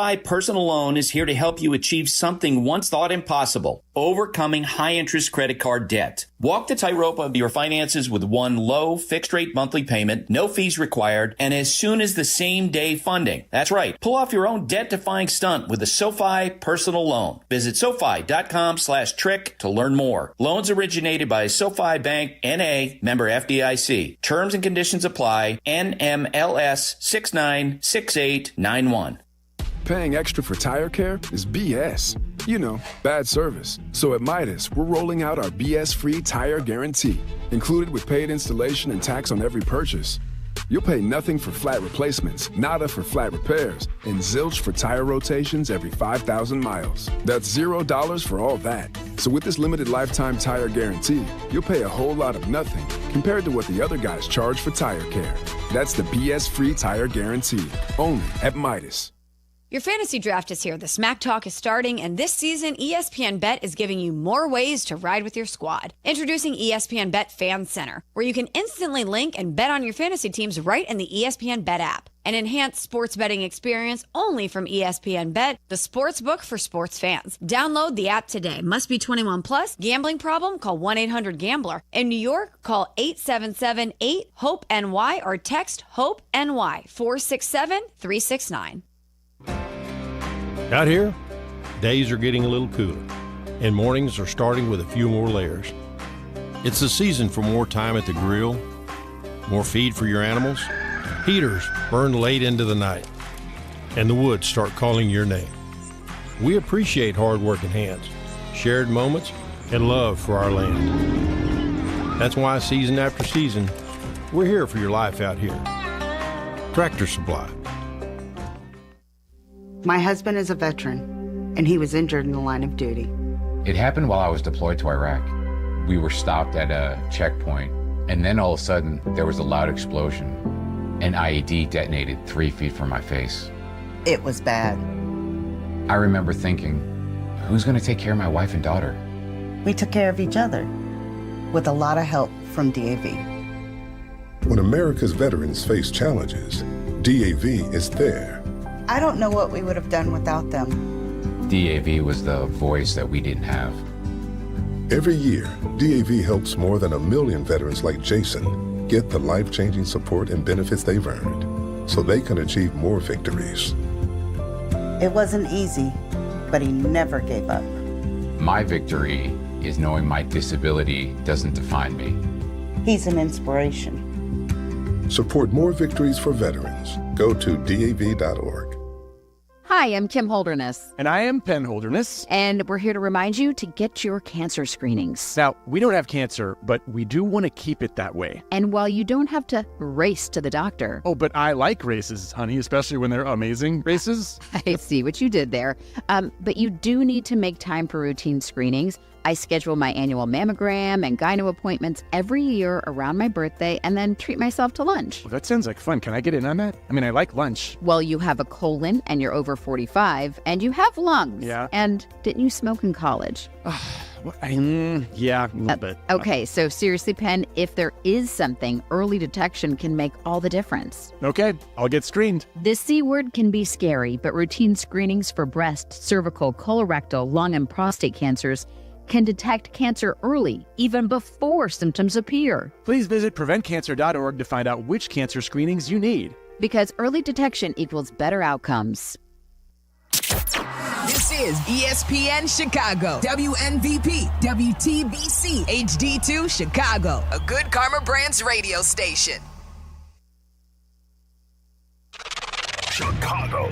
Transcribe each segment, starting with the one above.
SoFi Personal Loan is here to help you achieve something once thought impossible, overcoming high-interest credit card debt. Walk the tightrope of your finances with one low, fixed-rate monthly payment, no fees required, and as soon as the same-day funding. That's right. Pull off your own debt-defying stunt with the SoFi Personal Loan. Visit SoFi.com/trick to learn more. Loans originated by SoFi Bank, N.A., member FDIC. Terms and conditions apply. NMLS 696891. Paying extra for tire care is BS. You know, bad service. So at Midas, we're rolling out our BS-free tire guarantee, included with paid installation and tax on every purchase. You'll pay nothing for flat replacements, nada for flat repairs, and zilch for tire rotations every 5,000 miles. That's $0 for all that. So with this limited lifetime tire guarantee, you'll pay a whole lot of nothing compared to what the other guys charge for tire care. That's the BS-free tire guarantee, only at Midas. Your fantasy draft is here. The Smack Talk is starting, and this season, ESPN Bet is giving you more ways to ride with your squad. Introducing ESPN Bet Fan Center, where you can instantly link and bet on your fantasy teams right in the ESPN Bet app. An enhanced sports betting experience only from ESPN Bet, the sports book for sports fans. Download the app today. Must be 21 plus. Gambling problem? Call 1-800-GAMBLER. In New York, call 877-8-HOPE-NY or text HOPE-NY 467-369. Out here, days are getting a little cooler, and mornings are starting with a few more layers. It's the season for more time at the grill, more feed for your animals, heaters burn late into the night, and the woods start calling your name. We appreciate hard-working hands, shared moments, and love for our land. That's why season after season, we're here for your life out here. Tractor Supply. My husband is a veteran, and he was injured in the line of duty. It happened while I was deployed to Iraq. We were stopped at a checkpoint, and then all of a sudden, there was a loud explosion. An IED detonated 3 feet from my face. It was bad. I remember thinking, who's going to take care of my wife and daughter? We took care of each other, with a lot of help from DAV. When America's veterans face challenges, DAV is there. I don't know what we would have done without them. DAV was the voice that we didn't have. Every year, DAV helps more than 1 million veterans like Jason get the life-changing support and benefits they've earned so they can achieve more victories. It wasn't easy, but he never gave up. My victory is knowing my disability doesn't define me. He's an inspiration. Support more victories for veterans. Go to DAV.org. Hi, I'm Kim Holderness. And I am Penn Holderness. And we're here to remind you to get your cancer screenings. Now, we don't have cancer, but we do want to keep it that way. And while you don't have to race to the doctor. Oh, but I like races, honey, especially when they're amazing races. I see what you did there. But you do need to make time for routine screenings. I schedule my annual mammogram and gyno appointments every year around my birthday and then treat myself to lunch. Well, that sounds like fun. Can I get in on that? I mean, I like lunch. Well, you have a colon and you're over 45 and you have lungs. Yeah. And didn't you smoke in college? Yeah, a little bit. Okay, so seriously, Penn, if there is something, early detection can make all the difference. Okay, I'll get screened. The C word can be scary, but routine screenings for breast, cervical, colorectal, lung, and prostate cancers can detect cancer early, even before symptoms appear. Please visit preventcancer.org to find out which cancer screenings you need. Because early detection equals better outcomes. This is ESPN Chicago, WNVP, WTBC, HD2 Chicago, a Good Karma Brands radio station. Chicago.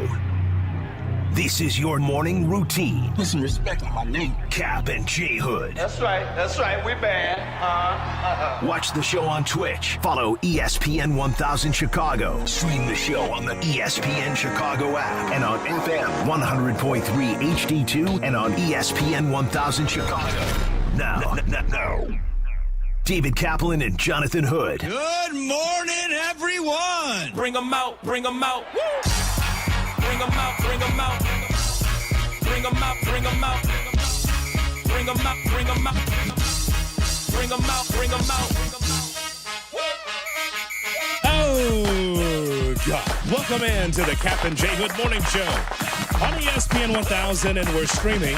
This is your morning routine. Put some respect on my name. Kap and J Hood. That's right, we bad. Watch the show on Twitch. Follow ESPN 1000 Chicago. Stream the show on the ESPN Chicago app and on FM 100.3 HD2 and on ESPN 1000 Chicago. Now, David Kaplan and Jonathan Hood. Good morning, everyone. Bring them out. Woo! Bring them out. Bring them out. Bring them out. Bring them out. Bring them out. Bring them out. Bring them out. Bring them out. Bring them out. Oh, God. Welcome in to the Kap and J Hood Morning Show. on ESPN 1000, and we're streaming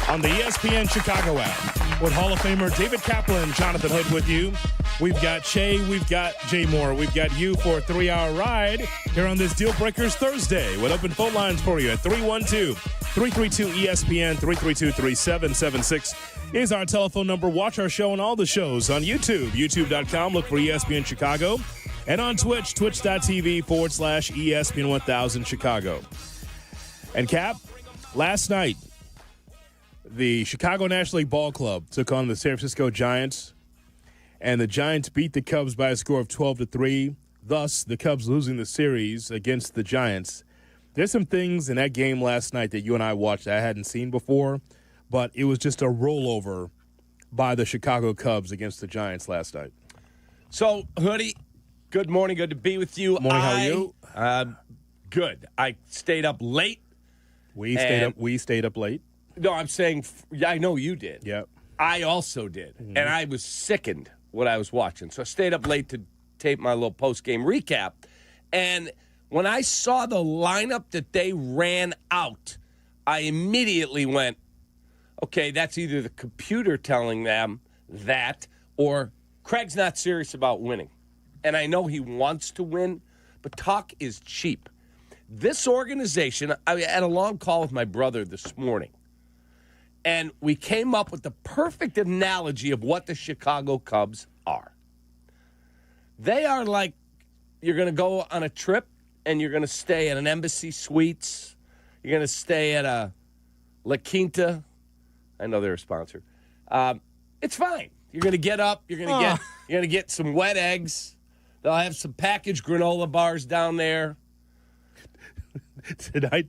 on the ESPN Chicago app with Hall of Famer David Kaplan, Jonathan Hood with you. We've got Shea, we've got Jay Moore, we've got you for a 3-hour ride here on this Deal Breakers Thursday with open phone lines for you at 312-332-ESPN, 332-3776 is our telephone number. Watch our show and all the shows on YouTube, youtube.com. Look for ESPN Chicago. And on Twitch, twitch.tv/ESPN 1000 Chicago. And Cap, last night, the Chicago National League Ball Club took on the San Francisco Giants, and the Giants beat the Cubs by a score of 12-3. Thus, the Cubs losing the series against the Giants. There's some things in that game last night that you and I watched that I hadn't seen before, but it was just a rollover by the Chicago Cubs against the Giants last night. So, Hoodie, good morning. Good to be with you. Morning, how are you? Good. I stayed up late. We stayed up late. No, I'm saying, I know you did. Yep. I also did. Mm-hmm. And I was sickened what I was watching. So I stayed up late to tape my little post-game recap. And when I saw the lineup that they ran out, I immediately went, okay, that's either the computer telling them that or Craig's not serious about winning. And I know he wants to win, but talk is cheap. This organization, I had a long call with my brother this morning, and we came up with the perfect analogy of what the Chicago Cubs are. They are like you're going to go on a trip, and you're going to stay at an Embassy Suites. You're going to stay at a La Quinta. I know they're a sponsor. It's fine. You're going to get up. You're going to get some wet eggs. They'll have some packaged granola bars down there. Today,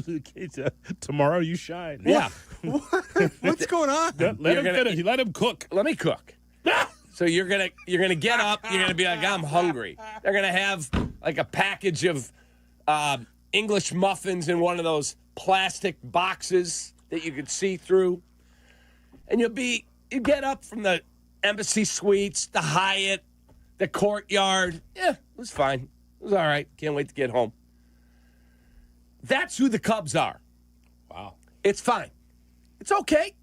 La Quinta. Tomorrow, you shine. Yeah. What's going on? Let him cook. Let me cook. So you're gonna get up. You're gonna be like, I'm hungry. They're gonna have like a package of English muffins in one of those plastic boxes that you could see through, and you get up from the Embassy Suites, the Hyatt, the Courtyard. Yeah, it was fine. It was all right. Can't wait to get home. That's who the Cubs are. Wow. It's fine. It's okay.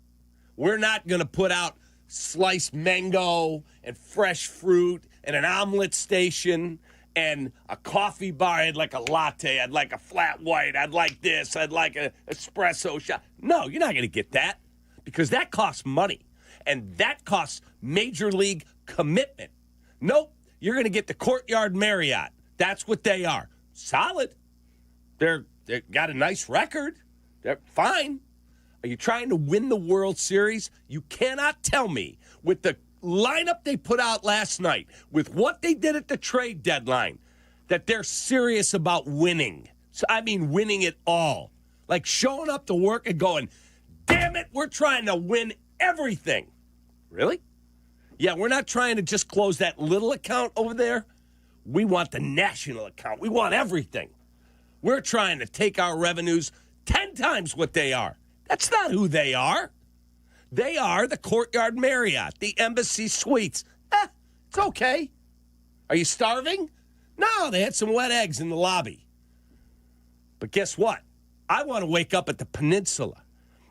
We're not going to put out sliced mango and fresh fruit and an omelet station and a coffee bar. I'd like a latte. I'd like a flat white. I'd like this. I'd like an espresso shot. No, you're not going to get that because that costs money, and that costs major league commitment. Nope, you're going to get the Courtyard Marriott. That's what they are. Solid. They got a nice record. They're fine. Are you trying to win the World Series? You cannot tell me with the lineup they put out last night, with what they did at the trade deadline, that they're serious about winning. So, I mean, winning it all. Like showing up to work and going, damn it, we're trying to win everything. Really? Yeah, we're not trying to just close that little account over there. We want the national account. We want everything. We're trying to take our revenues 10 times what they are. That's not who they are. They are the Courtyard Marriott, the Embassy Suites. It's okay. Are you starving? No, they had some wet eggs in the lobby. But guess what? I want to wake up at the Peninsula,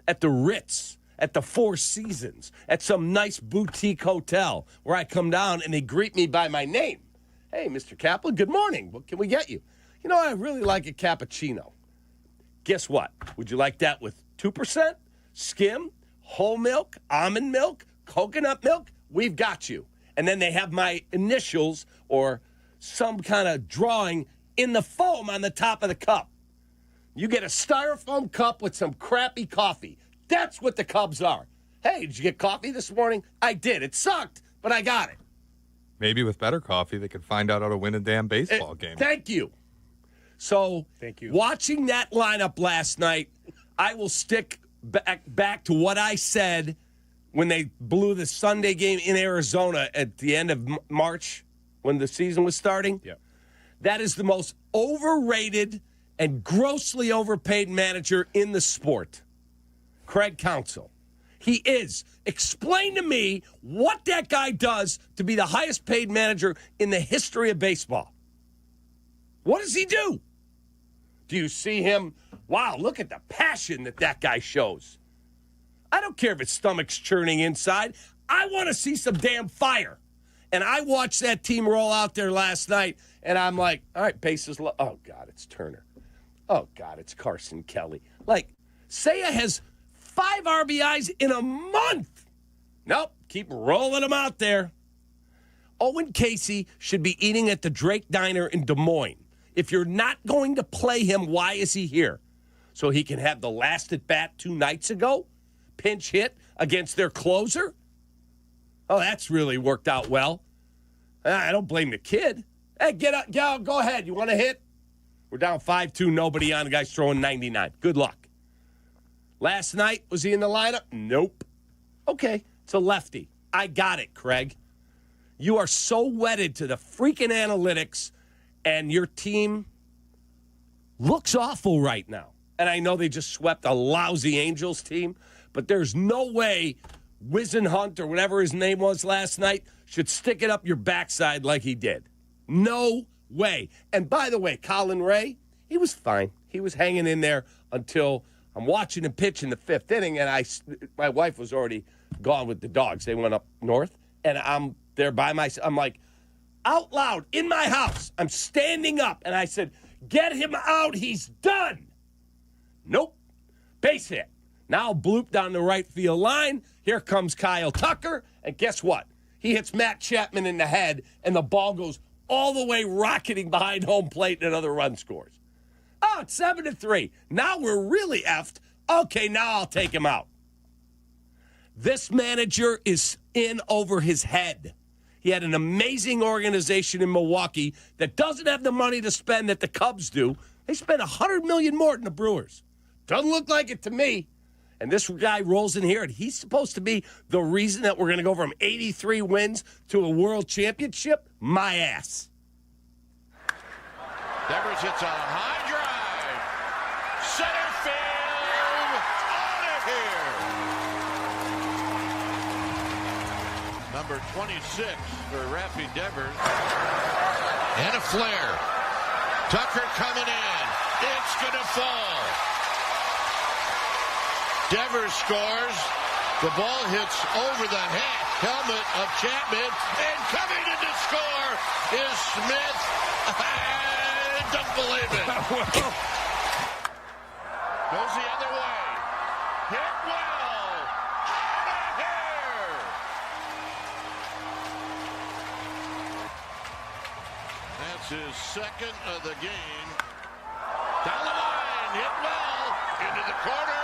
at the Ritz, at the Four Seasons, at some nice boutique hotel where I come down and they greet me by my name. Hey, Mr. Kaplan, good morning. What can we get you? You know, I really like a cappuccino. Guess what? Would you like that with 2%, skim, whole milk, almond milk, coconut milk? We've got you. And then they have my initials or some kind of drawing in the foam on the top of the cup. You get a styrofoam cup with some crappy coffee. That's what the Cubs are. Hey, did you get coffee this morning? I did. It sucked, but I got it. Maybe with better coffee, they could find out how to win a damn baseball game. Thank you. So, thank you. Watching that lineup last night, I will stick back to what I said when they blew the Sunday game in Arizona at the end of March when the season was starting. Yeah. That is the most overrated and grossly overpaid manager in the sport. Craig Counsell. He is. Explain to me what that guy does to be the highest paid manager in the history of baseball. What does he do? Do you see him Wow, look at the passion that guy shows. I don't care if his stomach's churning inside. I want to see some damn fire. And I watched that team roll out there last night, and I'm like, all right, bases low. Oh, God, it's Turner. Oh, God, it's Carson Kelly. Like, Seiya has 5 RBIs in a month. Nope, keep rolling them out there. Owen Casey should be eating at the Drake Diner in Des Moines. If you're not going to play him, why is he here? So he can have the last at bat 2 nights ago? Pinch hit against their closer? Oh, that's really worked out well. I don't blame the kid. Hey, get up, go ahead. You want to hit? We're down 5-2, nobody on. The guy's throwing 99. Good luck. Last night, was he in the lineup? Nope. Okay, it's a lefty. I got it, Craig. You are so wedded to the freaking analytics, and your team looks awful right now. And I know they just swept a lousy Angels team, but there's no way Wisenhunt or whatever his name was last night should stick it up your backside like he did. No way. And by the way, Colin Ray, he was fine. He was hanging in there until I'm watching him pitch in the 5th inning, and my wife was already gone with the dogs. They went up north, and I'm there by myself. I'm like, out loud, in my house, I'm standing up, and I said, get him out. He's done. Nope. Base hit. Now bloop down the right field line. Here comes Kyle Tucker. And guess what? He hits Matt Chapman in the head, and the ball goes all the way rocketing behind home plate, and another run scores. Oh, it's 7-3. Now we're really effed. Okay, now I'll take him out. This manager is in over his head. He had an amazing organization in Milwaukee that doesn't have the money to spend that the Cubs do. They spent $100 million more than the Brewers. Doesn't look like it to me. And this guy rolls in here, and he's supposed to be the reason that we're going to go from 83 wins to a world championship? My ass. Devers hits a high drive. Center field. Out of here. Number 26 for Raffy Devers. And a flare. Tucker coming in. It's going to fall. Devers scores. The ball hits over the helmet of Chapman. And coming in to score is Smith. I don't believe it. Goes the other way. Hit well. Out of here. That's his second of the game. Down the line. Hit well. Into the corner.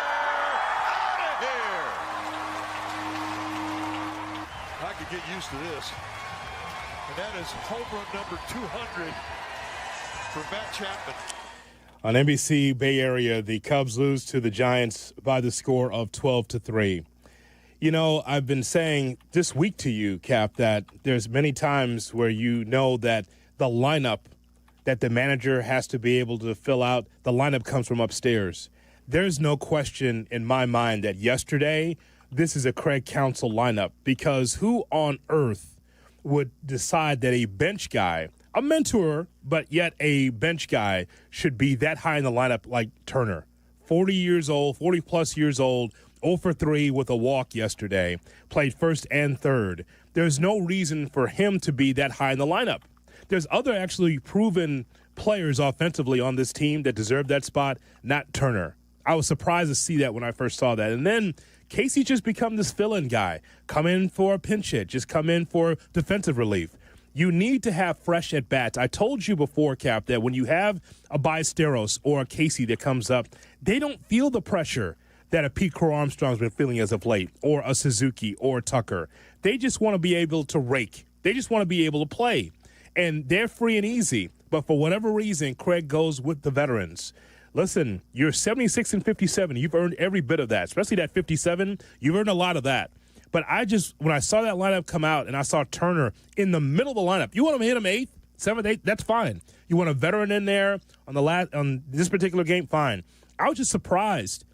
Here. I could get used to this. And that is home run number 200 for Matt Chapman. On NBC Bay Area, the Cubs lose to the Giants by the score of 12-3. You know, I've been saying this week to you, Cap, that there's many times where you know that the lineup that the manager has to be able to fill out, the lineup comes from upstairs. There's no question in my mind that yesterday this is a Craig Counsell lineup, because who on earth would decide that a bench guy, a mentor, but yet a bench guy, should be that high in the lineup like Turner? 40 years old, 40-plus years old, 0 for 3 with a walk yesterday, played first and third. There's no reason for him to be that high in the lineup. There's other actually proven players offensively on this team that deserve that spot, not Turner. I was surprised to see that when I first saw that. And then Casey just become this fill-in guy. Come in for a pinch hit. Just come in for defensive relief. You need to have fresh at-bats. I told you before, Cap, that when you have a Ballesteros or a Casey that comes up, they don't feel the pressure that a Pete Crow Armstrong's been feeling as of late, or a Suzuki or a Tucker. They just want to be able to rake. They just want to be able to play. And they're free and easy. But for whatever reason, Craig goes with the veterans. Listen, you're 76 and 57. You've earned every bit of that, especially that 57. You've earned a lot of that. But when I saw that lineup come out and I saw Turner in the middle of the lineup, you want him to hit him 8th, 7th, 8th, that's fine. You want a veteran in there on this particular game, fine. I was just surprised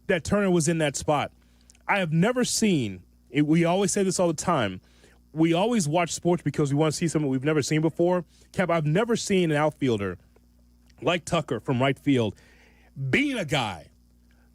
that Turner was in that spot. I have never seen, we always say this all the time, we always watch sports because we want to see something we've never seen before. Cap, I've never seen an outfielder like Tucker from right field being a guy,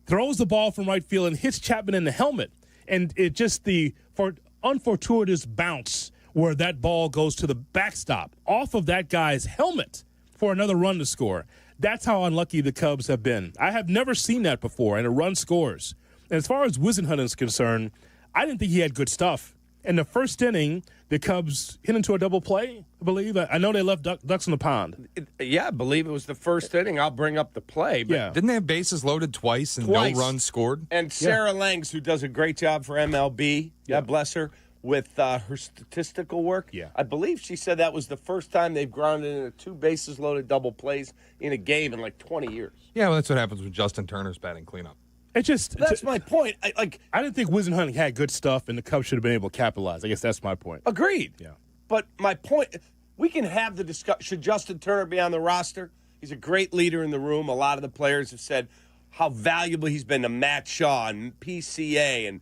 throws the ball from right field and hits Chapman in the helmet. And it just for unfortuitous bounce where that ball goes to the backstop off of that guy's helmet for another run to score. That's how unlucky the Cubs have been. I have never seen that before, and a run scores. And as far as Whisenhunt is concerned, I didn't think he had good stuff. In the first inning, the Cubs hit into a double play, I believe. I know they left ducks in the pond. I believe it was the first inning. I'll bring up the play. But Yeah. Didn't they have bases loaded twice and Twice. no runs scored? And Sarah Langs, who does a great job for MLB, God bless her, with her statistical work. Yeah. I believe she said that was the first time they've grounded into 2 bases loaded double plays in a game in like 20 years. Yeah, well, that's what happens with Justin Turner's batting cleanup. That's my point. I didn't think Whisenhunt had good stuff, and the Cubs should have been able to capitalize. I guess that's my point. Agreed. Yeah. But my point, we can have the discussion. Should Justin Turner be on the roster? He's a great leader in the room. A lot of the players have said how valuable he's been to Matt Shaw and PCA, and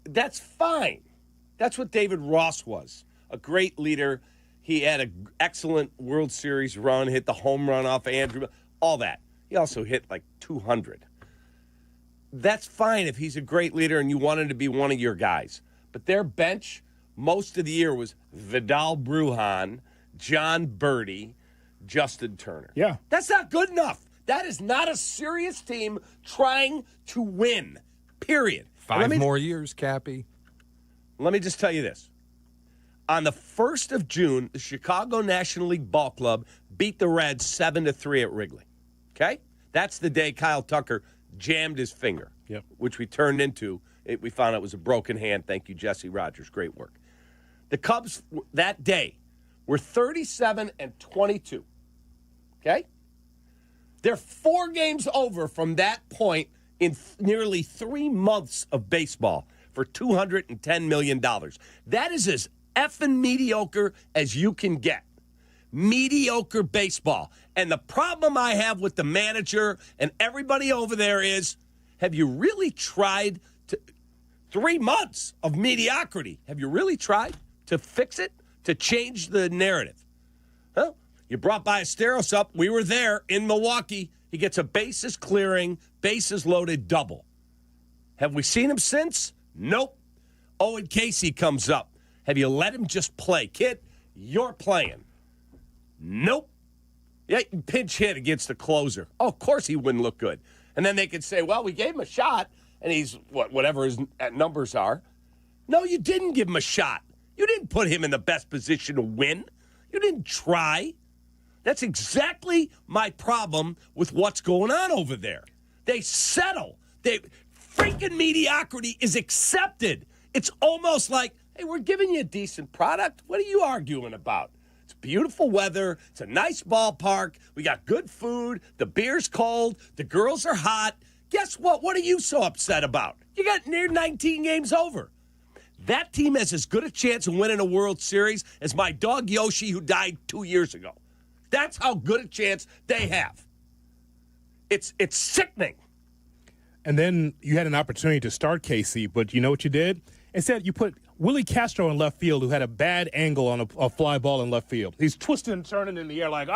that's fine. That's what David Ross was, a great leader. He had an excellent World Series run, hit the home run off Andrew, all that. He also hit like 200. That's fine if he's a great leader and you want him to be one of your guys. But their bench most of the year was Vidal Brujan, John Birdie, Justin Turner. Yeah. That's not good enough. That is not a serious team trying to win, period. 5 more years, Cappy. Let me just tell you this. On the 1st of June, the Chicago National League Ball Club beat the Reds 7-3 at Wrigley. Okay? That's the day Kyle Tucker jammed his finger, which we turned into. We found out it was a broken hand. Thank you, Jesse Rogers. Great work. The Cubs that day were 37-22. Okay? They're 4 games over from that point in nearly 3 months of baseball for $210 million. That is as effing mediocre as you can get. Mediocre baseball. And the problem I have with the manager and everybody over there is, have you really tried to 3 months of mediocrity? Have you really tried to fix it, to change the narrative? Huh? You brought Ballesteros up. We were there in Milwaukee. He gets a bases clearing, bases loaded double. Have we seen him since? Nope. Owen Casey comes up. Have you let him just play? Kid, you're playing. Nope. Yeah, pinch hit against the closer. Oh, of course he wouldn't look good. And then they could say, well, we gave him a shot, and he's whatever his numbers are. No, you didn't give him a shot. You didn't put him in the best position to win. You didn't try. That's exactly my problem with what's going on over there. They settle. Freaking mediocrity is accepted. It's almost like, hey, we're giving you a decent product. What are you arguing about? It's beautiful weather. It's a nice ballpark. We got good food. The beer's cold. The girls are hot. Guess what? What are you so upset about? You got near 19 games over. That team has as good a chance of winning a World Series as my dog Yoshi, who died 2 years ago. That's how good a chance they have. It's sickening. And then you had an opportunity to start Casey, but you know what you did? Instead, you put Willie Castro in left field, who had a bad angle on a fly ball in left field. He's twisting and turning in the air like,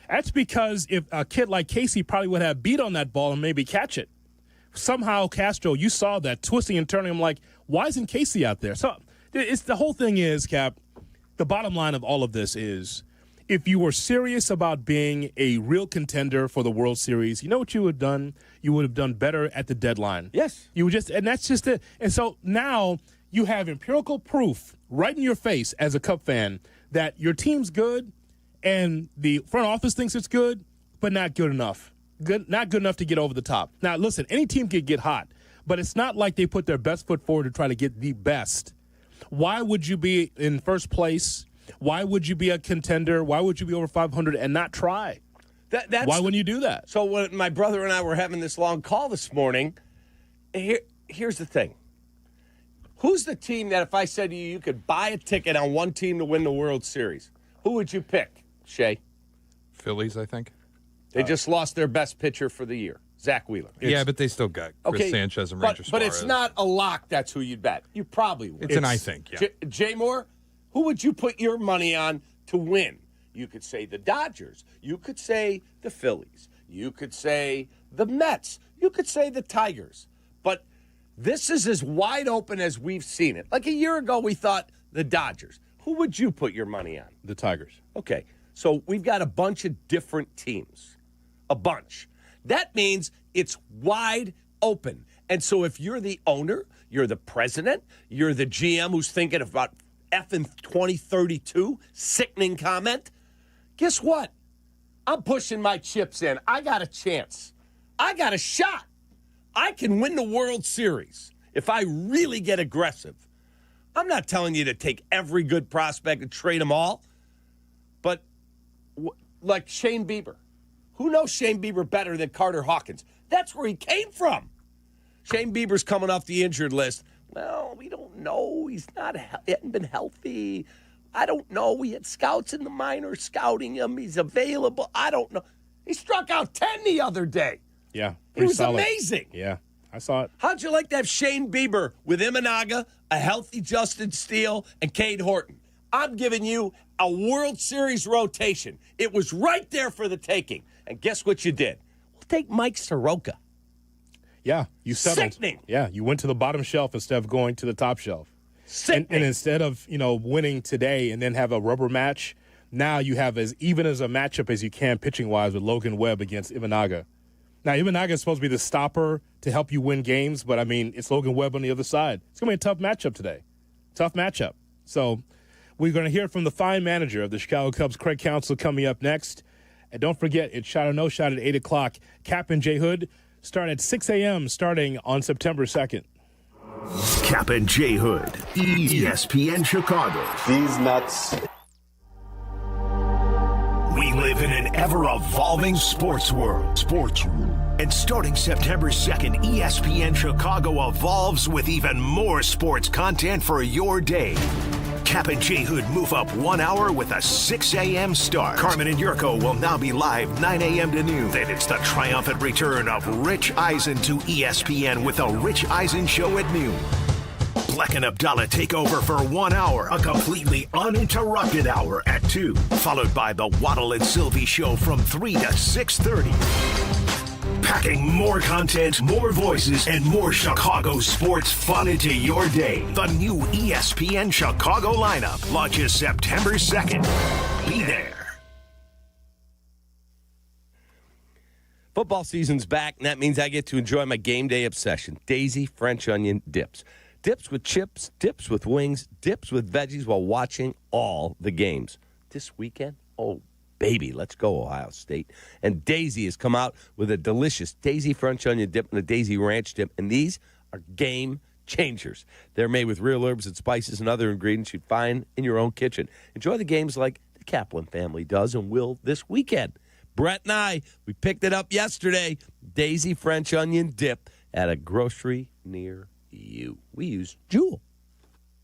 that's because if a kid like Casey probably would have beat on that ball and maybe catch it. Somehow, Castro, you saw that twisting and turning. I'm like, why isn't Casey out there? So it's the whole thing is, Cap, the bottom line of all of this is, if you were serious about being a real contender for the World Series, you know what you would have done? You would have done better at the deadline. Yes. You would and that's just it. And so now you have empirical proof right in your face as a Cub fan that your team's good and the front office thinks it's good, but not good enough. Not good enough to get over the top. Now, listen, any team can get hot, but it's not like they put their best foot forward to try to get the best. Why would you be in first place? Why would you be a contender? Why would you be over 500 and not try? Why wouldn't you do that? So when my brother and I were having this long call this morning, here's the thing. Who's the team that if I said to you, you could buy a ticket on one team to win the World Series? Who would you pick, Shea? Phillies, I think. They just lost their best pitcher for the year, Zach Wheeler. Yeah, but they still got Chris Sanchez and Ranger Suarez. But it's not a lock that's who you'd bet. You probably would. It's an I think, yeah. Jay Moore, who would you put your money on to win? You could say the Dodgers. You could say the Phillies. You could say the Mets. You could say the Tigers. But this is as wide open as we've seen it. Like a year ago, we thought the Dodgers. Who would you put your money on? The Tigers. Okay, so we've got a bunch of different teams. A bunch. That means it's wide open. And so if you're the owner, you're the president, you're the GM who's thinking about effing 2032, sickening comment, guess what? I'm pushing my chips in. I got a chance. I got a shot. I can win the World Series if I really get aggressive. I'm not telling you to take every good prospect and trade them all, but like Shane Bieber. Who knows Shane Bieber better than Carter Hawkins? That's where he came from. Shane Bieber's coming off the injured list. Well, we don't know. He hasn't been healthy. I don't know. We had scouts in the minors scouting him. He's available. I don't know. He struck out 10 the other day. Yeah. He was solid. amazing. Yeah, I saw it. How'd you like to have Shane Bieber with Imanaga, a healthy Justin Steele, and Cade Horton? I'm giving you a World Series rotation. It was right there for the taking. And guess what you did? We'll take Mike Soroka. Yeah, you settled. Sickening. Yeah, you went to the bottom shelf instead of going to the top shelf. Sickening. And instead of, winning today and then have a rubber match, now you have as even as a matchup as you can pitching-wise with Logan Webb against Imanaga. Now, Imanaga is supposed to be the stopper to help you win games, but, it's Logan Webb on the other side. It's going to be a tough matchup today. Tough matchup. So we're going to hear from the fine manager of the Chicago Cubs, Craig Counsell, coming up next. And don't forget, it's Shot or No Shot at 8 o'clock. Kap and J Hood start at 6 a.m. starting on September 2nd. Kap and J Hood, ESPN Chicago. These nuts. We live in an ever-evolving sports world. And starting September 2nd, ESPN Chicago evolves with even more sports content for your day. Kap and J Hood move up 1 hour with a 6 a.m. start. Carmen and Jurko will now be live 9 a.m. to noon. Then it's the triumphant return of Rich Eisen to ESPN with a Rich Eisen show at noon. Black and Abdallah take over for 1 hour, a completely uninterrupted hour at 2, followed by the Waddle and Silvy show from 3 to 6:30. Packing more content, more voices, and more Chicago sports fun into your day. The new ESPN Chicago lineup launches September 2nd. Be there. Football season's back, and that means I get to enjoy my game day obsession. Daisy French onion dips. Dips with chips, dips with wings, dips with veggies while watching all the games. This weekend, oh, baby, let's go, Ohio State. And Daisy has come out with a delicious Daisy French onion dip and a Daisy Ranch dip, and these are game changers. They're made with real herbs and spices and other ingredients you'd find in your own kitchen. Enjoy the games like the Kaplan family does and will this weekend. Brett and I, we picked it up yesterday, Daisy French onion dip at a grocery near you. We use Jewel.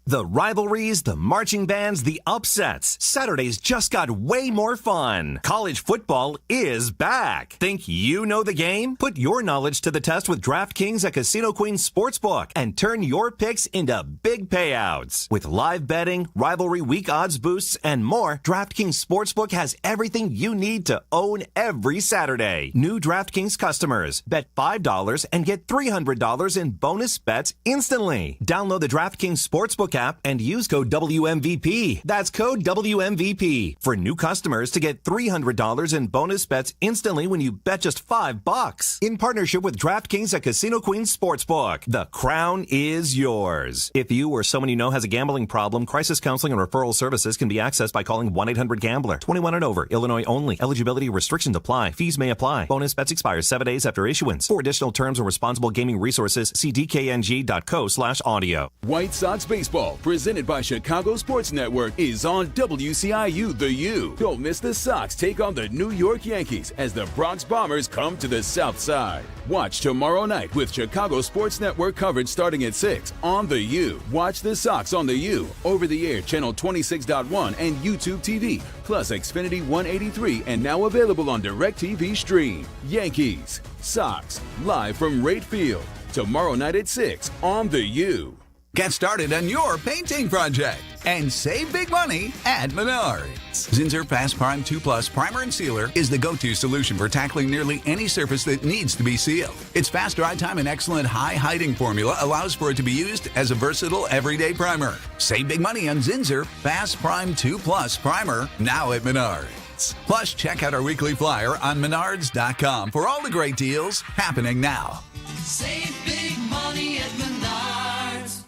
The rivalries, the marching bands, the upsets. Saturdays just got way more fun. College football is back. Think you know the game? Put your knowledge to the test with DraftKings at Casino Queen Sportsbook and turn your picks into big payouts. With live betting, rivalry week odds boosts, and more, DraftKings Sportsbook has everything you need to own every Saturday. New DraftKings customers, bet $5 and get $300 in bonus bets instantly. Download the DraftKings Sportsbook app and use code WMVP. That's code WMVP for new customers to get $300 in bonus bets instantly when you bet just $5. In partnership with DraftKings at Casino Queen Sportsbook. The crown is yours. If you or someone you know has a gambling problem, crisis counseling and referral services can be accessed by calling 1-800-GAMBLER. 21 and over. Illinois only. Eligibility restrictions apply. Fees may apply. Bonus bets expire 7 days after issuance. For additional terms and responsible gaming resources, see dkng.co/audio. White Sox baseball, presented by Chicago Sports Network, is on WCIU The U. Don't miss the Sox take on the New York Yankees as the Bronx Bombers come to the South Side. Watch tomorrow night with Chicago Sports Network coverage starting at 6 on The U. Watch the Sox on The U, over-the-air channel 26.1 and YouTube TV, plus Xfinity 183 and now available on DirecTV Stream. Yankees, Sox, live from Rate Field. Tomorrow night at 6 on The U. Get started on your painting project. and save big money at Menards. Zinsser Fast Prime 2 Plus Primer and Sealer is the go-to solution for tackling nearly any surface that needs to be sealed. Its fast dry time and excellent high hiding formula allows for it to be used as a versatile everyday primer. Save big money on Zinsser Fast Prime 2 Plus Primer now at Menards. Plus, check out our weekly flyer on Menards.com for all the great deals happening now. Save big money at Menards.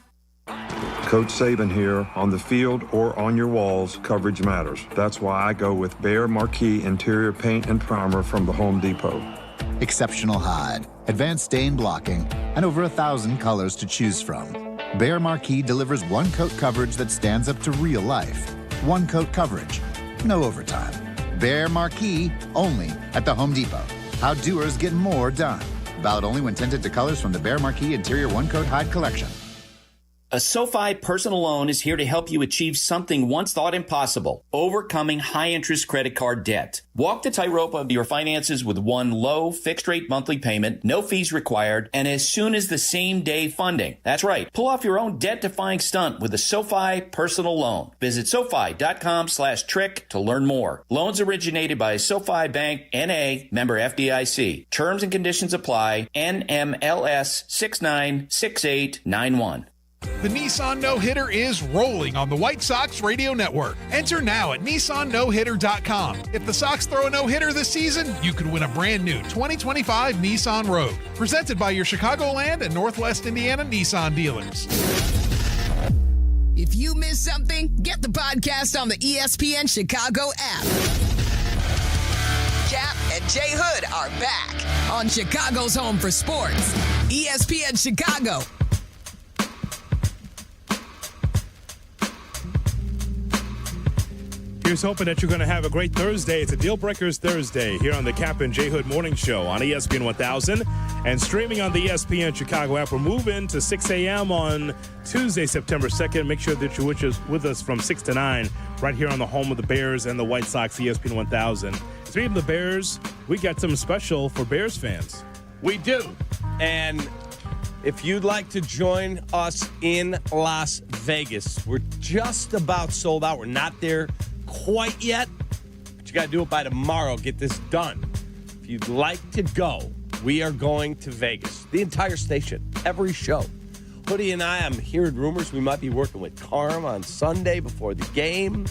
Coach Saban here. On the field or on your walls, coverage matters. That's why I go with Behr Marquee Interior Paint and Primer from the Home Depot. Exceptional hide, advanced stain blocking, and over 1,000 colors to choose from. Behr Marquee delivers one-coat coverage that stands up to real life. One-coat coverage, no overtime. Behr Marquee, only at the Home Depot. How doers get more done. Valid only when tinted to colors from the Behr Marquee Interior One-Coat Hide Collection. A SoFi personal loan is here to help you achieve something once thought impossible, overcoming high-interest credit card debt. Walk the tightrope of your finances with one low, fixed-rate monthly payment, no fees required, and as soon as the same-day funding. That's right. Pull off your own debt-defying stunt with a SoFi personal loan. Visit SoFi.com/trick to learn more. Loans originated by SoFi Bank, N.A., member FDIC. Terms and conditions apply. NMLS 696891. The Nissan No-Hitter is rolling on the White Sox Radio Network. Enter now at NissanNoHitter.com. If the Sox throw a no-hitter this season, you could win a brand new 2025 Nissan Rogue. Presented by your Chicagoland and Northwest Indiana Nissan dealers. If you miss something, get the podcast on the ESPN Chicago app. Kap and J Hood are back on Chicago's home for sports. ESPN Chicago. Here's hoping that you're going to have a great Thursday. It's a Deal Breakers Thursday here on the Kap and J Hood Morning Show on ESPN 1000 and streaming on the ESPN Chicago app. We're moving to 6 a.m. on Tuesday, September 2nd. Make sure that you're with us from 6 to 9 right here on the home of the Bears and the White Sox, ESPN 1000. Speaking of the Bears, we got something special for Bears fans. We do. And if you'd like to join us in Las Vegas, we're just about sold out. We're not there quite yet, but you got to do it by tomorrow. Get this done. If you'd like to go, we are going to Vegas. The entire station, every show. Hoodie and I'm hearing rumors we might be working with Carmen on Sunday before the game.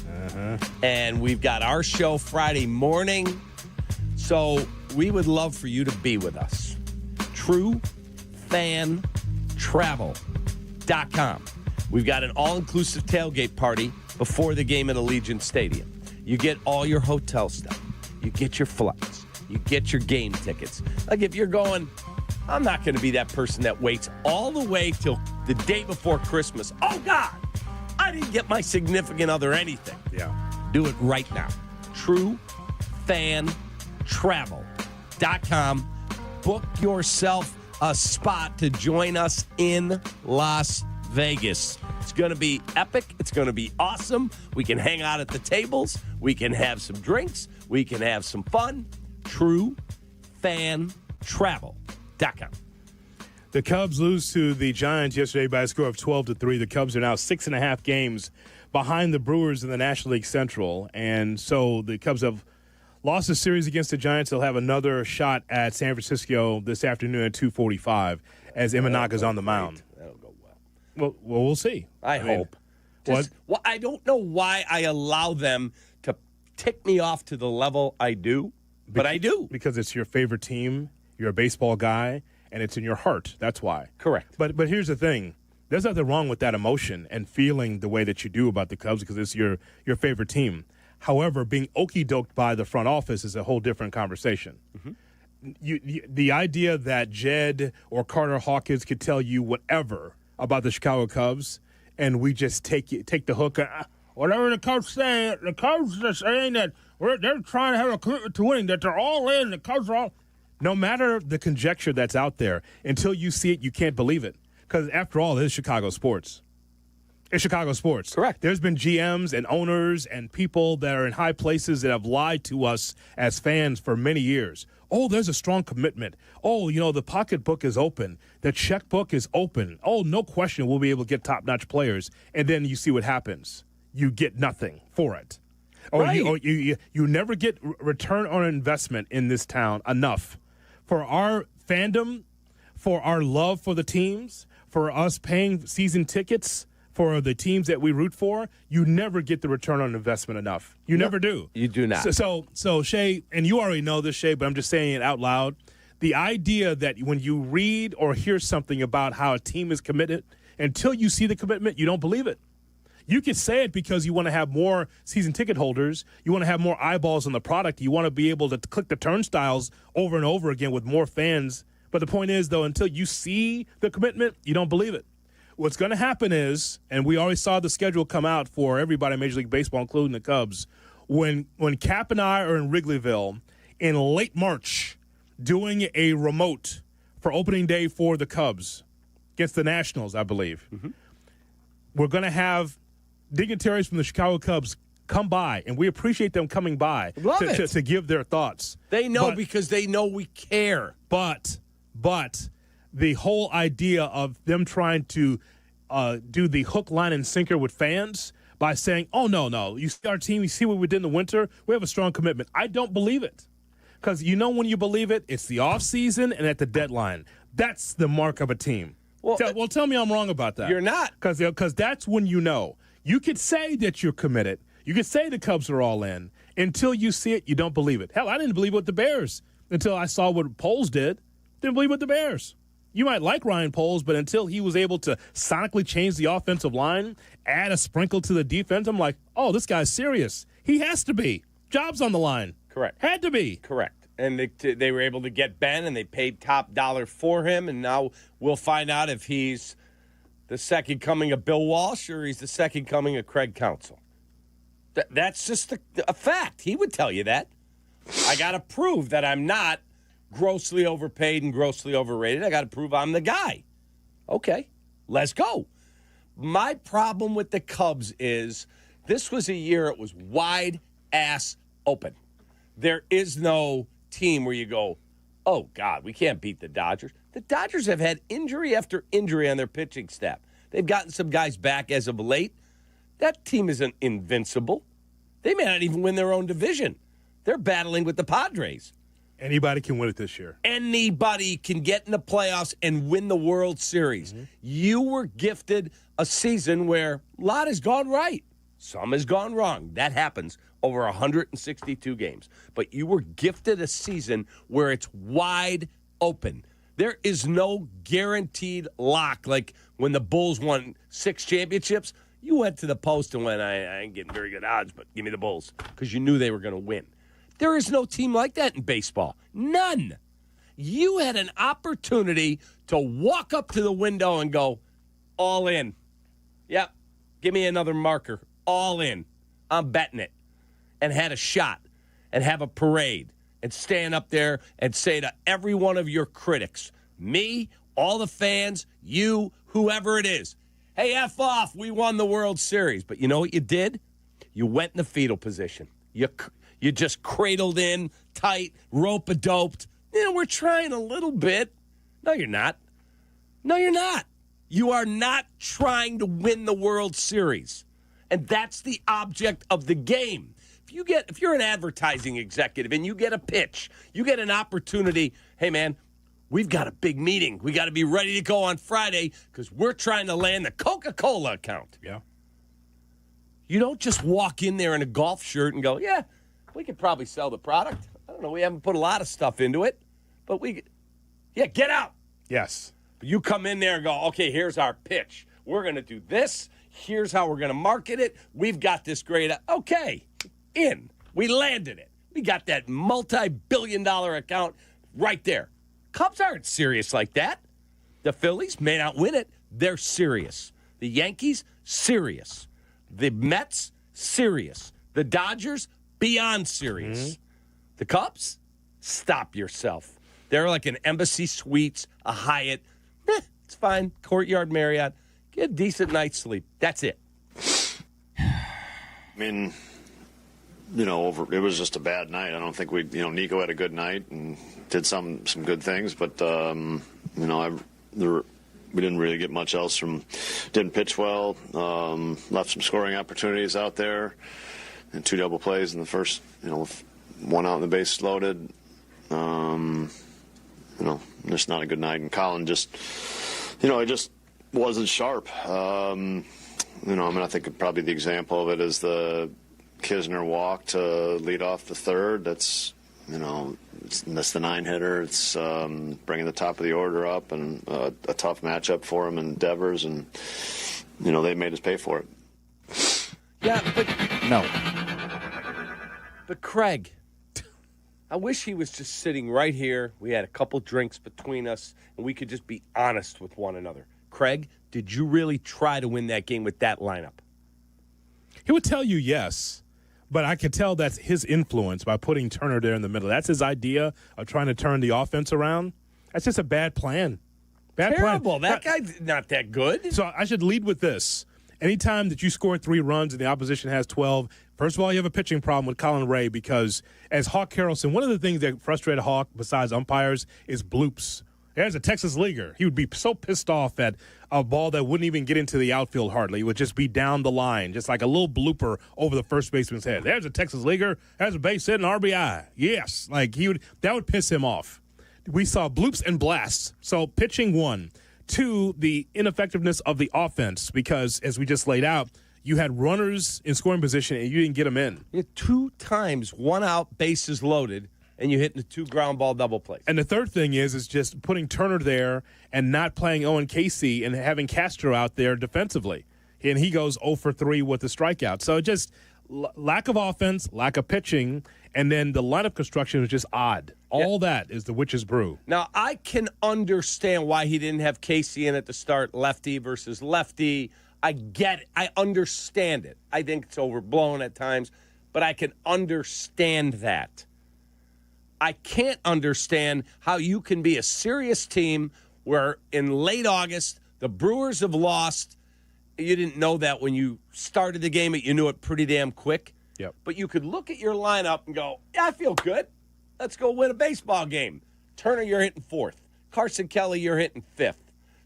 And we've got our show Friday morning. So we would love for you to be with us. TrueFanTravel.com. We've got an all-inclusive tailgate party before the game at Allegiant Stadium. You get all your hotel stuff. You get your flights. You get your game tickets. Like if you're going, I'm not going to be that person that waits all the way till the day before Christmas. Oh, God, I didn't get my significant other anything. Yeah. Do it right now. TrueFanTravel.com. Book yourself a spot to join us in Las Vegas. It's going to be epic. It's going to be awesome. We can hang out at the tables. We can have some drinks. We can have some fun. TrueFanTravel.com. The Cubs lose to the Giants yesterday by a score of 12-3. The Cubs are now 6.5 games behind the Brewers in the National League Central. And so the Cubs have lost a series against the Giants. They'll have another shot at San Francisco this afternoon at 2:45 as Imanaga's on the mound. Well, we'll see. I hope. Well, I don't know why I allow them to tick me off to the level I do, but I do. Because it's your favorite team, you're a baseball guy, and it's in your heart. That's why. Correct. But here's the thing. There's nothing wrong with that emotion and feeling the way that you do about the Cubs because it's your favorite team. However, being okey-doked by the front office is a whole different conversation. The idea that Jed or Carter Hawkins could tell you whatever about the Chicago Cubs, and we just take the hook. Whatever the Cubs say, the Cubs are saying that they're trying to have a commitment to winning, that they're all in, the Cubs are all. No matter the conjecture that's out there, until you see it, you can't believe it. Because after all, it is Chicago sports. It's Chicago sports. Correct. There's been GMs and owners and people that are in high places that have lied to us as fans for many years. Oh, there's a strong commitment. Oh, the pocketbook is open. The checkbook is open. Oh, no question we'll be able to get top-notch players. And then you see what happens. you get nothing for it. Or you never get return on investment in this town enough for our fandom, for our love for the teams, for us paying season tickets for the teams that we root for. You never get the return on investment enough. You never do. You do not. So Shea, and you already know this, Shea, but I'm just saying it out loud. The idea that when you read or hear something about how a team is committed, until you see the commitment, you don't believe it. You can say it because you want to have more season ticket holders. You want to have more eyeballs on the product. You want to be able to click the turnstiles over and over again with more fans. But the point is, though, until you see the commitment, you don't believe it. What's going to happen is, and we already saw the schedule come out for everybody in Major League Baseball, including the Cubs, when Kap and I are in Wrigleyville in late March doing a remote for opening day for the Cubs against the Nationals, I believe. Mm-hmm. We're going to have dignitaries from the Chicago Cubs come by, and we appreciate them coming by to give their thoughts. They know because they know we care. But the whole idea of them trying to do the hook, line, and sinker with fans by saying, oh, no, you see our team, you see what we did in the winter, we have a strong commitment. I don't believe it. Because you know when you believe it, it's the offseason and at the deadline. That's the mark of a team. Well, tell me I'm wrong about that. You're not. Because that's when you know. You could say that you're committed. You could say the Cubs are all in. Until you see it, you don't believe it. Hell, I didn't believe what the Bears until I saw what Poles did. Didn't believe what the Bears. You might like Ryan Poles, but until he was able to sonically change the offensive line, add a sprinkle to the defense, I'm like, oh, this guy's serious. He has to be. Job's on the line. Correct. Had to be. Correct. And they were able to get Ben, and they paid top dollar for him, and now we'll find out if he's the second coming of Bill Walsh or he's the second coming of Craig Counsell. That's just a fact. He would tell you that. I got to prove that I'm not grossly overpaid and grossly overrated. I got to prove I'm the guy. Okay, let's go. My problem with the Cubs is this was a year it was wide ass open. There is no team where you go, oh, God, we can't beat the Dodgers. The Dodgers have had injury after injury on their pitching staff. They've gotten some guys back as of late. That team isn't invincible. They may not even win their own division. They're battling with the Padres. Anybody can win it this year. Anybody can get in the playoffs and win the World Series. Mm-hmm. You were gifted a season where a lot has gone right. Some has gone wrong. That happens over 162 games. But you were gifted a season where it's wide open. There is no guaranteed lock. Like when the Bulls won 6 championships, you went to the post and went, I ain't getting very good odds, but give me the Bulls, because you knew they were going to win. There is no team like that in baseball. None. You had an opportunity to walk up to the window and go, all in. Yep, give me another marker. All in. I'm betting it. And had a shot and have a parade and stand up there and say to every one of your critics, me, all the fans, you, whoever it is, hey, F off, we won the World Series. But you know what you did? You went in the fetal position. You just cradled in, tight, rope-a-doped. We're trying a little bit. No, you're not. No, you're not. You are not trying to win the World Series. And that's the object of the game. If you're an advertising executive and you get a pitch, you get an opportunity, hey, man, we've got a big meeting. We got to be ready to go on Friday because we're trying to land the Coca-Cola account. Yeah. You don't just walk in there in a golf shirt and go, yeah, we could probably sell the product. I don't know. We haven't put a lot of stuff into it, but get out. Yes. But you come in there and go, okay, here's our pitch. We're going to do this. Here's how we're going to market it. We've got this great. Okay, in. We landed it. We got that multi-billion-dollar account right there. Cubs aren't serious like that. The Phillies may not win it. They're serious. The Yankees, serious. The Mets, serious. The Dodgers, beyond serious. Mm-hmm. The Cubs, stop yourself. They're like an Embassy Suites, a Hyatt. It's fine. Courtyard Marriott. Get a decent night's sleep. That's it. I mean, it was just a bad night. I don't think Nico had a good night and did some good things, but, we didn't really get much else from. Didn't pitch well. Left some scoring opportunities out there, and 2 double plays in the first. One out and the bases loaded. Just not a good night. And Colin just, he just wasn't sharp. I think probably the example of it is the Kisner walk to lead off the third. That's, that's the 9-hitter. It's bringing the top of the order up, and a tough matchup for him and Devers, and, they made us pay for it. Yeah, but No. But Craig, I wish he was just sitting right here. We had a couple drinks between us, and we could just be honest with one another. Craig, did you really try to win that game with that lineup? He would tell you yes, but I could tell that's his influence by putting Turner there in the middle. That's his idea of trying to turn the offense around. That's just a bad plan. Terrible. That guy's not that good. So I should lead with this. Anytime that you score 3 runs and the opposition has 12, first of all, you have a pitching problem with Colin Ray because, as Hawk Harrelson, one of the things that frustrated Hawk, besides umpires, is bloops. As a Texas leaguer, he would be so pissed off at a ball that wouldn't even get into the outfield hardly. It would just be down the line, just like a little blooper over the first baseman's head. There's a Texas leaguer, has a base hit and RBI. Yes, that would piss him off. We saw bloops and blasts. So pitching 1. 2, the ineffectiveness of the offense because, as we just laid out, you had runners in scoring position and you didn't get them in. You had 2 times, 1 out, bases loaded, and you hit the 2 ground ball double plays. And the third thing is just putting Turner there and not playing Owen Casey and having Castro out there defensively. And he goes 0 for 3 with the strikeout. So just lack of offense, lack of pitching, and then the lineup construction is just odd. All that is the witch's brew. Now, I can understand why he didn't have Casey in at the start, lefty versus lefty. I get it. I understand it. I think it's overblown at times, but I can understand that. I can't understand how you can be a serious team where in late August, the Brewers have lost. You didn't know that when you started the game, you knew it pretty damn quick. Yep. But you could look at your lineup and go, yeah, I feel good. Let's go win a baseball game. Turner, you're hitting 4th. Carson Kelly, you're hitting 5th.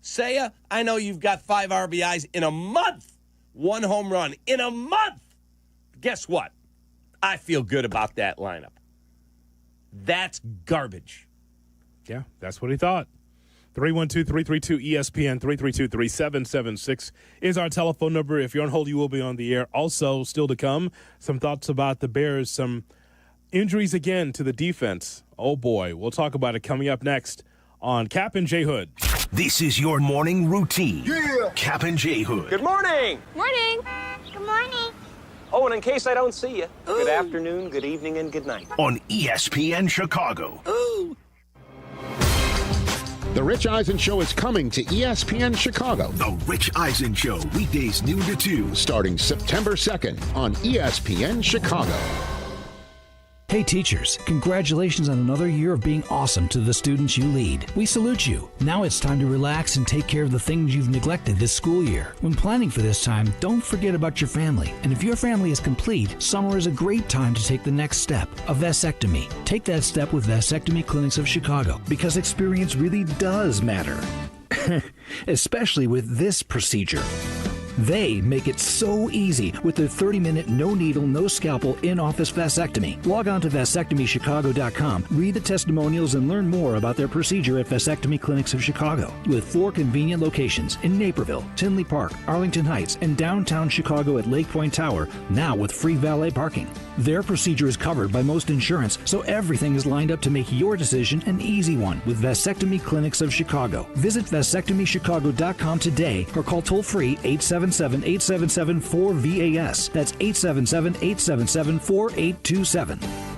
Seiya, I know you've got 5 RBIs in a month. 1 home run in a month. Guess what? I feel good about that lineup. That's garbage. Yeah, that's what he thought. 312-332-ESPN, 332-3776 is our telephone number. If you're on hold, you will be on the air. Also, still to come, some thoughts about the Bears, some injuries again to the defense. Oh, boy. We'll talk about it coming up next on Kap and J Hood. This is your morning routine. Yeah. Kap and J Hood. Good morning. Morning. Good morning. Oh, and in case I don't see you, good afternoon, good evening, and good night. On ESPN Chicago. Ooh. The Rich Eisen Show is coming to ESPN Chicago. The Rich Eisen Show, weekdays noon to 2. Starting September 2nd on ESPN Chicago. Hey teachers, congratulations on another year of being awesome to the students you lead. We salute you. Now it's time to relax and take care of the things you've neglected this school year. When planning for this time, don't forget about your family. And if your family is complete, summer is a great time to take the next step, a vasectomy. Take that step with Vasectomy Clinics of Chicago, because experience really does matter. Especially with this procedure. They make it so easy with their 30-minute, no-needle, no-scalpel, in-office vasectomy. Log on to vasectomychicago.com, read the testimonials, and learn more about their procedure at Vasectomy Clinics of Chicago. With 4 convenient locations in Naperville, Tinley Park, Arlington Heights, and downtown Chicago at Lake Point Tower, now with free valet parking. Their procedure is covered by most insurance, so everything is lined up to make your decision an easy one with Vasectomy Clinics of Chicago. Visit vasectomychicago.com today or call toll-free 877-877-4VAS. That's 877-877-4827.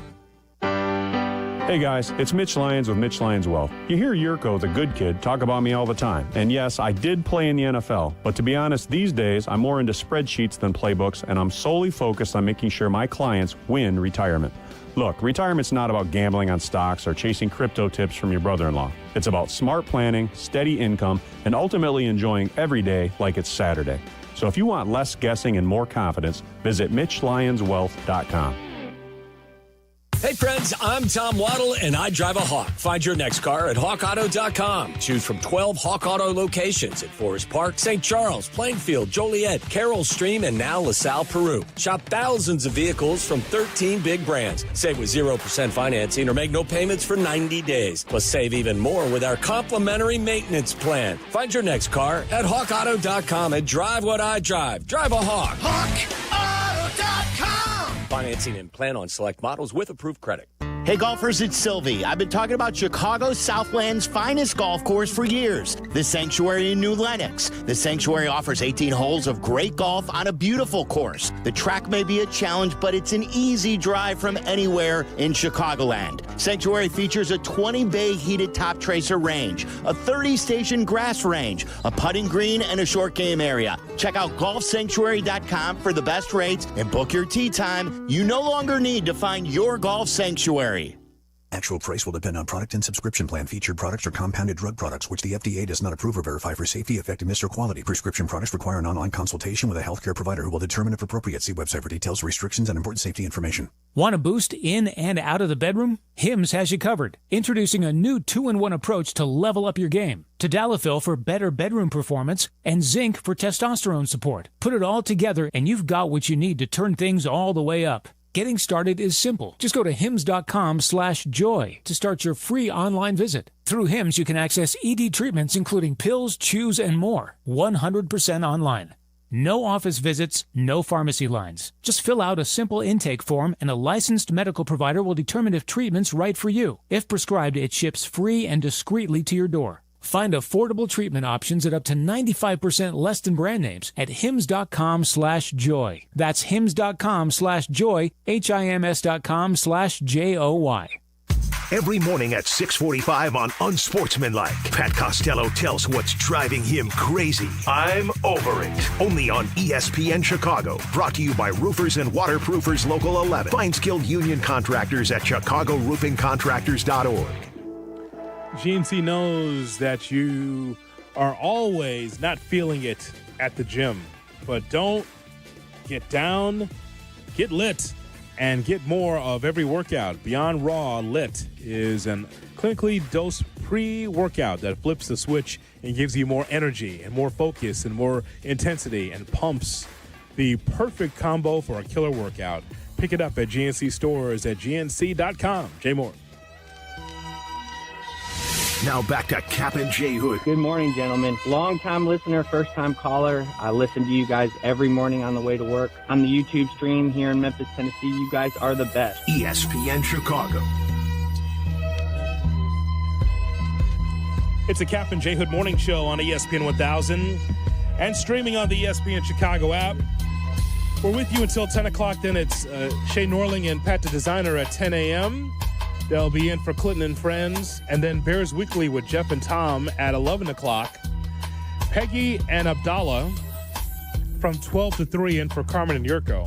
Hey guys, it's Mitch Lyons with Mitch Lyons Wealth. You hear Jurko, the good kid, talk about me all the time. And yes, I did play in the NFL. But to be honest, these days, I'm more into spreadsheets than playbooks, and I'm solely focused on making sure my clients win retirement. Look, retirement's not about gambling on stocks or chasing crypto tips from your brother-in-law. It's about smart planning, steady income, and ultimately enjoying every day like it's Saturday. So if you want less guessing and more confidence, visit MitchLyonsWealth.com. Hey friends, I'm Tom Waddle and I drive a Hawk. Find your next car at hawkauto.com. Choose from 12 Hawk Auto locations at Forest Park, St. Charles, Plainfield, Joliet, Carroll Stream, and now LaSalle, Peru. Shop thousands of vehicles from 13 big brands. Save with 0% financing or make no payments for 90 days. Plus save even more with our complimentary maintenance plan. Find your next car at hawkauto.com and drive what I drive. Drive a Hawk. HawkAuto.com. Financing and plan on select models with approved credit. Hey golfers, it's Silvy. I've been talking about Chicago Southland's finest golf course for years, the Sanctuary in New Lenox. The Sanctuary offers 18 holes of great golf on a beautiful course. The track may be a challenge, but it's an easy drive from anywhere in Chicagoland. Sanctuary features a 20-bay heated top tracer range, a 30-station grass range, a putting green, and a short game area. Check out golfsanctuary.com for the best rates and book your tee time. You no longer need to find your golf sanctuary. Actual price will depend on product and subscription plan. Featured products are compounded drug products, which the FDA does not approve or verify for safety, effectiveness, or quality. Prescription products require an online consultation with a healthcare provider who will determine if appropriate. See website for details, restrictions, and important safety information. Want a boost in and out of the bedroom? Hims has you covered. Introducing a new 2-in-1 approach to level up your game. Tadalafil for better bedroom performance and zinc for testosterone support. Put it all together and you've got what you need to turn things all the way up. Getting started is simple. Just go to hims.com/joy to start your free online visit. Through Hims, you can access ED treatments including pills, chews, and more. 100% online. No office visits, no pharmacy lines. Just fill out a simple intake form and a licensed medical provider will determine if treatment's right for you. If prescribed, it ships free and discreetly to your door. Find affordable treatment options at up to 95% less than brand names at hims.com/joy. That's hims.com/joy, hims.com/joy. Every morning at 6:45 on Unsportsmanlike, Pat Costello tells what's driving him crazy. I'm over it. Only on ESPN Chicago. Brought to you by Roofers and Waterproofers Local 11. Find skilled union contractors at ChicagoRoofingContractors.org. GNC knows that you are always not feeling it at the gym, but don't get down, get lit, and get more of every workout. Beyond Raw Lit is an clinically dosed pre-workout that flips the switch and gives you more energy and more focus and more intensity and pumps. The perfect combo for a killer workout. Pick it up at GNC stores at gnc.com. Jay Moore. Now back to Kap and J Hood. Good morning, gentlemen. Long-time listener, first-time caller. I listen to you guys every morning on the way to work. On the YouTube stream here in Memphis, Tennessee, you guys are the best. ESPN Chicago. It's a Kap and J Hood morning show on ESPN 1000 and streaming on the ESPN Chicago app. We're with you until 10 o'clock. Then it's Shea Norling and Pat the Designer at 10 a.m. They'll be in for Clinton and Friends. And then Bears Weekly with Jeff and Tom at 11 o'clock. Peggy and Abdallah from 12 to 3 in for Carmen and Jurko.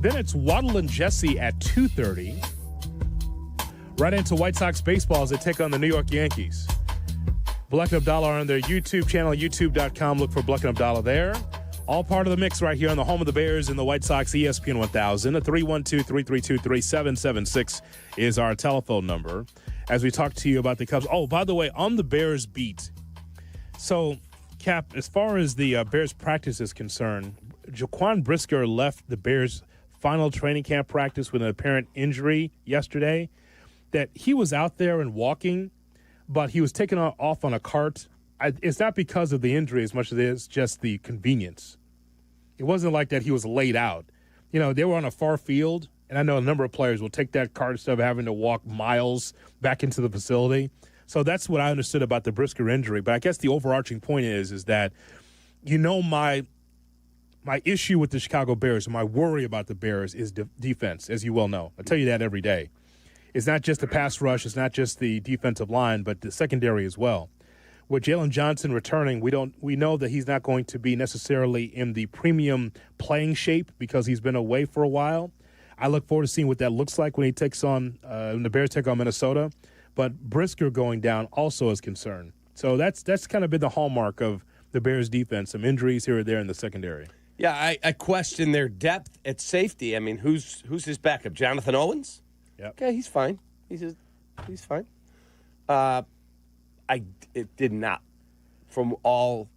Then it's Waddle and Jesse at 2:30. Right into White Sox baseball as they take on the New York Yankees. Black and Abdallah are on their YouTube channel, youtube.com. Look for Black and Abdallah there. All part of the mix right here on the home of the Bears and the White Sox, ESPN 1000. A 312-332-3776 is our telephone number as we talk to you about the Cubs. Oh, by the way, on the Bears beat. So, Cap, as far as the Bears practice is concerned, Jaquan Brisker left the Bears' final training camp practice with an apparent injury yesterday. That he was out there and walking, but he was taken off on a cart. It's not because of the injury as much as it is just the convenience. It wasn't like that he was laid out. You know, they were on a far field, and I know a number of players will take that cart instead of having to walk miles back into the facility. So that's what I understood about the Brisker injury. But I guess the overarching point is that, you know, my issue with the Chicago Bears and my worry about the Bears is defense, as you well know. I tell you that every day. It's not just the pass rush, it's not just the defensive line, but the secondary as well. With Jalen Johnson returning, we know that he's not going to be necessarily in the premium playing shape because he's been away for a while. I look forward to seeing what that looks like when he takes on when the Bears take on Minnesota. But Brisker going down also is concerned. So that's kind of been the hallmark of the Bears' defense. Some injuries here or there in the secondary. Yeah, I question their depth at safety. I mean, who's his backup? Jonathan Owens? Yep. Okay, he's fine. He's fine. It did not, from all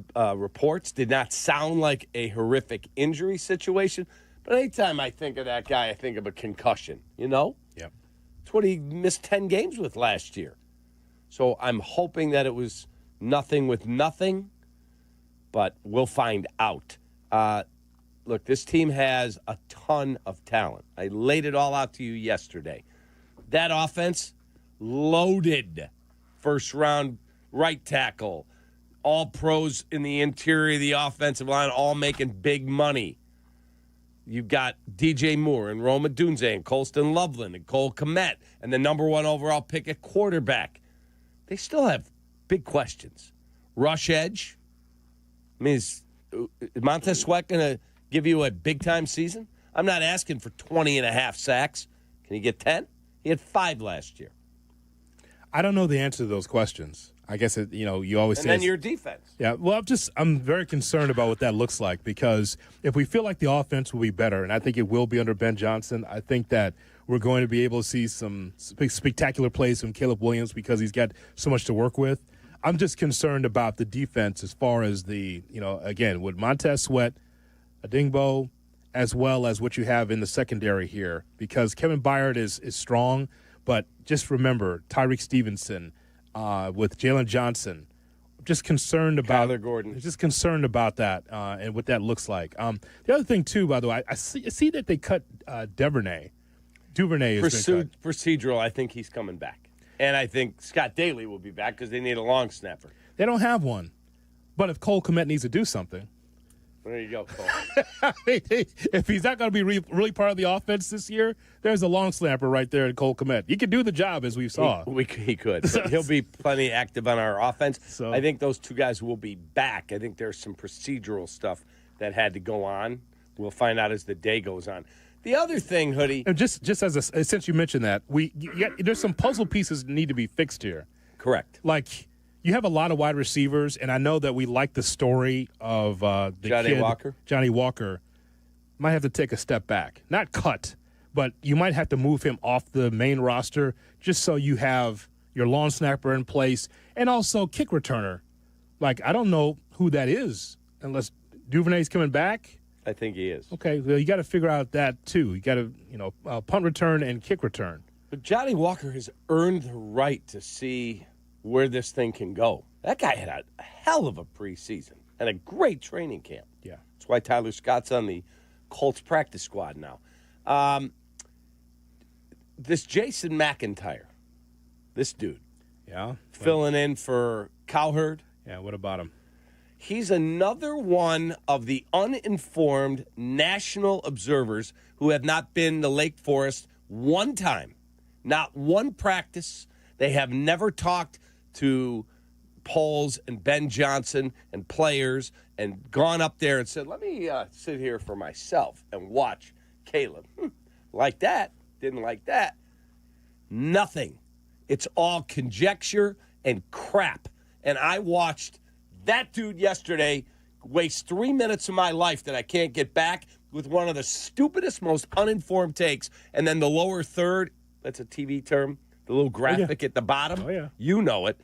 reports, did not sound like a horrific injury situation. But anytime I think of that guy, I think of a concussion, you know? Yep. It's what he missed 10 games with last year. So I'm hoping that it was nothing with nothing, but we'll find out. Look, this team has a ton of talent. I laid it all out to you yesterday. That offense, loaded. First round right tackle, all pros in the interior of the offensive line, all making big money. You've got DJ Moore and Rome Odunze and Colston Loveland and Cole Kmet and the number 1 overall pick at quarterback. They still have big questions. Rush edge. I mean, is Montez Sweat going to give you a big-time season? I'm not asking for 20 and a half sacks. Can he get 10? He had 5 last year. I don't know the answer to those questions. I guess, you always say. And then your defense. Yeah, well, I'm very concerned about what that looks like, because if we feel like the offense will be better, and I think it will be under Ben Johnson, I think that we're going to be able to see some spectacular plays from Caleb Williams because he's got so much to work with. I'm just concerned about the defense as far as again, with Montez Sweat, Adingbo, as well as what you have in the secondary here, because Kevin Byard is strong, but just remember Tyreek Stevenson with Jalen Johnson. Just concerned about Kyler Gordon. Just concerned about that and what that looks like. The other thing too, by the way, I see that they cut Duvernay. Duvernay is procedural. I think he's coming back, and I think Scott Daly will be back because they need a long snapper. They don't have one, but if Cole Kmet needs to do something. There you go, Cole. If he's not going to be really part of the offense this year, there's a long snapper right there in Cole Kmet. He could do the job, as we saw. He could. But he'll be plenty active on our offense. So, I think those two guys will be back. I think there's some procedural stuff that had to go on. We'll find out as the day goes on. The other thing, Hoodie. And just since you mentioned that, there's some puzzle pieces that need to be fixed here. Correct. Like, you have a lot of wide receivers, and I know that we like the story of Johnny Walker. Might have to take a step back. Not cut, but you might have to move him off the main roster just so you have your long snapper in place and also kick returner. Like, I don't know who that is unless Duvernay's coming back. I think he is. Okay, well, you got to figure out that too. You got to, punt return and kick return. But Johnny Walker has earned the right to see where this thing can go. That guy had a hell of a preseason and a great training camp. Yeah. That's why Tyler Scott's on the Colts practice squad now. This Jason McIntyre, this dude. Yeah. Filling in for Cowherd. Yeah, what about him? He's another one of the uninformed national observers who have not been to Lake Forest one time, not one practice. They have never talked to Poles and Ben Johnson and players and gone up there and said, let me sit here for myself and watch Caleb. Like that, didn't like that. Nothing. It's all conjecture and crap. And I watched that dude yesterday waste 3 minutes of my life that I can't get back with one of the stupidest, most uninformed takes. And then the lower third, that's a TV term, the little graphic at the bottom. Oh, yeah. You know it.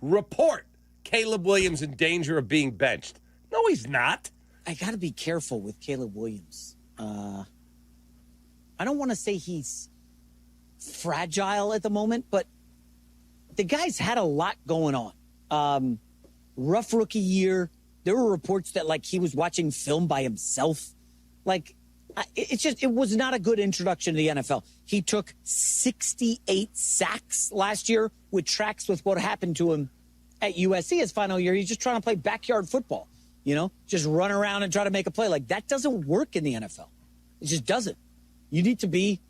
Report Caleb Williams in danger of being benched. No, he's not. I got to be careful with Caleb Williams. I don't want to say he's fragile at the moment, but the guy's had a lot going on. Rough rookie year. There were reports that, he was watching film by himself. It was not a good introduction to the NFL. He took 68 sacks last year, which tracks with what happened to him at USC his final year. He's just trying to play backyard football, just run around and try to make a play. That doesn't work in the NFL. It just doesn't. You need to be,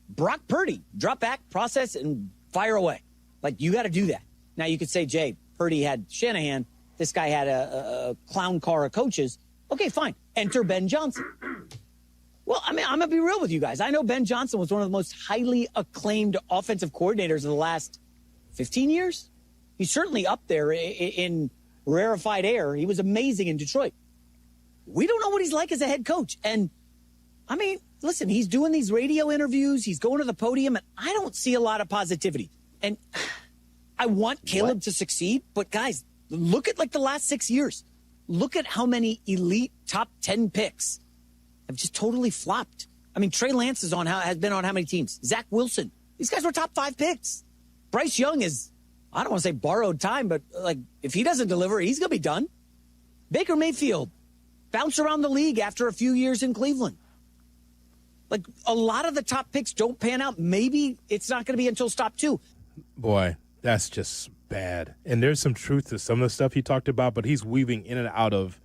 Brock Purdy. Drop back, process, and fire away. You got to do that. Now, you could say, Jay, Purdy had Shanahan. This guy had a clown car of coaches. Okay, fine. Enter Ben Johnson. Well, I'm going to be real with you guys. I know Ben Johnson was one of the most highly acclaimed offensive coordinators of the last 15 years. He's certainly up there in rarefied air. He was amazing in Detroit. We don't know what he's like as a head coach. And I mean, listen, he's doing these radio interviews. He's going to the podium, and I don't see a lot of positivity. And I want Caleb to succeed, but guys, look at like the last 6 years. Look at how many elite top 10 picks have just totally flopped. I mean, Trey Lance has been on how many teams? Zach Wilson. These guys were top 5 picks. Bryce Young is, I don't want to say borrowed time, but like if he doesn't deliver, he's going to be done. Baker Mayfield bounced around the league after a few years in Cleveland. Like a lot of the top picks don't pan out. Maybe it's not going to be until stop 2. Boy, that's just bad. And there's some truth to some of the stuff he talked about, but he's weaving in and out of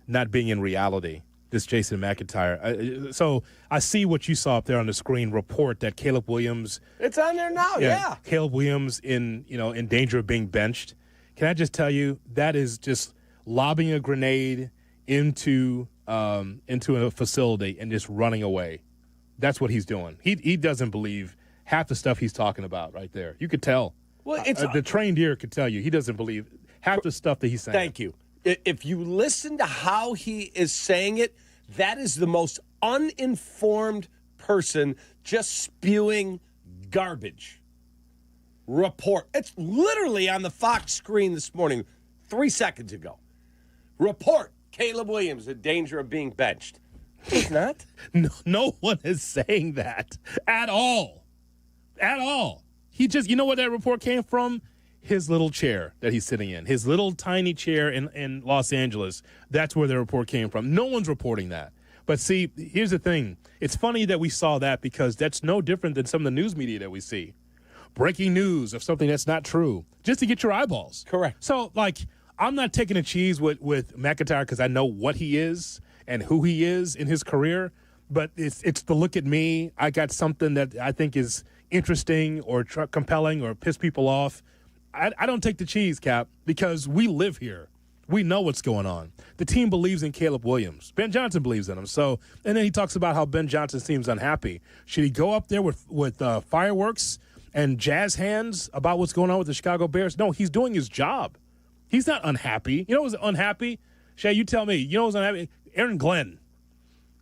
not being in reality. This Jason McIntyre. So I see what you saw up there on the screen. Report that Caleb Williams. It's on there now. Yeah. Caleb Williams in danger of being benched. Can I just tell you that is just lobbing a grenade into a facility and just running away. That's what he's doing. He doesn't believe half the stuff he's talking about right there. You could tell. Well, the trained ear could tell you he doesn't believe half the stuff that he's saying. Thank you. If you listen to how he is saying it, that is the most uninformed person just spewing garbage. Report. It's literally on the Fox screen this morning, 3 seconds ago. Report. Caleb Williams in danger of being benched. He's not. No one is saying that at all. At all. He just, you know where that report came from? His little chair that he's sitting in, his little tiny chair in Los Angeles. That's where the report came from. No one's reporting that. But see, here's the thing. It's funny that we saw that because that's no different than some of the news media that we see. Breaking news of something that's not true just to get your eyeballs. Correct. So, like, I'm not taking a cheese with McIntyre because I know what he is and who he is in his career. But it's the look at me. I got something that I think is interesting or compelling or piss people off. I don't take the cheese, Cap, because we live here. We know what's going on. The team believes in Caleb Williams. Ben Johnson believes in him. So, and then he talks about how Ben Johnson seems unhappy. Should he go up there with fireworks and jazz hands about what's going on with the Chicago Bears? No, he's doing his job. He's not unhappy. You know who's unhappy? Shay, you tell me. You know who's unhappy? Aaron Glenn.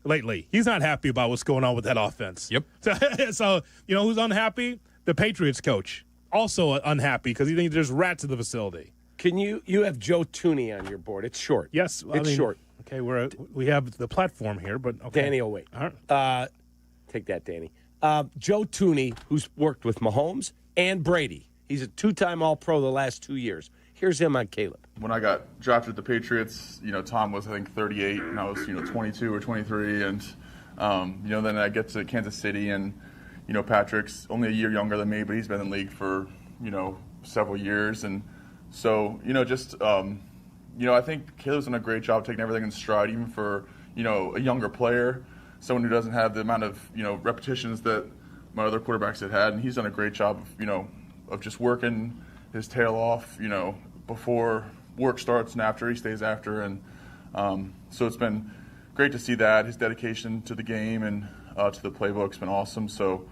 Lately, he's not happy about what's going on with that offense. Yep. So you know who's unhappy? The Patriots coach. Also unhappy because he thinks there's rats in the facility. Can you have Joe Tooney on your board? It's short. Yes, it's short. Okay, we have the platform here, but okay. Danny will wait. All right. Take that, Danny. Joe Tooney, who's worked with Mahomes and Brady. He's a 2-time All-Pro the last 2 years. Here's him on Caleb. When I got drafted at the Patriots, Tom was, I think, 38, and I was, 22 or 23. And, then I get to Kansas City, and, Patrick's only a year younger than me, but he's been in the league for, several years. And so, I think Caleb's done a great job taking everything in stride, even for, a younger player, someone who doesn't have the amount of, repetitions that my other quarterbacks had. And he's done a great job of, of just working his tail off, before work starts and after. He stays after. And so it's been great to see that. His dedication to the game and to the playbook's been awesome. So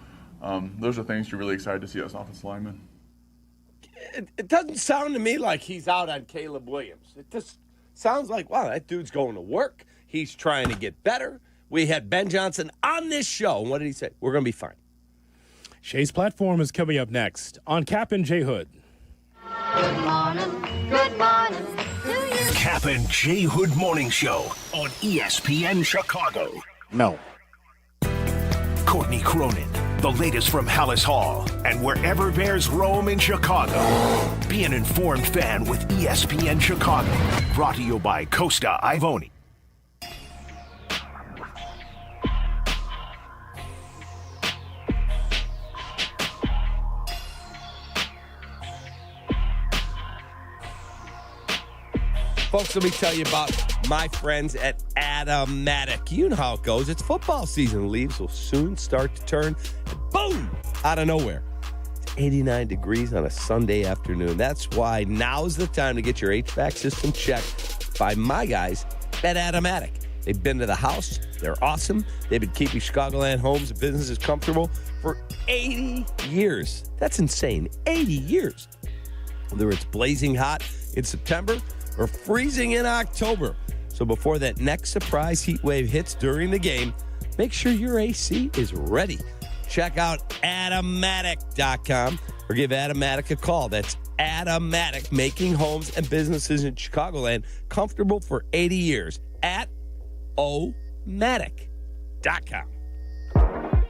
those are things you're really excited to see as an offensive lineman. It doesn't sound to me like he's out on Caleb Williams. It just sounds like, wow, that dude's going to work. He's trying to get better. We had Ben Johnson on this show. And what did he say? We're going to be fine. Shay's platform is coming up next on Kap J Hood. Good morning. Good morning to you. Kap J Hood Morning Show on ESPN Chicago. No. Courtney Cronin, the latest from Hallis Hall and wherever Bears roam in Chicago. Be an informed fan with ESPN Chicago. Brought to you by Costa Ivoni. Folks, let me tell you about my friends at Automatic. You know how it goes. It's football season. Leaves will soon start to turn. And boom! Out of nowhere. It's 89 degrees on a Sunday afternoon. That's why now's the time to get your HVAC system checked by my guys at Automatic. They've been to the house. They're awesome. They've been keeping Chicagoland homes and businesses comfortable for 80 years. That's insane. 80 years. Whether it's blazing hot in September or freezing in October. So before that next surprise heat wave hits during the game, make sure your AC is ready. Check out Atomatic.com or give Atomatic a call. That's Atomatic, making homes and businesses in Chicagoland comfortable for 80 years. Atomatic.com.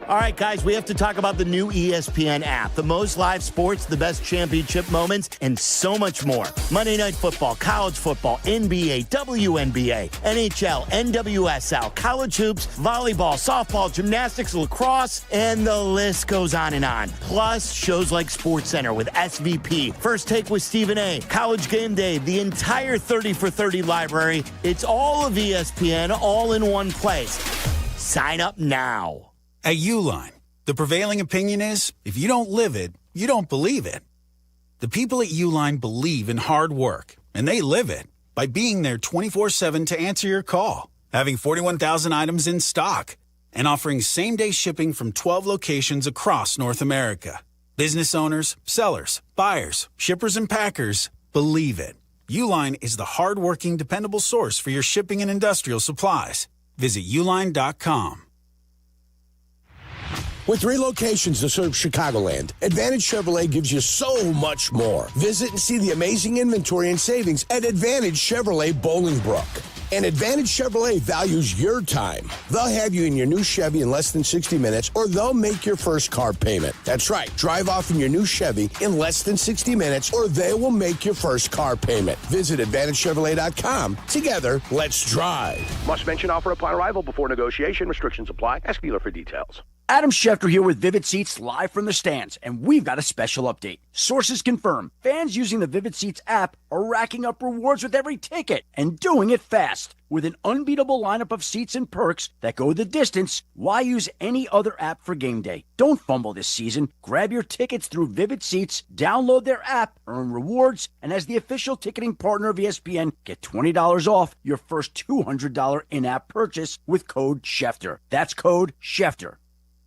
All right, guys, we have to talk about the new ESPN app. The most live sports, the best championship moments, and so much more. Monday Night Football, college football, NBA, WNBA, NHL, NWSL, college hoops, volleyball, softball, gymnastics, lacrosse, and the list goes on and on. Plus, shows like SportsCenter with SVP, First Take with Stephen A., College Game Day, the entire 30 for 30 library. It's all of ESPN, all in one place. Sign up now. At Uline, the prevailing opinion is, if you don't live it, you don't believe it. The people at Uline believe in hard work, and they live it by being there 24/7 to answer your call, having 41,000 items in stock, and offering same-day shipping from 12 locations across North America. Business owners, sellers, buyers, shippers, and packers believe it. Uline is the hard-working, dependable source for your shipping and industrial supplies. Visit uline.com. With 3 locations to serve Chicagoland, Advantage Chevrolet gives you so much more. Visit and see the amazing inventory and savings at Advantage Chevrolet Bolingbrook. And Advantage Chevrolet values your time. They'll have you in your new Chevy in less than 60 minutes, or they'll make your first car payment. That's right. Drive off in your new Chevy in less than 60 minutes, or they will make your first car payment. Visit AdvantageChevrolet.com. Together, let's drive. Must mention offer upon arrival before negotiation. Restrictions apply. Ask dealer for details. Adam Schefter here with Vivid Seats live from the stands, and we've got a special update. Sources confirm fans using the Vivid Seats app are racking up rewards with every ticket and doing it fast. With an unbeatable lineup of seats and perks that go the distance, why use any other app for game day? Don't fumble this season. Grab your tickets through Vivid Seats, download their app, earn rewards, and as the official ticketing partner of ESPN, get $20 off your first $200 in-app purchase with code Schefter. That's code Schefter.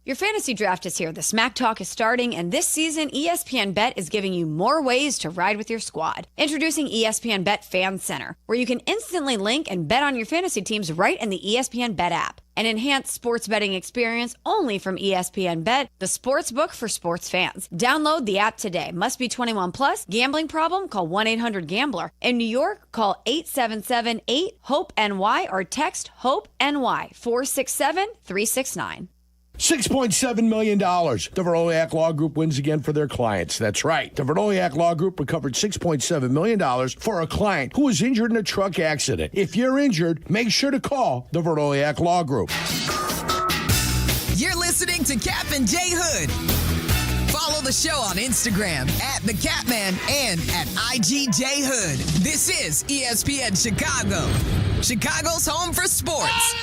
Your fantasy draft is here. The Smack Talk is starting, and this season, ESPN Bet is giving you more ways to ride with your squad. Introducing ESPN Bet Fan Center, where you can instantly link and bet on your fantasy teams right in the ESPN Bet app. An enhanced sports betting experience only from ESPN Bet, the sports book for sports fans. Download the app today. Must be 21 plus. Gambling problem? Call 1-800-GAMBLER. In New York, call 877-8-HOPE-NY or text HOPE-NY 467-369. $6.7 million. The Veroliak Law Group wins again for their clients. That's right. The Veroliak Law Group recovered $6.7 million for a client who was injured in a truck accident. If you're injured, make sure to call the Veroliak Law Group. You're listening to Kap and J Hood. Follow the show on Instagram at The Catman and at IGJHood. This is ESPN Chicago, Chicago's home for sports.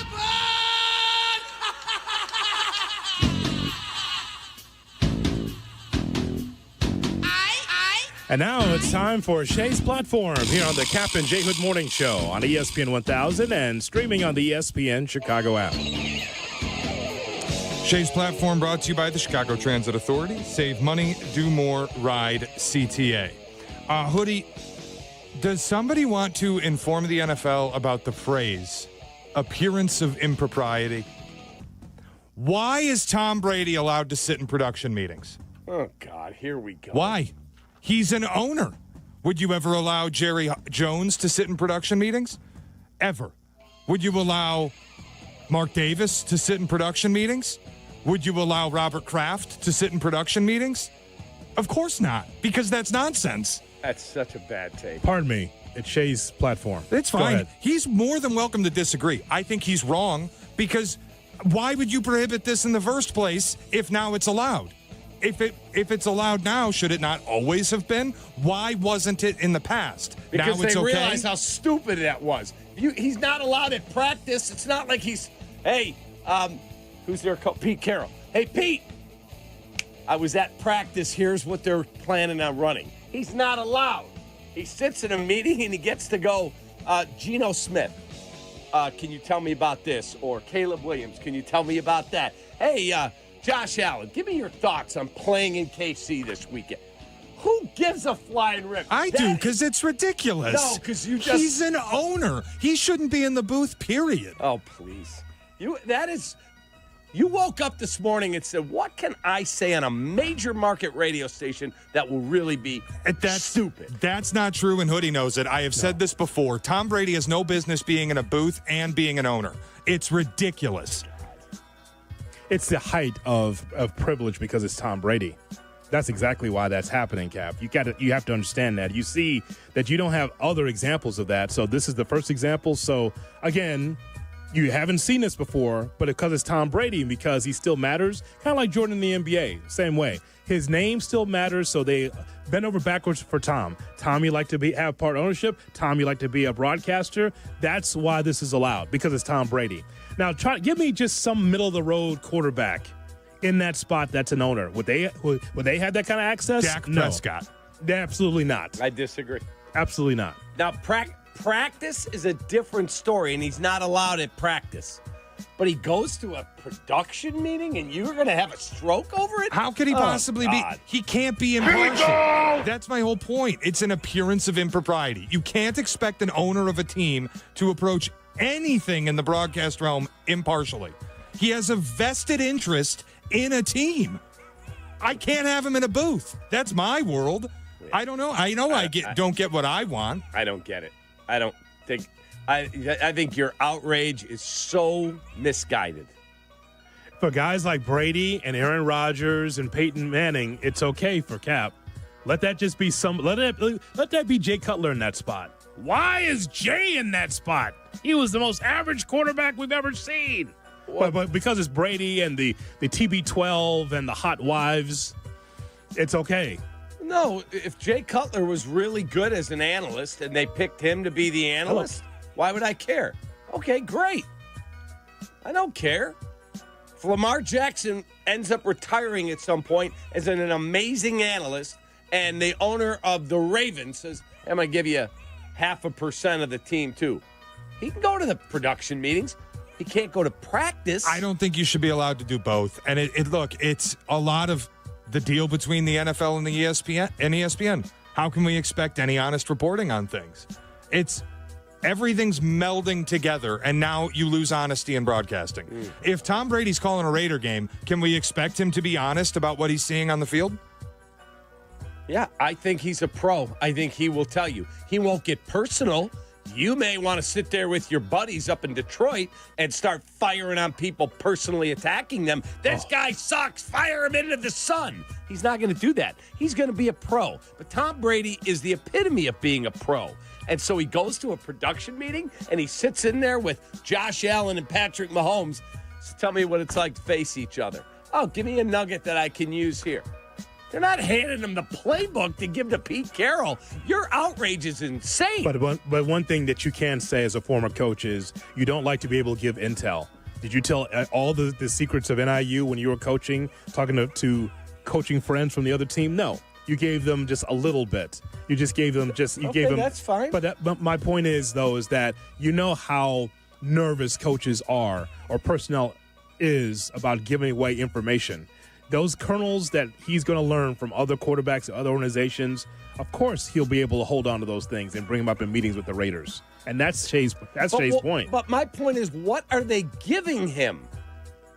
And now it's time for Shea's Platform here on the Kap and J Hood Morning Show on ESPN 1000 and streaming on the ESPN Chicago app. Shea's Platform brought to you by the Chicago Transit Authority. Save money, do more, ride CTA. Hoodie, does somebody want to inform the NFL about the phrase appearance of impropriety? Why is Tom Brady allowed to sit in production meetings? Oh, God, here we go. Why? He's an owner. Would you ever allow Jerry Jones to sit in production meetings? Ever. Would you allow Mark Davis to sit in production meetings? Would you allow Robert Kraft to sit in production meetings? Of course not, because that's nonsense. That's such a bad take. Pardon me. It's Shea's Platform. It's fine. He's more than welcome to disagree. I think he's wrong, because why would you prohibit this in the first place if now it's allowed? If it's allowed now, should it not always have been? Why wasn't it in the past? Because now it's they okay? realized how stupid that was. He's not allowed at practice. It's not like he's, hey, who's their coach? Pete Carroll. Hey, Pete, I was at practice. Here's what they're planning on running. He's not allowed. He sits in a meeting and he gets to go, Geno Smith, can you tell me about this? Or Caleb Williams, can you tell me about that? Hey, Josh Allen, give me your thoughts on playing in KC this weekend. Who gives a flying rip? I do, because it's ridiculous. No, because you just... He's an owner. He shouldn't be in the booth, period. Oh, please. You woke up this morning and said, what can I say on a major market radio station that will really be stupid? That's not true, and Hoodie knows it. I have said this before. Tom Brady has no business being in a booth and being an owner. It's ridiculous. It's the height of privilege because it's Tom Brady. That's exactly why that's happening, Cap. You have to understand that. You see that you don't have other examples of that, so this is the first example. So, again, you haven't seen this before, but because it's Tom Brady and because he still matters, kind of like Jordan in the NBA, same way. His name still matters, so they bend over backwards for Tom. Tom, you like to have part ownership. Tom, you like to be a broadcaster. That's why this is allowed, because it's Tom Brady. Now, give me just some middle-of-the-road quarterback in that spot that's an owner. Would they have that kind of access? Dak Prescott. Absolutely not. I disagree. Absolutely not. Now, practice is a different story, and he's not allowed at practice. But he goes to a production meeting, and you're going to have a stroke over it? How could he possibly be? He can't be impartial. That's my whole point. It's an appearance of impropriety. You can't expect an owner of a team to approach anything in the broadcast realm impartially. He has a vested interest in a team. I can't have him in a booth. That's my world. I don't know. I know I don't get what I want. I don't get it. I don't think. I think your outrage is so misguided. For guys like Brady and Aaron Rodgers and Peyton Manning, it's okay for Cap. Let that just be let that be Jay Cutler in that spot. Why is Jay in that spot? He was the most average quarterback we've ever seen. But because it's Brady and the TB12 and the hot wives, it's okay. No, if Jay Cutler was really good as an analyst and they picked him to be the analyst, why would I care? Okay, great. I don't care. If Lamar Jackson ends up retiring at some point as an amazing analyst and the owner of the Ravens says, I'm going to give you 0.5% of the team too. He can go to the production meetings. He can't go to practice. I don't think you should be allowed to do both. And it's a lot of the deal between the NFL and the ESPN. How can we expect any honest reporting on things? Everything's melding together, and now you lose honesty in broadcasting. If Tom Brady's calling a Raider game, can we expect him to be honest about what he's seeing on the field? Yeah, I think he's a pro. I think he will tell you. He won't get personal. You may want to sit there with your buddies up in Detroit and start firing on people, personally attacking them. This guy sucks. Fire him into the sun. He's not going to do that. He's going to be a pro. But Tom Brady is the epitome of being a pro. And so he goes to a production meeting and he sits in there with Josh Allen and Patrick Mahomes. So tell me what it's like to face each other. Oh, give me a nugget that I can use here. They're not handing him the playbook to give to Pete Carroll. Your outrage is insane. But one thing that you can say as a former coach is you don't like to be able to give intel. Did you tell all the secrets of NIU when you were coaching, talking to coaching friends from the other team? No. You gave them just a little bit. You just gave them gave them. That's fine. But my point is, though, is that you know how nervous coaches are or personnel is about giving away information. Those kernels that he's going to learn from other quarterbacks and other organizations, of course he'll be able to hold on to those things and bring them up in meetings with the Raiders. And that's Shea's point. But my point is, what are they giving him?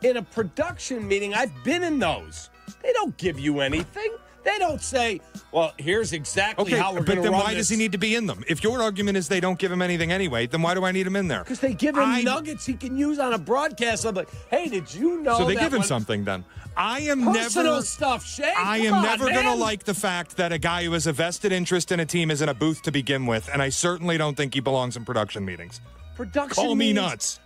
In a production meeting, I've been in those. They don't give you anything. They don't say, well, here's exactly how we're going to run this. But then why does he need to be in them? If your argument is they don't give him anything anyway, then why do I need him in there? Because they give him nuggets he can use on a broadcast. I'm like, hey, did you know So they give him something then. Personal stuff, Shea. I am never going to like the fact that a guy who has a vested interest in a team is in a booth to begin with, and I certainly don't think he belongs in production meetings. Call me nuts.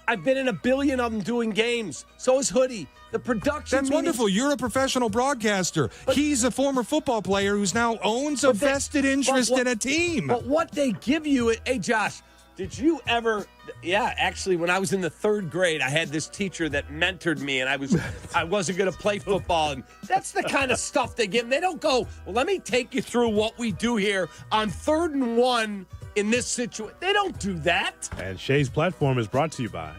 I've been in a billion of them doing games. So is Hoodie. The production That's wonderful. You're a professional broadcaster. He's a former football player who's now owns a vested interest in a team. But what they give you, hey, Josh, did you ever... Yeah, actually, when I was in the 3rd grade, I had this teacher that mentored me, and I wasn't going to play football. And that's the kind of stuff they give. They don't go, well, let me take you through what we do here on 3rd and 1 in this situation. They don't do that. And Shea's platform is brought to you by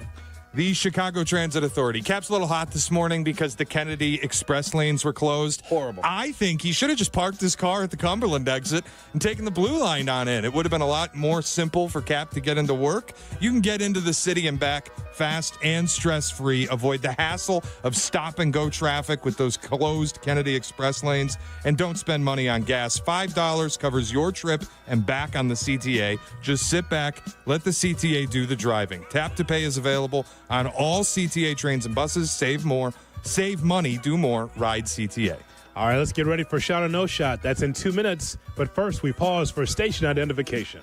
The Chicago Transit Authority. Cap's a little hot this morning because the Kennedy Express lanes were closed. Horrible. I think he should have just parked his car at the Cumberland exit and taken the blue line on in. It would have been a lot more simple for Cap to get into work. You can get into the city and back fast and stress-free. Avoid the hassle of stop-and-go traffic with those closed Kennedy Express lanes. And don't spend money on gas. $5 covers your trip and back on the CTA. Just sit back, let the CTA do the driving. Tap to Pay is available on all CTA trains and buses. Save more, save money, do more, ride CTA. All right, let's get ready for Shot or No Shot. That's in 2 minutes. But first, we pause for station identification.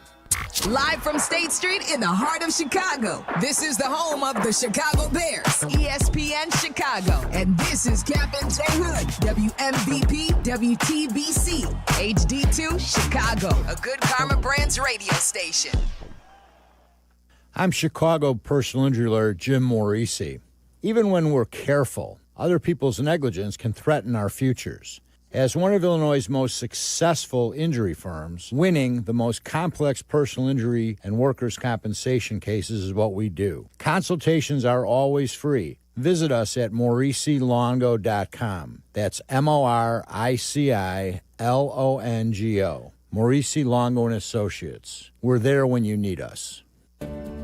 Live from State Street in the heart of Chicago. This is the home of the Chicago Bears, ESPN Chicago. And this is Kap J Hood, WMVP, WTBC, HD2, Chicago, a good Carmen Brands radio station. I'm Chicago personal injury lawyer Jim Morisi. Even when we're careful, other people's negligence can threaten our futures. As one of Illinois' most successful injury firms, winning the most complex personal injury and workers' compensation cases is what we do. Consultations are always free. Visit us at MorisiLongo.com. That's MoriciLongo. Morisi Longo and Associates. We're there when you need us.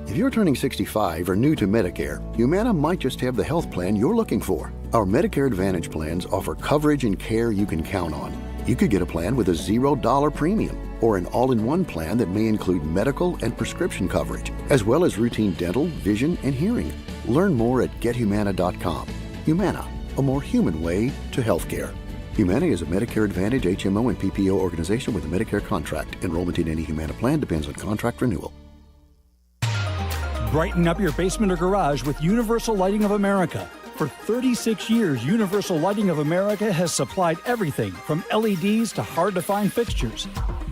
If you're turning 65 or new to Medicare, Humana might just have the health plan you're looking for. Our Medicare Advantage plans offer coverage and care you can count on. You could get a plan with a $0 premium or an all-in-one plan that may include medical and prescription coverage, as well as routine dental, vision, and hearing. Learn more at GetHumana.com. Humana, a more human way to healthcare. Humana is a Medicare Advantage HMO and PPO organization with a Medicare contract. Enrollment in any Humana plan depends on contract renewal. Brighten up your basement or garage with Universal Lighting of America. For 36 years, Universal Lighting of America has supplied everything from LEDs to hard-to-find fixtures.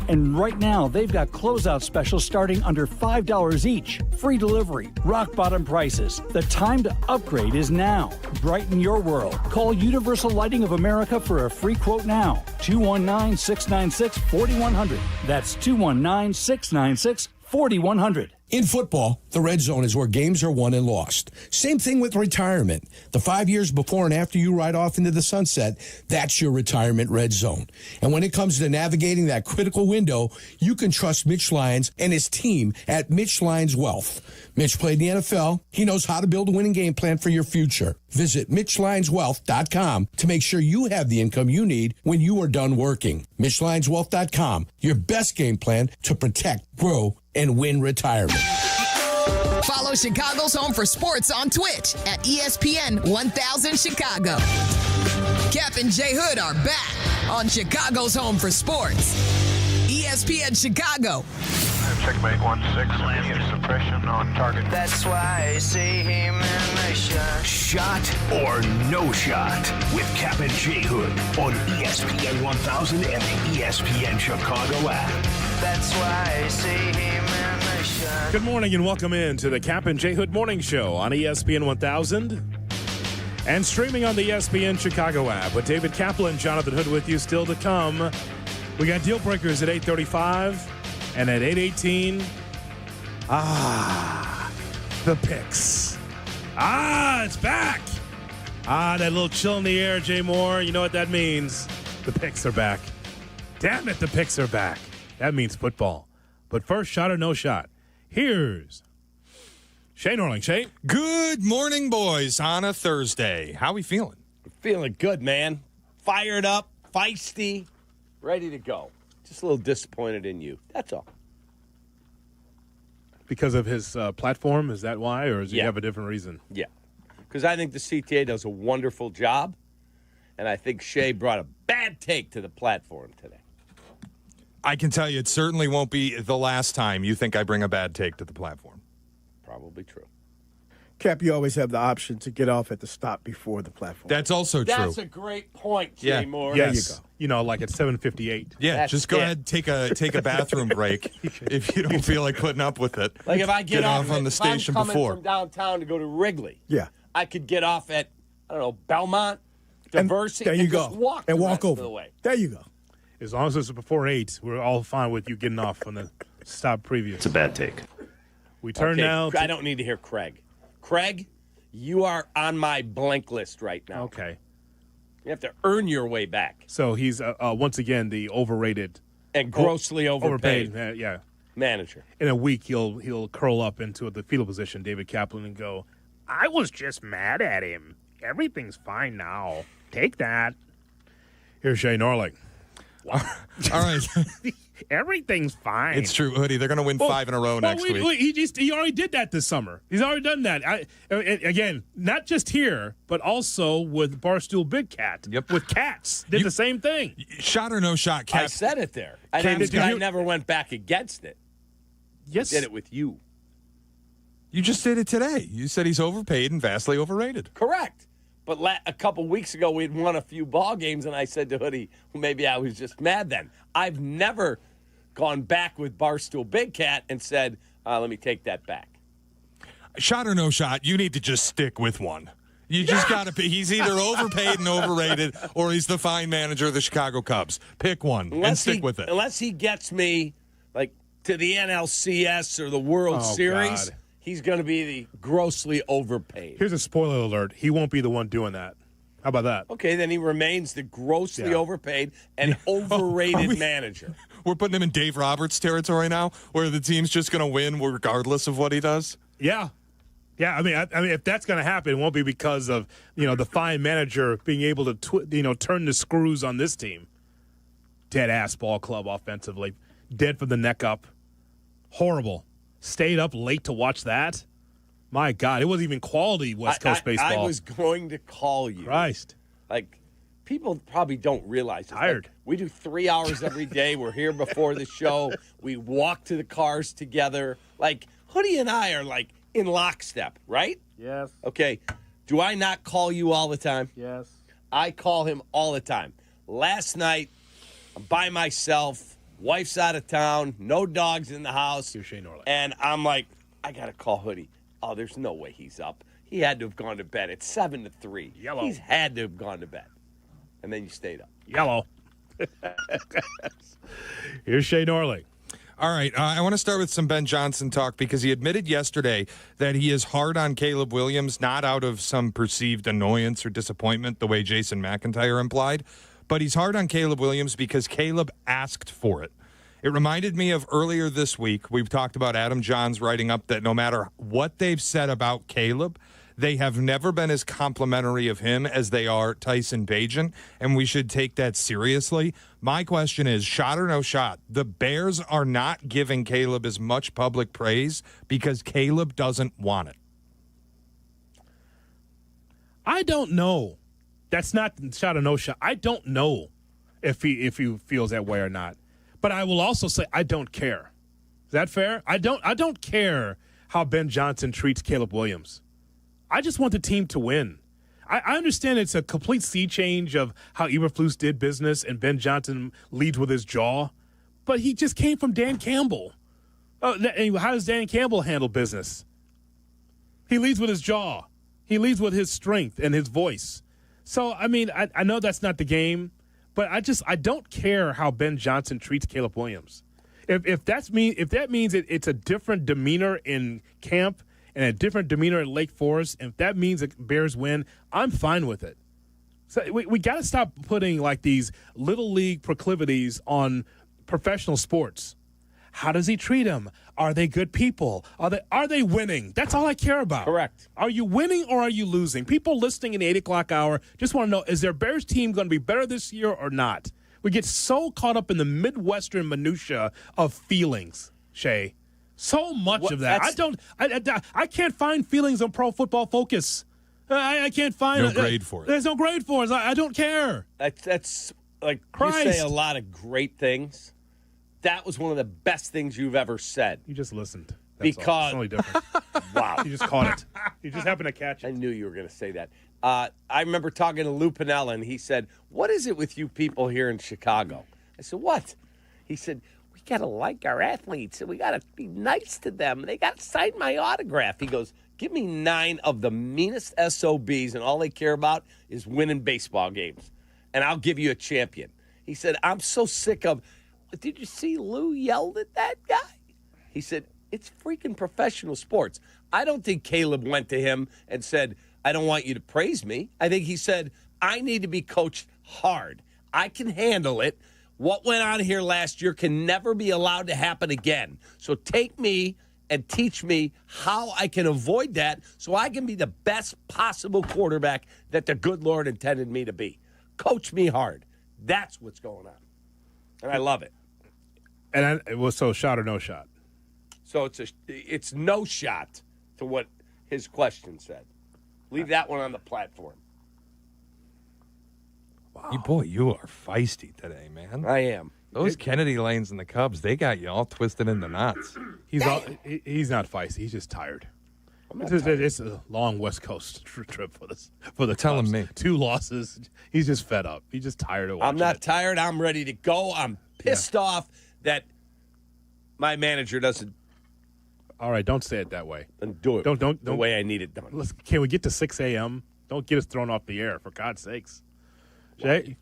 And right now, they've got closeout specials starting under $5 each. Free delivery, rock-bottom prices. The time to upgrade is now. Brighten your world. Call Universal Lighting of America for a free quote now. 219-696-4100. That's 219-696-4100. In football, the red zone is where games are won and lost. Same thing with retirement. The 5 years before and after you ride off into the sunset, that's your retirement red zone. And when it comes to navigating that critical window, you can trust Mitch Lyons and his team at Mitch Lyons Wealth. Mitch played in the NFL. He knows how to build a winning game plan for your future. Visit MitchLyonsWealth.com to make sure you have the income you need when you are done working. MitchLyonsWealth.com, your best game plan to protect, grow, and win retirement. Follow Chicago's Home for Sports on Twitch at ESPN 1000 Chicago. Kap and J Hood are back on Chicago's Home for Sports. ESPN Chicago. Checkmate 1-6, immediate suppression on target. That's why I see him in the shot. Shot or no shot with Kap and J Hood on ESPN 1000 and the ESPN Chicago app. That's why I see him in the shot. Good morning and welcome in to the Kap and J Hood Morning Show on ESPN 1000 and streaming on the ESPN Chicago app. With David Kaplan, Jonathan Hood with you still to come. We got deal breakers at 8:35 and at 8:18. The picks. It's back. That little chill in the air, Jay Moore. You know what that means. The picks are back. Damn it, the picks are back. That means football. But first, shot or no shot. Here's Shea Norling. Shea? Good morning, boys, on a Thursday. How we feeling? Feeling good, man. Fired up, feisty, ready to go. Just a little disappointed in you. That's all. Because of his platform? Is that why? Or does he have a different reason? Yeah. Because I think the CTA does a wonderful job. And I think Shea brought a bad take to the platform today. I can tell you it certainly won't be the last time you think I bring a bad take to the platform. Probably true. Cap, you always have the option to get off at the stop before the platform. That's also true. That's a great point, Jay Moore. Yes. There you go. You know, like at 7:58. Yeah, just go ahead, take a bathroom break if you don't feel like putting up with it. Like if I get off on the station if I'm coming before from downtown to go to Wrigley. Yeah. I could get off at Belmont, Diversity, there you and go. just walk and the walk rest over. of the way. There you go. As long as it's before 8, we're all fine with you getting off on the stop previous. It's a bad take. We turn now. I don't need to hear Craig. Craig, You are on my blank list right now. Okay. You have to earn your way back. So he's, once again, the overrated. And grossly overpaid manager. In a week, he'll curl up into the fetal position, David Kaplan, and go, I was just mad at him. Everything's fine now. Take that. Here's Shea Norling. All right. Everything's fine. It's true, Hoodie. They're going to win 5 in a row next week. He already did that this summer. He's already done that. Again, not just here, but also with Barstool Big Cat. Yep. With Cats. Did the same thing. Shot or no shot, Cat. I said it there. I never went back against it. Yes. I did it with you. You just did it today. You said he's overpaid and vastly overrated. Correct. But a couple weeks ago, we'd won a few ball games, and I said to Hoodie, well, maybe I was just mad then. I've never gone back with Barstool Big Cat and said, let me take that back. Shot or no shot, you need to just stick with one. You just got to pick. He's either overpaid and overrated, or he's the fine manager of the Chicago Cubs. Pick one and stick with it. Unless he gets me to the NLCS or the World Series. God. He's going to be the grossly overpaid. Here's a spoiler alert. He won't be the one doing that. How about that? Okay, then he remains the grossly overpaid and overrated manager. We're putting him in Dave Roberts territory now, where the team's just going to win regardless of what he does? Yeah. Yeah, I mean, if that's going to happen, it won't be because of, the fine manager being able to, turn the screws on this team. Dead-ass ball club offensively. Dead from the neck up. Horrible. Stayed up late to watch that? My God, it wasn't even quality West Coast baseball. I was going to call you. Christ. People probably don't realize. Tired. We do 3 hours every day. We're here before the show. We walk to the cars together. Hoodie and I are, in lockstep, right? Yes. Okay. Do I not call you all the time? Yes. I call him all the time. Last night, I'm by myself. Wife's out of town, no dogs in the house. And I'm like, I got to call Hoodie. Oh, there's no way he's up. He had to have gone to bed. It's 7-3. Yellow. He's had to have gone to bed. And then you stayed up. Yellow. Here's Shea Norling. All right, I want to start with some Ben Johnson talk because he admitted yesterday that he is hard on Caleb Williams, not out of some perceived annoyance or disappointment the way Jason McIntyre implied, but he's hard on Caleb Williams because Caleb asked for it. It reminded me of earlier this week. We've talked about Adam Johns writing up that no matter what they've said about Caleb, they have never been as complimentary of him as they are Tyson Bagent, and we should take that seriously. My question is, shot or no shot, the Bears are not giving Caleb as much public praise because Caleb doesn't want it. I don't know. That's not shot or no shot. I don't know if he feels that way or not. But I will also say I don't care. Is that fair? I don't care how Ben Johnson treats Caleb Williams. I just want the team to win. I understand it's a complete sea change of how Eberflus did business and Ben Johnson leads with his jaw, but he just came from Dan Campbell. And how does Dan Campbell handle business? He leads with his jaw. He leads with his strength and his voice. So, I mean, I know that's not the game, but I don't care how Ben Johnson treats Caleb Williams. If that means it's a different demeanor in camp and a different demeanor at Lake Forest, and if that means the Bears win, I'm fine with it. So we got to stop putting these little league proclivities on professional sports. How does he treat them? Are they good people? Are they winning? That's all I care about. Correct. Are you winning or are you losing? People listening in the 8 o'clock hour just want to know, is their Bears team going to be better this year or not? We get so caught up in the Midwestern minutia of feelings, Shea. So much of that. I can't find feelings on Pro Football Focus. I can't find no grade for it. There's no grade for it. I don't care. That's Christ. You say a lot of great things. That was one of the best things you've ever said. You just listened. Because it's only different. Wow. You just caught it. You just happened to catch it. I knew you were going to say that. I remember talking to Lou Piniella, and he said, "What is it with you people here in Chicago?" I said, "What?" He said, "We got to like our athletes, and we got to be nice to them. They got to sign my autograph." He goes, "Give me 9 of the meanest SOBs, and all they care about is winning baseball games, and I'll give you a champion." He said, "I'm so sick of, did you see Lou yelled at that guy?" He said, "It's freaking professional sports." I don't think Caleb went to him and said, I don't want you to praise me. I think he said, I need to be coached hard. I can handle it. What went on here last year can never be allowed to happen again. So take me and teach me how I can avoid that so I can be the best possible quarterback that the good Lord intended me to be. Coach me hard. That's what's going on. And I love it. And it was so shot or no shot? So it's no shot to what his question said. Leave that one on the platform. Wow. You are feisty today, man. I am. Those Kennedy Lanes and the Cubs, they got you all twisted into knots. He's not feisty. He's just tired. It's a long West Coast trip for the telling Cubs. me 2 losses. He's just fed up. He's just tired of watching I'm not it. tired. I'm ready to go. I'm pissed off that my manager doesn't. All right, don't say it that way. And do it don't the way I need it done. Can we get to 6 a.m.? Don't get us thrown off the air, for God's sakes. Jay?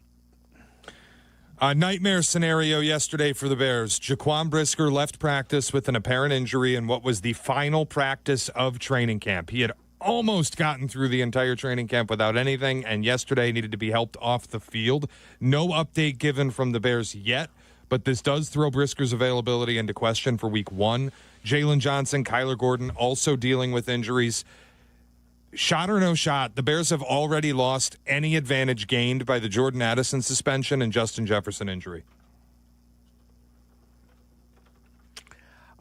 A nightmare scenario yesterday for the Bears. Jaquan Brisker left practice with an apparent injury in what was the final practice of training camp. He had almost gotten through the entire training camp without anything, and yesterday needed to be helped off the field. No update given from the Bears yet, but this does throw Brisker's availability into question for week 1. Jalen Johnson, Kyler Gordon also dealing with injuries. Shot or no shot, the Bears have already lost any advantage gained by the Jordan Addison suspension and Justin Jefferson injury.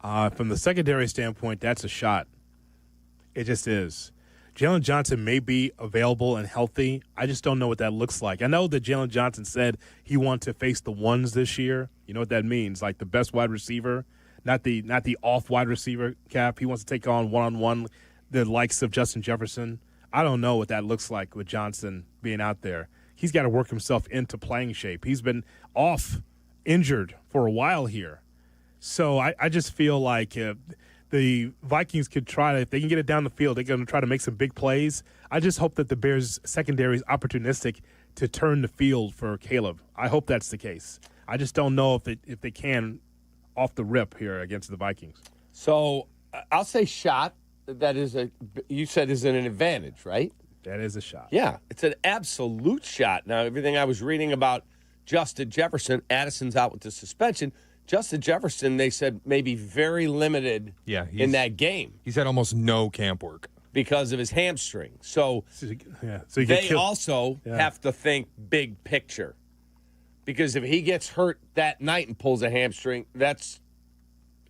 From the secondary standpoint, that's a shot. It just is. Jalen Johnson may be available and healthy. I just don't know what that looks like. I know that Jalen Johnson said he wants to face the ones this year. You know what that means? Like the best wide receiver, not the off wide receiver, Cap. He wants to take on one-on-one the likes of Justin Jefferson. I don't know what that looks like with Johnson being out there. He's got to work himself into playing shape. He's been injured for a while here. So I just feel like the Vikings could try to, if they can get it down the field, they're going to try to make some big plays. I just hope that the Bears' secondary is opportunistic to turn the field for Caleb. I hope that's the case. I just don't know if they can off the rip here against the Vikings. So I'll say shot. That is you said is an advantage, right? That is a shot. Yeah, it's an absolute shot. Now, everything I was reading about Justin Jefferson, Addison's out with the suspension. Justin Jefferson, they said, maybe very limited in that game. He's had almost no camp work because of his hamstring. So they also have to think big picture. Because if he gets hurt that night and pulls a hamstring, that's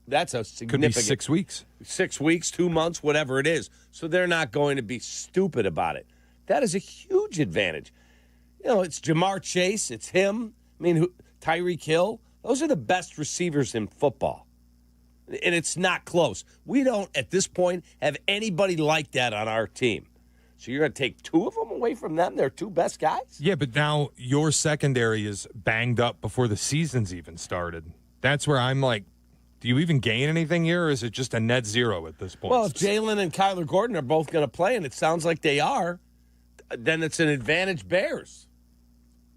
a significant. Could be 6 weeks. 6 weeks, 2 months, whatever it is. So they're not going to be stupid about it. That is a huge advantage. You know, it's Jamar Chase. It's him. I mean, Tyreek Hill. Those are the best receivers in football. And it's not close. We don't, at this point, have anybody like that on our team. So you're going to take 2 of them away from them? They're 2 best guys? Yeah, but now your secondary is banged up before the season's even started. That's where I'm like, do you even gain anything here, or is it just a net zero at this point? Well, if Jalen and Kyler Gordon are both going to play, and it sounds like they are, then it's an advantage Bears.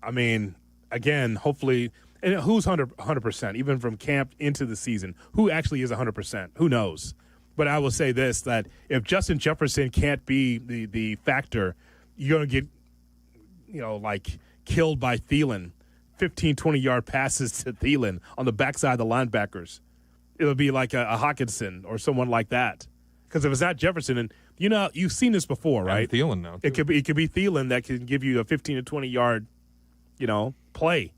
I mean, again, hopefully, and who's 100%, even from camp into the season? Who actually is 100%? Who knows? But I will say this, that if Justin Jefferson can't be the factor, you're going to get, like killed by Thielen, 15, 20-yard passes to Thielen on the backside of the linebackers. It'll be like a Hawkinson or someone like that. Because if it's not Jefferson, and you've seen this before, right? And Thielen now, too. It could be Thielen that can give you a 15 to 20-yard, play.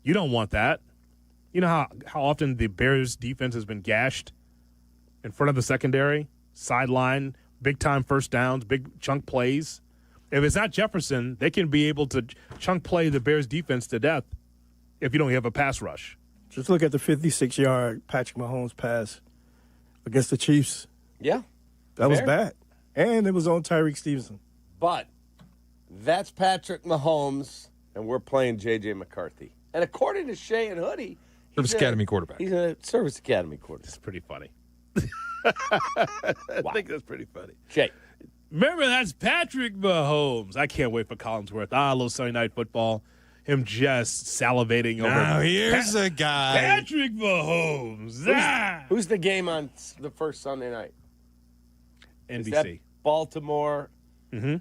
You don't want that. You know how often the Bears defense has been gashed in front of the secondary, sideline, big-time first downs, big chunk plays. If it's not Jefferson, they can be able to chunk play the Bears defense to death if you don't have a pass rush. Just look at the 56-yard Patrick Mahomes pass against the Chiefs. Yeah. That was bad. And it was on Tyreek Stevenson. But that's Patrick Mahomes, and we're playing J.J. McCarthy. And according to Shea and Hoodie, Service Academy quarterback. He's a Service Academy quarterback. That's pretty funny. I think that's pretty funny. Jay. Remember, that's Patrick Mahomes. I can't wait for Collinsworth. A little Sunday Night Football. Him just salivating over. Now here's a guy. Patrick Mahomes. Who's the game on the first Sunday night? NBC. Is that Baltimore and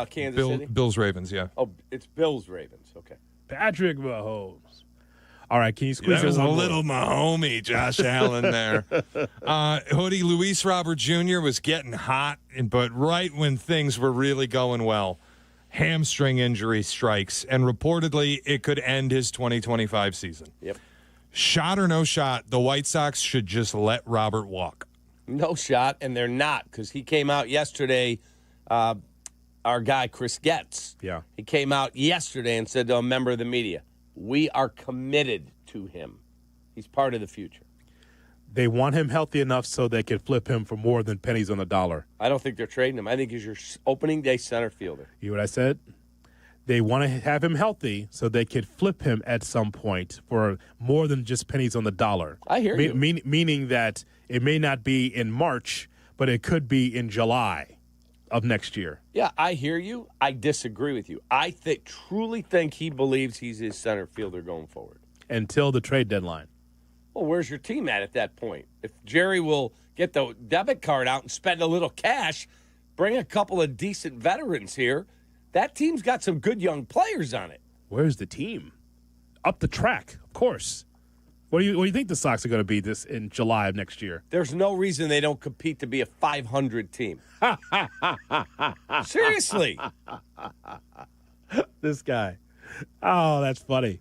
Kansas City? Bills Ravens, yeah. Oh, it's Bills Ravens. Okay. Patrick Mahomes. All right, can you squeeze That was in a one more? little Mahomey, Josh Allen there. Hoodie, Luis Robert Jr. was getting hot, but right when things were really going well, hamstring injury strikes, and reportedly it could end his 2025 season. Yep. Shot or no shot, the White Sox should just let Robert walk. No shot, and they're not, because he came out yesterday, our guy Chris Getz. Yeah. He came out yesterday and said to a member of the media, we are committed to him. He's part of the future. They want him healthy enough so they can flip him for more than pennies on the dollar. I don't think they're trading him. I think he's your opening day center fielder. You know what I said? They want to have him healthy so they could flip him at some point for more than just pennies on the dollar. I hear you. Meaning that it may not be in March, but it could be in July of next year. Yeah, I hear you. I disagree with you. I truly think he believes he's his center fielder going forward. Until the trade deadline. Well, where's your team at that point? If Jerry will get the debit card out and spend a little cash, bring a couple of decent veterans here, that team's got some good young players on it. Where's the team? Up the track, of course. What do you think the Sox are going to be this in July of next year? There's no reason they don't compete to be a 500 team. Seriously. This guy. Oh, that's funny.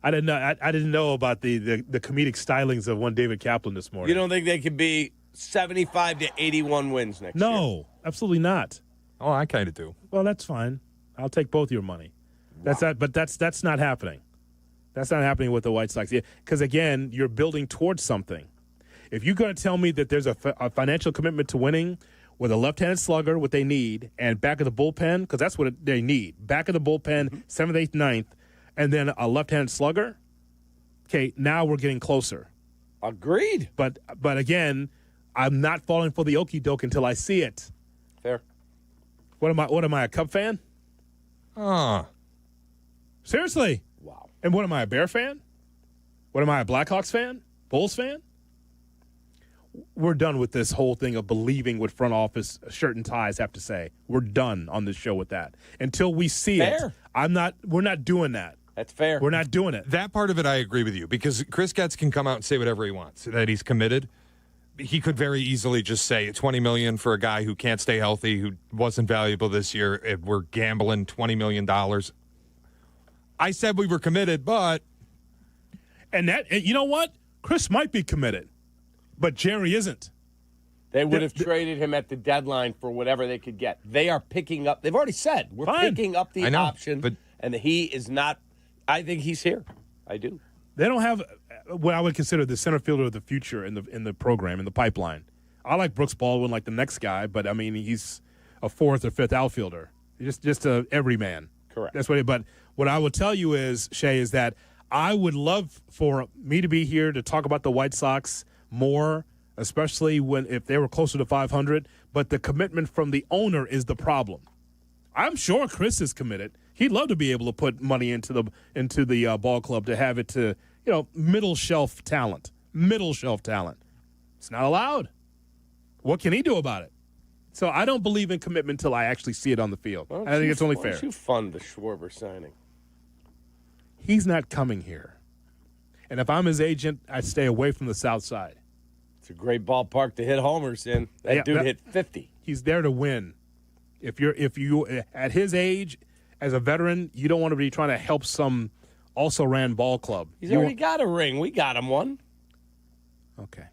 I didn't know. I didn't know about the comedic stylings of one David Kaplan this morning. You don't think they could be 75 to 81 wins next year? No, absolutely not. Oh, I kind of do. Well, that's fine. I'll take both your money. Wow. That's not happening. That's not happening with the White Sox. Because, again, you're building towards something. If you're going to tell me that there's a financial commitment to winning with a left-handed slugger, what they need, and back of the bullpen, because that's what they need, back of the bullpen, 7th, 8th, 9th, and then a left-handed slugger, okay, now we're getting closer. Agreed. But again, I'm not falling for the okie-doke until I see it. Fair. What am I, a Cub fan? Seriously? Wow. And what am I, a Bear fan? What am I, a Blackhawks fan? Bulls fan? We're done with this whole thing of believing what front office shirt and ties have to say. We're done on this show with that. Until we see it, we're not doing that. That's fair. We're not doing it. That part of it, I agree with you, because Chris Getz can come out and say whatever he wants, that he's committed. He could very easily just say $20 million for a guy who can't stay healthy, who wasn't valuable this year. If we're gambling $20 million. I said we were committed, but. And you know what? Chris might be committed, but Jerry isn't. They would have traded him at the deadline for whatever they could get. They are picking up. They've already said, we're picking up the option, and he is not. I think he's here. I do. They don't have what I would consider the center fielder of the future in the program, in the pipeline. I like Brooks Baldwin like the next guy, but, I mean, he's a 4th or 5th outfielder. Just a everyman. Correct. That's what. But what I would tell you is, Shea, is that I would love for me to be here to talk about the White Sox more, especially if they were closer to 500. But the commitment from the owner is the problem. I'm sure Chris is committed. He'd love to be able to put money into the ball club to have it to, middle shelf talent. Middle shelf talent. It's not allowed. What can he do about it? So I don't believe in commitment until I actually see it on the field. I think it's only fair. Why don't you fund the Schwarber signing? He's not coming here. And if I'm his agent, I'd stay away from the South Side. It's a great ballpark to hit homers in. That dude hit 50. He's there to win. If you at his age, as a veteran, you don't want to be trying to help some also-ran ball club. He's already got a ring. We got him one. Okay.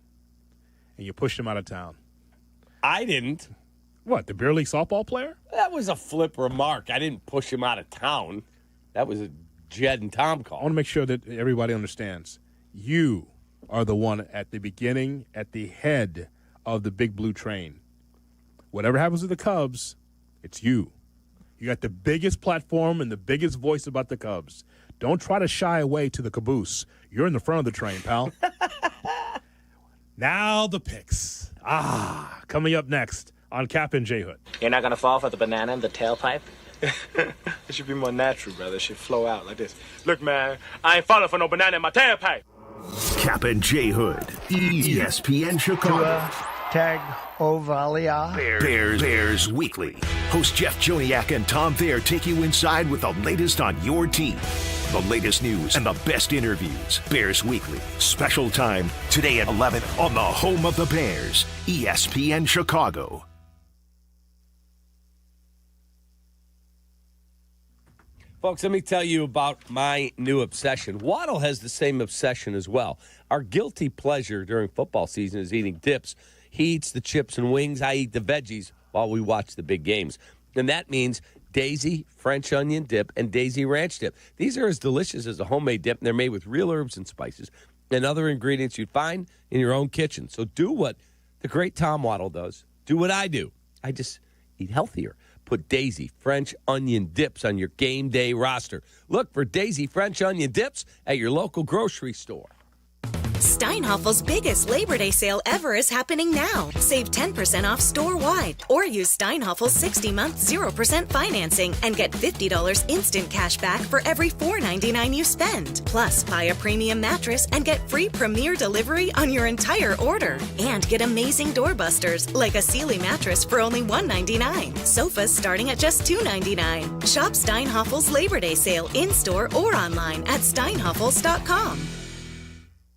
And you pushed him out of town. I didn't. What, the beer league softball player? That was a flip remark. I didn't push him out of town. That was a Jed and Tom call. I want to make sure that everybody understands. You are the one at the beginning, at the head of the big blue train. Whatever happens with the Cubs, it's you. You got the biggest platform and the biggest voice about the Cubs. Don't try to shy away to the caboose. You're in the front of the train, pal. Now the picks. Coming up next on Kap and J Hood. You're not going to fall for the banana in the tailpipe? It should be more natural, brother. It should flow out like this. Look, man, I ain't falling for no banana in my tailpipe. Kap and J Hood, ESPN Chicago. Ovalia. Bears Weekly. Host Jeff Joniak and Tom Thayer take you inside with the latest on your team. The latest news and the best interviews. Bears Weekly. Special time today at 11 on the home of the Bears, ESPN Chicago. Folks, let me tell you about my new obsession. Waddle has the same obsession as well. Our guilty pleasure during football season is eating dips. He eats the chips and wings. I eat the veggies while we watch the big games. And that means Daisy French onion dip and Daisy ranch dip. These are as delicious as a homemade dip, and they're made with real herbs and spices and other ingredients you'd find in your own kitchen. So do what the great Tom Waddle does. Do what I do. I just eat healthier. Put Daisy French onion dips on your game day roster. Look for Daisy French onion dips at your local grocery store. Steinhoffel's biggest Labor Day sale ever is happening now. Save 10% off store-wide or use Steinhoffel's 60-month 0% financing and get $50 instant cash back for every $4.99 you spend. Plus, buy a premium mattress and get free premier delivery on your entire order. And get amazing doorbusters like a Sealy mattress for only $199. Sofas starting at just $299. Shop Steinhoffel's Labor Day sale in-store or online at steinhoffels.com.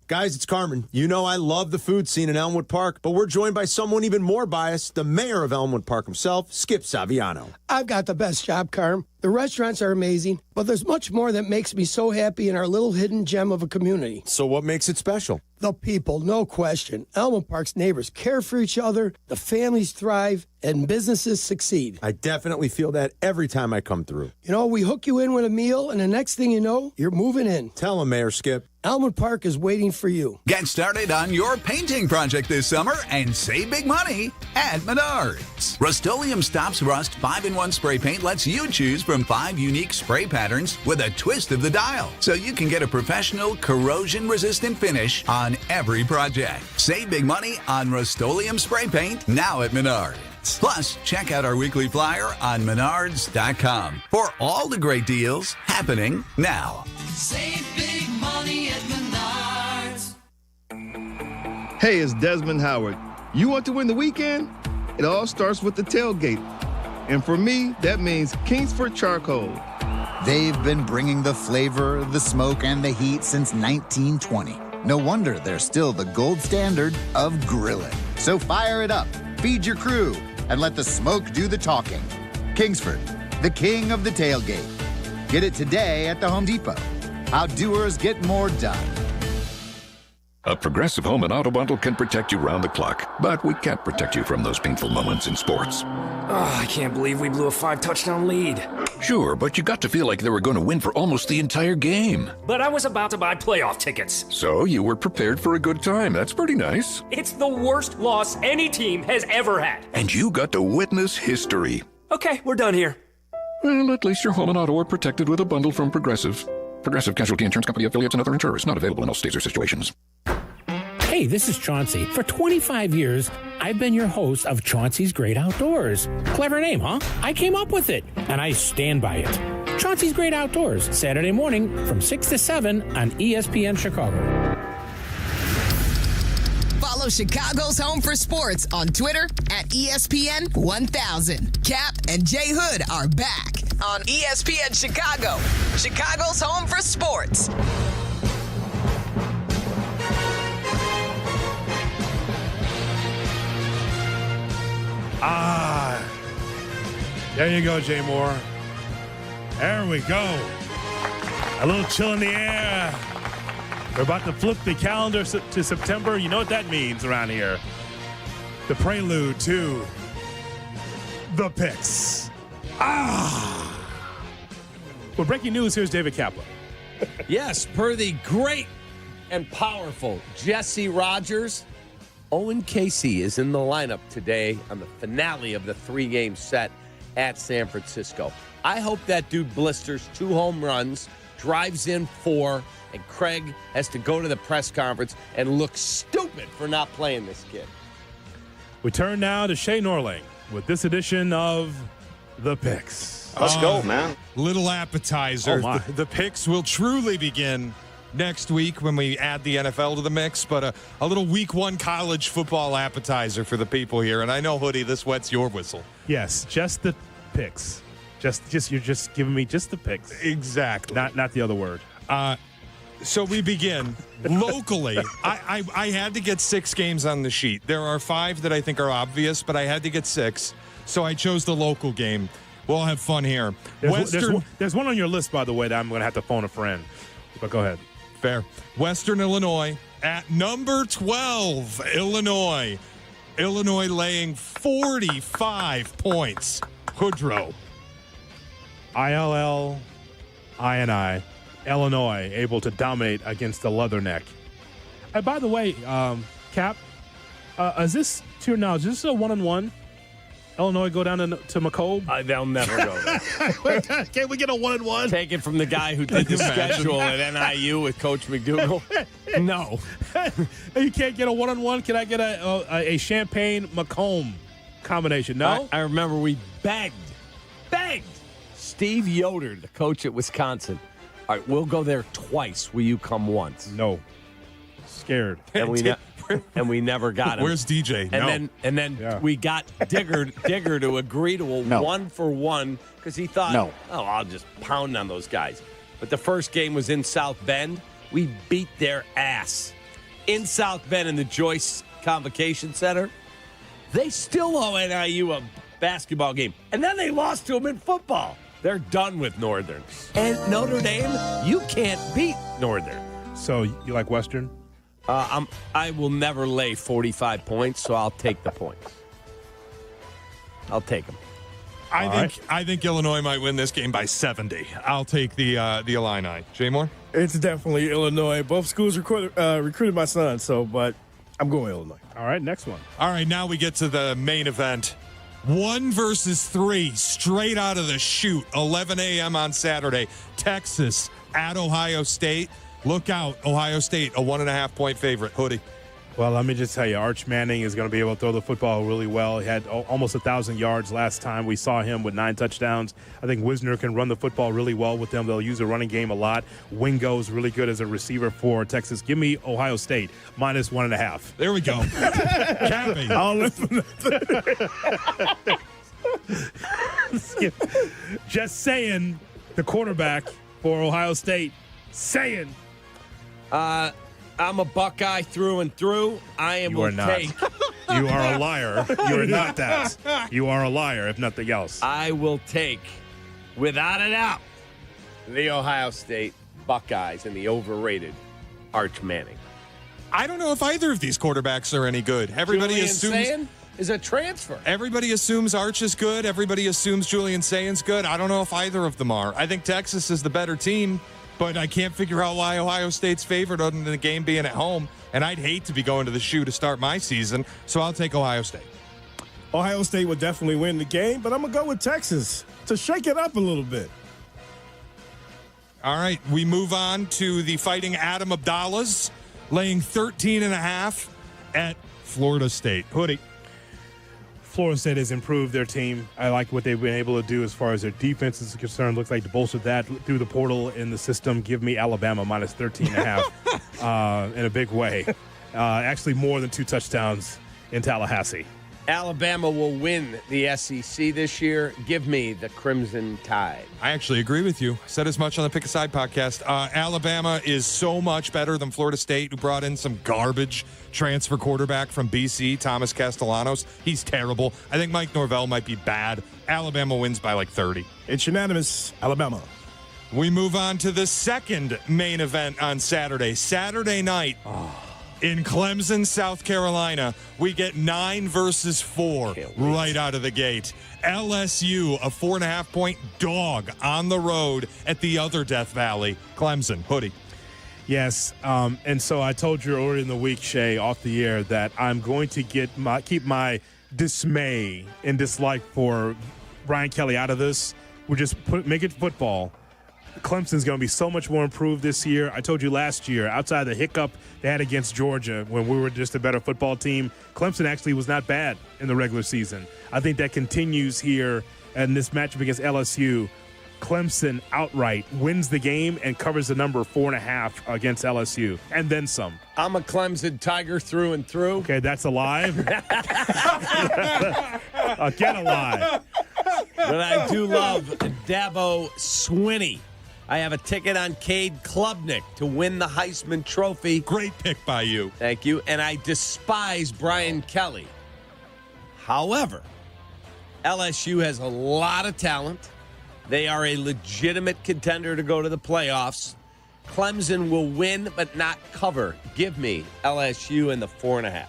Guys, it's Carmen. You know I love the food scene in Elmwood Park, but we're joined by someone even more biased, the mayor of Elmwood Park himself, Skip Saviano. I've got the best job, Carm. The restaurants are amazing, but there's much more that makes me so happy in our little hidden gem of a community. So what makes it special? The people, no question. Elmwood Park's neighbors care for each other, the families thrive, and businesses succeed. I definitely feel that every time I come through. You know, we hook you in with a meal, and the next thing you know, you're moving in. Tell him, Mayor Skip. Elmwood Park is waiting for you. Get started on your painting project this summer and save big money at Menards. Rust-Oleum Stops Rust 5-in-1 spray paint lets you choose from 5 unique spray patterns with a twist of the dial, so you can get a professional, corrosion-resistant finish on every project. Save big money on Rust-Oleum spray paint now at Menards. Plus, check out our weekly flyer on menards.com for all the great deals happening now. Save big money at Menards. Hey, it's Desmond Howard. You want to win the weekend? It all starts with the tailgate. And for me, that means Kingsford Charcoal. They've been bringing the flavor, the smoke, and the heat since 1920. No wonder they're still the gold standard of grilling. So fire it up, feed your crew, and let the smoke do the talking. Kingsford, the king of the tailgate. Get it today at the Home Depot. How doers get more done. A Progressive Home and Auto Bundle can protect you round the clock, but we can't protect you from those painful moments in sports. Oh, I can't believe we blew a 5-touchdown lead. Sure, but you got to feel like they were going to win for almost the entire game. But I was about to buy playoff tickets. So you were prepared for a good time. That's pretty nice. It's the worst loss any team has ever had. And you got to witness history. Okay, we're done here. Well, at least your home and auto are protected with a bundle from Progressive. Progressive Casualty Insurance Company affiliates and other insurers. Not available in all states or situations. Hey, this is Chauncey. For 25 years, I've been your host of Chauncey's Great Outdoors. Clever name, huh? I came up with it, and I stand by it. Chauncey's Great Outdoors, Saturday morning from 6 to 7 on ESPN Chicago. Follow Chicago's Home for Sports on Twitter at ESPN 1000. Kap and J Hood are back on ESPN Chicago, Chicago's Home for Sports. There you go, Jay Moore. There we go. A little chill in the air. We're about to flip the calendar to September. You know what that means around here. The prelude to the picks. Well, breaking news, here's David Kaplan. Yes, per the great and powerful Jesse Rogers, Owen Casey is in the lineup today on the finale of the 3-game set at San Francisco. I hope that dude blisters 2 home runs, drives in 4, and Craig has to go to the press conference and look stupid for not playing this kid. We turn now to Shea Norling with this edition of The Picks. Let's go, man. Little appetizer. Oh, my. The picks will truly begin next week when we add the NFL to the mix, but a little week 1 college football appetizer for the people here. And I know, Hoodie, this wets your whistle. Yes, just the picks. Just you're just giving me just the picks. Exactly. Not the other word. So we begin locally. I had to get 6 games on the sheet. There are 5 that I think are obvious, but I had to get 6. So I chose the local game. We'll have fun here. There's one on your list, by the way, that I'm going to have to phone a friend. But go ahead. Fair. Western Illinois at number 12, Illinois. Illinois laying 45 points. Hoodrow. ILL-INI. Illinois able to dominate against the Leatherneck. By the way, Cap, is this, to your knowledge, is this a 1-on-1? Illinois go down to McCobe? They'll never go there. Can't we get a 1-on-1? Take it from the guy who did the schedule at NIU with Coach McDougal. No. You can't get a 1-on-1? Can I get a Champaign-Macomb combination? No? I remember we begged Steve Yoder, the coach at Wisconsin. All right, we'll go there twice. Will you come once? No. Scared. And we never got him. Where's DJ? And then we got Digger to agree to a 1-for-1 because he thought, I'll just pound on those guys. But the first game was in South Bend. We beat their ass. In South Bend in the Joyce Convocation Center, they still owe NIU a basketball game. And then they lost to them in football. They're done with Northern. And Notre Dame, you can't beat Northern. So you like Western? I will never lay 45 points, so I'll take the points. I'll take them. I think Illinois might win this game by 70. I'll take the Illini. Jay Moore? It's definitely Illinois. Both schools recruited my son, but I'm going Illinois. All right, next one. All right, now we get to the main event. 1 versus 3, straight out of the chute, 11 a.m. on Saturday. Texas at Ohio State. Look out, Ohio State, a 1.5-point favorite. Hoodie. Well, let me just tell you, Arch Manning is going to be able to throw the football really well. He had almost 1,000 yards last time. We saw him with 9 touchdowns. I think Wisner can run the football really well with them. They'll use a running game a lot. Wingo's really good as a receiver for Texas. Give me Ohio State, minus 1.5. There we go. Cappy. I'll listen. Just saying, the quarterback for Ohio State, saying. I'm a Buckeye through and through. You are not. You are a liar. You are not that. You are a liar, if nothing else. I will take, without a doubt, the Ohio State Buckeyes and the overrated Arch Manning. I don't know if either of these quarterbacks are any good. Everybody assumes is a transfer. Everybody assumes Arch is good. Everybody assumes Julian Sayan's good. I don't know if either of them are. I think Texas is the better team. But I can't figure out why Ohio State's favored other than the game being at home. And I'd hate to be going to the shoe to start my season, so I'll take Ohio State. Ohio State will definitely win the game, but I'm going to go with Texas to shake it up a little bit. All right, we move on to the Fighting Adam Abdallahs, laying 13.5 at Florida State. Hoodie. Florida State has improved their team. I like what they've been able to do as far as their defense is concerned. Looks like to bolster that through the portal in the system. Give me Alabama minus 13.5 in a big way. Actually, more than 2 touchdowns in Tallahassee. Alabama will win the SEC this year. Give me the Crimson Tide. I actually agree with you. Said as much on the Pick a Side podcast. Alabama is so much better than Florida State, who brought in some garbage transfer quarterback from BC, Thomas Castellanos. He's terrible. I think Mike Norvell might be bad. Alabama wins by like 30. It's unanimous. Alabama. We move on to the second main event on Saturday. Saturday night. In Clemson, South Carolina, we get 9 versus 4 right out of the gate. LSU, a 4.5-point dog on the road at the other Death Valley. Clemson, Hoodie. Yes, and so I told you earlier in the week, Shea, off the air, that I'm going to keep my dismay and dislike for Brian Kelly out of this. We'll just make it football. Clemson's going to be so much more improved this year. I told you last year, outside the hiccup they had against Georgia when we were just a better football team, Clemson actually was not bad in the regular season. I think that continues here in this matchup against LSU. Clemson outright wins the game and covers the number 4.5 against LSU, and then some. I'm a Clemson Tiger through and through. Okay, that's a lie. Again, a lie. But I do love Dabo Swinney. I have a ticket on Cade Klubnik to win the Heisman Trophy. Great pick by you. Thank you. And I despise Brian Kelly. However, LSU has a lot of talent. They are a legitimate contender to go to the playoffs. Clemson will win but not cover. Give me LSU in the 4.5.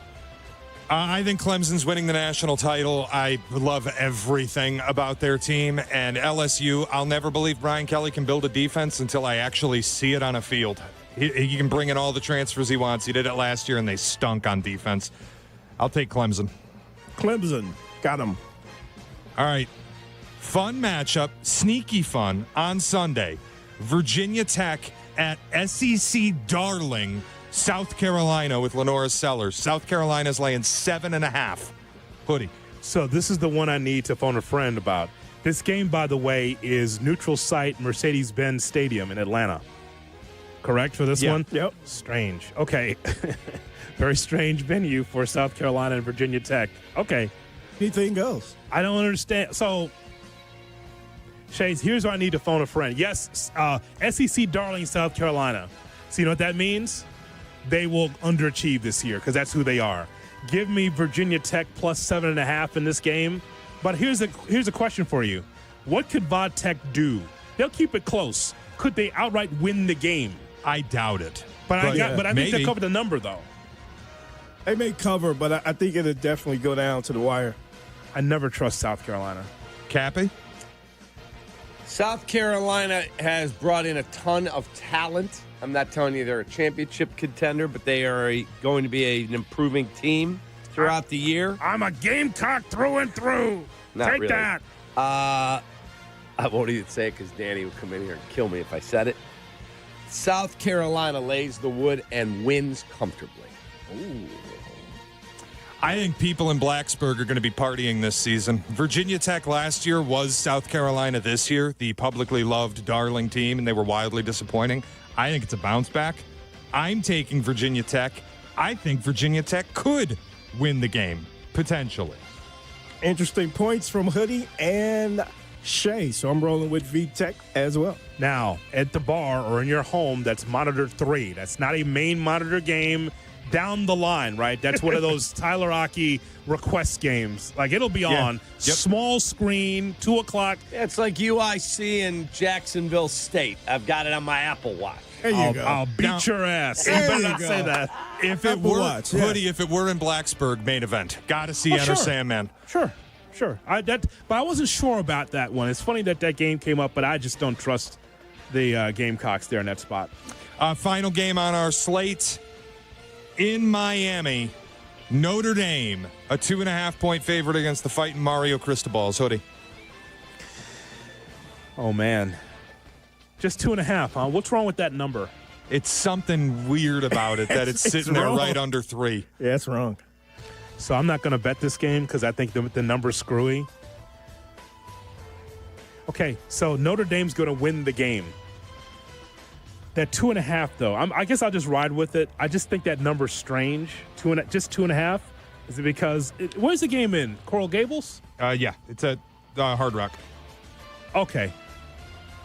I think Clemson's winning the national title. I love everything about their team. And LSU, I'll never believe Brian Kelly can build a defense until I actually see it on a field. He can bring in all the transfers he wants. He did it last year, and they stunk on defense. I'll take Clemson. Clemson. Got him. All right. Fun matchup, sneaky fun, on Sunday. Virginia Tech at SEC darling South Carolina with Lenora Sellers. South Carolina's laying 7.5. Hoodie. So this is the one I need to phone a friend about. This game, by the way, is neutral site Mercedes-Benz Stadium in Atlanta. Correct for this one? Yep. Strange. Okay. Very strange venue for South Carolina and Virginia Tech. Okay. Anything goes. I don't understand. So, Shays, here's where I need to phone a friend. Yes, SEC darling South Carolina. So you know what that means? They will underachieve this year because that's who they are. Give me Virginia Tech plus 7.5 in this game. But here's a question for you. What could Va Tech do? They'll keep it close. Could they outright win the game? I doubt it. But I think they'll cover the number, though. They may cover, but I think it'll definitely go down to the wire. I never trust South Carolina. Cappy? South Carolina has brought in a ton of talent. I'm not telling you they're a championship contender, but they are going to be an improving team throughout the year. I'm a Gamecock through and through. Not Take really. that. I won't even say it because Danny would come in here and kill me if I said it. South Carolina lays the wood and wins comfortably. Ooh. I think people in Blacksburg are going to be partying this season. Virginia Tech last year was South Carolina this year, the publicly loved darling team, and they were wildly disappointing. I think it's a bounce back. I'm taking Virginia Tech. I think Virginia Tech could win the game, potentially. Interesting points from Hoodie and Shea, so I'm rolling with V-Tech as well. Now, at the bar or in your home, that's monitor 3. That's not a main monitor game. Down the line, right? That's one of those Tyler Aki request games. Like, it'll be on small screen, 2 o'clock. Yeah, it's like UIC and Jacksonville State. I've got it on my Apple Watch. There you go. I'll beat your ass. There You better you not go. say that. If it Apple were, Watch, yeah. Hoodie, if it were in Blacksburg, main event. Got to see Enter sure. Sandman. Sure. But I wasn't sure about that one. It's funny that game came up, but I just don't trust the Gamecocks there in that spot. Final game on our slate. In Miami, Notre Dame, a 2.5-point favorite against the fighting Mario Cristobal's. Hoodie. Oh, man. Just 2.5, huh? What's wrong with that number? It's something weird about it that it's sitting there wrong. right under 3. Yeah, it's wrong. So I'm not going to bet this game because I think the number's screwy. Okay, so Notre Dame's going to win the game. That 2.5, though, I guess I'll just ride with it. I just think that number's strange. Just 2.5? Is it because where's the game in? Coral Gables? Yeah, it's at Hard Rock. Okay.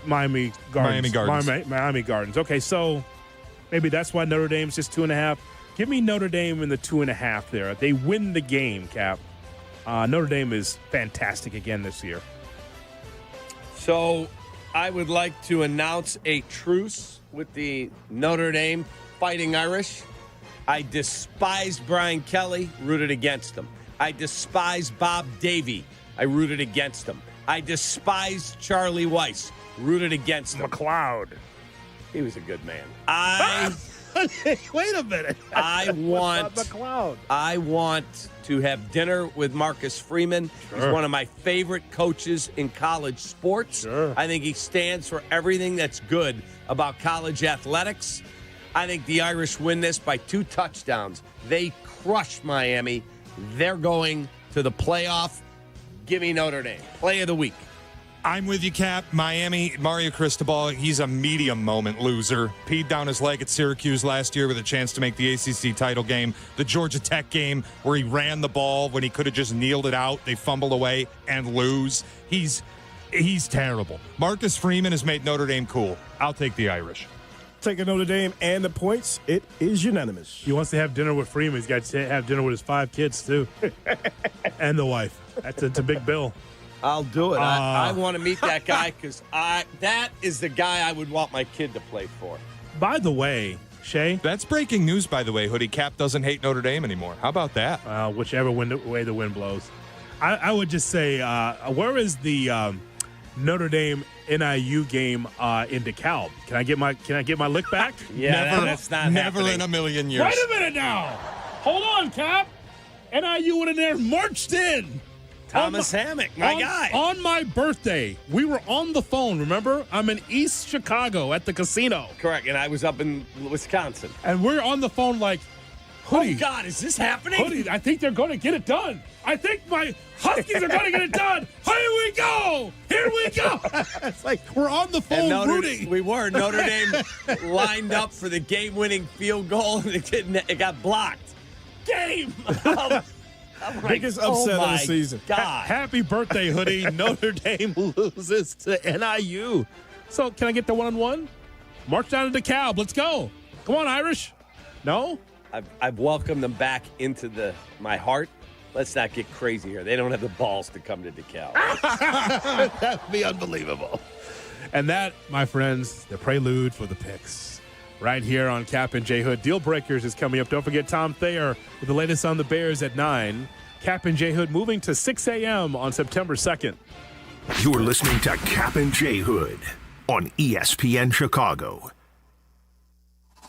Miami Gardens. Miami Gardens. Okay, so maybe that's why Notre Dame's just 2.5. Give me Notre Dame in the 2.5 there. They win the game, Cap. Notre Dame is fantastic again this year. So I would like to announce a truce with the Notre Dame Fighting Irish. I despise Brian Kelly, rooted against him. I despise Bob Davie. I rooted against him. I despise Charlie Weiss, rooted against him. McLeod. He was a good man. Wait a minute. I want to have dinner with Marcus Freeman. Sure. He's one of my favorite coaches in college sports. Sure. I think he stands for everything that's good about college athletics. I think the Irish win this by 2 touchdowns. They crush Miami. They're going to the playoff. Give me Notre Dame. Play of the week. I'm with you, Cap. Miami, Mario Cristobal, he's a medium moment loser. Peed down his leg at Syracuse last year with a chance to make the ACC title game. The Georgia Tech game where he ran the ball when he could have just kneeled it out. They fumble away and lose. He's terrible. Marcus Freeman has made Notre Dame cool. I'll take the Irish. Taking Notre Dame and the points, it is unanimous. He wants to have dinner with Freeman. He's got to have dinner with his 5 kids, too. And the wife. It's a big bill. I'll do it. I want to meet that guy because that is the guy I would want my kid to play for. By the way, Shea? That's breaking news, by the way, Hoodie. Cap doesn't hate Notre Dame anymore. How about that? Whichever way the wind blows. I would just say, where is the Notre Dame NIU game in DeKalb? Can I get my lick back? Yeah, that's not never happening. in a million years. Wait a minute now. Hold on, Cap. NIU would have there marched in. Thomas Hammock, my guy. On my birthday, we were on the phone, remember? I'm in East Chicago at the casino. Correct, and I was up in Wisconsin. And we're on the phone like, Hoodie. Oh, God, is this happening? Hoodie, I think they're going to get it done. I think my Huskies are going to get it done. Here we go. Here we go. It's like we're on the phone rooting. We were. Notre Dame lined up for the game-winning field goal, and it got blocked. Game. Biggest upset of the season. God. Happy birthday, Hoodie. Notre Dame loses to NIU. So can I get the one-on-one? March down to DeKalb. Let's go. Come on, Irish. No? I've welcomed them back into my heart. Let's not get crazy here. They don't have the balls to come to DeKalb. That'd be unbelievable. And that, my friends, the prelude for the picks. Right here on Kap and J Hood. Deal Breakers is coming up. Don't forget Tom Thayer with the latest on the Bears at 9. Kap and J Hood moving to 6 a.m. on September 2nd. You're listening to Kap and J Hood on ESPN Chicago.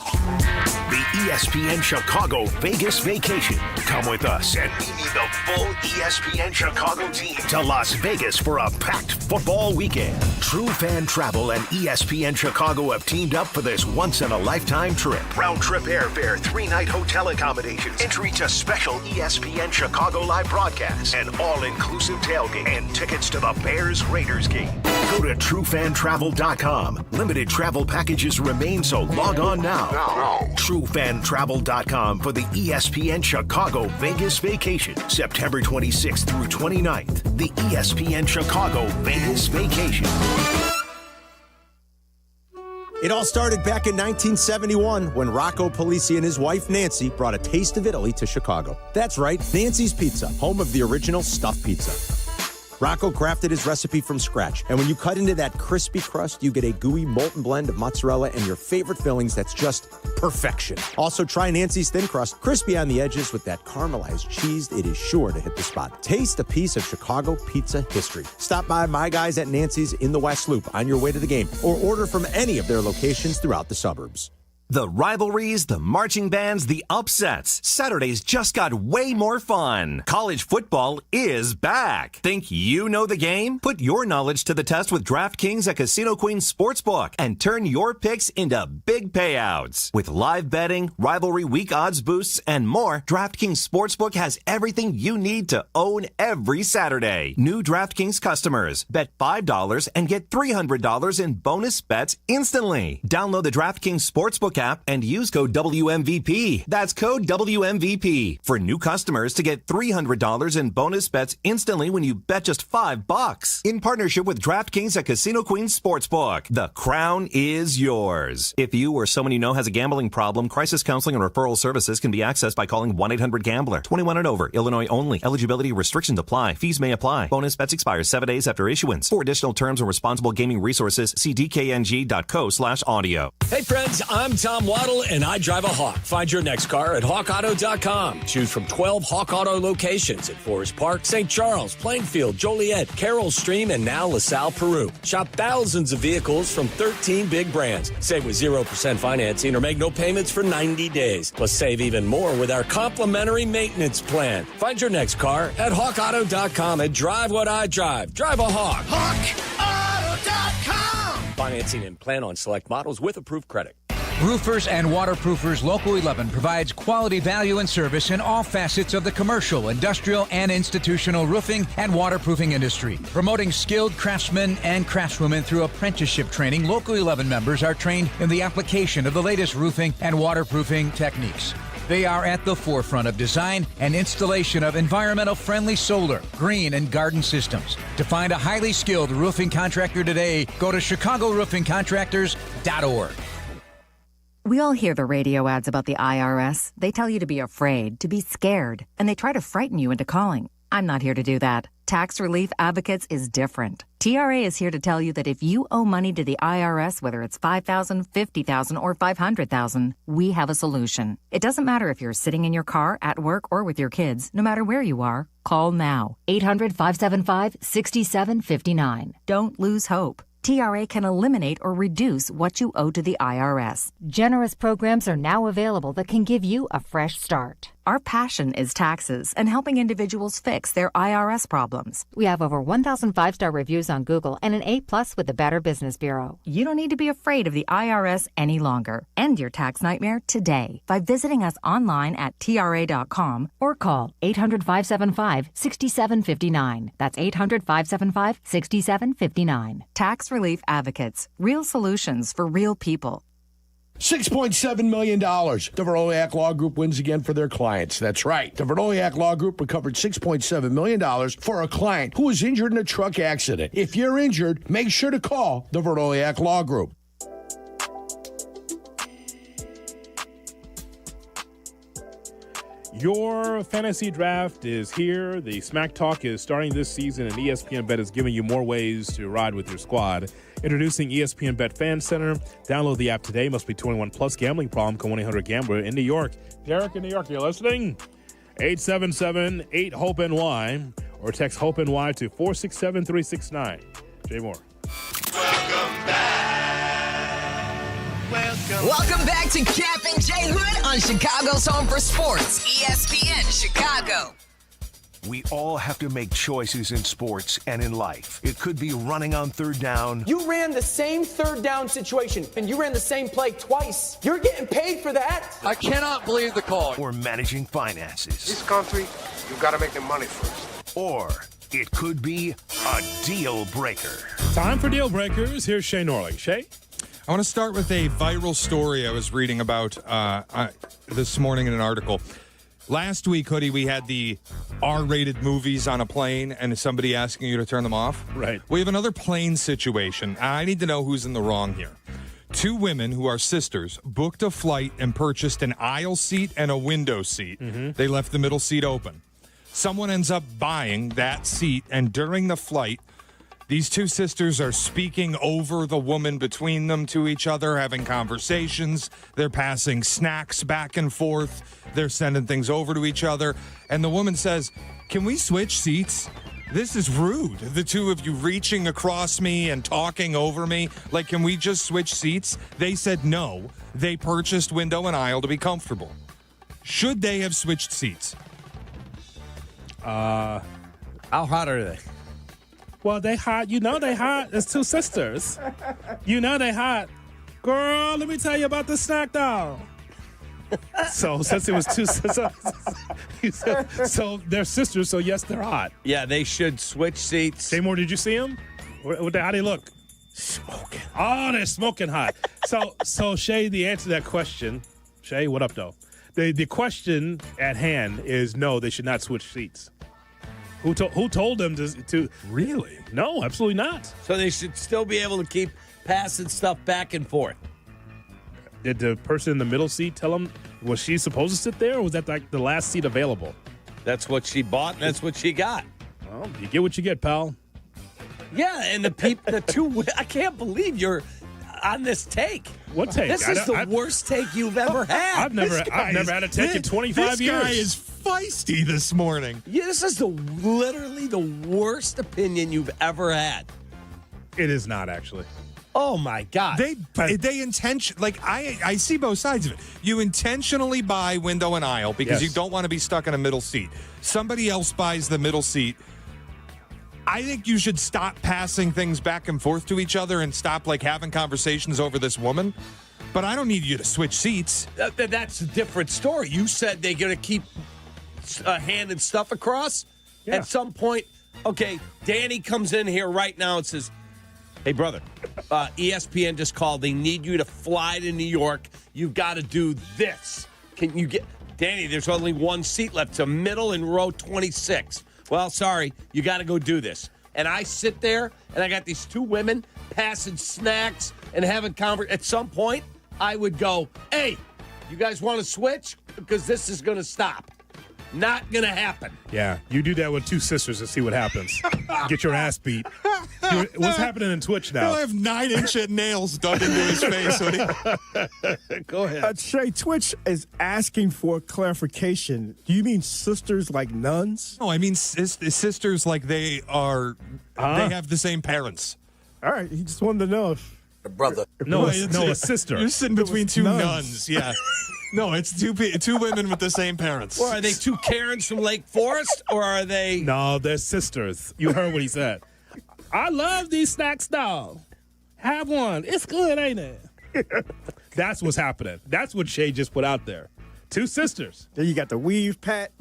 The ESPN Chicago Vegas vacation. Come with us and meet the full ESPN Chicago team to Las Vegas for a packed football weekend. True Fan Travel and ESPN Chicago have teamed up for this once-in-a-lifetime trip. Round-trip airfare, 3-night hotel accommodations, entry to special ESPN Chicago live broadcasts, an all-inclusive tailgate, and tickets to the Bears-Raiders game. Go to TrueFanTravel.com. Limited travel packages remain, so log on now. TrueFanTravel.com for the ESPN Chicago Vegas vacation, September 26th through 29th. The ESPN Chicago Vegas vacation. It all started back in 1971 when Rocco Polisi and his wife Nancy brought a taste of Italy to Chicago. That's right, Nancy's Pizza, home of the original stuffed pizza. Rocco crafted his recipe from scratch, and when you cut into that crispy crust, you get a gooey molten blend of mozzarella and your favorite fillings that's just perfection. Also, try Nancy's thin crust, crispy on the edges with that caramelized cheese. It is sure to hit the spot. Taste a piece of Chicago pizza history. Stop by my guys at Nancy's in the West Loop on your way to the game, or order from any of their locations throughout the suburbs. The rivalries, the marching bands, the upsets. Saturdays just got way more fun. College football is back. Think you know the game? Put your knowledge to the test with DraftKings at Casino Queen Sportsbook and turn your picks into big payouts. With live betting, rivalry week odds boosts, and more, DraftKings Sportsbook has everything you need to own every Saturday. New DraftKings customers, bet $5 and get $300 in bonus bets instantly. Download the DraftKings Sportsbook app and use code WMVP. That's code WMVP for new customers to get $300 in bonus bets instantly when you bet just $5. In partnership with DraftKings at Casino Queen Sportsbook. The crown is yours. If you or someone you know has a gambling problem, crisis counseling and referral services can be accessed by calling 1-800-GAMBLER. 21 and over. Illinois only. Eligibility restrictions apply. Fees may apply. Bonus bets expire 7 days after issuance. For additional terms and responsible gaming resources, see dkng.co/audio. Hey friends, I'm Tom Waddle, and I drive a Hawk. Find your next car at hawkauto.com. Choose from 12 Hawk Auto locations at Forest Park, St. Charles, Plainfield, Joliet, Carroll Stream, and now LaSalle, Peru. Shop thousands of vehicles from 13 big brands. Save with 0% financing or make no payments for 90 days. Plus, save even more with our complimentary maintenance plan. Find your next car at hawkauto.com and drive what I drive. Drive a Hawk. HawkAuto.com. Financing and plan on select models with approved credit. Roofers and Waterproofers Local 11 provides quality value and service in all facets of the commercial, industrial, and institutional roofing and waterproofing industry. Promoting skilled craftsmen and craftswomen through apprenticeship training, Local 11 members are trained in the application of the latest roofing and waterproofing techniques. They are at the forefront of design and installation of environmental-friendly solar, green, and garden systems. To find a highly skilled roofing contractor today, go to ChicagoRoofingContractors.org. We all hear the radio ads about the IRS. They tell you to be afraid, to be scared, and they try to frighten you into calling. I'm not here to do that. Tax Relief Advocates is different. TRA is here to tell you that if you owe money to the IRS, whether it's $5,000, $50,000, or $500,000, we have a solution. It doesn't matter if you're sitting in your car, at work, or with your kids. No matter where you are, call now. 800-575-6759. Don't lose hope. TRA can eliminate or reduce what you owe to the IRS. Generous programs are now available that can give you a fresh start. Our passion is taxes and helping individuals fix their IRS problems. We have over 1,000 5-star reviews on Google and an A+ with the Better Business Bureau. You don't need to be afraid of the IRS any longer. End your tax nightmare today by visiting us online at TRA.com or call 800-575-6759. That's 800-575-6759. Tax Relief Advocates. Real solutions for real people. $6.7 million. The Verdoliak Law Group wins again for their clients. That's right. The Verdoliak Law Group recovered $6.7 million for a client who was injured in a truck accident. If you're injured, make sure to call the Verdoliak Law Group. Your fantasy draft is here. The Smack Talk is starting this season, and ESPN Bet is giving you more ways to ride with your squad. Introducing ESPN Bet Fan Center. Download the app today. Must be 21 plus. Gambling problem? Call 1-800-GAMBLER in New York. Derek in New York, you're listening? 877-8-HOPE-NY or text HOPE-NY to 467-369. Jay Moore. Welcome back to Kap and J Hood on Chicago's Home for Sports, ESPN Chicago. We all have to make choices in sports and in life. It could be running on third down. You ran the same third down situation, and you ran the same play twice. You're getting paid for that. I cannot believe the call. Or managing finances. This country, you got to make the money first. Or it could be a deal breaker. Time for deal breakers. Here's Shay Norling. Shay? I want to start with a viral story I was reading about this morning in an article. Last week, Hoodie, we had the R-rated movies on a plane and somebody asking you to turn them off. Right. We have another plane situation. I need to know who's in the wrong here. Two women who are sisters booked a flight and purchased an aisle seat and a window seat. Mm-hmm. They left the middle seat open. Someone ends up buying that seat, and during the flight, these two sisters are speaking over the woman between them to each other, having conversations. They're passing snacks back and forth. They're sending things over to each other. And the woman says, "Can we switch seats? This is rude. The two of you reaching across me and talking over me. Like, can we just switch seats?" They said no. They purchased window and aisle to be comfortable. Should they have switched seats? How hot are they? Well, they hot. You know they hot. It's two sisters. You know they hot. Girl, let me tell you about the snack doll. So since it was two sisters, so they're sisters, so yes, they're hot. Yeah, they should switch seats. Seymour, did you see them? How they look? Smoking. Oh, they're smoking hot. So Shay, the answer to that question, Shay, what up, though? The question at hand is no, they should not switch seats. Who told them to? Really? No, absolutely not. So they should still be able to keep passing stuff back and forth. Did the person in the middle seat tell them, was she supposed to sit there, or was that like the last seat available? That's what she bought, and that's what she got. Well, you get what you get, pal. Yeah, and the two, I can't believe you're on this take. What take? This is the worst take you've ever had. I've never had a take in 25 years. This guy is feisty this morning. Yeah, this is literally the worst opinion you've ever had. It is not, actually. Oh, my God. They I see both sides of it. You intentionally buy window and aisle because you don't want to be stuck in a middle seat. Somebody else buys the middle seat. I think you should stop passing things back and forth to each other and stop having conversations over this woman. But I don't need you to switch seats. That's a different story. You said they're going to keep handing stuff across. Yeah. At some point, okay, Danny comes in here right now and says, hey, brother, ESPN just called. They need you to fly to New York. You've got to do this. Can you get... Danny, there's only one seat left. It's a middle in row 26. Well, sorry, you got to go do this. And I sit there, and I got these two women passing snacks and having conversation. At some point, I would go, hey, you guys want to switch? Because this is going to stop. Not going to happen. Yeah, you do that with two sisters and see what happens. Get your ass beat. What's happening in Twitch now? He'll have 9-inch nails dug into his face. Go ahead. Shay, Twitch is asking for clarification. Do you mean sisters like nuns? No, I mean sisters like they are. They have the same parents. All right, he just wanted to know if... Brother. No, a sister. You're sitting between two nuns. Yeah. No, it's two women with the same parents. Or are they two Karens from Lake Forest, or are they... No, they're sisters. You heard what he said. I love these snacks, though. Have one. It's good, ain't it? That's what's happening. That's what Shay just put out there. Two sisters. Then you got the weave, Pat.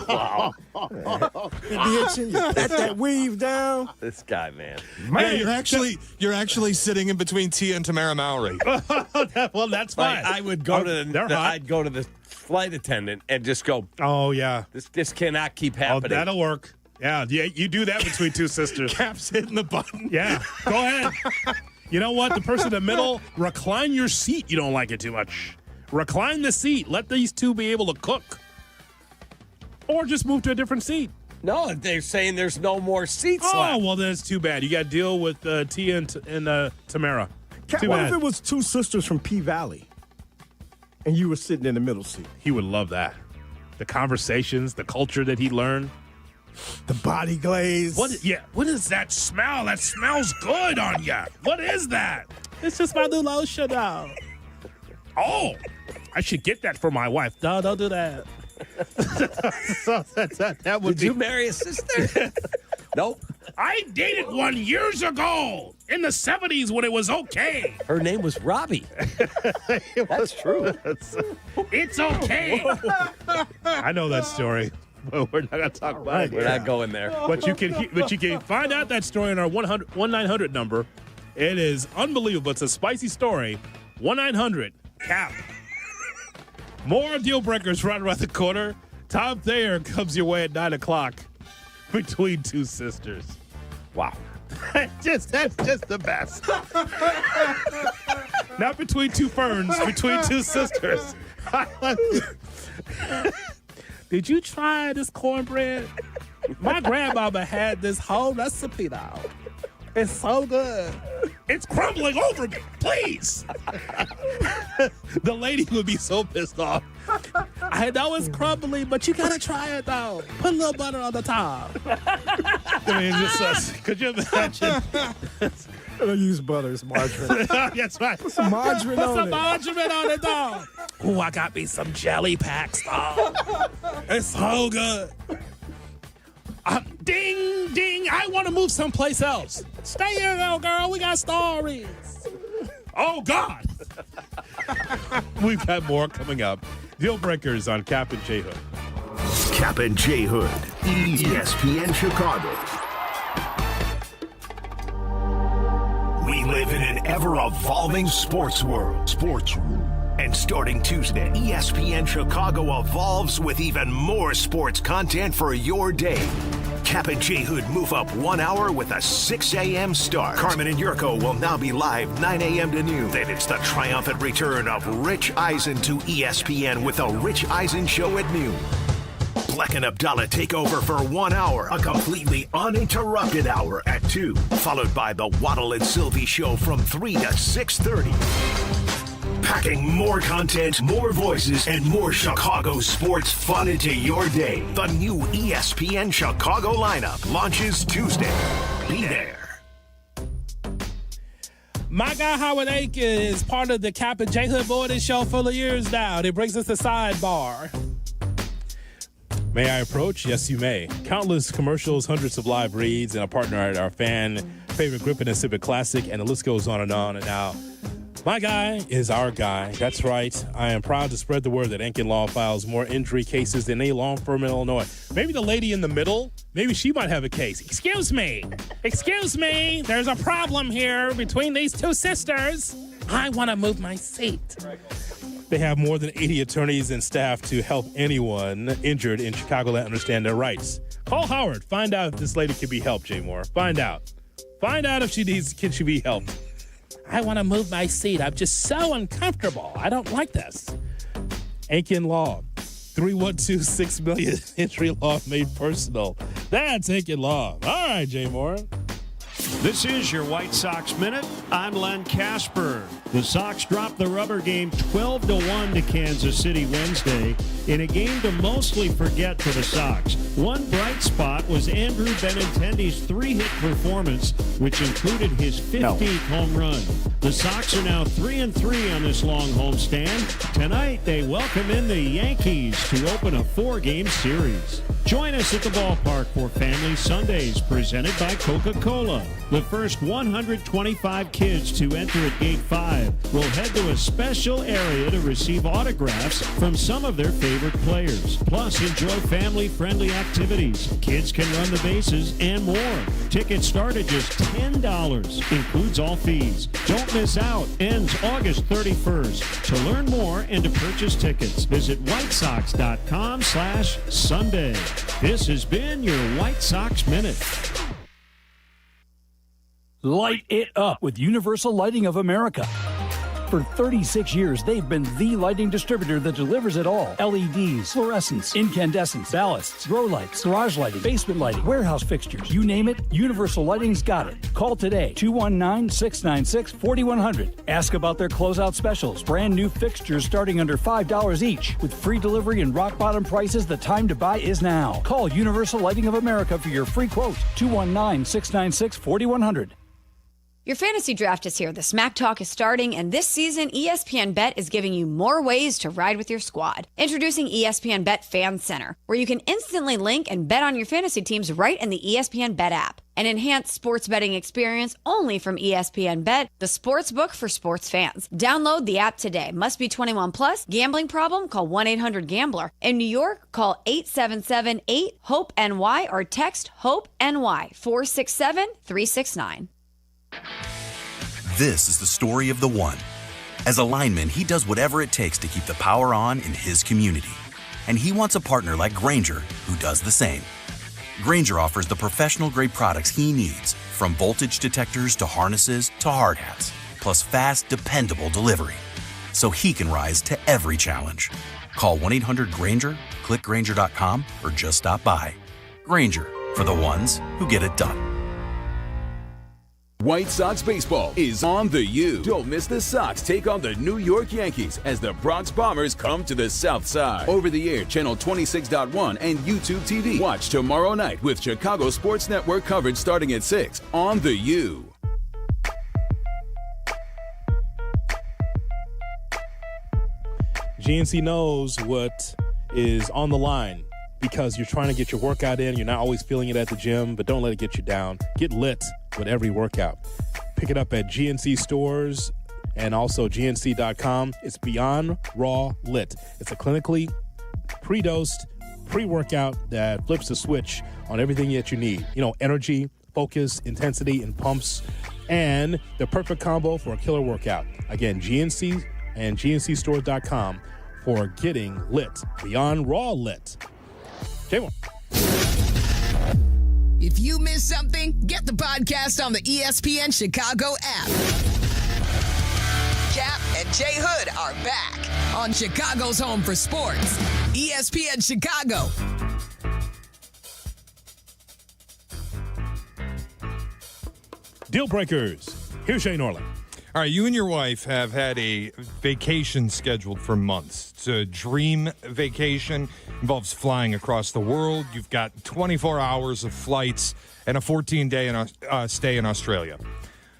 Wow. You pat that weave down. This guy, man. Hey, you're actually sitting in between Tia and Tamara Mowry. Well, that's fine. I would go I'd go to the flight attendant and just go, oh, yeah. This cannot keep happening. Oh, that'll work. Yeah, you do that between two sisters. Cap's hitting the button. Yeah, go ahead. You know what? The person in the middle, recline your seat. You don't like it too much. Recline the seat. Let these two be able to cook. Or just move to a different seat. No, they're saying there's no more seats left. Oh, well, then it's too bad. You got to deal with Tia and Tamara. What if it was two sisters from P-Valley and you were sitting in the middle seat? He would love that. The conversations, the culture that he learned. The body glaze. What is that smell? That smells good on you. What is that? It's just my new lotion now. Oh, I should get that for my wife. No, don't do that. So that would Did you marry a sister? Nope. I dated one years ago in the 70s when it was okay. Her name was Robbie. That's true. It's okay. I know that story, but we're not going to talk about it. We're not going there. But you can find out that story on our 1-900 number. It is unbelievable. It's a spicy story. 1-900-CAP. More deal breakers right around the corner. Tom Thayer comes your way at 9 o'clock between two sisters. Wow. That's just the best. Not between two ferns, between two sisters. Did you try this cornbread? My grandmama had this whole recipe now. It's so good. It's crumbling over me. Please. The lady would be so pissed off. I know it's crumbling, but you gotta try it though. Put a little butter on the top. I mean, could you imagine? I don't use butter, it's margarine. That's right. Put some margarine on it. Put some margarine on it, dog. Ooh, I got me some jelly packs, dog. It's so good. Ding, ding. I want to move someplace else. Stay here, little girl. We got stories. Oh, God. We've got more coming up. Deal breakers on Kap and J Hood. Kap and J Hood, ESPN Chicago. We live in an ever-evolving sports world. And starting Tuesday, ESPN Chicago evolves with even more sports content for your day. Kap and J Hood move up 1 hour with a 6 a.m. start. Carmen and Jurko will now be live 9 a.m. to noon. Then it's the triumphant return of Rich Eisen to ESPN with the Rich Eisen Show at noon. Black and Abdallah take over for 1 hour, a completely uninterrupted hour at 2, followed by the Waddle and Silvy Show from 3 to 6:30. Packing more content, more voices, and more Chicago sports fun into your day. The new ESPN Chicago lineup launches Tuesday. Be there. My guy Howard Aiken is part of the Kap and J Hood Morning Show for the years now. It brings us the sidebar. May I approach? Yes, you may. Countless commercials, hundreds of live reads, and a partner at our fan favorite Grip and Civic Classic, and the list goes on. And now, my guy is our guy. That's right. I am proud to spread the word that Enkin Law files more injury cases than any law firm in Illinois. Maybe the lady in the middle, maybe she might have a case. Excuse me. There's a problem here between these two sisters. I want to move my seat. They have more than 80 attorneys and staff to help anyone injured in Chicagoland understand their rights. Call Howard. Find out if this lady can be helped, Jay Moore. Find out if can she be helped. I want to move my seat. I'm just so uncomfortable. I don't like this. Enkin Law. 312-6 injury law made personal. That's Enkin Law. All right, Jay Moore. This is your White Sox Minute. I'm Len Casper. The Sox dropped the rubber game 12-1 to Kansas City Wednesday in a game to mostly forget for the Sox. One bright spot was Andrew Benintendi's 3-hit performance, which included his 15th home run. The Sox are now 3-3 on this long homestand. Tonight, they welcome in the Yankees to open a 4-game series. Join us at the ballpark for Family Sundays, presented by Coca-Cola. The first 125 kids to enter at Gate 5 will head to a special area to receive autographs from some of their favorite players. Plus, enjoy family-friendly activities. Kids can run the bases and more. Tickets start at just $10. Includes all fees. Don't miss out. Ends August 31st. To learn more and to purchase tickets, visit whitessox.com/Sunday. This has been your White Sox Minute. Light it up with Universal Lighting of America. For 36 years, they've been the lighting distributor that delivers it all. LEDs, fluorescents, incandescents, ballasts, grow lights, garage lighting, basement lighting, warehouse fixtures. You name it, Universal Lighting's got it. Call today, 219-696-4100. Ask about their closeout specials. Brand new fixtures starting under $5 each. With free delivery and rock bottom prices, the time to buy is now. Call Universal Lighting of America for your free quote, 219-696-4100. Your fantasy draft is here. The Smack Talk is starting, and this season, ESPN Bet is giving you more ways to ride with your squad. Introducing ESPN Bet Fan Center, where you can instantly link and bet on your fantasy teams right in the ESPN Bet app. An enhanced sports betting experience only from ESPN Bet, the sports book for sports fans. Download the app today. Must be 21 plus. Gambling problem? Call 1-800-GAMBLER. In New York, call 877-8-HOPE-NY or text HOPE-NY 467-369. This is the story of the one. As a lineman, he does whatever it takes to keep the power on in his community. And he wants a partner like Grainger who does the same. Grainger offers the professional-grade products he needs, from voltage detectors to harnesses to hard hats, plus fast, dependable delivery, so he can rise to every challenge. Call 1-800-GRAINGER, click Grainger.com, or just stop by. Grainger, for the ones who get it done. White Sox baseball is on the U. Don't miss the Sox take on the New York Yankees as the Bronx Bombers come to the South Side. Over the air, channel 26.1 and YouTube TV. Watch tomorrow night with Chicago Sports Network coverage starting at 6 on the U. GNC knows what is on the line because you're trying to get your workout in. You're not always feeling it at the gym, but don't let it get you down. Get lit with every workout. Pick it up at GNC stores and also GNC.com. It's Beyond Raw Lit. It's a clinically pre-dosed pre-workout that flips the switch on everything that you need. You know, energy, focus, intensity, and pumps, and the perfect combo for a killer workout. Again, GNC and GNCstores.com for getting lit. Beyond Raw Lit. J1. If you missed something, get the podcast on the ESPN Chicago app. Kap and J Hood are back on Chicago's home for sports, ESPN Chicago. Deal breakers. Here's Shane Norland. All right, you and your wife have had a vacation scheduled for months. It's a dream vacation. Involves flying across the world. You've got 24 hours of flights and a 14-day stay in Australia.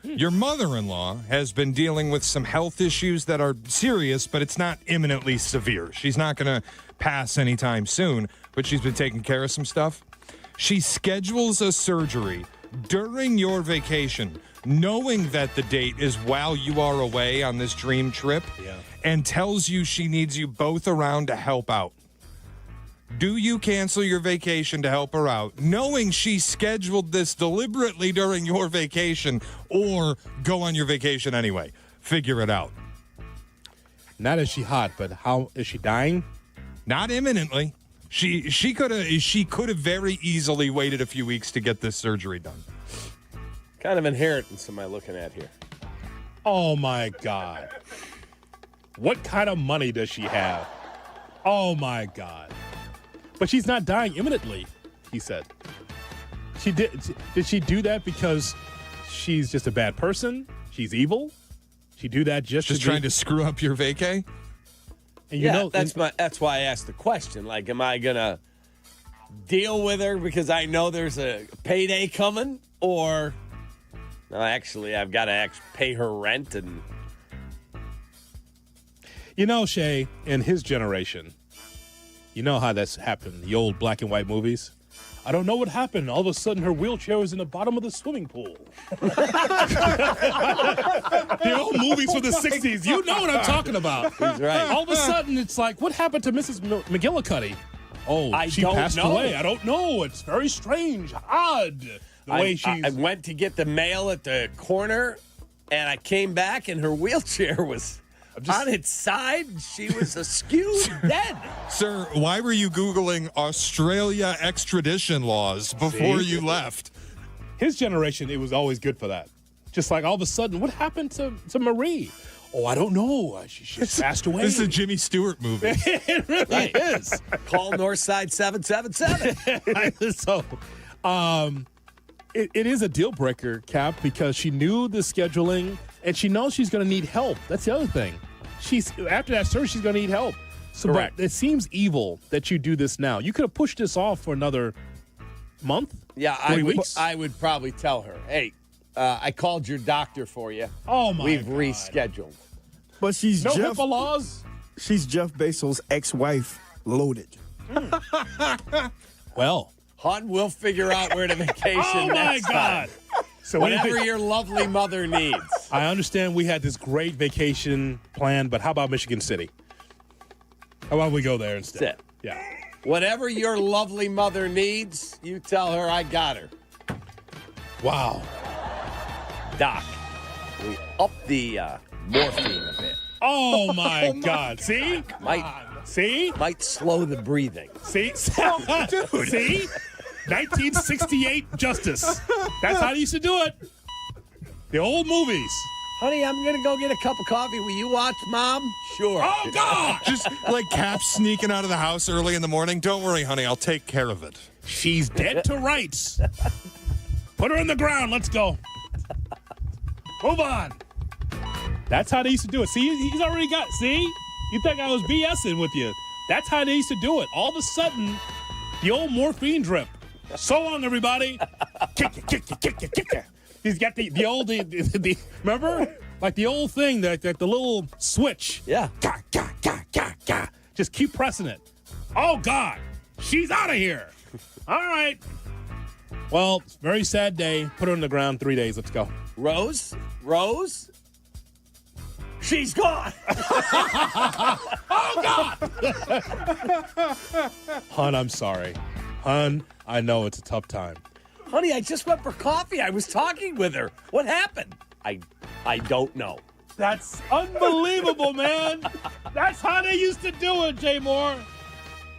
Your mother-in-law has been dealing with some health issues that are serious, but it's not imminently severe. She's not going to pass anytime soon. but she's been taking care of some stuff. She schedules a surgery during your vacation, knowing that the date is while you are away on this dream trip, and tells you she needs you both around to help out. Do you cancel your vacation to help her out, knowing she scheduled this deliberately during your vacation, or go on your vacation anyway? Figure it out. Not is she hot, but how is she dying? Not imminently. She could have very easily waited a few weeks to get this surgery done. Kind of inheritance am I looking at here? Oh, my God. What kind of money does she have? Oh, my God. But she's not dying imminently, he said. Did she do that because she's just a bad person? She's evil? She do that just trying to screw up your vacay? And that's why I asked the question. Like, am I gonna deal with her because I know there's a payday coming, or no? Actually, I've got to pay her rent and. Shea, in his generation, you know how that's happened. The old black and white movies. I don't know what happened. All of a sudden, her wheelchair was in the bottom of the swimming pool. The old movies from the 60s. You know what I'm talking about. He's right. All of a sudden, it's like, what happened to Mrs. McGillicuddy? Oh, she passed away. I don't know. It's very strange, odd. The way she's. I went to get the mail at the corner, and I came back, and her wheelchair was on its side. She was askew, dead. Sir, why were you Googling Australia extradition laws before you left? His generation, it was always good for that. Just like all of a sudden, what happened to Marie? Oh, I don't know. She passed away. This is a Jimmy Stewart movie. It really is. Call Northside 777. So, it is a deal breaker, Cap, because she knew the scheduling and she knows she's going to need help. That's the other thing. After that surgery, she's going to need help. So, correct. But it seems evil that you do this now. You could have pushed this off for another month. Yeah, 3 weeks. I would probably tell her, hey, I called your doctor for you. Oh, my We've God. rescheduled. But she's No Jeff. HIPAA laws? She's Jeff Bezos' ex-wife, loaded. Well, Hon, we'll figure out where to vacation oh, my next God. time. So Whatever your lovely mother needs. I understand we had this great vacation plan, but how about Michigan City? How about we go there instead? That's it. Yeah. Whatever your lovely mother needs, you tell her I got her. Wow. Doc, we up the morphine a bit. Oh, my God. See? See? Might slow the breathing. See? Dude. See? 1968 justice. That's how they used to do it. The old movies. Honey, I'm going to go get a cup of coffee. Will you watch, Mom? Sure. Oh, God. Just like Cap sneaking out of the house early in the morning. Don't worry, honey. I'll take care of it. She's dead to rights. Put her in the ground. Let's go. Move on. That's how they used to do it. See, he's already got. See? You think I was BSing with you. That's how they used to do it. All of a sudden, the old morphine drip. So long, everybody. Kick you. He's got the old, remember? Like the old thing, the little switch. Yeah. Just keep pressing it. Oh, God. She's out of here. All right. Well, very sad day. Put her on the ground 3 days. Let's go. Rose? She's gone. Oh, God. Hun, I'm sorry. Hun, I know it's a tough time. Honey, I just went for coffee. I was talking with her. What happened? I don't know. That's unbelievable, man. That's how they used to do it, Jay Moore.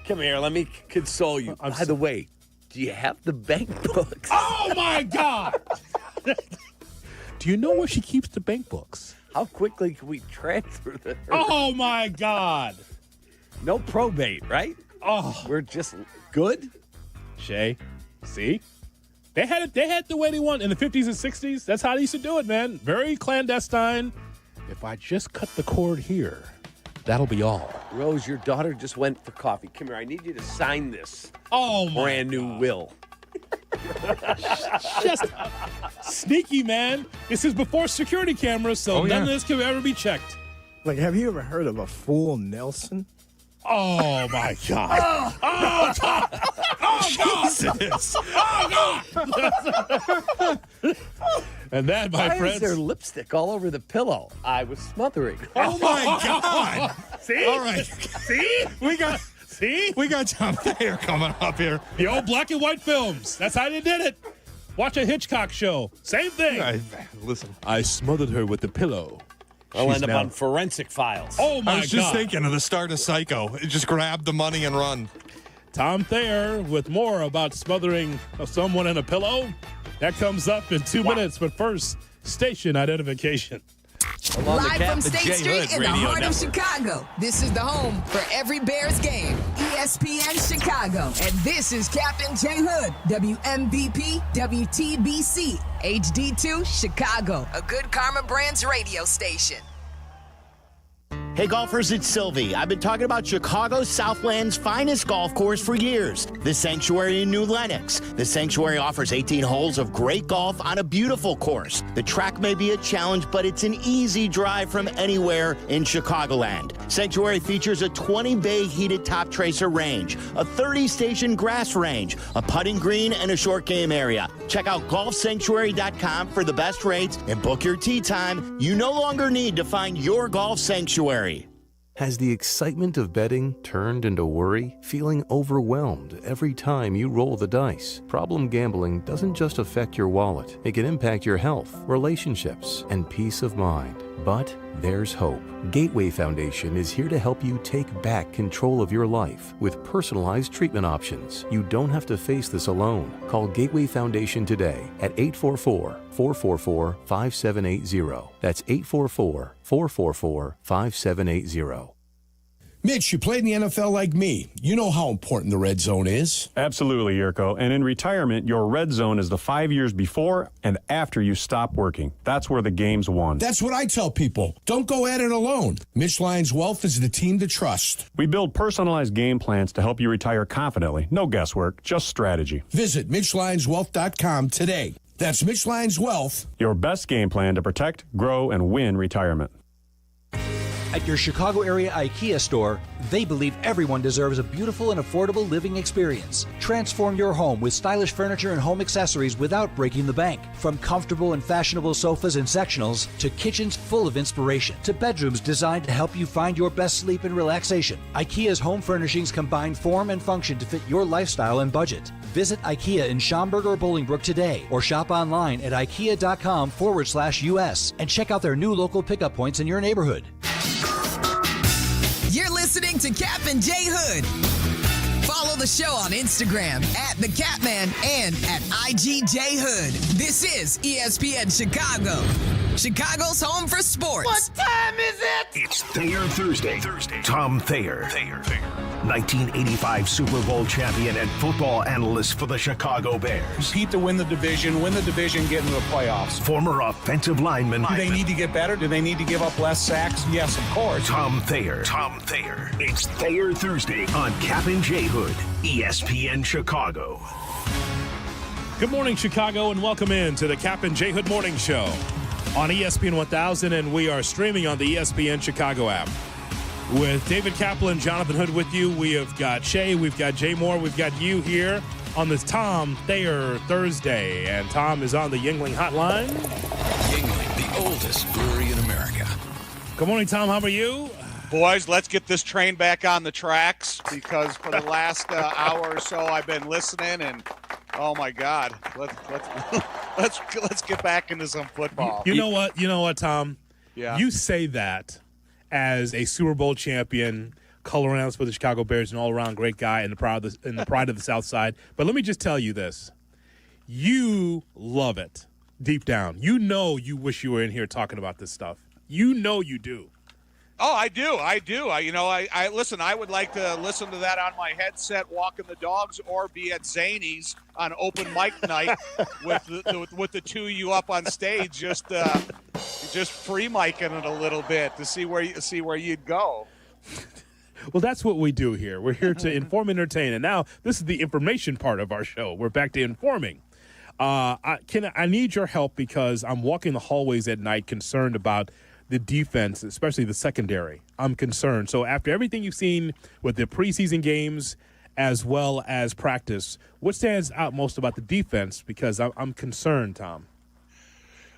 Come here. Let me console you. By the way, do you have the bank books? Oh, my God. Do you know where she keeps the bank books? How quickly can we transfer them? Oh, my God. No probate, right? Oh. We're just good? Shay, see? They had it the way they want in the 50s and 60s. That's how they used to do it, man. Very clandestine. If I just cut the cord here, that'll be all. Rose, your daughter just went for coffee. Come here. I need you to sign this. Oh, my brand new God. will. Just sneaky, man. This is before security cameras, so none of this can ever be checked. Like, have you ever heard of a full Nelson? Oh, my God. Oh, Tom. Oh, God. Jesus. Oh, God. And that, my friends. Why is there lipstick all over the pillow? I was smothering. Oh, my God. See? All right. See? We got Tom Thayer coming up here. The old black and white films. That's how they did it. Watch a Hitchcock show. Same thing. Listen. I smothered her with the pillow. I'll end up on Forensic Files. Oh, my God. I was just thinking of the start of Psycho. Just grab the money and run. Tom Thayer with more about smothering someone in a pillow. That comes up in 2 minutes. But first, station identification. Live from State Street in the heart of Chicago. This is the home for every Bears game. ESPN Chicago. And this is Captain J Hood, WMVP, WTBC, HD2, Chicago. A good Carmen Brands radio station. Hey golfers, it's Silvy. I've been talking about Chicago's Southland's finest golf course for years, the Sanctuary in New Lenox. The Sanctuary offers 18 holes of great golf on a beautiful course. The track may be a challenge, but it's an easy drive from anywhere in Chicagoland. Sanctuary features a 20-bay heated top tracer range, a 30-station grass range, a putting green, and a short game area. Check out golfsanctuary.com for the best rates and book your tee time. You no longer need to find your golf sanctuary. Has the excitement of betting turned into worry? Feeling overwhelmed every time you roll the dice? Problem gambling doesn't just affect your wallet. It can impact your health, relationships, and peace of mind. But there's hope. Gateway Foundation is here to help you take back control of your life with personalized treatment options. You don't have to face this alone. Call Gateway Foundation today at 844-444-5780. That's 844-444-5780. Mitch, you played in the NFL like me. You know how important the red zone is. Absolutely, Jurko. And in retirement, your red zone is the 5 years before and after you stop working. That's where the game's won. That's what I tell people. Don't go at it alone. Mitch Lyons Wealth is the team to trust. We build personalized game plans to help you retire confidently. No guesswork, just strategy. Visit MitchLyonsWealth.com today. That's Mitch Lyons Wealth. Your best game plan to protect, grow, and win retirement. At your Chicago area IKEA store, they believe everyone deserves a beautiful and affordable living experience. Transform your home with stylish furniture and home accessories without breaking the bank. From comfortable and fashionable sofas and sectionals to kitchens full of inspiration to bedrooms designed to help you find your best sleep and relaxation. IKEA's home furnishings combine form and function to fit your lifestyle and budget. Visit IKEA in Schaumburg or Bolingbrook today or shop online at ikea.com/US and check out their new local pickup points in your neighborhood. You're listening to Captain J Hood. Follow the show on Instagram at The Catman and at IGJ Hood. This is ESPN Chicago, Chicago's home for sports. What time is it? It's Thayer Thursday. Tom Thayer. 1985 Super Bowl champion and football analyst for the Chicago Bears. Compete to win the division, get into the playoffs. Former offensive lineman. Do they need to get better? Do they need to give up less sacks? Yes, of course. Tom Thayer. It's Thayer Thursday on Kap J Hood, ESPN Chicago. Good morning, Chicago, and welcome in to the Kap J Hood Morning Show on ESPN 1000, and we are streaming on the ESPN Chicago app. With David Kaplan, Jonathan Hood with you, we have got Shea, we've got Jay Moore, we've got you here on this Tom Thayer Thursday. And Tom is on the Yuengling hotline. Yuengling, the oldest brewery in America. Good morning, Tom. How are you? Boys, let's get this train back on the tracks because for the last hour or so I've been listening, and oh my God, let's get back into some football. You know what, Tom? Yeah. You say that as a Super Bowl champion, color analyst for the Chicago Bears, an all-around great guy, and the pride of the South Side. But let me just tell you this: you love it deep down. You know, you wish you were in here talking about this stuff. You know, you do. Oh, I do. I listen. I would like to listen to that on my headset, walking the dogs, or be at Zany's on open mic night with the two of you up on stage, just free micing it a little bit to see where you'd go. Well, that's what we do here. We're here to inform, entertain, and now this is the information part of our show. We're back to informing. I need your help because I'm walking the hallways at night concerned about the defense, especially the secondary. I'm concerned. So after everything you've seen with the preseason games as well as practice, what stands out most about the defense? Because I'm concerned, Tom.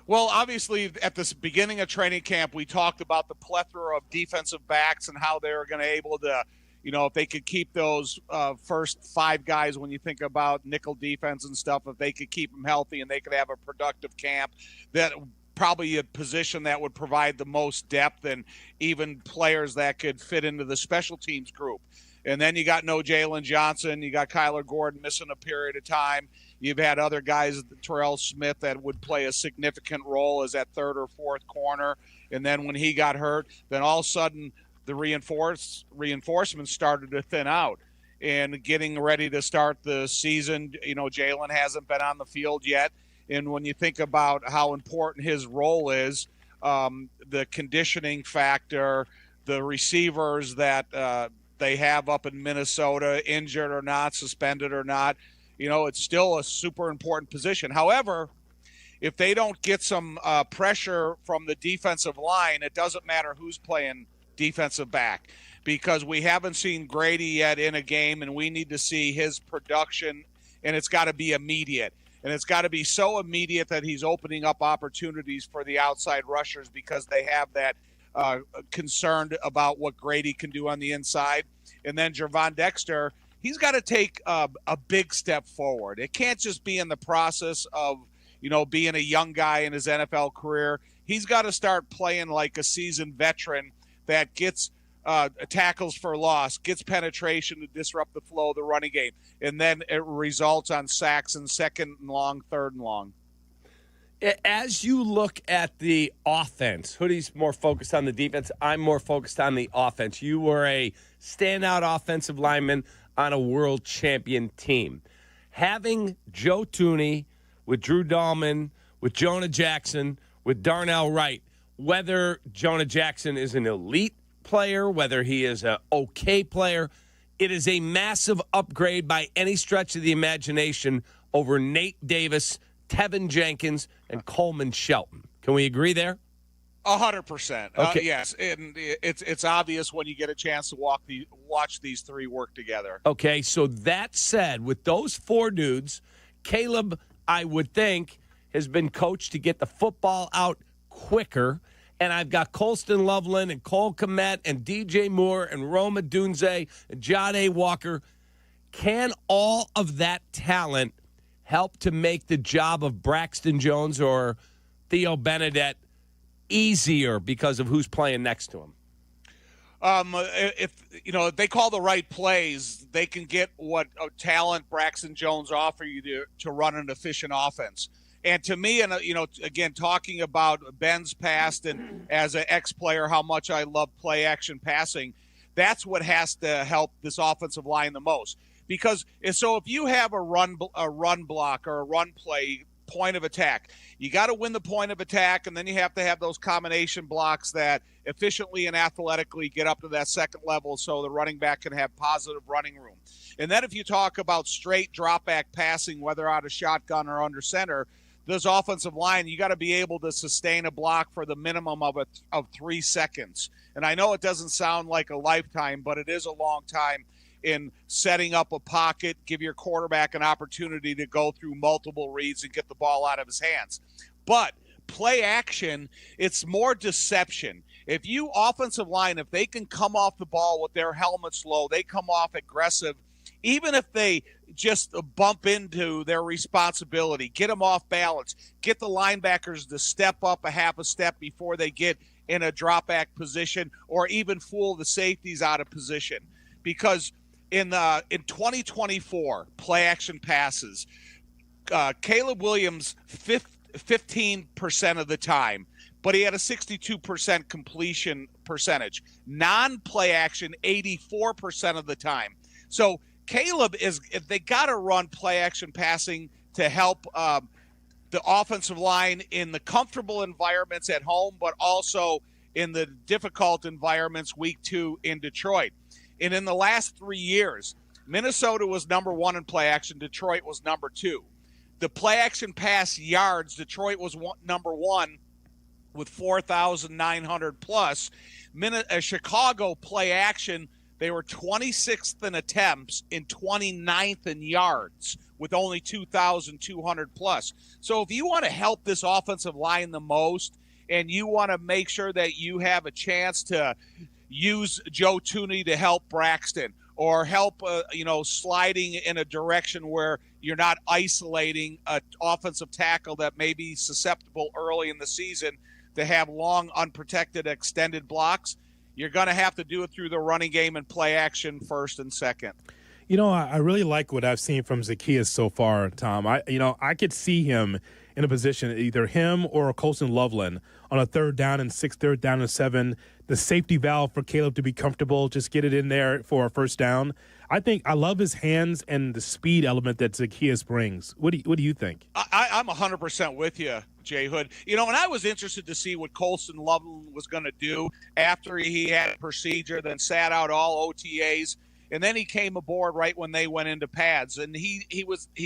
Well, obviously, at the beginning of training camp, we talked about the plethora of defensive backs and how they were going to able to, if they could keep those first 5 guys, when you think about nickel defense and stuff, if they could keep them healthy and they could have a productive camp, that probably a position that would provide the most depth and even players that could fit into the special teams group. And then you got no Jalen Johnson. You got Kyler Gordon missing a period of time. You've had other guys, Terrell Smith, that would play a significant role as that 3rd or 4th corner. And then when he got hurt, then all of a sudden the reinforcements started to thin out. And getting ready to start the season, Jalen hasn't been on the field yet. And when you think about how important his role is, the conditioning factor, the receivers that they have up in Minnesota, injured or not, suspended or not, it's still a super important position. However, if they don't get some pressure from the defensive line, it doesn't matter who's playing defensive back, because we haven't seen Grady yet in a game, and we need to see his production, and it's got to be immediate. And it's got to be so immediate that he's opening up opportunities for the outside rushers, because they have that concerned about what Grady can do on the inside. And then Gervon Dexter, he's got to take a big step forward. It can't just be in the process of, being a young guy in his NFL career. He's got to start playing like a seasoned veteran that gets tackles for loss, gets penetration to disrupt the flow of the running game, and then it results on sacks in 2nd and long, 3rd and long. As you look at the offense, Hoodie's more focused on the defense. I'm more focused on the offense. You were a standout offensive lineman on a world champion team. Having Joe Thuney with Drew Dahlman, with Jonah Jackson, with Darnell Wright, whether Jonah Jackson is an elite player, whether he is an okay player, it is a massive upgrade by any stretch of the imagination over Nate Davis, Tevin Jenkins, and Coleman Shelton. Can we agree there? 100%. Okay. Yes, and it's obvious when you get a chance to watch these 3 work together. Okay, so that said, with those 4 dudes, Caleb, I would think, has been coached to get the football out quicker. And I've got Colston Loveland and Cole Kmet and DJ Moore and Roma Dunze and John A. Walker. Can all of that talent help to make the job of Braxton Jones or Theo Benedette easier because of who's playing next to him? If they call the right plays, they can get what talent Braxton Jones offer you to run an efficient offense. And to me, and again, talking about Ben's past and as an ex-player, how much I love play-action passing, that's what has to help this offensive line the most. Because if you have a run block or a run play, point of attack, you got to win the point of attack, and then you have to have those combination blocks that efficiently and athletically get up to that 2nd level so the running back can have positive running room. And then if you talk about straight drop-back passing, whether out of shotgun or under center, this offensive line, you got to be able to sustain a block for the minimum of 3 seconds. And I know it doesn't sound like a lifetime, but it is a long time in setting up a pocket, give your quarterback an opportunity to go through multiple reads and get the ball out of his hands. But play action, it's more deception. If you offensive line, if they can come off the ball with their helmets low, they come off aggressive, even if they just bump into their responsibility, get them off balance, get the linebackers to step up a half a step before they get in a drop back position, or even fool the safeties out of position. Because in 2024 play action passes, Caleb Williams 15% of the time, but he had a 62% completion percentage. Non-play action 84% of the time. So Caleb they got to run play action passing to help the offensive line in the comfortable environments at home, but also in the difficult environments week 2 in Detroit. And in the last 3 years, Minnesota was number 1 in play action. Detroit was number 2. The play action pass yards, Detroit was number 1. with 4,900 plus. Chicago play action, they were 26th in attempts and 29th in yards with only 2,200 plus. So if you want to help this offensive line the most and you want to make sure that you have a chance to use Joe Thuney to help Braxton or help, sliding in a direction where you're not isolating an offensive tackle that may be susceptible early in the season to have long, unprotected, extended blocks, you're going to have to do it through the running game and play action first and second. I really like what I've seen from Zaccheaus so far, Tom. I could see him in a position, either him or Colson Loveland, on a 3rd down and 6, 3rd down and 7, the safety valve for Caleb to be comfortable, just get it in there for a first down. I love his hands and the speed element that Zaccheaus brings. What do you think? I'm 100% with you, Jay Hood. And I was interested to see what Colson Loveland was going to do after he had a procedure, then sat out all OTAs, and then he came aboard right when they went into pads, and he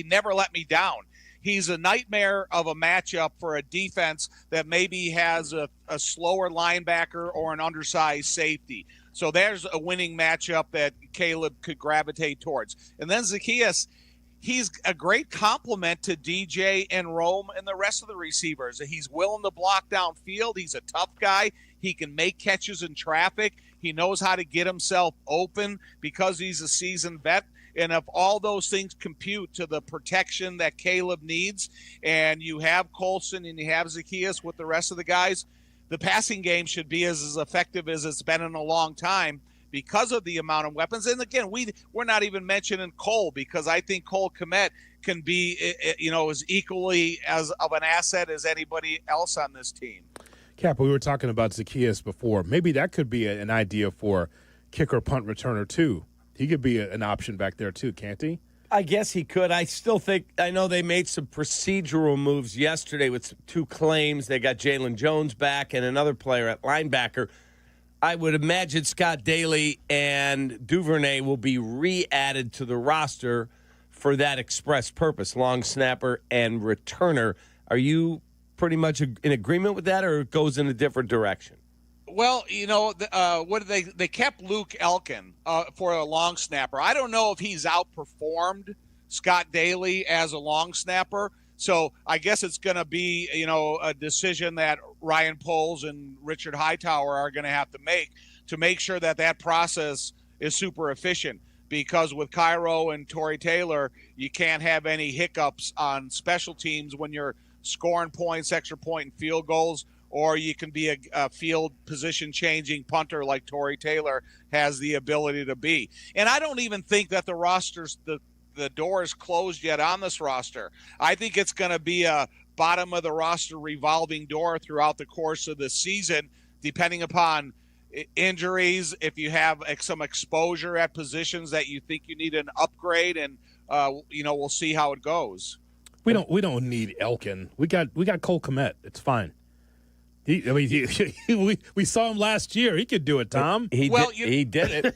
never let me down. He's a nightmare of a matchup for a defense that maybe has a slower linebacker or an undersized safety. So there's a winning matchup that Caleb could gravitate towards. And then Zaccheaus, he's a great complement to DJ and Rome and the rest of the receivers. He's willing to block downfield. He's a tough guy. He can make catches in traffic. He knows how to get himself open because he's a seasoned vet. And if all those things compute to the protection that Caleb needs, and you have Colson and you have Zaccheaus with the rest of the guys, the passing game should be as effective as it's been in a long time because of the amount of weapons. And again, we're not even mentioning Cole, because I think Cole Kmet can be, as equally as of an asset as anybody else on this team. Cap, we were talking about Zaccheaus before. Maybe that could be an idea for kicker, punt returner too. He could be an option back there too, can't he? I guess he could. I still think, I know they made some procedural moves yesterday with 2 claims. They got Jalen Jones back and another player at linebacker. I would imagine Scott Daly and Duvernay will be re-added to the roster for that express purpose, long snapper and returner. Are you pretty much in agreement with that, or it goes in a different direction? Well, what they kept Luke Elkin for a long snapper. I don't know if he's outperformed Scott Daly as a long snapper. So I guess it's going to be, a decision that Ryan Poles and Richard Hightower are going to have to make sure that process is super efficient. Because with Cairo and Torrey Taylor, you can't have any hiccups on special teams when you're scoring points, extra point, and field goals. Or you can be a field position-changing punter like Torrey Taylor has the ability to be. And I don't even think that the door is closed yet on this roster. I think it's going to be a bottom-of-the-roster revolving door throughout the course of the season, depending upon injuries, if you have some exposure at positions that you think you need an upgrade, and, we'll see how it goes. We don't need Elkin. We got Cole Kmet. It's fine. We saw him last year. He could do it, Tom. He did it.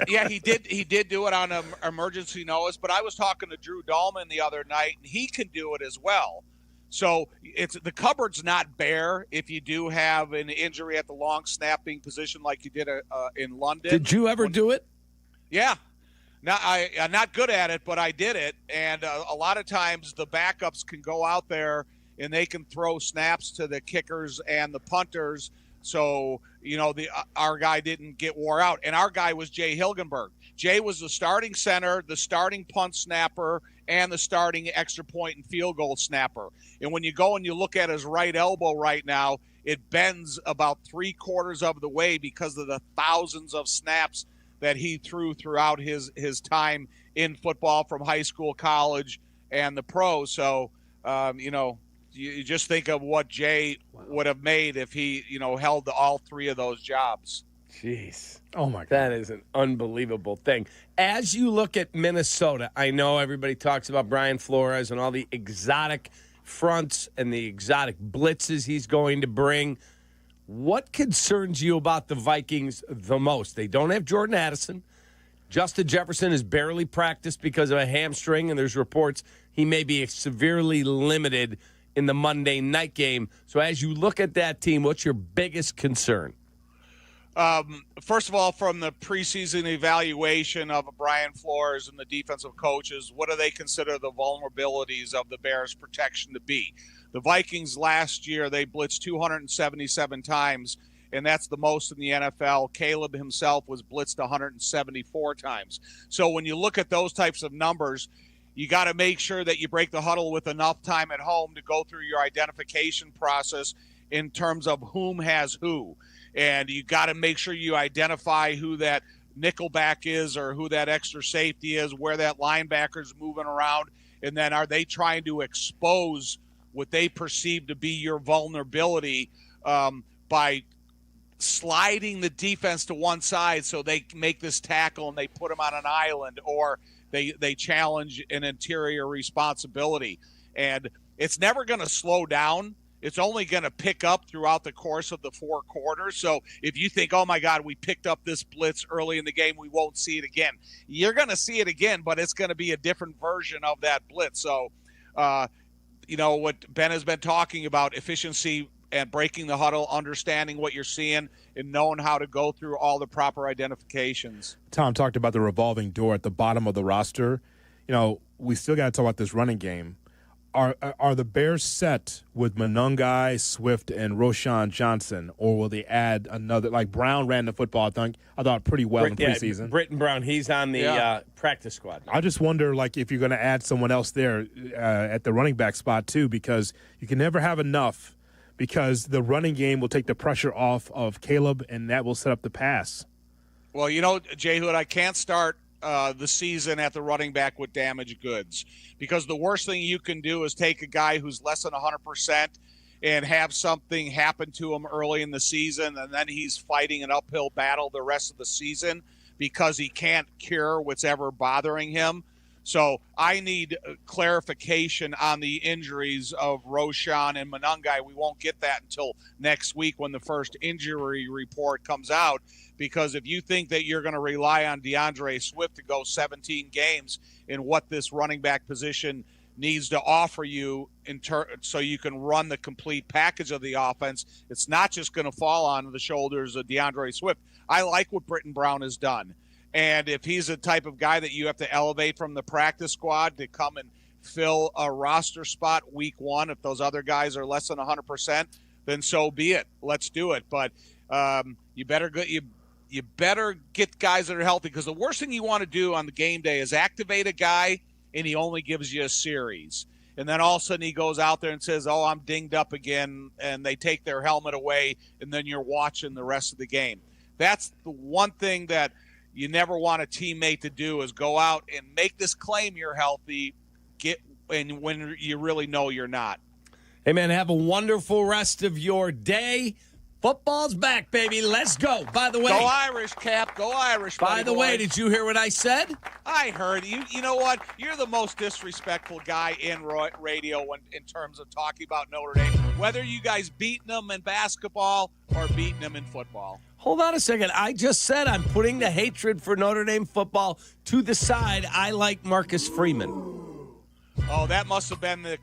Yeah, he did do it on emergency notice. But I was talking to Drew Dahlman the other night, and he can do it as well. So the cupboard's not bare if you do have an injury at the long snapping position like you did in London. Did you ever do it? Yeah. I'm not good at it, but I did it. And a lot of times the backups can go out there and they can throw snaps to the kickers and the punters. So, our guy didn't get wore out. And our guy was Jay Hilgenberg. Jay was the starting center, the starting punt snapper, and the starting extra point and field goal snapper. And when you go and you look at his right elbow right now, it bends about 3/4 of the way because of the thousands of snaps that he threw throughout his time in football from high school, college, and the pros. So, you just think of what Jay would have made if he, held all 3 of those jobs. Jeez. Oh, my God. That is an unbelievable thing. As you look at Minnesota, I know everybody talks about Brian Flores and all the exotic fronts and the exotic blitzes he's going to bring. What concerns you about the Vikings the most? They don't have Jordan Addison. Justin Jefferson has barely practiced because of a hamstring, and there's reports he may be severely limited in the Monday night game. So as you look at that team, what's your biggest concern? First of all, from the preseason evaluation of Brian Flores and the defensive coaches, what do they consider the vulnerabilities of the Bears' protection to be? The Vikings last year, they blitzed 277 times, and that's the most in the NFL. Caleb himself was blitzed 174 times. So when you look at those types of numbers, you got to make sure that you break the huddle with enough time at home to go through your identification process in terms of whom has who. And you got to make sure you identify who that nickelback is or who that extra safety is, where that linebacker's moving around, and then are they trying to expose what they perceive to be your vulnerability by sliding the defense to one side so they make this tackle and they put them on an island, or they challenge an interior responsibility. And it's never going to slow down. It's only going to pick up throughout the course of the 4 quarters. So if you think, oh, my God, we picked up this blitz early in the game, we won't see it again. You're going to see it again, but it's going to be a different version of that blitz. So, what Ben has been talking about, efficiency and breaking the huddle, understanding what you're seeing, and knowing how to go through all the proper identifications. Tom talked about the revolving door at the bottom of the roster. We still got to talk about this running game. Are the Bears set with Monangai, Swift, and Roschon Johnson, or will they add another? Like Brown ran the football, I thought pretty well in preseason. Britton Brown, he's on the practice squad now. I just wonder, if you're going to add someone else there at the running back spot too, because you can never have enough. Because the running game will take the pressure off of Caleb, and that will set up the pass. Well, J Hood, I can't start the season at the running back with damaged goods, because the worst thing you can do is take a guy who's less than 100% and have something happen to him early in the season, and then he's fighting an uphill battle the rest of the season because he can't cure what's ever bothering him. So I need clarification on the injuries of Roschon and Monangai. We won't get that until next week when the first injury report comes out, because if you think that you're going to rely on DeAndre Swift to go 17 games in what this running back position needs to offer you so you can run the complete package of the offense, it's not just going to fall on the shoulders of DeAndre Swift. I like what Britton Brown has done. And if he's the type of guy that you have to elevate from the practice squad to come and fill a roster spot week 1, if those other guys are less than 100%, then so be it. Let's do it. But you better get guys that are healthy, because the worst thing you want to do on the game day is activate a guy and he only gives you a series. And then all of a sudden he goes out there and says, oh, I'm dinged up again, and they take their helmet away, and then you're watching the rest of the game. That's the one thing that you never want a teammate to do, is go out and make this claim you're healthy, and when you really know you're not. Hey, man, have a wonderful rest of your day. Football's back, baby. Let's go. By the way, go Irish, Cap. Go Irish. By the way, did you hear what I said? I heard you. You know what? You're the most disrespectful guy in radio in terms of talking about Notre Dame, whether you guys beating them in basketball or beating them in football. Hold on a second. I just said I'm putting the hatred for Notre Dame football to the side. I like Marcus Freeman. Oh, that must have been the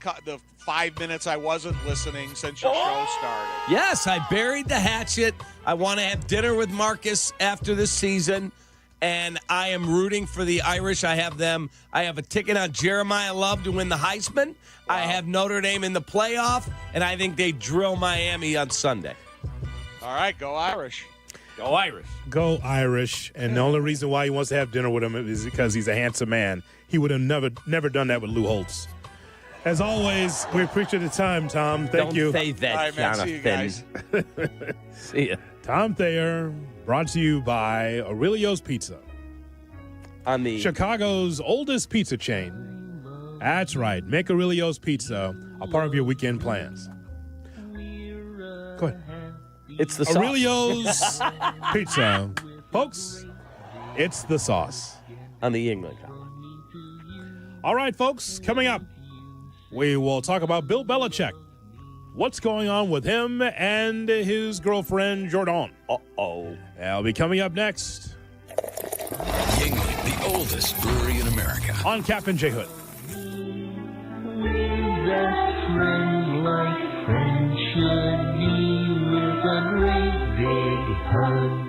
5 minutes I wasn't listening since your show started. Yes, I buried the hatchet. I want to have dinner with Marcus after this season, and I am rooting for the Irish. I have a ticket on Jeremiah Love to win the Heisman. Wow. I have Notre Dame in the playoff, and I think they drill Miami on Sunday. All right, go Irish. Go Irish. Go Irish. And the only reason why he wants to have dinner with him is because he's a handsome man. He would have never done that with Lou Holtz. As always, we appreciate the time, Tom. Thank you. Don't say that, all right, man, Jonathan. see you guys. See ya. Tom Thayer, brought to you by Aurelio's Pizza. On the Chicago's oldest pizza chain. That's right. Make Aurelio's Pizza a part of your weekend plans. Go ahead. It's the sauce. Aurelio's Pizza. Folks, it's the sauce. On the England column. All right, folks, coming up, we will talk about Bill Belichick. What's going on with him and his girlfriend, Jordan? Uh-oh. That'll be coming up next. England, the oldest brewery in America. On Kap J Hood.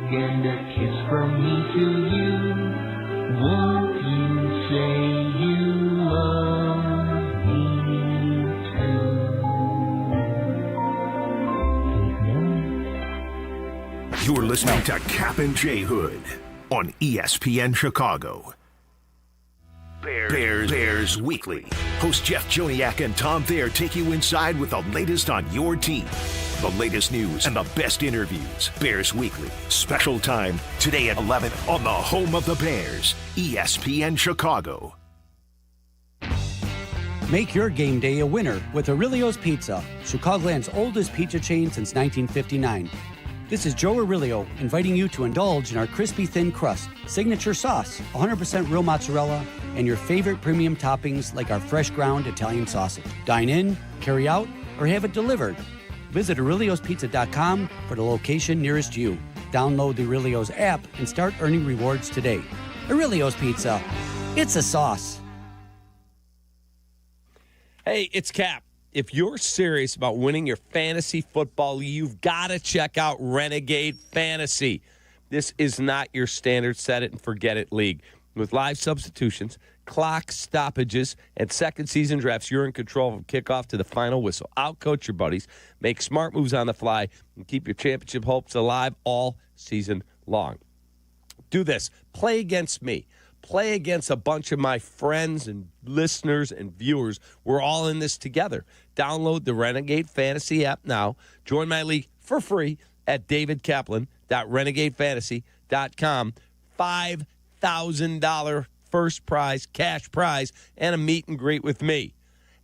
and a kiss from me to you. Won't you say you love me too? You're listening to Kap and J Hood on ESPN Chicago. Bears Weekly. Host Jeff Joniak and Tom Thayer take you inside with the latest on your team. The latest news and the best interviews. Bears Weekly. Special time today at 11 on the home of the Bears, ESPN Chicago. Make your game day a winner with Aurelio's Pizza, Chicagoland's oldest pizza chain since 1959. This is Joe Aurelio inviting you to indulge in our crispy thin crust, signature sauce, 100% real mozzarella, and your favorite premium toppings like our fresh ground Italian sausage. Dine in, carry out, or have it delivered. Visit Aurelio'sPizza.com for the location nearest you. Download the Aurelio's app and start earning rewards today. Aurelio's Pizza. It's a sauce. Hey, it's Kap. If you're serious about winning your fantasy football, you've got to check out Renegade Fantasy. This is not your standard set it and forget it league. With live substitutions, clock stoppages, and second season drafts, you're in control from kickoff to the final whistle. Outcoach your buddies, make smart moves on the fly, and keep your championship hopes alive all season long. Do this. Play against me. Play against a bunch of my friends and listeners and viewers. We're all in this together. Download the Renegade Fantasy app now. Join my league for free at davidkaplan.renegadefantasy.com. $5,000 first prize, cash prize, and a meet and greet with me.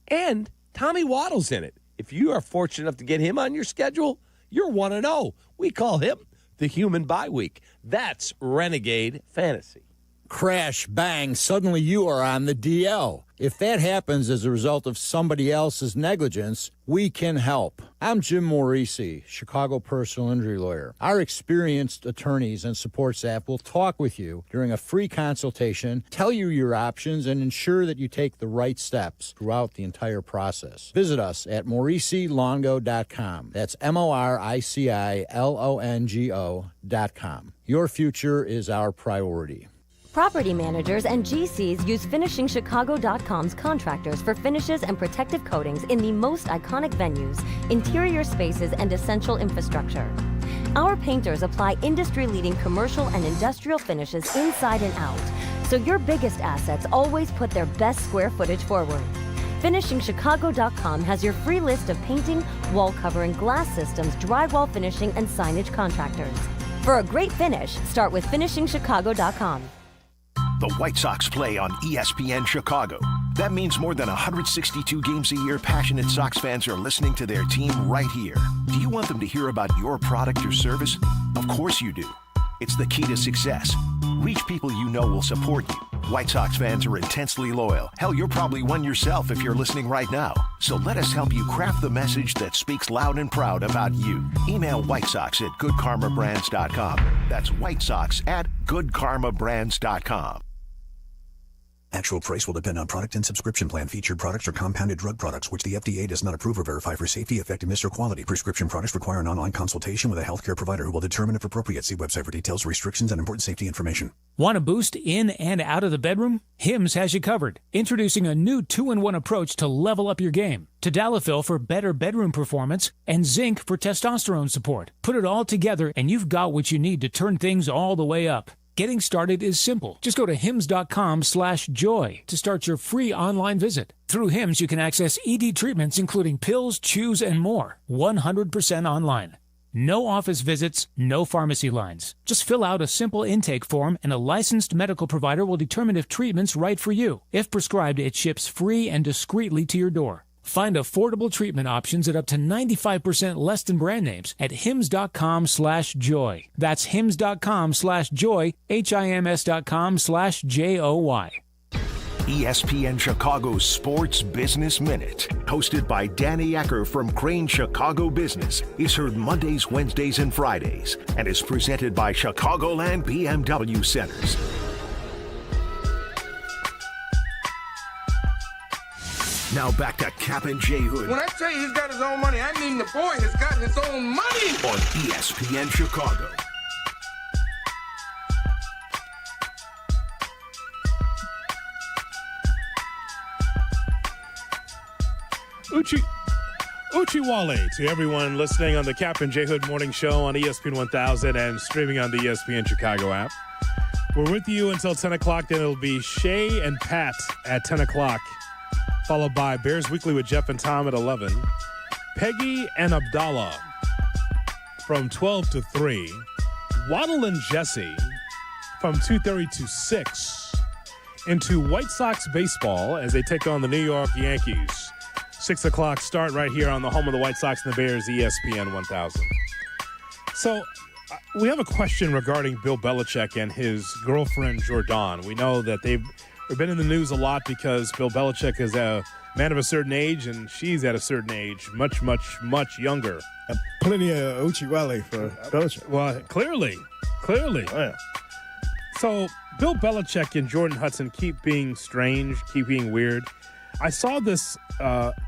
And Tommy Waddle's in it. If you are fortunate enough to get him on your schedule, you're 1-0. We call him the human bye week. That's Renegade Fantasy. Crash, bang, suddenly you are on the DL. If that happens as a result of somebody else's negligence, we can help. I'm Jim Morisi, Chicago personal injury lawyer. Our experienced attorneys and support staff will talk with you during a free consultation, tell you your options, and ensure that you take the right steps throughout the entire process. Visit us at MorisiLongo.com. That's MoriciLongo.com. Your future is our priority. Property managers and GCs use FinishingChicago.com's contractors for finishes and protective coatings in the most iconic venues, interior spaces, and essential infrastructure. Our painters apply industry-leading commercial and industrial finishes inside and out, so your biggest assets always put their best square footage forward. FinishingChicago.com has your free list of painting, wall covering, glass systems, drywall finishing, and signage contractors. For a great finish, start with FinishingChicago.com. The White Sox play on ESPN Chicago. That means more than 162 games a year, passionate Sox fans are listening to their team right here. Do you want them to hear about your product or service? Of course you do. It's the key to success. Reach people you know will support you. White Sox fans are intensely loyal. Hell, you're probably one yourself if you're listening right now. So let us help you craft the message that speaks loud and proud about you. Email White Sox at goodkarmabrands.com. That's White Sox at goodkarmabrands.com. Actual price will depend on product and subscription plan. Featured products are compounded drug products, which the FDA does not approve or verify for safety, effectiveness, or quality. Prescription products require an online consultation with a healthcare provider who will determine if appropriate. See website for details, restrictions, and important safety information. Want a boost in and out of the bedroom? Hims has you covered. Introducing a new 2-in-1 approach to level up your game. Tadalafil for better bedroom performance and zinc for testosterone support. Put it all together and you've got what you need to turn things all the way up. Getting started is simple. Just go to hims.com/joy to start your free online visit. Through Hims, you can access ED treatments including pills, chews, and more. 100% online. No office visits, no pharmacy lines. Just fill out a simple intake form and a licensed medical provider will determine if treatment's right for you. If prescribed, it ships free and discreetly to your door. Find affordable treatment options at up to 95% less than brand names at hims.com/joy. That's hims.com/joy, HIMS.com/JOY. ESPN Chicago's Sports Business Minute, hosted by Danny Ecker from Crane Chicago Business, is heard Mondays, Wednesdays, and Fridays, and is presented by Chicagoland BMW Centers. Now back to Kap and J Hood. When I tell you he's got his own money, I mean the boy has gotten his own money. On ESPN Chicago. Uchiwale to everyone listening on the Kap J Hood Morning Show on ESPN 1000 and streaming on the ESPN Chicago app. We're with you until 10 o'clock. Then it'll be Shea and Pat at 10 o'clock, followed by Bears Weekly with Jeff and Tom at 11. Peggy and Abdallah from 12 to 3. Waddle and Jesse from 2:30 to 6. Into White Sox baseball as they take on the New York Yankees. 6 o'clock start right here on the home of the White Sox and the Bears, ESPN 1000. So we have a question regarding Bill Belichick and his girlfriend, Jordan. We know that they've been in the news a lot because Bill Belichick is a man of a certain age and she's at a certain age, much, much, much younger. Plenty of Uchiwale for Belichick. Well, clearly. Oh, yeah. So Bill Belichick and Jordan Hudson keep being strange, keep being weird. I saw this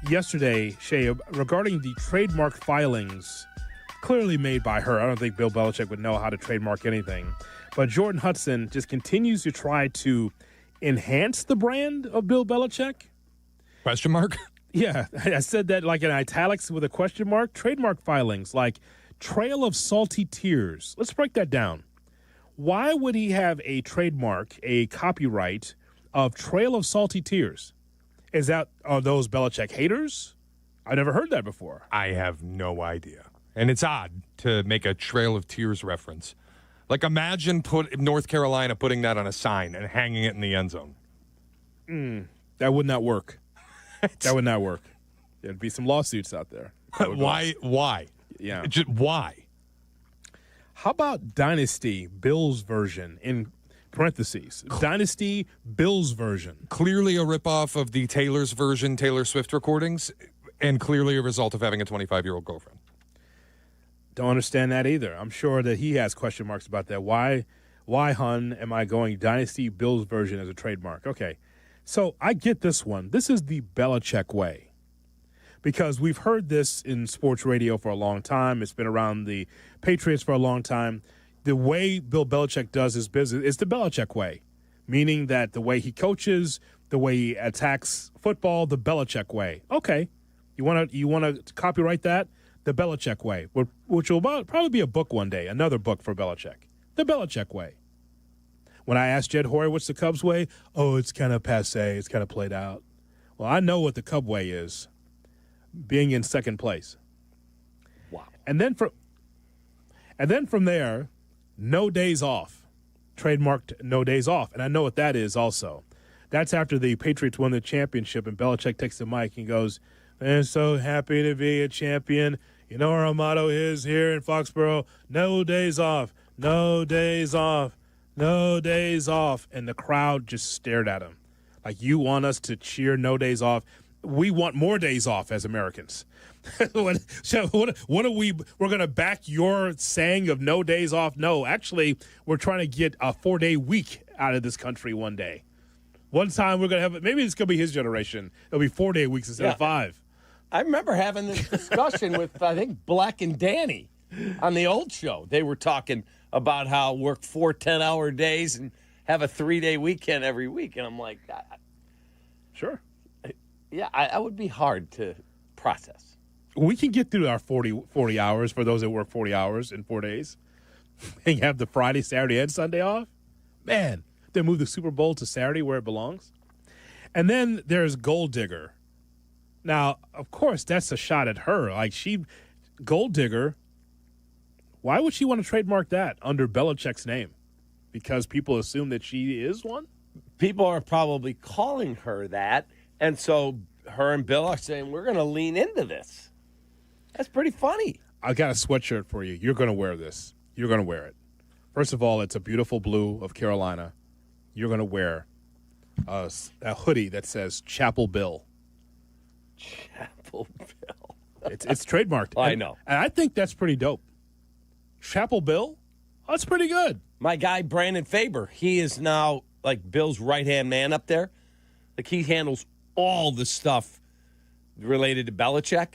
yesterday, Shea, regarding the trademark filings clearly made by her. I don't think Bill Belichick would know how to trademark anything. But Jordan Hudson just continues to try to enhance the brand of Bill Belichick. Question mark? Yeah, I said that like in italics with a question mark. Trademark filings like Trail of Salty Tears. Let's break that down. Why would he have a trademark, a copyright of Trail of Salty Tears? Are those Belichick haters? I never heard that before. I have no idea. And it's odd to make a Trail of Tears reference. Like, imagine North Carolina putting that on a sign and hanging it in the end zone. That would not work. That would not work. There'd be some lawsuits out there. Why? Yeah. Just why? How about Dynasty, Bill's version, in parentheses? Dynasty, Bill's version. Clearly a ripoff of the Taylor's version, Taylor Swift recordings, and clearly a result of having a 25-year-old girlfriend. Don't understand that either. I'm sure that he has question marks about that. Why, hun, am I going Dynasty, Bill's version as a trademark? Okay, so I get this one. This is the Belichick way. Because we've heard this in sports radio for a long time. It's been around the Patriots for a long time. The way Bill Belichick does his business is the Belichick way, meaning that the way he coaches, the way he attacks football, the Belichick way. Okay, you want to copyright that? The Belichick way, which will probably be a book one day, another book for Belichick. The Belichick way. When I asked Jed Hoyer, what's the Cubs way? Oh, it's kind of passé. It's kind of played out. Well, I know what the Cub way is. Being in second place. Wow. And then from there, no days off. Trademarked no days off. And I know what that is also. That's after the Patriots won the championship and Belichick takes the mic and goes, "I'm so happy to be a champion. You know our motto is here in Foxborough, no days off, no days off, no days off." And the crowd just stared at him. Like, you want us to cheer no days off? We want more days off as Americans. What are we? We're going to back your saying of no days off? No, actually, we're trying to get a 4-day week out of this country one day. One time we're going to have, maybe it's going to be his generation. It'll be 4-day weeks instead of 5. I remember having this discussion with, I think, Black and Danny on the old show. They were talking about how work 4 10-hour days and have a 3-day weekend every week. And I'm like, sure. Yeah, I would be hard to process. We can get through our 40 hours for those that work 40 hours in 4 days. And have the Friday, Saturday, and Sunday off. Man, they move the Super Bowl to Saturday where it belongs. And then there's Gold Digger. Now, of course, that's a shot at her. Like, Gold Digger, why would she want to trademark that under Belichick's name? Because people assume that she is one? People are probably calling her that. And so her and Bill are saying, we're going to lean into this. That's pretty funny. I got a sweatshirt for you. You're going to wear this. You're going to wear it. First of all, it's a beautiful blue of Carolina. You're going to wear a hoodie that says Chapel Bill. Chapel Bill. It's trademarked. I know. And I think that's pretty dope. Chapel Bill? That's pretty good. My guy, Brandon Faber, he is now like Bill's right-hand man up there. Like, he handles all the stuff related to Belichick.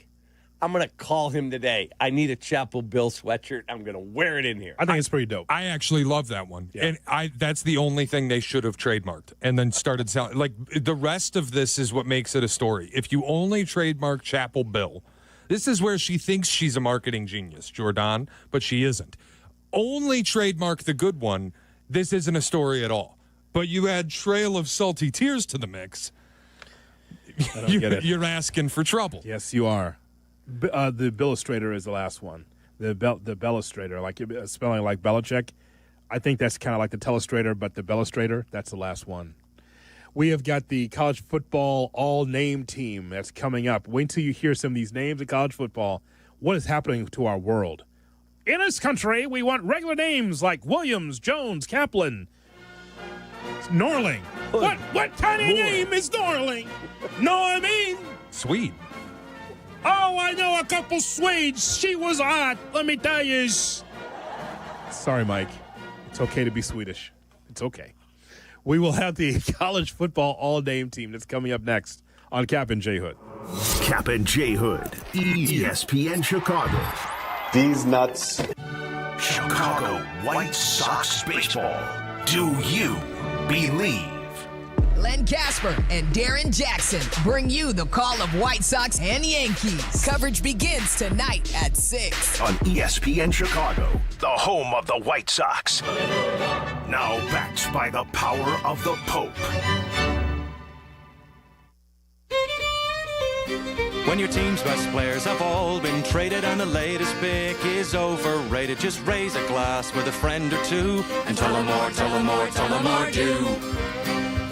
I'm going to call him today. I need a Chapel Bill sweatshirt. I'm going to wear it in here. I think it's pretty dope. I actually love that one. Yeah. And that's the only thing they should have trademarked and then started selling. Like, the rest of this is what makes it a story. If you only trademark Chapel Bill, this is where she thinks she's a marketing genius, Jordan, but she isn't. Only trademark the good one, this isn't a story at all. But you add Trail of Salty Tears to the mix, you're asking for trouble. Yes, you are. The Billustrator is the last one. The Bellustrator, like spelling like Belichick. I think that's kind of like the Telestrator, but the Bellustrator, that's the last one. We have got the college football all-name team that's coming up. Wait until you hear some of these names of college football. What is happening to our world? In this country, we want regular names like Williams, Jones, Kaplan, Norling. What kind of name is Norling? Know what I mean? Swede. Oh, I know a couple Swedes. She was hot, let me tell you. Sorry, Mike. It's okay to be Swedish. It's okay. We will have the college football all-name team that's coming up next on Kap and J Hood. Kap and J Hood, ESPN Chicago. These nuts. Chicago White Sox baseball. Do you believe? Len Casper and Darren Jackson bring you the call of White Sox and Yankees. Coverage begins tonight at 6 on ESPN Chicago, the home of the White Sox. Now backed by the power of the Pope. When your team's best players have all been traded and the latest pick is overrated, just raise a glass with a friend or two and tell them more, tell them more, tell them more, do.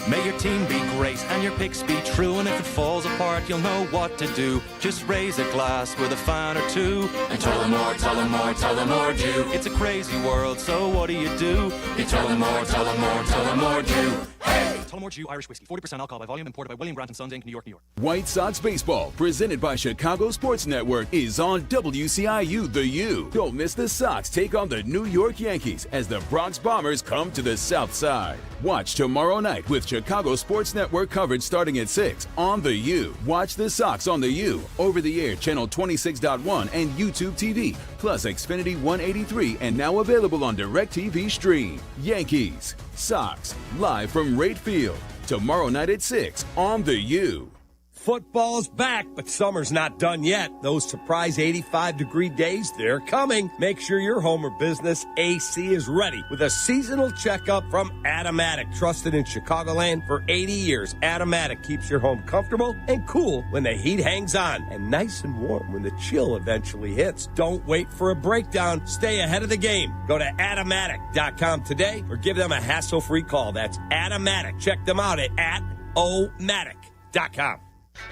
May your team be great and your picks be true, and if it falls apart, you'll know what to do. Just raise a glass with a fan or two and tell them more, tell them more, tell them more, do. It's a crazy world, so what do? You tell them more, tell them more, tell them more, do. Hey! Tullamore Dew Irish Whiskey, 40% alcohol by volume, imported by William Grant & Sons, Inc., New York, New York. White Sox baseball, presented by Chicago Sports Network, is on WCIU The U. Don't miss the Sox take on the New York Yankees as the Bronx Bombers come to the South Side. Watch tomorrow night with Chicago Sports Network coverage starting at 6 on The U. Watch the Sox on The U, over-the-air channel 26.1 and YouTube TV, plus Xfinity 183, and now available on DirecTV Stream. Yankees, Sox, live from Rate Field, tomorrow night at 6 on The U. Football's back, but summer's not done yet. Those surprise 85-degree days, they're coming. Make sure your home or business AC is ready with a seasonal checkup from Atomatic. Trusted in Chicagoland for 80 years, Atomatic keeps your home comfortable and cool when the heat hangs on and nice and warm when the chill eventually hits. Don't wait for a breakdown. Stay ahead of the game. Go to Atomatic.com today or give them a hassle-free call. That's Atomatic. Check them out at atomatic.com.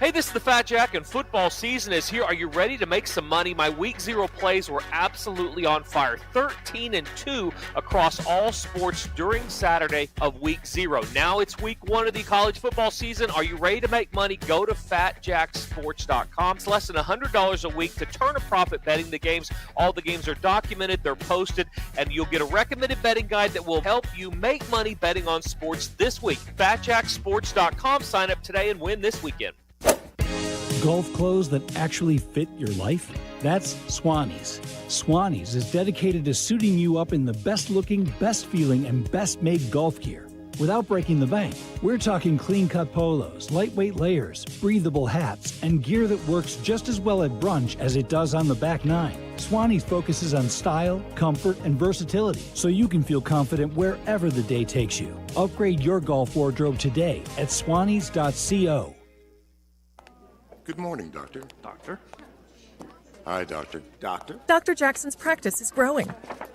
Hey, this is the Fat Jack, and football season is here. Are you ready to make some money? My Week 0 plays were absolutely on fire. 13-2 across all sports during Saturday of Week 0. Now it's Week 1 of the college football season. Are you ready to make money? Go to FatJackSports.com. It's less than $100 a week to turn a profit betting the games. All the games are documented, they're posted, and you'll get a recommended betting guide that will help you make money betting on sports this week. FatJackSports.com. Sign up today and win this weekend. Golf clothes that actually fit your life? That's Swannies. Swannies is dedicated to suiting you up in the best-looking, best-feeling, and best-made golf gear without breaking the bank. We're talking clean-cut polos, lightweight layers, breathable hats, and gear that works just as well at brunch as it does on the back nine. Swannies focuses on style, comfort, and versatility, so you can feel confident wherever the day takes you. Upgrade your golf wardrobe today at swannies.co. Good morning, Doctor. Doctor? Hi, Doctor. Doctor? Dr. Jackson's practice is growing.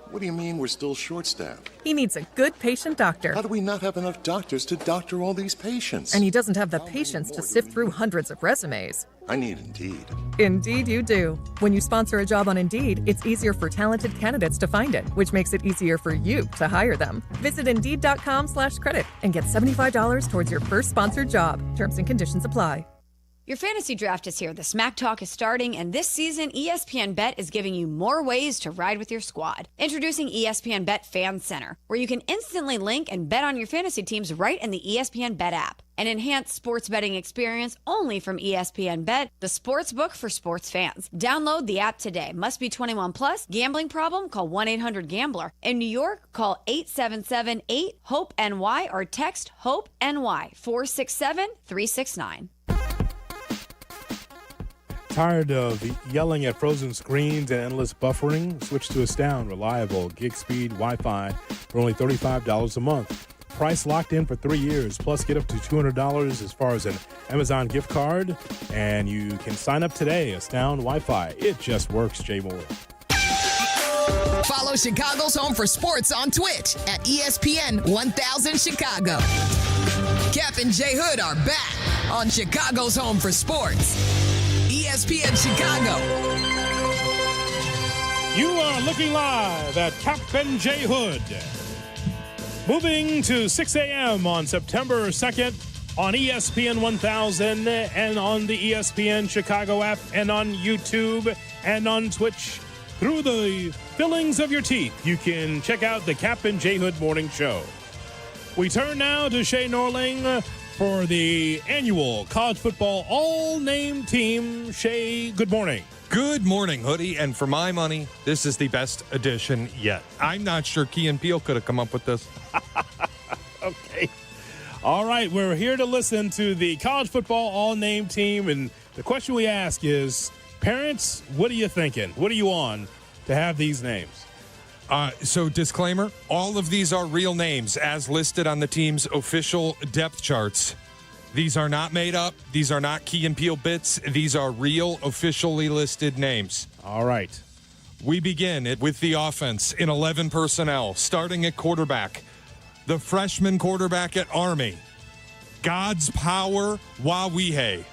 What do you mean we're still short-staffed? He needs a good patient doctor. How do we not have enough doctors to doctor all these patients? And he doesn't have the patience to sift through hundreds of resumes. I need Indeed. Indeed you do. When you sponsor a job on Indeed, it's easier for talented candidates to find it, which makes it easier for you to hire them. Visit Indeed.com/credit and get $75 towards your first sponsored job. Terms and conditions apply. Your fantasy draft is here. The Smack Talk is starting, and this season, ESPN Bet is giving you more ways to ride with your squad. Introducing ESPN Bet Fan Center, where you can instantly link and bet on your fantasy teams right in the ESPN Bet app. An enhanced sports betting experience only from ESPN Bet, the sports book for sports fans. Download the app today. Must be 21 plus. Gambling problem? Call 1-800-GAMBLER. In New York, call 877-8-HOPE-NY or text HOPE-NY 467-369. Tired of yelling at frozen screens and endless buffering? Switch to Astound, reliable gig speed Wi-Fi for only $35 a month. Price locked in for 3 years, plus get up to $200 as far as an Amazon gift card. And you can sign up today. Astound Wi-Fi. It just works, Jay Moore. Follow Chicago's Home for Sports on Twitch at ESPN 1000 Chicago. Kap and J Hood are back on Chicago's Home for Sports. ESPN Chicago. You are looking live at Kap and J Hood. Moving to 6 a.m. on September 2nd on ESPN 1000 and on the ESPN Chicago app and on YouTube and on Twitch. Through the fillings of your teeth, you can check out the Kap and J Hood Morning Show. We turn now to Shay Norling for the annual college football all-name team. Shay, good morning. Good morning, Hoodie. And for my money, this is the best edition yet. I'm not sure Key and Peele could have come up with this. Okay. All right, we're here to listen to the college football all-name team. And the question we ask is, parents, what are you thinking? What are you on to have these names? So disclaimer, all of these are real names as listed on the team's official depth charts. These are not made up. These are not Key and Peele bits. These are real, officially listed names. All right. We begin it with the offense in 11 personnel, starting at quarterback. The freshman quarterback at Army, God's Power Wawihe.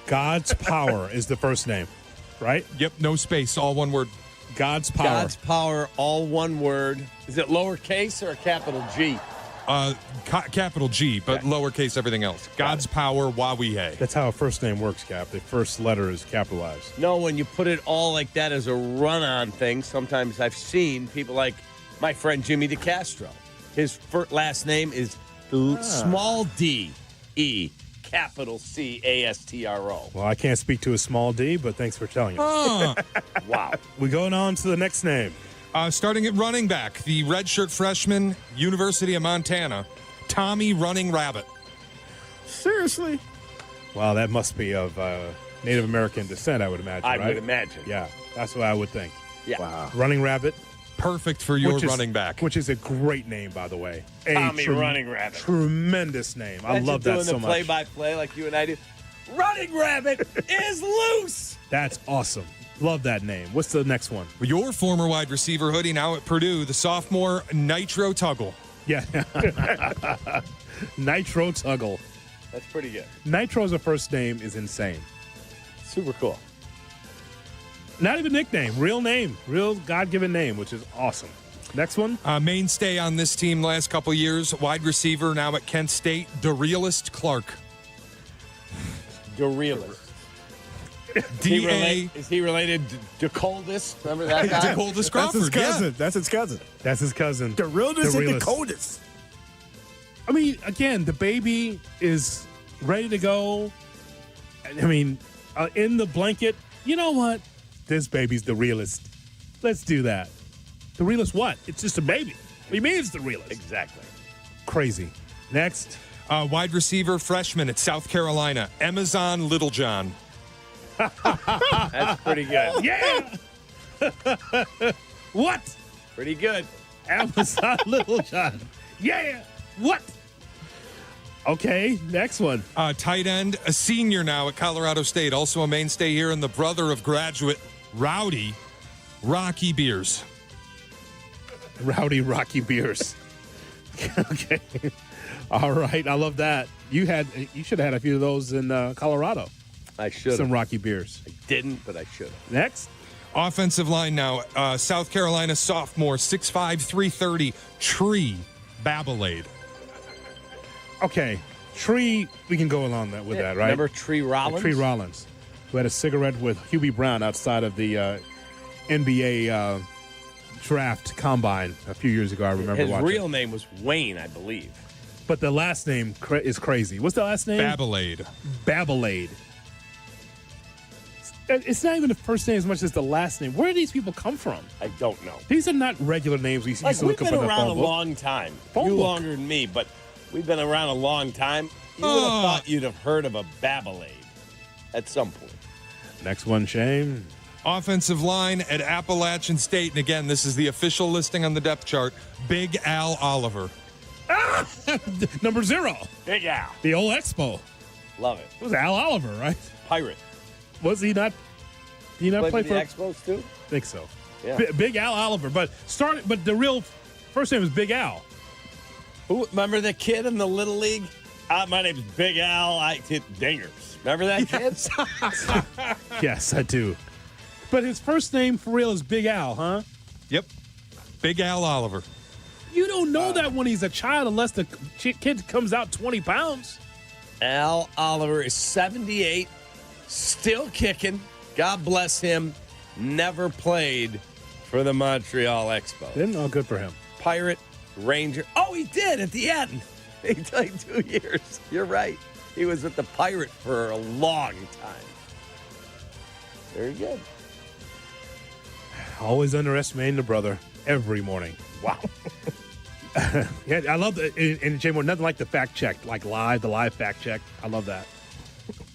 God's Power is the first name, right? Yep, no space, all one word. God's Power. God's Power, all one word. Is it lowercase or a capital G? Capital G, but lowercase everything else. God's Power Wawihe. That's how a first name works, Cap. The first letter is capitalized. No, when you put it all like that as a run-on thing, sometimes I've seen people like my friend Jimmy DeCastro. His last name is small d-e, capital C-A-S-T-R-O. Well, I can't speak to a small d, but thanks for telling us. Wow. We're going on to the next name. Starting at running back, the redshirt freshman, University of Montana, Tommy Running Rabbit. Seriously? Wow, that must be of Native American descent, I would imagine, I right? would imagine. Yeah, that's what I would think. Yeah. Wow. Running Rabbit. Perfect for your running back. Which is a great name, by the way. Tommy Running Rabbit. Tremendous name. I love that so doing the much. play-by-play like you and I do. Running Rabbit is loose. That's awesome. Love that name. What's the next one? Your former wide receiver, Hoodie, now at Purdue, the sophomore Nitro Tuggle. Yeah. Nitro Tuggle. That's pretty good. Nitro as a first name is insane. Super cool. Not even nickname, real name, real God-given name, which is awesome. Next one. Mainstay on this team last couple years, wide receiver now at Kent State, DeRealist Clark. DeRealist. D-A. Is he related to Coldest? Remember that guy? Coldest Crawford, That's his cousin. yeah. That's his cousin. That's his cousin. The realest and the DeRealist. coldest. I mean, again, the baby is ready to go. I mean, in the blanket. You know what? This baby's the realest. Let's do that. The realest what? It's just a baby. What do you mean it's the realest? Exactly. Crazy. Next. Wide receiver freshman at South Carolina, Amazon Littlejohn. That's pretty good. Yeah. What? Pretty good. Amazon Littlejohn. Yeah. What? Okay, next one. Tight end, a senior now at Colorado State, also a mainstay here, and the brother of graduate Rowdy Rocky Beers. Rowdy Rocky Beers. Okay. All right, I love that. You should have had a few of those in Colorado. I should have. Some Rocky Beers. I didn't, but I should have. Next. Offensive line now, South Carolina sophomore, 6'5", 330, Tree Babelade. Okay, Tree, we can go along with that, right? Remember Tree Rollins? Tree Rollins, who had a cigarette with Hubie Brown outside of the NBA draft combine a few years ago. I remember His watching. real name was Wayne, I believe. But the last name is crazy. What's the last name? Babbleade. It's not even the first name as much as the last name. Where do these people come from? I don't know. These are not regular names we used to look up in the phone book. We've been around a long time. You longer than me, but we've been around a long time. You would have thought you'd have heard of a Babbleade at some point. Next one, Shane. Offensive line at Appalachian State. And again, this is the official listing on the depth chart. Big Al Oliver. Number 0. Big Al. The old Expo. Love it. It was Al Oliver, right? Pirate. Was he not? Did he not play for the Expos too? I think so. Yeah. Big Al Oliver, but the real first name was Big Al. Who remember the kid in the Little League? My name's Big Al. I hit dingers. Remember that kid? Yes, I do. But his first name for real is Big Al, huh? Yep. Big Al Oliver. You don't know that when he's a child unless the kid comes out 20 pounds. Al Oliver is 78, still kicking. God bless him. Never played for the Montreal Expos. Didn't? Oh, good for him. Pirate, Ranger. Oh, he did at the end. He played 2 years. You're right. He was with the Pirate for a long time. Very good. Always underestimating the brother every morning. Wow. Yeah, I love the and J-Mo, nothing like the fact check, like the live fact check. I love that.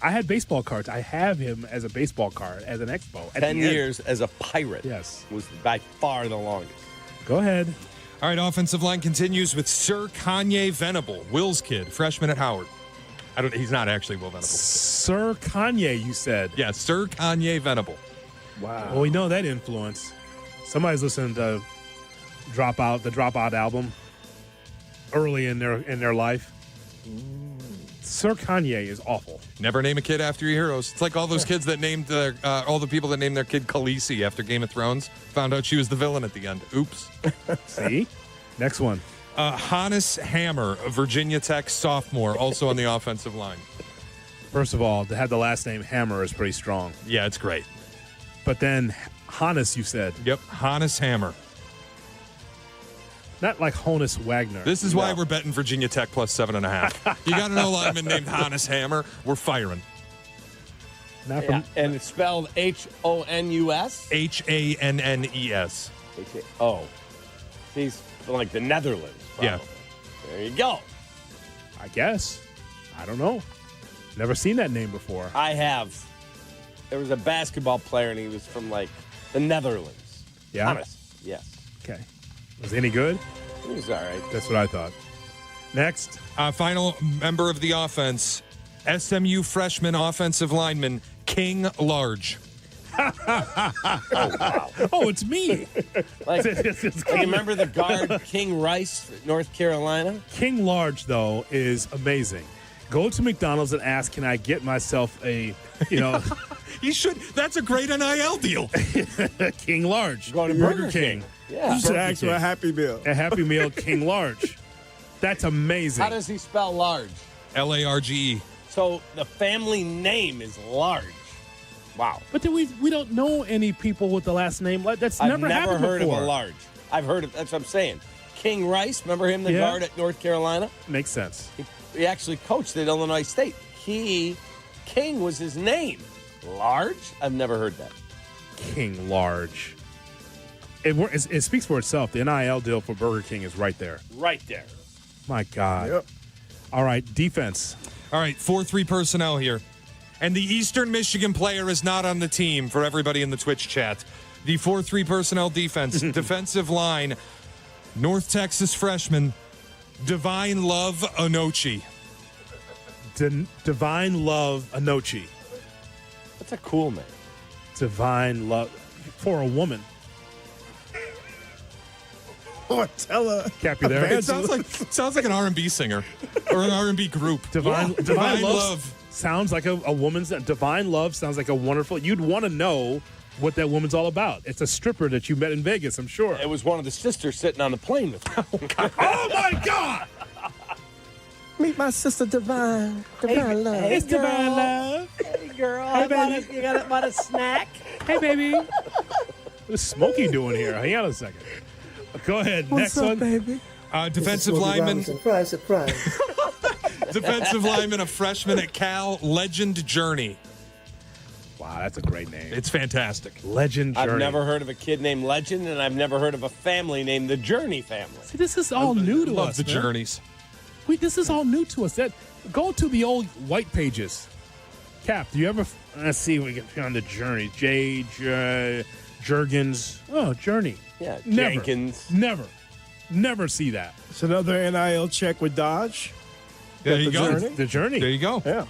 I had baseball cards. I have him as a baseball card, as an Expo. 10 years as a Pirate. Yes. Was by far the longest. Go ahead. All right, offensive line continues with Sir Kanye Venable, Will's kid, freshman at Howard. He's not actually Will Venable. Sir Kanye, you said. Yeah, Sir Kanye Venable. Wow. Well, we know that influence. Somebody's listening to the Dropout album early in their life. Sir Kanye is awful. Never name a kid after your heroes. It's like all those kids that named all the people that named their kid Khaleesi after Game of Thrones. Found out she was the villain at the end. Oops. See? Next one. Hannes Hammer, a Virginia Tech sophomore, also on the offensive line. First of all, to have the last name Hammer is pretty strong. Yeah, it's great. But then Hannes, you said. Yep, Hannes Hammer. Not like Honus Wagner. This is why we're betting Virginia Tech plus 7.5. You got to know a lineman named Hannes Hammer. We're firing. Not from, and it's spelled Honus? Hannes. Oh. He's from like the Netherlands. Probably. Yeah. There you go. I guess. I don't know. Never seen that name before. I have. There was a basketball player, and he was from like the Netherlands. Yeah? Hannes. Yes. Okay. Was he any good? He was all right. That's what I thought. Next. Final member of the offense, SMU freshman offensive lineman, King Large. Oh, wow. Oh, it's me. Like, remember the guard, King Rice, North Carolina? King Large, though, is amazing. Go to McDonald's and ask, can I get myself a, You should. That's a great NIL deal. King Large. Go to Burger King. Yeah. You should ask for a Happy Meal. A Happy Meal King Large. That's amazing. How does he spell large? Large. So the family name is Large. Wow. But then we don't know any people with the last name. That's never happened before. I've never heard of a Large. I've heard of, that's what I'm saying. King Rice, remember him, the guard at North Carolina? Makes sense. He actually coached at Illinois State. King was his name. Large? I've never heard that. King Large. It speaks for itself. The NIL deal for Burger King is right there. Right there. My God. Yep. All right, defense. All right, 4-3 personnel here. And the Eastern Michigan player is not on the team for everybody in the Twitch chat. The 4-3 personnel defense, defensive line, North Texas freshman, Divine Love Anochi. Divine Love Anochi. That's a cool name. Divine Love. For a woman. Tell her. Cap, you there? It sounds like an R&B singer or an R&B group. Divine Love Love sounds like a woman's. Divine Love sounds like a wonderful. You'd want to know what that woman's all about. It's a stripper that you met in Vegas, I'm sure. It was one of the sisters sitting on the plane with him. Oh my God! Meet my sister Divine. Divine Love. Hey, It's Divine Love. Hey, girl. Hey, You got a snack? Hey, baby. What's Smokey doing here? Hang on a second. Go ahead. What's Next up, one. baby? Defensive lineman. Surprise, surprise. Defensive lineman, a freshman at Cal, Legend Journey. Wow, that's a great name. It's fantastic. Legend Journey. I've never heard of a kid named Legend, and I've never heard of a family named the Journey family. See, this is all new to Love us. the man. Journeys. This is all new to us. Go to the old white pages. Cap, do you ever? Let's see if we can find the Journey. Jurgens. Oh, Journey. Yeah, Never. Jenkins. Never see that. It's another NIL check with Dodge. There you go. Journey. The Journey. There you go. Yeah.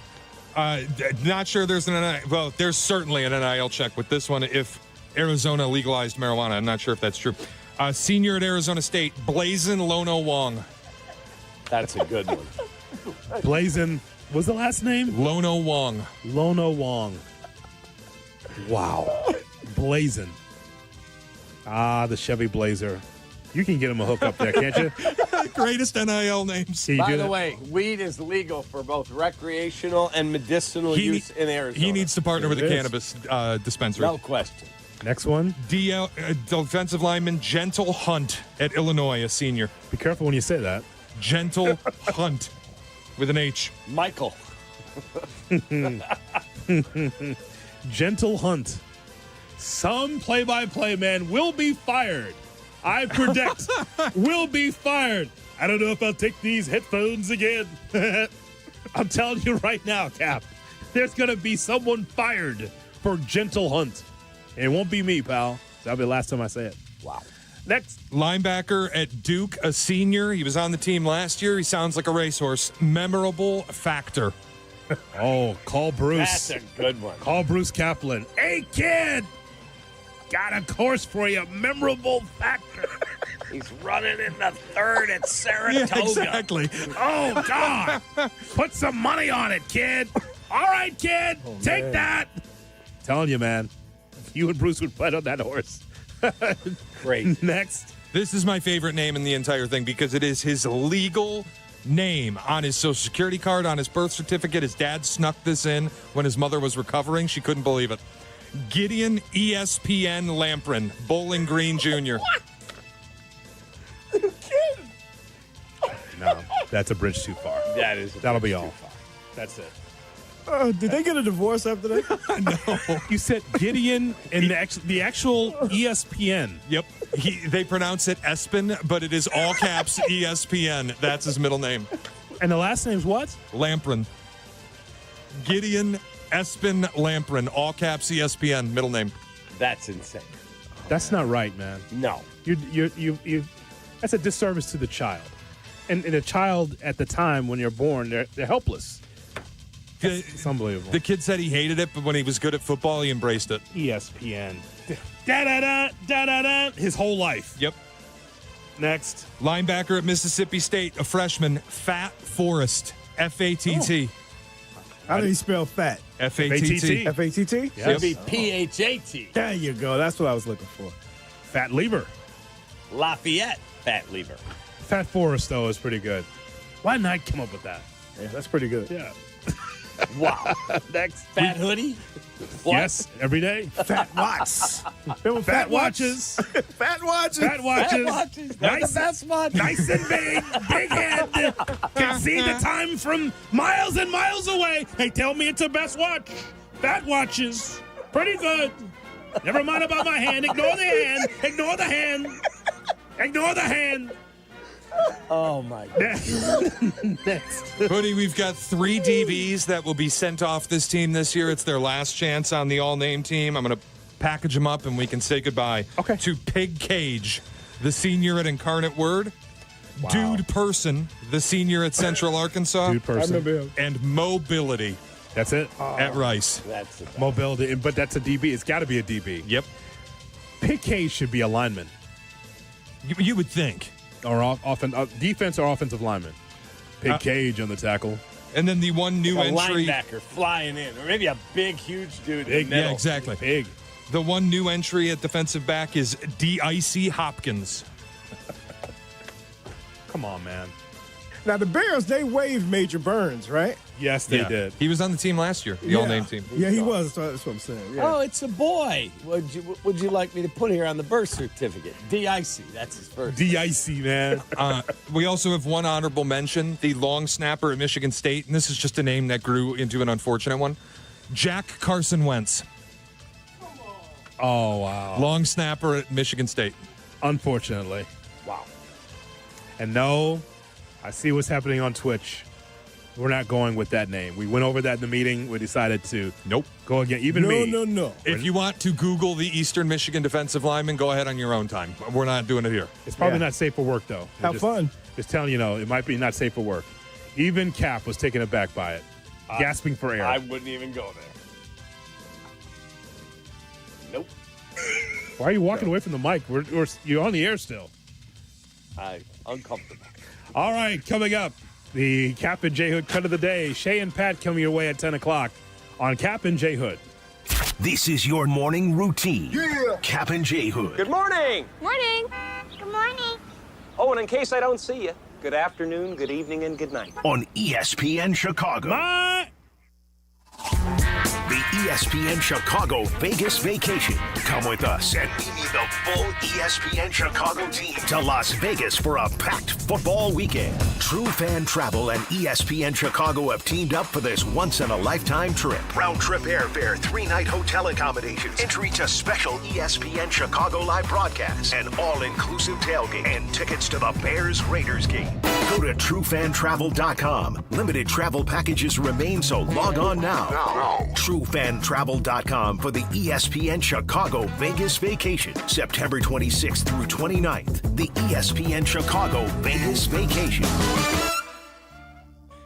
Not sure there's an NIL. Well, there's certainly an NIL check with this one if Arizona legalized marijuana. I'm not sure if that's true. Senior at Arizona State, Blazin Lono Wong. That's a good one. Blazin. What's the last name? Lono Wong. Lono Wong. Wow. Blazin. The Chevy Blazer. You can get him a hook up there, can't you? Greatest NIL names. By the way, weed is legal for both recreational and medicinal use in Arizona. He needs to partner with a cannabis dispensary. No question. Next one. Defensive lineman, Gentle Hunt at Illinois, a senior. Be careful when you say that. Gentle Hunt with an H. Michael. Gentle Hunt. Some play-by-play man will be fired. I predict will be fired. I don't know if I'll take these headphones again. I'm telling you right now, Cap. There's going to be someone fired for Gentle Hunt. And it won't be me, pal. That'll be the last time I say it. Wow. Next. Linebacker at Duke, a senior. He was on the team last year. He sounds like a racehorse. Memorable factor. Oh, call Bruce. That's a good one. Call Bruce Kaplan. Hey, kid. Got a course for you. Memorable factor. He's running in the third at Saratoga. Yeah, exactly. Oh, God. Put some money on it, kid. All right, kid. Take that. Telling you, man. You and Bruce would bet on that horse. Great. Next. This is my favorite name in the entire thing because it is his legal name on his Social Security card, on his birth certificate. His dad snuck this in when his mother was recovering. She couldn't believe it. Gideon ESPN Lamprin, Bowling Green Jr. No, that's a bridge too far. That'll be all. That's it. Did they get a divorce after that? No. You said Gideon and the actual ESPN. Yep. They pronounce it Espen, but it is all caps ESPN. That's his middle name. And the last name's what? Lamprin. Gideon Espen Lamprin, all caps ESPN, middle name. That's insane. That's not right, man. No. You that's a disservice to the child. And a child at the time when you're born, they're helpless. It's unbelievable. The kid said he hated it, but when he was good at football, he embraced it. ESPN. Da-da-da, da-da-da. His whole life. Yep. Next. Linebacker at Mississippi State, a freshman, Fat Forrest, F-A-T-T. How do you spell fat? F-A-T-T. F-A-T-T? Should be P-H-A-T. There you go. That's what I was looking for. Fat Lever. Lafayette Fat Lever. Fat Forest, though, is pretty good. Why didn't I come up with that? Yeah, that's pretty good. Yeah. Wow. Next. Fat Hoodie. What? Yes, every day. Fat watch. Fat watches. Fat watches. Fat watches. Fat watches. They're the best one. Nice and big head. Can see the time from miles and miles away. They tell me it's the best watch. Fat watches. Pretty good. Never mind about my hand. Ignore the hand. Ignore the hand. Ignore the hand. Oh, my God. Next. Hoodie, we've got 3 DBs that will be sent off this team this year. It's their last chance on the all-name team. I'm going to package them up, and we can say goodbye to Pig Cage, the senior at Incarnate Word, Dude Person, the senior at Central Arkansas, Dude Person. and Mobility. That's it? At Rice. That's the best. Mobility. But that's a DB. It's got to be a DB. Yep. Pig Cage should be a lineman. You would think. Or defense or offensive lineman. Pig Cage on the tackle. And then the one new a entry. linebacker flying in. Or maybe a big, huge dude in the middle. Yeah, exactly. Big. The one new entry at defensive back is D.I.C. Hopkins. Come on, man. Now, the Bears, they waived Major Burns, right? Yes, they did. He was on the team last year, the all-name team. Yeah, he was. That's what I'm saying. Yeah. Oh, it's a boy. Would you like me to put here on the birth certificate? D-I-C. That's his first. D-I-C, man. We also have one honorable mention, the long snapper at Michigan State, and this is just a name that grew into an unfortunate one. Jack Carson Wentz. Oh, wow. Long snapper at Michigan State. Unfortunately. Wow. And no, I see what's happening on Twitch. We're not going with that name. We went over that in the meeting. We decided to go again. Even me. No. If you want to Google the Eastern Michigan defensive lineman, go ahead on your own time. We're not doing it here. It's probably not safe for work, though. Have fun. Just telling you, it might be not safe for work. Even Kap was taken aback by it, gasping for air. I wouldn't even go there. Nope. Why are you walking away from the mic? You're on the air still. I'm uncomfortable. All right, coming up, the Kap and J Hood cut of the day. Shea and Pat coming your way at 10 o'clock on Kap and J Hood. This is your morning routine. Yeah. Kap and J Hood. Good morning. Morning. Good morning. Oh, and in case I don't see you, good afternoon, good evening, and good night. On ESPN Chicago. The ESPN Chicago Vegas Vacation. Come with us and we need the full ESPN Chicago team to Las Vegas for a packed football weekend. True Fan Travel and ESPN Chicago have teamed up for this once-in-a-lifetime trip. Round-trip airfare, 3-night hotel accommodations, entry to special ESPN Chicago live broadcasts, and all-inclusive tailgate, and tickets to the Bears-Raiders game. Go to TrueFanTravel.com. Limited travel packages remain, so log on now. TrueFanTravel.com for the ESPN Chicago Vegas Vacation, September 26th through 29th. The ESPN Chicago Vegas Vacation.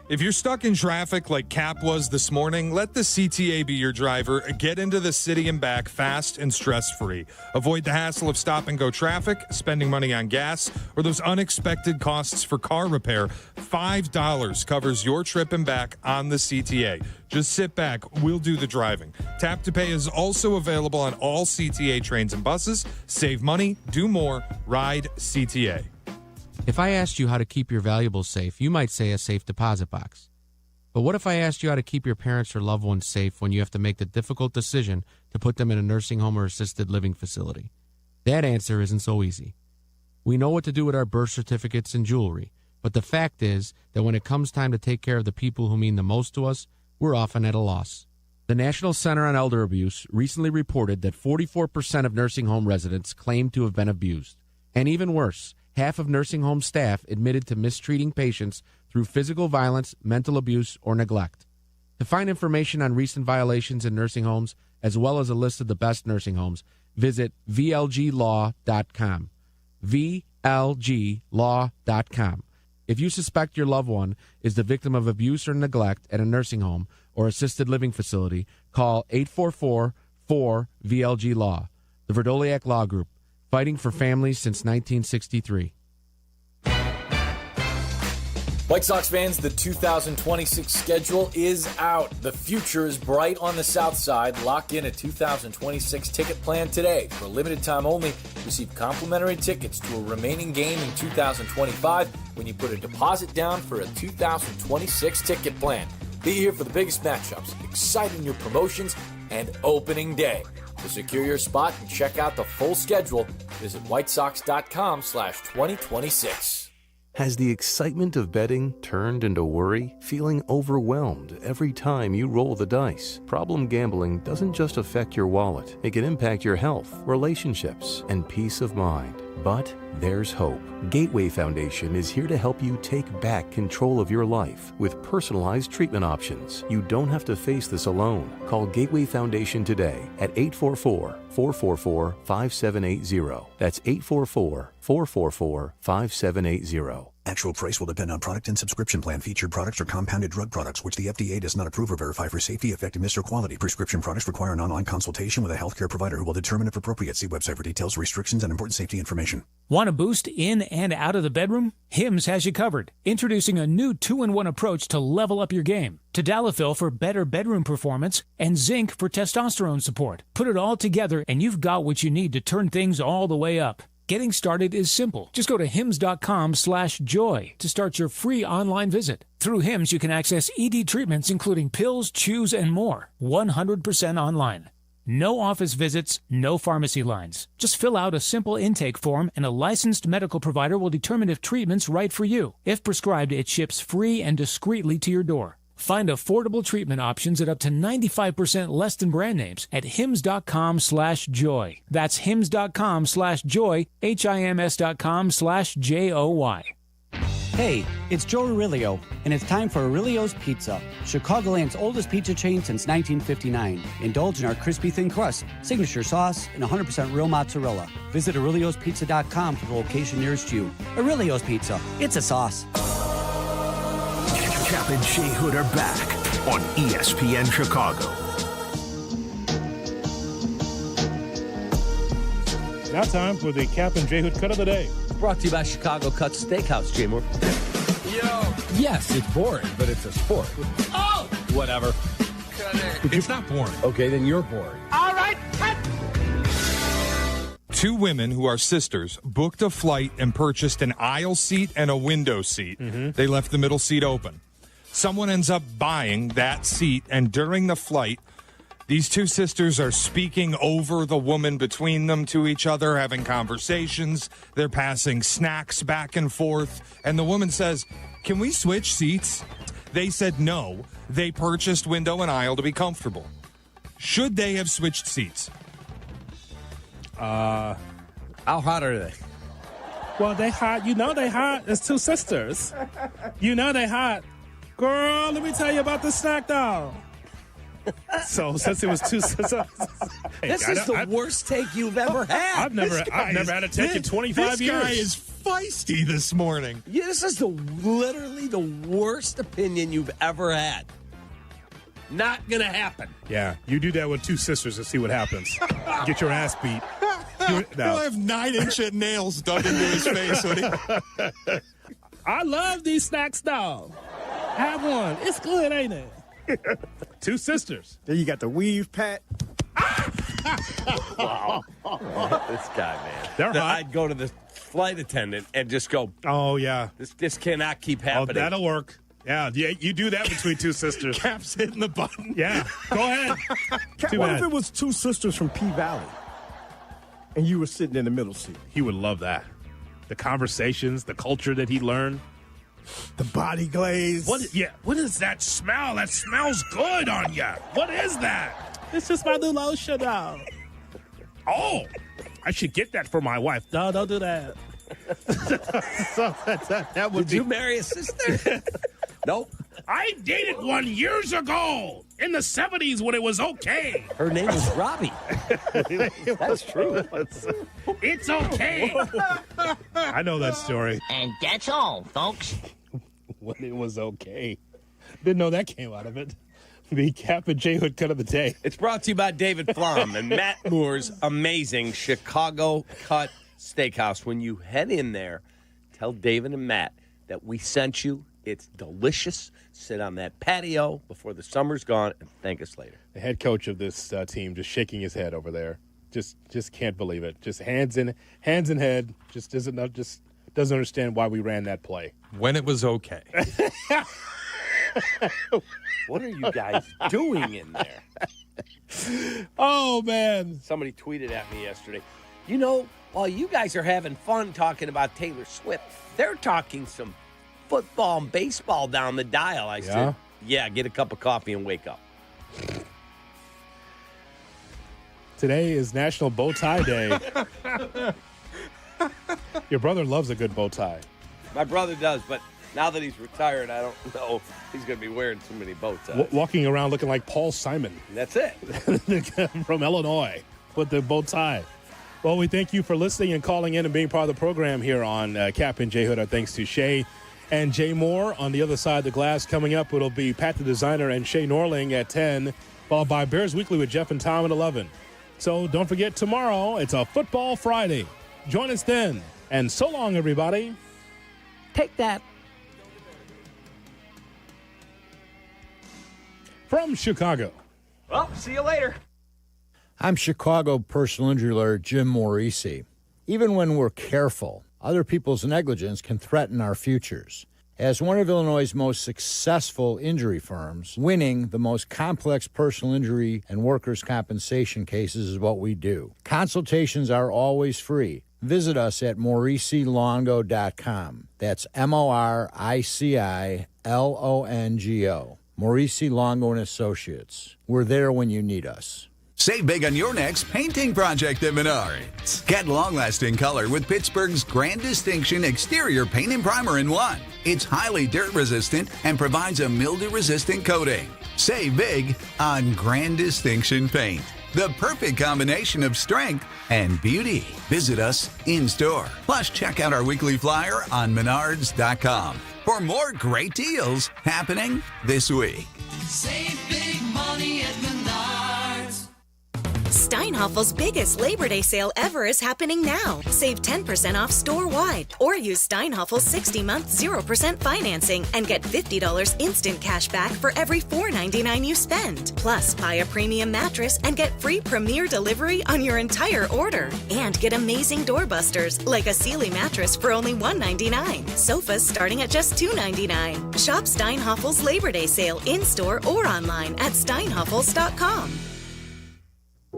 If you're stuck in traffic like Kap was this morning, let the CTA be your driver. Get into the city and back fast and stress-free. Avoid the hassle of stop-and-go traffic, spending money on gas, or those unexpected costs for car repair. $5 covers your trip and back on the CTA. Just sit back. We'll do the driving. Tap to Pay is also available on all CTA trains and buses. Save money, do more, ride CTA. If I asked you how to keep your valuables safe, you might say a safe deposit box. But what if I asked you how to keep your parents or loved ones safe when you have to make the difficult decision to put them in a nursing home or assisted living facility? That answer isn't so easy. We know what to do with our birth certificates and jewelry, but the fact is that when it comes time to take care of the people who mean the most to us, we're often at a loss. The National Center on Elder Abuse recently reported that 44% of nursing home residents claim to have been abused. And even worse, half of nursing home staff admitted to mistreating patients through physical violence, mental abuse, or neglect. To find information on recent violations in nursing homes, as well as a list of the best nursing homes, visit vlglaw.com. vlglaw.com. If you suspect your loved one is the victim of abuse or neglect at a nursing home or assisted living facility, call 844-4VLG-LAW, the Verdoliak Law Group, fighting for families since 1963. White Sox fans, the 2026 schedule is out. The future is bright on the South Side. Lock in a 2026 ticket plan today. For a limited time only, receive complimentary tickets to a remaining game in 2025 when you put a deposit down for a 2026 ticket plan. Be here for the biggest matchups, exciting new promotions, and opening day. To secure your spot and check out the full schedule, visit whitesox.com/2026. Has the excitement of betting turned into worry? Feeling overwhelmed every time you roll the dice? Problem gambling doesn't just affect your wallet. It can impact your health, relationships, and peace of mind. But there's hope. Gateway Foundation is here to help you take back control of your life with personalized treatment options. You don't have to face this alone. Call Gateway Foundation today at 844-444-5780. That's 844-444-5780. Actual price will depend on product and subscription plan. Featured products are compounded drug products, which the FDA does not approve or verify for safety, effectiveness, or quality. Prescription products require an online consultation with a healthcare provider who will determine if appropriate. See website for details, restrictions, and important safety information. Want a boost in and out of the bedroom? Hims has you covered. Introducing a new 2-in-1 approach to level up your game. Tadalafil for better bedroom performance and zinc for testosterone support. Put it all together and you've got what you need to turn things all the way up. Getting started is simple. Just go to hims.com/joy to start your free online visit. Through Hims, you can access ED treatments including pills, chews, and more. 100% online. No office visits, no pharmacy lines. Just fill out a simple intake form and a licensed medical provider will determine if treatment's right for you. If prescribed, it ships free and discreetly to your door. Find affordable treatment options at up to 95% less than brand names at hims.com/joy. That's hims.com/joy, HIMS.com/JOY. Hey, it's Joe Aurelio, and it's time for Aurelio's Pizza, Chicagoland's oldest pizza chain since 1959. Indulge in our crispy thin crust, signature sauce, and 100% real mozzarella. Visit Aurelio'sPizza.com for the location nearest you. Aurelio's Pizza, it's a sauce. Kap and J Hood are back on ESPN Chicago. Now time for the Kap and J Hood cut of the day. Brought to you by Chicago Cut Steakhouse, J. Moore. Yo. Yes, it's boring, but it's a sport. Oh! Whatever. It's not boring. Okay, then you're boring. All right, cut! Two women who are sisters booked a flight and purchased an aisle seat and a window seat. They left the middle seat open. Someone ends up buying that seat, and during the flight, these two sisters are speaking over the woman between them to each other, having conversations. They're passing snacks back and forth. And the woman says, "Can we switch seats?" They said no. They purchased window and aisle to be comfortable. Should they have switched seats? How hot are they? Well, they hot. You know they hot. It's two sisters. You know they hot. Girl, let me tell you about the snack doll. So since it was two sisters, This is the worst take you've ever had. I've never had a take in 25 years. This guy is feisty this morning. Yeah, this is literally the worst opinion you've ever had. Not gonna happen. Yeah, you do that with two sisters and see what happens. Get your ass beat. He'll have 9-inch nails dug into his face. I love these snacks, dog. Have one. It's good, ain't it? Two sisters. Then you got the weave, Pat. Wow. This guy, man. They're hot. I'd go to the flight attendant and just go, oh, yeah. This cannot keep happening. Oh, that'll work. Yeah, you do that between two sisters. Cap's hitting the button. Yeah, go ahead. What if it was two sisters from P-Valley and you were sitting in the middle seat? He would love that. The conversations, the culture that he learned. The body glaze. What is that smell? That smells good on you. What is that? It's just my new lotion now. Oh, I should get that for my wife. No, don't do that. So that would Did you marry a sister? Nope. I dated one years ago in the 70s when it was okay. Her name was Robbie. That's true. It's okay. I know that story. And that's all, folks. When it was okay. Didn't know that came out of it. The Kap and J Hood cut of the day. It's brought to you by David Flom and Matt Moore's amazing Chicago Cut Steakhouse. When you head in there, tell David and Matt that we sent you. It's delicious. Sit on that patio before the summer's gone and thank us later. The head coach of this team just shaking his head over there. Just can't believe it. Just hands in head. Just doesn't understand why we ran that play. When it was okay. What are you guys doing in there? Oh, man. Somebody tweeted at me yesterday. You know, while you guys are having fun talking about Taylor Swift, they're talking some football and baseball down the dial. I said, yeah, get a cup of coffee and wake up. Today is National Bow Tie Day. Your brother loves a good bow tie. My brother does, but now that he's retired, I don't know if he's going to be wearing too many bow ties. Walking around looking like Paul Simon. That's it. From Illinois with the bow tie. Well, we thank you for listening and calling in and being part of the program here on Kap and J Hood. Our thanks to Shea and Jay Moore. On the other side of the glass coming up, it'll be Pat the Designer and Shay Norling at 10, followed by Bears Weekly with Jeff and Tom at 11. So don't forget, tomorrow, it's a Football Friday. Join us then. And so long, everybody. Take that. From Chicago. Well, see you later. I'm Chicago personal injury lawyer Jim Morisi. Even when we're careful, other people's negligence can threaten our futures. As one of Illinois' most successful injury firms, winning the most complex personal injury and workers' compensation cases is what we do. Consultations are always free. Visit us at mauricilongo.com. That's MORICILONGO. Maurici Longo and Associates. We're there when you need us. Save big on your next painting project at Menards. Get long-lasting color with Pittsburgh's Grand Distinction Exterior Paint and Primer in one. It's highly dirt-resistant and provides a mildew-resistant coating. Save big on Grand Distinction Paint. The perfect combination of strength and beauty. Visit us in-store. Plus, check out our weekly flyer on Menards.com for more great deals happening this week. Save big money at Menards. Steinhaffel's biggest Labor Day sale ever is happening now. Save 10% off store-wide or use Steinhaffel's 60-month 0% financing and get $50 instant cash back for every $4.99 you spend. Plus, buy a premium mattress and get free premier delivery on your entire order. And get amazing doorbusters like a Sealy mattress for only $199. Sofas starting at just $299. Shop Steinhaffel's Labor Day sale in-store or online at steinhaffels.com.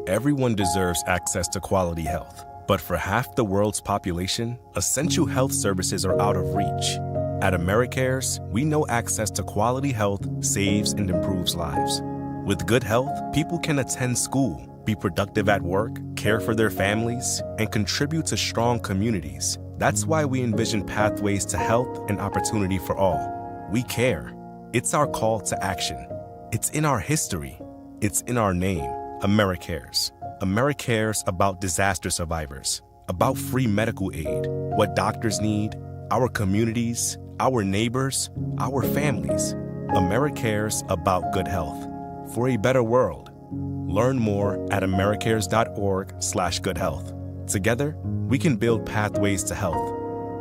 Everyone deserves access to quality health, but for half the world's population, essential health services are out of reach. At AmeriCares, we know access to quality health saves and improves lives. With good health, people can attend school, be productive at work, care for their families, and contribute to strong communities. That's why we envision pathways to health and opportunity for all. We care. It's our call to action. It's in our history. It's in our name. AmeriCares. AmeriCares about disaster survivors, about free medical aid, what doctors need, our communities, our neighbors, our families. AmeriCares about good health. For a better world. Learn more at americares.org/goodhealth. Together, we can build pathways to health.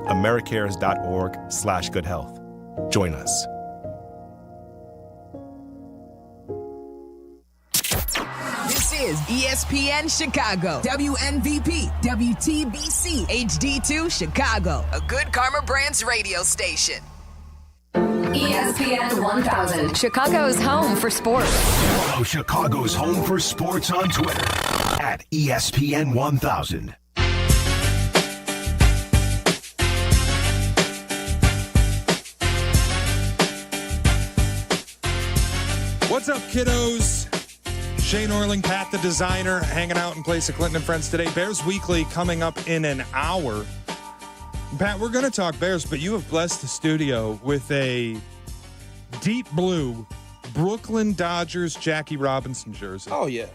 americares.org/goodhealth. Join us. This is ESPN Chicago, WNVP, WTBC, HD2 Chicago, a Good Karma Brands radio station. ESPN 1000, Chicago's home for sports. Follow Chicago's home for sports on Twitter at ESPN 1000. What's up, kiddos? Shane Orling, Pat the Designer, hanging out in place of Clinton and Friends today. Bears Weekly coming up in an hour. Pat, we're going to talk Bears, but you have blessed the studio with a deep blue Brooklyn Dodgers Jackie Robinson jersey. Oh, yeah.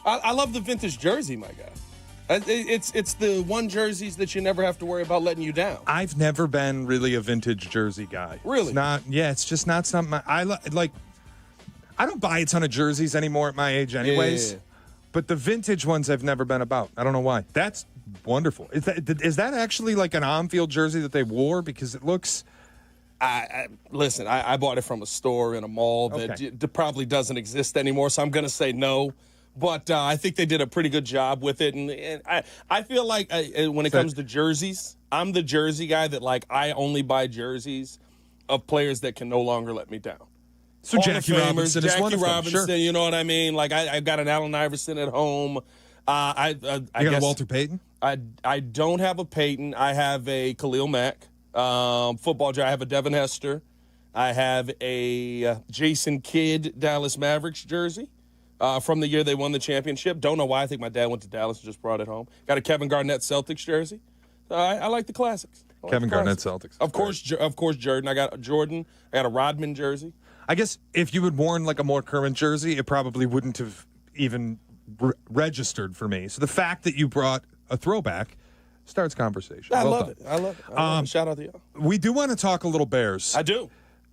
I love the vintage jersey, my guy. It's the one jerseys that you never have to worry about letting you down. I've never been really a vintage jersey guy. Really? It's just not something I like. I don't buy a ton of jerseys anymore at my age anyways, but the vintage ones I've never been about. I don't know why. That's wonderful. Is that actually like an on-field jersey that they wore? Because it looks... Listen, I bought it from a store in a mall that probably doesn't exist anymore, so I'm going to say no. But I think they did a pretty good job with it. And I feel like when it comes to jerseys, I'm the jersey guy that, like, I only buy jerseys of players that can no longer let me down. So Jackie Robinson is wonderful. Robinson, sure. You know what I mean? Like, I've got an Allen Iverson at home. I got a Walter Payton? I don't have a Payton. I have a Khalil Mack. Football jersey. I have a Devin Hester. I have a Jason Kidd Dallas Mavericks jersey from the year they won the championship. Don't know why. I think my dad went to Dallas and just brought it home. Got a Kevin Garnett Celtics jersey. I like the classics. Kevin Garnett Celtics. Of course, Jordan. I got Jordan. I got a Rodman jersey. I guess if you had worn like a more current jersey, it probably wouldn't have even registered for me. So the fact that you brought a throwback starts conversation. I love it. Shout out to y'all. We do want to talk a little Bears. I do.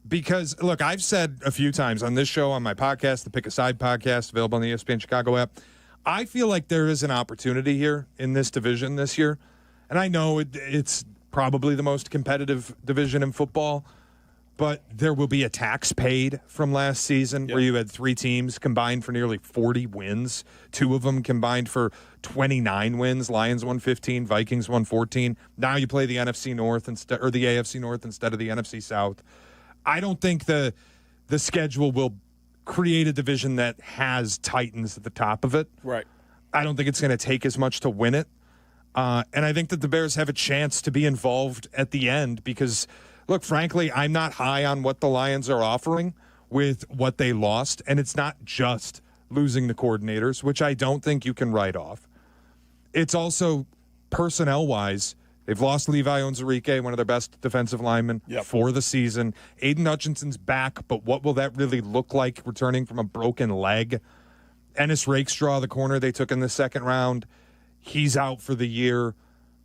Because, look, I've said a few times on this show, on my podcast, the Pick a Side podcast, available on the ESPN Chicago app, I feel like there is an opportunity here in this division this year. And I know it's probably the most competitive division in football. but there will be a tax paid from last season where you had 3 teams combined for nearly 40 wins. 2 of them combined for 29 wins. Lions won 15, Vikings won 14. Now you play the NFC North instead, or the AFC North instead of the NFC South. I don't think the schedule will create a division that has Titans at the top of it. Right. I don't think it's going to take as much to win it. And I think that the Bears have a chance to be involved at the end because, look, frankly, I'm not high on what the Lions are offering with what they lost. And it's not just losing the coordinators, which I don't think you can write off. It's also personnel-wise. They've lost Levi Onwuzurike, one of their best defensive linemen for the season. Aiden Hutchinson's back, but what will that really look like returning from a broken leg? Ennis Rakestraw, the corner they took in the second round, he's out for the year.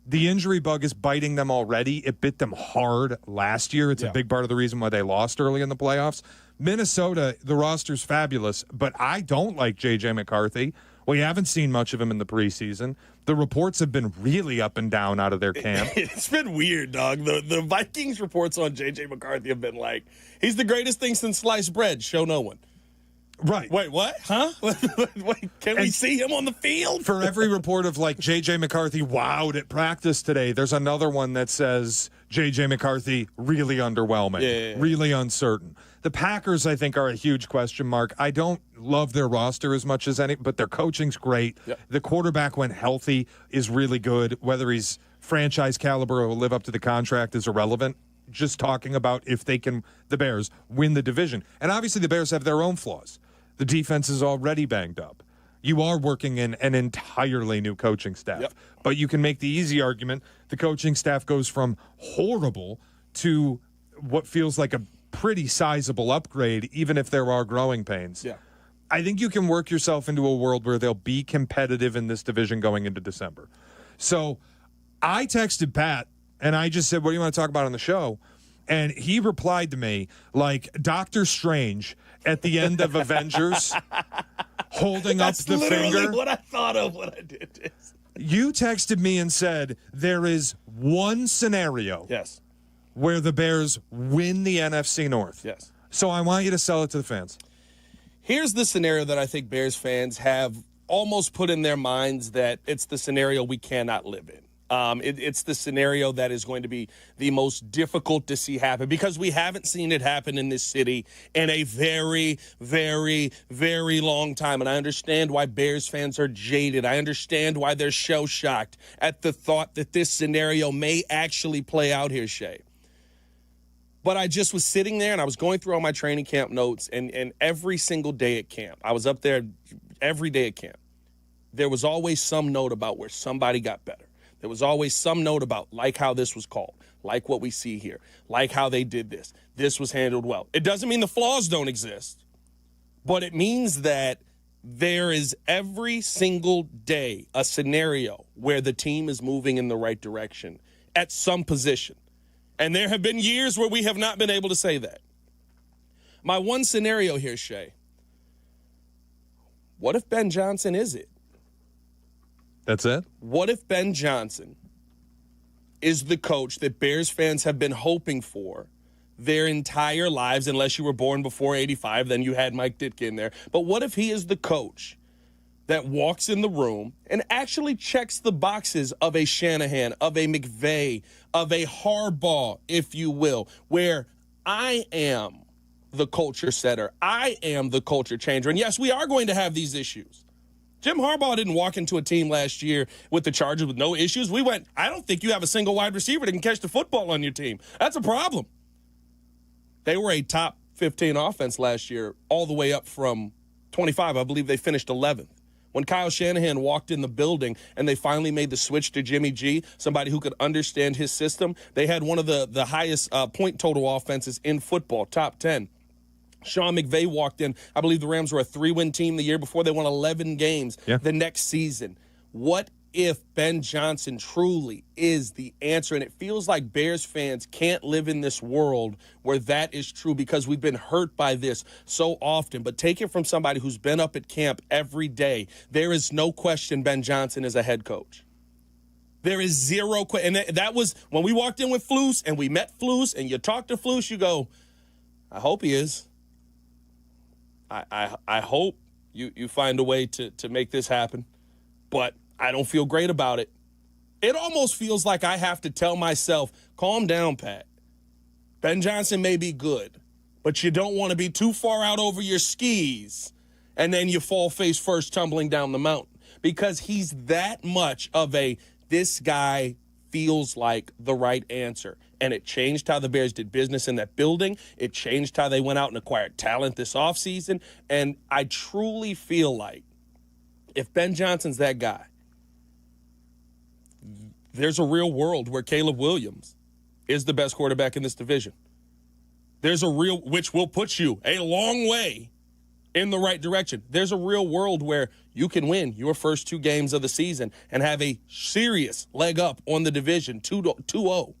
The injury bug is biting them already. It bit them hard last year. It's a big part of the reason why they lost early in the playoffs. Minnesota, the roster's fabulous, but I don't like J.J. McCarthy. We haven't seen much of him in the preseason. The reports have been really up and down out of their camp. It's been weird, dog. The Vikings reports on J.J. McCarthy have been like, he's the greatest thing since sliced bread. Show no one. Right. Wait, what? Huh? Wait, can we see him on the field? For every report of like J.J. McCarthy wowed at practice today, there's another one that says J.J. McCarthy really underwhelming, really uncertain. The Packers, I think, are a huge question mark. I don't love their roster as much as any, but their coaching's great. The quarterback, when healthy, is really good. Whether he's franchise caliber or will live up to the contract is irrelevant. Just talking about if they can, the Bears, win the division. And obviously the Bears have their own flaws. The defense is already banged up. You are working in an entirely new coaching staff. But you can make the easy argument the coaching staff goes from horrible to what feels like a pretty sizable upgrade, even if there are growing pains. I think you can work yourself into a world where they'll be competitive in this division going into December. So I texted Pat, and I just said, what do you want to talk about on the show? And he replied to me like Doctor Strange at the end of Avengers holding up the finger. That's literally what I thought of when I did this. You texted me and said there is one scenario where the Bears win the NFC North. So I want you to sell it to the fans. Here's the scenario that I think Bears fans have almost put in their minds that it's the scenario we cannot live in. It's the scenario that is going to be the most difficult to see happen because we haven't seen it happen in this city in a very, very, very long time. And I understand why Bears fans are jaded. I understand why they're shell-shocked at the thought that this scenario may actually play out here, Shea. But I just was sitting there and I was going through all my training camp notes and every single day at camp, I was up there every day at camp. There was always some note about where somebody got better. There was always some note about like how this was called, like what we see here, like how they did this. This was handled well. It doesn't mean the flaws don't exist, but it means that there is every single day a scenario where the team is moving in the right direction at some position. And there have been years where we have not been able to say that. My one scenario here, Shea, what if Ben Johnson is it? That's it? What if Ben Johnson is the coach that Bears fans have been hoping for their entire lives, unless you were born before 85, then you had Mike Ditka in there. But what if he is the coach that walks in the room and actually checks the boxes of a Shanahan, of a McVay, of a Harbaugh, if you will, where I am the culture setter, I am the culture changer. And yes, we are going to have these issues. Jim Harbaugh didn't walk into a team last year with the Chargers with no issues. We went, I don't think you have a single wide receiver that can catch the football on your team. That's a problem. They were a top 15 offense last year, all the way up from 25. I believe they finished 11th. When Kyle Shanahan walked in the building and they finally made the switch to Jimmy G, somebody who could understand his system, they had one of the highest point total offenses in football, top 10. Sean McVay walked in. I believe the Rams were a 3-win team the year before. They won 11 games the next season. What if Ben Johnson truly is the answer? And it feels like Bears fans can't live in this world where that is true because we've been hurt by this so often. But take it from somebody who's been up at camp every day. There is no question Ben Johnson is a head coach. There is zero question. And that was when we walked in with Flus and we met Flus and you talked to Flus, you go, I hope he is. I hope you find a way to make this happen, but I don't feel great about it. It almost feels like I have to tell myself, calm down, Pat. Ben Johnson may be good, but you don't want to be too far out over your skis, and then you fall face first tumbling down the mountain, because he's that much of this guy feels like the right answer. And it changed how the Bears did business in that building. It changed how they went out and acquired talent this offseason. And I truly feel like if Ben Johnson's that guy, there's a real world where Caleb Williams is the best quarterback in this division. There's a real, which will put you a long way in the right direction. There's a real world where you can win your first 2 games of the season and have a serious leg up on the division, 2-0.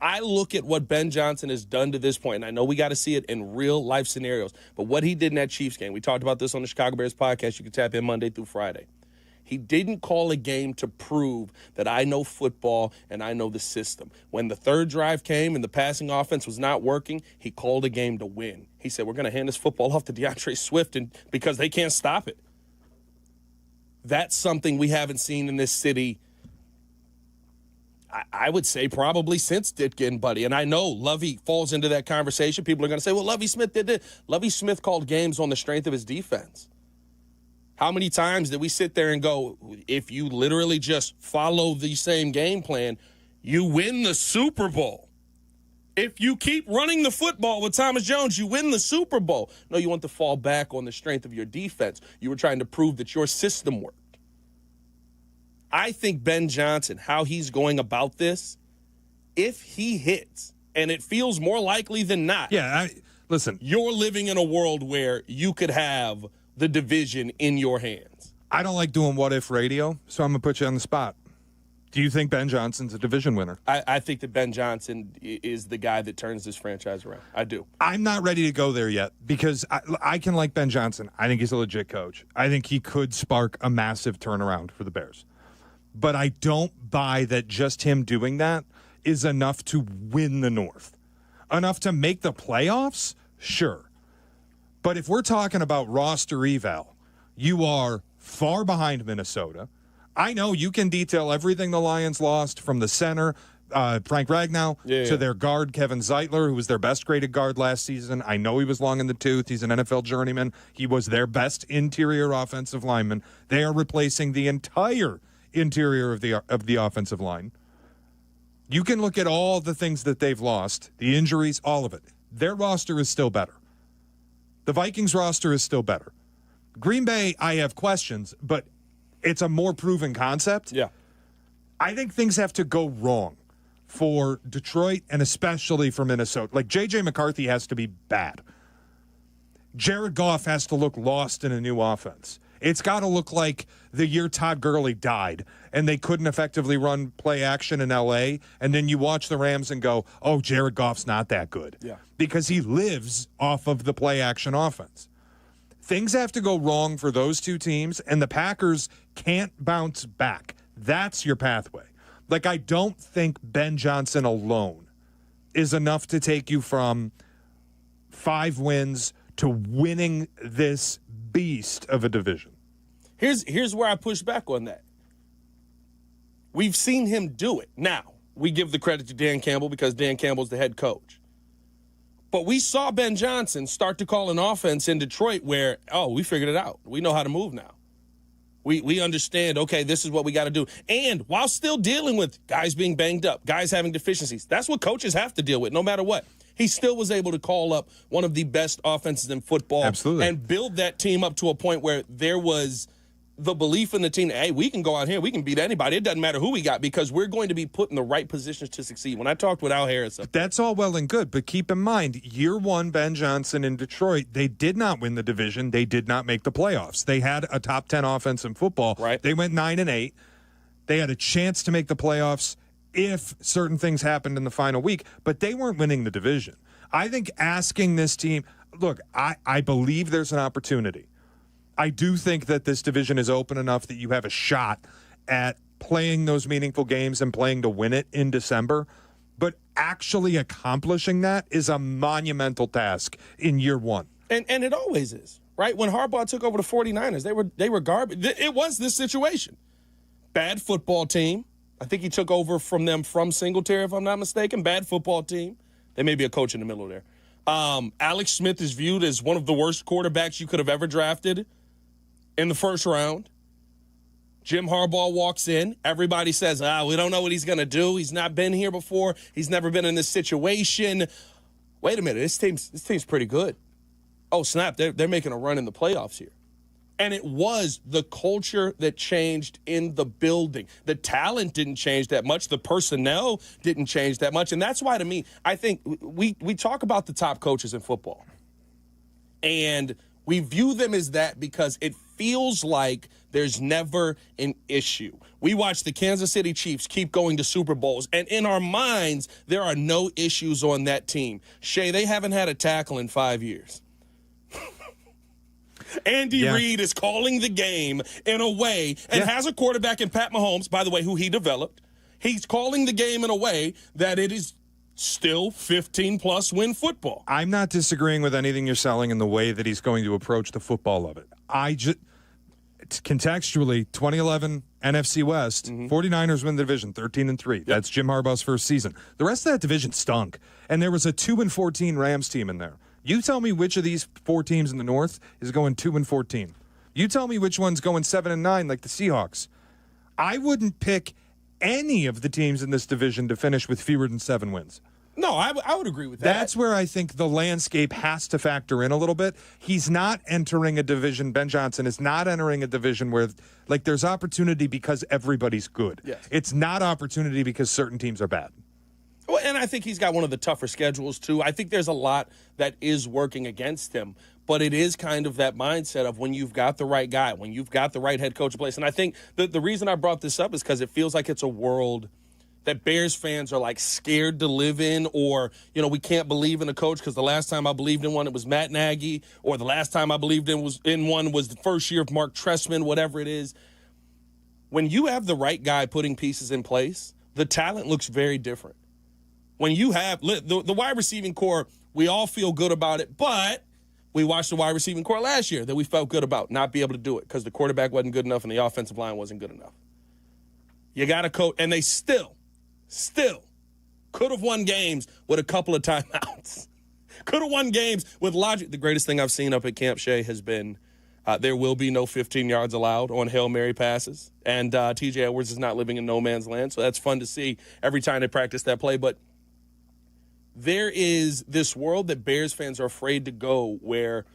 I look at what Ben Johnson has done to this point, and I know we got to see it in real life scenarios, but what he did in that Chiefs game, we talked about this on the Chicago Bears podcast. You can tap in Monday through Friday. He didn't call a game to prove that I know football and I know the system. When the third drive came and the passing offense was not working, he called a game to win. He said, we're going to hand this football off to DeAndre Swift because they can't stop it. That's something we haven't seen in this city, I would say, probably since Ditka and Buddy. And I know Lovie falls into that conversation. People are going to say, well, Lovie Smith did it. Lovie Smith called games on the strength of his defense. How many times did we sit there and go, if you literally just follow the same game plan, you win the Super Bowl? If you keep running the football with Thomas Jones, you win the Super Bowl. No, you want to fall back on the strength of your defense. You were trying to prove that your system worked. I think Ben Johnson, how he's going about this, if he hits, and it feels more likely than not. Yeah, listen. You're living in a world where you could have the division in your hands. I don't like doing what-if radio, so I'm going to put you on the spot. Do you think Ben Johnson's a division winner? I think that Ben Johnson is the guy that turns this franchise around. I do. I'm not ready to go there yet because I can like Ben Johnson. I think he's a legit coach. I think he could spark a massive turnaround for the Bears. But I don't buy that just him doing that is enough to win the North. Enough to make the playoffs? Sure. But if we're talking about roster eval, you are far behind Minnesota. I know you can detail everything the Lions lost, from the center, Frank Ragnow, to their guard, Kevin Zeitler, who was their best graded guard last season. I know he was long in the tooth. He's an NFL journeyman. He was their best interior offensive lineman. They are replacing the entire interior of the offensive line. You can look at all the things that they've lost, the injuries, all of it. Their roster is still better. The Vikings roster is still better. Green Bay, I have questions, but it's a more proven concept. Yeah. I think things have to go wrong for Detroit and especially for Minnesota. Like, J.J. McCarthy has to be bad. Jared Goff has to look lost in a new offense. It's got to look like the year Todd Gurley died and they couldn't effectively run play action in L.A., and then you watch the Rams and go, oh, Jared Goff's not that good. Yeah. Because he lives off of the play action offense. Things have to go wrong for those two teams, and the Packers can't bounce back. That's your pathway. Like, I don't think Ben Johnson alone is enough to take you from 5 wins to winning this beast of a division. Here's where I push back on that. We've seen him do it. Now, we give the credit to Dan Campbell because Dan Campbell's the head coach. But we saw Ben Johnson start to call an offense in Detroit where, we figured it out. We know how to move now. We understand, okay, this is what we got to do. And while still dealing with guys being banged up, guys having deficiencies, that's what coaches have to deal with no matter what. He still was able to call up one of the best offenses in football. Absolutely. And build that team up to a point where there was the belief in the team, hey, we can go out here, we can beat anybody. It doesn't matter who we got because we're going to be put in the right positions to succeed. When I talked with Al Harris. That's all well and good, but keep in mind, year 1, Ben Johnson in Detroit, they did not win the division. They did not make the playoffs. They had a top 10 offense in football. Right. They went 9-8. They had a chance to make the playoffs if certain things happened in the final week, but they weren't winning the division. I think asking this team, look, I believe there's an opportunity. I do think that this division is open enough that you have a shot at playing those meaningful games and playing to win it in December. but actually accomplishing that is a monumental task in year one. And it always is, right? When Harbaugh took over the 49ers, they were garbage. It was this situation. Bad football team. I think he took over from them from Singletary, if I'm not mistaken. Bad football team. There may be a coach in the middle there. Alex Smith is viewed as one of the worst quarterbacks you could have ever drafted in the first round. Jim Harbaugh walks in. Everybody says, we don't know what he's going to do. He's not been here before. He's never been in this situation. Wait a minute. This team's pretty good. Oh, snap. They're making a run in the playoffs here. And it was the culture that changed in the building. The talent didn't change that much. The personnel didn't change that much. And that's why, to me, I think we talk about the top coaches in football. And we view them as that because it feels like there's never an issue. We watch the Kansas City Chiefs keep going to Super Bowls, and in our minds, there are no issues on that team. Shea, they haven't had a tackle in 5 years. Andy Reid is calling the game in a way and has a quarterback in Pat Mahomes, by the way, who he developed. He's calling the game in a way that it is still 15-plus win football. I'm not disagreeing with anything you're selling in the way that he's going to approach the football of it. Contextually, 2011 NFC West, 49ers win the division 13-3. That's Jim Harbaugh's first season. The rest of that division stunk, and there was a 2-14 Rams team in there. You tell me which of these 4 teams in the North is going 2-14. You tell me which one's going 7-9 like the Seahawks. I wouldn't pick any of the teams in this division to finish with fewer than 7 wins. No, I would agree with that. That's where I think the landscape has to factor in a little bit. He's not entering a division. Ben Johnson is not entering a division where, like, there's opportunity because everybody's good. Yes. It's not opportunity because certain teams are bad. Well, and I think he's got one of the tougher schedules, too. I think there's a lot that is working against him, but it is kind of that mindset of when you've got the right guy, when you've got the right head coach in place. And I think the reason I brought this up is because it feels like it's a world that Bears fans are, like, scared to live in, or, you know, we can't believe in a coach because the last time I believed in one, it was Matt Nagy, or the last time I believed in one was the first year of Mark Trestman, whatever it is. When you have the right guy putting pieces in place, the talent looks very different. When you have the wide receiving core, we all feel good about it, but we watched the wide receiving core last year that we felt good about, not be able to do it because the quarterback wasn't good enough and the offensive line wasn't good enough. You got to coach, and they still could have won games with a couple of timeouts. Could have won games with logic. The greatest thing I've seen up at Camp Shea has been there will be no 15 yards allowed on Hail Mary passes, and T.J. Edwards is not living in no man's land, so that's fun to see every time they practice that play. But there is this world that Bears fans are afraid to go where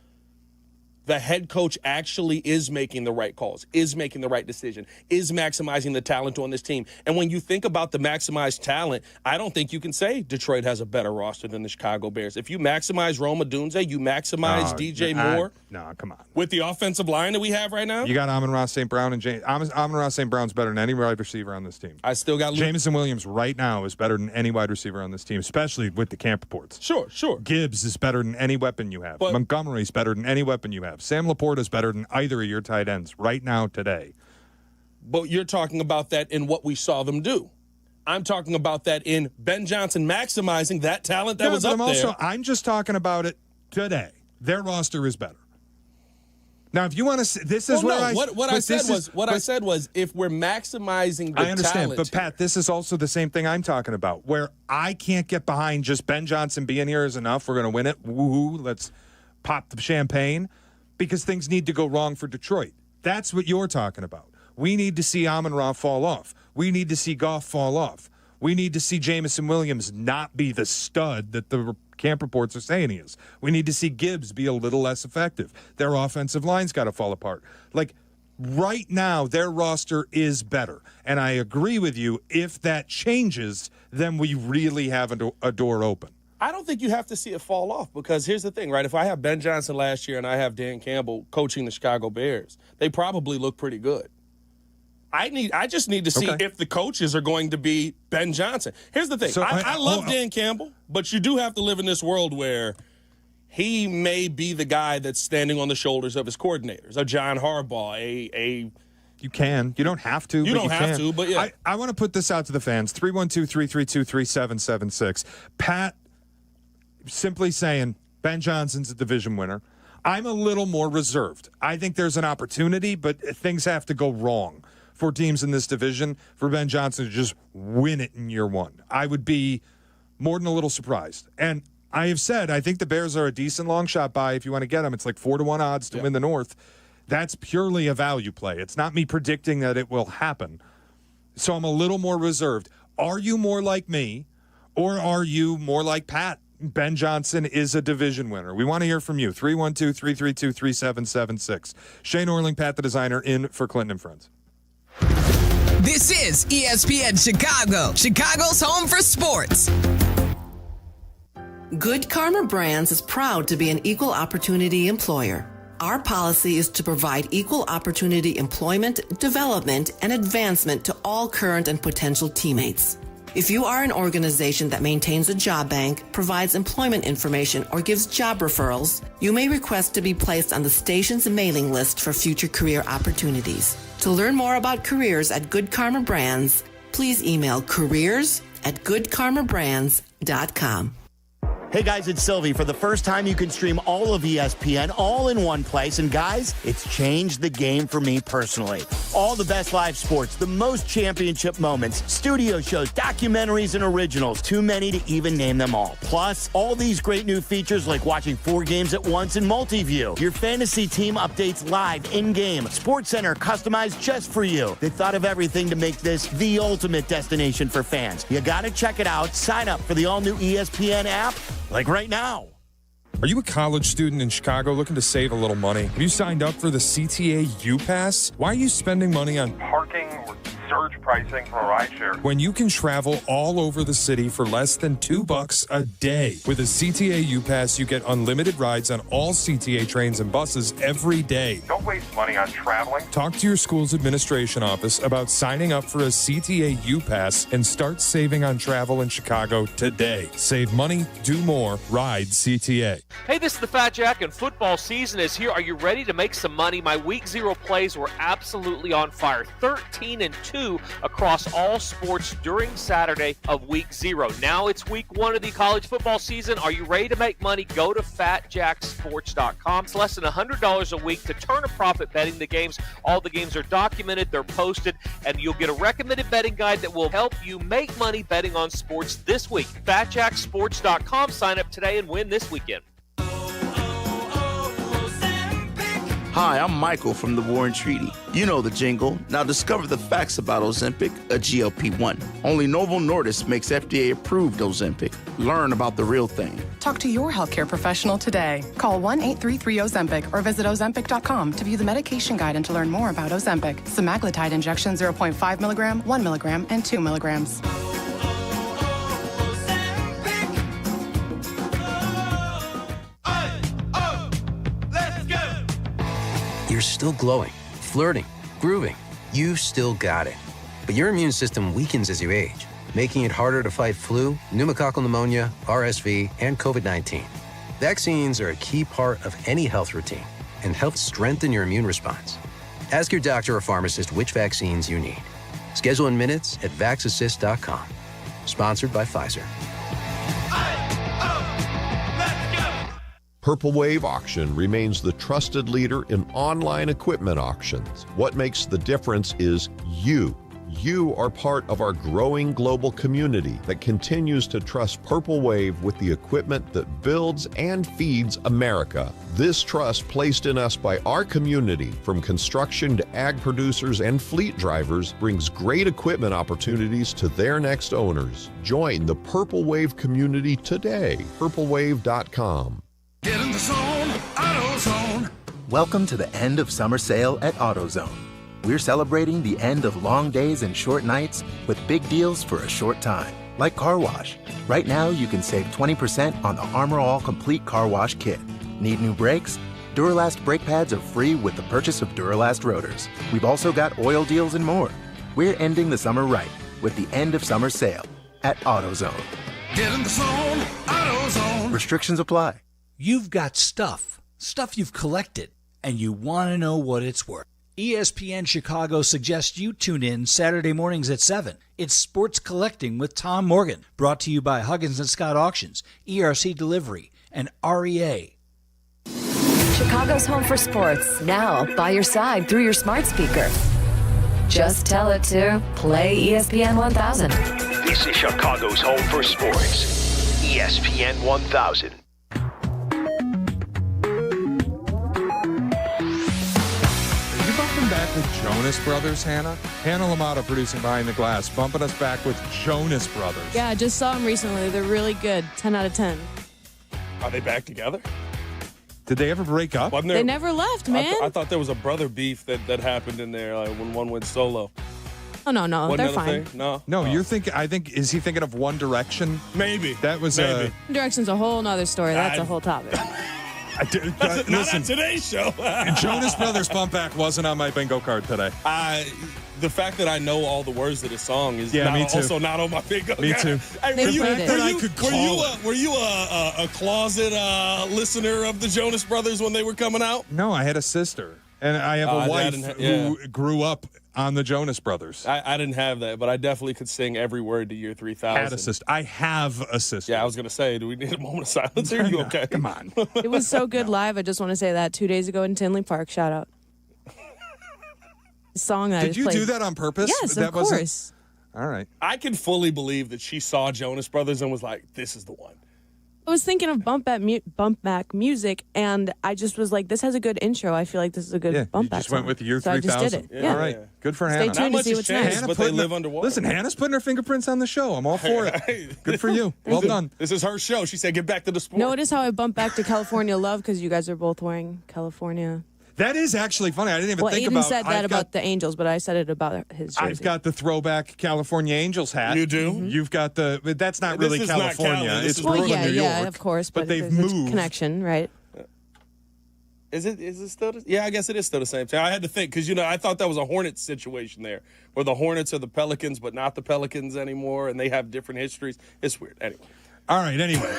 the head coach actually is making the right calls, is making the right decision, is maximizing the talent on this team. And when you think about the maximized talent, I don't think you can say Detroit has a better roster than the Chicago Bears. If you maximize Rome Odunze, you maximize DJ Moore. No, come on. With the offensive line that we have right now? You got Amon-Ra St. Brown and James. Amon-Ra St. Brown's better than any wide receiver on this team. I still got Jameson Williams right now is better than any wide receiver on this team, especially with the camp reports. Sure. Gibbs is better than any weapon you have. Montgomery's better than any weapon you have. Sam Laporta is better than either of your tight ends right now today. But you're talking about that in what we saw them do. I'm talking about that in Ben Johnson maximizing that talent that was up there. I'm just talking about it today. Their roster is better. Now, if you want to, this is what I said was if we're maximizing the I understand, talent but Pat, this is also the same thing I'm talking about, where I can't get behind just Ben Johnson being here is enough. We're going to win it. Woo-hoo, let's pop the champagne, because things need to go wrong for Detroit. That's what you're talking about. We need to see Amon-Ra fall off. We need to see Goff fall off. We need to see Jameson Williams not be the stud that the camp reports are saying he is. We need to see Gibbs be a little less effective. Their offensive line's got to fall apart. Like, right now, their roster is better. And I agree with you. If that changes, then we really have a door open. I don't think you have to see it fall off, because here's the thing, right? If I have Ben Johnson last year and I have Dan Campbell coaching the Chicago Bears, they probably look pretty good. I just need to see if the coaches are going to be Ben Johnson. Here's the thing. So I love Dan Campbell, but you do have to live in this world where he may be the guy that's standing on the shoulders of his coordinators, a John Harbaugh, You can. You don't have to. You don't have to, but yeah. I want to put this out to the fans. 312-332-3776. Pat simply saying Ben Johnson's a division winner. I'm a little more reserved. I think there's an opportunity, but things have to go wrong for teams in this division for Ben Johnson to just win it in year one. I would be more than a little surprised. And I have said I think the Bears are a decent long shot buy if you want to get them. It's like 4-1 odds to win the North. That's purely a value play. It's not me predicting that it will happen. So I'm a little more reserved. Are you more like me, or are you more like Pat? Ben Johnson is a division winner. We want to hear from you. 312-332-3776. Shea Norling, Pat the Designer, in for Clinton and Friends. This is ESPN Chicago, Chicago's home for sports. Good Karma Brands is proud to be an equal opportunity employer. Our policy is to provide equal opportunity employment, development, and advancement to all current and potential teammates. If you are an organization that maintains a job bank, provides employment information, or gives job referrals, you may request to be placed on the station's mailing list for future career opportunities. To learn more about careers at Good Karma Brands, please email careers@goodkarmabrands.com. Hey guys, it's Silvy. For the first time, you can stream all of ESPN all in one place. And guys, it's changed the game for me personally. All the best live sports, the most championship moments, studio shows, documentaries, and originals. Too many to even name them all. Plus, all these great new features like watching 4 games at once in multi-view. Your fantasy team updates live in-game. SportsCenter customized just for you. They thought of everything to make this the ultimate destination for fans. You gotta check it out. Sign up for the all-new ESPN app. Like right now. Are you a college student in Chicago looking to save a little money? Have you signed up for the CTA U-Pass? Why are you spending money on parking or surge pricing for a rideshare when you can travel all over the city for less than $2 a day? With a CTA U-Pass, you get unlimited rides on all CTA trains and buses every day. Don't waste money on traveling. Talk to your school's administration office about signing up for a CTA U-Pass and start saving on travel in Chicago today. Save money, do more, ride CTA. Hey, this is the Fat Jack, and football season is here. Are you ready to make some money? My Week 0 plays were absolutely on fire. 13-2 across all sports during Saturday of Week 0. Now it's Week 1 of the college football season. Are you ready to make money? Go to FatJackSports.com. It's less than $100 a week to turn a profit betting the games. All the games are documented, they're posted, and you'll get a recommended betting guide that will help you make money betting on sports this week. FatJackSports.com. Sign up today and win this weekend. Hi, I'm Michael from the Warren Treaty. You know the jingle. Now discover the facts about Ozempic, a GLP-1. Only Novo Nordisk makes FDA-approved Ozempic. Learn about the real thing. Talk to your healthcare professional today. Call 1-833-OZEMPIC or visit Ozempic.com to view the medication guide and to learn more about Ozempic. Semaglutide injection 0.5 milligram, 1 milligram, and 2 milligrams. You're still glowing, flirting, grooving. You've still got it. But your immune system weakens as you age, making it harder to fight flu, pneumococcal pneumonia, RSV, and COVID-19. Vaccines are a key part of any health routine and help strengthen your immune response. Ask your doctor or pharmacist which vaccines you need. Schedule in minutes at VaxAssist.com. Sponsored by Pfizer. Purple Wave Auction remains the trusted leader in online equipment auctions. What makes the difference is you. You are part of our growing global community that continues to trust Purple Wave with the equipment that builds and feeds America. This trust placed in us by our community, from construction to ag producers and fleet drivers, brings great equipment opportunities to their next owners. Join the Purple Wave community today. PurpleWave.com. Get in the zone, AutoZone. Welcome to the end of summer sale at AutoZone. We're celebrating the end of long days and short nights with big deals for a short time, like car wash. Right now, you can save 20% on the Armor All Complete Car Wash Kit. Need new brakes? Duralast brake pads are free with the purchase of Duralast rotors. We've also got oil deals and more. We're ending the summer right with the end of summer sale at AutoZone. Get in the zone, AutoZone. Restrictions apply. You've got stuff you've collected, and you want to know what it's worth. ESPN Chicago suggests you tune in Saturday mornings at 7. It's Sports Collecting with Tom Morgan, brought to you by Huggins & Scott Auctions, ERC Delivery, and REA. Chicago's home for sports, now by your side through your smart speaker. Just tell it to play ESPN 1000. This is Chicago's home for sports. ESPN 1000. Back with Jonas Brothers, Hannah. Hannah LaMotta producing Behind the Glass, bumping us back with Jonas Brothers. Yeah, I just saw them recently. They're really good. 10 out of 10. Are they back together? Did they ever break up? They never left, man. I thought there was a brother beef that happened in there when one went solo. Oh, no. Wasn't They're that a fine. thing? No, you're thinking, is he thinking of One Direction? Maybe. That was Maybe. Direction's a whole nother story. That's a whole topic. Not on today's show. Jonas Brothers Bump Back wasn't on my bingo card today. The fact that I know all the words of the song is also not on my bingo card. Me too. Hey, were you a closet listener of the Jonas Brothers when they were coming out? No, I had a sister. And I have a wife who grew up on the Jonas Brothers. I didn't have that, but I definitely could sing every word to Year 3000. Had a sister. I have a sister. Yeah, I was going to say, do we need a moment of silence? Are you okay? Come on. It was so good live. I just want to say that 2 days ago in Tinley Park. Shout out. The song that Did you do that on purpose? Yes, of course. All right. I can fully believe that she saw Jonas Brothers and was like, this is the one. I was thinking of bump back music, and I just was like, this has a good intro. I feel like this is a good bump back just went song. with Year so 3000. I just did it. Yeah. All right. Good for Hannah. Stay tuned to see what's next. But they live underwater. Listen, Hannah's putting her fingerprints on the show. I'm all for it. Good for you. Well done. This is her show. She said, get back to the sport. Notice how I bumped back to California Love because you guys are both wearing California. That is actually funny. I didn't even think Aiden about. said that about the Angels, but I said it about his jersey. I've got the throwback California Angels hat. You do? Mm-hmm. You've got the. But that's not really California. It's Brooklyn, New York. Yeah, of course. But they've moved. Connection, right? Is it still? Yeah, I guess it is still the same thing. I had to think because I thought that was a Hornets situation there, where the Hornets are the Pelicans, but not the Pelicans anymore, and they have different histories. It's weird. Anyway. All right, anyway.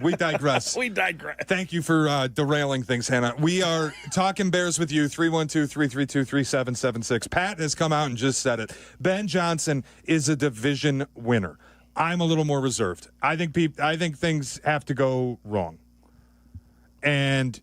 We digress. We digress. Thank you for derailing things, Hannah. We are talking Bears with you, 312-332-3776. Pat has come out and just said it. Ben Johnson is a division winner. I'm a little more reserved. I think things have to go wrong. And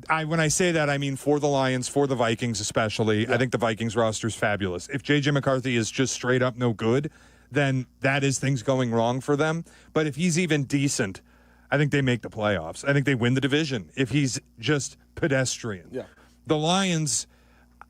when I say that, I mean for the Lions, for the Vikings especially. Yeah. I think the Vikings roster is fabulous. If J.J. McCarthy is just straight up no good, then that is things going wrong for them. But if he's even decent, I think they make the playoffs. I think they win the division if he's just pedestrian. Yeah. The Lions,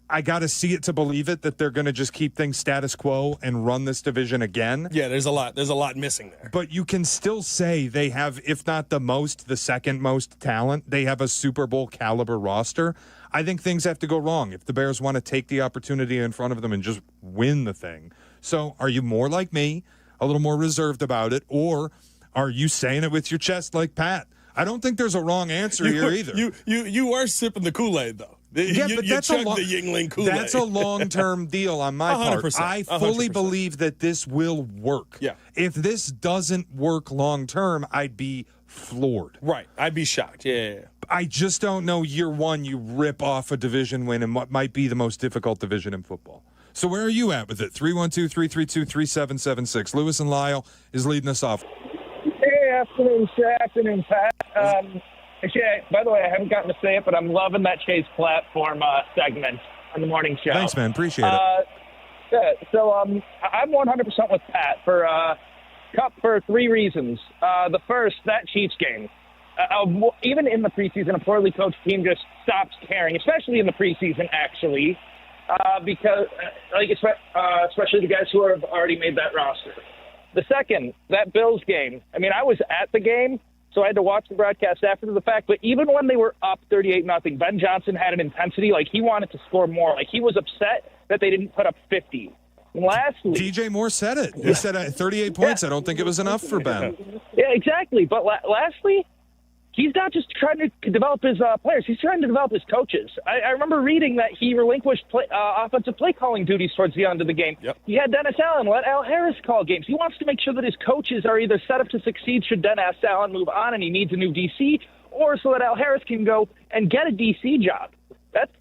I got to see it to believe it that they're going to just keep things status quo and run this division again. Yeah, there's a lot missing there. But you can still say they have, if not the most, the second most talent. They have a Super Bowl caliber roster. I think things have to go wrong if the Bears want to take the opportunity in front of them and just win the thing. So are you more like me, a little more reserved about it, or are you saying it with your chest like Pat? I don't think there's a wrong answer here either. You are sipping the Kool-Aid, though. Yeah, but that's the Yingling Kool-Aid. That's a long-term deal on my part. 100%, I fully believe that this will work. Yeah. If this doesn't work long-term, I'd be floored. Right. I'd be shocked. Yeah. I just don't know year one you rip off a division win in what might be the most difficult division in football. So where are you at with it? 312-332-3776. Lewis and Lyle is leading us off. Hey, afternoon, Pat. Shay, by the way, I haven't gotten to say it, but I'm loving that Shay's platform segment on the morning show. Thanks, man. Appreciate it. So I'm 100% with Pat for Cup for three reasons. The first, that Chiefs game. Even in the preseason, a poorly coached team just stops caring, especially in the preseason, actually. Because, especially the guys who have already made that roster. The second, that Bills game. I mean, I was at the game, so I had to watch the broadcast after the fact. But even when they were up 38-0, Ben Johnson had an intensity like he wanted to score more. Like he was upset that they didn't put up 50. And lastly, DJ Moore said it. He said 38 points. I don't think it was enough for Ben. Yeah, exactly. But lastly, he's not just trying to develop his players. He's trying to develop his coaches. I remember reading that he relinquished offensive play calling duties towards the end of the game. Yep. He had Dennis Allen let Al Harris call games. He wants to make sure that his coaches are either set up to succeed should Dennis Allen move on and he needs a new DC, or so that Al Harris can go and get a DC job.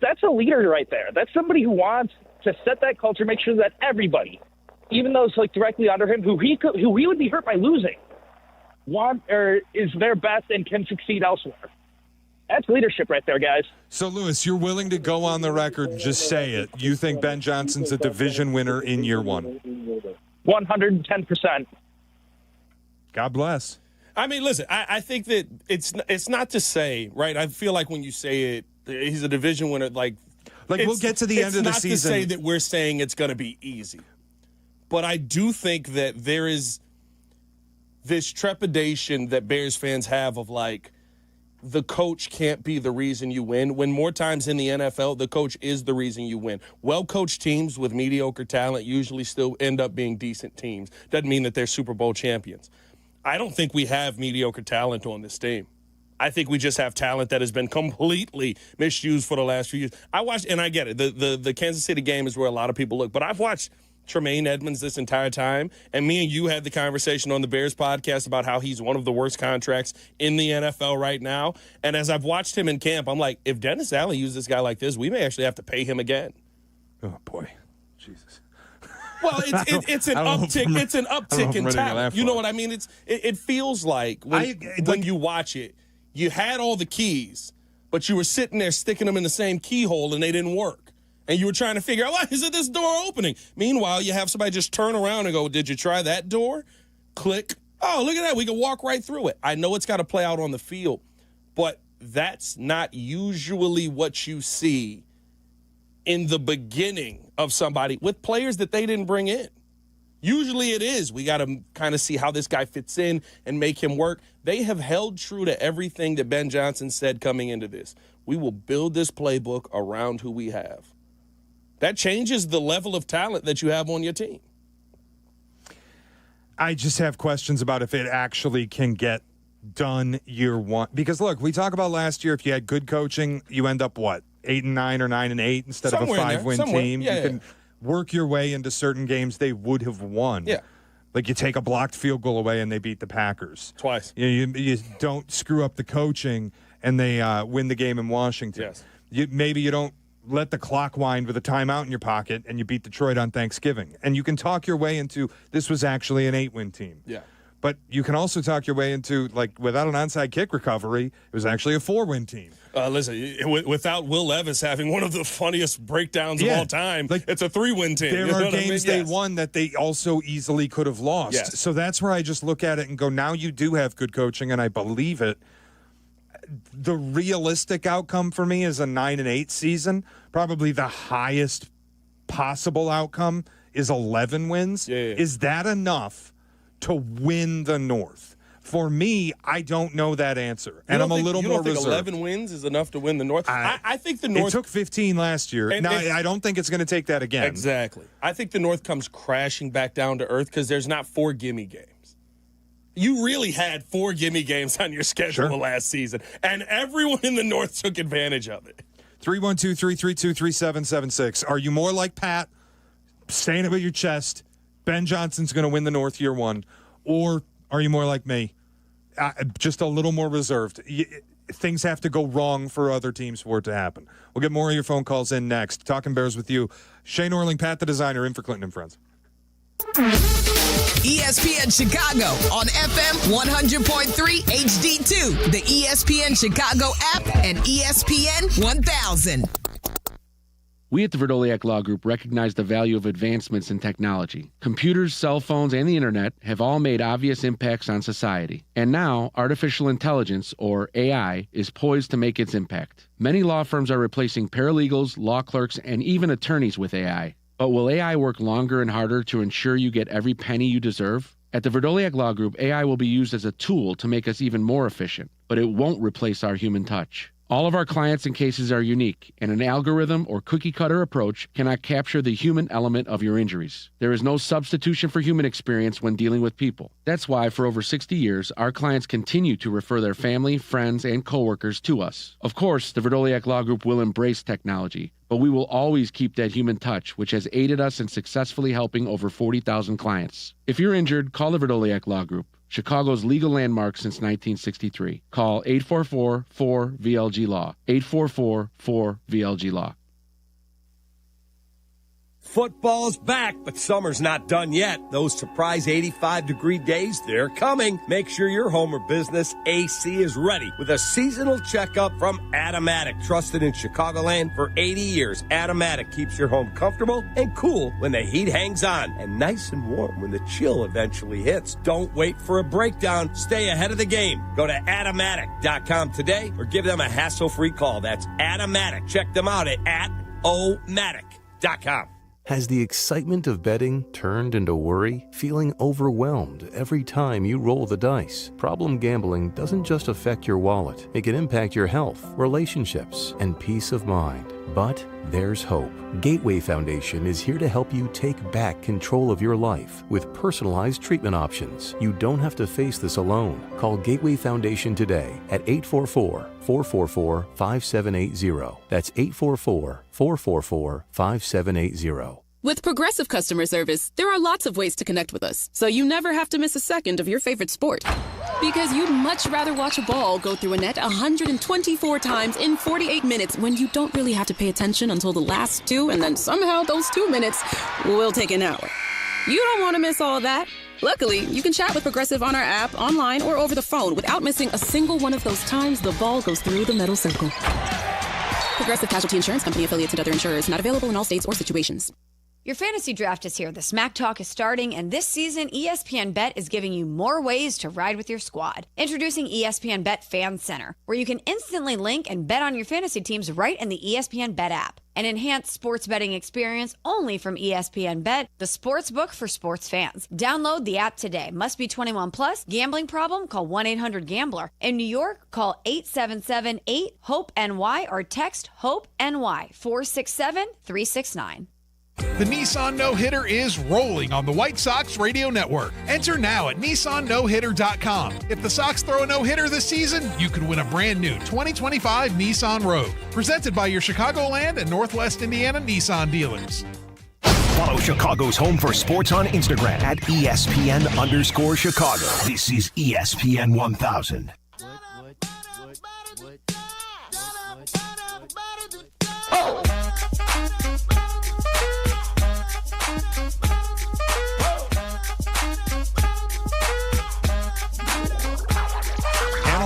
That's a leader right there. That's somebody who wants to set that culture, make sure that everybody, even those like directly under him, who he would be hurt by losing, is their best and can succeed elsewhere. That's leadership right there, guys. So, Lewis, you're willing to go on the record and just say it. You think Ben Johnson's a division winner in year one? 110%. God bless. I mean, listen, I think that it's not to say, right? I feel like when you say it, he's a division winner, like we'll get to the end of the season. It's not to say that we're saying it's going to be easy. But I do think that there is this trepidation that Bears fans have of, like, the coach can't be the reason you win, when more times in the NFL, the coach is the reason you win. Well-coached teams with mediocre talent usually still end up being decent teams. Doesn't mean that they're Super Bowl champions. I don't think we have mediocre talent on this team. I think we just have talent that has been completely misused for the last few years. I watched, and I get it, the Kansas City game is where a lot of people look, but I've watched Tremaine Edmonds this entire time, and me and you had the conversation on the Bears podcast about how he's one of the worst contracts in the NFL right now. And as I've watched him in camp, I'm like, if Dennis Allen used this guy like this, we may actually have to pay him again. Oh, boy. Jesus. Well, it's an uptick. It's an uptick in talent. You know what I mean? It feels like when you watch it, you had all the keys, but you were sitting there sticking them in the same keyhole and they didn't work. And you were trying to figure out, why isn't this door opening? Meanwhile, you have somebody just turn around and go, did you try that door? Click. Oh, look at that. We can walk right through it. I know it's got to play out on the field, but that's not usually what you see in the beginning of somebody with players that they didn't bring in. Usually it is. We got to kind of see how this guy fits in and make him work. They have held true to everything that Ben Johnson said coming into this. We will build this playbook around who we have. That changes the level of talent that you have on your team. I just have questions about if it actually can get done year one. Because, look, we talk about last year, if you had good coaching, you end up, 8-9 or 9-8 instead Somewhere of a 5-win team. Yeah, you can work your way into certain games they would have won. Yeah. Like you take a blocked field goal away and they beat the Packers. Twice. You don't screw up the coaching and they win the game in Washington. Yes. Maybe you don't let the clock wind with a timeout in your pocket and you beat Detroit on Thanksgiving. And you can talk your way into this was actually an 8-win team. Yeah. But you can also talk your way into, like, without an onside kick recovery, it was actually a 4-win team. Listen, without Will Levis having one of the funniest breakdowns of all time, it's a 3-win team. There are games they won that they also easily could have lost. Yes. So that's where I just look at it and go, now you do have good coaching, and I believe it. The realistic outcome for me is a 9-8 season. Probably the highest possible outcome is 11 wins. Yeah. Is that enough to win the North? For me, I don't know that answer, and I'm a little more reserved. You don't think 11 wins is enough to win the North? I think the North... It took 15 last year. Now, I don't think it's going to take that again. Exactly. I think the North comes crashing back down to earth because there's not 4 gimme games. You really had 4 gimme games on your schedule last season, and everyone in the North took advantage of it. 312-332-3776. Are you more like Pat, saying it with your chest, Ben Johnson's going to win the North year one, or are you more like me, just a little more reserved? Things have to go wrong for other teams for it to happen. We'll get more of your phone calls in next. Talking Bears with you. Shea Norling, Pat the Designer, in for Clinton and Friends. ESPN Chicago on FM 100.3 HD2, the ESPN Chicago app, and ESPN 1000. We at the Verdoliak Law Group recognize the value of advancements in technology. Computers, cell phones, and the internet have all made obvious impacts on society. And now, artificial intelligence, or AI, is poised to make its impact. Many law firms are replacing paralegals, law clerks, and even attorneys with AI. But will AI work longer and harder to ensure you get every penny you deserve? At the Verdoliak Law Group, AI will be used as a tool to make us even more efficient, but it won't replace our human touch. All of our clients and cases are unique, and an algorithm or cookie-cutter approach cannot capture the human element of your injuries. There is no substitution for human experience when dealing with people. That's why, for over 60 years, our clients continue to refer their family, friends, and coworkers to us. Of course, the Verdoliak Law Group will embrace technology, but we will always keep that human touch, which has aided us in successfully helping over 40,000 clients. If you're injured, call the Verdoliak Law Group. Chicago's legal landmark since 1963. Call 844-4VLG-LAW. 844-4VLG-LAW. Football's back, but summer's not done yet. Those surprise 85-degree days, they're coming. Make sure your home or business AC is ready with a seasonal checkup from Automatic. Trusted in Chicagoland for 80 years, Automatic keeps your home comfortable and cool when the heat hangs on and nice and warm when the chill eventually hits. Don't wait for a breakdown. Stay ahead of the game. Go to Automatic.com today or give them a hassle-free call. That's Automatic. Check them out at omatic.com. Has the excitement of betting turned into worry? Feeling overwhelmed every time you roll the dice? Problem gambling doesn't just affect your wallet. It can impact your health, relationships, and peace of mind. But there's hope. Gateway Foundation is here to help you take back control of your life with personalized treatment options. You don't have to face this alone. Call Gateway Foundation today at 844-444-5780. That's 844-444-5780. With Progressive Customer Service, there are lots of ways to connect with us, so you never have to miss a second of your favorite sport. Because you'd much rather watch a ball go through a net 124 times in 48 minutes when you don't really have to pay attention until the last two, and then somehow those 2 minutes will take an hour. You don't want to miss all that. Luckily, you can chat with Progressive on our app, online, or over the phone without missing a single one of those times the ball goes through the metal circle. Progressive Casualty Insurance Company, affiliates and other insurers, not available in all states or situations. Your fantasy draft is here. The Smack Talk is starting, and this season, ESPN Bet is giving you more ways to ride with your squad. Introducing ESPN Bet Fan Center, where you can instantly link and bet on your fantasy teams right in the ESPN Bet app. An enhanced sports betting experience only from ESPN Bet, the sports book for sports fans. Download the app today. Must be 21 plus. Gambling problem? Call 1-800-GAMBLER. In New York, call 877-8-HOPE-NY or text HOPE-NY 467-369. The Nissan No-Hitter is rolling on the White Sox Radio Network. Enter now at NissanNoHitter.com. If the Sox throw a no-hitter this season, you could win a brand new 2025 Nissan Rogue. Presented by your Chicagoland and Northwest Indiana Nissan dealers. Follow Chicago's Home for Sports on Instagram at ESPN_Chicago. This is ESPN 1000.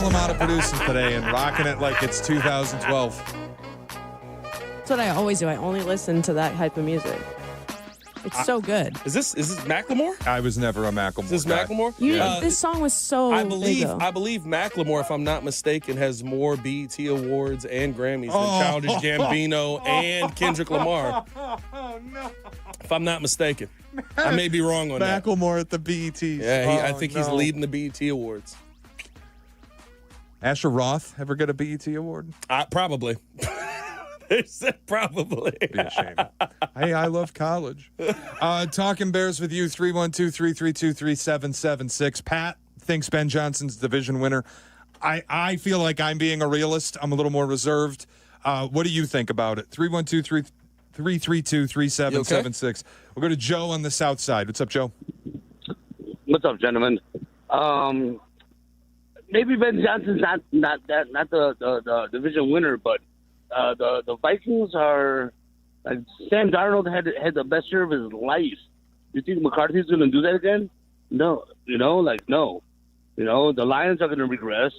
I'm out of producing today and rocking it like it's 2012. That's what I always do. I only listen to that type of music. It's so good. Is this Macklemore? I was never a Macklemore. Is this guy. Macklemore? This song was so I believe big, Macklemore, if I'm not mistaken, has more BET awards and Grammys than Childish Gambino and Kendrick Lamar. Oh no! If I'm not mistaken, I may be wrong on that. Macklemore at the BETs. Yeah, I think he's leading the BET awards. Asher Roth ever get a BET award? Probably. They said probably. Be a shame. Hey, I love college. Talking Bears with you, 312-332-3776. Pat thinks Ben Johnson's division winner. I feel like I'm being a realist. I'm a little more reserved. What do you think about it? 312-332-3776. Okay? We'll go to Joe on the south side. What's up, Joe? What's up, gentlemen? Maybe Ben Johnson's not the division winner, but the Vikings are like Sam Darnold had the best year of his life. You think McCarthy's going to do that again? No, no. The Lions are going to regress,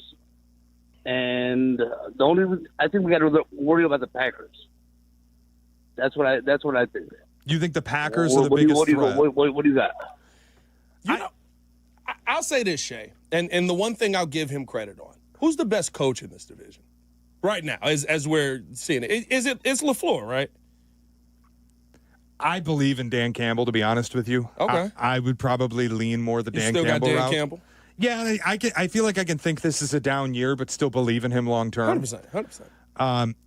and I think we got to worry about the Packers. That's what I think. You think the Packers are the biggest threat? What do you got? I'll say this, Shea, and the one thing I'll give him credit on: who's the best coach in this division right now, as we're seeing it? It's LaFleur, right? I believe in Dan Campbell, to be honest with you. Okay, I would probably lean more the Dan Campbell got Dan route. Campbell? Yeah, I feel like I can think this is a down year, but still believe in him long term. 100%.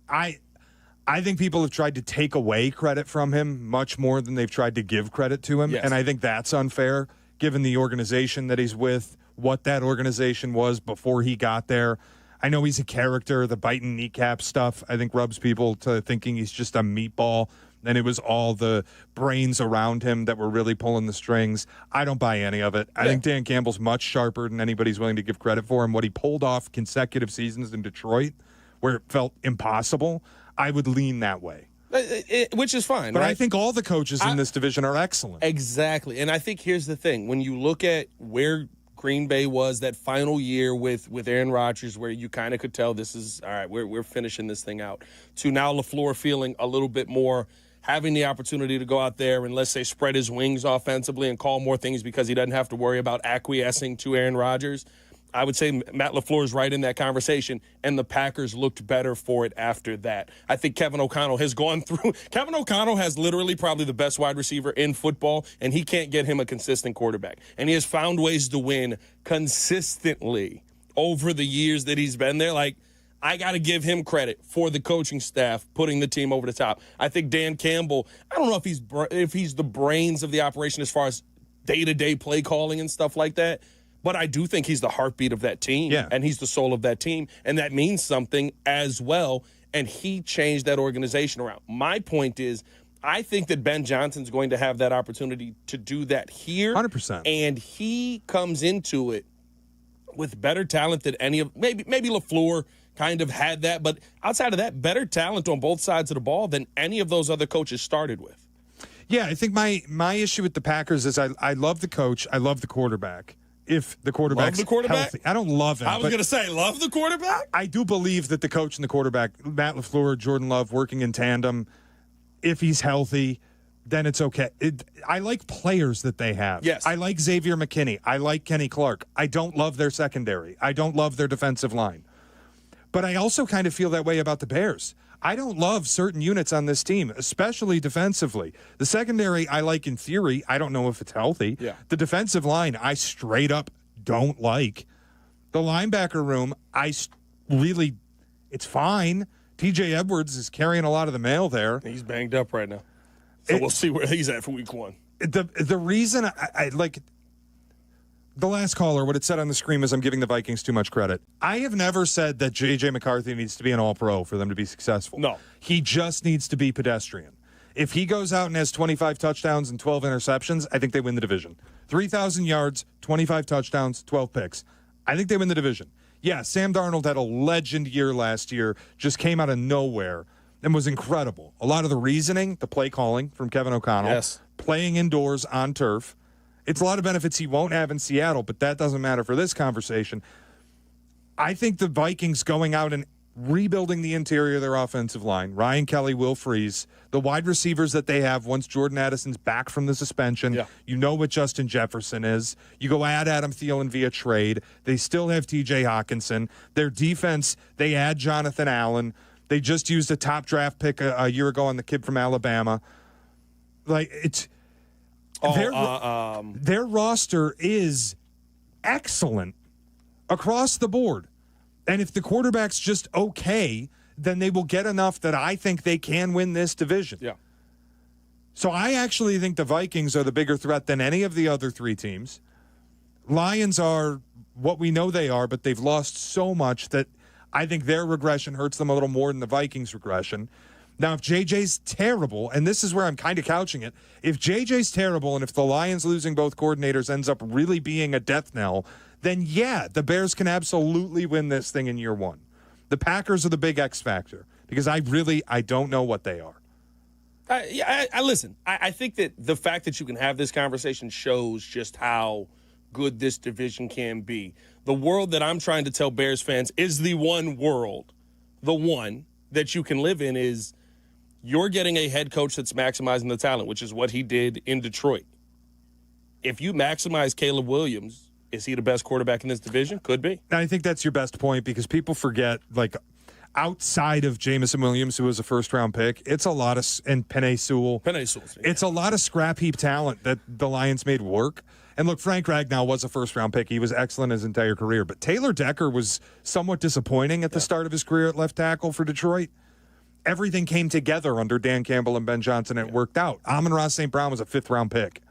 I think people have tried to take away credit from him much more than they've tried to give credit to him, yes. And I think that's unfair, given the organization that he's with, what that organization was before he got there. I know he's a character. The biting kneecap stuff, I think, rubs people to thinking he's just a meatball. and it was all the brains around him that were really pulling the strings. I don't buy any of it. I think Dan Campbell's much sharper than anybody's willing to give credit for him. What he pulled off consecutive seasons in Detroit, where it felt impossible, I would lean that way. Which is fine, but right? I think all the coaches in this division are excellent. Exactly. And I think here's the thing. When you look at where Green Bay was that final year with Aaron Rodgers, where you kind of could tell this is, all right, we're finishing this thing out, to now LaFleur feeling a little bit more, having the opportunity to go out there and, let's say, spread his wings offensively and call more things because he doesn't have to worry about acquiescing to Aaron Rodgers. I would say Matt LaFleur is right in that conversation, and the Packers looked better for it after that. I think Kevin O'Connell has gone through – Kevin O'Connell has literally probably the best wide receiver in football, and he can't get him a consistent quarterback. And he has found ways to win consistently over the years that he's been there. Like, I got to give him credit for the coaching staff putting the team over the top. I think Dan Campbell – I don't know if he's the brains of the operation as far as day-to-day play calling and stuff like that, but I do think he's the heartbeat of that team, and he's the soul of that team, and that means something as well, and he changed that organization around. My point is, I think that Ben Johnson's going to have that opportunity to do that here. 100%. And he comes into it with better talent than any of – maybe LaFleur kind of had that, but outside of that, better talent on both sides of the ball than any of those other coaches started with. Yeah, I think my issue with the Packers is I love the coach, I love the quarterback. If the quarterback's healthy. I don't love him. I was going to say, love the quarterback? I do believe that the coach and the quarterback, Matt LaFleur, Jordan Love, working in tandem, if he's healthy, then it's okay. I like players that they have. Yes. I like Xavier McKinney. I like Kenny Clark. I don't love their secondary. I don't love their defensive line. But I also kind of feel that way about the Bears. I don't love certain units on this team, especially defensively. The secondary, I like in theory. I don't know if it's healthy. Yeah. The defensive line, I straight up don't like. The linebacker room, it's fine. TJ Edwards is carrying a lot of the mail there. He's banged up right now. So we'll see where he's at for week one. The reason I like the last caller, what it said on the screen is I'm giving the Vikings too much credit. I have never said that J.J. McCarthy needs to be an all-pro for them to be successful. No. He just needs to be pedestrian. If he goes out and has 25 touchdowns and 12 interceptions, I think they win the division. 3,000 yards, 25 touchdowns, 12 picks. I think they win the division. Yeah, Sam Darnold had a legend year last year, just came out of nowhere and was incredible. A lot of the reasoning, the play calling from Kevin O'Connell, playing indoors on turf. It's a lot of benefits he won't have in Seattle, but that doesn't matter for this conversation. I think the Vikings going out and rebuilding the interior of their offensive line, Ryan Kelly, Will Freeze, the wide receivers that they have once Jordan Addison's back from the suspension. You know what Justin Jefferson is. You go add Adam Thielen via trade. They still have TJ Hawkinson. Their defense, they add Jonathan Allen. They just used a top draft pick a year ago on the kid from Alabama. Like, it's... Their roster is excellent across the board. And if the quarterback's just okay, then they will get enough that I think they can win this division. Yeah. So I actually think the Vikings are the bigger threat than any of the other three teams. Lions are what we know they are, but they've lost so much that I think their regression hurts them a little more than the Vikings' regression. Now, if JJ's terrible, and this is where I'm kind of couching it, if JJ's terrible and if the Lions losing both coordinators ends up really being a death knell, then yeah, the Bears can absolutely win this thing in year one. The Packers are the big X factor because I don't know what they are. Listen, I think that the fact that you can have this conversation shows just how good this division can be. The world that I'm trying to tell Bears fans is the one world, the one that you can live in is you're getting a head coach that's maximizing the talent, which is what he did in Detroit. If you maximize Caleb Williams, is he the best quarterback in this division? Could be. I think that's your best point because people forget, like, outside of Jamison Williams, who was a first-round pick, it's a lot of – and Penei Sewell. It's a lot of scrap heap talent that the Lions made work. And look, Frank Ragnow was a first-round pick. He was excellent his entire career. But Taylor Decker was somewhat disappointing at the start of his career at left tackle for Detroit. Everything came together under Dan Campbell and Ben Johnson, and it worked out. Amon-Ra St. Brown was a fifth-round pick.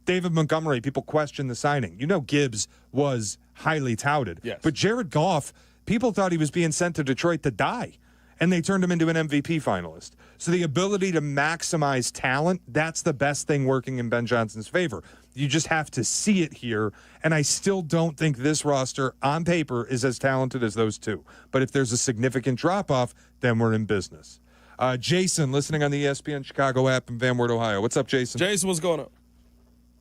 David Montgomery, people questioned the signing. You know Gibbs was highly touted. Yes. But Jared Goff, people thought he was being sent to Detroit to die. and they turned him into an MVP finalist. So the ability to maximize talent, that's the best thing working in Ben Johnson's favor. You just have to see it here, and I still don't think this roster on paper is as talented as those two. But if there's a significant drop-off, then we're in business. Jason, listening on the ESPN Chicago app in Van Wert, Ohio. What's up, Jason? Jason, what's going on?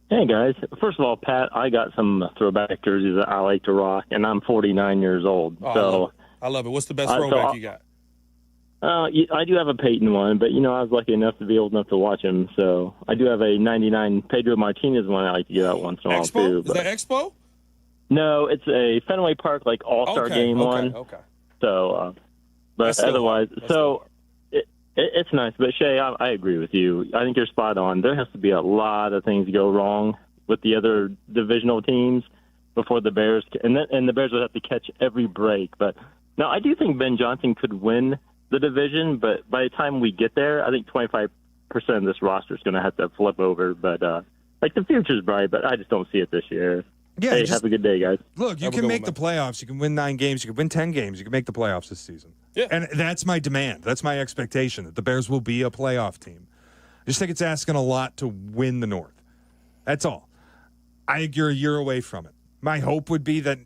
Hey, guys. First of all, Pat, I got some throwback jerseys that I like to rock, and I'm 49 years old. Oh, I love it. What's the best throwback you got? I do have a Peyton one, but, I was lucky enough to be old enough to watch him. So I do have a 99 Pedro Martinez one I like to get out once in a while, too. Is that Expo? No, it's a Fenway Park, all-star game one. Okay. So, but otherwise, it's nice. But, Shea, I agree with you. I think you're spot on. There has to be a lot of things go wrong with the other divisional teams before the Bears, and the Bears would have to catch every break. But, no, I do think Ben Johnson could win the division, but by the time we get there, I think 25% of this roster is going to have to flip over. But, the future's bright, but I just don't see it this year. Yeah, hey, have a good day, guys. Look, you can make the playoffs. You can win 9 games. You can win 10 games. You can make the playoffs this season. Yeah. And that's my demand. That's my expectation, that the Bears will be a playoff team. I just think it's asking a lot to win the North. That's all. I think you're a year away from it. My hope would be that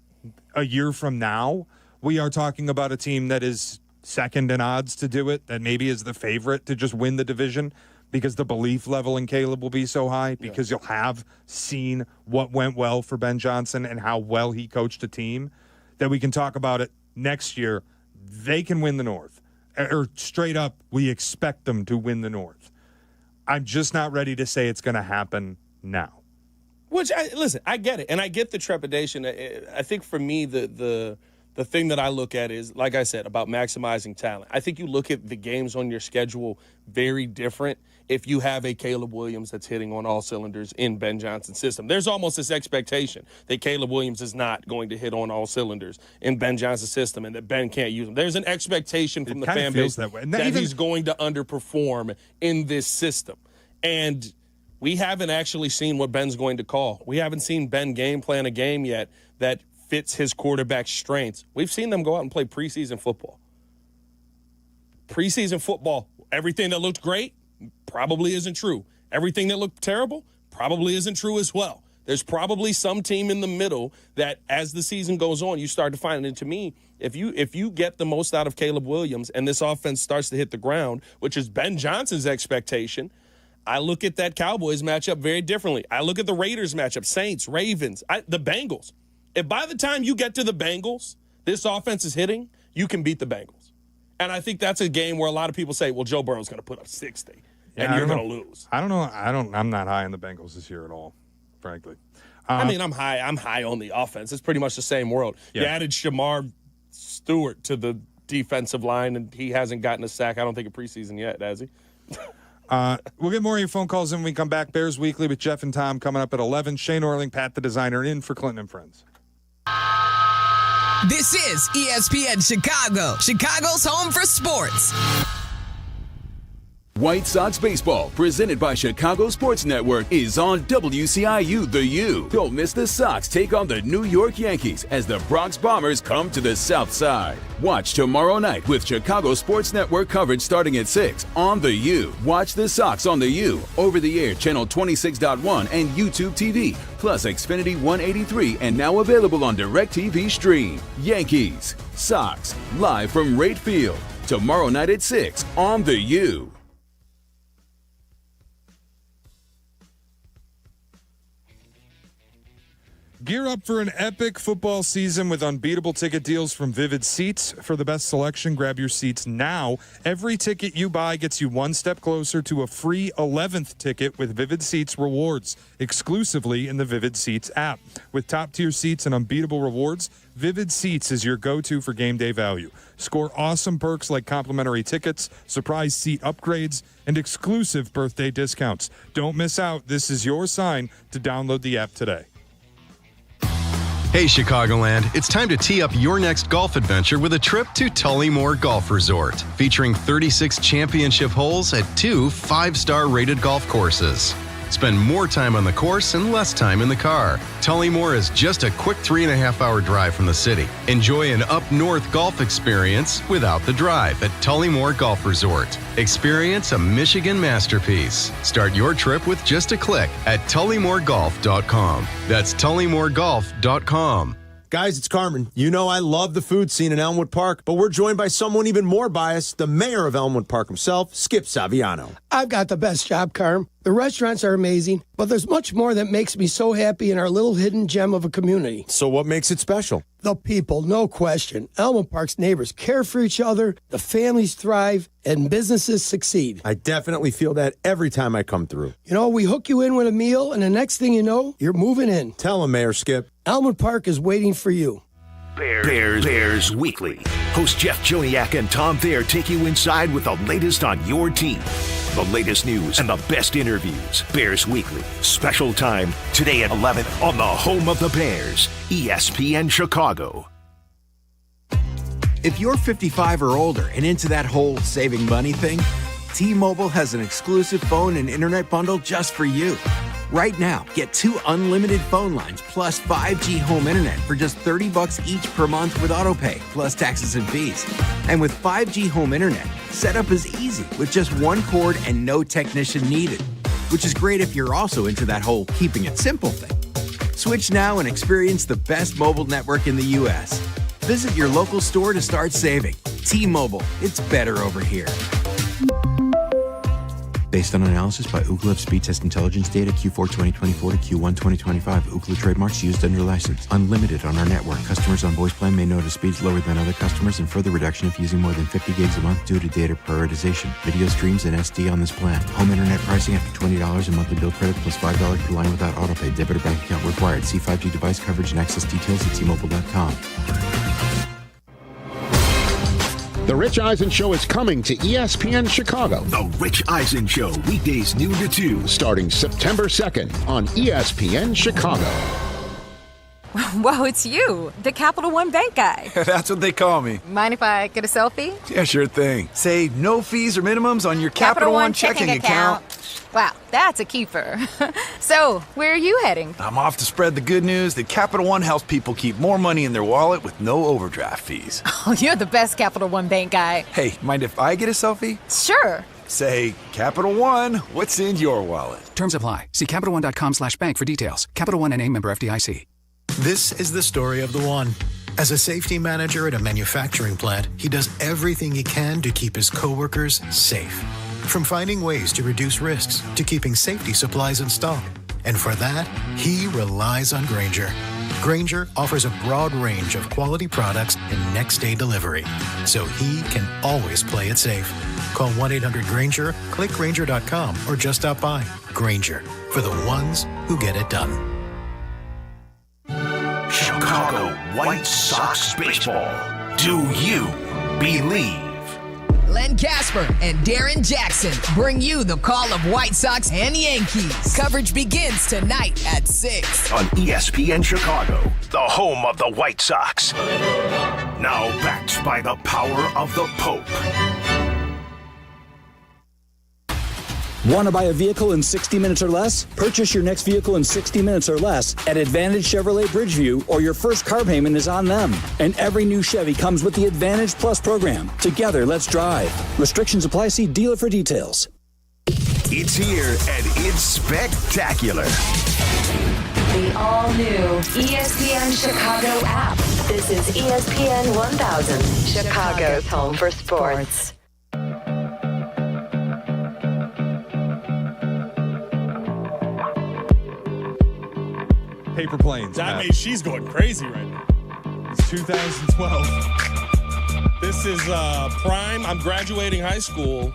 a year from now, we are talking about a team that is second in odds to do it, that maybe is the favorite to just win the division, because the belief level in Caleb will be so high, because you'll have seen what went well for Ben Johnson and how well he coached a team, that we can talk about it next year. They can win the North. Or straight up, we expect them to win the North. I'm just not ready to say it's going to happen now. Listen, I get it, and I get the trepidation. I think for me, the thing that I look at is, like I said, about maximizing talent. I think you look at the games on your schedule very different if you have a Caleb Williams that's hitting on all cylinders in Ben Johnson's system. There's almost this expectation that Caleb Williams is not going to hit on all cylinders in Ben Johnson's system and that Ben can't use him. There's an expectation from the fan base that he's going to underperform in this system. And we haven't actually seen what Ben's going to call. We haven't seen Ben game plan a game yet that fits his quarterback's strengths. We've seen them go out and play preseason football. Preseason football, everything that looked great probably isn't true. Everything that looked terrible probably isn't true as well. There's probably some team in the middle that, as the season goes on, you start to find. And to me, if you get the most out of Caleb Williams and this offense starts to hit the ground, which is Ben Johnson's expectation, I look at that Cowboys matchup very differently. I look at the Raiders matchup, Saints, Ravens, the Bengals. If by the time you get to the Bengals, this offense is hitting, you can beat the Bengals. And I think that's a game where a lot of people say, well, Joe Burrow's going to put up 60, and you're going to lose. I don't know. I'm not high on the Bengals this year at all, frankly. I'm high on the offense. It's pretty much the same world. Yeah. You added Shamar Stewart to the defensive line, and he hasn't gotten a sack, I don't think, in preseason yet, has he? We'll get more of your phone calls when we come back. Bears Weekly with Jeff and Tom coming up at 11. Shane Orling, Pat the Designer, in for Clinton and Friends. This is ESPN Chicago, Chicago's home for sports. White Sox baseball, presented by Chicago Sports Network, is on WCIU The U. Don't miss the Sox take on the New York Yankees as the Bronx Bombers come to the South Side. Watch tomorrow night with Chicago Sports Network coverage starting at 6 on The U. Watch the Sox on The U, over-the-air channel 26.1 and YouTube TV, plus Xfinity 183, and now available on DirecTV Stream. Yankees, Sox, live from Rate Field, tomorrow night at 6 on The U. Gear up for an epic football season with unbeatable ticket deals from Vivid Seats. For the best selection, grab your seats now. Every ticket you buy gets you one step closer to a free 11th ticket with Vivid Seats rewards, exclusively in the Vivid Seats app. With top-tier seats and unbeatable rewards, Vivid Seats is your go-to for game day value. Score awesome perks like complimentary tickets, surprise seat upgrades, and exclusive birthday discounts. Don't miss out. This is your sign to download the app today. Hey, Chicagoland, it's time to tee up your next golf adventure with a trip to Tullymore Golf Resort, featuring 36 championship holes at 2 5-star rated golf courses. Spend more time on the course and less time in the car. Tullymore is just a quick 3.5-hour drive from the city. Enjoy an up-north golf experience without the drive at Tullymore Golf Resort. Experience a Michigan masterpiece. Start your trip with just a click at TullymoreGolf.com. That's TullymoreGolf.com. Guys, it's Carmen. You know I love the food scene in Elmwood Park, but we're joined by someone even more biased, the mayor of Elmwood Park himself, Skip Saviano. I've got the best job, Carm. The restaurants are amazing, but there's much more that makes me so happy in our little hidden gem of a community. So what makes it special? The people, no question. Elmwood Park's neighbors care for each other, the families thrive, and businesses succeed. I definitely feel that every time I come through. You know, we hook you in with a meal, and the next thing you know, you're moving in. Tell him, Mayor Skip. Elmwood Park is waiting for you. Bears Weekly. Host Jeff Joniak and Tom Thayer take you inside with the latest on your team. The latest news and the best interviews. Bears Weekly. Special time today at 11 on the home of the Bears, ESPN Chicago. If you're 55 or older and into that whole saving money thing, T-Mobile has an exclusive phone and internet bundle just for you. Right now, get 2 unlimited phone lines plus 5G home internet for just $30 each per month with AutoPay, plus taxes and fees. And with 5G home internet, setup is easy with just one cord and no technician needed, which is great if you're also into that whole keeping it simple thing. Switch now and experience the best mobile network in the U.S. Visit your local store to start saving. T-Mobile, it's better over here. Based on analysis by Ookla Speed Test Intelligence data Q4 2024 to Q1 2025. Ookla trademarks used under license. Unlimited on our network. Customers on voice plan may notice speeds lower than other customers and further reduction if using more than 50 gigs a month due to data prioritization. Video streams and SD on this plan. Home internet pricing after $20 a monthly bill credit plus $5 per line without autopay. Debit or bank account required. See 5G device coverage and access details at T-Mobile.com. The Rich Eisen Show is coming to ESPN Chicago. The Rich Eisen Show, weekdays noon to 2. Starting September 2nd on ESPN Chicago. Whoa, it's you, the Capital One Bank guy. That's what they call me. Mind if I get a selfie? Yeah, sure thing. Say no fees or minimums on your Capital One checking account. Wow, that's a keeper. So, where are you heading? I'm off to spread the good news that Capital One helps people keep more money in their wallet with no overdraft fees. Oh, you're the best Capital One Bank guy. Hey, mind if I get a selfie? Sure. Say, Capital One, what's in your wallet? Terms apply. See CapitalOne.com/bank for details. Capital One NA, member FDIC. This is the story of the one. As a safety manager at a manufacturing plant, he does everything he can to keep his coworkers safe. From finding ways to reduce risks to keeping safety supplies in stock. And for that, he relies on Grainger. Grainger offers a broad range of quality products and next-day delivery, so he can always play it safe. Call 1-800-GRAINGER, click Grainger.com, or just stop by. Grainger, for the ones who get it done. Chicago White Sox baseball. Do you believe? Len Casper and Darren Jackson bring you the call of White Sox and Yankees. Coverage begins tonight at 6 on ESPN Chicago, the home of the White Sox. Now backed by the power of the Pope. Want to buy a vehicle in 60 minutes or less? Purchase your next vehicle in 60 minutes or less at Advantage Chevrolet Bridgeview, or your first car payment is on them. And every new Chevy comes with the Advantage Plus program. Together, let's drive. Restrictions apply. See dealer for details. It's here, and it's spectacular. The all-new ESPN Chicago app. This is ESPN 1000, Chicago's home for sports. Paper planes. That means she's going crazy right now. It's 2012. This is prime. I'm graduating high school,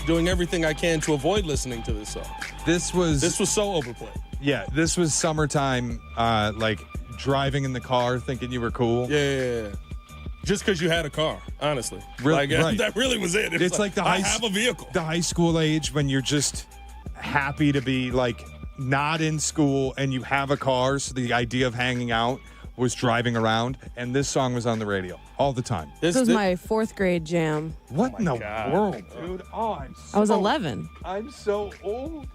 doing everything I can to avoid listening to this song. This was so overplayed. Yeah, this was summertime, like driving in the car thinking you were cool. Yeah. Just because you had a car, honestly. Right. That really was it. It's like I have a vehicle. The high school age when you're just happy to be like not in school and you have a car, so the idea of hanging out was driving around, and this song was on the radio all the time. This was my 4th grade jam. What in the world, dude? Oh, I was 11. I'm so old.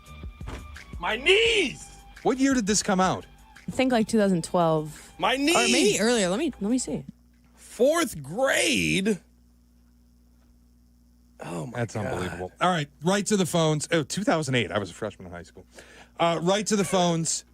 My knees! What year did this come out? I think like 2012. My knees! Or maybe earlier. Let me see. 4th grade? Oh, my That's God. unbelievable. All right, right to the phones. Oh, 2008. I was a freshman in high school. Right to the phones.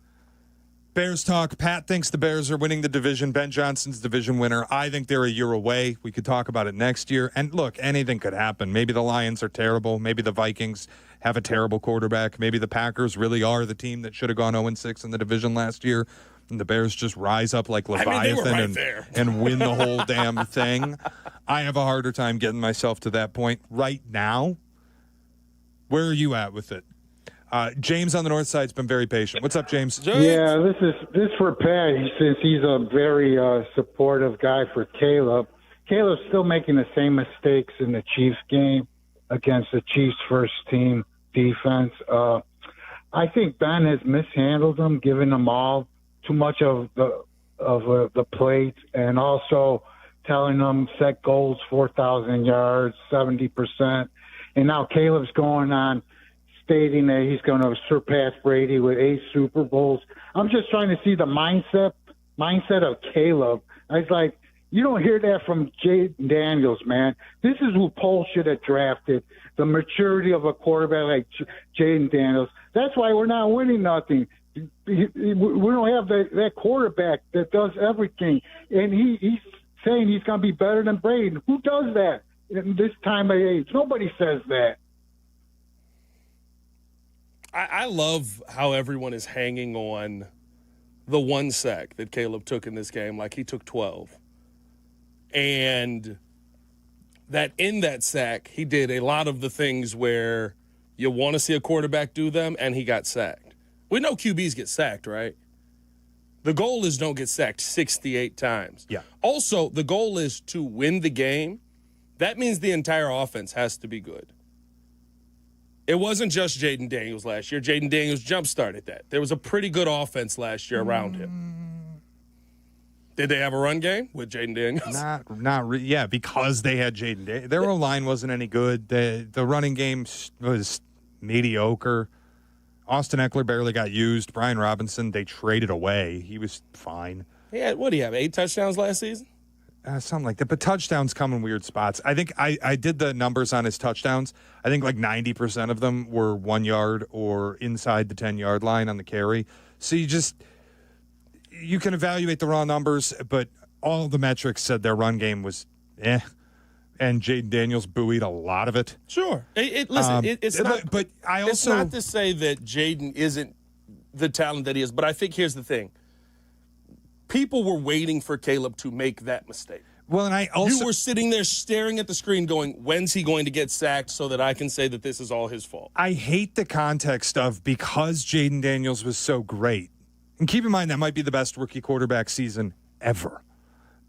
Bears talk. Pat thinks the Bears are winning the division. Ben Johnson's division winner. I think they're a year away. We could talk about it next year. And look, anything could happen. Maybe the Lions are terrible. Maybe the Vikings have a terrible quarterback. Maybe the Packers really are the team that should have gone 0-6 in the division last year. And the Bears just rise up like Leviathan and win the whole damn thing. I have a harder time getting myself to that point right now. Where are you at with it? James on the north side's been very patient. What's up, James? Yeah, this is for Pat, since he's a very supportive guy for Caleb. Caleb's still making the same mistakes in the Chiefs game against the Chiefs' first team defense. I think Ben has mishandled them, giving them all too much of the plate, and also telling them set goals 4,000 yards, 70%. And now Caleb's going on stating that he's going to surpass Brady with 8 Super Bowls. I'm just trying to see the mindset of Caleb. I was like, you don't hear that from Jaden Daniels, man. This is who Poles should have drafted, the maturity of a quarterback like Jaden Daniels. That's why we're not winning nothing. We don't have that quarterback that does everything. And he's saying he's going to be better than Brady. Who does that in this time of age? Nobody says that. I love how everyone is hanging on the 1 sack that Caleb took in this game like he took 12. And that in that sack, he did a lot of the things where you want to see a quarterback do them, and he got sacked. We know QBs get sacked, right? The goal is don't get sacked 68 times. Yeah. Also, the goal is to win the game. That means the entire offense has to be good. It wasn't just Jaden Daniels last year. Jaden Daniels jump-started that. There was a pretty good offense last year around him. Did they have a run game with Jaden Daniels? Yeah, because they had Jaden Daniels. Their O-line wasn't any good. The running game was mediocre. Austin Eckler barely got used. Brian Robinson, they traded away. He was fine. Yeah, what do you have, 8 touchdowns last season? Something like that. But touchdowns come in weird spots. I think I did the numbers on his touchdowns. I think like 90% of them were 1 yard or inside the 10-yard line on the carry. So you can evaluate the raw numbers, but all the metrics said their run game was eh. And Jaden Daniels buoyed a lot of it. Sure. It's not. But I also, it's not to say that Jaden isn't the talent that he is, but I think here's the thing. People were waiting for Caleb to make that mistake. Well, and you were sitting there staring at the screen going, when's he going to get sacked so that I can say that this is all his fault? I hate the context of because Jaden Daniels was so great. And keep in mind, that might be the best rookie quarterback season ever.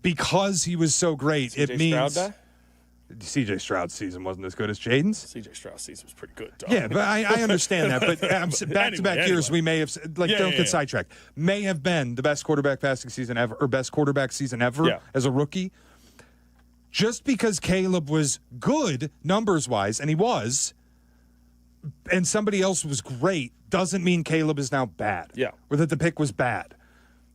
Because he was so great, it means... C.J. Stroud's season wasn't as good as Jaden's. C.J. Stroud's season was pretty good, dog. Yeah, but I understand that. But back-to-back years, we may have, don't get sidetracked, may have been the best quarterback passing season ever, or best quarterback season ever as a rookie. Just because Caleb was good, numbers-wise, and he was, and somebody else was great, doesn't mean Caleb is now bad. Yeah. Or that the pick was bad.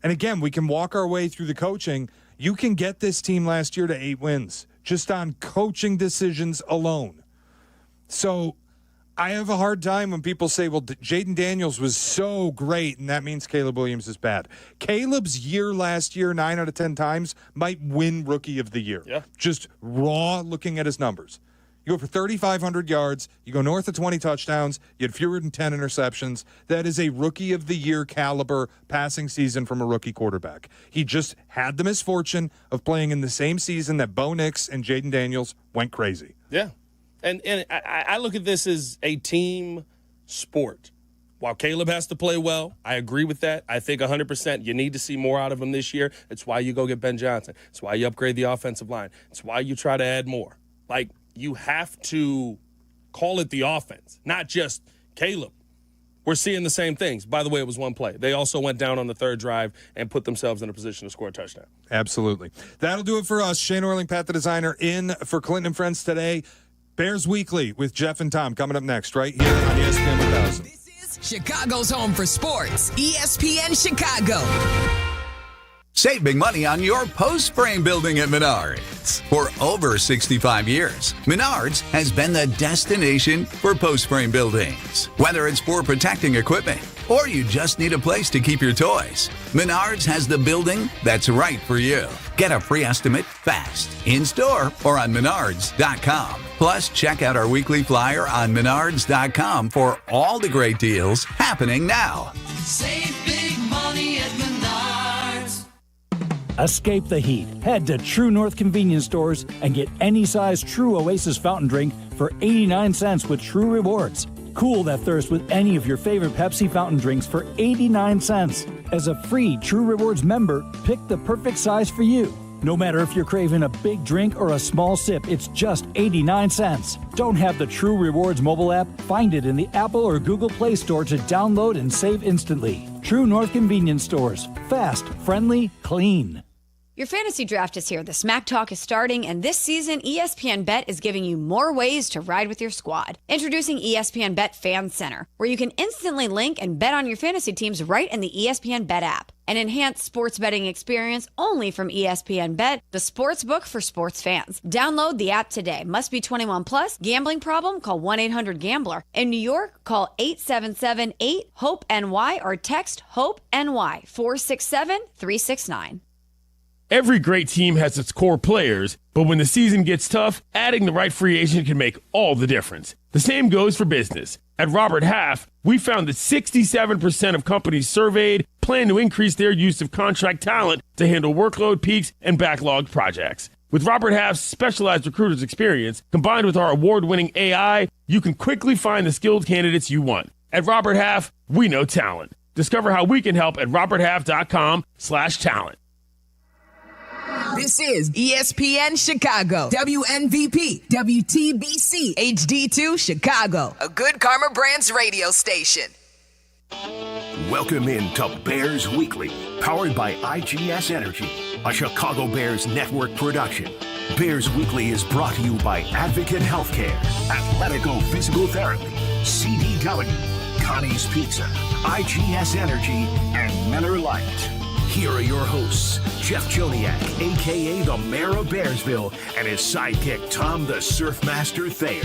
And again, we can walk our way through the coaching. You can get this team last year to 8 wins. Just on coaching decisions alone. So I have a hard time when people say, well, Jaden Daniels was so great, and that means Caleb Williams is bad. Caleb's year last year, 9 out of 10 times, might win Rookie of the Year. Yeah. Just raw looking at his numbers. You go for 3,500 yards. You go north of 20 touchdowns. You had fewer than 10 interceptions. That is a Rookie of the Year caliber passing season from a rookie quarterback. He just had the misfortune of playing in the same season that Bo Nix and Jaden Daniels went crazy. Yeah. And I look at this as a team sport. While Caleb has to play well, I agree with that. I think 100% you need to see more out of him this year. It's why you go get Ben Johnson. It's why you upgrade the offensive line. It's why you try to add more. Like, you have to call it the offense, not just Caleb. We're seeing the same things. By the way, it was one play. They also went down on the 3rd drive and put themselves in a position to score a touchdown. Absolutely. That'll do it for us. Shane Orling, Pat the Designer, in for Clinton and Friends today. Bears Weekly with Jeff and Tom coming up next, right here on ESPN 1000. This is Chicago's home for sports. ESPN Chicago. Save big money on your post-frame building at Menards. For over 65 years, Menards has been the destination for post-frame buildings. Whether it's for protecting equipment or you just need a place to keep your toys, Menards has the building that's right for you. Get a free estimate fast, in-store or on menards.com. Plus, check out our weekly flyer on menards.com for all the great deals happening now. Save big money at Menards. Escape the heat. Head to True North convenience stores and get any size True Oasis fountain drink for 89 cents with True Rewards. Cool that thirst with any of your favorite Pepsi fountain drinks for 89 cents. As a free True Rewards member, pick the perfect size for you. No matter if you're craving a big drink or a small sip, it's just 89 cents. Don't have the True Rewards mobile app? Find it in the Apple or Google Play Store to download and save instantly. True North convenience stores. Fast, friendly, clean. Your fantasy draft is here. The Smack Talk is starting, and this season, ESPN Bet is giving you more ways to ride with your squad. Introducing ESPN Bet Fan Center, where you can instantly link and bet on your fantasy teams right in the ESPN Bet app. An enhanced sports betting experience only from ESPN Bet, the sports book for sports fans. Download the app today. Must be 21 plus. Gambling problem? Call 1-800-GAMBLER. In New York, call 877-8-HOPE-NY or text HOPE-NY 467-369. Every great team has its core players, but when the season gets tough, adding the right free agent can make all the difference. The same goes for business. At Robert Half, we found that 67% of companies surveyed plan to increase their use of contract talent to handle workload peaks and backlogged projects. With Robert Half's specialized recruiters experience, combined with our award-winning AI, you can quickly find the skilled candidates you want. At Robert Half, we know talent. Discover how we can help at roberthalf.com/talent. This is ESPN Chicago, WNVP, WTBC, HD2 Chicago, a good Karma Brands radio station. Welcome in to Bears Weekly, powered by IGS Energy, a Chicago Bears network production. Bears Weekly is brought to you by Advocate Healthcare, Athletico Physical Therapy, CDW, Connie's Pizza, IGS Energy, and Miller Lite. Here are your hosts, Jeff Joniak, a.k.a. the Mayor of Bearsville, and his sidekick, Tom the Surfmaster Thayer.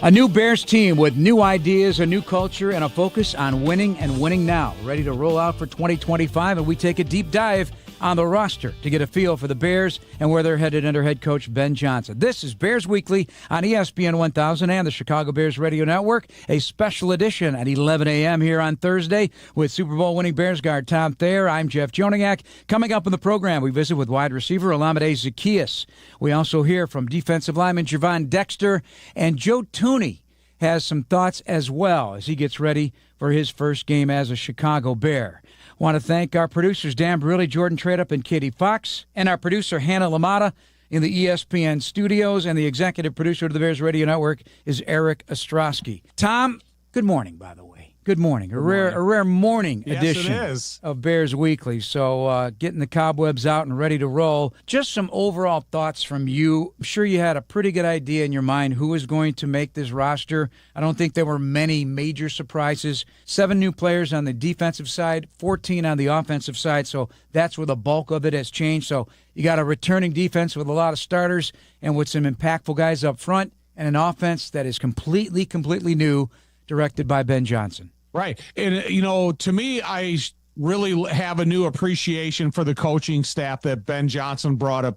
A new Bears team with new ideas, a new culture, and a focus on winning and winning now. Ready to roll out for 2025, and we take a deep dive on the roster to get a feel for the Bears and where they're headed under head coach Ben Johnson. This is Bears Weekly on ESPN 1000 and the Chicago Bears Radio Network, a special edition at 11 a.m. here on Thursday with Super Bowl winning Bears guard Tom Thayer. I'm Jeff Joniak. Coming up in the program, we visit with wide receiver Olamide Zaccheaus. We also hear from defensive lineman Javon Dexter, and Joe Thuney has some thoughts as well as he gets ready for his first game as a Chicago Bear. Want to thank our producers, Dan Barilli, Jordan Tradup, and Katie Fox, and our producer, Hannah Lamata, in the ESPN studios, and the executive producer of the Bears Radio Network is Eric Ostrowski. Tom, good morning, by the way. Good morning. A rare morning edition of Bears Weekly. So getting the cobwebs out and ready to roll. Just some overall thoughts from you. I'm sure you had a pretty good idea in your mind who was going to make this roster. I don't think there were many major surprises. 7 new players on the defensive side, 14 on the offensive side. So that's where the bulk of it has changed. So you got a returning defense with a lot of starters and with some impactful guys up front, and an offense that is completely new, directed by Ben Johnson. Right. And, you know, to me, I really have a new appreciation for the coaching staff that Ben Johnson brought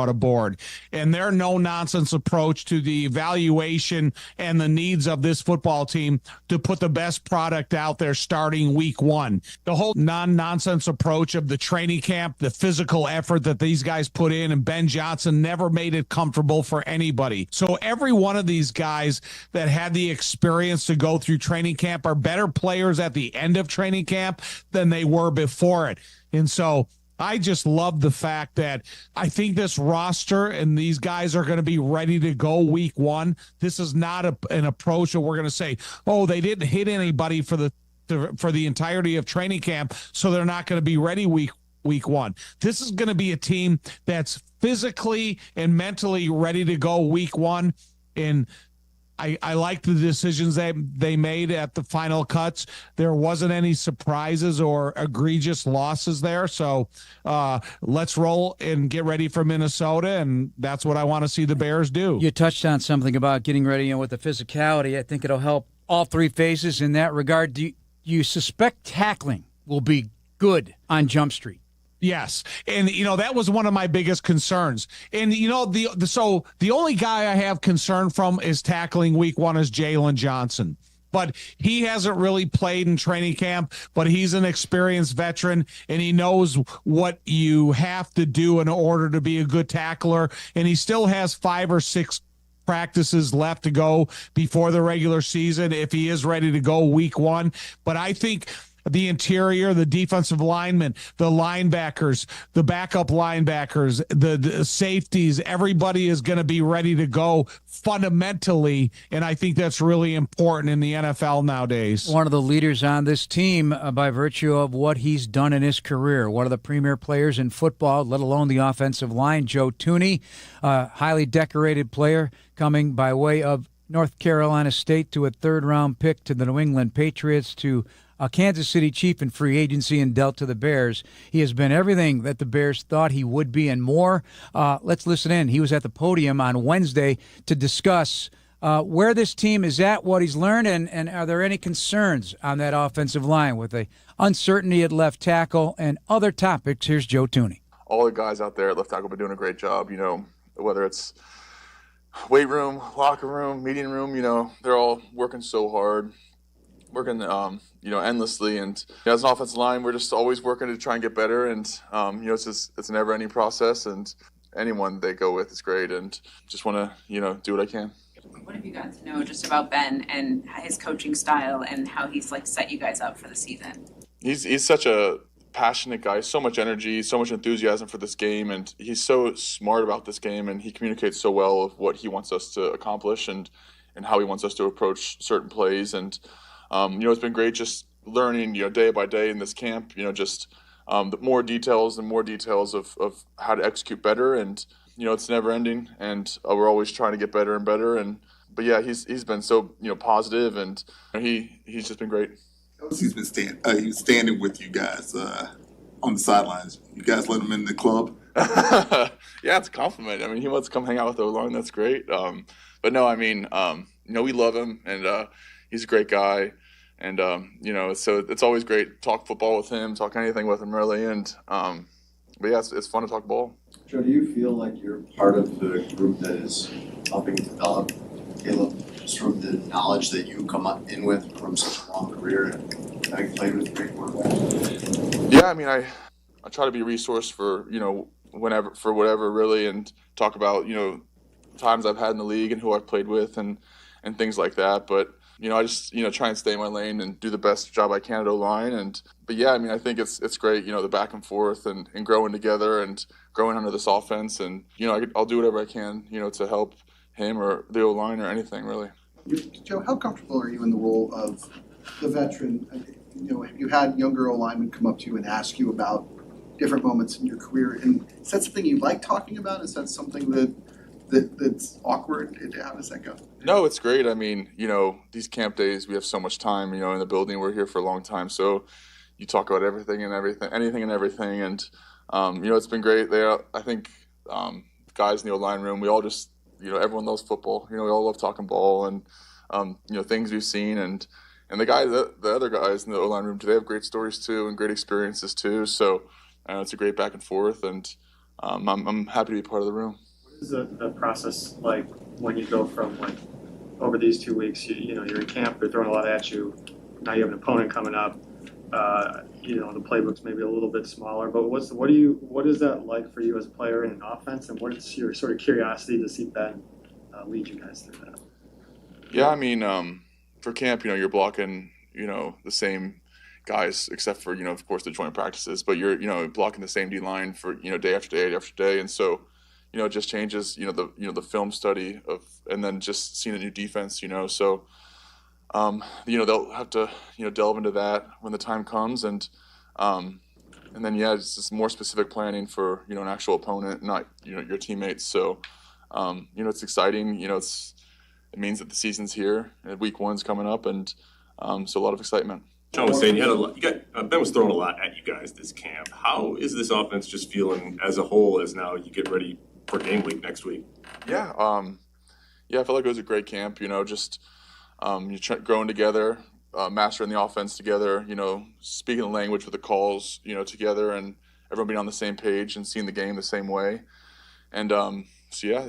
aboard, and their no-nonsense approach to the evaluation and the needs of this football team to put the best product out there starting week 1. The whole non-nonsense approach of the training camp, the physical effort that these guys put in, and Ben Johnson never made it comfortable for anybody. So every one of these guys that had the experience to go through training camp are better players at the end of training camp than they were before it. And so I just love the fact that I think this roster and these guys are going to be ready to go week 1. This is not an approach that we're going to say, oh, they didn't hit anybody for the entirety of training camp, so they're not going to be ready week 1. This is going to be a team that's physically and mentally ready to go week 1. And I like the decisions they made at the final cuts. There wasn't any surprises or egregious losses there. So let's roll and get ready for Minnesota, and that's what I want to see the Bears do. You touched on something about getting ready with the physicality. I think it'll help all three phases in that regard. Do you suspect tackling will be good on Jump Street? Yes. And, that was one of my biggest concerns. And, so the only guy I have concern from is tackling week one is Jalen Johnson. But he hasn't really played in training camp, but he's an experienced veteran, and he knows what you have to do in order to be a good tackler. And he still has 5 or 6 practices left to go before the regular season if he is ready to go week one. But I think the interior, the defensive linemen, the linebackers, the backup linebackers, the safeties, everybody is going to be ready to go fundamentally, and I think that's really important in the NFL nowadays. One of the leaders on this team by virtue of what he's done in his career, one of the premier players in football, let alone the offensive line, Joe Thuney, a highly decorated player coming by way of North Carolina State to a third-round pick to the New England Patriots to a Kansas City Chief in free agency and dealt to the Bears. He has been everything that the Bears thought he would be and more. Let's listen in. He was at the podium on Wednesday to discuss where this team is at, what he's learned, and are there any concerns on that offensive line with the uncertainty at left tackle and other topics. Here's Joe Thuney. All the guys out there at left tackle have been doing a great job, whether it's weight room, locker room, meeting room, they're all working so hard. Working, endlessly, and as an offensive line, we're just always working to try and get better. And it's a never-ending process. And anyone they go with is great. And just want to, do what I can. What have you gotten to know just about Ben and his coaching style and how he's set you guys up for the season? He's such a passionate guy, so much energy, so much enthusiasm for this game, and he's so smart about this game, and he communicates so well of what he wants us to accomplish and how he wants us to approach certain plays. And it's been great just learning, day by day in this camp, the more details of how to execute better. And, it's never ending, and we're always trying to get better and better. But yeah, he's been so, positive, and he's just been great. He's been standing with you guys on the sidelines. You guys let him in the club? Yeah, it's a compliment. I mean, he wants to come hang out with the O-line. That's great. But no, we love him, and he's a great guy. And, so it's always great to talk football with him, talk anything with him, really. And, but yeah, it's fun to talk ball. Joe, do you feel like you're part of the group that is helping develop Caleb, just from the knowledge that you come in with from such a long career and having played with great quarterbacks? Yeah, I try to be a resource for, whatever, really, and talk about, times I've had in the league and who I've played with and things like that. But, I just, try and stay in my lane and do the best job I can at O-line. But yeah, I think it's great, the back and forth and growing together and growing under this offense. And, I'll do whatever I can, to help him or the O-line or anything, really. Joe, how comfortable are you in the role of the veteran? Have you had younger O-linemen come up to you and ask you about different moments in your career? And is that something you like talking about? Is that something that's awkward? How does that go? No, it's great. These camp days, we have so much time, in the building. We're here for a long time. So you talk about anything and everything. And, it's been great. I think guys in the O-line room, we all just, everyone loves football. We all love talking ball and, things we've seen. And the other guys in the O-line room, they have great stories too and great experiences too. So it's a great back and forth. And I'm happy to be part of the room. What is the process like when you go from over these 2 weeks, you're in camp, they're throwing a lot at you. Now you have an opponent coming up. The playbook's maybe a little bit smaller, but what is that like for you as a player in an offense, and what is your sort of curiosity to see Ben lead you guys through that? Yeah, for camp, you're blocking, the same guys, except for, of course, the joint practices, but you're, blocking the same D line for, day after day after day, and so. It just changes, the film study of, and then just seeing a new defense, so, they'll have to, delve into that when the time comes. And then, yeah, it's just more specific planning for, an actual opponent, not, your teammates. So, it's exciting, it's it means that the season's here and week 1's coming up, and so a lot of excitement. John was saying Ben was throwing a lot at you guys this camp. How is this offense just feeling as a whole as now you get ready for game week next week? Yeah, I felt like it was a great camp. Just growing together, mastering the offense together. Speaking the language with the calls, together, and everyone being on the same page and seeing the game the same way. And I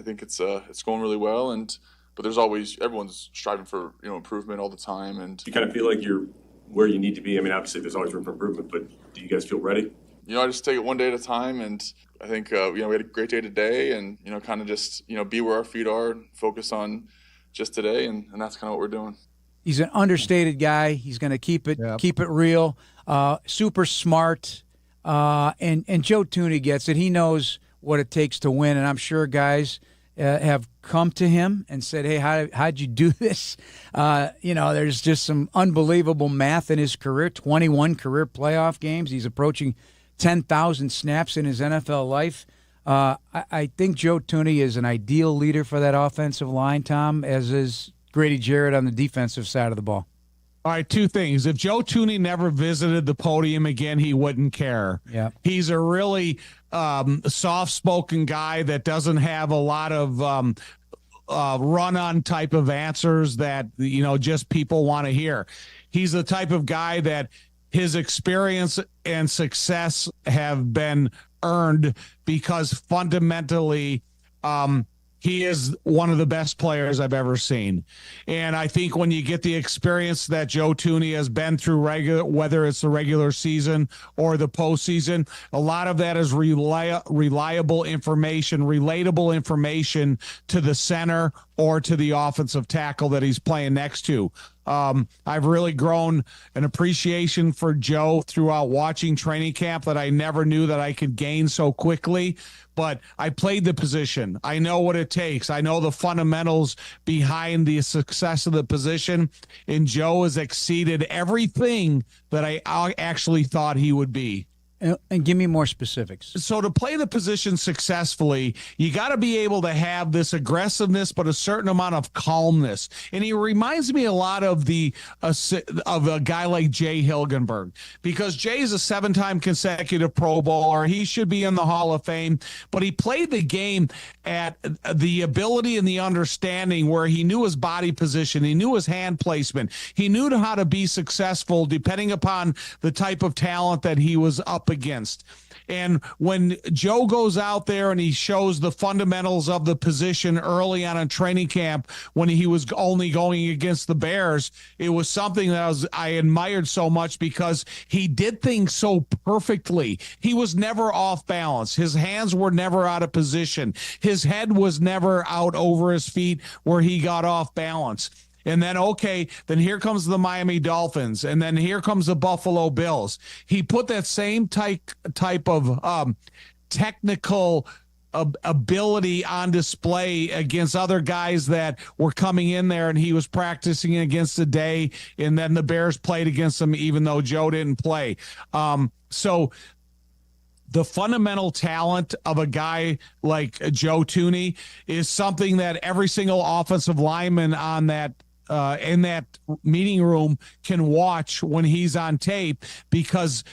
think it's going really well. But there's always everyone's striving for improvement all the time. And Do you kind of feel like you're where you need to be? I mean, obviously there's always room for improvement, but do you guys feel ready? I just take it one day at a time, and I think we had a great day today, and kind of just be where our feet are, focus on just today, and that's kind of what we're doing. He's an understated guy. He's going to keep it real, super smart, and Joe Thuney gets it. He knows what it takes to win, and I'm sure guys have come to him and said, hey, how'd you do this? There's just some unbelievable math in his career, 21 career playoff games. He's approaching 10,000 snaps in his NFL life. I think Joe Thuney is an ideal leader for that offensive line, Tom, as is Grady Jarrett on the defensive side of the ball. All right, 2 things. If Joe Thuney never visited the podium again, he wouldn't care. Yeah. He's a really soft-spoken guy that doesn't have a lot of run-on type of answers that, just people want to hear. He's the type of guy that his experience and success have been earned because fundamentally he is one of the best players I've ever seen. And I think when you get the experience that Joe Thuney has been through, whether it's the regular season or the postseason, a lot of that is reliable information, relatable information to the center or to the offensive tackle that he's playing next to. I've really grown an appreciation for Joe throughout watching training camp that I never knew that I could gain so quickly. But I played the position. I know what it takes. I know the fundamentals behind the success of the position. And Joe has exceeded everything that I actually thought he would be. And give me more specifics. So to play the position successfully, you got to be able to have this aggressiveness, but a certain amount of calmness. And he reminds me a lot of of a guy like Jay Hilgenberg, because Jay's a 7-time consecutive Pro Bowler. He should be in the Hall of Fame, but he played the game at the ability and the understanding where he knew his body position, he knew his hand placement, he knew how to be successful depending upon the type of talent that he was up against. And when Joe goes out there and he shows the fundamentals of the position early on in training camp, when he was only going against the Bears, it was something that I admired so much because he did things so perfectly. He was never off balance. His hands were never out of position. His head was never out over his feet where he got off balance. And then, then here comes the Miami Dolphins, and then here comes the Buffalo Bills. He put that same type of technical ability on display against other guys that were coming in there, and he was practicing against the day, and then the Bears played against him even though Joe didn't play. So the fundamental talent of a guy like Joe Thuney is something that every single offensive lineman on that in that meeting room can watch when he's on tape, because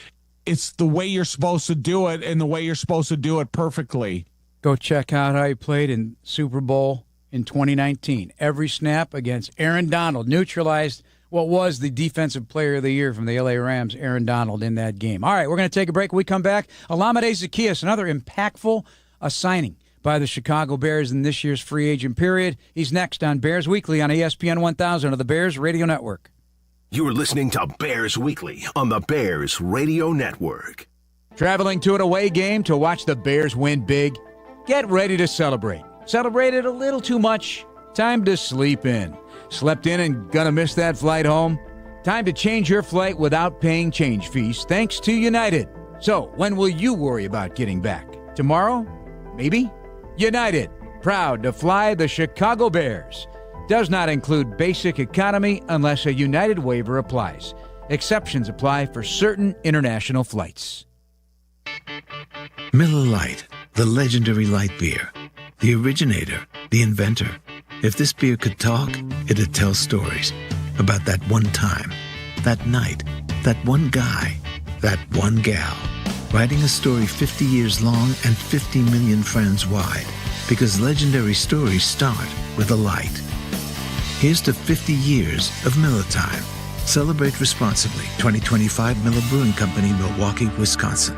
it's the way you're supposed to do it and the way you're supposed to do it perfectly. Go check out how he played in Super Bowl in 2019. Every snap against Aaron Donald neutralized what was the Defensive Player of the Year from the L.A. Rams, Aaron Donald, in that game. All right, we're going to take a break. When we come back, Olamide Zaccheaus, another impactful signing by the Chicago Bears in this year's free agent period. He's next on Bears Weekly on ESPN 1000 of the Bears Radio Network. You're listening to Bears Weekly on the Bears Radio Network. Traveling to an away game to watch the Bears win big? Get ready to celebrate. Celebrated a little too much? Time to sleep in. Slept in and gonna miss that flight home? Time to change your flight without paying change fees thanks to United. So, when will you worry about getting back? Tomorrow? Maybe? United, proud to fly the Chicago Bears. Does not include basic economy unless a United waiver applies. Exceptions apply for certain international flights. Miller Lite, the legendary light beer. The originator, the inventor, If this beer could talk, it'd tell stories about that one time, that night, that one guy, that one gal. Writing a story 50 years long and 50 million friends wide. Because legendary stories start with a light. Here's to 50 years of Miller Time. Celebrate responsibly. 2025 Miller Brewing Company, Milwaukee, Wisconsin.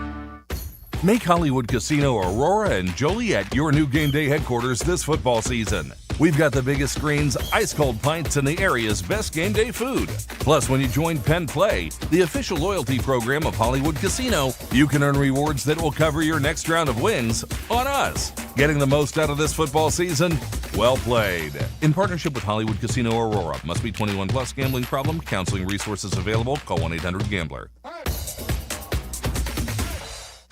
Make Hollywood Casino Aurora and Joliet your new game day headquarters this football season. We've got the biggest screens, ice-cold pints, and the area's best game day food. Plus, when you join Penn Play, the official loyalty program of Hollywood Casino, you can earn rewards that will cover your next round of wins on us. Getting the most out of this football season? Well played. In partnership with Hollywood Casino Aurora. Must be 21 plus. Gambling problem? Counseling resources available. Call 1-800-GAMBLER.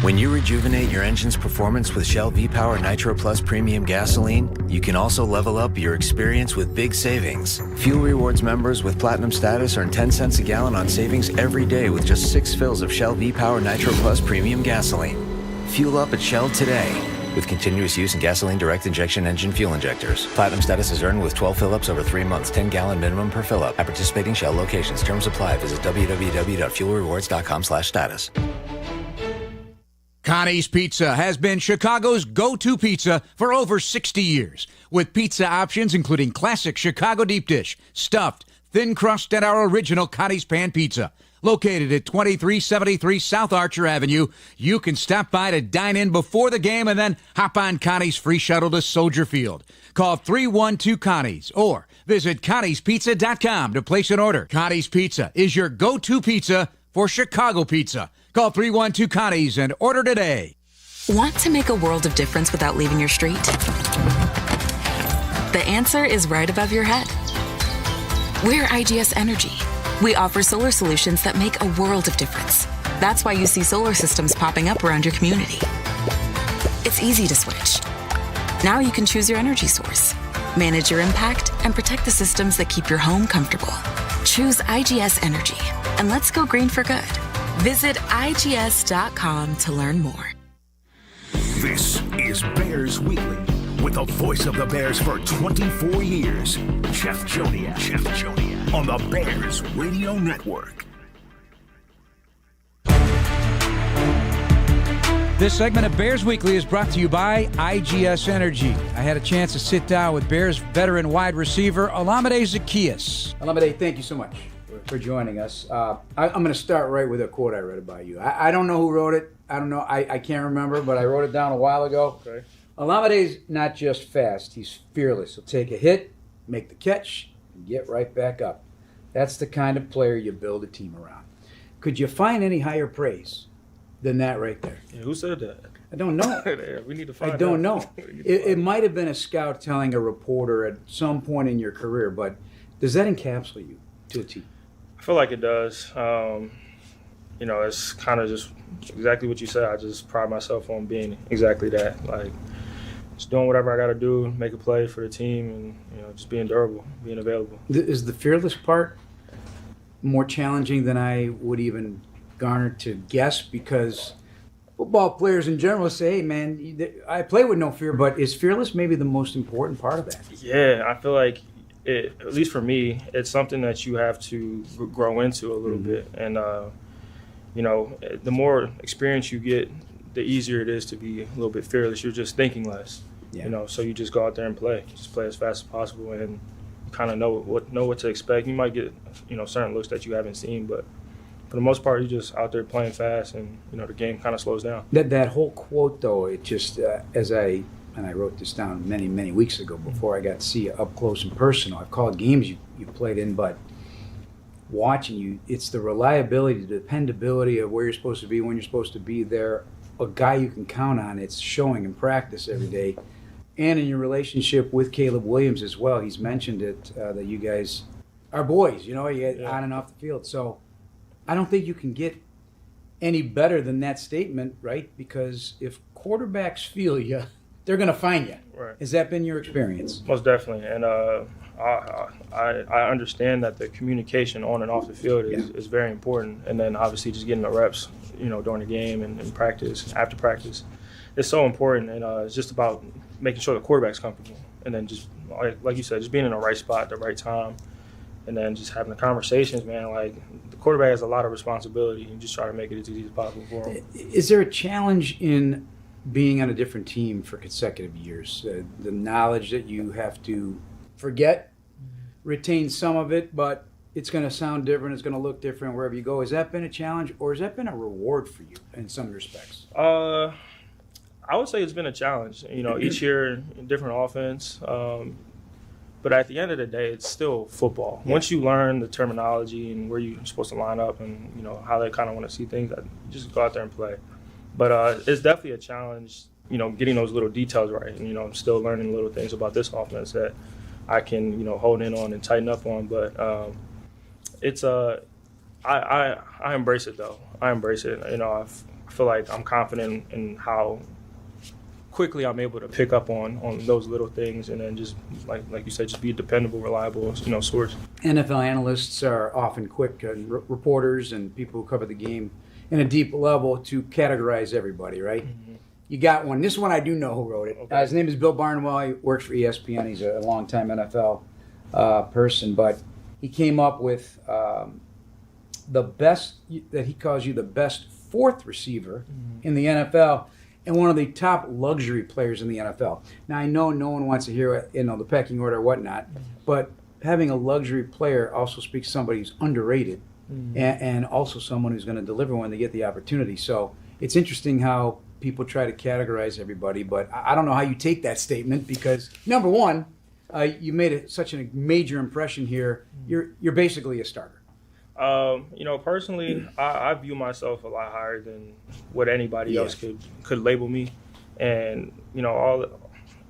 When you rejuvenate your engine's performance with Shell V-Power Nitro Plus Premium Gasoline, you can also level up your experience with big savings. Fuel Rewards members with Platinum status earn 10 cents a gallon on savings every day with just 6 fills of Shell V-Power Nitro Plus Premium Gasoline. Fuel up at Shell today with continuous use in gasoline direct injection engine fuel injectors. Platinum status is earned with 12 fill-ups over 3 months, 10-gallon minimum per fill-up. At participating Shell locations. Terms apply. Visit www.fuelrewards.com/status. Connie's Pizza has been Chicago's go-to pizza for over 60 years, with pizza options including classic Chicago deep dish, stuffed, thin crust, and our original Connie's Pan Pizza. Located at 2373 South Archer Avenue, you can stop by to dine in before the game and then hop on Connie's free shuttle to Soldier Field. Call 312-CONNIES or visit ConniesPizza.com to place an order. Connie's Pizza is your go-to pizza for Chicago pizza. Call 312-CONNIES and order today. Want to make a world of difference without leaving your street? The answer is right above your head. We're IGS Energy. We offer solar solutions that make a world of difference. That's why you see solar systems popping up around your community. It's easy to switch. Now you can choose your energy source, manage your impact, and protect the systems that keep your home comfortable. Choose IGS Energy, and let's go green for good. Visit IGS.com to learn more. This is Bears Weekly with the voice of the Bears for 24 years, Chef Joniak. On the Bears Radio Network. This segment of Bears Weekly is brought to you by IGS Energy. I had a chance to sit down with Bears veteran wide receiver Olamide Zaccheaus. Olamide, thank you so much for joining us. I'm going to start right with a quote I read about you. I don't know who wrote it. I don't know. I can't remember, but I wrote it down a while ago. Okay. Olamide's not just fast. He's fearless. He'll take a hit, make the catch, and get right back up. That's the kind of player you build a team around. Could you find any higher praise than that right there? Yeah, who said that? I don't know. We need to find out. I don't know. It might have been a scout telling a reporter at some point in your career, but does that encapsulate you to a team? I feel like it does. It's kind of just exactly what you said. I just pride myself on being exactly that. Like, just doing whatever I got to do, make a play for the team, and just being durable, being available. Is the fearless part more challenging than I would even garner to guess? Because football players in general say, hey, man, I play with no fear, but is fearless maybe the most important part of that? Yeah, I feel like, at least for me, it's something that you have to grow into a little bit. And, the more experience you get, the easier it is to be a little bit fearless. You're just thinking less, so you just go out there and play. Just play as fast as possible and you kind of know what to expect. You might get, certain looks that you haven't seen, but for the most part, you're just out there playing fast and, the game kind of slows down. That whole quote, though, it just, and I wrote this down many, many weeks ago before I got to see you up close and personal. I've called games you played in, but watching you, it's the reliability, the dependability of where you're supposed to be, when you're supposed to be there, a guy you can count on. It's showing in practice every day. And in your relationship with Caleb Williams as well. He's mentioned it, that you guys are boys, you get on and off the field. So I don't think you can get any better than that statement, right? Because if quarterbacks feel you, they're going to find you. Right. Has that been your experience? Most definitely. And I understand that the communication on and off the field is very important. And then obviously just getting the reps, during the game and practice, after practice. It's so important. And it's just about making sure the quarterback's comfortable. and then just like you said, just being in the right spot at the right time, and then just having the conversations, man. Like the quarterback has a lot of responsibility, and just try to make it as easy as possible for him. Is there a challenge in being on a different team for consecutive years? The knowledge that you have to forget, retain some of it, but it's going to sound different, it's going to look different wherever you go. Has that been a challenge, or has that been a reward for you in some respects? I would say it's been a challenge. Each year, different offense. But at the end of the day, it's still football. Yeah. Once you learn the terminology and where you're supposed to line up and, how they kind of want to see things, you just go out there and play. But it's definitely a challenge, getting those little details right. And, I'm still learning little things about this offense that I can, hold in on and tighten up on. But it's I embrace it, though. I embrace it. I feel like I'm confident in how quickly I'm able to pick up on those little things, and then just like you said, just be a dependable, reliable, source. NFL analysts are often quick, reporters and people who cover the game in a deep level, to categorize everybody, right? Mm-hmm. You got one. This one I do know who wrote it. Okay. His name is Bill Barnwell. He works for ESPN. He's a longtime NFL person, but he came up with the best, that he calls you the best fourth receiver in the NFL, and one of the top luxury players in the NFL. Now, I know no one wants to hear the pecking order or whatnot, but having a luxury player also speaks to somebody who's underrated, and also someone who's going to deliver when they get the opportunity. So it's interesting how people try to categorize everybody, but I don't know how you take that statement, because number one, you made such a major impression here. You're basically a starter. Personally, I view myself a lot higher than what anybody else could label me, and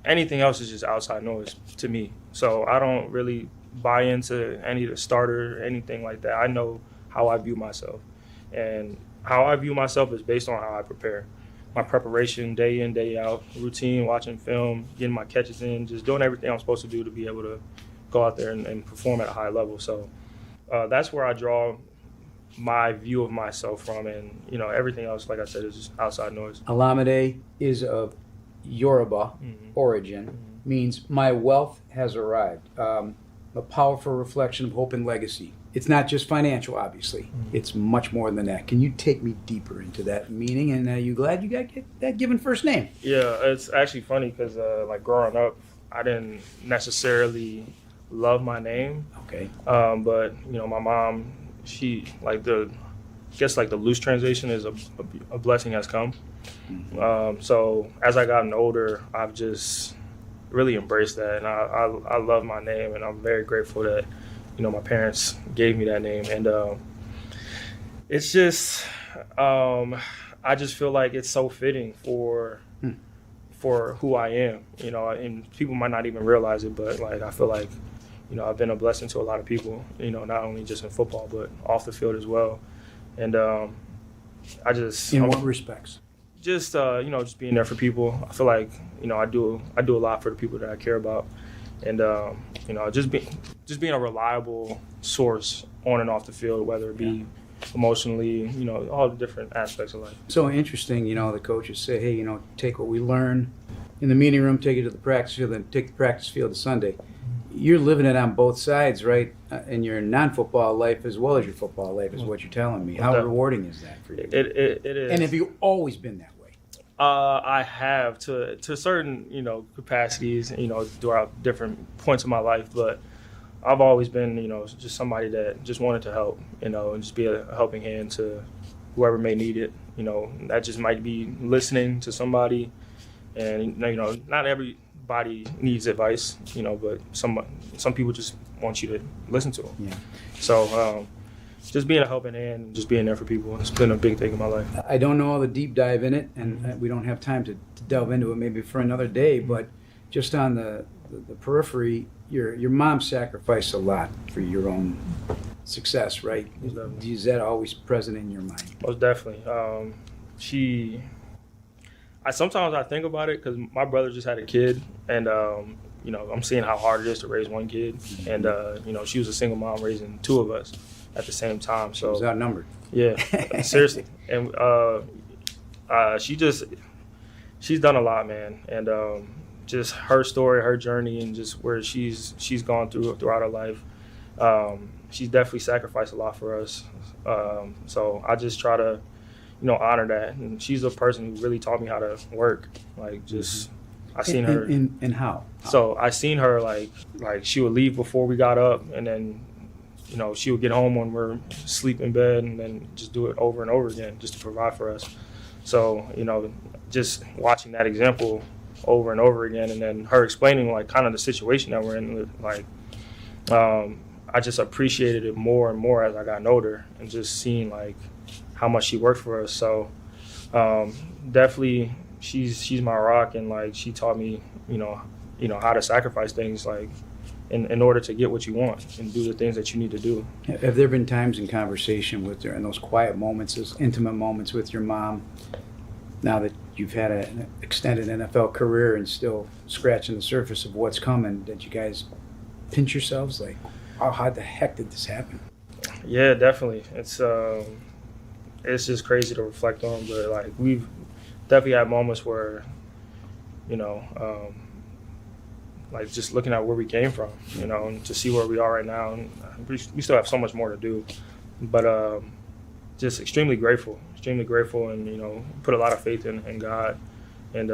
anything else is just outside noise to me. So I don't really buy into any of the starter or anything like that. I know how I view myself, and how I view myself is based on how I prepare. My preparation, day in, day out, routine, watching film, getting my catches in, just doing everything I'm supposed to do to be able to go out there and perform at a high level. So that's where I draw my view of myself from, and everything else, like I said, is just outside noise. Alameda is of Yoruba origin, means my wealth has arrived. A powerful reflection of hope and legacy. It's not just financial, obviously. It's much more than that. Can you take me deeper into that meaning? And are you glad you got that given first name? Yeah, it's actually funny because growing up, I didn't necessarily love my name. Okay. But my mom, she the loose translation is a blessing has come. So as I gotten older, I've just really embraced that, and I love my name, and I'm very grateful that my parents gave me that name. And it's just I just feel like it's so fitting for who I am, and people might not even realize it, but I feel like I've been a blessing to a lot of people, not only just in football, but off the field as well. And I just... In what respects? Just, just being there for people. I feel like, I do a lot for the people that I care about. And, just being a reliable source on and off the field, whether it be emotionally, all the different aspects of life. So interesting, the coaches say, hey, take what we learn in the meeting room, take it to the practice field, and take the practice field to Sunday. You're living it on both sides, right? In your non-football life as well as your football life, is what you're telling me. How rewarding is that for you? It is. And have you always been that way? I have to certain capacities, throughout different points of my life, but I've always been just somebody that just wanted to help, and just be a helping hand to whoever may need it. That just might be listening to somebody, and not everybody needs advice, but some people just want you to listen to them. Yeah. So just being a helping hand and just being there for people, it's been a big thing in my life. I don't know all the deep dive in it, and we don't have time to delve into it maybe for another day, but just on the periphery, your mom sacrificed a lot for your own success, right? Is that always present in your mind? Most definitely. Sometimes I think about it because my brother just had a kid, and I'm seeing how hard it is to raise one kid, and she was a single mom raising two of us at the same time. So she was outnumbered. Yeah, seriously. And she's done a lot, man, and just her story, her journey, and just where she's gone throughout her life. She's definitely sacrificed a lot for us. So I just try to, honor that. And she's a person who really taught me how to work. Like, just, I seen her. And how? So I seen her, like she would leave before we got up, and then, she would get home when we're asleep in bed, and then just do it over and over again just to provide for us. So, just watching that example over and over again, and then her explaining, like, kind of the situation that we're in, like, I just appreciated it more and more as I got older, and just seeing, like, how much she worked for us. So definitely she's my rock, and, like, she taught me, how to sacrifice things, like, in order to get what you want and do the things that you need to do. Have there been times in conversation with her, in those quiet moments, those intimate moments with your mom, now that you've had an extended NFL career and still scratching the surface of what's coming, that you guys pinch yourselves like, oh, how the heck did this happen? Yeah, definitely. It's just crazy to reflect on, but, like, we've definitely had moments where, like, just looking at where we came from, and to see where we are right now, and we still have so much more to do, but just extremely grateful, and put a lot of faith in God, and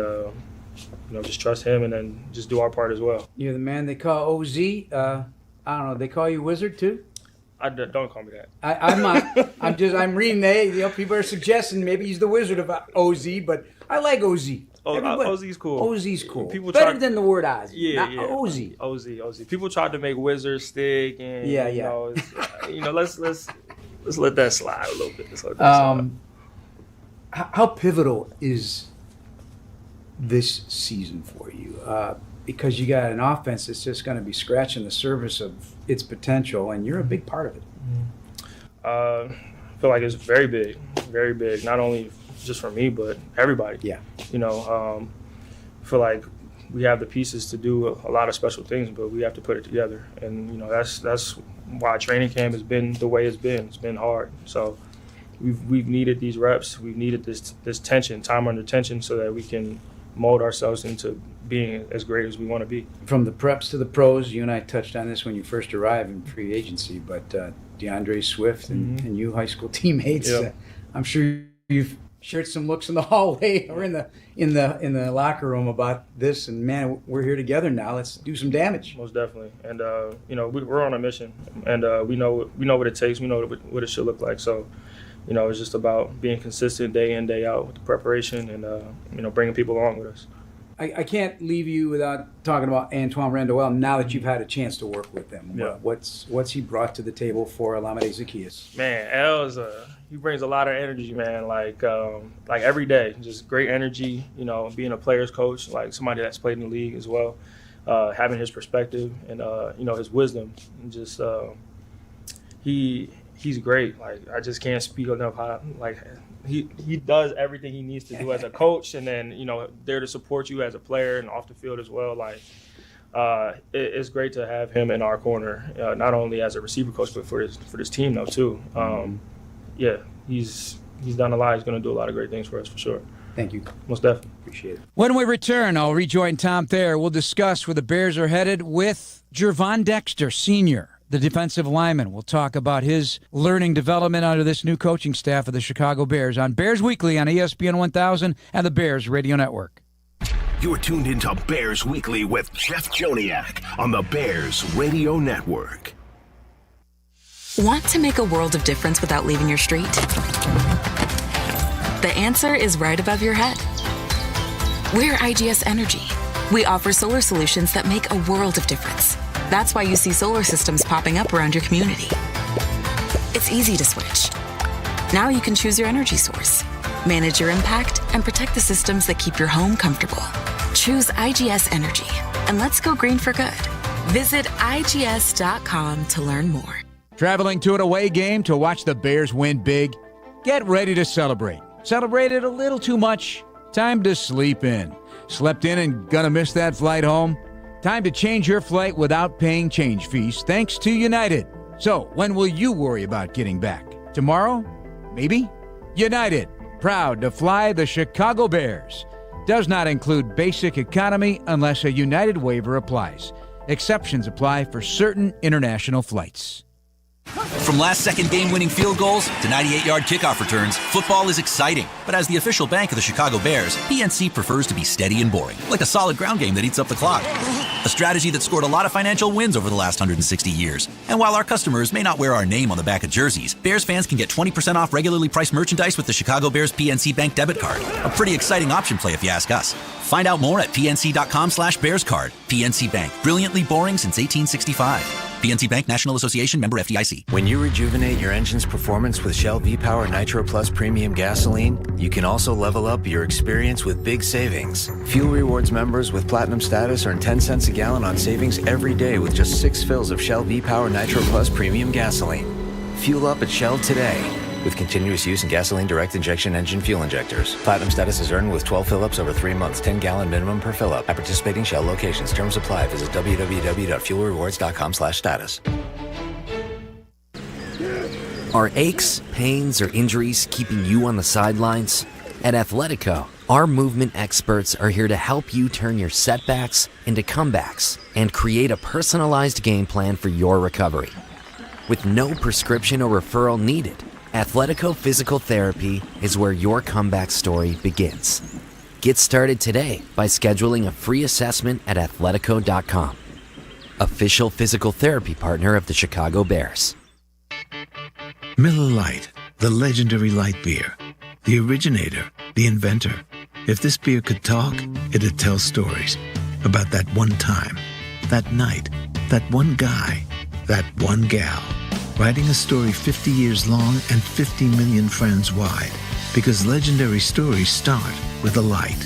just trust Him, and then just do our part as well. You're the man they call OZ. I don't know. They call you Wizard too. Don't call me that. I'm reading that. People are suggesting maybe he's the Wizard of OZ, but I like OZ. OZ's cool. OZ's cool. People better than the word Oz. Yeah, not OZ. OZ. People tried to make Wizard stick, and let's let that slide a little bit. How pivotal is this season for you? Because you got an offense that's just going to be scratching the surface of its potential, and you're a big part of it. I feel like it's very big, not only just for me, but everybody. Yeah. I feel like we have the pieces to do a lot of special things, but we have to put it together. And, that's why training camp has been the way it's been. It's been hard. So we've needed these reps. We've needed this tension, time under tension, so that we can mold ourselves into being as great as we want to be. From the preps to the pros, you and I touched on this when you first arrived in free agency, but DeAndre Swift and you high school teammates, I'm sure you've shared some looks in the hallway or in the locker room about this, and man, we're here together now. Let's do some damage. Most definitely, and we're on a mission, and we know what it takes. We know what it should look like. So, it's just about being consistent day in, day out with the preparation, and bringing people along with us. I can't leave you without talking about Antoine Randall like that you've had a chance to work with him. Yeah. What's he brought to the table for Alameda Zacchaeus? Man, L he brings a lot of energy, man. Like every day, just great energy. Being a player's coach, like somebody that's played in the league as well, having his perspective and his wisdom, and just he's great. Like, I just can't speak enough how, like, he does everything he needs to do as a coach, and then there to support you as a player and off the field as well. Like, it's great to have him in our corner, not only as a receiver coach, but for this team though too. Yeah, he's done a lot. He's going to do a lot of great things for us for sure. Thank you. Most definitely. Appreciate it. When we return, I'll rejoin Tom Thayer. We'll discuss where the Bears are headed with Gervon Dexter, Sr., the defensive lineman. We'll talk about his learning development under this new coaching staff of the Chicago Bears on Bears Weekly on ESPN 1000 and the Bears Radio Network. You're tuned into Bears Weekly with Jeff Joniak on the Bears Radio Network. Want to make a world of difference without leaving your street? The answer is right above your head. We're IGS Energy. We offer solar solutions that make a world of difference. That's why you see solar systems popping up around your community. It's easy to switch. Now you can choose your energy source, manage your impact, and protect the systems that keep your home comfortable. Choose IGS Energy, and let's go green for good. Visit IGS.com to learn more. Traveling to an away game to watch the Bears win big? Get ready to celebrate. Celebrated a little too much? Time to sleep in. Slept in and gonna miss that flight home? Time to change your flight without paying change fees thanks to United. So, when will you worry about getting back? Tomorrow? Maybe? United, proud to fly the Chicago Bears. Does not include basic economy unless a United waiver applies. Exceptions apply for certain international flights. From last-second game-winning field goals to 98-yard kickoff returns, football is exciting. But as the official bank of the Chicago Bears, PNC prefers to be steady and boring, like a solid ground game that eats up the clock. A strategy that scored a lot of financial wins over the last 160 years. And while our customers may not wear our name on the back of jerseys, Bears fans can get 20% off regularly priced merchandise with the Chicago Bears PNC Bank debit card. A pretty exciting option play if you ask us. Find out more at pnc.com/bearscard. PNC Bank, brilliantly boring since 1865. PNC Bank, National Association, member FDIC. When you rejuvenate your engine's performance with Shell V-Power Nitro Plus Premium Gasoline, you can also level up your experience with big savings. Fuel Rewards members with Platinum status earn 10 cents a gallon on savings every day with just 6 fills of Shell V-Power Nitro Plus Premium Gasoline. Fuel up at Shell today with continuous use in gasoline direct injection engine fuel injectors. Platinum status is earned with 12 fill-ups over 3 months, 10-gallon minimum per fill-up. At participating Shell locations, terms apply. Visit www.fuelrewards.com/status. Are aches, pains, or injuries keeping you on the sidelines? At Athletico, our movement experts are here to help you turn your setbacks into comebacks and create a personalized game plan for your recovery. With no prescription or referral needed, Athletico Physical Therapy is where your comeback story begins. Get started today by scheduling a free assessment at athletico.com. Official physical therapy partner of the Chicago Bears. Miller Lite, the legendary light beer. The originator, the inventor. If this beer could talk, it'd tell stories about that one time, that night, that one guy, that one gal. Writing a story 50 years long and 50 million friends wide. Because legendary stories start with a light.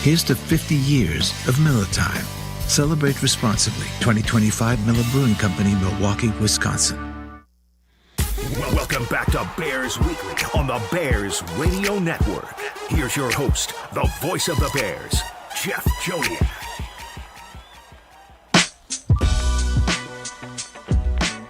Here's to 50 years of Miller Time. Celebrate responsibly. 2025 Miller Brewing Company, Milwaukee, Wisconsin. Welcome back to Bears Weekly on the Bears Radio Network. Here's your host, the voice of the Bears, Jeff Joniak.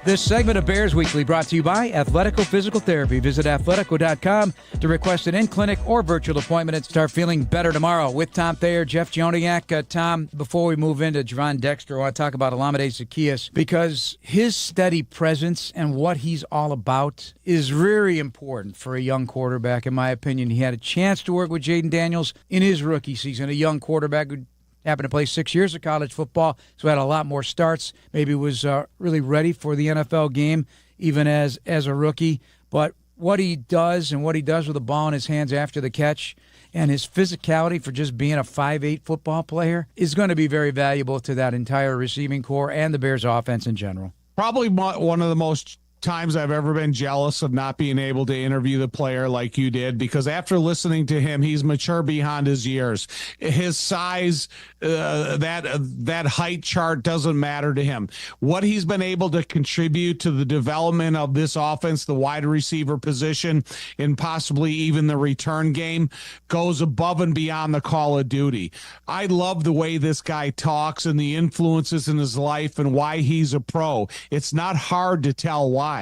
This segment of Bears Weekly brought to you by Athletico Physical Therapy. Visit athletico.com to request an in-clinic or virtual appointment and start feeling better tomorrow. With Tom Thayer, Jeff Joniak. Tom, before we move into Javon Dexter, I want to talk about Olamide Zaccheaus because his steady presence and what he's all about is very important for a young quarterback, in my opinion. He had a chance to work with Jaden Daniels in his rookie season, a young quarterback who happened to play 6 years of college football, so had a lot more starts. Maybe was really ready for the NFL game, even as a rookie. But what he does and what he does with the ball in his hands after the catch and his physicality for just being a 5'8" football player is going to be very valuable to that entire receiving core and the Bears offense in general. Probably one of the most times I've ever been jealous of not being able to interview the player like you did, because after listening to him, he's mature beyond his years. His size, that height chart doesn't matter to him. What he's been able to contribute to the development of this offense, the wide receiver position, and possibly even the return game goes above and beyond the call of duty. I love the way this guy talks and the influences in his life and why he's a pro. It's not hard to tell why.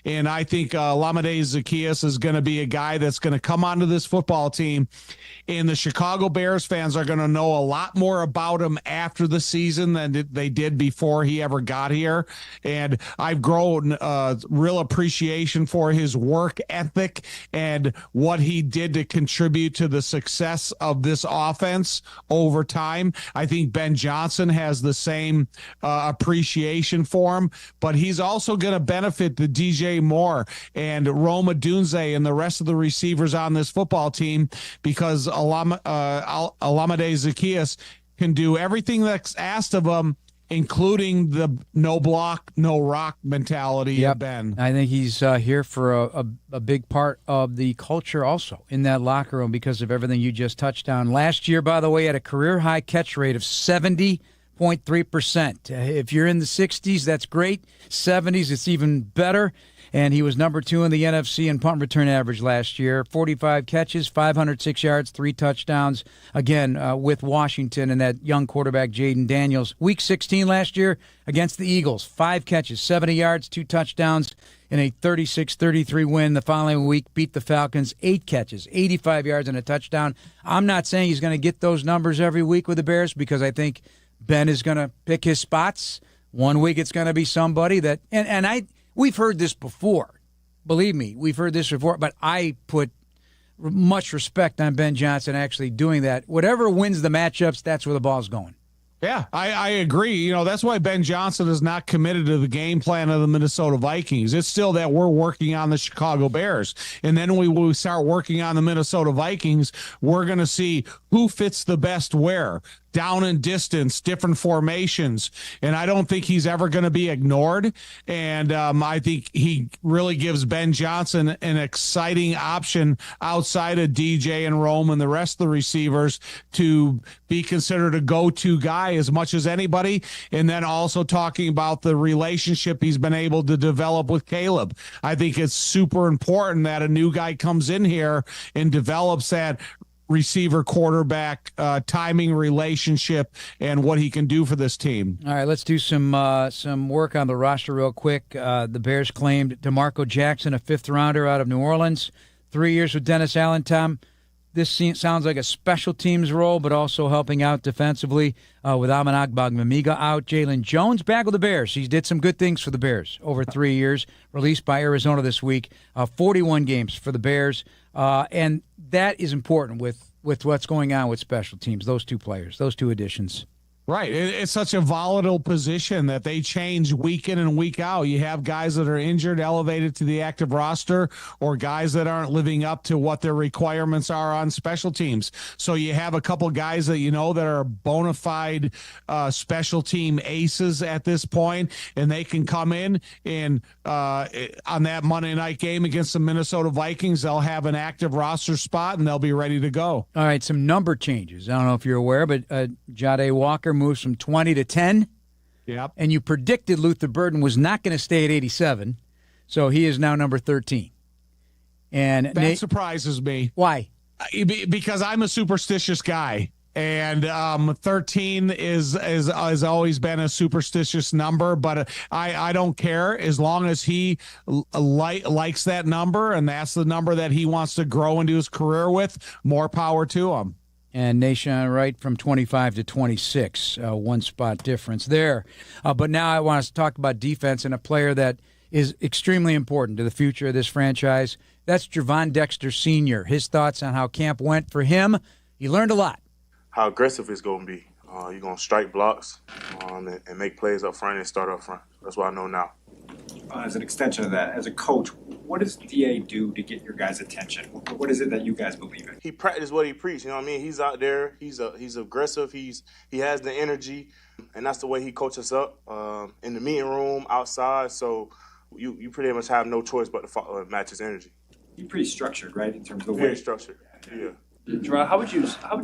And I think Olamide Zaccheaus is going to be a guy that's going to come onto this football team, and the Chicago Bears fans are going to know a lot more about him after the season than they did before he ever got here. And I've grown real appreciation for his work ethic and what he did to contribute to the success of this offense over time. I think Ben Johnson has the same appreciation for him, but he's also going to benefit the DJ Moore and Rome Odunze and the rest of the receivers on this football team, because Olamide Zaccheaus can do everything that's asked of him, including the no block, no rock mentality of Ben. I think he's here for a big part of the culture also in that locker room because of everything you just touched on. Last year, by the way, had a career-high catch rate of 70.3%. If you're in the 60s, that's great. 70s, it's even better. And he was number 2 in the NFC in punt return average last year. 45 catches, 506 yards, 3 touchdowns. Again, with Washington and that young quarterback, Jaden Daniels. Week 16 last year against the Eagles. 5 catches, 70 yards, 2 touchdowns. in a 36-33 win the following week, beat the Falcons, 8 catches, 85 yards, and a touchdown. I'm not saying he's going to get those numbers every week with the Bears because I think Ben is going to pick his spots. One week it's going to be somebody that we've heard this before. Believe me, we've heard this before, but I put much respect on Ben Johnson actually doing that. Whatever wins the matchups, that's where the ball's going. Yeah, I agree. That's why Ben Johnson is not committed to the game plan of the Minnesota Vikings. It's still that we're working on the Chicago Bears. And then when we start working on the Minnesota Vikings, we're going to see who fits the best where. Down and distance, different formations. And I don't think he's ever going to be ignored. And I think he really gives Ben Johnson an exciting option outside of DJ and Rome and the rest of the receivers to be considered a go-to guy as much as anybody. And then also talking about the relationship he's been able to develop with Caleb. I think it's super important that a new guy comes in here and develops that receiver quarterback timing relationship and what he can do for this team. All right, let's do some work on the roster real quick. The Bears claimed DeMarco Jackson, a 5th rounder out of New Orleans, 3 years with Dennis Allen. Tom, this sounds like a special teams role, but also helping out defensively with Aman Ogbongbemiga out. Jalen Jones back with the Bears. He did some good things for the Bears over 3 years, released by Arizona this week. 41 games for the Bears. And that is important with what's going on with special teams, those two players, those two additions. Right. It's such a volatile position that they change week in and week out. You have guys that are injured, elevated to the active roster, or guys that aren't living up to what their requirements are on special teams. So you have a couple guys that that are bona fide special team aces at this point, and they can come in and on that Monday night game against the Minnesota Vikings, they'll have an active roster spot and they'll be ready to go. All right, some number changes. I don't know if you're aware, but Jade Walker moves from 20 to 10. Yep. And you predicted Luther Burden was not going to stay at 87, so he is now number 13. And that surprises me. Why? Because I'm a superstitious guy. And 13 is always been a superstitious number, but I don't care as long as he likes that number, and that's the number that he wants to grow into his career with. More power to him. And Nation Wright from 25 to 26, one spot difference there. But now I want us to talk about defense and a player that is extremely important to the future of this franchise. That's Javon Dexter Sr. His thoughts on how camp went for him. He learned a lot. How aggressive it's going to be. You're going to strike blocks and make plays up front and start up front. That's what I know now. As an extension of that, as a coach, what does DA do to get your guys' attention? What is it that you guys believe in? He practices what he preaches. You know what I mean? He's out there. He's aggressive. He has the energy, and that's the way he coaches us up in the meeting room, outside. So you pretty much have no choice but to match his energy. You're pretty structured, right, in terms of the way. Very structured. Yeah. Gerard, how would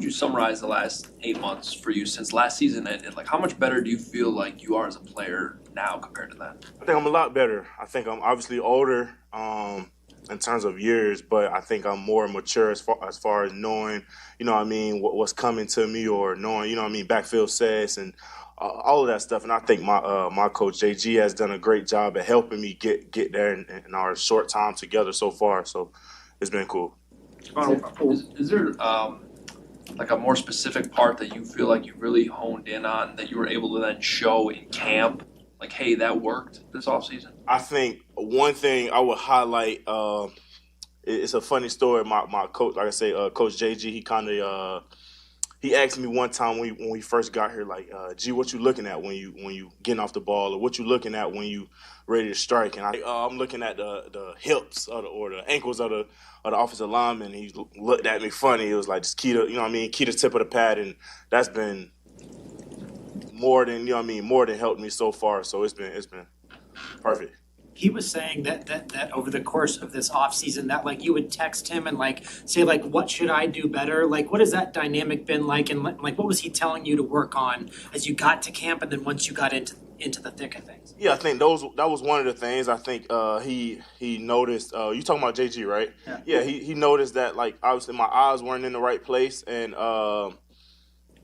you summarize the last 8 months for you since last season ended? Like, how much better do you feel like you are as a player now compared to that? I think I'm a lot better. I think I'm obviously older in terms of years, but I think I'm more mature as far as knowing, what's coming to me, or knowing, backfield sets and all of that stuff. And I think my coach JG has done a great job at helping me get there in our short time together so far. So it's been cool. Is there like a more specific part that you feel like you really honed in on that you were able to then show in camp? Like, hey, that worked this offseason? I think one thing I would highlight, it's a funny story. My coach, like I say, Coach JG, he asked me one time when we first got here, like, G, what you looking at when you getting off the ball, or what you looking at when you ready to strike? And I'm looking at the hips or the ankles of the offensive lineman. He looked at me funny. It was like, just key the tip of the pad, and that's been more than helped me so far. So it's been perfect. He was saying that over the course of this offseason that, like, you would text him and, like, say, like, what should I do better? Like, what has that dynamic been like? And, like, what was he telling you to work on as you got to camp and then once you got into the thick of things? Yeah, I think that was one of the things. I think he noticed, you talking about JG, right? Yeah, he noticed that, like, obviously my eyes weren't in the right place, and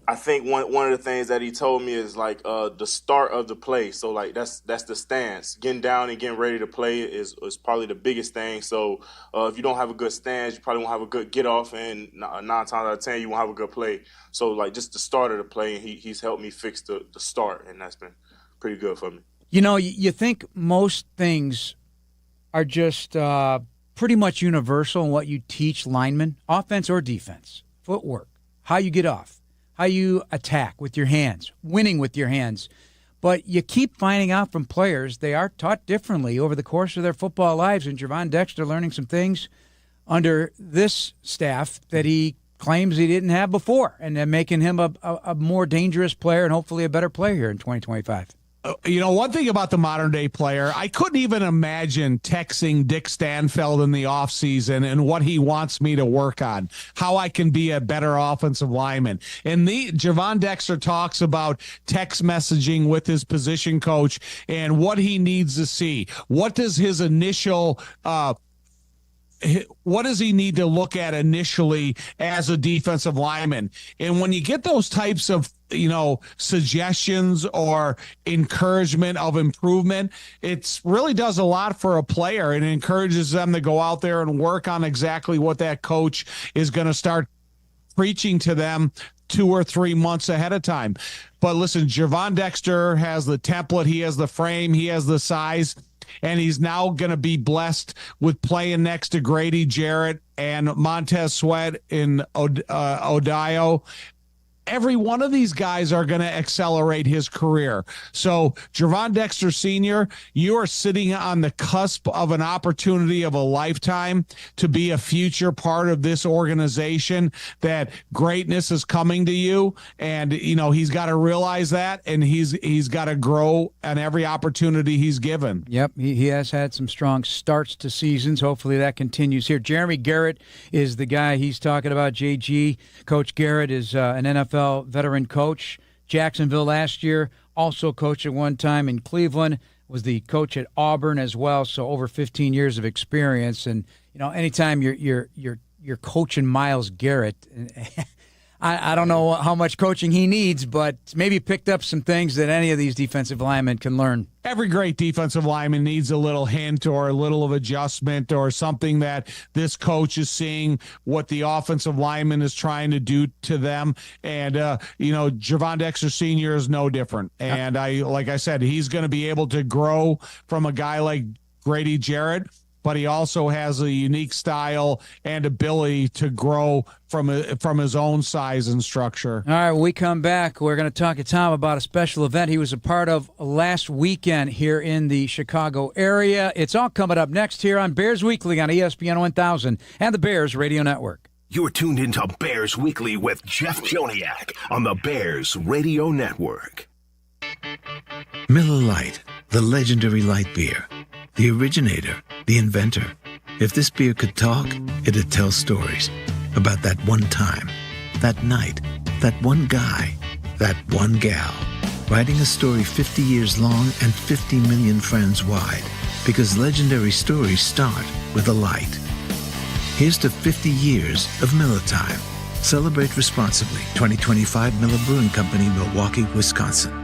I think one of the things that he told me is like the start of the play. So like that's the stance. Getting down and getting ready to play is probably the biggest thing. So if you don't have a good stance, you probably won't have a good get off, and 9 times out of 10 you won't have a good play. So like just the start of the play, and he's helped me fix the start, and that's been pretty good for me. You know, you think most things are just pretty much universal in what you teach linemen, offense or defense, footwork, how you get off, how you attack with your hands, winning with your hands. But you keep finding out from players they are taught differently over the course of their football lives. And Gervon Dexter learning some things under this staff that he claims he didn't have before, and then making him a more dangerous player and hopefully a better player here in 2025. You know, one thing about the modern day player, I couldn't even imagine texting Dick Stanfeld in the offseason and what he wants me to work on, how I can be a better offensive lineman. And Gervon Dexter talks about text messaging with his position coach and what he needs to see. What does his initial what does he need to look at initially as a defensive lineman? And when you get those types of, you know, suggestions or encouragement of improvement, it really does a lot for a player, and it encourages them to go out there and work on exactly what that coach is going to start preaching to them 2 or 3 months ahead of time. But listen, Gervon Dexter has the template, he has the frame, he has the size, and he's now going to be blessed with playing next to Grady Jarrett and Montez Sweat in Odio. Every one of these guys are going to accelerate his career. So, Gervon Dexter Sr., you are sitting on the cusp of an opportunity of a lifetime to be a future part of this organization, that greatness is coming to you. And, you know, he's got to realize that, and he's got to grow on every opportunity he's given. Yep, he has had some strong starts to seasons. Hopefully that continues here. Jeremy Garrett is the guy he's talking about, JG. Coach Garrett is an NFL veteran coach. Jacksonville last year, also coached at one time in Cleveland, was the coach at Auburn as well, so over 15 years of experience. And you know, anytime you're coaching Myles Garrett, I don't know how much coaching he needs, but maybe picked up some things that any of these defensive linemen can learn. Every great defensive lineman needs a little hint or a little of adjustment or something that this coach is seeing what the offensive lineman is trying to do to them. And, you know, Gervon Dexter Sr. is no different. And like I said, he's going to be able to grow from a guy like Grady Jarrett, but he also has a unique style and ability to grow from his own size and structure. All right, when we come back, we're going to talk to Tom about a special event he was a part of last weekend here in the Chicago area. It's all coming up next here on Bears Weekly on ESPN 1000 and the Bears Radio Network. You're tuned into Bears Weekly with Jeff Joniak on the Bears Radio Network. Miller Lite, the legendary light beer. The originator, the inventor. If this beer could talk, it'd tell stories about that one time, that night, that one guy, that one gal. Writing a story 50 years long and 50 million friends wide. Because legendary stories start with a light. Here's to 50 years of Miller Time. Celebrate responsibly. 2025 Miller Brewing Company, Milwaukee, Wisconsin.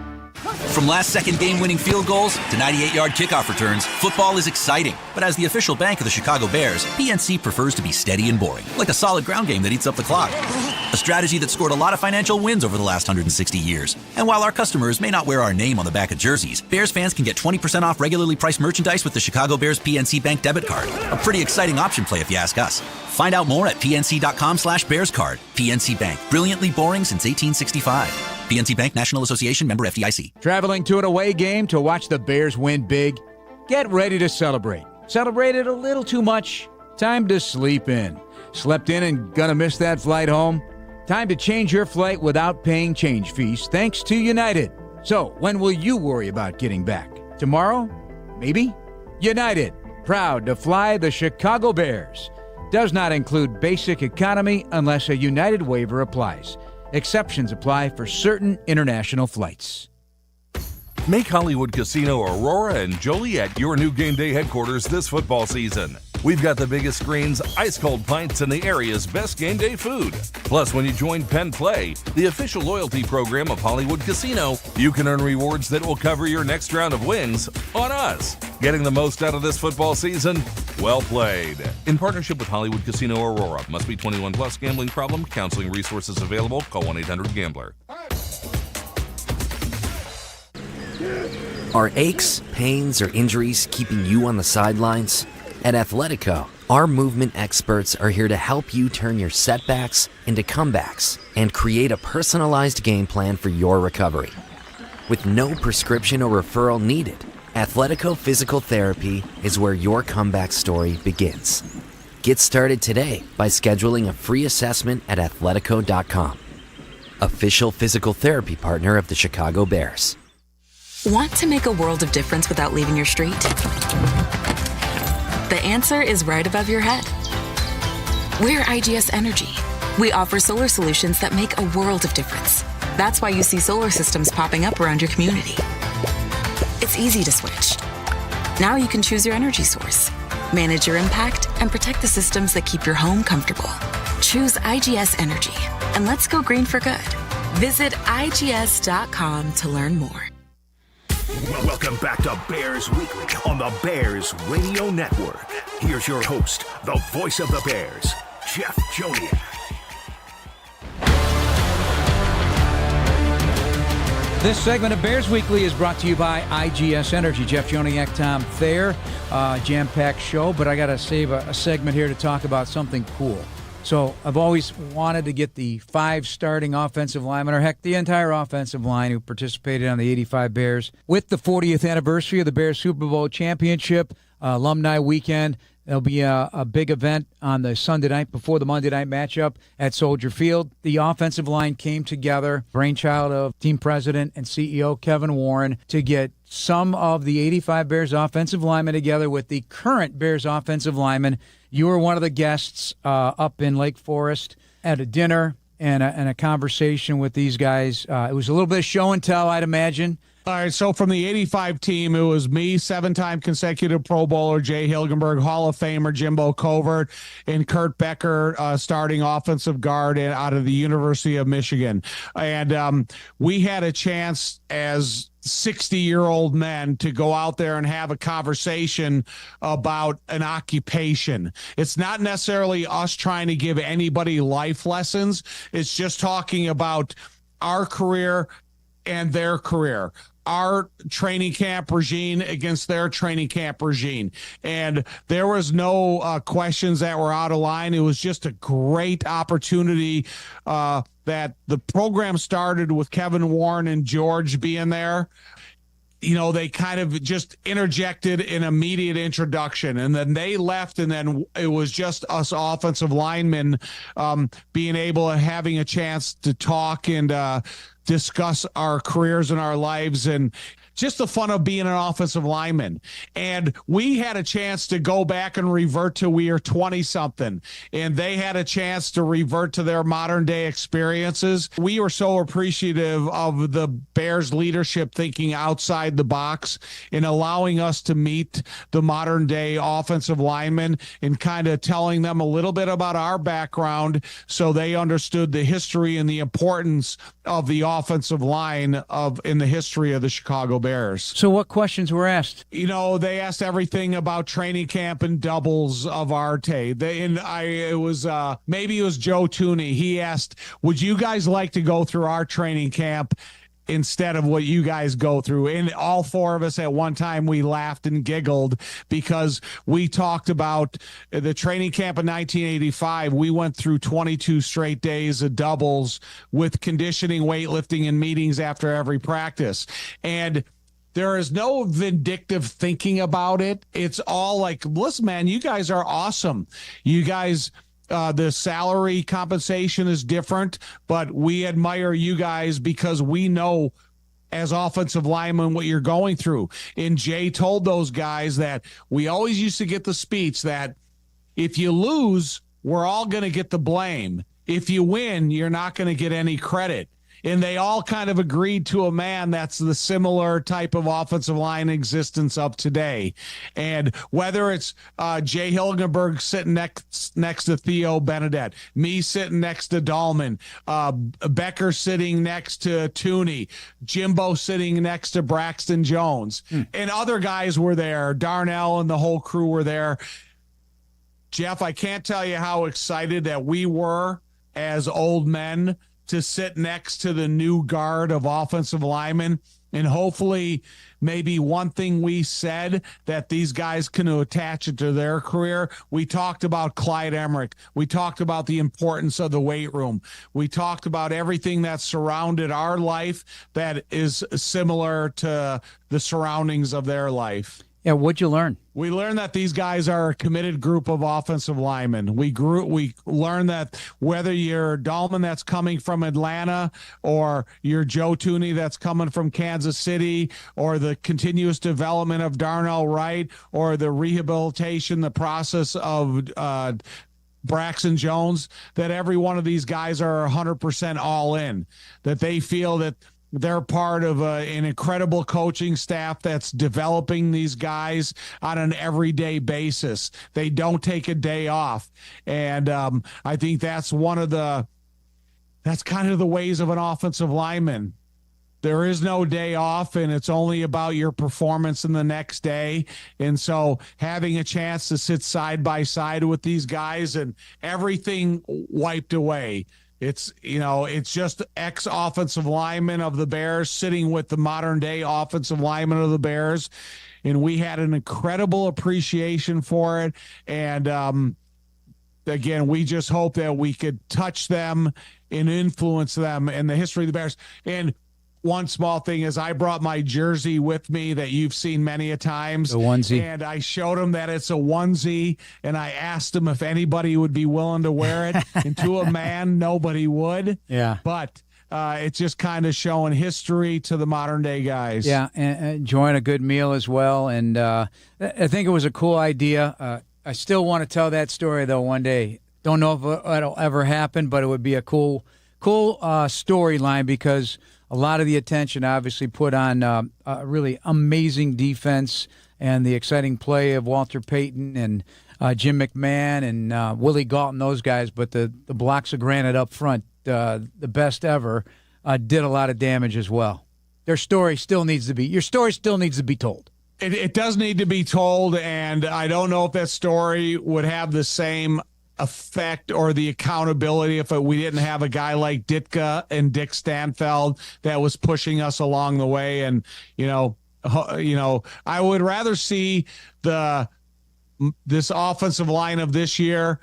From last-second game-winning field goals to 98-yard kickoff returns, football is exciting. But as the official bank of the Chicago Bears, PNC prefers to be steady and boring, like a solid ground game that eats up the clock. A strategy that scored a lot of financial wins over the last 160 years. And while our customers may not wear our name on the back of jerseys, Bears fans can get 20% off regularly priced merchandise with the Chicago Bears PNC Bank debit card. A pretty exciting option play if you ask us. Find out more at pnc.com/bearscard. PNC Bank, brilliantly boring since 1865. PNC Bank, National Association, member FDIC. Traveling to an away game to watch the Bears win big? Get ready to celebrate. Celebrated a little too much? Time to sleep in. Slept in and gonna miss that flight home? Time to change your flight without paying change fees thanks to United. So, when will you worry about getting back? Tomorrow? Maybe? United, proud to fly the Chicago Bears. Does not include basic economy unless a United waiver applies. Exceptions apply for certain international flights. Make Hollywood Casino Aurora and Joliet your new game day headquarters this football season. We've got the biggest screens, ice-cold pints, and the area's best game day food. Plus, when you join Penn Play, the official loyalty program of Hollywood Casino, you can earn rewards that will cover your next round of wins on us. Getting the most out of this football season? Well played. In partnership with Hollywood Casino Aurora. Must be 21 plus. Gambling problem? Counseling resources available. Call 1-800-GAMBLER. Are aches, pains, or injuries keeping you on the sidelines? At Athletico, our movement experts are here to help you turn your setbacks into comebacks and create a personalized game plan for your recovery. With no prescription or referral needed, Athletico Physical Therapy is where your comeback story begins. Get started today by scheduling a free assessment at athletico.com. Official physical therapy partner of the Chicago Bears. Want to make a world of difference without leaving your street? The answer is right above your head. We're IGS Energy. We offer solar solutions that make a world of difference. That's why you see solar systems popping up around your community. It's easy to switch. Now you can choose your energy source, manage your impact, and protect the systems that keep your home comfortable. Choose IGS Energy, and let's go green for good. Visit IGS.com to learn more. Welcome back to Bears Weekly on the Bears Radio Network. Here's your host, the voice of the Bears, Jeff Joniak. This segment of Bears Weekly is brought to you by IGS Energy. Jeff Joniak, Tom Thayer, jam-packed show, but I got to save a segment here to talk about something cool. So I've always wanted to get the 5 starting offensive linemen, or heck, the entire offensive line who participated on the 85 Bears. With the 40th anniversary of the Bears Super Bowl championship, alumni weekend, there'll be a big event on the Sunday night before the Monday night matchup at Soldier Field. The offensive line came together, brainchild of team president and CEO Kevin Warren, to get some of the 85 Bears offensive linemen together with the current Bears offensive linemen. You were one of the guests up in Lake Forest at a dinner and a conversation with these guys. It was a little bit of show and tell, I'd imagine. All right, so from the 85 team, it was me, 7-time consecutive Pro Bowler, Jay Hilgenberg, Hall of Famer Jimbo Covert, and Kurt Becker, starting offensive guard out of the University of Michigan. And we had a chance as 60-year-old men to go out there and have a conversation about an occupation. It's not necessarily us trying to give anybody life lessons. It's just talking about our career and their career, our training camp regime against their training camp regime. And there was no questions that were out of line. It was just a great opportunity that the program started with Kevin Warren and George being there. You know, they kind of just interjected an immediate introduction, and then they left, and then it was just us offensive linemen being able to having a chance to talk and discuss our careers and our lives and just the fun of being an offensive lineman. And we had a chance to go back and revert to we are 20-something, and they had a chance to revert to their modern day experiences. We were so appreciative of the Bears leadership thinking outside the box and allowing us to meet the modern day offensive linemen and kind of telling them a little bit about our background so they understood the history and the importance of the offensive line in the history of the Chicago Bears. So what questions were asked? You know, they asked everything about training camp and doubles of Arte. Maybe it was Joe Tooney. He asked, would you guys like to go through our training camp instead of what you guys go through? And all 4 of us at one time, we laughed and giggled because we talked about the training camp in 1985. We went through 22 straight days of doubles with conditioning, weightlifting, and meetings after every practice. And there is no vindictive thinking about it. It's all like, listen, man, you guys are awesome. You guys, the salary compensation is different, but we admire you guys because we know as offensive linemen what you're going through. And Jay told those guys that we always used to get the speech that if you lose, we're all going to get the blame. If you win, you're not going to get any credit. And they all kind of agreed to a man that's the similar type of offensive line existence of today. And whether it's Jay Hilgenberg sitting next to Theo Benedette, me sitting next to Dahlman, Becker sitting next to Tooney, Jimbo sitting next to Braxton Jones, and other guys were there. Darnell and the whole crew were there. Jeff, I can't tell you how excited that we were as old men to sit next to the new guard of offensive linemen. And hopefully maybe one thing we said that these guys can attach it to their career. We talked about Clyde Emmerich. We talked about the importance of the weight room. We talked about everything that surrounded our life that is similar to the surroundings of their life. Yeah, what'd you learn? We learned that these guys are a committed group of offensive linemen. We learned that whether you're Dahlman that's coming from Atlanta, or you're Joe Tooney that's coming from Kansas City, or the continuous development of Darnell Wright, or the rehabilitation, the process of Braxton Jones, that every one of these guys are 100% all in, that they feel that they're part of an incredible coaching staff that's developing these guys on an everyday basis. They don't take a day off. And I think that's kind of the ways of an offensive lineman. There is no day off, and it's only about your performance in the next day. And so having a chance to sit side by side with these guys and everything wiped away. It's just ex-offensive linemen of the Bears sitting with the modern-day offensive linemen of the Bears, and we had an incredible appreciation for it. And again, we just hope that we could touch them and influence them in the history of the Bears. And one small thing is I brought my jersey with me that you've seen many a times. The onesie. And I showed him that it's a onesie, and I asked him if anybody would be willing to wear it. And to a man, nobody would. Yeah. But it's just kind of showing history to the modern-day guys. Yeah, and enjoying a good meal as well. And I think it was a cool idea. I still want to tell that story, though, one day. Don't know if it'll ever happen, but it would be a cool storyline, because a lot of the attention obviously put on a really amazing defense and the exciting play of Walter Payton and Jim McMahon and Willie Galton, those guys. But the blocks of granite up front, the best ever, did a lot of damage as well. Your story still needs to be told. It does need to be told, and I don't know if that story would have the same effect or the accountability if we didn't have a guy like Ditka and Dick Stanfeld that was pushing us along the way. And I would rather see this offensive line of this year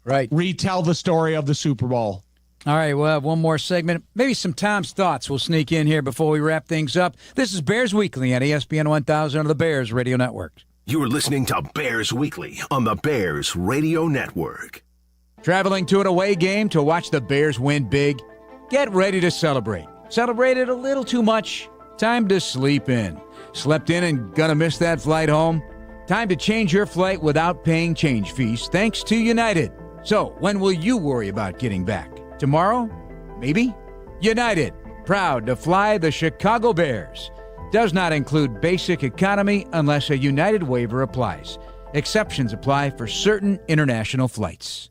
retell the story of the Super Bowl. All right, we'll have one more segment. Maybe some Tom's thoughts will sneak in here before we wrap things up. This is Bears Weekly on ESPN 1000 on the Bears Radio Network. You're listening to Bears Weekly on the Bears Radio Network. Traveling to an away game to watch the Bears win big? Get ready to celebrate. Celebrated a little too much? Time to sleep in. Slept in and gonna miss that flight home? Time to change your flight without paying change fees thanks to United. So, when will you worry about getting back? Tomorrow? Maybe? United, proud to fly the Chicago Bears. Does not include basic economy unless a United waiver applies. Exceptions apply for certain international flights.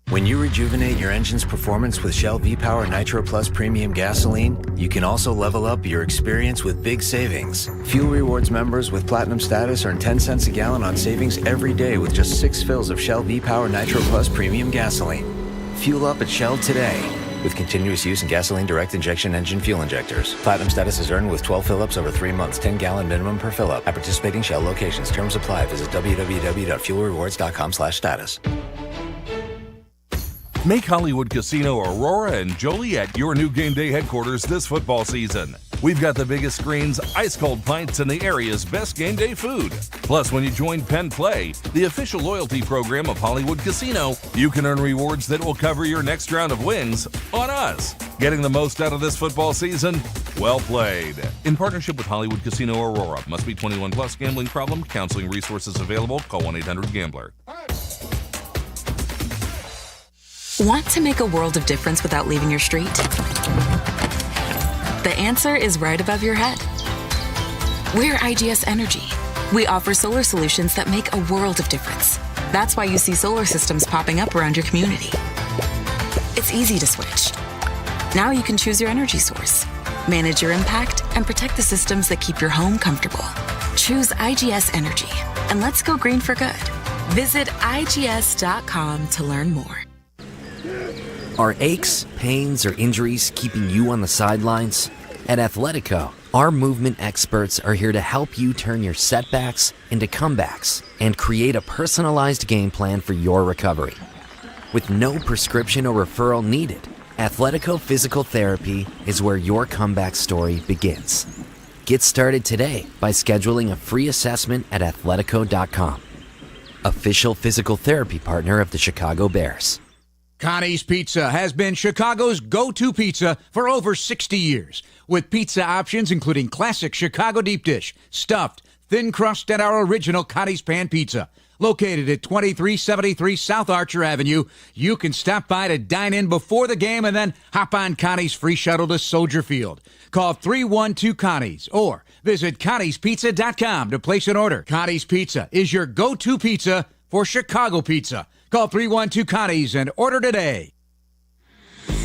When you rejuvenate your engine's performance with Shell V-Power Nitro Plus Premium Gasoline, you can also level up your experience with big savings. Fuel Rewards members with Platinum status earn 10 cents a gallon on savings every day with just 6 fills of Shell V-Power Nitro Plus Premium Gasoline. Fuel up at Shell today with continuous use in gasoline direct injection engine fuel injectors. Platinum status is earned with 12 fill-ups over 3 months, 10-gallon minimum per fill-up. At participating Shell locations. Terms apply. Visit www.fuelrewards.com/status. Make Hollywood Casino Aurora and Joliet your new game day headquarters this football season. We've got the biggest screens, ice-cold pints, and the area's best game day food. Plus, when you join Penn Play, the official loyalty program of Hollywood Casino, you can earn rewards that will cover your next round of wins on us. Getting the most out of this football season? Well played. In partnership with Hollywood Casino Aurora. Must be 21 plus. Gambling problem? Counseling resources available. Call 1-800-GAMBLER. Want to make a world of difference without leaving your street? The answer is right above your head. We're IGS Energy. We offer solar solutions that make a world of difference. That's why you see solar systems popping up around your community. It's easy to switch. Now you can choose your energy source, manage your impact, and protect the systems that keep your home comfortable. Choose IGS Energy, and let's go green for good. Visit IGS.com to learn more. Are aches, pains, or injuries keeping you on the sidelines? At Athletico, our movement experts are here to help you turn your setbacks into comebacks and create a personalized game plan for your recovery. With no prescription or referral needed, Athletico Physical Therapy is where your comeback story begins. Get started today by scheduling a free assessment at Athletico.com. Official physical therapy partner of the Chicago Bears. Connie's Pizza has been Chicago's go-to pizza for over 60 years, with pizza options including classic Chicago deep dish, stuffed, thin crust, and our original Connie's Pan Pizza. Located at 2373 South Archer Avenue, you can stop by to dine in before the game and then hop on Connie's free shuttle to Soldier Field. Call 312-CONNIES or visit ConniesPizza.com to place an order. Connie's Pizza is your go-to pizza for Chicago pizza. Call 312-CONNIES and order today.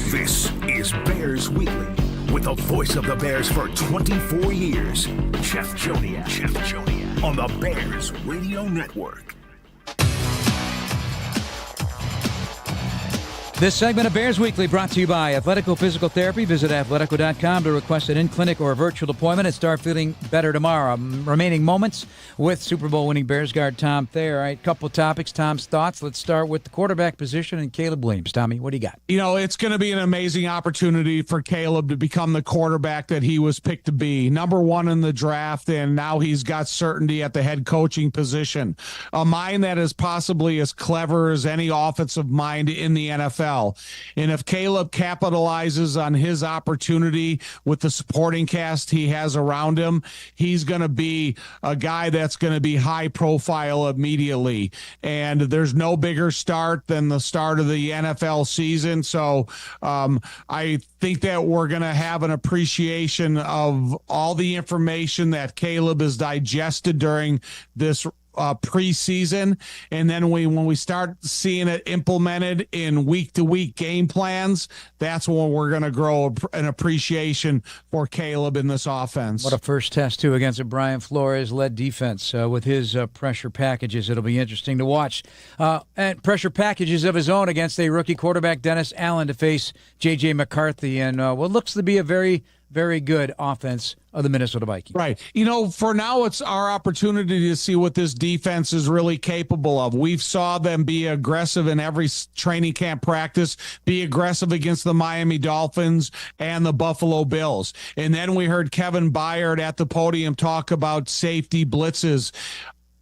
This is Bears Weekly with the voice of the Bears for 24 years, Chef Joniak. On the Bears Radio Network. This segment of Bears Weekly brought to you by Athletico Physical Therapy. Visit Athletico.com to request an in-clinic or a virtual appointment and start feeling better tomorrow. Remaining moments with Super Bowl winning Bears guard Tom Thayer. All right, couple topics, Tom's thoughts. Let's start with the quarterback position and Caleb Williams. Tommy, what do you got? You know, it's going to be an amazing opportunity for Caleb to become the quarterback that he was picked to be. Number one in the draft, and now he's got certainty at the head coaching position. A mind that is possibly as clever as any offensive mind in the NFL. And if Caleb capitalizes on his opportunity with the supporting cast he has around him, he's going to be a guy that's going to be high profile immediately. And there's no bigger start than the start of the NFL season. So I think that we're going to have an appreciation of all the information that Caleb has digested during this preseason, and then when we start seeing it implemented in week-to-week game plans, that's when we're going to grow an appreciation for Caleb in this offense. What a first test, too, against a Brian Flores-led defense with his pressure packages. It'll be interesting to watch. And pressure packages of his own against a rookie quarterback, Dennis Allen, to face J.J. McCarthy and what looks to be a very, very good offense of the Minnesota Vikings. Right. You know, for now, it's our opportunity to see what this defense is really capable of. We've saw them be aggressive in every training camp practice, be aggressive against the Miami Dolphins and the Buffalo Bills. And then we heard Kevin Byard at the podium talk about safety blitzes.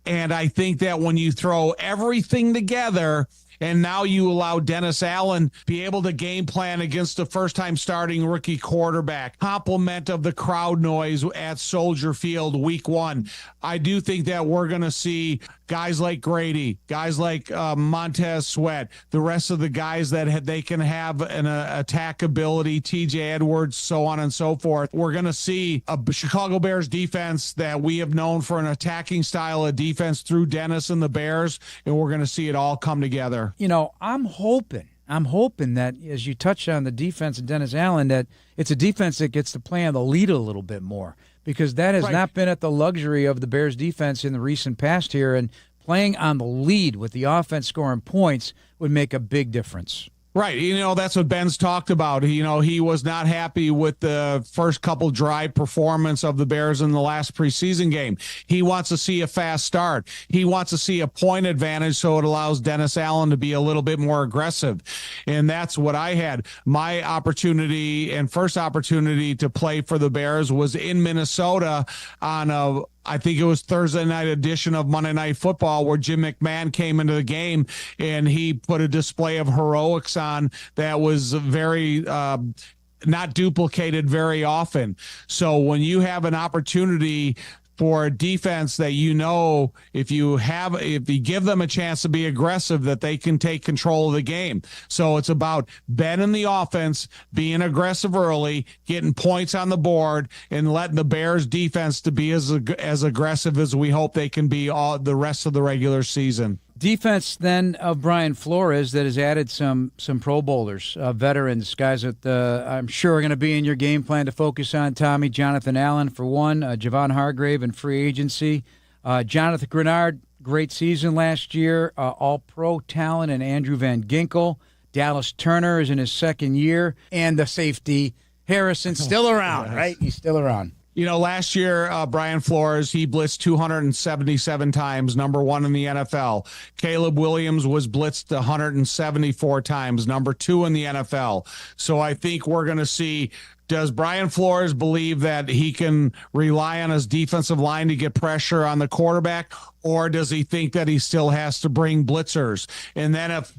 And I think that when you throw everything together, and now you allow Dennis Allen be able to game plan against a first-time starting rookie quarterback. Complement of the crowd noise at Soldier Field week one. I do think that we're going to see guys like Grady, guys like Montez Sweat, the rest of the guys that they can have an attack ability, TJ Edwards, so on and so forth. We're going to see a Chicago Bears defense that we have known for an attacking style of defense through Dennis and the Bears, and we're going to see it all come together. You know, I'm hoping that, as you touched on the defense of Dennis Allen, that it's a defense that gets to play on the lead a little bit more, because that has not been at the luxury of the Bears defense in the recent past here, and playing on the lead with the offense scoring points would make a big difference. Right. You know, that's what Ben's talked about. You know, he was not happy with the first couple drive performance of the Bears in the last preseason game. He wants to see a fast start. He wants to see a point advantage so it allows Dennis Allen to be a little bit more aggressive. And that's what I had. My opportunity and first opportunity to play for the Bears was in Minnesota on I think it was Thursday night edition of Monday Night Football, where Jim McMahon came into the game and he put a display of heroics on that was very not duplicated very often. So when you have an opportunity for a defense that if you give them a chance to be aggressive, that they can take control of the game. So it's about Ben in the offense being aggressive early, getting points on the board, and letting the Bears defense to be as aggressive as we hope they can be all the rest of the regular season. Defense then of Brian Flores that has added some Pro Bowlers, veterans, guys that I'm sure are going to be in your game plan to focus on. Tommy, Jonathan Allen for one, Javon Hargrave in free agency, Jonathan Grenard, great season last year, all-pro talent, and Andrew Van Ginkel. Dallas Turner is in his second year, and the safety Harrison still around, right? He's still around. Last year, Brian Flores, he blitzed 277 times, number one in the NFL. Caleb Williams was blitzed 174 times, number two in the NFL. So I think we're going to see, does Brian Flores believe that he can rely on his defensive line to get pressure on the quarterback, or does he think that he still has to bring blitzers? And then if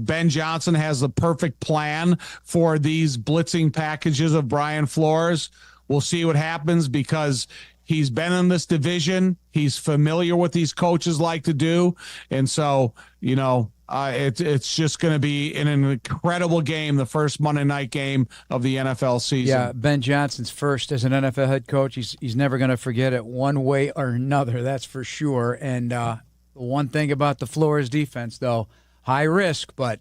Ben Johnson has the perfect plan for these blitzing packages of Brian Flores, we'll see what happens, because he's been in this division. He's familiar with these coaches like to do. And so, it's just going to be an incredible game, the first Monday night game of the NFL season. Yeah, Ben Johnson's first as an NFL head coach. He's never going to forget it one way or another, that's for sure. And the one thing about the Flores defense, though, high risk, but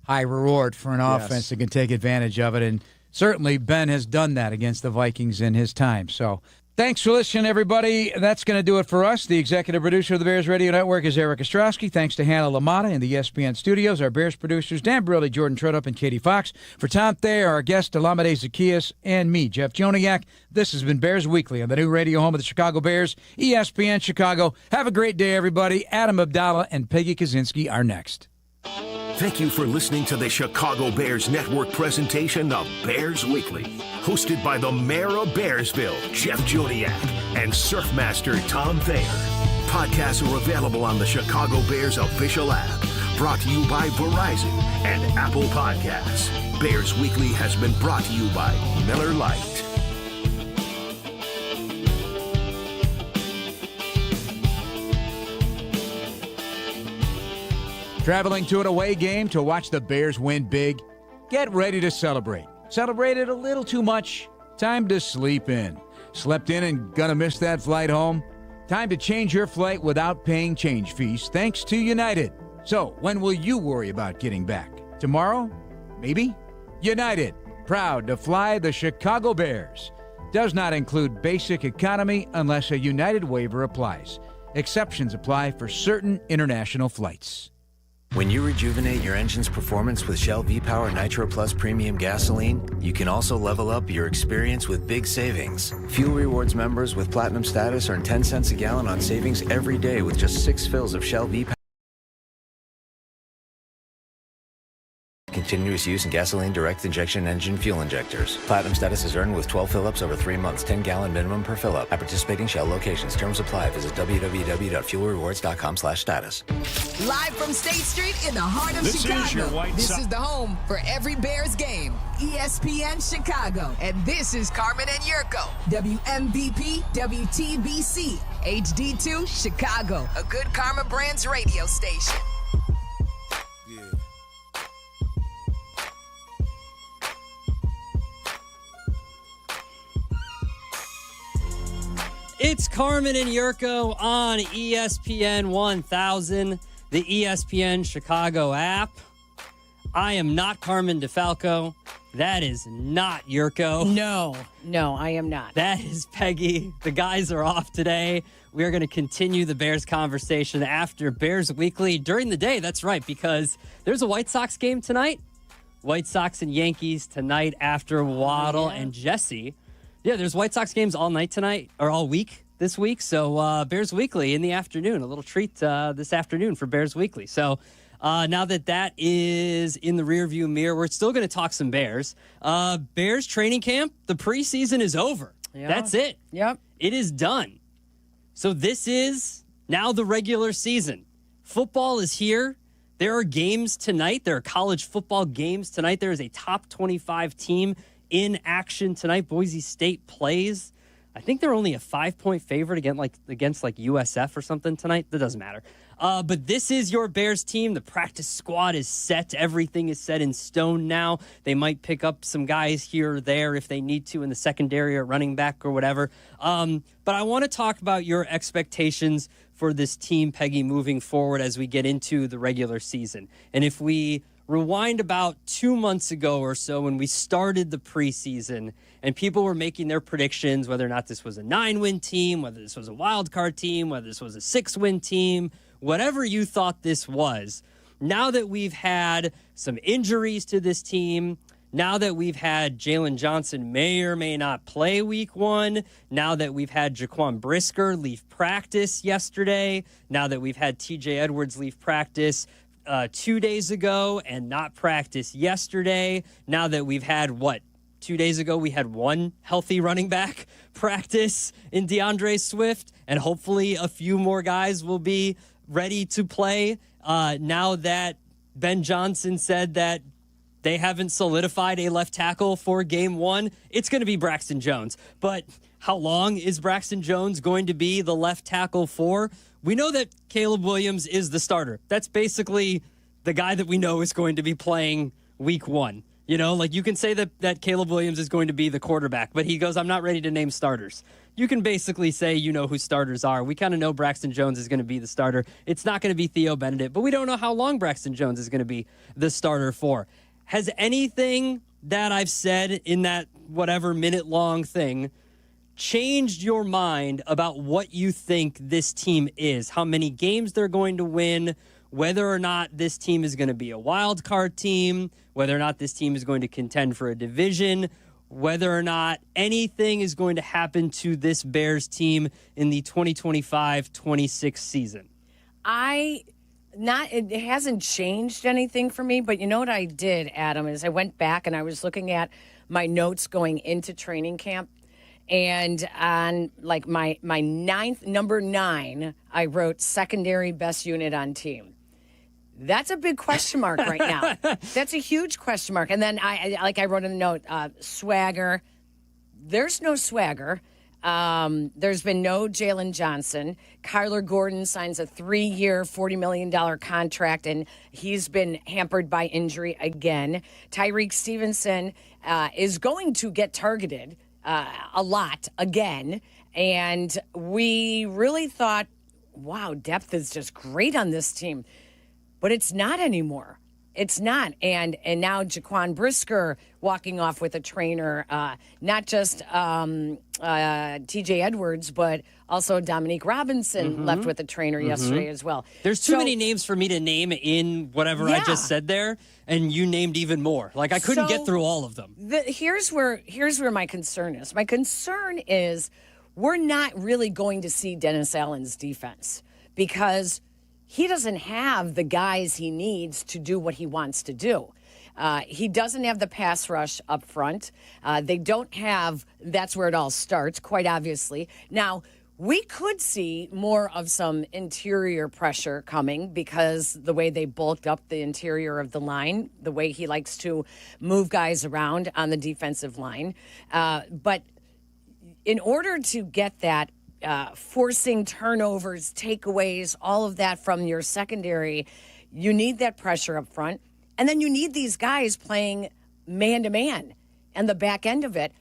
high reward for an offense that can take advantage of it. And certainly, Ben has done that against the Vikings in his time. So thanks for listening, everybody. That's going to do it for us. The executive producer of the Bears Radio Network is Eric Ostrowski. Thanks to Hannah LaMotta in the ESPN studios. Our Bears producers, Dan Briley, Jordan Treadup, and Katie Fox. For Tom Thayer, our guest, Olamide Zacchaeus, and me, Jeff Joniak, this has been Bears Weekly on the new radio home of the Chicago Bears, ESPN Chicago. Have a great day, everybody. Adam Abdallah and Peggy Kaczynski are next. Thank you for listening to the Chicago Bears Network presentation of Bears Weekly, hosted by the Mayor of Bearsville, Jeff Joniak, and Surfmaster Tom Thayer. Podcasts are available on the Chicago Bears official app, brought to you by Verizon and Apple Podcasts. Bears Weekly has been brought to you by Miller Lite. Traveling to an away game to watch the Bears win big? Get ready to celebrate. Celebrated a little too much? Time to sleep in. Slept in and gonna miss that flight home? Time to change your flight without paying change fees thanks to United. So, when will you worry about getting back? Tomorrow? Maybe? United, proud to fly the Chicago Bears. Does not include basic economy unless a United waiver applies. Exceptions apply for certain international flights. When you rejuvenate your engine's performance with Shell V-Power Nitro Plus Premium Gasoline, you can also level up your experience with big savings. Fuel Rewards members with Platinum status earn 10 cents a gallon on savings every day with just 6 fills of Shell V-Power. Continuous use in gasoline direct injection engine fuel injectors. Platinum status is earned with 12 fill-ups over 3 months, 10-gallon minimum per fill-up. At participating Shell locations. Terms apply. Visit www.fuelrewards.com/status. Live from State Street in the heart of Chicago. Is your White this Sox. is the home for every Bears game. ESPN Chicago. And this is Carmen and Jurko. WMVP, WTBC, HD2, Chicago. A good Karma Brands radio station. It's Carmen and Jurko on ESPN 1000, the ESPN Chicago app. I am not Carmen DeFalco. That is not Jurko. No, I am not. That is Peggy. The guys are off today. We are going to continue the Bears conversation after Bears Weekly during the day. That's right, because there's a White Sox game tonight. White Sox and Yankees tonight after Waddle and Jesse. Yeah, there's White Sox games all night tonight, or all week this week. So Bears Weekly in the afternoon, a little treat this afternoon for Bears Weekly. So now that is in the rearview mirror, we're still going to talk some Bears. Bears training camp, the preseason is over. Yeah. That's it. Yep. It is done. So this is now the regular season. Football is here. There are games tonight. There are college football games tonight. There is a top 25 team in action tonight. Boise State plays I think they're only a 5-point favorite against USF or something tonight. That doesn't matter. But this is your Bears team. The practice squad is set. Everything is set in stone now. They might pick up some guys here or there if they need to in the secondary or running back or whatever. But I want to talk about your expectations for this team, Peggy, moving forward as we get into the regular season. And if we rewind about 2 months ago or so when we started the preseason and people were making their predictions, whether or not this was a 9-win team, whether this was a wild card team, whether this was a 6-win team, whatever you thought this was, now that we've had some injuries to this team, now that we've had Jalen Johnson may or may not play week 1, now that we've had Jaquan Brisker leave practice yesterday, now that we've had TJ Edwards leave practice 2 days ago and not practice yesterday, now that we've had 2 days ago we had one healthy running back practice in DeAndre Swift, and hopefully a few more guys will be ready to play. Now that Ben Johnson said that they haven't solidified a left tackle for game 1, it's going to be Braxton Jones. But how long is Braxton Jones going to be the left tackle for? We know that Caleb Williams is the starter. That's basically the guy that we know is going to be playing week 1. You know, you can say that Caleb Williams is going to be the quarterback, but he goes, I'm not ready to name starters. You can basically say you know who starters are. We kind of know Braxton Jones is going to be the starter. It's not going to be Theo Benedict, but we don't know how long Braxton Jones is going to be the starter for. Has anything that I've said in that whatever minute-long thing changed your mind about what you think this team is? How many games they're going to win? Whether or not this team is going to be a wild card team, whether or not this team is going to contend for a division, whether or not anything is going to happen to this Bears team in the 2025-26 season. It hasn't changed anything for me, but you know what I did, Adam, is I went back and I was looking at my notes going into training camp. And on my number 9, I wrote secondary best unit on team. That's a big question mark right now. That's a huge question mark. And then I wrote in the note, swagger. There's no swagger. There's been no Jalen Johnson. Kyler Gordon signs a 3-year, $40 million contract, and he's been hampered by injury again. Tyreek Stevenson is going to get targeted a lot again. And we really thought, wow, depth is just great on this team. But it's not anymore. It's not. And now Jaquan Brisker walking off with a trainer, not just TJ Edwards, but also Dominique Robinson left with a trainer yesterday as well. There's too many names for me to name in whatever I just said there, and you named even more. I couldn't get through all of them. Here's where my concern is. My concern is we're not really going to see Dennis Allen's defense because he doesn't have the guys he needs to do what he wants to do. He doesn't have the pass rush up front. They don't have, that's where it all starts, quite obviously. Now, we could see more of some interior pressure coming because the way they bulked up the interior of the line, the way he likes to move guys around on the defensive line. But in order to get that, forcing turnovers, takeaways, all of that from your secondary, you need that pressure up front. And then you need these guys playing man-to-man. And the back end of it,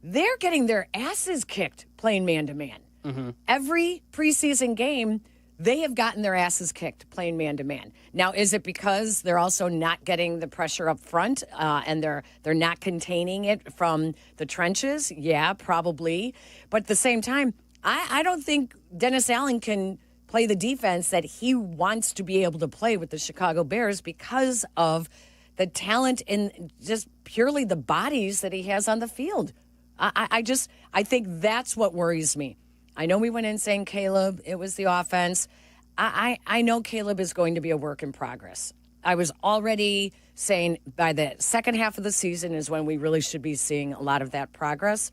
they're getting their asses kicked playing man-to-man. Every preseason game, they have gotten their asses kicked playing man-to-man. Now, is it because they're also not getting the pressure up front and they're not containing it from the trenches? Yeah, probably. But at the same time, I don't think Dennis Allen can play the defense that he wants to be able to play with the Chicago Bears because of the talent and just purely the bodies that he has on the field. I think that's what worries me. I know we went in saying Caleb, it was the offense. I know Caleb is going to be a work in progress. I was already saying by the second half of the season is when we really should be seeing a lot of that progress.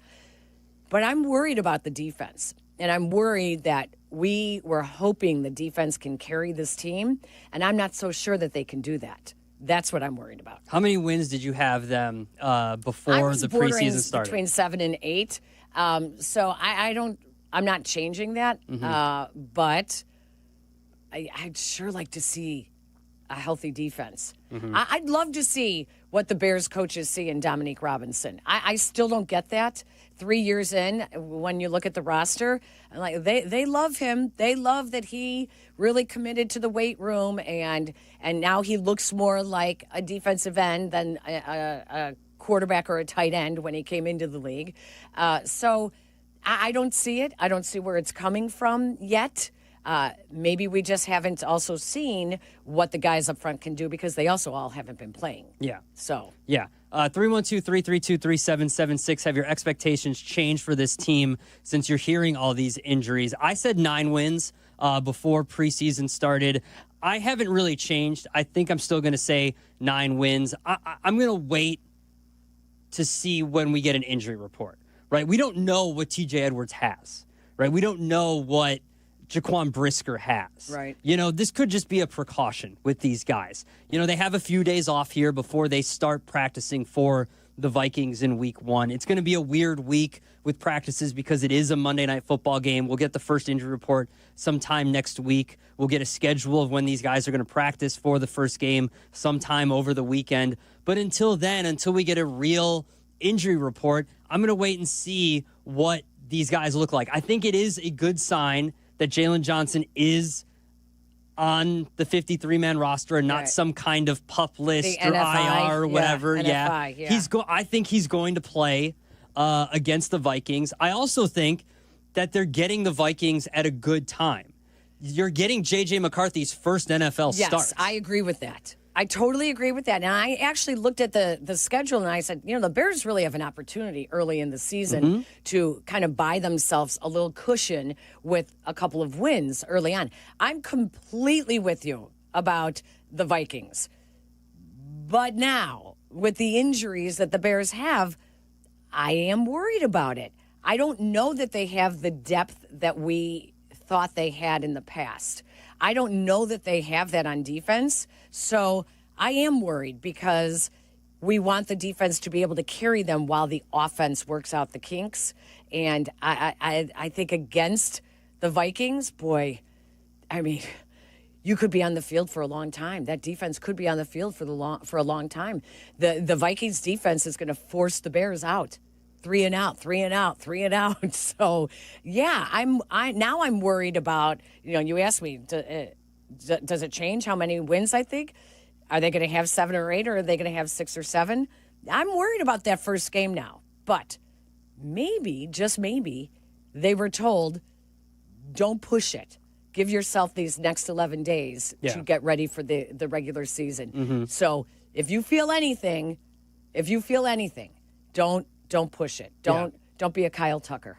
But I'm worried about the defense, and I'm worried that we were hoping the defense can carry this team, and I'm not so sure that they can do that. That's what I'm worried about. How many wins did you have them before the preseason started? Between 7 and 8. So I'm not changing that, but I'd sure like to see a healthy defense. I'd love to see what the Bears coaches see in Dominique Robinson. I still don't get that. 3 years in, when you look at the roster, like they love him. They love that he really committed to the weight room, and now he looks more like a defensive end than a quarterback or a tight end when he came into the league. So I don't see it. I don't see where it's coming from yet. Maybe we just haven't also seen what the guys up front can do because they also all haven't been playing. Yeah. So. Yeah. 312-332-3776. Have your expectations changed for this team since you're hearing all these injuries? I said 9 wins before preseason started. I haven't really changed. I think I'm still going to say 9 wins. I'm going to wait to see when we get an injury report, right? We don't know what TJ Edwards has, right? We don't know what Jaquan Brisker has. Right. You know, this could just be a precaution with these guys. You know, they have a few days off here before they start practicing for the Vikings in week 1. It's going to be a weird week with practices because it is a Monday Night Football game. We'll get the first injury report sometime next week. We'll get a schedule of when these guys are going to practice for the first game sometime over the weekend. But until then, until we get a real injury report, I'm going to wait and see what these guys look like. I think it is a good sign that Jalen Johnson is on the 53-man roster and not some kind of pup list or NFI, IR or whatever. NFI, yeah. I think he's going to play against the Vikings. I also think that they're getting the Vikings at a good time. You're getting J.J. McCarthy's first NFL start. Yes, I agree with that. I totally agree with that. And I actually looked at the schedule and I said, you know, the Bears really have an opportunity early in the season to kind of buy themselves a little cushion with a couple of wins early on. I'm completely with you about the Vikings. But now, with the injuries that the Bears have, I am worried about it. I don't know that they have the depth that we thought they had in the past. I don't know that they have that on defense. So I am worried because we want the defense to be able to carry them while the offense works out the kinks. And I think against the Vikings, boy, I mean, you could be on the field for a long time. That defense could be on the field for a long time. The Vikings defense is going to force the Bears out. 3 and out, 3 and out, 3 and out. So, yeah, I'm worried about, you know, you asked me, does it change how many wins I think? Are they going to have 7 or 8 or are they going to have 6 or 7? I'm worried about that first game now. But maybe, just maybe, they were told, don't push it. Give yourself these next 11 days to get ready for the regular season. So if you feel anything, don't push it. Don't be a Kyle Tucker.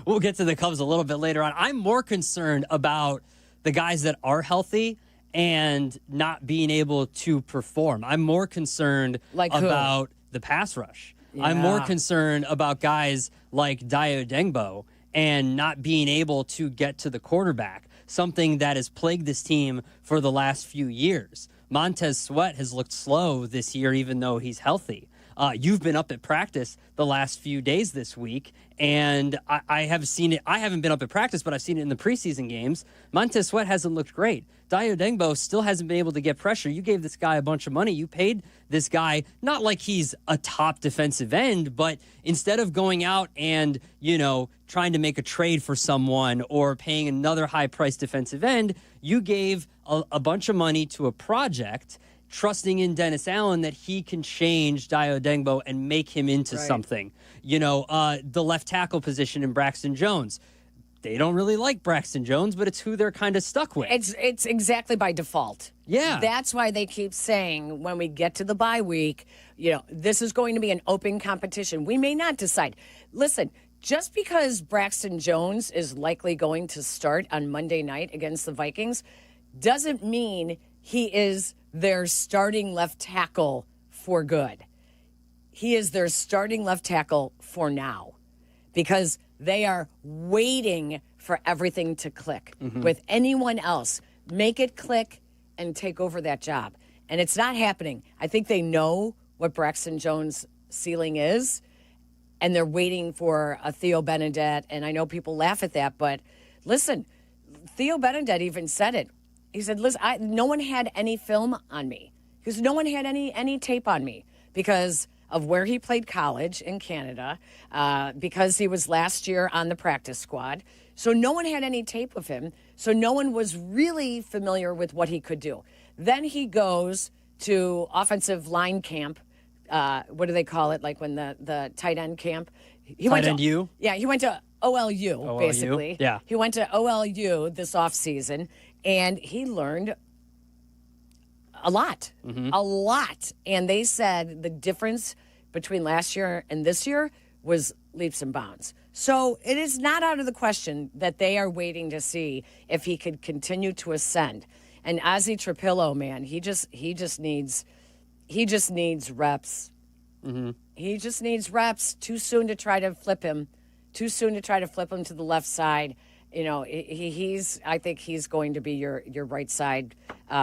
We'll get to the Cubs a little bit later on. I'm more concerned about the guys that are healthy and not being able to perform. I'm more concerned about the pass rush. Yeah. I'm more concerned about guys like Dayo Dengbo and not being able to get to the quarterback, something that has plagued this team for the last few years. Montez Sweat has looked slow this year, even though he's healthy. You've been up at practice the last few days this week, and I have seen it. I haven't been up at practice, but I've seen it in the preseason games. Montez Sweat hasn't looked great. Dayo Dengbo still hasn't been able to get pressure. You gave this guy a bunch of money. You paid this guy, not like he's a top defensive end, but instead of going out and, you know, trying to make a trade for someone or paying another high-priced defensive end, you gave a bunch of money to a project, trusting in Dennis Allen that he can change Dayo Dengbo and make him into something. You know, the left tackle position in Braxton Jones. They don't really like Braxton Jones, but it's who they're kind of stuck with. It's exactly by default. Yeah. That's why they keep saying when we get to the bye week, you know, this is going to be an open competition. We may not decide. Listen, just because Braxton Jones is likely going to start on Monday night against the Vikings doesn't mean he is their starting left tackle for good. He is their starting left tackle for now because they are waiting for everything to click. With anyone else, make it click and take over that job. And it's not happening. I think they know what Braxton Jones' ceiling is. and they're waiting for a Theo Benedette. And I know people laugh at that, but listen, Theo Benedette even said it. He said, listen, no one had any film on me because no one had any tape on me because of where he played college in Canada, because he was last year on the practice squad. So no one had any tape of him. So no one was really familiar with what he could do. Then he goes to offensive line camp. What do they call it? Like when the tight end camp? Tight end U? Yeah, he went to OLU, basically. Yeah. He went to OLU this offseason, and he learned a lot. A lot. And they said the difference between last year and this year was leaps and bounds. So it is not out of the question that they are waiting to see if he could continue to ascend. And Ozzie Trapillo, man, he just needs reps. He just needs reps. Too soon to try to flip him. Too soon to try to flip him to the left side. You know, I think he's going to be your right side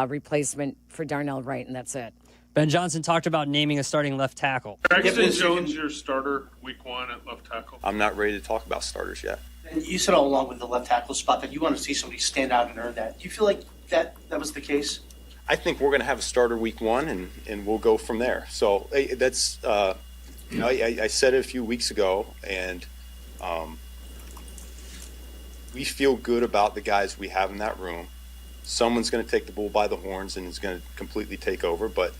replacement for Darnell Wright, and that's it. Ben Johnson talked about naming a starting left tackle. Braxton Jones, your starter week 1 at left tackle. I'm not ready to talk about starters yet. And you said all along with the left tackle spot that you want to see somebody stand out and earn that. Do you feel like that was the case? I think we're going to have a starter week 1, and we'll go from there. So that's, I said it a few weeks ago, and we feel good about the guys we have in that room. Someone's going to take the bull by the horns and is going to completely take over, but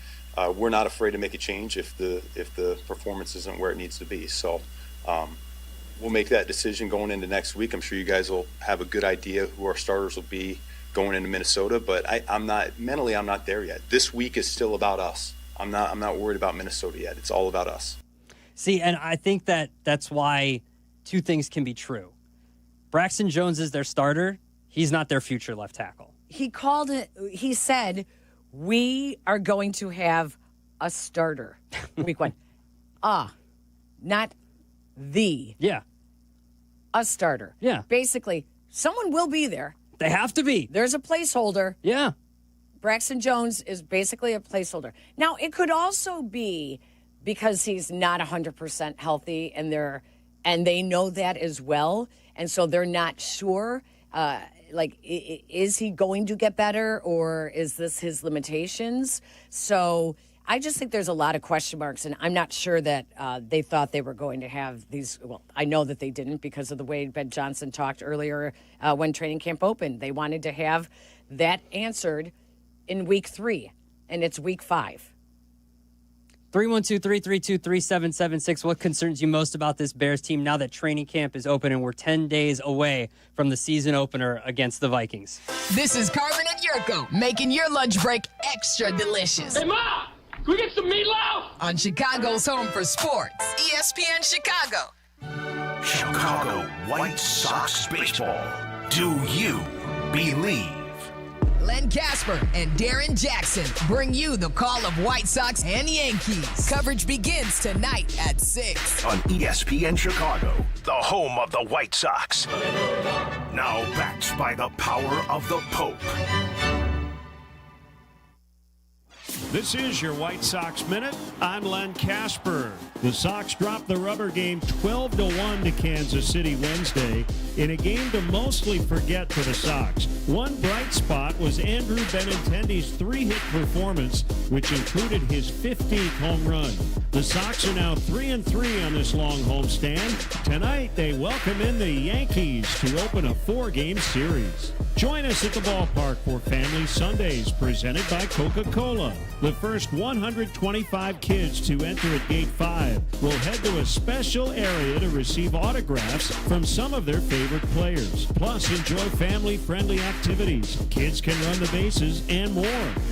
we're not afraid to make a change if the performance isn't where it needs to be. So we'll make that decision going into next week. I'm sure you guys will have a good idea who our starters will be going into Minnesota, but I'm not there yet. This week is still about us. I'm not worried about Minnesota yet. It's all about us. See, and I think that's why two things can be true. Braxton Jones is their starter. He's not their future left tackle. He called it, he said, we are going to have a starter week 1. Not the. Yeah. A starter. Yeah. Basically, someone will be there. They have to be. There's a placeholder. Yeah. Braxton Jones is basically a placeholder. Now, it could also be because he's not 100% healthy, and they know that as well, and so they're not sure. Is he going to get better, or is this his limitations? So I just think there's a lot of question marks, and I'm not sure that they thought they were going to have these. Well, I know that they didn't because of the way Ben Johnson talked earlier when training camp opened. They wanted to have that answered in week 3, and it's week 5. 312-332-3776. What concerns you most about this Bears team now that training camp is open and we're 10 days away from the season opener against the Vikings? This is Carmen and Jurko, making your lunch break extra delicious. Hey, Ma! Can we get some meatloaf? On Chicago's home for sports, ESPN Chicago. Chicago White Sox baseball. Do you believe? Len Casper and Darren Jackson bring you the call of White Sox and Yankees. Coverage begins tonight at 6 on ESPN Chicago, the home of the White Sox. Now backed by the power of the Pope. This is your White Sox Minute. I'm Len Casper. The Sox dropped the rubber game 12-1 to Kansas City Wednesday in a game to mostly forget for the Sox. One bright spot was Andrew Benintendi's 3-hit performance, which included his 15th home run. The Sox are now 3-3 on this long homestand. Tonight, they welcome in the Yankees to open a 4-game series. Join us at the ballpark for Family Sundays, presented by Coca-Cola. The first 125 kids to enter at Gate 5 will head to a special area to receive autographs from some of their favorite players. Plus, enjoy family-friendly activities. Kids can run the bases and more.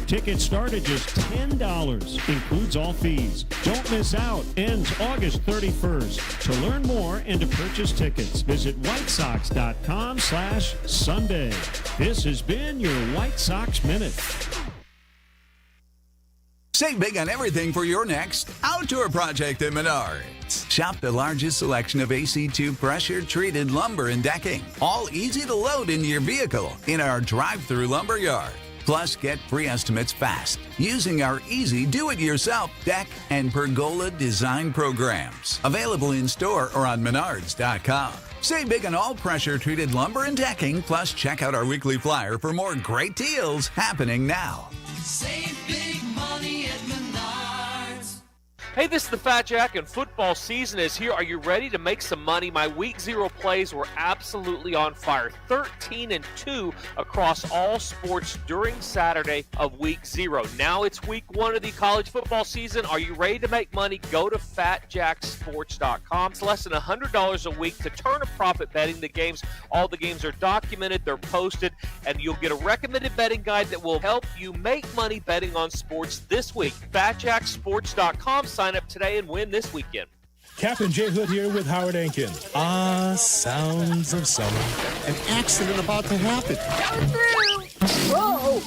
Tickets start at just $10. Includes all fees. Don't miss out. Ends August 31st. To learn more and to purchase tickets, visit whitesox.com/Sunday. This has been your White Sox Minute. Save big on everything for your next outdoor project at Menards. Shop the largest selection of AC2 pressure-treated lumber and decking, all easy to load into your vehicle in our drive-through lumber yard. Plus, get free estimates fast using our easy do-it-yourself deck and pergola design programs. Available in-store or on Menards.com. Save big on all pressure-treated lumber and decking. Plus, check out our weekly flyer for more great deals happening now. Save big money at Menards. Hey, this is the Fat Jack, and football season is here. Are you ready to make some money? My Week 0 plays were absolutely on fire. 13-2 across all sports during Saturday of Week 0. Now it's Week 1 of the college football season. Are you ready to make money? Go to FatJackSports.com. It's less than $100 a week to turn a profit betting the games. All the games are documented, they're posted, and you'll get a recommended betting guide that will help you make money betting on sports this week. FatJackSports.com. Sign up today and win this weekend. Kap J Hood here with Howard Ankin. Sounds of summer. An accident about to happen. Coming through. Whoa.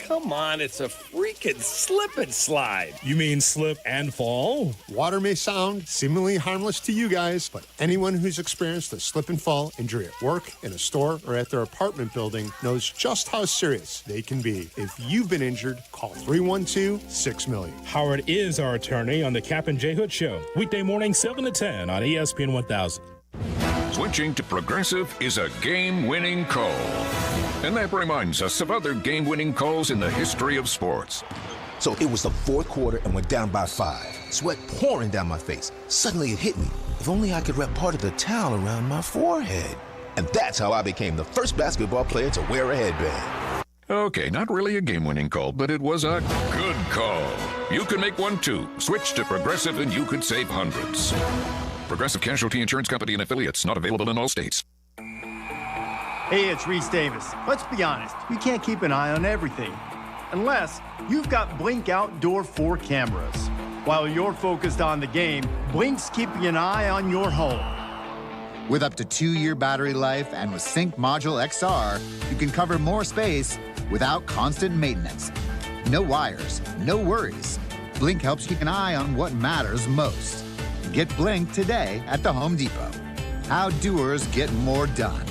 Come on, it's a freaking slip and slide. You mean slip and fall? Water may sound seemingly harmless to you guys, but anyone who's experienced a slip and fall injury at work, in a store, or at their apartment building knows just how serious they can be. If you've been injured, call 312-6-million. Howard is our attorney on the Kap J Hood Show. Weekday morning, 7 to 10 on ESPN 1000. Switching to Progressive is a game-winning call. And that reminds us of other game-winning calls in the history of sports. So it was the fourth quarter and we're down by 5. Sweat pouring down my face. Suddenly it hit me. If only I could wrap part of the towel around my forehead. And that's how I became the first basketball player to wear a headband. Okay, not really a game-winning call, but it was a good call. You can make one too. Switch to Progressive and you could save hundreds. Progressive Casualty Insurance Company and affiliates, not available in all states. Hey, it's Reese Davis. Let's be honest, you can't keep an eye on everything. Unless you've got Blink Outdoor 4 cameras. While you're focused on the game, Blink's keeping an eye on your home. With up to 2-year battery life and with Sync Module XR, you can cover more space without constant maintenance. No wires, no worries. Blink helps keep an eye on what matters most. Get Blink today at the Home Depot. How doers get more done.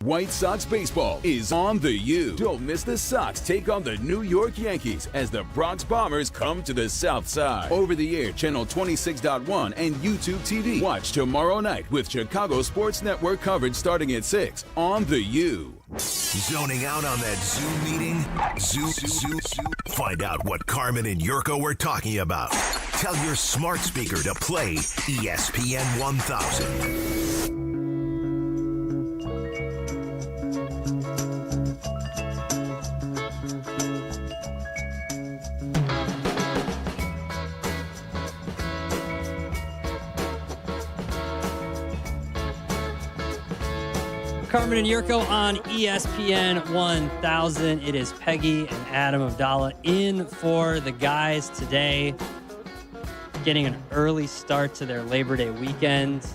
White Sox baseball is on the U. Don't miss the Sox take on the New York Yankees as the Bronx Bombers come to the South Side. Over the air, channel 26.1 and YouTube TV. Watch tomorrow night with Chicago Sports Network coverage starting at 6 on the U. Zoning out on that Zoom meeting? Zoom. Find out what Carmen and Jurko were talking about. Tell your smart speaker to play ESPN 1000. Carmen and Jurko on ESPN 1000. It is Peggy and Adam Abdallah in for the guys today. Getting an early start to their Labor Day weekend.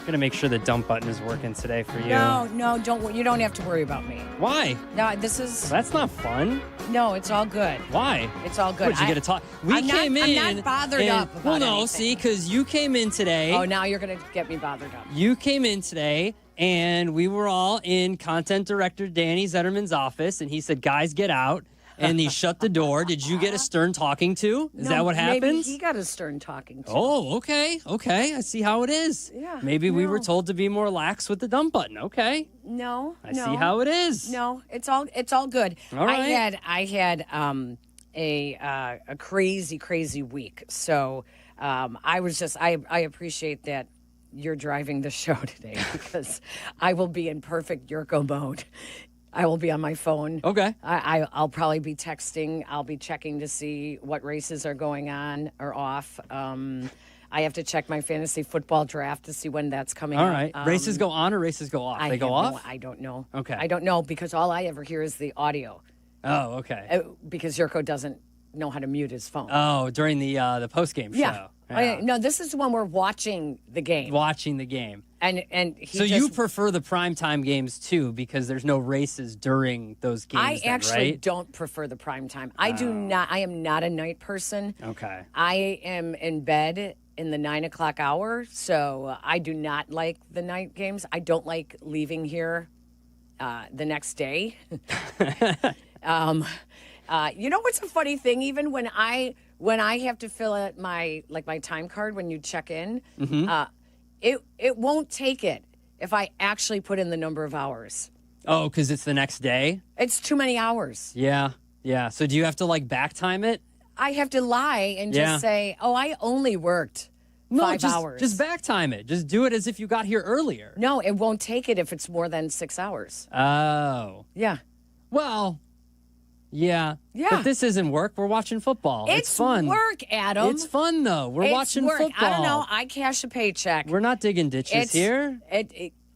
Going to make sure the dump button is working today for you. No, don't. You don't have to worry about me. Why? No, this is. That's not fun. No, it's all good. Why? It's all good. What, did you get to talk? I'm not bothered up about Well, no, anything. see, because you came in today. Oh, now you're going to get me bothered up. You came in today, and we were all in content director Danny Zetterman's office, and he said, guys, get out. And he shut the door. Did you get a stern talking to? Is that what happens? Maybe he got a stern talking to. Oh, okay. I see how it is. Yeah. Maybe we were told to be more lax with the dump button. Okay. No. I see how it is. No, it's all good. All right. I had a crazy week. So I appreciate that you're driving the show today because I will be in perfect Jurko mode. I will be on my phone. Okay. I'll probably be texting. I'll be checking to see what races are going on or off. I have to check my fantasy football draft to see when that's coming All out. right. Races go on or races go off? They go off? I don't know. Okay. I don't know because all I ever hear is the audio. Oh, okay. Because Jurko doesn't know how to mute his phone. Oh, during the post-game show. Yeah. No, this is when we're watching the game. Watching the game. And you prefer the primetime games too because there's no races during those games. I actually right? don't prefer the primetime. I do not. I am not a night person. Okay. I am in bed in the 9 o'clock hour, so I do not like the night games. I don't like leaving here the next day. You know what's a funny thing? Even when I have to fill out my time card when you check in, it won't take it if I actually put in the number of hours. Oh, because it's the next day? It's too many hours. Yeah. So do you have to back time it? I have to lie and just say, oh, I only worked 5 hours. Just back time it. Just do it as if you got here earlier. No, it won't take it if it's more than 6 hours. Oh. Yeah. Well, yeah. But this isn't work. We're watching football. It's fun. work, Adam. It's fun, though. We're watching work. football. I don't know. I cash a paycheck. We're not digging ditches here.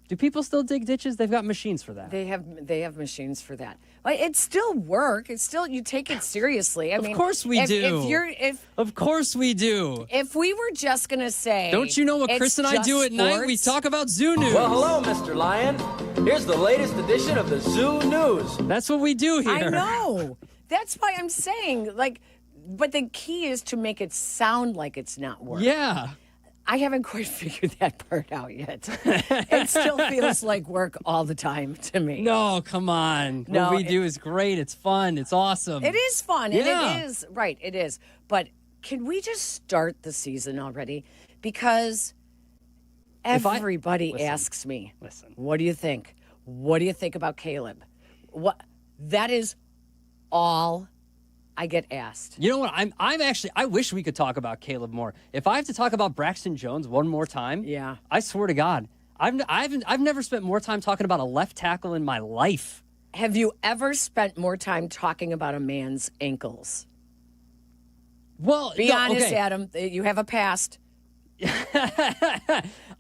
Do people still dig ditches? They've got machines for that. They have machines for that. It's still work. It's still, you take it seriously. I mean, of course we do. Of course we do. If we were just gonna say, don't you know what Chris and I do at night? We talk about zoo news. Well, hello, Mr. Lion. Here's the latest edition of the Zoo News. That's what we do here. I know. That's why I'm saying, but the key is to make it sound like it's not work. Yeah. I haven't quite figured that part out yet. It still feels like work all the time to me. No, come on. No, what we do is great. It's fun. It's awesome. It is fun. Yeah. And it is. Right, it is. But can we just start the season already? Because everybody asks me, what do you think? What do you think about Caleb? That is all I get asked. You know what? I'm actually, I wish we could talk about Caleb more. If I have to talk about Braxton Jones one more time, I swear to God, I've never spent more time talking about a left tackle in my life. Have you ever spent more time talking about a man's ankles? Well, be honest, Adam. You have a past.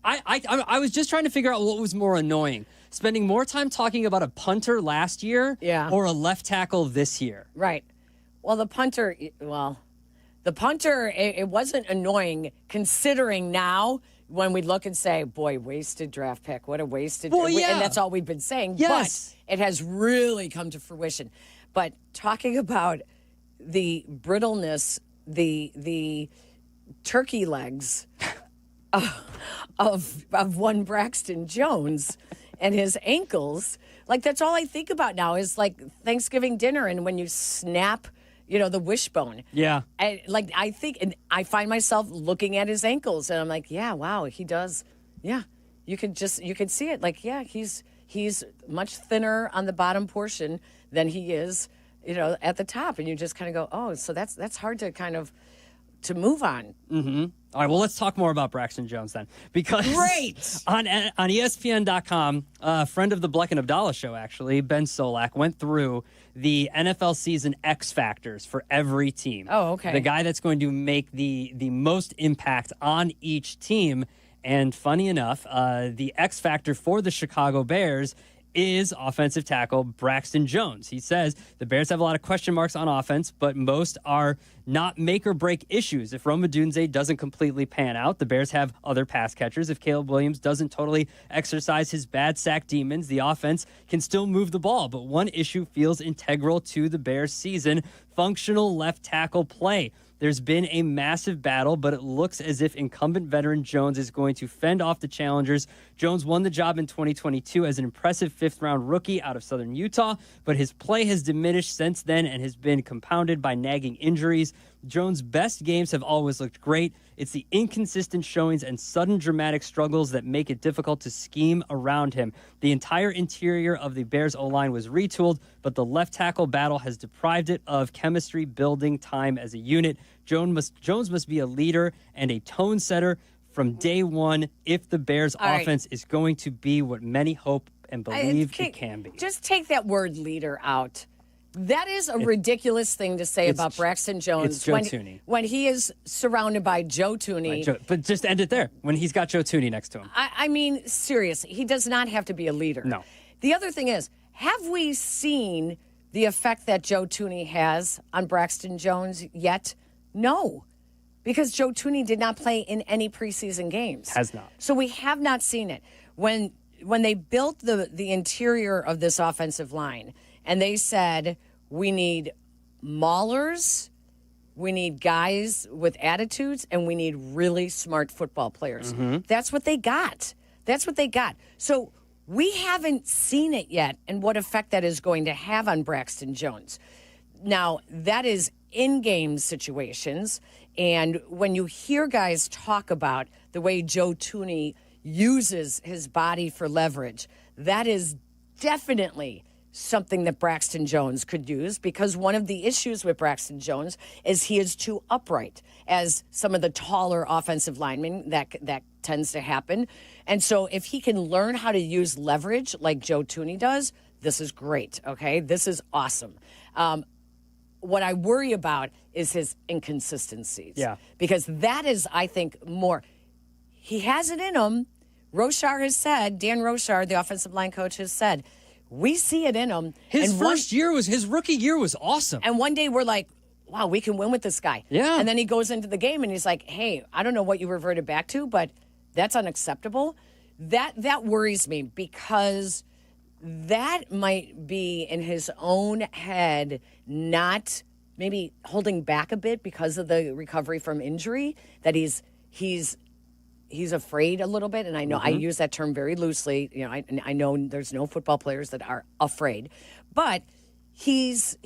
I was just trying to figure out what was more annoying. Spending more time talking about a punter last year or a left tackle this year. Right. Well, the punter, it wasn't annoying considering now when we look and say, boy, wasted draft pick. What a wasted. Well, yeah. And that's all we've been saying. Yes. But it has really come to fruition. But talking about the brittleness, the turkey legs of one Braxton Jones and his ankles, that's all I think about now is Thanksgiving dinner and when you snap the wishbone. Yeah. I think, and I find myself looking at his ankles and I'm like, yeah, wow, he does. Yeah. You could see it. He's much thinner on the bottom portion than he is, at the top. And you just kind of go, oh, so that's hard to kind of, to move on. Mm-hmm. All right, well, let's talk more about Braxton Jones then. Because great. on ESPN.com, a friend of the Bleck and Abdallah show, actually, Ben Solak, went through the NFL season X factors for every team. Oh, okay. The guy that's going to make the most impact on each team. And funny enough, the X factor for the Chicago Bears is offensive tackle Braxton Jones. He says the Bears have a lot of question marks on offense, but most are not make or break issues. If Rome Odunze doesn't completely pan out, the Bears have other pass catchers. If Caleb Williams doesn't totally exercise his bad sack demons, the offense can still move the ball. But one issue feels integral to the Bears season: functional left tackle play. There's been a massive battle, but it looks as if incumbent veteran Jones is going to fend off the challengers. Jones won the job in 2022 as an impressive fifth-round rookie out of Southern Utah, but his play has diminished since then and has been compounded by nagging injuries. Jones' best games have always looked great. It's the inconsistent showings and sudden dramatic struggles that make it difficult to scheme around him. The entire interior of the Bears O-line was retooled, but the left tackle battle has deprived it of chemistry building time as a unit. Jones must be a leader and a tone setter from day one if the Bears offense is going to be what many hope and believe it can be. Just take that word leader out. That is a ridiculous thing to say about Braxton Jones. It's Joe Thuney. When he is surrounded by Joe Thuney. But just end it there, when he's got Joe Thuney next to him. I mean, seriously, he does not have to be a leader. No. The other thing is, have we seen the effect that Joe Thuney has on Braxton Jones yet? No. Because Joe Thuney did not play in any preseason games. Has not. So we have not seen it. When they built the interior of this offensive line, and they said, we need maulers, we need guys with attitudes, and we need really smart football players. Mm-hmm. That's what they got. So We haven't seen it yet and what effect that is going to have on Braxton Jones. Now, that is in-game situations. And when you hear guys talk about the way Joe Thuney uses his body for leverage, that is definitely something that Braxton Jones could use, because one of the issues with Braxton Jones is he is too upright, as some of the taller offensive linemen, that tends to happen. And so if he can learn how to use leverage like Joe Thuney does, this is great, okay? This is awesome. What I worry about is his inconsistencies. Yeah. Because that is, I think, more. He has it in him. Roshar has said, Dan Roshar, the offensive line coach, has said, we see it in him. His rookie year was awesome. And one day we're like, wow, we can win with this guy. Yeah. And then he goes into the game and he's like, hey, I don't know what you reverted back to, but that's unacceptable. That worries me, because that might be in his own head, not maybe holding back a bit because of the recovery from injury, that he's afraid a little bit. And I know I use that term very loosely. You know, I know there's no football players that are afraid, but he's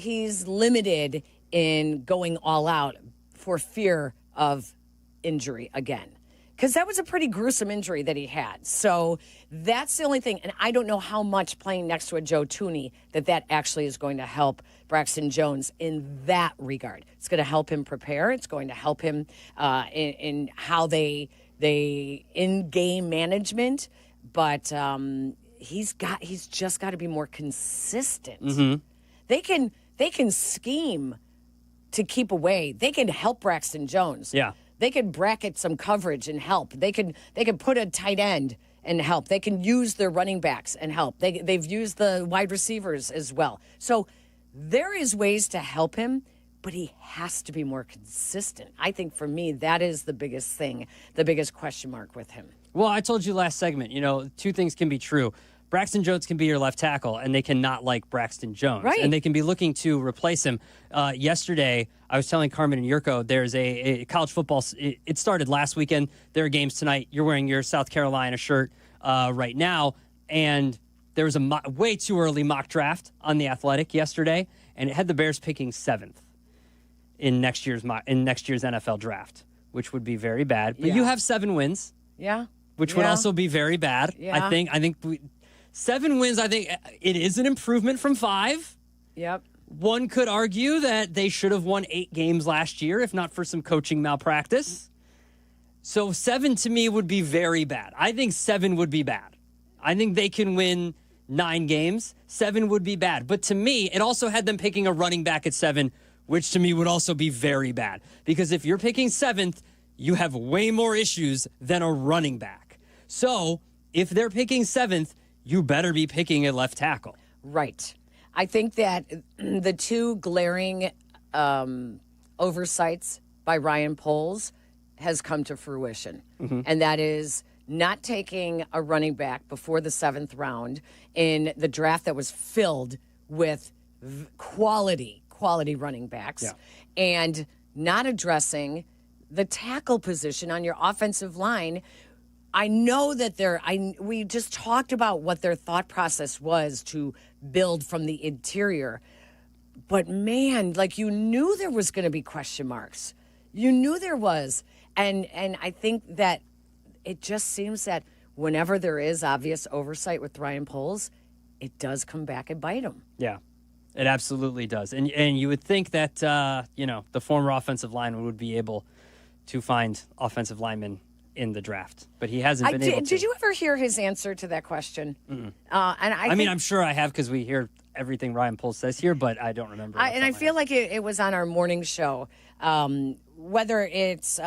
limited in going all out for fear of injury again. Because that was a pretty gruesome injury that he had. So that's the only thing. And I don't know how much playing next to a Joe Thuney that actually is going to help Braxton Jones in that regard. It's going to help him prepare. It's going to help him in how they in-game management. But he's just got to be more consistent. Mm-hmm. They can scheme to keep away. They can help Braxton Jones. Yeah. They can bracket some coverage and help. They can put a tight end and help. They can use their running backs and help. They've used the wide receivers as well. So there is ways to help him, but he has to be more consistent. I think for me, that is the biggest thing, the biggest question mark with him. Well, I told you last segment, two things can be true. Braxton Jones can be your left tackle, and they cannot like Braxton Jones. Right. And they can be looking to replace him. Yesterday, I was telling Carmen and Jurko, there's a college football. It started last weekend. There are games tonight. You're wearing your South Carolina shirt right now. And there was a way too early mock draft on The Athletic yesterday, and it had the Bears picking 7th in next year's NFL draft, which would be very bad. But you have 7 wins. Yeah. Which would also be very bad. Yeah. I think 7 wins, I think it is an improvement from 5. Yep. One could argue that they should have won 8 games last year, if not for some coaching malpractice. So 7 to me would be very bad. I think 7 would be bad. I think they can win 9 games. 7 would be bad. But to me, it also had them picking a running back at 7, which to me would also be very bad. Because if you're picking 7th, you have way more issues than a running back. So if they're picking 7th, you better be picking a left tackle. Right. I think that the two glaring oversights by Ryan Poles has come to fruition. Mm-hmm. And that is not taking a running back before the 7th round in the draft that was filled with quality running backs, and not addressing the tackle position on your offensive line. I know that we just talked about what their thought process was to build from the interior. But man, you knew there was going to be question marks. You knew there was. And I think that it just seems that whenever there is obvious oversight with Ryan Poles, it does come back and bite him. Yeah, it absolutely does. And you would think that, the former offensive lineman would be able to find offensive linemen in the draft, but he hasn't been able to. Did you ever hear his answer to that question? Mm-mm. And I mean, I'm sure I have, because we hear everything Ryan Poles says here, but I don't remember. I feel like it was on our morning show. Whether it's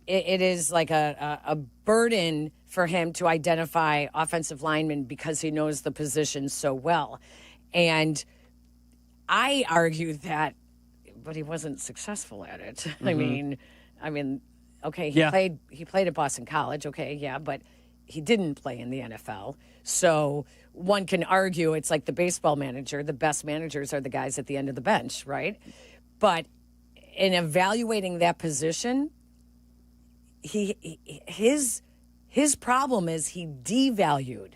it is like a burden for him to identify offensive linemen because he knows the position so well, and I argue that, but he wasn't successful at it. Mm-hmm. I mean. Okay, he played at Boston College, but he didn't play in the NFL. So one can argue it's like the baseball manager. The best managers are the guys at the end of the bench, right? But in evaluating that position, his problem is he devalued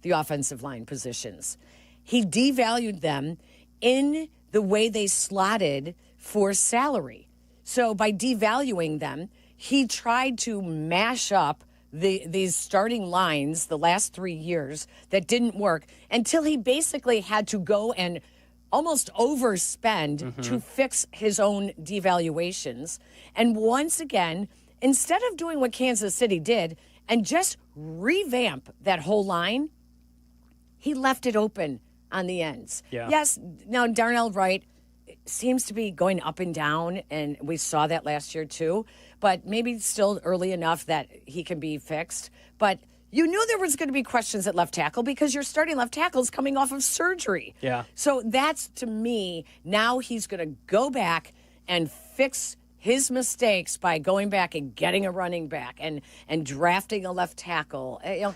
the offensive line positions. He devalued them in the way they slotted for salary. So by devaluing them, he tried to mash up these starting lines the last 3 years that didn't work until he basically had to go and almost overspend to fix his own devaluations. And once again, instead of doing what Kansas City did and just revamp that whole line, he left it open on the ends. Yeah. Yes, now Darnell Wright seems to be going up and down, and we saw that last year too, but maybe still early enough that he can be fixed. But you knew there was going to be questions at left tackle because your starting left tackle is coming off of surgery. Yeah. So that's, to me, now he's going to go back and fix his mistakes by going back and getting a running back and drafting a left tackle. I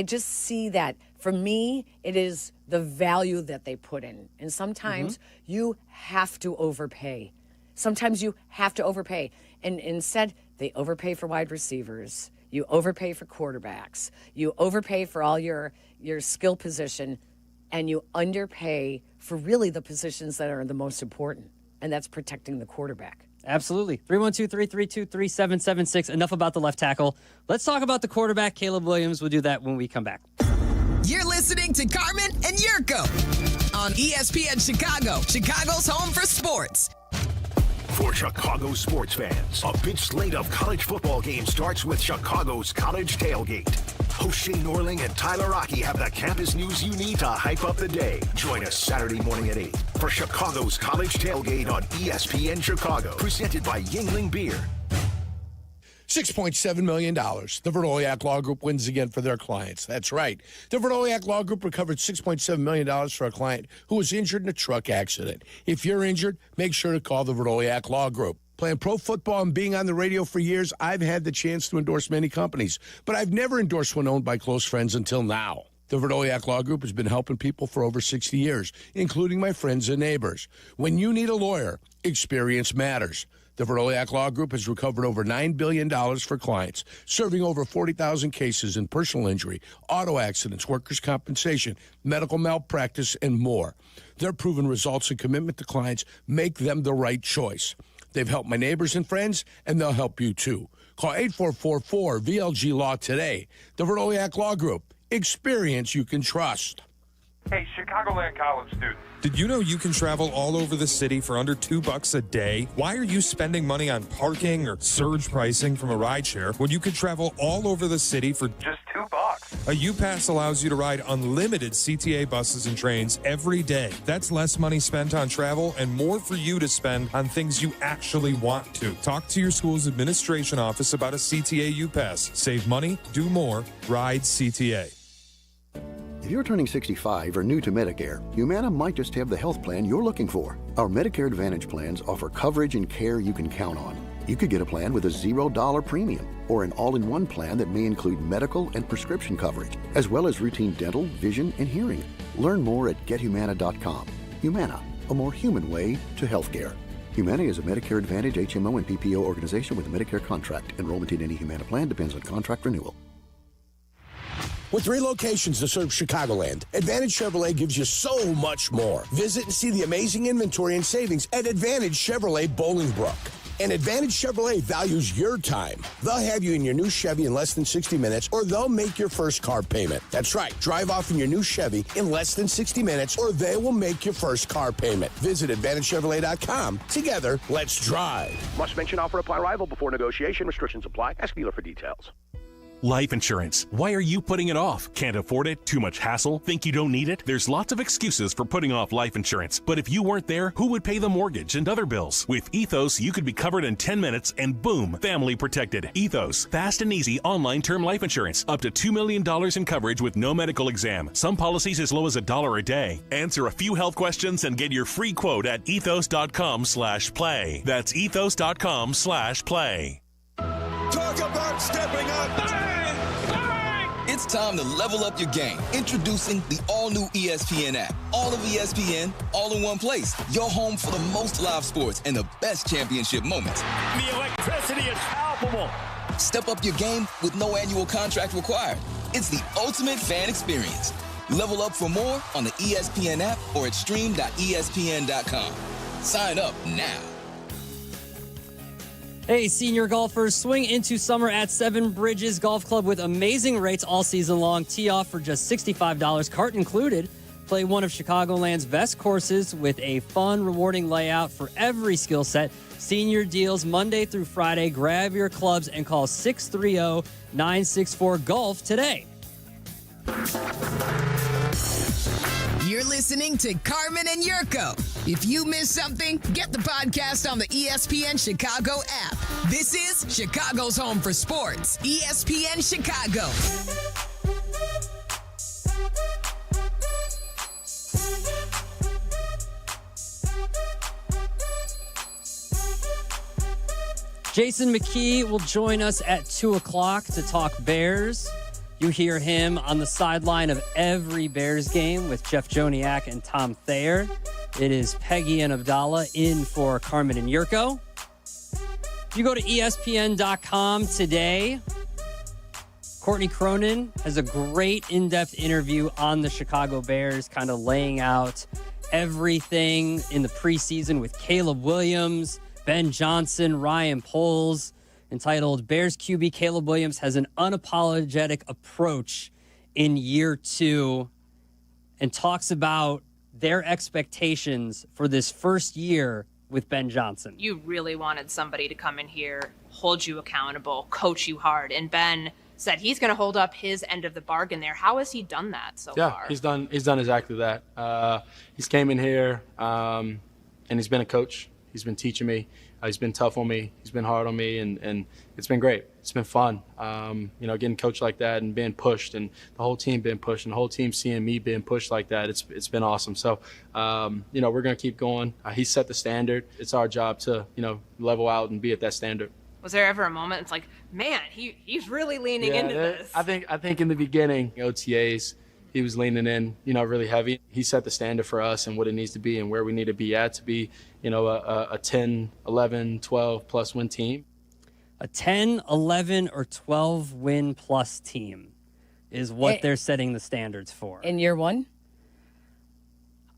just see that. For me, it is the value that they put in. And sometimes you have to overpay. Sometimes you have to overpay. And instead, they overpay for wide receivers. You overpay for quarterbacks. You overpay for all your skill position. And you underpay for really the positions that are the most important. And that's protecting the quarterback. Absolutely. 312-332-3776. Enough about the left tackle. Let's talk about the quarterback, Caleb Williams. We'll do that when we come back. You're listening to Carmen and Jurko on ESPN Chicago, Chicago's home for sports. For Chicago sports fans, a big slate of college football games starts with Chicago's College Tailgate. Host Shane Norling and Tyler Rocky have the campus news you need to hype up the day. Join us Saturday morning at 8 for Chicago's College Tailgate on ESPN Chicago, presented by Yingling Beer. $6.7 million. The Verdoliak Law Group wins again for their clients. That's right. The Verdoliak Law Group recovered $6.7 million for a client who was injured in a truck accident. If you're injured, make sure to call the Verdoliak Law Group. Playing pro football and being on the radio for years, I've had the chance to endorse many companies, but I've never endorsed one owned by close friends until now. The Verdoliak Law Group has been helping people for over 60 years, including my friends and neighbors. When you need a lawyer, experience matters. The Verdoliak Law Group has recovered over $9 billion for clients, serving over 40,000 cases in personal injury, auto accidents, workers' compensation, medical malpractice, and more. Their proven results and commitment to clients make them the right choice. They've helped my neighbors and friends, and they'll help you too. Call 8444-VLG-LAW today. The Verdoliak Law Group. Experience you can trust. Hey, Chicagoland College student. Did you know you can travel all over the city for under $2 a day? Why are you spending money on parking or surge pricing from a rideshare when you could travel all over the city for just $2? A U-Pass allows you to ride unlimited CTA buses and trains every day. That's less money spent on travel and more for you to spend on things you actually want to. Talk to your school's administration office about a CTA U-Pass. Save money, do more, ride CTA. If you're turning 65 or new to Medicare, Humana might just have the health plan you're looking for. Our Medicare Advantage plans offer coverage and care you can count on. You could get a plan with a $0 premium or an all-in-one plan that may include medical and prescription coverage, as well as routine dental, vision, and hearing. Learn more at gethumana.com. Humana, a more human way to healthcare. Humana is a Medicare Advantage HMO and PPO organization with a Medicare contract. Enrollment in any Humana plan depends on contract renewal. With 3 locations to serve Chicagoland, Advantage Chevrolet gives you so much more. Visit and see the amazing inventory and savings at Advantage Chevrolet Bolingbrook. And Advantage Chevrolet values your time. They'll have you in your new Chevy in less than 60 minutes, or they'll make your first car payment. That's right. Drive off in your new Chevy in less than 60 minutes, or they will make your first car payment. Visit AdvantageChevrolet.com. Together, let's drive. Must mention offer upon arrival before negotiation. Restrictions apply. Ask dealer for details. Life insurance. Why are you putting it off? Can't afford it? Too much hassle? Think you don't need it? There's lots of excuses for putting off life insurance. But if you weren't there, who would pay the mortgage and other bills? With Ethos, you could be covered in 10 minutes and boom, family protected. Ethos, fast and easy online term life insurance. Up to $2 million in coverage with no medical exam. Some policies as low as $1 a day. Answer a few health questions and get your free quote at ethos.com/play. That's ethos.com/play. Talk about stepping up. Bang! Bang! It's time to level up your game. Introducing the all-new ESPN app. All of ESPN, all in one place. Your home for the most live sports and the best championship moments. The electricity is palpable. Step up your game with no annual contract required. It's the ultimate fan experience. Level up for more on the ESPN app or at stream.espn.com. Sign up now. Hey, senior golfers, swing into summer at Seven Bridges Golf Club with amazing rates all season long. Tee off for just $65, cart included. Play one of Chicagoland's best courses with a fun, rewarding layout for every skill set. Senior deals Monday through Friday. Grab your clubs and call 630-964-GOLF today. You're listening to Carmen and Jurko. If you missed something, get the podcast on the ESPN Chicago app. This is Chicago's home for sports. ESPN Chicago. Jason McKee will join us at 2 o'clock to talk Bears. You hear him on the sideline of every Bears game with Jeff Joniak and Tom Thayer. It is Peggy and Abdallah in for Carmen and Jurko. You go to ESPN.com today. Courtney Cronin has a great in-depth interview on the Chicago Bears, kind of laying out everything in the preseason with Caleb Williams, Ben Johnson, Ryan Poles, entitled Bears QB Caleb Williams has an unapologetic approach in year 2, and talks about their expectations for this first year with Ben Johnson. You really wanted somebody to come in here, hold you accountable, coach you hard, and Ben said he's going to hold up his end of the bargain there. How has he done that so far? He's done exactly that. He's came in here and he's been a coach. He's been teaching me. He's been tough on me. He's been hard on me, and it's been great. It's been fun, getting coached like that and being pushed, and the whole team being pushed, and the whole team seeing me being pushed like that. It's been awesome. So, we're going to keep going. He set the standard. It's our job to, level out and be at that standard. Was there ever a moment it's like, man, he's really leaning into this? I think in the beginning, OTAs, he was leaning in, really heavy. He set the standard for us and what it needs to be and where we need to be at to be, a 10, 11, 12 plus win team. A 10, 11, or 12 win plus team is what they're setting the standards for. In year 1?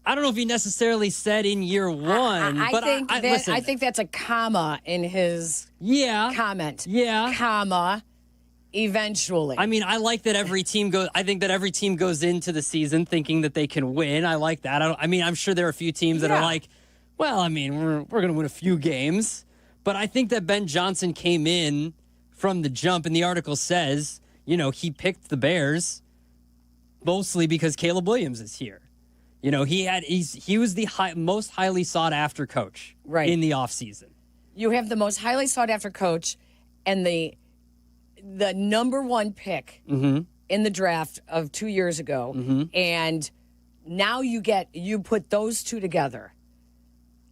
I don't know if he necessarily said in year 1, but I think that's a comma in his comment. Yeah. Comma. Eventually. I mean, I like that every team goes. I think that every team goes into the season thinking that they can win. I like that. I'm sure there are a few teams that are like, well, we're going to win a few games. But I think that Ben Johnson came in from the jump, and the article says, he picked the Bears mostly because Caleb Williams is here. He was the most highly sought after coach in the offseason. You have the most highly sought after coach and the number 1 pick in the draft of 2 years ago, and now you put those two together.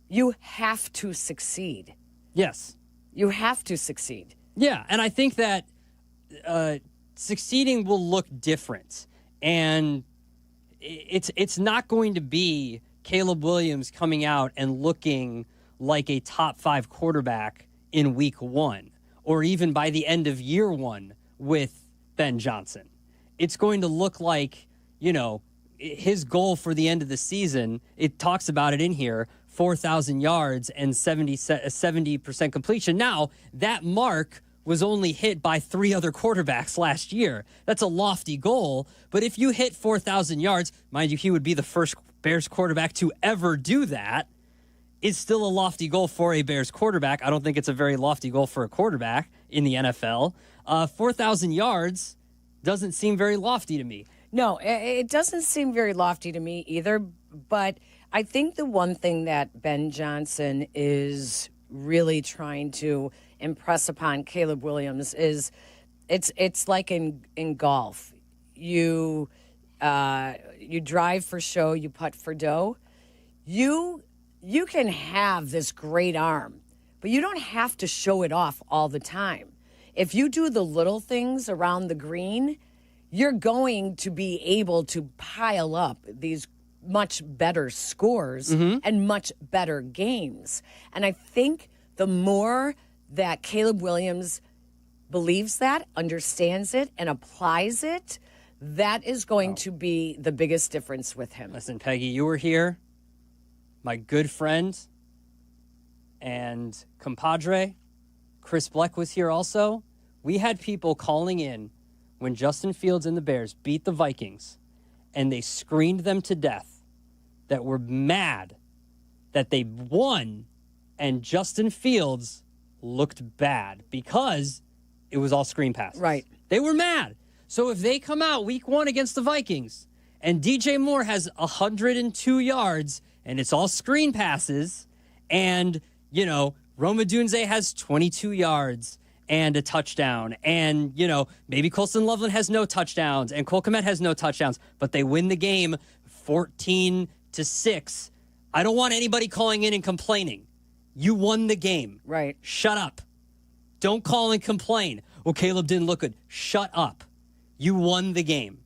You have to succeed. Yes. You have to succeed. Yeah, and I think that succeeding will look different, and it's not going to be Caleb Williams coming out and looking like a top 5 quarterback in week 1. Or even by the end of year 1 with Ben Johnson. It's going to look like, his goal for the end of the season, it talks about it in here, 4,000 yards and 70% completion. Now, that mark was only hit by 3 other quarterbacks last year. That's a lofty goal, but if you hit 4,000 yards, mind you, he would be the first Bears quarterback to ever do that. Is still a lofty goal for a Bears quarterback. I don't think it's a very lofty goal for a quarterback in the NFL. 4,000 yards doesn't seem very lofty to me. No, it doesn't seem very lofty to me either. But I think the one thing that Ben Johnson is really trying to impress upon Caleb Williams is it's like in golf. You drive for show, you putt for dough. You can have this great arm, but you don't have to show it off all the time. If you do the little things around the green, you're going to be able to pile up these much better scores and much better games. And I think the more that Caleb Williams believes that, understands it, and applies it, That is going to be the biggest difference with him. Listen, Peggy, you were here. My good friend and compadre, Chris Bleck, was here also. We had people calling in when Justin Fields and the Bears beat the Vikings and they screened them to death that were mad that they won and Justin Fields looked bad because it was all screen passes. Right. They were mad. So if they come out week 1 against the Vikings and DJ Moore has 102 yards and it's all screen passes and, Rome Odunze has 22 yards and a touchdown and, maybe Colston Loveland has no touchdowns and Cole Kmet has no touchdowns, but they win the game 14-6. I don't want anybody calling in and complaining. You won the game. Right. Shut up. Don't call and complain. Well, Caleb didn't look good. Shut up. You won the game.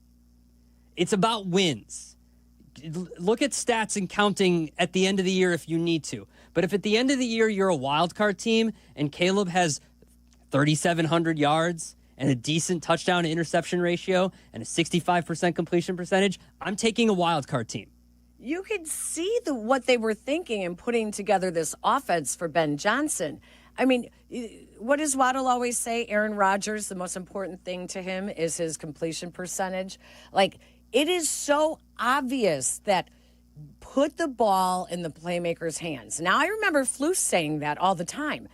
It's about wins. Look at stats and counting at the end of the year if you need to. But if at the end of the year you're a wild card team and Caleb has 3,700 yards and a decent touchdown to interception ratio and a 65% completion percentage, I'm taking a wild card team. You could see what they were thinking in putting together this offense for Ben Johnson. I mean, what does Waddle always say? Aaron Rodgers, the most important thing to him is his completion percentage. Like, it is so obvious that put the ball in the playmaker's hands. Now, I remember Flus saying that all the time.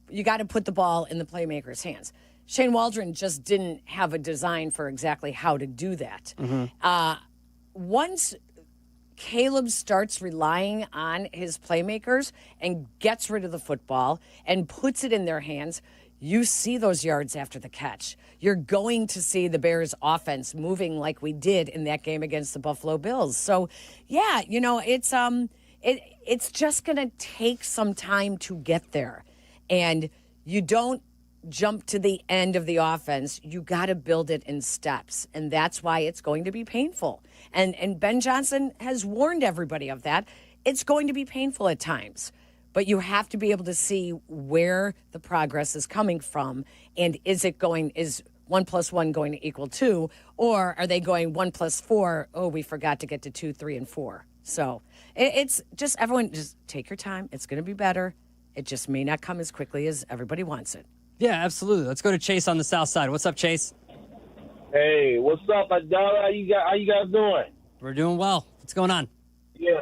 You got to put the ball in the playmaker's hands. Shane Waldron just didn't have a design for exactly how to do that. Once Caleb starts relying on his playmakers and gets rid of the football and puts it in their hands, you see those yards after the catch. You're going to see the Bears offense moving like we did in that game against the Buffalo Bills. So, yeah, it's just going to take some time to get there. And you don't jump to the end of the offense. You got to build it in steps. And that's why it's going to be painful. And Ben Johnson has warned everybody of that. It's going to be painful at times. But you have to be able to see where the progress is coming from. And is 1 + 1 going to equal 2? Or are they going 1 + 4? Oh, we forgot to get to 2, 3, and 4. So it's just everyone just take your time. It's going to be better. It just may not come as quickly as everybody wants it. Yeah, absolutely. Let's go to Chase on the south side. What's up, Chase? Hey, what's up, my dog? How you guys doing? We're doing well. What's going on? Yeah.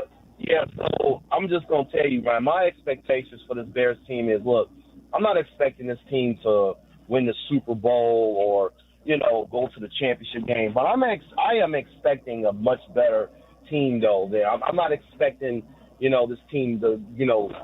So I'm just gonna tell you, man. My expectations for this Bears team is: look, I'm not expecting this team to win the Super Bowl or go to the championship game, but I am expecting a much better team, though. There, I'm not expecting this team to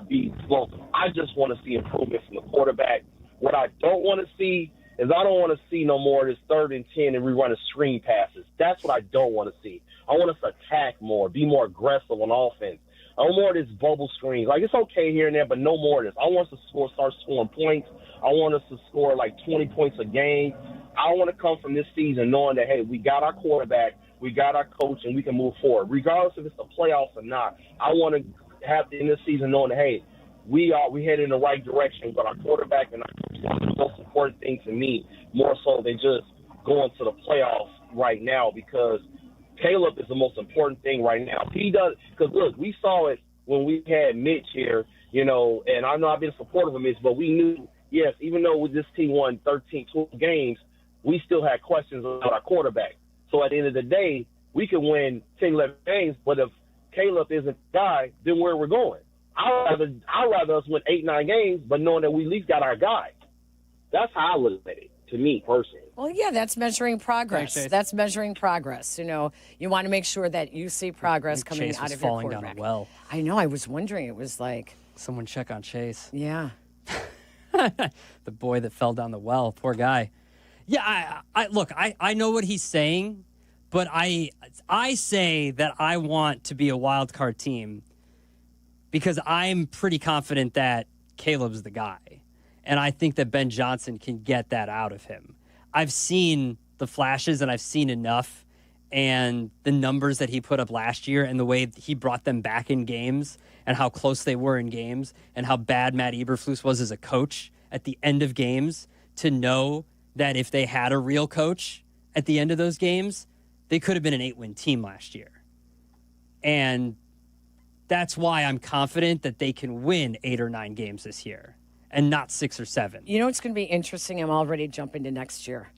be explosive. I just want to see improvement from the quarterback. What I don't want to see is I don't want to see no more of this 3rd and 10 and rerunning screen passes. That's what I don't want to see. I want us to attack more, be more aggressive on offense. I want more of this bubble screens. Like, it's okay here and there, but no more of this. I want us to start scoring points. I want us to score like 20 points a game. I want to come from this season knowing that, hey, we got our quarterback, we got our coach, and we can move forward. Regardless if it's the playoffs or not, I want to have in this season knowing that, hey, we head in the right direction, but our quarterback and our coach are the most important thing to me, more so than just going to the playoffs right now, because Caleb is the most important thing right now. He does, because look, we saw it when we had Mitch here, and I know I've been supportive of Mitch, but we knew, yes, even though this team won 13, 12 games, we still had questions about our quarterback. So at the end of the day, we could win 10, 11 games, but if Caleb isn't the guy, then where we're going. I'd rather us win 8, 9 games, but knowing that we at least got our guy. That's how I look at it, to me personally. Well, yeah, that's measuring progress. Thanks, that's measuring progress. You want to make sure that you see progress coming Chase out was of your falling quarterback. down a well. I know. I was wondering. It was like someone check on Chase. Yeah. The boy that fell down the well. Poor guy. Yeah, I know what he's saying, but I say that I want to be a wild card team because I'm pretty confident that Caleb's the guy. And I think that Ben Johnson can get that out of him. I've seen the flashes and I've seen enough, and the numbers that he put up last year and the way he brought them back in games and how close they were in games and how bad Matt Eberflus was as a coach at the end of games, to know that if they had a real coach at the end of those games, they could have been an 8-win team last year. And that's why I'm confident that they can win 8 or 9 games this year and not 6 or 7. You know what's going to be interesting? I'm already jumping to next year.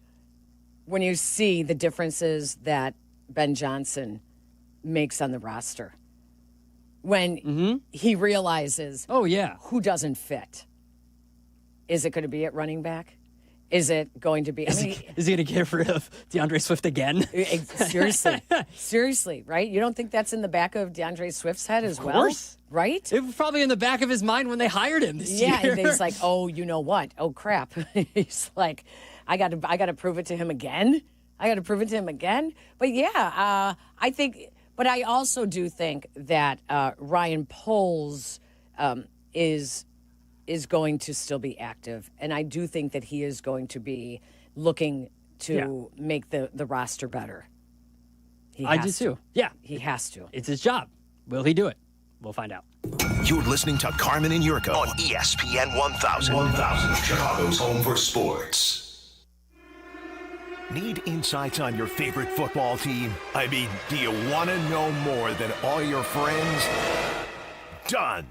When you see the differences that Ben Johnson makes on the roster. When he realizes, who doesn't fit. Is it going to be at running back? Is it going to be? Is he going to get rid of DeAndre Swift again? Seriously, right? You don't think that's in the back of DeAndre Swift's head as well? Of course. Right? It was probably in the back of his mind when they hired him this year. Yeah, and he's like, oh, you know what? Oh, crap. He's like, I got to prove it to him again. But yeah, I think, but I also do think that Ryan Poles is going to still be active. And I do think that he is going to be looking to make the roster better. I do too. Yeah. He has to. It's his job. Will he do it? We'll find out. You're listening to Carmen and Jurko on ESPN 1000. 1000, Chicago's home for sports. Need insights on your favorite football team? I mean, do you want to know more than all your friends? Done.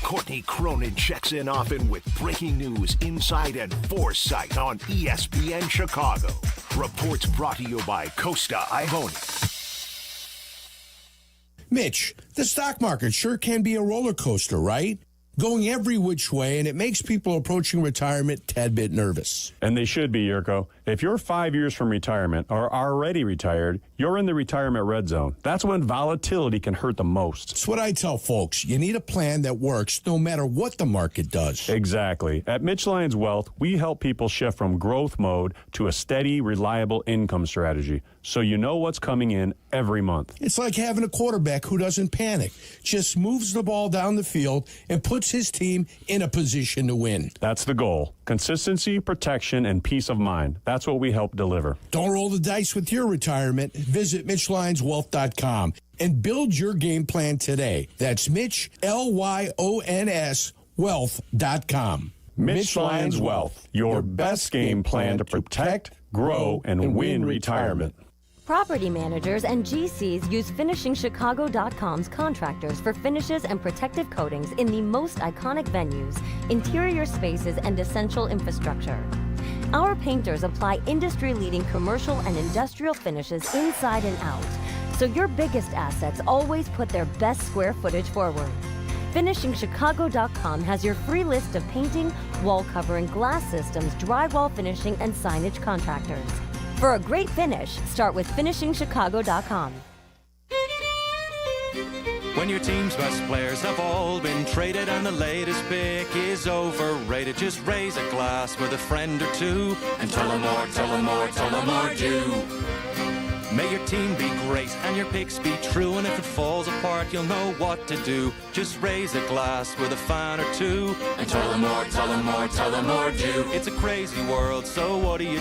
Courtney Cronin checks in often with breaking news, insight, and foresight on ESPN Chicago. Reports brought to you by Costa Ivoni. Mitch, the stock market sure can be a roller coaster, right? Going every which way, and it makes people approaching retirement a tad bit nervous. And they should be, Jurko. If you're 5 years from retirement or are already retired, you're in the retirement red zone. That's when volatility can hurt the most. It's what I tell folks. You need a plan that works no matter what the market does. Exactly. At Mitch Lyons Wealth, we help people shift from growth mode to a steady, reliable income strategy, so you know what's coming in every month. It's like having a quarterback who doesn't panic, just moves the ball down the field and puts his team in a position to win. That's the goal. Consistency, protection, and peace of mind. That's what we help deliver. Don't roll the dice with your retirement. Visit MitchLyonsWealth.com and build your game plan today. That's Mitch, Lyons, Wealth.com. Mitch Lyons Wealth, your best game plan to protect, grow, and win retirement. Property managers and GCs use FinishingChicago.com's contractors for finishes and protective coatings in the most iconic venues, interior spaces, and essential infrastructure. Our painters apply industry-leading commercial and industrial finishes inside and out, so your biggest assets always put their best square footage forward. FinishingChicago.com has your free list of painting, wall covering, glass systems, drywall finishing, and signage contractors. For a great finish, start with FinishingChicago.com. When your team's best players have all been traded and the latest pick is overrated, just raise a glass with a friend or two and tell them more do. May your team be great and your picks be true, and if it falls apart, you'll know what to do. Just raise a glass with a fan or two and tell them more do. It's a crazy world, so what do? You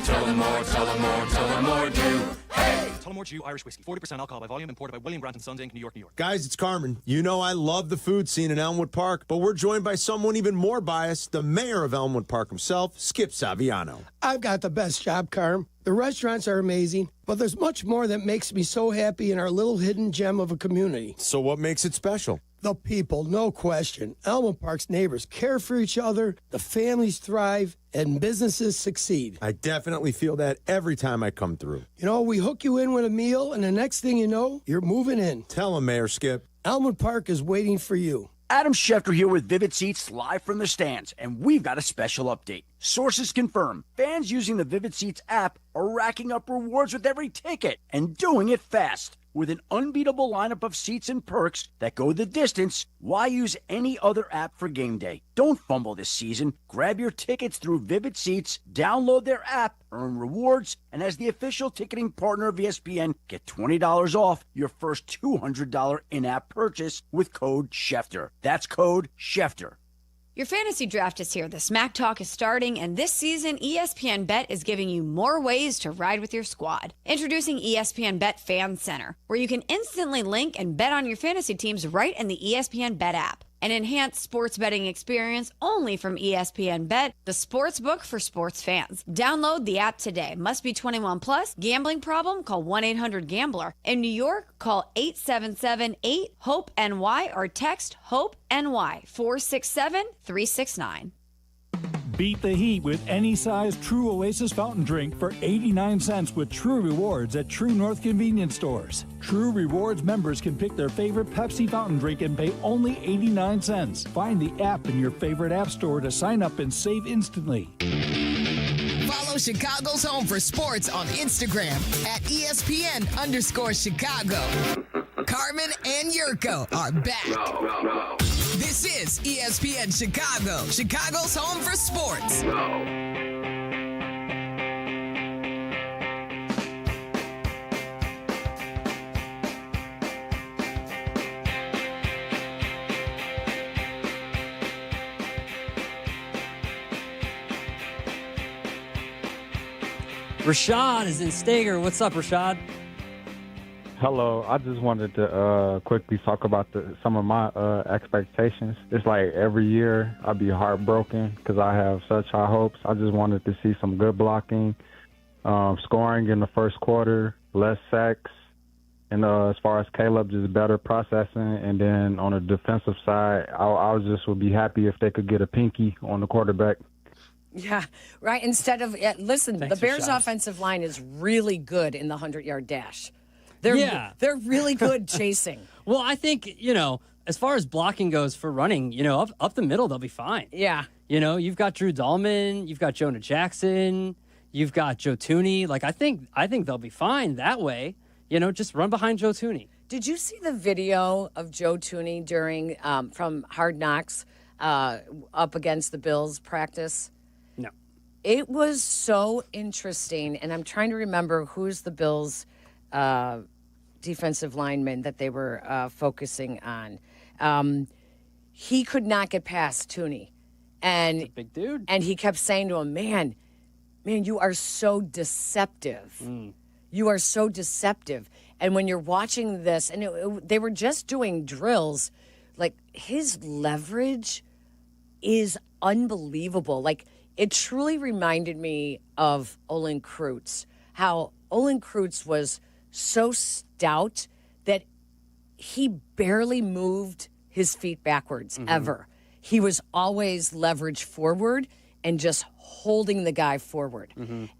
tell them more do. Hey! Tullamore Dew Irish Whiskey, 40% alcohol by volume, imported by William Grant & Sons, Inc., New York, New York. Guys, it's Carmen. You know I love the food scene in Elmwood Park, but we're joined by someone even more biased, the mayor of Elmwood Park himself, Skip Saviano. I've got the best job, Carm. The restaurants are amazing, but there's much more that makes me so happy in our little hidden gem of a community. So what makes it special? The people, no question. Elmwood Park's neighbors care for each other, the families thrive, and businesses succeed. I definitely feel that every time I come through. You know, we hook you in with a meal, and the next thing you know, you're moving in. Tell them, Mayor Skip. Elmwood Park is waiting for you. Adam Schefter here with Vivid Seats live from the stands, and we've got a special update. Sources confirm fans using the Vivid Seats app are racking up rewards with every ticket and doing it fast. With an unbeatable lineup of seats and perks that go the distance, why use any other app for game day? Don't fumble this season. Grab your tickets through Vivid Seats, download their app, earn rewards, and as the official ticketing partner of ESPN, get $20 off your first $200 in-app purchase with code Schefter. That's code Schefter. Your fantasy draft is here. The Smack Talk is starting, and this season, ESPN Bet is giving you more ways to ride with your squad. Introducing ESPN Bet Fan Center, where you can instantly link and bet on your fantasy teams right in the ESPN Bet app. An enhanced sports betting experience only from ESPN Bet, the sports book for sports fans. Download the app today. Must be 21 plus. Gambling problem? Call 1-800-GAMBLER. In New York, call 877-8-HOPE-NY or text HOPE-NY 467-369. Beat the heat with any size True Oasis fountain drink for 89 cents with True Rewards at True North convenience stores. True Rewards members can pick their favorite Pepsi fountain drink and pay only 89 cents. Find the app in your favorite app store to sign up and save instantly. Follow Chicago's Home for Sports on Instagram at ESPN_Chicago. Carmen and Jurko are back. This is ESPN Chicago, Chicago's Home for Sports. Rashad is in Stager. What's up, Rashad? Hello. I just wanted to quickly talk about some of my expectations. It's like every year I'd be heartbroken because I have such high hopes. I just wanted to see some good blocking, scoring in the first quarter, less sacks, and as far as Caleb, just better processing. And then on the defensive side, I just would be happy if they could get a pinky on the quarterback. Yeah, right. Instead of, listen, Thanks, the Bears' Rashad. offensive line is really good in the 100-yard dash. They're really good chasing. Well, I think, as far as blocking goes for running, up the middle, they'll be fine. Yeah. You've got Drew Dahlman, you've got Jonah Jackson, you've got Joe Tooney. Like, I think they'll be fine that way. Just run behind Joe Tooney. Did you see the video of Joe Tooney during from Hard Knocks up against the Bills practice? No. It was so interesting, and I'm trying to remember who's the Bills' defensive lineman that they were focusing on. He could not get past Tooney. And That's a big dude. And he kept saying to him, man, you are so deceptive. You are so deceptive. And when you're watching this, and they were just doing drills, like his leverage is unbelievable. Like it truly reminded me of Olin Kreutz, how Olin Kreutz was so stout that he barely moved his feet backwards ever. He was always leveraged forward and just holding the guy forward.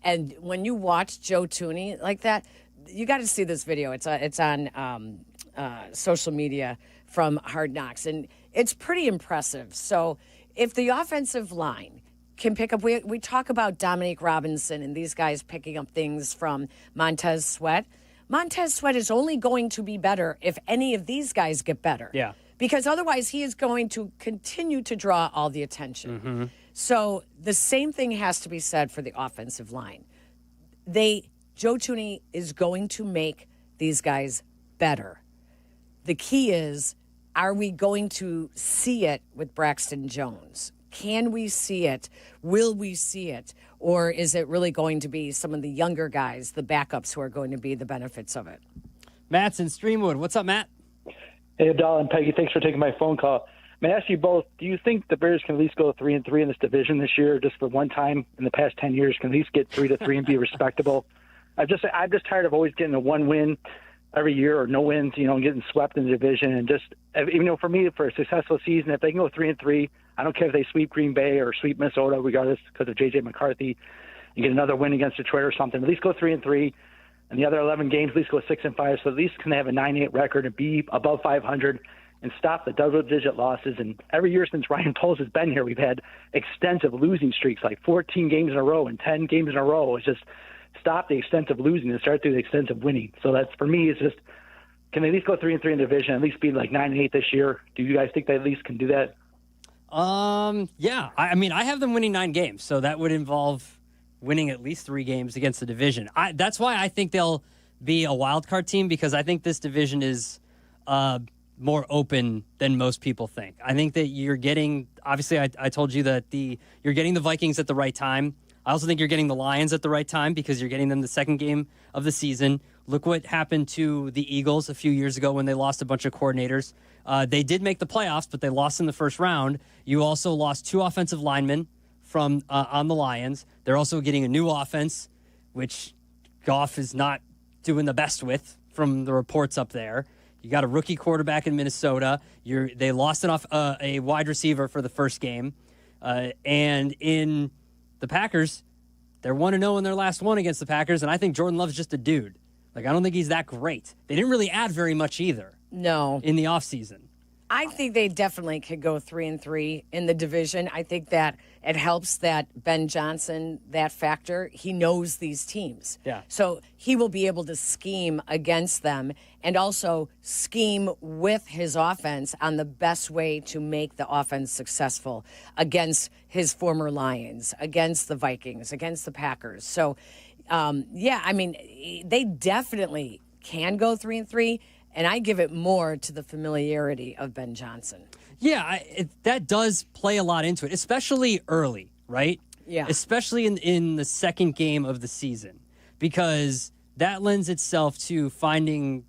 And when you watch Joe Tooney like that, you got to see this video. It's on social media from Hard Knocks, and it's pretty impressive. So if the offensive line can pick up, we talk about Dominique Robinson and these guys picking up things from Montez Sweat. Montez Sweat is only going to be better if any of these guys get better. Yeah. Because otherwise he is going to continue to draw all the attention. So the same thing has to be said for the offensive line. Joe Tooney is going to make these guys better. The key is, are we going to see it with Braxton Jones? Can we see it? Will we see it? Or is it really going to be some of the younger guys, the backups, who are going to be the benefits of it? Matt's in Streamwood. What's up, Matt? Hey, Abdallah and Peggy, thanks for taking my phone call. May I ask you both, do you think the Bears can at least go 3-3 in this division this year, just for one time in the past 10 years, can at least get 3-3 and be respectable? I'm just tired of always getting a one win every year or no wins, and getting swept in the division. And just, for me, for a successful season, if they can go 3-3, I don't care if they sweep Green Bay or sweep Minnesota, regardless, because of J.J. McCarthy, and get another win against Detroit or something. At least go 3-3, and the other 11 games at least go 6-5. So at least can they have a 9-8 record and be above 500 and stop the double-digit losses. And every year since Ryan Poles has been here, we've had extensive losing streaks, like 14 games in a row and 10 games in a row. It's just stop the extensive losing and start through the extensive winning. So that's, for me, it's just, can they at least go 3-3 in the division, at least be like 9-8 this year? Do you guys think they at least can do that? Yeah. I have them winning 9 games, so that would involve winning at least 3 games against the division. That's why I think they'll be a wild card team, because I think this division is more open than most people think. I think that you're getting, obviously I told you that you're getting the Vikings at the right time. I also think you're getting the Lions at the right time because you're getting them the second game of the season. Look what happened to the Eagles a few years ago when they lost a bunch of coordinators. They did make the playoffs, but they lost in the first round. You also lost 2 offensive linemen from on the Lions. They're also getting a new offense, which Goff is not doing the best with from the reports up there. You got a rookie quarterback in Minnesota. They lost a wide receiver for the first game. And in the Packers, they're 1-0 in their last one against the Packers, and I think Jordan Love's just a dude. Like, I don't think he's that great. They didn't really add very much either. No. In the offseason. I think they definitely could go 3-3 in the division. I think that it helps that Ben Johnson, that factor, he knows these teams. Yeah. So he will be able to scheme against them and also scheme with his offense on the best way to make the offense successful against his former Lions, against the Vikings, against the Packers. So, they definitely can go 3-3. And I give it more to the familiarity of Ben Johnson. Yeah, that does play a lot into it, especially early, right? Yeah. Especially in the second game of the season, because that lends itself to finding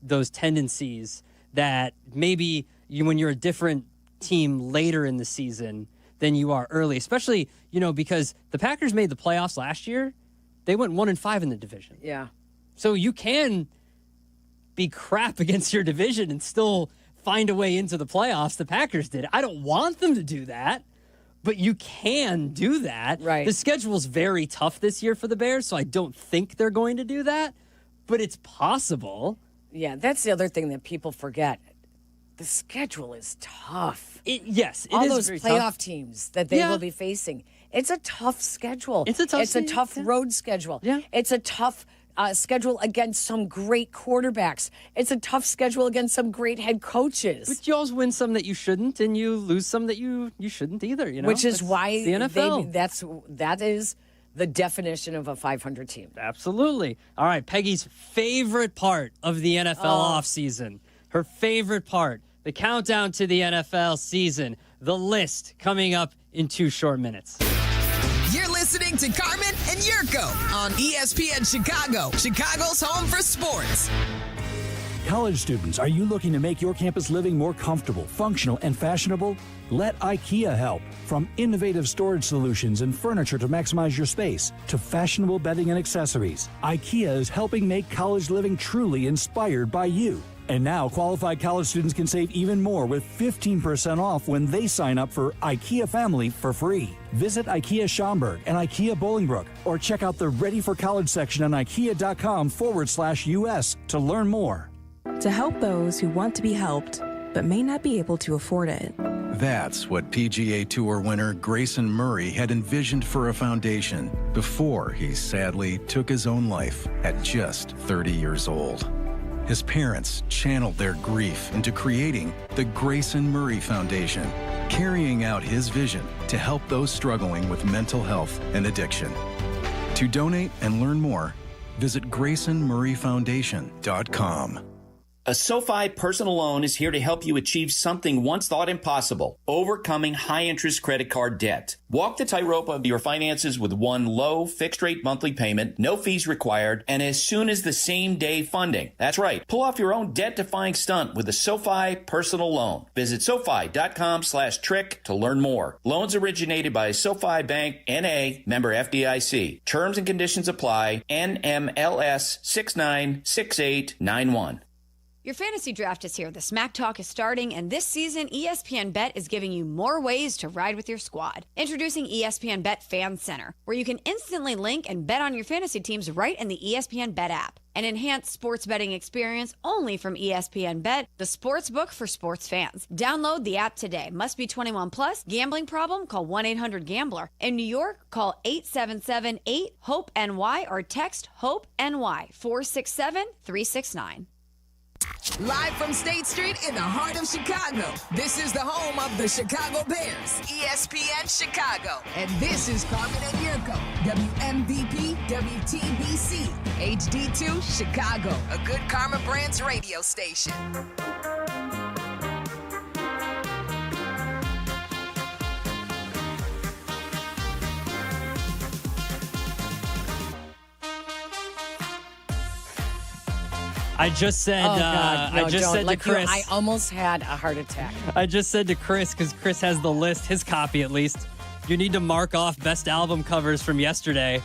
those tendencies that maybe when you're a different team later in the season than you are early, especially, because the Packers made the playoffs last year. They went 1-5 in the division. Yeah. So you can be crap against your division and still find a way into the playoffs. The Packers did. I don't want them to do that, but you can do that. Right. The schedule's very tough this year for the Bears, so I don't think they're going to do that, but it's possible. Yeah, that's the other thing that people forget. The schedule is tough. Yes, it all is those very playoff tough. teams that they will be facing. It's a tough schedule. It's a tough road schedule. Yeah. It's a tough schedule against some great quarterbacks. It's a tough schedule against some great head coaches. But you always win some that you shouldn't, and you lose some that you shouldn't either. Which is why it's the NFL. that is the definition of a 500 team. Absolutely. All right, Peggy's favorite part of the NFL offseason. Her favorite part, the countdown to the NFL season. The list coming up in 2 short minutes. You're listening to Carmen and Jurko on ESPN Chicago, Chicago's home for sports. College students, are you looking to make your campus living more comfortable, functional, and fashionable? Let IKEA help. From innovative storage solutions and furniture to maximize your space, to fashionable bedding and accessories, IKEA is helping make college living truly inspired by you. And now, qualified college students can save even more with 15% off when they sign up for IKEA Family for free. Visit IKEA Schaumburg and IKEA Bolingbrook, or check out the Ready for College section on IKEA.com/US to learn more. To help those who want to be helped, but may not be able to afford it. That's what PGA Tour winner Grayson Murray had envisioned for a foundation before he sadly took his own life at just 30 years old. His parents channeled their grief into creating the Grayson Murray Foundation, carrying out his vision to help those struggling with mental health and addiction. To donate and learn more, visit GraysonMurrayFoundation.com. A SoFi personal loan is here to help you achieve something once thought impossible, overcoming high-interest credit card debt. Walk the tightrope of your finances with one low, fixed-rate monthly payment, no fees required, and as soon as the same-day funding. That's right. Pull off your own debt-defying stunt with a SoFi personal loan. Visit SoFi.com/trick to learn more. Loans originated by SoFi Bank, N.A., member FDIC. Terms and conditions apply. NMLS 696891. Your fantasy draft is here. The Smack Talk is starting, and this season, ESPN Bet is giving you more ways to ride with your squad. Introducing ESPN Bet Fan Center, where you can instantly link and bet on your fantasy teams right in the ESPN Bet app. An enhanced sports betting experience only from ESPN Bet, the sports book for sports fans. Download the app today. Must be 21 plus. Gambling problem? Call 1-800-GAMBLER. In New York, call 877-8-HOPE-NY or text HOPE-NY 467-369. Live from State Street in the heart of Chicago, this is the home of the Chicago Bears, ESPN Chicago. And this is Carmen and Jurko, WMVP, WTBC, HD2, Chicago, a good Karma Brands radio station. I just said. Oh God, no, I just don't. said Like to Chris. I almost had a heart attack. I just said to Chris, because Chris has the list, his copy at least. You need to mark off best album covers from yesterday.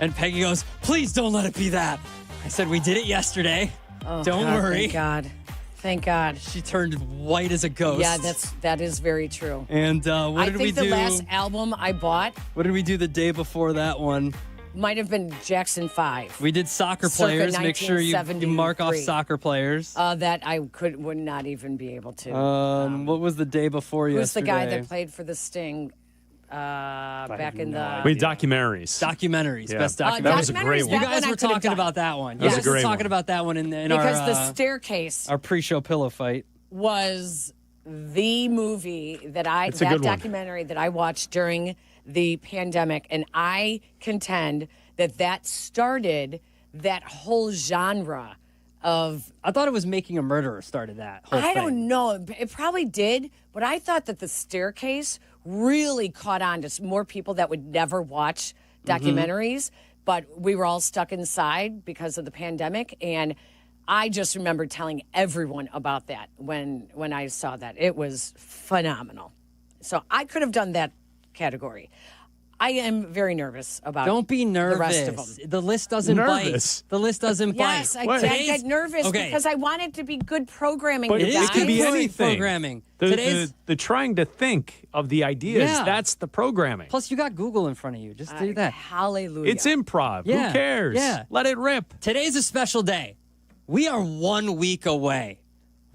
And Peggy goes, please don't let it be that. I said, we did it yesterday. Oh, don't God, worry. Thank God. Thank God. She turned white as a ghost. Yeah, that is very true. And what did we do? I think the last album I bought. What did we do the day before that one? Might have been Jackson 5. We did soccer players. Make sure you mark off soccer players. That I would not even be able to. What was the day before yesterday? Who's the guy that played for the Sting back in the... Wait, documentaries. Documentaries. Yeah. Best documentaries. That was a great one. You guys were talking about that one. That was a great one. Talking about that one in our... Because The Staircase... Our pre-show pillow fight. ...was the movie that documentary that I watched during the pandemic, and I contend that started that whole genre of... I thought it was Making a Murderer started that whole thing. I don't know. It probably did, but I thought that The Staircase really caught on to more people that would never watch documentaries, but we were all stuck inside because of the pandemic, and I just remember telling everyone about that when I saw that. It was phenomenal. So I could have done that category. I am very nervous about Don't be nervous. The rest of them. The list doesn't bite. The list doesn't bite. Yes, I get nervous because I want it to be good programming. But it could be anything. Programming. The trying to think of the ideas, that's the programming. Plus, you got Google in front of you. Just do that. Hallelujah. It's improv. Yeah. Who cares? Yeah. Let it rip. Today's a special day. We are 1 week away.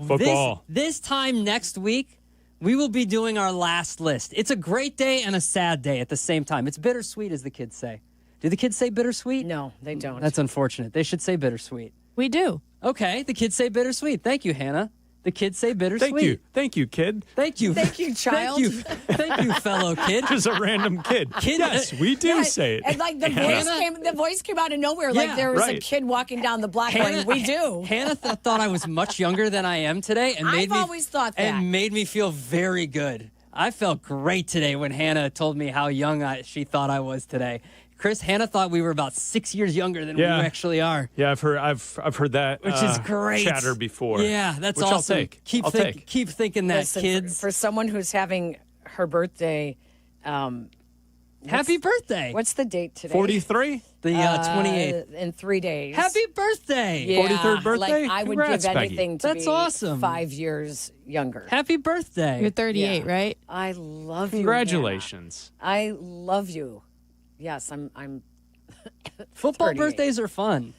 Football. This time next week, we will be doing our last list. It's a great day and a sad day at the same time. It's bittersweet, as the kids say. Do the kids say bittersweet? No, they don't. That's unfortunate. They should say bittersweet. We do. Okay, the kids say bittersweet. Thank you, Hannah. The kids say bittersweet. Thank you. Thank you, kid. Thank you. Thank you, child. Thank you, fellow kid. Just a random kid. Yes, we do say it. And like the voice came out of nowhere. Yeah, like there was right. a kid walking down the block going, we do. Hannah thought I was much younger than I am today. And I've always thought that. And made me feel very good. I felt great today when Hannah told me how young she thought I was today. Chris, Hannah thought we were about 6 years younger than we actually are. Yeah, I've heard that, which is great chatter before. Yeah, that's which awesome. I'll take. Keep thinking that, Listen, kids. For someone who's having her birthday, happy birthday. What's the date today? 43? The 28th. In 3 days. Happy birthday. Yeah, 43rd birthday? Like I would Congrats, give Peggy. anything to That's be awesome. 5 years younger. Happy birthday. You're 38, right? I love you. Congratulations. Hannah. I love you. Yes, I'm Football 38. birthdays are fun.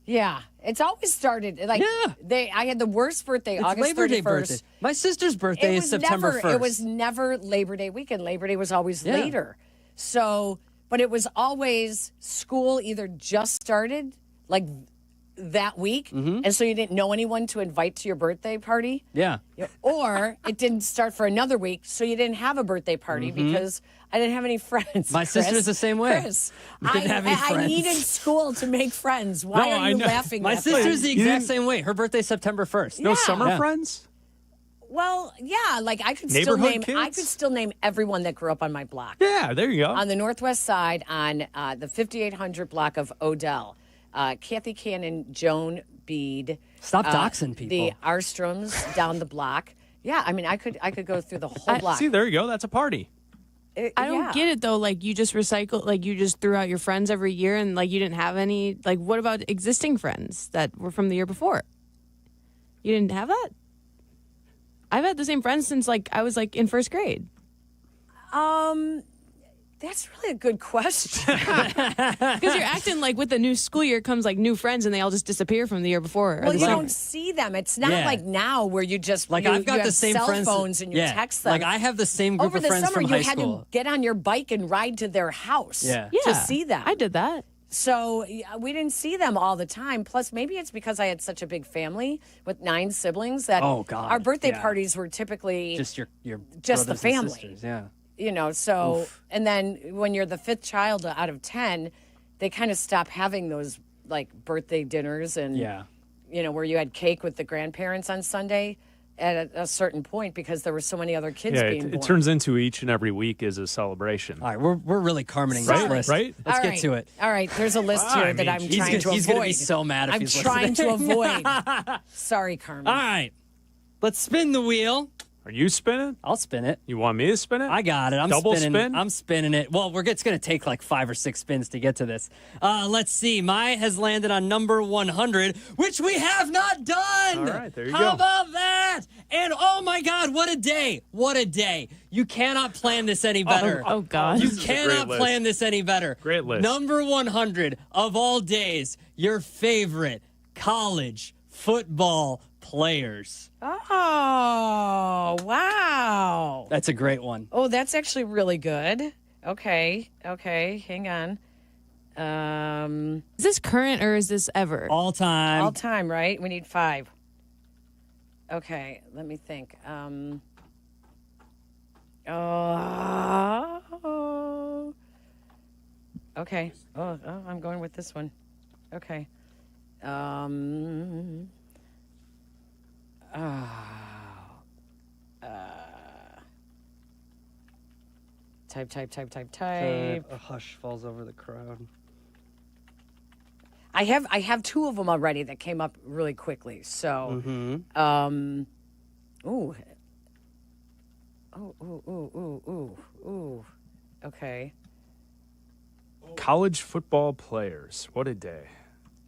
Yeah, it's always started like I had the worst birthday, It's August Labor Day 31st. birthday. My sister's birthday is September 1st. It was never Labor Day weekend. Labor Day was always later. So, but it was always school either just started like that week, and so you didn't know anyone to invite to your birthday party. Yeah. Or it didn't start for another week, so you didn't have a birthday party because I didn't have any friends. My sister's the same way. Chris, Didn't have any I friends. needed school to make friends. Why are you laughing My at sister's that? the exact same way. Her birthday's September 1st. No summer friends? Well, yeah, like I could still name everyone that grew up on my block. Yeah, there you go. On the northwest side, on the 5800 block of Odell, Kathy Cannon, Joan Bede. Stop doxing people. The Arstroms down the block. Yeah, I mean, I could go through the whole block. See, there you go. That's a party. I don't get it though. Like you just recycle, like you just threw out your friends every year, and like you didn't have any. Like, what about existing friends that were from the year before? You didn't have that. I've had the same friends since like I was like in first grade. That's really a good question. Because you're acting like with the new school year comes like new friends, and they all just disappear from the year before. Well, you don't see them. It's not like now where you just Like you, I've got you the have same cell friends. phones and you text them. Like I have the same group Over of the friends summer, from you high had school. to get on your bike and ride to their house to see them. I did that. So we didn't see them all the time. Plus, maybe it's because I had such a big family with 9 siblings that our birthday parties were typically just your just the brothers and family. sisters, yeah. You know, so and then when you're the 5th child out of 10, they kind of stop having those like birthday dinners and you know, where you had cake with the grandparents on Sunday. at a certain point because there were so many other kids being born. It turns into each and every week is a celebration. All right, we're really Carmening Sorry. this list. Right? Let's get to it. All right, there's a list here that I'm trying to avoid. He's going to be so mad if I'm he's trying to listening. avoid. Sorry, Carmen. All right, let's spin the wheel. Are you spinning? I'll spin it. You want me to spin it? I got it. I'm Double spinning. spin? I'm spinning it. Well, it's going to take like 5 or 6 spins to get to this. Let's see. Mai has landed on number 100, which we have not done. All right, there you go. How about that? And oh my God, what a day. What a day. You cannot plan this any better. Oh God. You cannot plan this any better. Great list. Number 100 of all days, your favorite college football players. Oh, wow. That's a great one. Oh, that's actually really good. Okay, hang on. Is this current or is this ever? All time. All time, right? We need 5. Okay, let me think. Okay. Oh, I'm going with this one. Okay. Type. A hush falls over the crowd. I have 2 of them already that came up really quickly. So, Okay. College football players. What a day.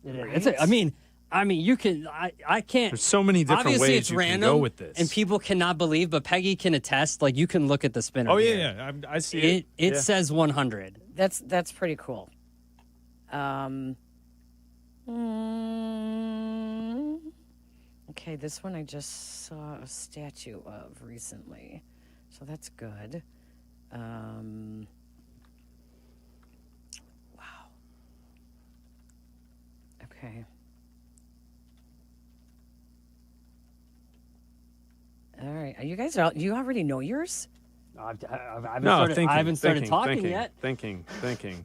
It is. I mean, you can. I can't. There's so many different obviously ways it's you random, can go with this. and people cannot believe. But Peggy can attest. Like you can look at the spinner. Oh here. yeah. I see it. It says 100. That's pretty cool. Okay, this one I just saw a statue of recently, so that's good. Wow. Okay. All right. Are you guys out? You already know yours? I haven't started talking yet. Thinking.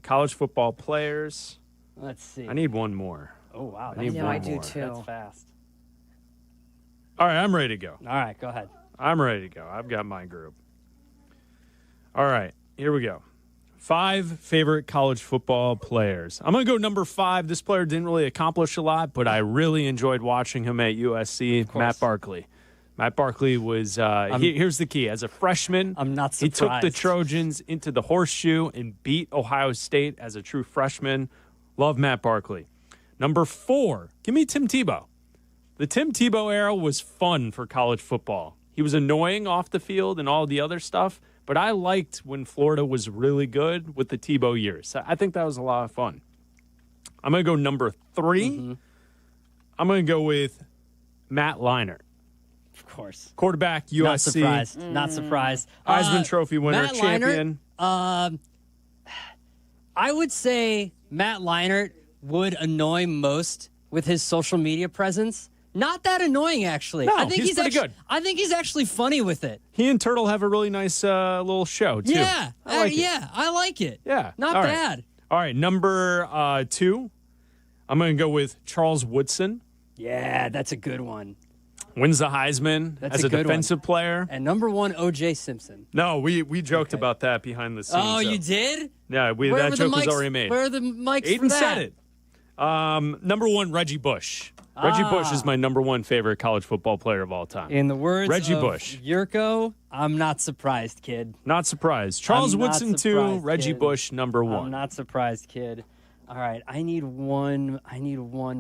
College football players. Let's see. I need one more. Oh, wow. I need one I do more. too. That's fast. All right, I'm ready to go. All right, go ahead. I'm ready to go. I've got my group. All right, here we go. 5 favorite college football players. I'm going to go number 5. This player didn't really accomplish a lot, but I really enjoyed watching him at USC, Matt Barkley. Matt Barkley was, here's the key. As a freshman, I'm not surprised. He took the Trojans into the horseshoe and beat Ohio State as a true freshman. Love Matt Barkley. Number 4, give me Tim Tebow. The Tim Tebow era was fun for college football. He was annoying off the field and all the other stuff, but I liked when Florida was really good with the Tebow years. I think that was a lot of fun. I'm going to go number 3. Mm-hmm. I'm going to go with Matt Leinart. Of course. Quarterback, USC. Not surprised. Heisman Trophy winner, Matt champion. Leinart, I would say Matt Leinart would annoy most with his social media presence. Not that annoying, actually. No, I think he's pretty good. I think he's actually funny with it. He and Turtle have a really nice little show, too. Yeah. I like it. I like it. Yeah. Not All right. bad. All right, number 2, I'm going to go with Charles Woodson. Yeah, that's a good one. Wins the Heisman as a defensive player. And number 1, O.J. Simpson. No, we joked about that behind the scenes. Oh, you did? Yeah, that joke was already made. Where are the mics Aiden for that? said it. Number 1, Reggie Bush. Reggie Bush is my number 1 favorite college football player of all time. In the words Reggie of Bush. Jurko, I'm not surprised, kid. Not surprised. Charles Woodson 2, Reggie kid. Bush number 1. I'm not surprised, kid. All right, I need one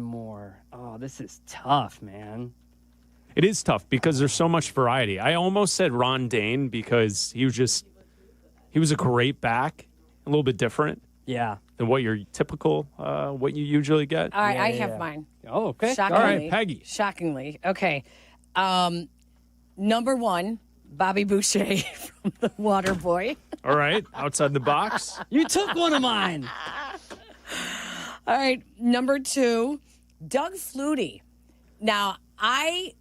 more. Oh, this is tough, man. It is tough because there's so much variety. I almost said Ron Dane because he was a great back, a little bit different. Yeah. Than what your typical, what you usually get. All right, I have mine. Oh, okay. Shockingly. All right, Peggy. Shockingly. Okay. Number 1, Bobby Boucher from the Waterboy. All right, outside the box. You took one of mine. All right, number 2, Doug Flutie. Now, I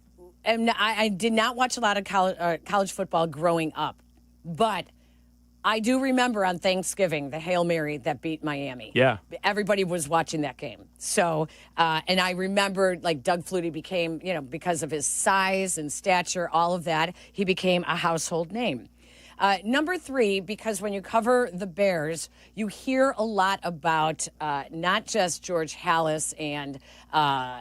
did not watch a lot of college football growing up, but I do remember on Thanksgiving the Hail Mary that beat Miami. Yeah. Everybody was watching that game. So, and I remember like Doug Flutie became, because of his size and stature, all of that, he became a household name. Number 3, because when you cover the Bears, you hear a lot about not just George Halas and,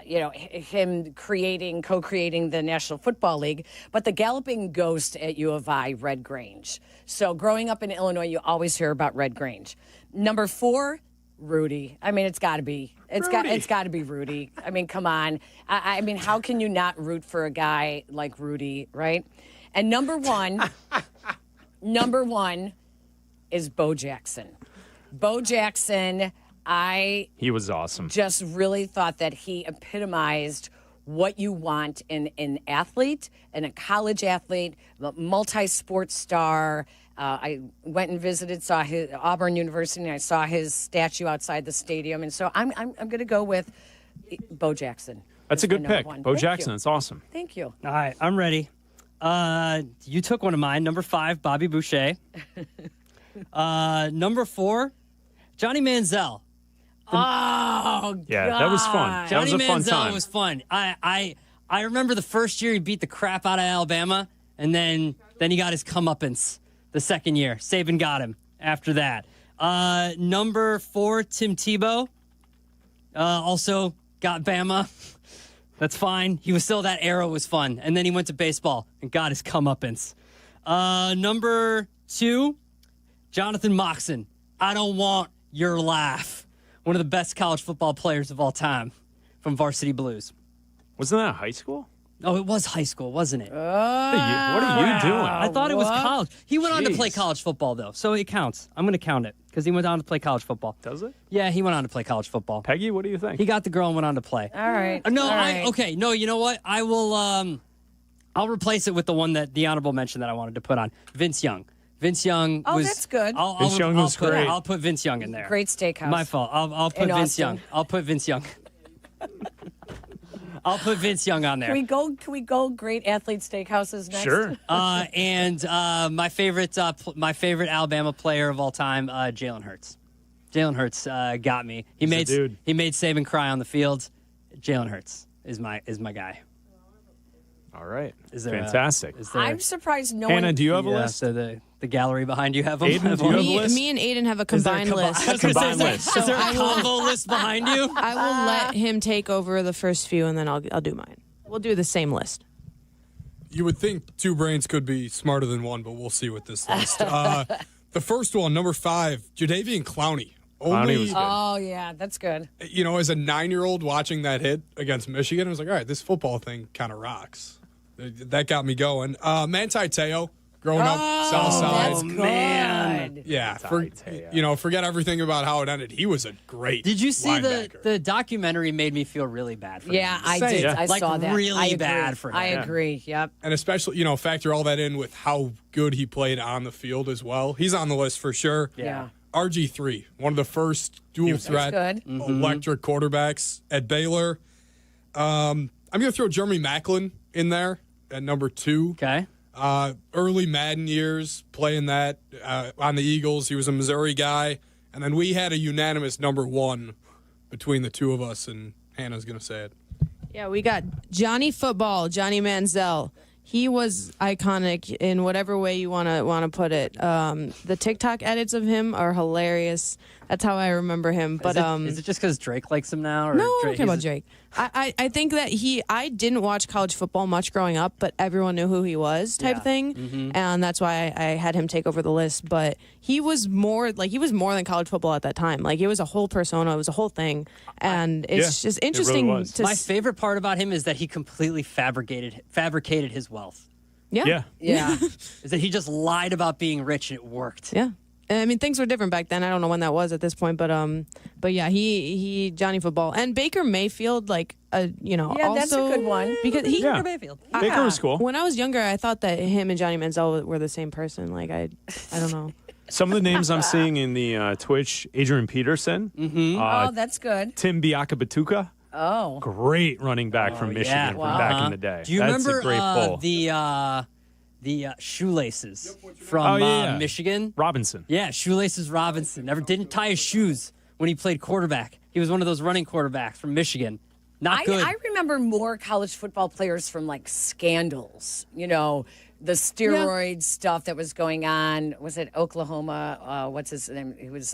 him co-creating the National Football League, but the galloping ghost at U of I, Red Grange. So growing up in Illinois, you always hear about Red Grange. Number 4, Rudy. I mean, it's got to be. It's got to be Rudy. I mean, come on. I mean, how can you not root for a guy like Rudy, right? And number 1... Number 1 is Bo Jackson. Bo Jackson, he was awesome. Just really thought that he epitomized what you want in an athlete, in a college athlete, a multi-sport star. I went and visited, saw his Auburn University, and I saw his statue outside the stadium. And so I'm going to go with Bo Jackson. That's a good pick. Bo Bo Jackson, that's awesome. Thank you. All right, I'm ready. You took one of mine. Number 5, Bobby Boucher. Number 4, Johnny Manziel. Oh, yeah, that was fun. Johnny That was a fun Manziel time. was fun. I remember the first year he beat the crap out of Alabama, and then he got his comeuppance the second year. Saban got him after that. Number 4, Tim Tebow. Also got Bama. That's fine. He was still, that era was fun. And then he went to baseball and got his comeuppance. Number 2, Jonathan Moxon. I don't want your laugh. One of the best college football players of all time from Varsity Blues. Wasn't that high school? Oh, it was high school, wasn't it? What are you doing? I thought it was college. He went on to Jeez. play college football, though, so it counts. I'm going to count it because he went on to play college football. Does it? Yeah, he went on to play college football. Peggy, what do you think? He got the girl and went on to play. All right. No, All right. okay. No, you know what? I will. I'll replace it with the one that the honorable mention that I wanted to put on. Vince Young. Vince Young Oh, was. that's good. Vince Young was great. I'll put Vince Young in there. Great steakhouse. My fault. I'll put In Vince Austin. Young. I'll put Vince Young. I'll put Vince Young on there. Can we go great athlete steakhouses next? Sure. And my favorite Alabama player of all time, Jalen Hurts. Jalen Hurts got me. He made Saban cry on the field. Jalen Hurts is my guy. All right. Is there Fantastic. I'm surprised no Hannah, one. do you have a Yeah, list? so the gallery behind you have them. Aiden, do you have a list? Me and Aiden have a combined list. I was gonna say, combined list. Is there a combo list behind you? I will let him take over the first few, and then I'll do mine. We'll do the same list. You would think 2 brains could be smarter than one, but we'll see with this list. The first one, number 5, Jadeveon Clowney. Clowney was good. Oh yeah, that's good. As a 9-year-old watching that hit against Michigan, I was like, all right, this football thing kind of rocks. That got me going. Manti Te'o, growing up South Side. That's good. Yeah, forget everything about how it ended. He was a great. Did you see linebacker. the documentary? Made me feel really bad for him. Yeah, I did. Yeah. I Like, saw that. really I agree. bad for him. I agree. Yep. And especially, factor all that in with how good he played on the field as well. He's on the list for sure. Yeah. RG3, one of the first dual threat good. electric quarterbacks at Baylor. I'm going to throw Jeremy Maclin in there at number 2. Okay. Early Madden years, playing that on the Eagles. He was a Missouri guy. And then we had a unanimous number 1 between the two of us, and Hannah's going to say it. Yeah, we got Johnny Football, Johnny Manziel. He was iconic in whatever way you want to put it. The TikTok edits of him are hilarious. That's how I remember him. But is it just because Drake likes him now? Or no, I don't Drake, care about Drake. I think that I didn't watch college football much growing up, but everyone knew who he was type thing. And that's why I had him take over the list. But he was more than college football at that time. Like, it was a whole persona. It was a whole thing. And it's just interesting. Really was. My favorite part about him is that he completely fabricated his wealth. Yeah. Is that he just lied about being rich and it worked. Yeah. I mean, things were different back then. I don't know when that was at this point, but yeah, he Johnny Football and Baker Mayfield, Yeah, also, that's a good one. because Baker Mayfield. Baker was cool. When I was younger, I thought that him and Johnny Manziel were the same person. Like, I don't know. Some of the names I'm seeing in the Twitch: Adrian Peterson, Oh, that's good. Tim Biakabatuka. Oh. Great running back from Michigan from back in the day. Do you That's remember a great poll. the shoelaces from Michigan. Robinson. Yeah, shoelaces Robinson. Never didn't tie his shoes when he played quarterback. He was one of those running quarterbacks from Michigan. Not good. I remember more college football players from like scandals, the steroid stuff that was going on. Was it Oklahoma? What's his name? He was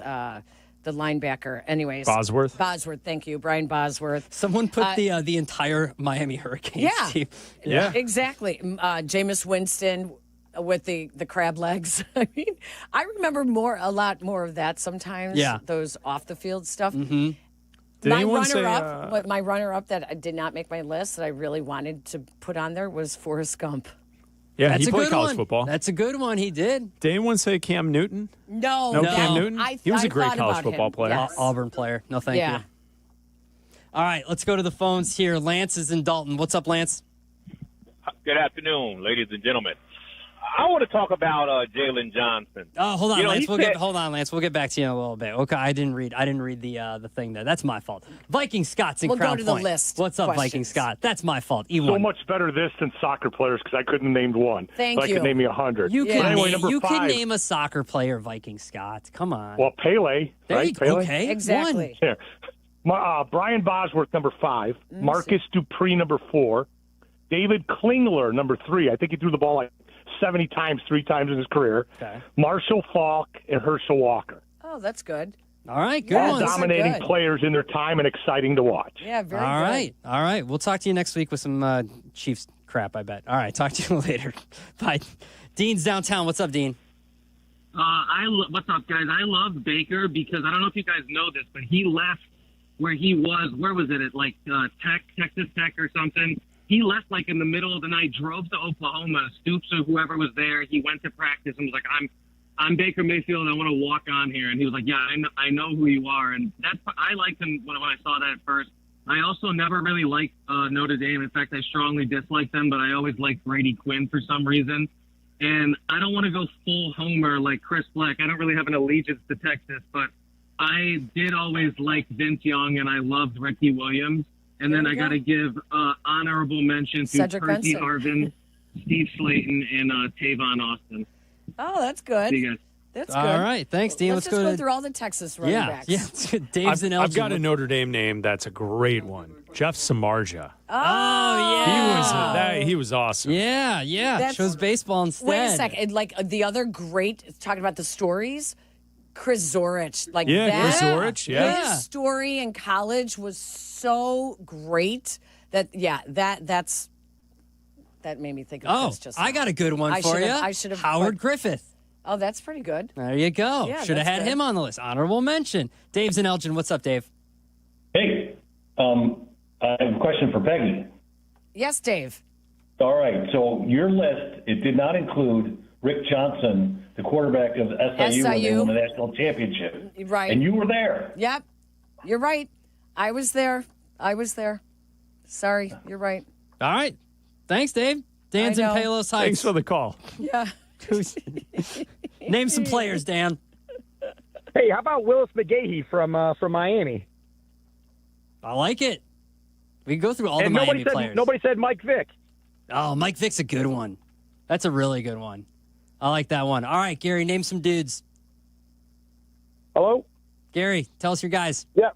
the linebacker. Anyways. Bosworth. Bosworth, thank you. Brian Bosworth. Someone put the entire Miami Hurricanes team. Yeah, exactly. Jameis Winston with the crab legs. I mean, I remember a lot more of that sometimes. Yeah. Those off the field stuff. Mm-hmm. My runner-up that did not make my list that I really wanted to put on there was Forrest Gump. Yeah, he played college football. That's a good one. He did. Did anyone say Cam Newton? No. Cam Newton? He was a great college football player. Yes. Auburn player. No, thank you. All right, let's go to the phones here. Lance is in Dalton. What's up, Lance? Good afternoon, ladies and gentlemen. I want to talk about Jalen Johnson. Oh, hold on, Lance. Hold on, Lance. We'll get back to you in a little bit. Okay, I didn't read the thing there. That's my fault. Viking Scott's in Crown Point. We'll go to the list. What's up, questions. Viking Scott? That's my fault. E1. So much better this than soccer players because I couldn't have named one. Thank you. I could name me 100. You can anyway, can name a soccer player, Viking Scott. Come on. Well, Pele. There right? you go. Pele? Okay, exactly. Here. Brian Bosworth, number 5. Marcus Dupree, number 4. David Klingler, number 3. I think he threw the ball like 70 times, 3 times in his career. Okay. Marshall Falk and Herschel Walker. Oh, that's good. All right, good Yeah, ones. Dominating players in their time and exciting to watch. Yeah, very All good. All right. We'll talk to you next week with some Chiefs crap, I bet. All right, talk to you later. Bye. Dean's downtown. What's up, Dean? What's up, guys? I love Baker because I don't know if you guys know this, but he left where he was. Where was it? At like Texas Tech or something. He left like in the middle of the night, drove to Oklahoma, Stoops or whoever was there. He went to practice and was like, I'm Baker Mayfield. I want to walk on here. And he was like, yeah, I know who you are. And I liked him when I saw that at first. I also never really liked Notre Dame. In fact, I strongly disliked them, but I always liked Brady Quinn for some reason. And I don't want to go full homer like Chris Black. I don't really have an allegiance to Texas, but I did always like Vince Young, and I loved Ricky Williams. And then I got to give honorable mention to Cedric Percy Benson. Harvin, Steve Slayton, and Tavon Austin. Oh, that's good. See you guys. That's good. All right. Thanks, Dean. Let's just go through all the Texas running backs. Yeah. Dave's in I've got a Notre Dame name that's a great one. Jeff Samardzija. Oh, yeah. He was awesome. Yeah. That's- Chose baseball instead. Wait a second. Like the other great, talking about the stories, Chris Zorich. Like Chris Zorich. Yeah. His story in college was so great that made me think of Chris just now. I got a good one for you. I should have Howard Griffith. Oh, that's pretty good. There you go. Yeah, Should have that's had good. him on the list. Honorable mention. Dave's in Elgin. What's up, Dave? Hey, I have a question for Peggy. Yes, Dave. All right, so your list, it did not include Rick Johnson, the quarterback of SIU when they won the national championship. Right. And you were there. Yep. You're right. I was there. Sorry, you're right. All right. Thanks, Dave. Dan's in I know. Palos Heights. Thanks for the call. Yeah. Name some players, Dan. Hey, how about Willis McGahee from Miami? I like it. We can go through all the And Miami players. nobody said Mike Vick. Oh, Mike Vick's a good one. That's a really good one. I like that one. All right, Gary, name some dudes. Hello? Gary, tell us your guys. Yeah.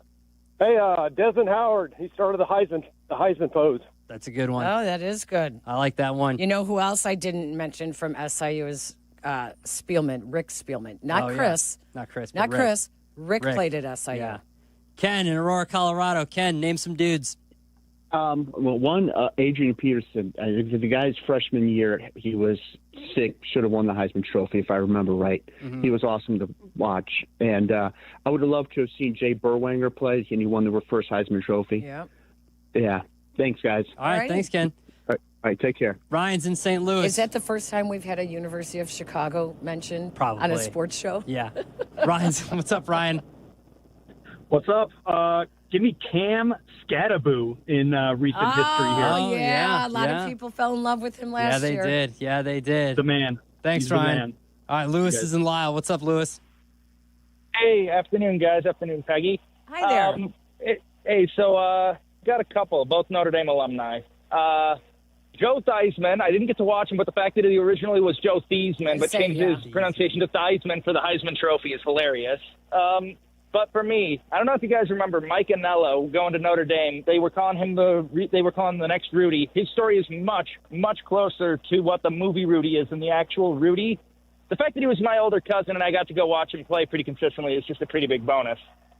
Hey, Desmond Howard. He started the Heisman pose. That's a good one. Oh, that is good. I like that one. You know who else I didn't mention from SIU is Spielman, Rick Spielman. Not Oh, yeah. Chris. Not Chris, but Not Rick. Chris. Rick played at SIU. Yeah. Ken in Aurora, Colorado. Ken, name some dudes. Well, one, Adrian Peterson. The guy's freshman year, he was sick, should have won the Heisman Trophy, if I remember right. Mm-hmm. He was awesome to watch. And I would have loved to have seen Jay Berwanger play, and he won the first Heisman Trophy. Yeah. Yeah. Thanks, guys. All right, thanks, Ken. All right, take care. Ryan's in St. Louis. Is that the first time we've had a University of Chicago mentioned on a Probably. sports show? Yeah. Ryan's. What's up, Ryan? What's up? Give me Cam Scattaboo in recent history here. Oh, yeah. A lot yeah. of people fell in love with him last year. Yeah, they did. The man. Thanks, He's the Ryan. man. All right, Lewis Yes. is in Lisle. What's up, Lewis? Hey, afternoon, guys. Afternoon, Peggy. Hi there. Hey, so got a couple, both Notre Dame alumni. Joe Theismann, I didn't get to watch him, but the fact that he originally was Joe Theismann, but changed his pronunciation to Theismann for the Heisman Trophy is hilarious. But for me, I don't know if you guys remember Mike Anello going to Notre Dame. They were calling him the next Rudy. His story is much, much closer to what the movie Rudy is than the actual Rudy. The fact that he was my older cousin and I got to go watch him play pretty consistently is just a pretty big bonus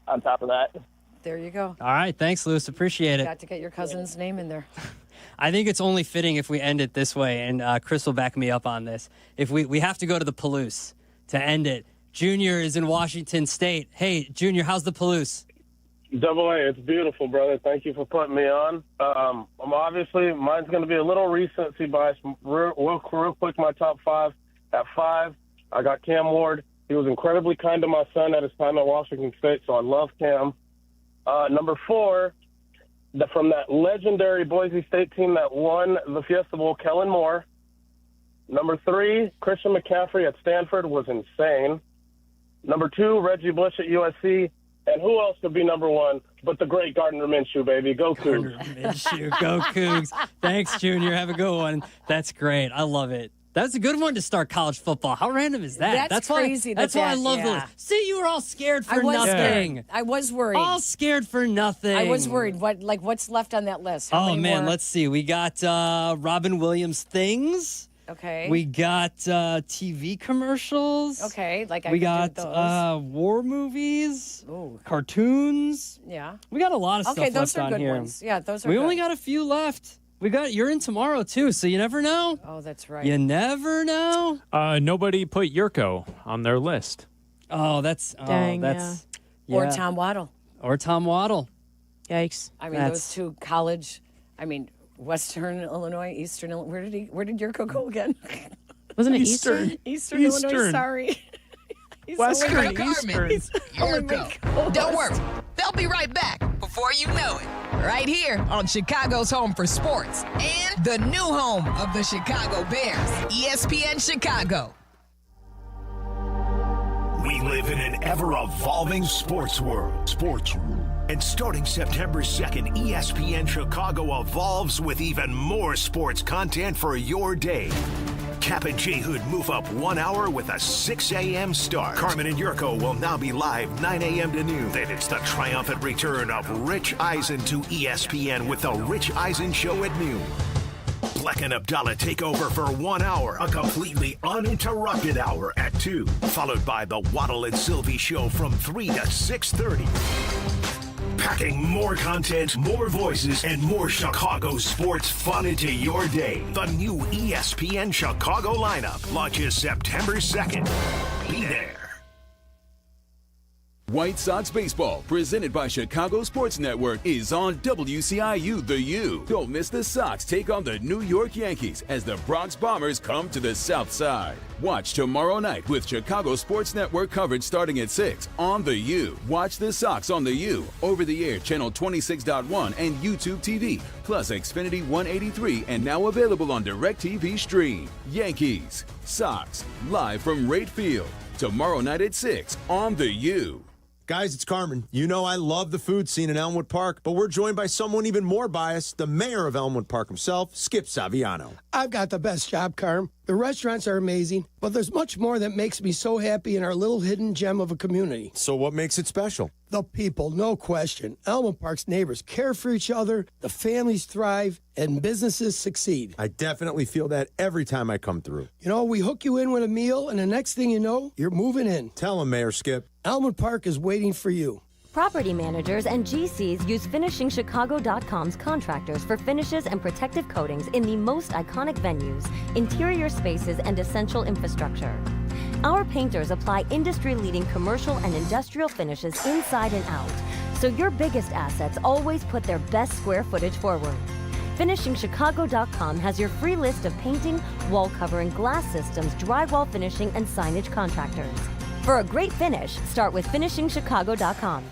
on top of that. There you go. All right. Thanks, Lewis. Appreciate it. Got to get your cousin's name in there. I think it's only fitting if we end it this way, and Chris will back me up on this. If we have to go to the Palouse to end it. Junior is in Washington State. Hey, Junior, how's the Palouse? Double A, it's beautiful, brother. Thank you for putting me on. Mine's going to be a little recency bias. Real quick, my top 5. At 5, I got Cam Ward. He was incredibly kind to my son at his time at Washington State, so I love Cam. Number 4, from that legendary Boise State team that won the Fiesta Bowl, Kellen Moore. Number 3, Christian McCaffrey at Stanford was insane. Number 2, Reggie Bush at USC. And who else could be number 1 but the great Gardner Minshew, baby? Go Cougs. Gardner Minshew, go Cougs. Thanks, Junior. Have a good one. That's great. I love it. That's a good one to start college football. How random is that? That's crazy. That's why I love this. See, you were all scared for nothing. I was worried. All scared for nothing. I was worried. What's left on that list? Oh, man. Let's see. We got Robin Williams Things. Okay. We got TV commercials. Okay, we got war movies. Ooh. Cartoons. Yeah. We got a lot of Okay, stuff those left are on good here. ones. Yeah, those are We good. only got a few left. You're in tomorrow too, so you never know. Oh, that's right. You never know. Nobody put Jurko on their list. Oh, that's Dang, that's Or yeah. Tom Waddle. Or Tom Waddle. Yikes. I mean, those two college. I mean, Western Illinois, Eastern Illinois. Where did Jurko go again? Wasn't it Eastern? Eastern Illinois. Sorry. Western, Carmen. Jurko. Don't worry. They'll be right back before you know it. Right here on Chicago's Home for Sports and the new home of the Chicago Bears, ESPN Chicago. We live in an ever-evolving sports world. And starting September 2nd, ESPN Chicago evolves with even more sports content for your day. Kap and J Hood move up 1 hour with a 6 a.m. start. Carmen and Jurko will now be live 9 a.m. to noon. Then it's the triumphant return of Rich Eisen to ESPN with the Rich Eisen Show at noon. Black and Abdallah take over for 1 hour, a completely uninterrupted hour at 2, followed by the Waddle and Silvy Show from 3 to 6:30. Packing more content, more voices, and more Chicago sports fun into your day. The new ESPN Chicago lineup launches September 2nd. Be there. White Sox Baseball, presented by Chicago Sports Network, is on WCIU The U. Don't miss the Sox take on the New York Yankees as the Bronx Bombers come to the South Side. Watch tomorrow night with Chicago Sports Network coverage starting at 6 on The U. Watch the Sox on The U, over-the-air channel 26.1 and YouTube TV, plus Xfinity 183 and now available on DirecTV Stream. Yankees, Sox, live from Rate Field. Tomorrow night at 6 on The U. Guys, it's Carmen. You know I love the food scene in Elmwood Park, but we're joined by someone even more biased, the mayor of Elmwood Park himself, Skip Saviano. I've got the best job, Carm. The restaurants are amazing, but there's much more that makes me so happy in our little hidden gem of a community. So what makes it special? The people, no question. Elmwood Park's neighbors care for each other, the families thrive, and businesses succeed. I definitely feel that every time I come through. You know, we hook you in with a meal, and the next thing you know, you're moving in. Tell him, Mayor Skip. Elmwood Park is waiting for you. Property managers and GCs use FinishingChicago.com's contractors for finishes and protective coatings in the most iconic venues, interior spaces, and essential infrastructure. Our painters apply industry-leading commercial and industrial finishes inside and out, so your biggest assets always put their best square footage forward. FinishingChicago.com has your free list of painting, wall covering, glass systems, drywall finishing, and signage contractors. For a great finish, start with FinishingChicago.com.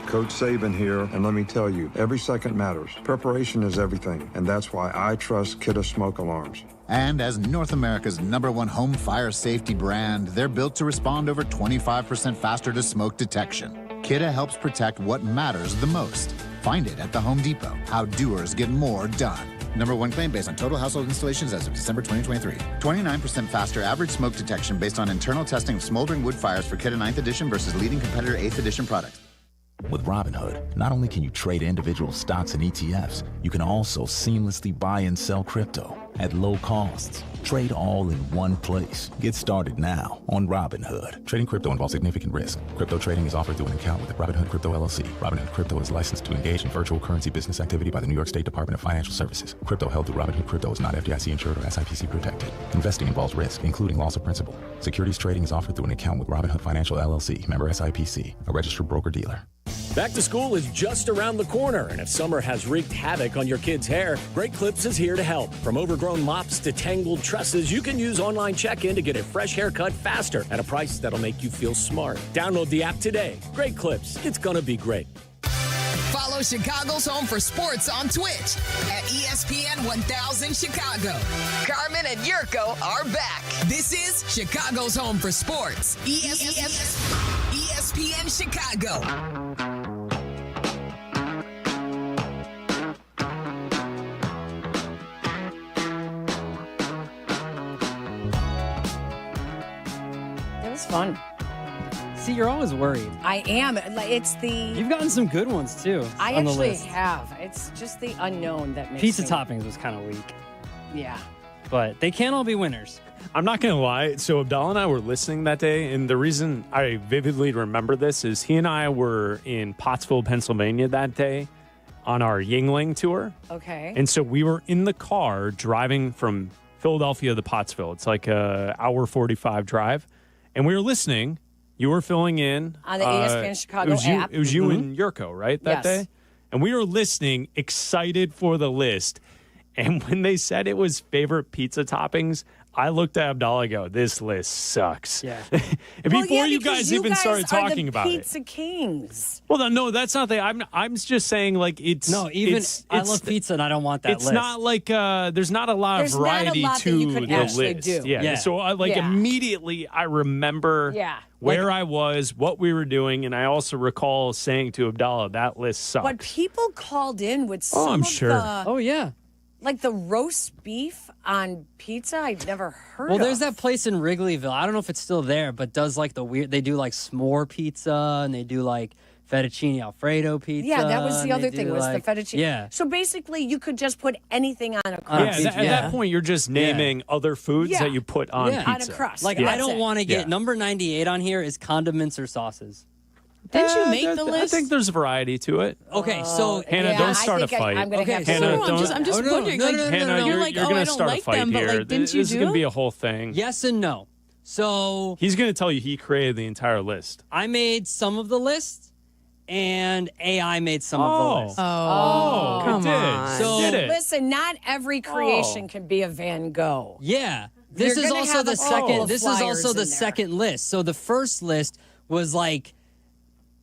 Coach Saban here, and let me tell you, every second matters. Preparation is everything, and that's why I trust Kidde Smoke Alarms. And as North America's #1 home fire safety brand, they're built to respond over 25% faster to smoke detection. Kidde helps protect what matters the most. Find it at the Home Depot. How doers get more done. Number one claim based on total household installations as of December 2023. 29% faster average smoke detection based on internal testing of smoldering wood fires for Kidde 9th edition versus leading competitor 8th edition products. With Robinhood, not only can you trade individual stocks and ETFs, you can also seamlessly buy and sell crypto at low costs. Trade all in one place. Get started now on Robinhood. Trading crypto involves significant risk. Crypto trading is offered through an account with Robinhood Crypto LLC. Robinhood Crypto is licensed to engage in virtual currency business activity by the New York State Department of Financial Services. Crypto held through Robinhood Crypto is not FDIC insured or SIPC protected. Investing involves risk, including loss of principal. Securities trading is offered through an account with Robinhood Financial LLC, member SIPC, a registered broker-dealer. Back to school is just around the corner, and if summer has wreaked havoc on your kids' hair, Great Clips is here to help. From overgrown mops to tangled tresses, you can use online check-in to get a fresh haircut faster at a price that'll make you feel smart. Download the app today. Great Clips. It's gonna be great. Follow Chicago's Home for Sports on Twitch at ESPN 1000 Chicago. Carmen and Jurko are back. This is Chicago's Home for Sports. ESPN Chicago. It was fun. See, you're always worried. I am. It's the... You've gotten some good ones, too, I on the actually list. have. It's just the unknown that makes Pizza me... toppings was kind of weak. Yeah. But they can't all be winners. I'm not going to lie. So Abdallah and I were listening that day, and the reason I vividly remember this is he and I were in Pottsville, Pennsylvania that day on our Yingling tour. Okay. And so we were in the car driving from Philadelphia to Pottsville. It's like a hour 45 drive. And we were listening. You were filling in. On the ESPN Chicago app. It was you and Jurko, right, that Yes. day? And we were listening, excited for the list. And when they said it was favorite pizza toppings, I looked at Abdallah and go, this list sucks. Yeah. And before you guys even started talking about it. Pizza Kings. Well, no, that's not the. I'm just saying, like, it's. No, even it's, I love pizza and I don't want that it's list. not like there's not a lot There's of not a variety lot that to you could the actually list. do. Yeah. Yeah. So Yeah. immediately I remember Yeah. where I was, what we were doing, and I also recall saying to Abdallah, that list sucks. But people called in with some I'm of sure. the... Oh, yeah. Like the roast beef on pizza, I'd never heard Well, of. there's that place in Wrigleyville. I don't know if it's still there, but does like the weird. They do like s'more pizza and they do like fettuccine Alfredo pizza. Yeah, that was the and other they thing, do, was like, the fettuccine. Yeah. So basically, you could just put anything on a Yeah, crust. at that point, you're just naming other foods Yeah. that you put on Yeah. pizza. On a crust. Like Yeah. I don't want to get Yeah. number 98 on here is condiments or sauces. Didn't you make the list? I think there's variety to it. Okay, so Hannah, yeah, don't start I a think fight. I'm gonna have to. Hannah, No, don't. I'm just Oh, no, wondering. no, like, no, no, Hannah, no. you're, like, you're oh, going I to don't start like a fight them, but, here. like, didn't you This is do going to them? be a whole thing. Yes and no. So He's going to tell you he created the entire list. I made some of the list, and AI made some of the list. Oh, it come did. on. So Listen, not every creation can be a Van Gogh. yeah, this You're is gonna also have the a couple second. of This is flyers also in the there. second list. So the first list was like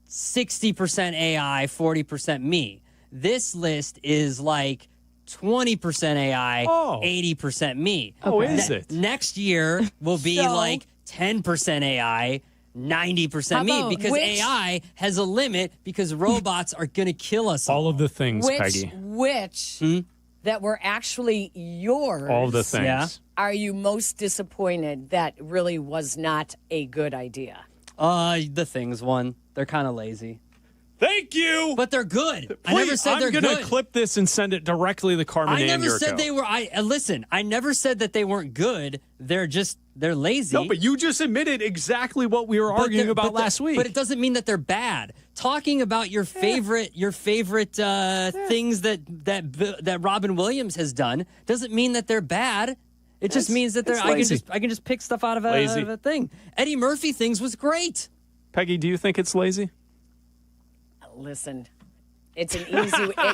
60% AI, 40% me. This list is like 20% AI, 80% me. Oh, is it? Next year will be So- like 10% AI, 90% How me about because which- AI has a limit because robots are going to kill us all. All of the things, Which Peggy. that were actually yours? All of the things. Yeah. Are you most disappointed that really was not a good idea? The things one. They're kind of lazy. Thank you. But they're good. I never said they're I'm good. going to clip this and send it directly to Carmen I and never Jurko. said they were. Listen. I never said that they weren't good. They're lazy. No, but you just admitted exactly what we were arguing about last week. But it doesn't mean that they're bad. Talking about your favorite things that Robin Williams has done doesn't mean that they're bad. It just means that they're. it's I lazy. can just pick stuff out of Lazy. a thing. Eddie Murphy things was great. Peggy, do you think it's lazy? Listen, it's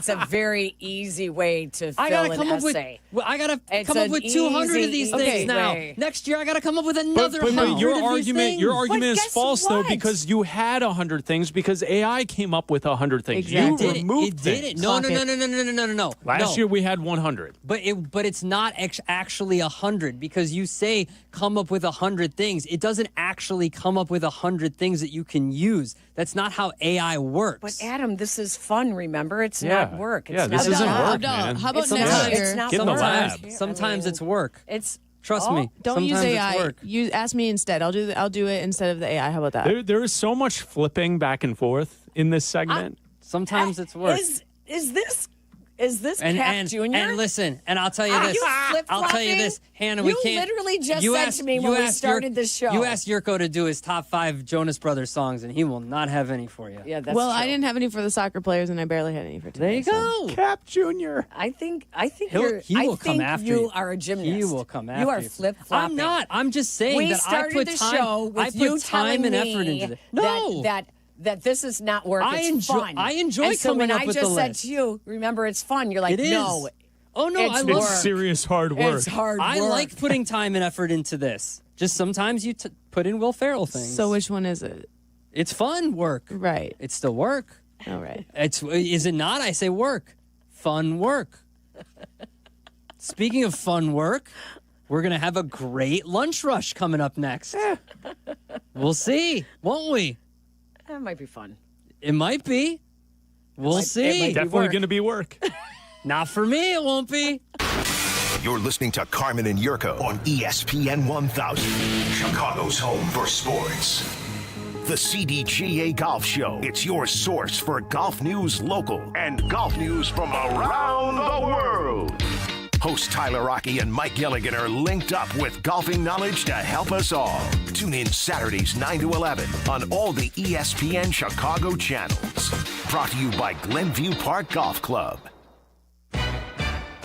a very easy way to fill an essay. I gotta It's come up an with 200 of these easy things now. way. Next year, I gotta come up with another 100 your of argument, these your things. argument is guess false though what? because you had 100 things because AI came up with 100 things. Exactly. You removed It did things. it. No. Last year we had 100. But it's not actually 100 because you say come up with 100 things. It doesn't actually come up with 100 things that you can use. That's not how AI works. But Adam, this is fun fun, remember? It's not work. It's this not isn't job. work, man. How about It's next not- year? It's not Get in the work. lab. Sometimes it's work. It's Trust me. Don't use sometimes AI. It's work. You ask me instead. I'll do it instead of the AI. How about that? There is so much flipping back and forth in this segment. Sometimes it's work. Is this Kap Jr.? And listen, and I'll tell you this. I'll tell you this, Hannah. You We can't. literally just said to me when we started the show. You asked Jurko to do his top 5 Jonas Brothers songs, and he will not have any for you. Yeah, that's well, true. I didn't have any for the soccer players, and I barely had any for today. There you go. Kap Jr. I think He will come after you are a gymnast. He will come after you. are you. flip flopping. I'm not. I'm just saying we that started I put the time. show with I put you time and telling effort me into it. No, that this is not work. I It's enjoy- fun. I enjoy and so coming when up I with just the said list. to you, remember, it's fun. You're like, it is. no. Oh no, it's I work. love It's serious hard work. It's hard I work. like putting time and effort into this. Just sometimes you put in Will Ferrell things. So which one is it? It's fun work. Right. It's still work. All right. Is it not? I say work. Fun work. Speaking of fun work, we're going to have a great lunch rush coming up next. We'll see, won't we? That might be fun. It might be. We'll see. Definitely going to be work. Not for me, it won't be. You're listening to Carmen and Jurko on ESPN 1000, Chicago's home for sports. The CDGA Golf Show. It's your source for golf news local and golf news from around the world. Hosts Tyler Rocky and Mike Gilligan are linked up with golfing knowledge to help us all. Tune in Saturdays 9 to 11 on all the ESPN Chicago channels. Brought to you by Glenview Park Golf Club.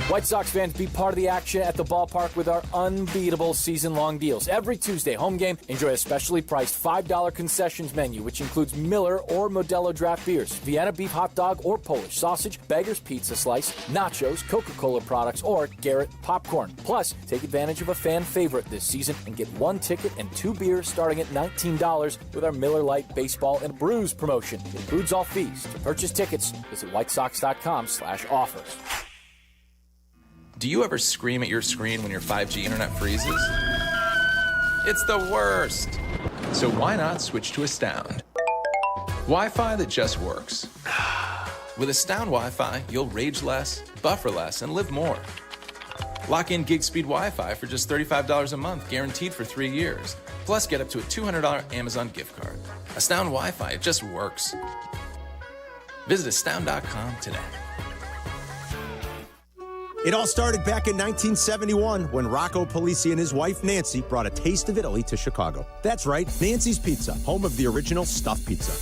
White Sox fans, be part of the action at the ballpark with our unbeatable season-long deals. Every Tuesday, home game, enjoy a specially priced $5 concessions menu, which includes Miller or Modelo draft beers, Vienna beef hot dog or Polish sausage, Beggar's Pizza Slice, nachos, Coca-Cola products, or Garrett popcorn. Plus, take advantage of a fan favorite this season and get 1 ticket and 2 beers starting at $19 with our Miller Lite Baseball and Brews promotion. It includes all fees. To purchase tickets, visit whitesox.com/offers. Do you ever scream at your screen when your 5G internet freezes? It's the worst. So why not switch to Astound? Wi-Fi that just works. With Astound Wi-Fi, you'll rage less, buffer less, and live more. Lock in gig speed Wi-Fi for just $35 a month, guaranteed for 3 years. Plus, get up to a $200 Amazon gift card. Astound Wi-Fi, it just works. Visit astound.com today. It all started back in 1971 when Rocco Polisi and his wife Nancy brought a taste of Italy to Chicago. That's right, Nancy's Pizza, home of the original stuffed pizza.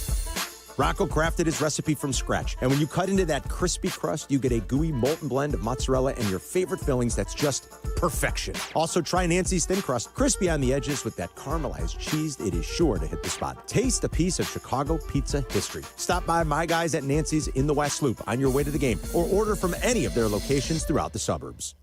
Rocco crafted his recipe from scratch, and when you cut into that crispy crust, you get a gooey molten blend of mozzarella and your favorite fillings that's just perfection. Also, try Nancy's thin crust, crispy on the edges with that caramelized cheese. It is sure to hit the spot. Taste a piece of Chicago pizza history. Stop by my guys at Nancy's in the West Loop on your way to the game, or order from any of their locations throughout the suburbs.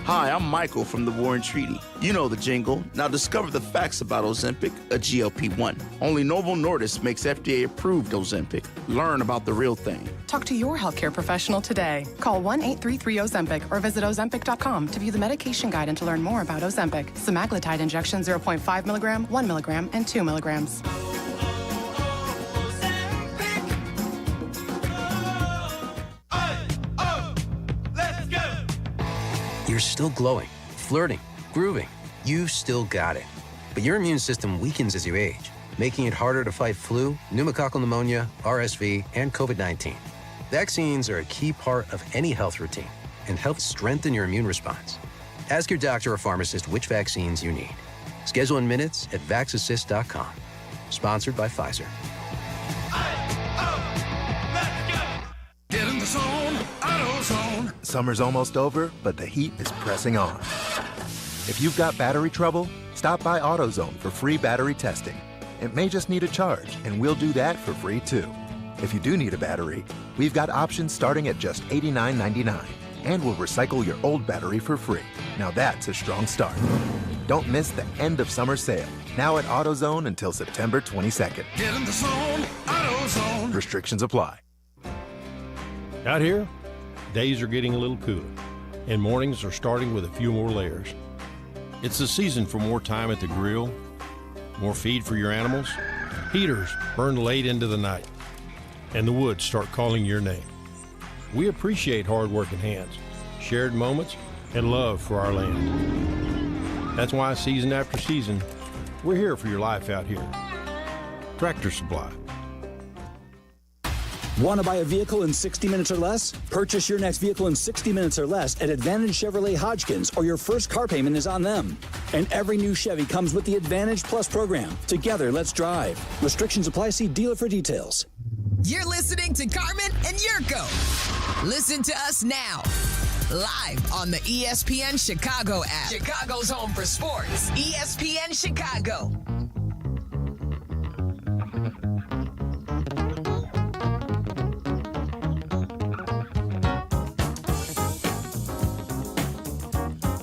Hi, I'm Michael from the Warren Treaty. You know the jingle. Now discover the facts about Ozempic, a GLP-1. Only Novo Nordisk makes FDA-approved Ozempic. Learn about the real thing. Talk to your healthcare professional today. Call 1-833-OZEMPIC or visit Ozempic.com to view the medication guide and to learn more about Ozempic. Semaglutide injection 0.5 milligram, 1 milligram, and 2 milligrams. You're still glowing, flirting, grooving. You've still got it. But your immune system weakens as you age, making it harder to fight flu, pneumococcal pneumonia, RSV, and COVID-19. Vaccines are a key part of any health routine and help strengthen your immune response. Ask your doctor or pharmacist which vaccines you need. Schedule in minutes at vaxassist.com. Sponsored by Pfizer. Get in the zone, AutoZone. Summer's almost over, but the heat is pressing on. If you've got battery trouble, stop by AutoZone for free battery testing. It may just need a charge, and we'll do that for free too. If you do need a battery, we've got options starting at just $89.99, and we'll recycle your old battery for free. Now that's a strong start. Don't miss the end of summer sale, now at AutoZone until September 22nd. Get in the zone, AutoZone. Restrictions apply. Out here, days are getting a little cooler, and mornings are starting with a few more layers. It's the season for more time at the grill, more feed for your animals, Heaters burn late into the night, and the woods start calling your name. We appreciate hard-working hands, shared moments, and love for our land. That's why season after season, we're here for your life out here. Tractor Supply. Want to buy a vehicle in 60 minutes or less? Purchase your next vehicle in 60 minutes or less at Advantage Chevrolet Hodgkins, or your first car payment is on them. And every new Chevy comes with the Advantage Plus program. Together, let's drive. Restrictions apply. See dealer for details. You're listening to Carmen and Jurko. Listen to us now. Live on the ESPN Chicago app. Chicago's home for sports. ESPN Chicago.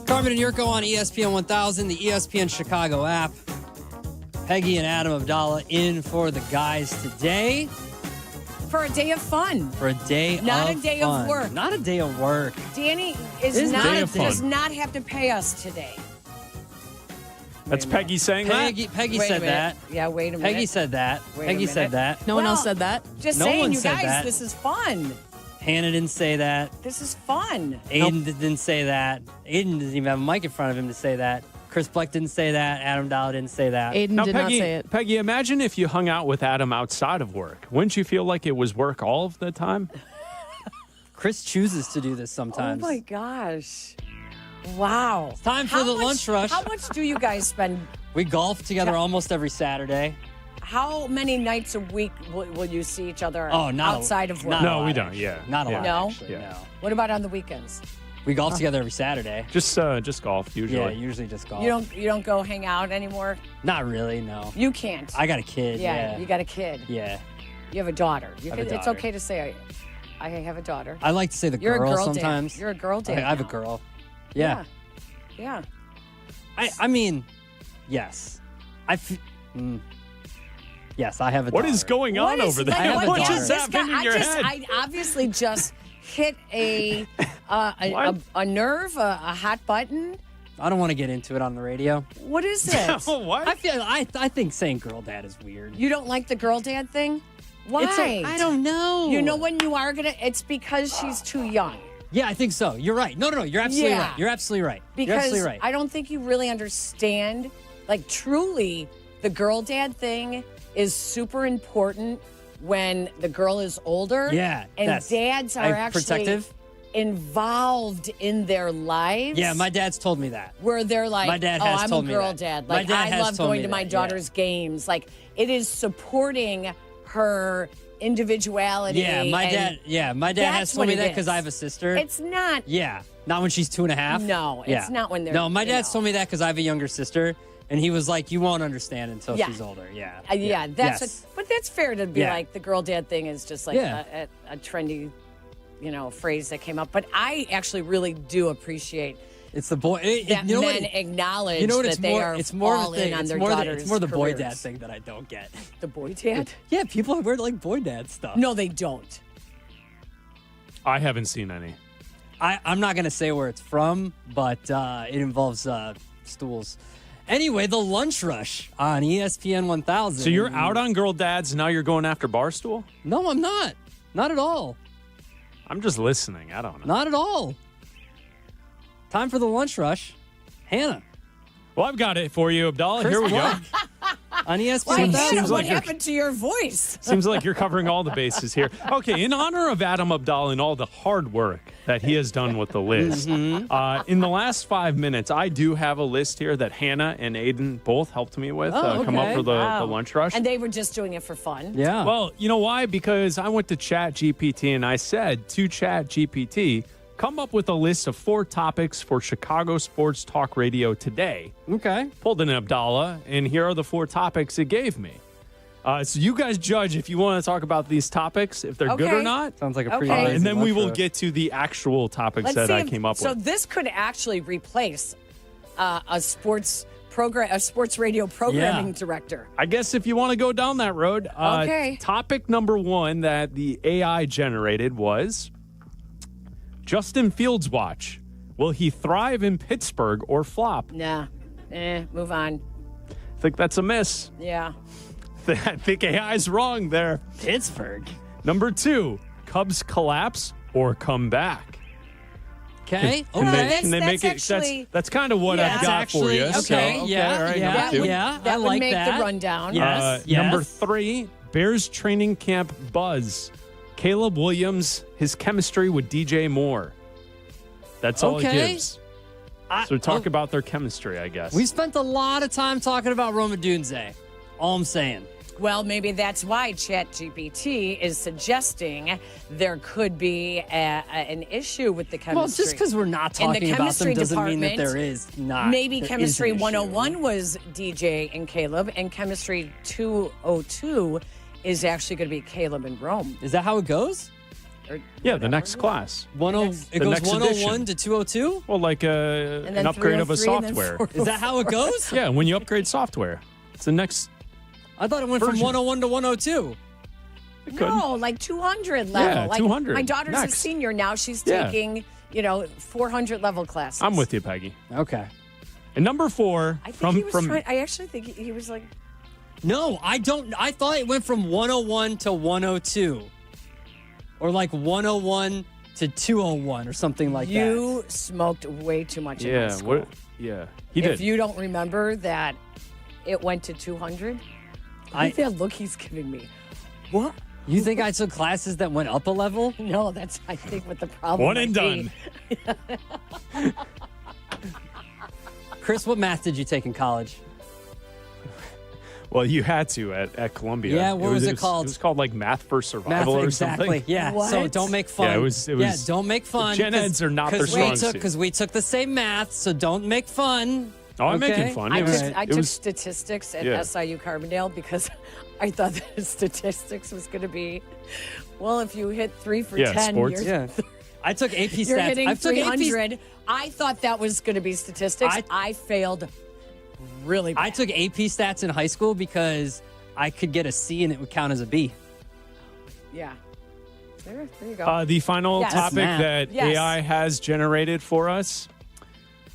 Carmen and Jurko on ESPN 1000, the ESPN Chicago app. Peggy and Adam Abdallah in for the guys today. For a day of fun. For a day Not of a day fun. of work. Not a day of work. Danny It's a day of fun. does not have to pay us today. That's Peggy saying Peggy Wait a said minute. that. Yeah, wait a minute. Peggy said that. Wait a Peggy said minute. that. No one else said that. Just No saying, one you said guys, that. this is fun. Hannah didn't say that. This is fun. Aiden didn't say that. Aiden doesn't even have a mic in front of him to say that. Chris Bleck didn't say that. Adam Dollar didn't say that. Aiden Now, did Peggy, not say it. Peggy, imagine if you hung out with Adam outside of work. Wouldn't you feel like it was work all of the time? Chris chooses to do this sometimes. Oh my gosh. Wow. It's time for the lunch rush. How much do you guys spend? We golf together almost every Saturday. How many nights a week will you see each other Oh, not a- outside of work? not a No, we lot, don't. actually. Yeah. Not a lot, No? actually, no. What about on the weekends? We golf together every Saturday. Just golf usually. Yeah, usually just golf. You don't go hang out anymore? Not really, no. You can't. I got a kid, yeah. You got a kid. Yeah. You have a daughter. I have a It's daughter. okay to say I have a daughter. I like to say the You're girl a girl sometimes. Dad. You're a girl dad. I have a now. girl. Yeah. Yeah. I mean, yes. Yes, I have a What daughter. is going on over there? I have a What daughter. just happened in your head? I obviously just hit a nerve, a hot button. I don't want to get into it on the radio. What is it? What? I think saying girl dad is weird. You don't like the girl dad thing? Why? I don't know. You know when you are gonna? It's because she's too young. Yeah, I think so. You're right. No. You're absolutely Yeah. right. You're absolutely right. You're Because absolutely right. I don't think you really understand. Like truly, the girl dad thing is super important when the girl is older. Yeah, and that's- dads are actually protective. involved in their lives. Yeah, my dad's told me that. Where they're like, My dad has I'm told a me girl that. dad. My Like, dad I has love told going me to my that, daughter's games. Like, it is supporting her individuality. Yeah, my and dad. My dad has that's told what me it that because is. I have a sister. It's not. Yeah, not when she's 2.5. No, it's not when they're. No, my you dad's know. told me that because I have a younger sister, and he was like, "You won't understand until Yeah. she's older." Yeah. Yeah, that's Yes. but that's fair to be Yeah. like the girl dad thing is just like Yeah. a trendy, phrase that came up. But I actually really do appreciate It's the boy. that you know men what? acknowledge You know what? that It's they more. are It's more of all a thing. in on It's their more. daughters' It's more the boy careers. dad thing that I don't get. The boy dad? Yeah, people wear like boy dad stuff. No, they don't. I haven't seen any. I'm not gonna say where it's from, but it involves stools. Anyway, the lunch rush on ESPN 1000. So you're out on girl dads, now you're going after Barstool? No, I'm not. Not at all. I'm just listening. I don't know. Not at all. Time for the lunch rush. Hannah. Well, I've got it for you, Abdallah. Chris Here we go. Black. On ESPN Why, 1000. Hannah, seems what like you're- happened to your voice? Seems like you're covering all the bases here. Okay, in honor of Adam Abdallah and all the hard work that he has done with the list, in the last 5 minutes, I do have a list here that Hannah and Aiden both helped me with come up for the lunch rush. And they were just doing it for fun. Yeah. Well, you know why? Because I went to Chat GPT and I said to Chat GPT, come up with a list of 4 topics for Chicago Sports Talk Radio today. Okay. Pulled in Abdallah, and here are the 4 topics it gave me. So you guys judge if you want to talk about these topics, if they're good or Okay. not. Sounds like a pretty Okay. lazy And then we lunch will rush. get to the actual topics Let's that see I if- came up So with. this could actually replace a sports radio programming director. I guess if you want to go down that road, Okay. topic number 1 that the AI generated was Justin Fields watch. Will he thrive in Pittsburgh or flop? Nah. Move on. I think that's a miss. Yeah. think AI's wrong there. Pittsburgh. Number 2, Cubs collapse or come back. Okay. Can they make it? That's kind of what I've got for you. Okay. So, all right, number 2. That would make the rundown. Yes. Number 3, Bears training camp buzz. Caleb Williams, his chemistry with DJ Moore. That's all it gives. So talk about their chemistry, I guess. We spent a lot of time talking about Roma Dunze. All I'm saying. Well, maybe that's why ChatGPT is suggesting there could be an issue with the chemistry. Well, just because we're not talking about them doesn't mean that there is not. Maybe Chemistry 101 was DJ and Caleb, and Chemistry 202 is actually going to be Caleb and Rome. Is that how it goes? Yeah, the next class. It goes 101 to 202? Well, like an upgrade of a software. Is that how it goes? Yeah, when you upgrade software. It's the next. I thought it went from 101 to 102. No, like 200 level. Yeah, like 200. My daughter's a senior now. She's taking, 400 level classes. I'm with you, Peggy. Okay. And number 4, I actually think he was like. No, I don't. I thought it went from 101 to 102. Or like 101 to 201 or something like that. You smoked way too much in high school. He did. If you don't remember that it went to 200, I think that look he's giving me. What? You think I took classes that went up a level? No, that's, I think, what the problem One and done. Chris, what math did you take in college? Well, you had to at Columbia. Yeah, what was it called? It was called like Math for Survival or exactly. something. Yeah, What? so don't make fun. Yeah, it was don't make fun. Gen Eds are not their strong suit. Because we took the same math, so don't make fun. Oh, I'm making fun. I took statistics at SIU Carbondale because I thought that statistics was going to be, well, if you hit 3 for 10, sports. I took AP stats. You're hitting I took 300. I thought that was going to be statistics. I failed really bad. I took AP stats in high school because I could get a C and it would count as a B. Yeah. There you go. The final topic that AI has generated for us.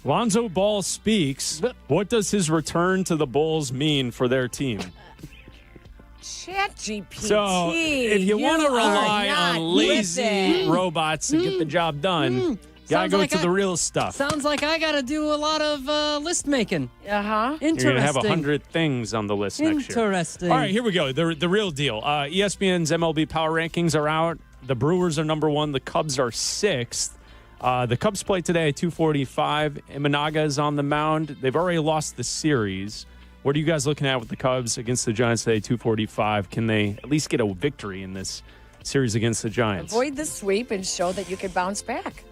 Lonzo Ball speaks. What does his return to the Bulls mean for their team? ChatGPT. So, if you want to rely on lazy robots to get the job done, gotta go to the real stuff. Sounds like I gotta do a lot of list making. Interesting. You're gonna have 100 things on the list next year. Interesting. All right, here we go. The real deal. ESPN's MLB Power Rankings are out. The Brewers are number 1. The Cubs are 6th. The Cubs play today at 2:45. Imanaga is on the mound. They've already lost the series. What are you guys looking at with the Cubs against the Giants today, 2:45? Can they at least get a victory in this series against the Giants? Avoid the sweep and show that you can bounce back.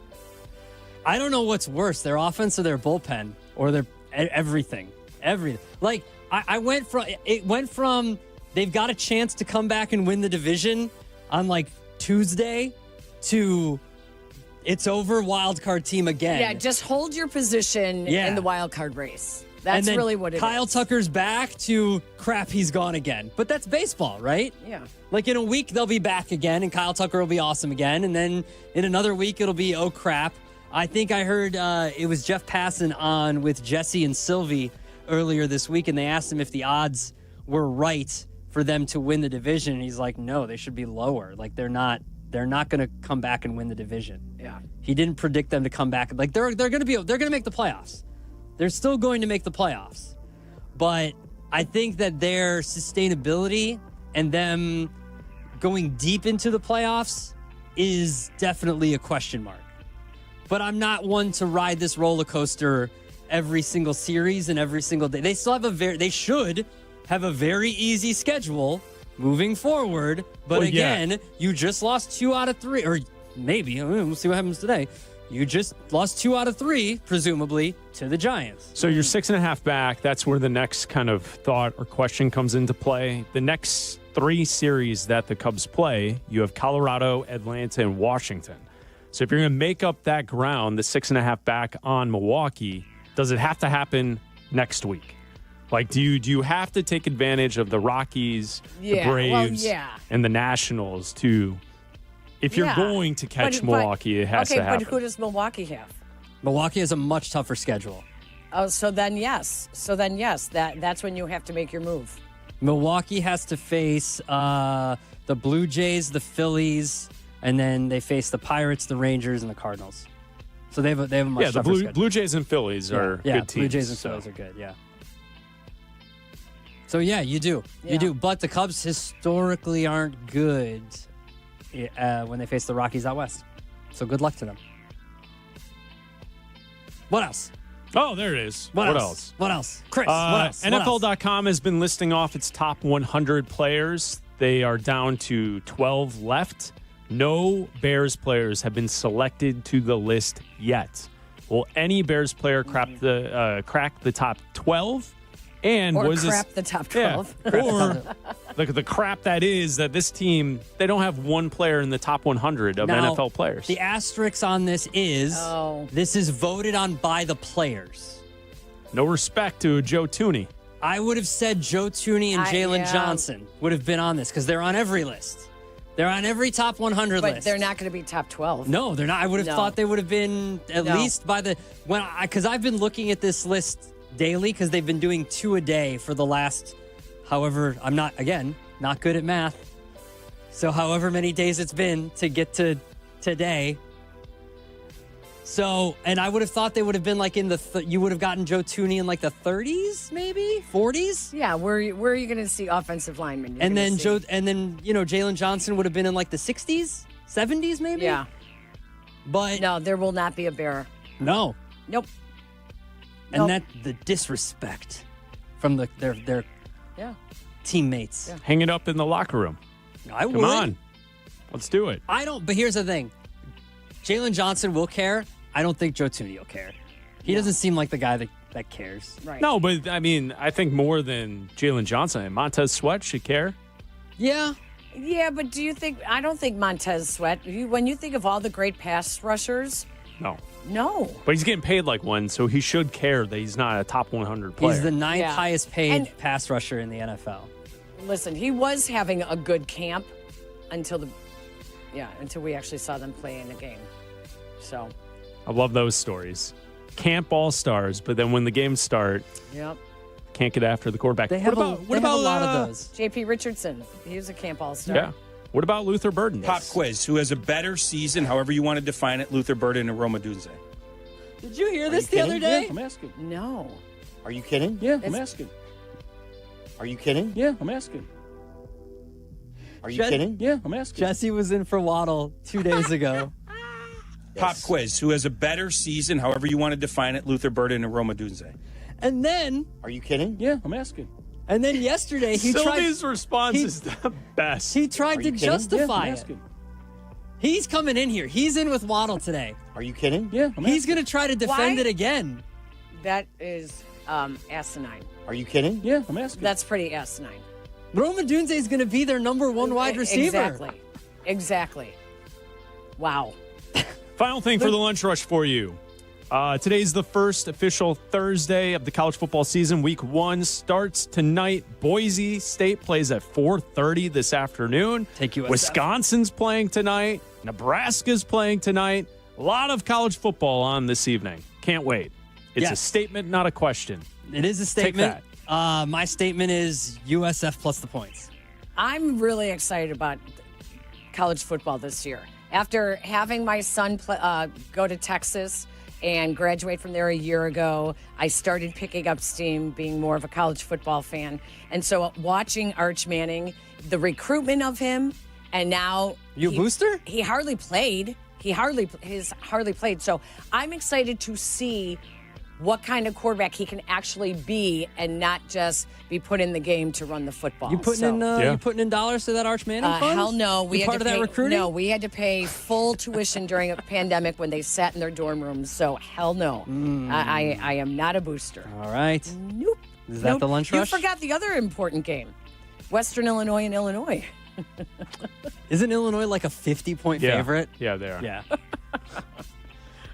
I don't know what's worse, their offense or their bullpen or their everything. Like, it went from they've got a chance to come back and win the division on like Tuesday to it's over, wild card team again. Yeah, just hold your position in the wild card race. That's really what it is. Kyle Tucker's back to crap, he's gone again. But that's baseball, right? Yeah. Like in a week, they'll be back again, and Kyle Tucker will be awesome again. And then in another week, it'll be, oh, crap. I think I heard it was Jeff Passan on with Jesse and Silvy earlier this week, and they asked him if the odds were right for them to win the division. And he's like, no, they should be lower. Like, they're not going to come back and win the division. Yeah. He didn't predict them to come back. Like, they're going to make the playoffs. They're still going to make the playoffs. But I think that their sustainability and them going deep into the playoffs is definitely a question mark. But I'm not one to ride this roller coaster every single series and every single day. They still have they should have a very easy schedule moving forward. But you just lost 2 out of 3, or maybe, we'll see what happens today. You just lost 2 out of 3, presumably, to the Giants. So you're 6.5 back. That's where the next kind of thought or question comes into play. The next 3 series that the Cubs play, you have Colorado, Atlanta, and Washington. So if you're going to make up that ground, the 6.5 back on Milwaukee, does it have to happen next week? Like, do you have to take advantage of the Rockies, the Braves, and the Nationals to... If you're going to catch Milwaukee, it has to happen. But who does Milwaukee have? Milwaukee has a much tougher schedule. Oh, so then yes. That's when you have to make your move. Milwaukee has to face the Blue Jays, the Phillies, and then they face the Pirates, the Rangers, and the Cardinals. So they have a much tougher schedule. Blue Jays and Phillies are good teams. Blue Jays and Phillies are good, yeah. So, yeah, you do. Yeah. You do. But the Cubs historically aren't good when they face the Rockies out west. So good luck to them. What else? Oh, there it is. What else? What else? Chris, what else? NFL.com has been listing off its top 100 players. They are down to 12 left. No Bears players have been selected to the list yet. Will any Bears player crack the top 12? And or was crap the top 12. Yeah. Or the crap that is that this team, they don't have one player in the top 100 of Now, NFL players. The asterisk on this is this is voted on by the players. No respect to Joe Tooney. I would have said Joe Tooney and Jalen Johnson would have been on this because they're on every list. They're on every top 100 But list. they're not going to be top 12. No, they're not. I would have thought they would have been at least by the because I've been looking at this list daily because they've been doing 2 a day for the last however I'm not good at math. So however many days it's been to get to today. So, and I would have thought they would have been like in you would have gotten Joe Tooney in like the 30s, maybe 40s. Yeah, where are you going to see offensive linemen? And then Jalen Johnson would have been in like the 60s, 70s, maybe. Yeah, but no, there will not be a Bear. No, nope. And that the disrespect from their teammates. Yeah. Hang it up in the locker room. Come on, let's do it. I don't. But here's the thing: Jalen Johnson will care. I don't think Joe Tooney will care. He doesn't seem like the guy that cares. Right. No, but I mean, I think more than Jalen Johnson and Montez Sweat should care. Yeah. Yeah, but I don't think Montez Sweat, when you think of all the great pass rushers. No. But he's getting paid like one, so he should care that he's not a top 100 player. He's the 9th highest paid pass rusher in the NFL. Listen, he was having a good camp until we actually saw them play in a game. So I love those stories. Camp all-stars, but then when the games start, can't get after the quarterback. They have a lot of those. J.P. Richardson, he was a camp all-star. Yeah. What about Luther Burden? Pop quiz. Who has a better season, however you want to define it, Luther Burden and Roma Dunze? Did you hear this the other day? Yeah, I'm asking. No. Are you kidding? Yeah, I'm asking. Are you kidding? Yeah, I'm asking. Are you kidding? Yeah, I'm asking. Jesse was in for Waddle 2 days ago. Pop quiz. Who has a better season, however you want to define it, Luther Burden and Roma Dunze? And then... Are you kidding? Yeah, I'm asking. And then yesterday he Sylvie's response is the best. He tried to justify I'm it. asking. He's coming in here. He's in with Waddle today. Are you kidding? Yeah, I'm He's asking. going to try to defend Why? it again. That is asinine. Are you kidding? Yeah, I'm asking. That's pretty asinine. Roma Dunze is going to be their number 1 wide receiver. Exactly. Wow. Final thing for the lunch rush for you. Today's the first official Thursday of the college football season. Week 1 starts tonight. Boise State plays at 4:30 this afternoon. Take USF. Wisconsin's playing tonight. Nebraska's playing tonight. A lot of college football on this evening. Can't wait. It's a statement, not a question. It is a statement. Take that. My statement is USF plus the points. I'm really excited about college football this year. After having my son go to Texas and graduate from there a year ago, I started picking up steam, being more of a college football fan. And so watching Arch Manning, the recruitment of him, and now... You a booster? He hardly played. He's hardly played. So I'm excited to see what kind of quarterback he can actually be and not just be put in the game to run the football. You putting in dollars to that Arch Manning fund? Hell no. You part of that recruiting? No, we had to pay full tuition during a pandemic when they sat in their dorm rooms. So hell no. I am not a booster. All right. Nope. Is that the lunch rush? You forgot the other important game. Western Illinois and Illinois. Isn't Illinois like a 50-point favorite? Yeah, they are. Yeah.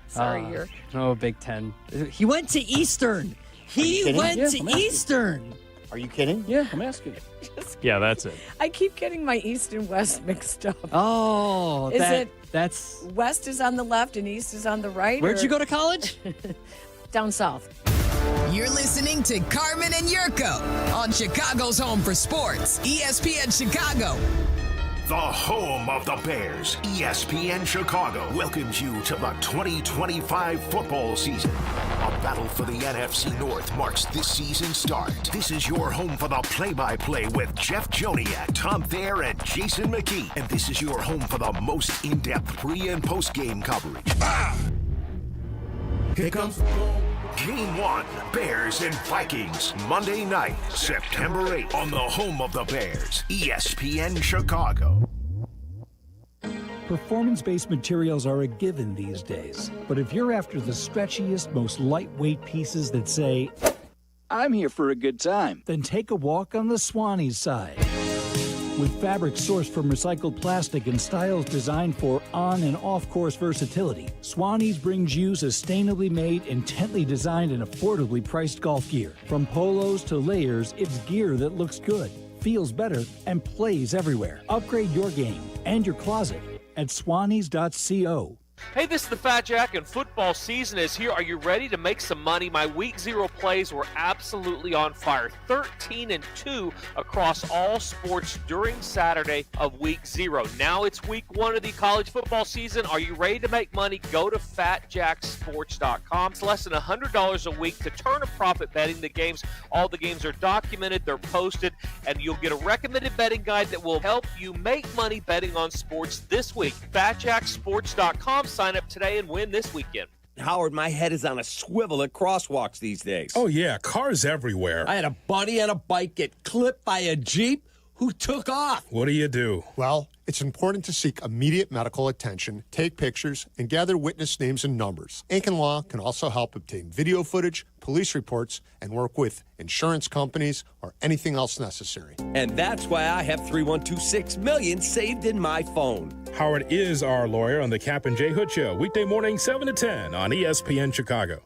Sorry, you're... Oh, Big Ten. He went to Eastern. He went to Eastern. Are you kidding? Yeah, I'm asking. Yeah, that's it. I keep getting my East and West mixed up. Oh, that's... West is on the left and East is on the right? Where'd you go to college? Down south. You're listening to Carmen and Jurko on Chicago's home for sports, ESPN Chicago. The home of the Bears, ESPN Chicago, welcomes you to the 2025 football season. A battle for the NFC North marks this season's start. This is your home for the play-by-play with Jeff Joniak, Tom Thayer, and Jason McKee. And this is your home for the most in-depth pre- and post-game coverage. Here comes Game 1, Bears and Vikings, Monday night, September 8th, on the home of the Bears, ESPN Chicago. Performance-based materials are a given these days. But if you're after the stretchiest, most lightweight pieces that say, I'm here for a good time, then take a walk on the Swanee's side. With fabric sourced from recycled plastic and styles designed for on- and off-course versatility, Swanee's brings you sustainably made, intently designed, and affordably priced golf gear. From polos to layers, it's gear that looks good, feels better, and plays everywhere. Upgrade your game and your closet at swanees.co. Hey, this is the Fat Jack, and football season is here. Are you ready to make some money? My Week 0 plays were absolutely on fire. 13-2 across all sports during Saturday of Week 0. Now it's Week 1 of the college football season. Are you ready to make money? Go to FatJackSports.com. It's less than $100 a week to turn a profit betting the games. All the games are documented, they're posted, and you'll get a recommended betting guide that will help you make money betting on sports this week. FatJackSports.com. Sign up today and win this weekend. Howard, my head is on a swivel at crosswalks these days. Oh, yeah, cars everywhere. I had a buddy on a bike get clipped by a Jeep who took off. What do you do? Well, it's important to seek immediate medical attention, take pictures, and gather witness names and numbers. Aiken Law can also help obtain video footage, police reports, and work with insurance companies or anything else necessary. And that's why I have 3126 million saved in my phone. Howard is our lawyer on the Kap J Hood Show, weekday morning 7 to 10 on ESPN Chicago.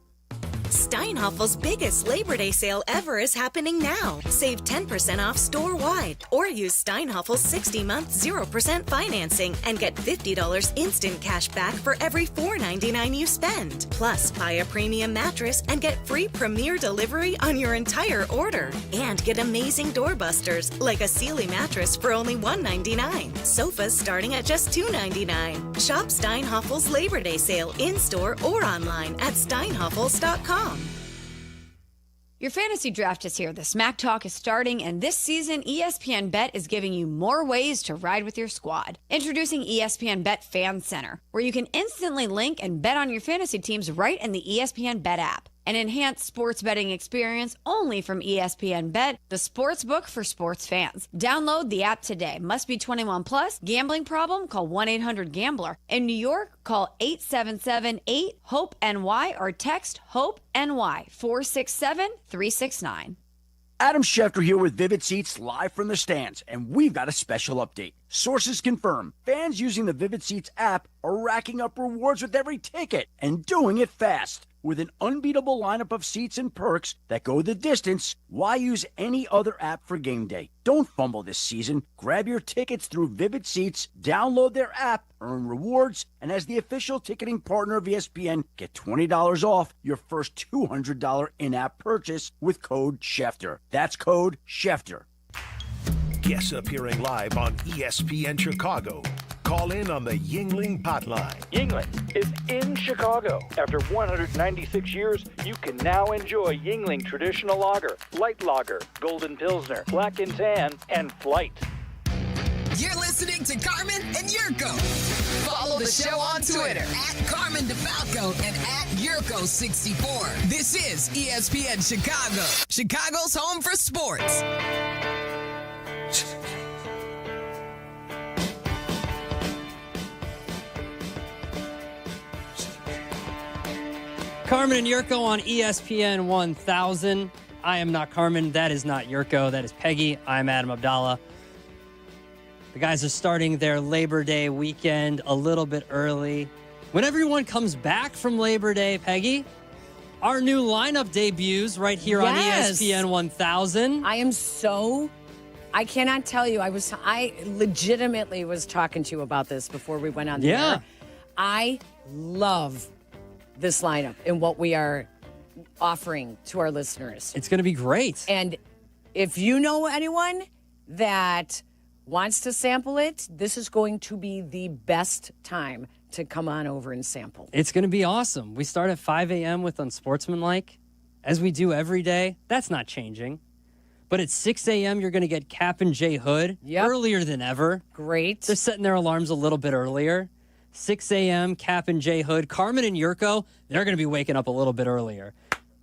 Steinhaffel's biggest Labor Day sale ever is happening now. Save 10% off store-wide or use Steinhaffel's 60-month 0% financing and get $50 instant cash back for every $4.99 you spend. Plus, buy a premium mattress and get free premier delivery on your entire order. And get amazing doorbusters like a Sealy mattress for only $1.99. Sofas starting at just $2.99. Shop Steinhaffel's Labor Day sale in-store or online at steinhaffels.com. Your fantasy draft is here. The Smack Talk is starting, and this season, ESPN Bet is giving you more ways to ride with your squad. Introducing ESPN Bet Fan Center, where you can instantly link and bet on your fantasy teams right in the ESPN Bet app. An enhanced sports betting experience only from ESPN Bet, the sports book for sports fans. Download the app today. Must be 21 plus. Gambling problem? Call 1-800-GAMBLER. In New York, call 877-8-HOPE-NY or text HOPE-NY 467-369. Adam Schefter here with Vivid Seats live from the stands, and we've got a special update. Sources confirm fans using the Vivid Seats app are racking up rewards with every ticket and doing it fast. With an unbeatable lineup of seats and perks that go the distance, why use any other app for game day? Don't fumble this season. Grab your tickets through Vivid Seats, download their app, earn rewards, and as the official ticketing partner of ESPN, get $20 off your first $200 in-app purchase with code Schefter. That's code Schefter. Guests appearing live on ESPN Chicago. Call in on the Yuengling hotline. Yuengling is in Chicago. After 196 years, you can now enjoy Yuengling Traditional Lager, Light Lager, Golden Pilsner, Black and Tan, and Flight. You're listening to Carmen and Jurko. Follow the show on Twitter at Carmen DeFalco and at Jurko64. This is ESPN Chicago, Chicago's home for sports. Carmen and Jurko on ESPN 1000. I am not Carmen. That is not Jurko. That is Peggy. I'm Adam Abdallah. The guys are starting their Labor Day weekend a little bit early. When everyone comes back from Labor Day, Peggy, our new lineup debuts right here on ESPN 1000. I cannot tell you. I legitimately was talking to you about this before we went on the air. I love this lineup and what we are offering to our listeners. It's going to be great. And if you know anyone that wants to sample it, this is going to be the best time to come on over and sample. It's going to be awesome. We start at 5 a.m. with Unsportsmanlike, as we do every day. That's not changing. But at 6 a.m., you're going to get Kap J Hood earlier than ever. Great. They're setting their alarms a little bit earlier. 6 a.m., Kap J Hood. Carmen and Jurko, they're going to be waking up a little bit earlier.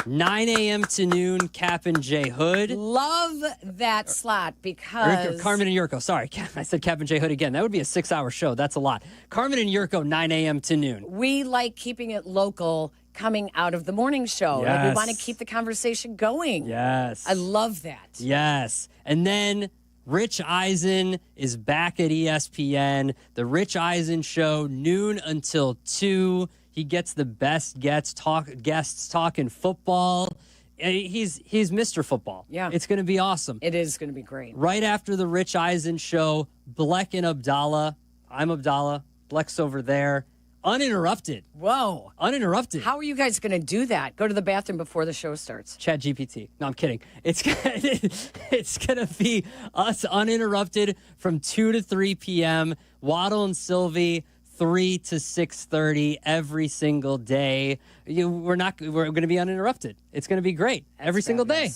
9 a.m. to noon, Kap J Hood. Love that slot because... Carmen and Jurko, sorry. I said Kap J Hood again. That would be a 6-hour show. That's a lot. Carmen and Jurko, 9 a.m. to noon. We like keeping it local coming out of the morning show. Yes. Like we want to keep the conversation going. Yes. I love that. Yes. And then Rich Eisen is back at ESPN. The Rich Eisen Show, noon until 2. He gets the best guests talking football. He's Mr. Football. Yeah. It's going to be awesome. It is going to be great. Right after the Rich Eisen Show, Bleck and Abdallah. I'm Abdallah. Bleck's over there. Uninterrupted. Whoa. Uninterrupted. How are you guys going to do that? Go to the bathroom before the show starts. Chat GPT. No, I'm kidding. It's going to be us uninterrupted from 2 to 3 p.m. Waddle and Silvy, 3 to 6:30 every single day. We're going to be uninterrupted. It's going to be great every single day.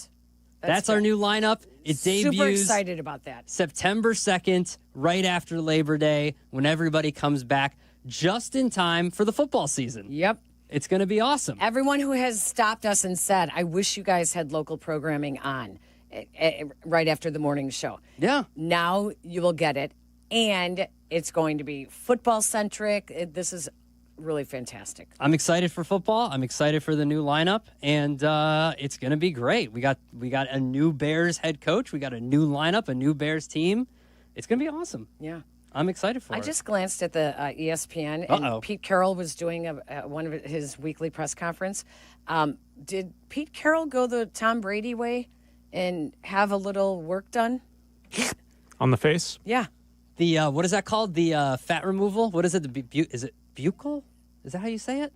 That's our new lineup. It debuts. Super excited about that. September 2nd, right after Labor Day, when everybody comes back, just in time for the football season. Yep. It's going to be awesome. Everyone who has stopped us and said, I wish you guys had local programming on right after the morning show. Yeah. Now you will get it. And it's going to be football-centric. This is really fantastic. I'm excited for football. I'm excited for the new lineup. And it's going to be great. We got a new Bears head coach. We got a new lineup, a new Bears team. It's going to be awesome. Yeah. I'm excited for it. I just glanced at the ESPN, and Pete Carroll was doing one of his weekly press conference. Did Pete Carroll go the Tom Brady way and have a little work done? On the face? Yeah. The what is that called? The fat removal? What is it? Is it buccal? Is that how you say it?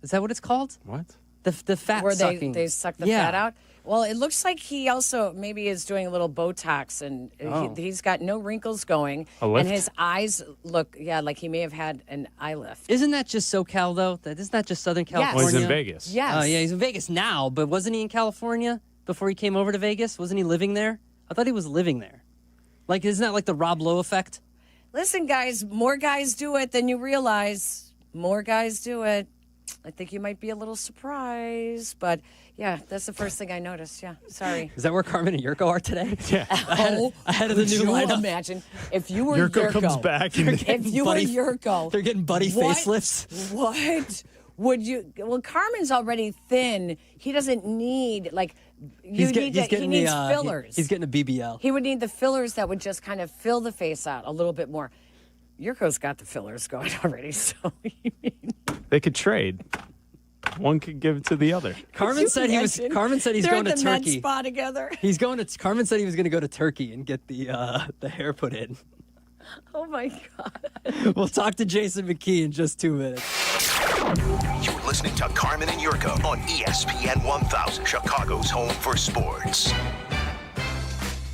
Is that what it's called? What? The fat where sucking. they suck the fat out. Well, it looks like he also maybe is doing a little Botox, and he's got no wrinkles going, and his eyes look like he may have had an eye lift. Isn't that just SoCal though? Isn't that just Southern California? Well, he's in Vegas. Yes. Oh yeah, he's in Vegas now, but wasn't he in California before he came over to Vegas? Wasn't he living there? I thought he was living there. Like, isn't that like the Rob Lowe effect? Listen, guys, more guys do it than you realize. More guys do it. I think you might be a little surprised, but yeah, that's the first thing I noticed. Yeah, sorry. Is that where Carmen and Jurko are today? Yeah. ahead of the new lineup. Imagine if you were Jurko comes back. If you were Jurko. They're getting buddy facelifts. What would you... Well, Carmen's already thin. He doesn't need, he needs fillers. He's getting a BBL. He would need the fillers that would just kind of fill the face out a little bit more. Jurko's got the fillers going already, so you mean... They could trade. One could give it to the other. Carmen said he's They're going to at the med Turkey. spa together. Carmen said he was going to go to Turkey and get the hair put in. Oh my God. We'll talk to Jason McKee in just 2 minutes. You're listening to Carmen and Jurko on ESPN 1000, Chicago's home for sports.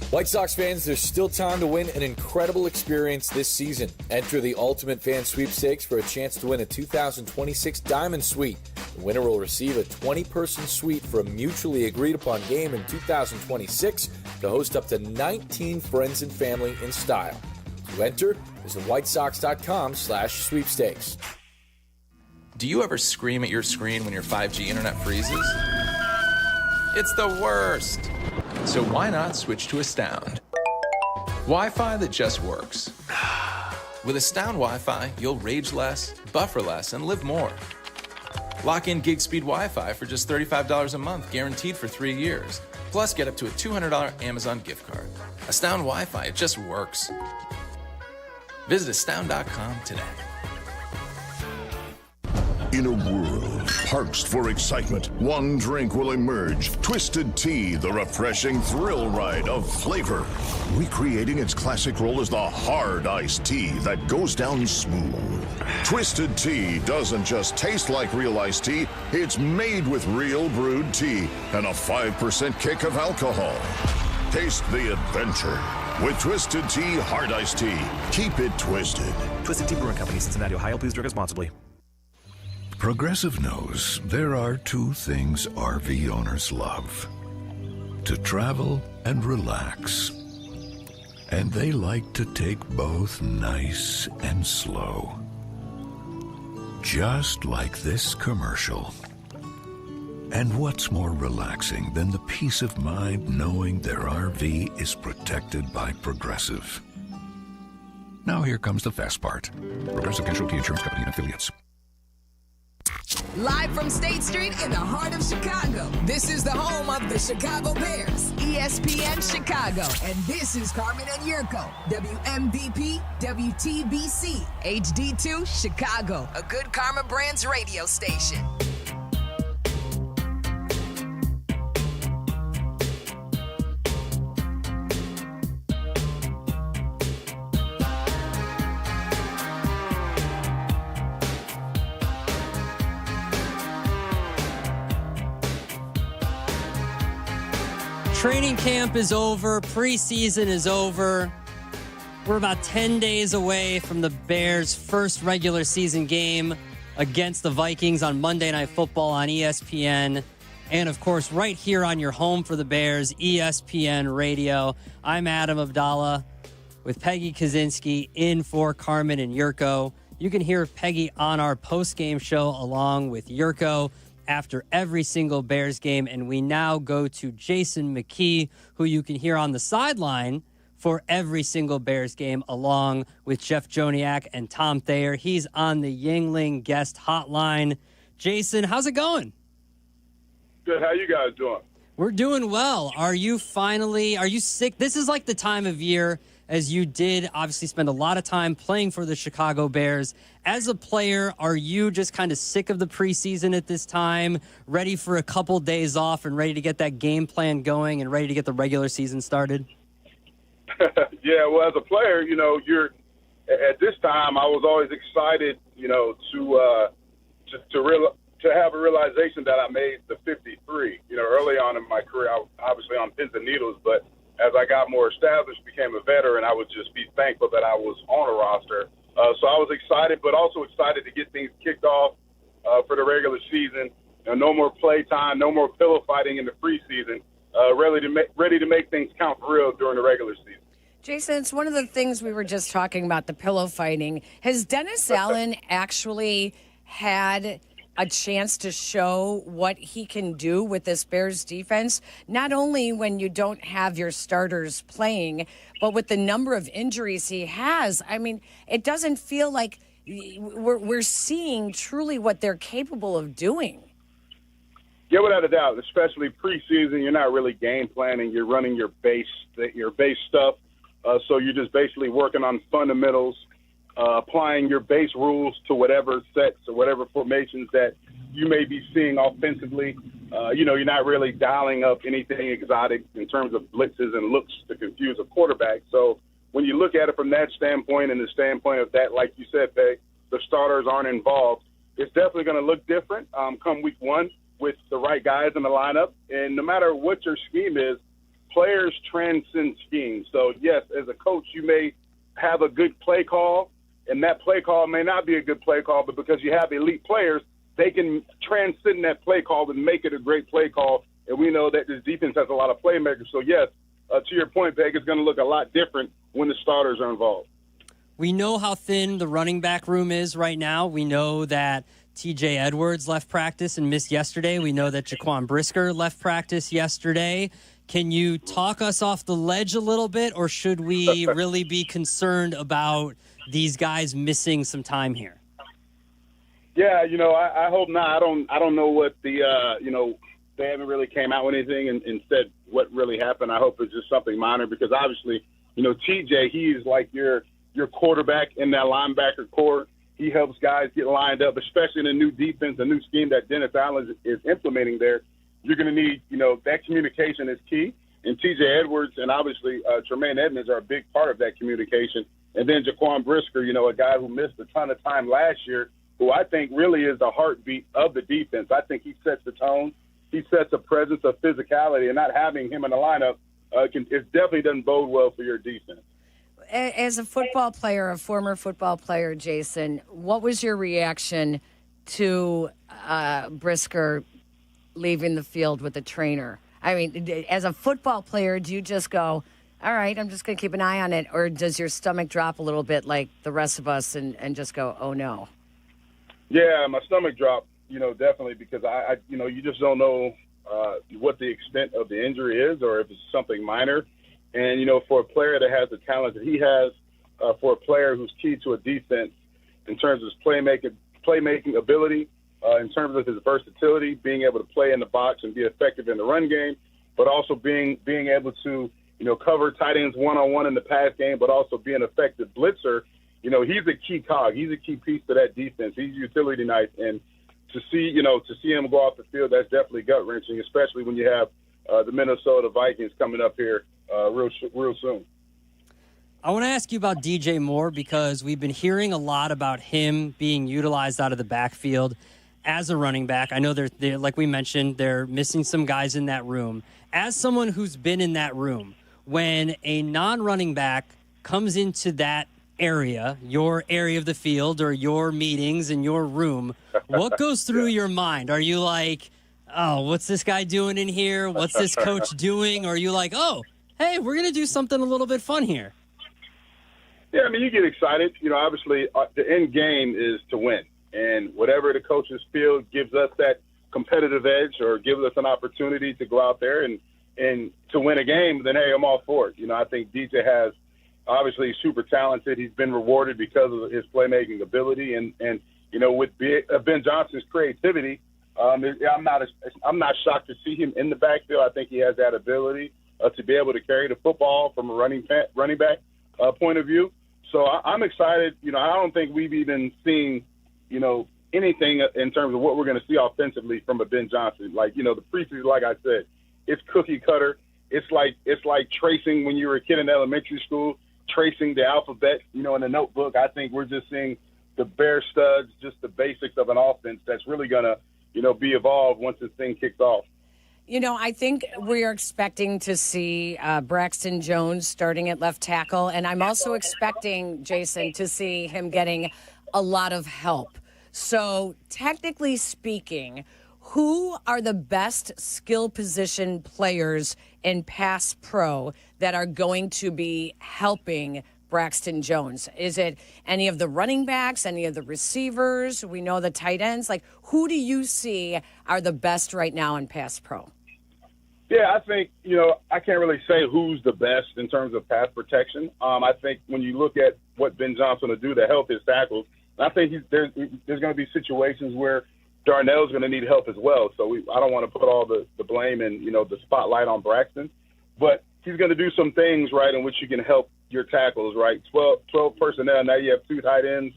White Sox fans, there's still time to win an incredible experience this season. Enter the Ultimate Fan Sweepstakes for a chance to win a 2026 Diamond Suite. The winner will receive a 20-person suite for a mutually agreed-upon game in 2026 to host up to 19 friends and family in style. To enter, visit whitesox.com/sweepstakes. Do you ever scream at your screen when your 5G internet freezes? It's the worst. So why not switch to Astound? Wi-Fi that just works. With Astound Wi-Fi, you'll rage less, buffer less, and live more. Lock in gig speed Wi-Fi for just $35 a month, guaranteed for 3 years. Plus, get up to a $200 Amazon gift card. Astound Wi-Fi, it just works. Visit astound.com today. In a world parched for excitement, one drink will emerge. Twisted Tea, the refreshing thrill ride of flavor. Recreating its classic role as the hard iced tea that goes down smooth. Twisted Tea doesn't just taste like real iced tea, it's made with real brewed tea and a 5% kick of alcohol. Taste the adventure with Twisted Tea Hard Iced Tea. Keep it twisted. Twisted Tea Brewing Company, Cincinnati, Ohio. Please drink responsibly. Progressive knows there are two things RV owners love: to travel and relax. And they like to take both nice and slow. Just like this commercial. And what's more relaxing than the peace of mind knowing their RV is protected by Progressive? Now here comes the fast part. Progressive Casualty Insurance Company and Affiliates. Live from State Street in the heart of Chicago, this is the home of the Chicago Bears, ESPN Chicago. And this is Carmen and Jurko, WMVP, WTBC, HD2 Chicago, a good Karma Brands radio station. Training camp is over. Preseason is over. We're about 10 days away from the Bears' first regular season game against the Vikings on Monday Night Football on ESPN. And, of course, right here on your home for the Bears, ESPN Radio. I'm Adam Abdallah with Peggy Kaczynski in for Carmen and Jurko. You can hear Peggy on our post-game show along with Jurko after every single Bears game. And we now go to Jason McKee, who you can hear on the sideline for every single Bears game, along with Jeff Joniak and Tom Thayer. He's on the Yuengling guest hotline. Jason, how's it going? Good. How you guys doing? We're doing well. Are you sick? This is like the time of year, as you did obviously spend a lot of time playing for the Chicago Bears. As a player, are you just kind of sick of the preseason at this time, ready for a couple days off and ready to get that game plan going and ready to get the regular season started? Yeah, well, as a player, you're at this time, I was always excited, to have a realization that I made the 53. Early on in my career, I was obviously on pins and needles, but as I got more established, became a veteran, I would just be thankful that I was on a roster. So I was excited, but also excited to get things kicked off for the regular season. No more play time, no more pillow fighting in the preseason. Ready to make things count for real during the regular season. Jason, it's one of the things we were just talking about, the pillow fighting. Has Dennis Allen actually had a chance to show what he can do with this Bears defense, not only when you don't have your starters playing, but with the number of injuries he has? I mean, it doesn't feel like we're seeing truly what they're capable of doing. Yeah, without a doubt, especially preseason, you're not really game planning. You're running your base stuff. So you're just basically working on fundamentals, applying your base rules to whatever sets or whatever formations that you may be seeing offensively. You're not really dialing up anything exotic in terms of blitzes and looks to confuse a quarterback. So when you look at it from that standpoint and the standpoint of that, like you said, Peg, the starters aren't involved, it's definitely going to look different come week one with the right guys in the lineup. And no matter what your scheme is, players transcend schemes. So, yes, as a coach, you may have a good play call, and that play call may not be a good play call, but because you have elite players, they can transcend that play call and make it a great play call. And we know that this defense has a lot of playmakers. So, yes, to your point, Peg, it's going to look a lot different when the starters are involved. We know how thin the running back room is right now. We know that TJ Edwards left practice and missed yesterday. We know that Jaquan Brisker left practice yesterday. Can you talk us off the ledge a little bit, or should we really be concerned about these guys missing some time here? Yeah, I hope not. I don't know what the they haven't really came out with anything and said what really happened. I hope it's just something minor, because obviously, TJ, he's like your quarterback in that linebacker core. He helps guys get lined up, especially in a new defense, a new scheme that Dennis Allen is implementing there. You're going to need, that communication is key. And T.J. Edwards and obviously Tremaine Edmonds are a big part of that communication. And then Jaquan Brisker, a guy who missed a ton of time last year, who I think really is the heartbeat of the defense. I think he sets the tone. He sets a presence of physicality, and not having him in the lineup, it definitely doesn't bode well for your defense. As a football player, a former football player, Jason, what was your reaction to Brisker leaving the field with the trainer? I mean, as a football player, do you just go, all right, I'm just going to keep an eye on it, or does your stomach drop a little bit like the rest of us and just go, oh, no? Yeah, my stomach dropped, definitely, because you just don't know what the extent of the injury is or if it's something minor. And, for a player that has the talent that he has, for a player who's key to a defense in terms of his playmaking ability, in terms of his versatility, being able to play in the box and be effective in the run game, but also being able to, cover tight ends one-on-one in the pass game, but also be an effective blitzer. He's a key cog. He's a key piece to that defense. He's utility knife. And to see him go off the field, that's definitely gut-wrenching, especially when you have the Minnesota Vikings coming up here real soon. I want to ask you about DJ Moore because we've been hearing a lot about him being utilized out of the backfield as a running back. I know they're like we mentioned, they're missing some guys in that room. As someone who's been in that room, when a non-running back comes into that area, your area of the field or your meetings in your room, what goes through your mind? Are you like, oh, what's this guy doing in here? What's this coach doing? Or are you like, oh, hey, we're going to do something a little bit fun here? Yeah, I mean, you get excited. Obviously, the end game is to win. And whatever the coaches feel gives us that competitive edge or gives us an opportunity to go out there and to win a game, then, hey, I'm all for it. I think DJ has obviously super talented. He's been rewarded because of his playmaking ability. And with Ben Johnson's creativity, I'm not shocked to see him in the backfield. I think he has that ability to be able to carry the football from a running back point of view. So I'm excited. I don't think we've even seen, anything in terms of what we're going to see offensively from a Ben Johnson. Like, the preseason, like I said, it's cookie cutter. It's like tracing when you were a kid in elementary school, tracing the alphabet, in a notebook. I think we're just seeing the bare studs, just the basics of an offense that's really going to, be evolved once this thing kicks off. I think we're expecting to see Braxton Jones starting at left tackle, and I'm also expecting, Jason, to see him getting a lot of help. So, technically speaking, who are the best skill position players in pass pro that are going to be helping Braxton Jones? Is it any of the running backs, any of the receivers? We know the tight ends. Like, who do you see are the best right now in pass pro? Yeah, I think, I can't really say who's the best in terms of pass protection. I think when you look at what Ben Johnson will do to help his tackles, I think there's going to be situations where Darnell's going to need help as well. So I don't want to put all the blame and, the spotlight on Braxton. But he's going to do some things, right, in which you can help your tackles, right? 12 personnel. Now you have 2 tight ends.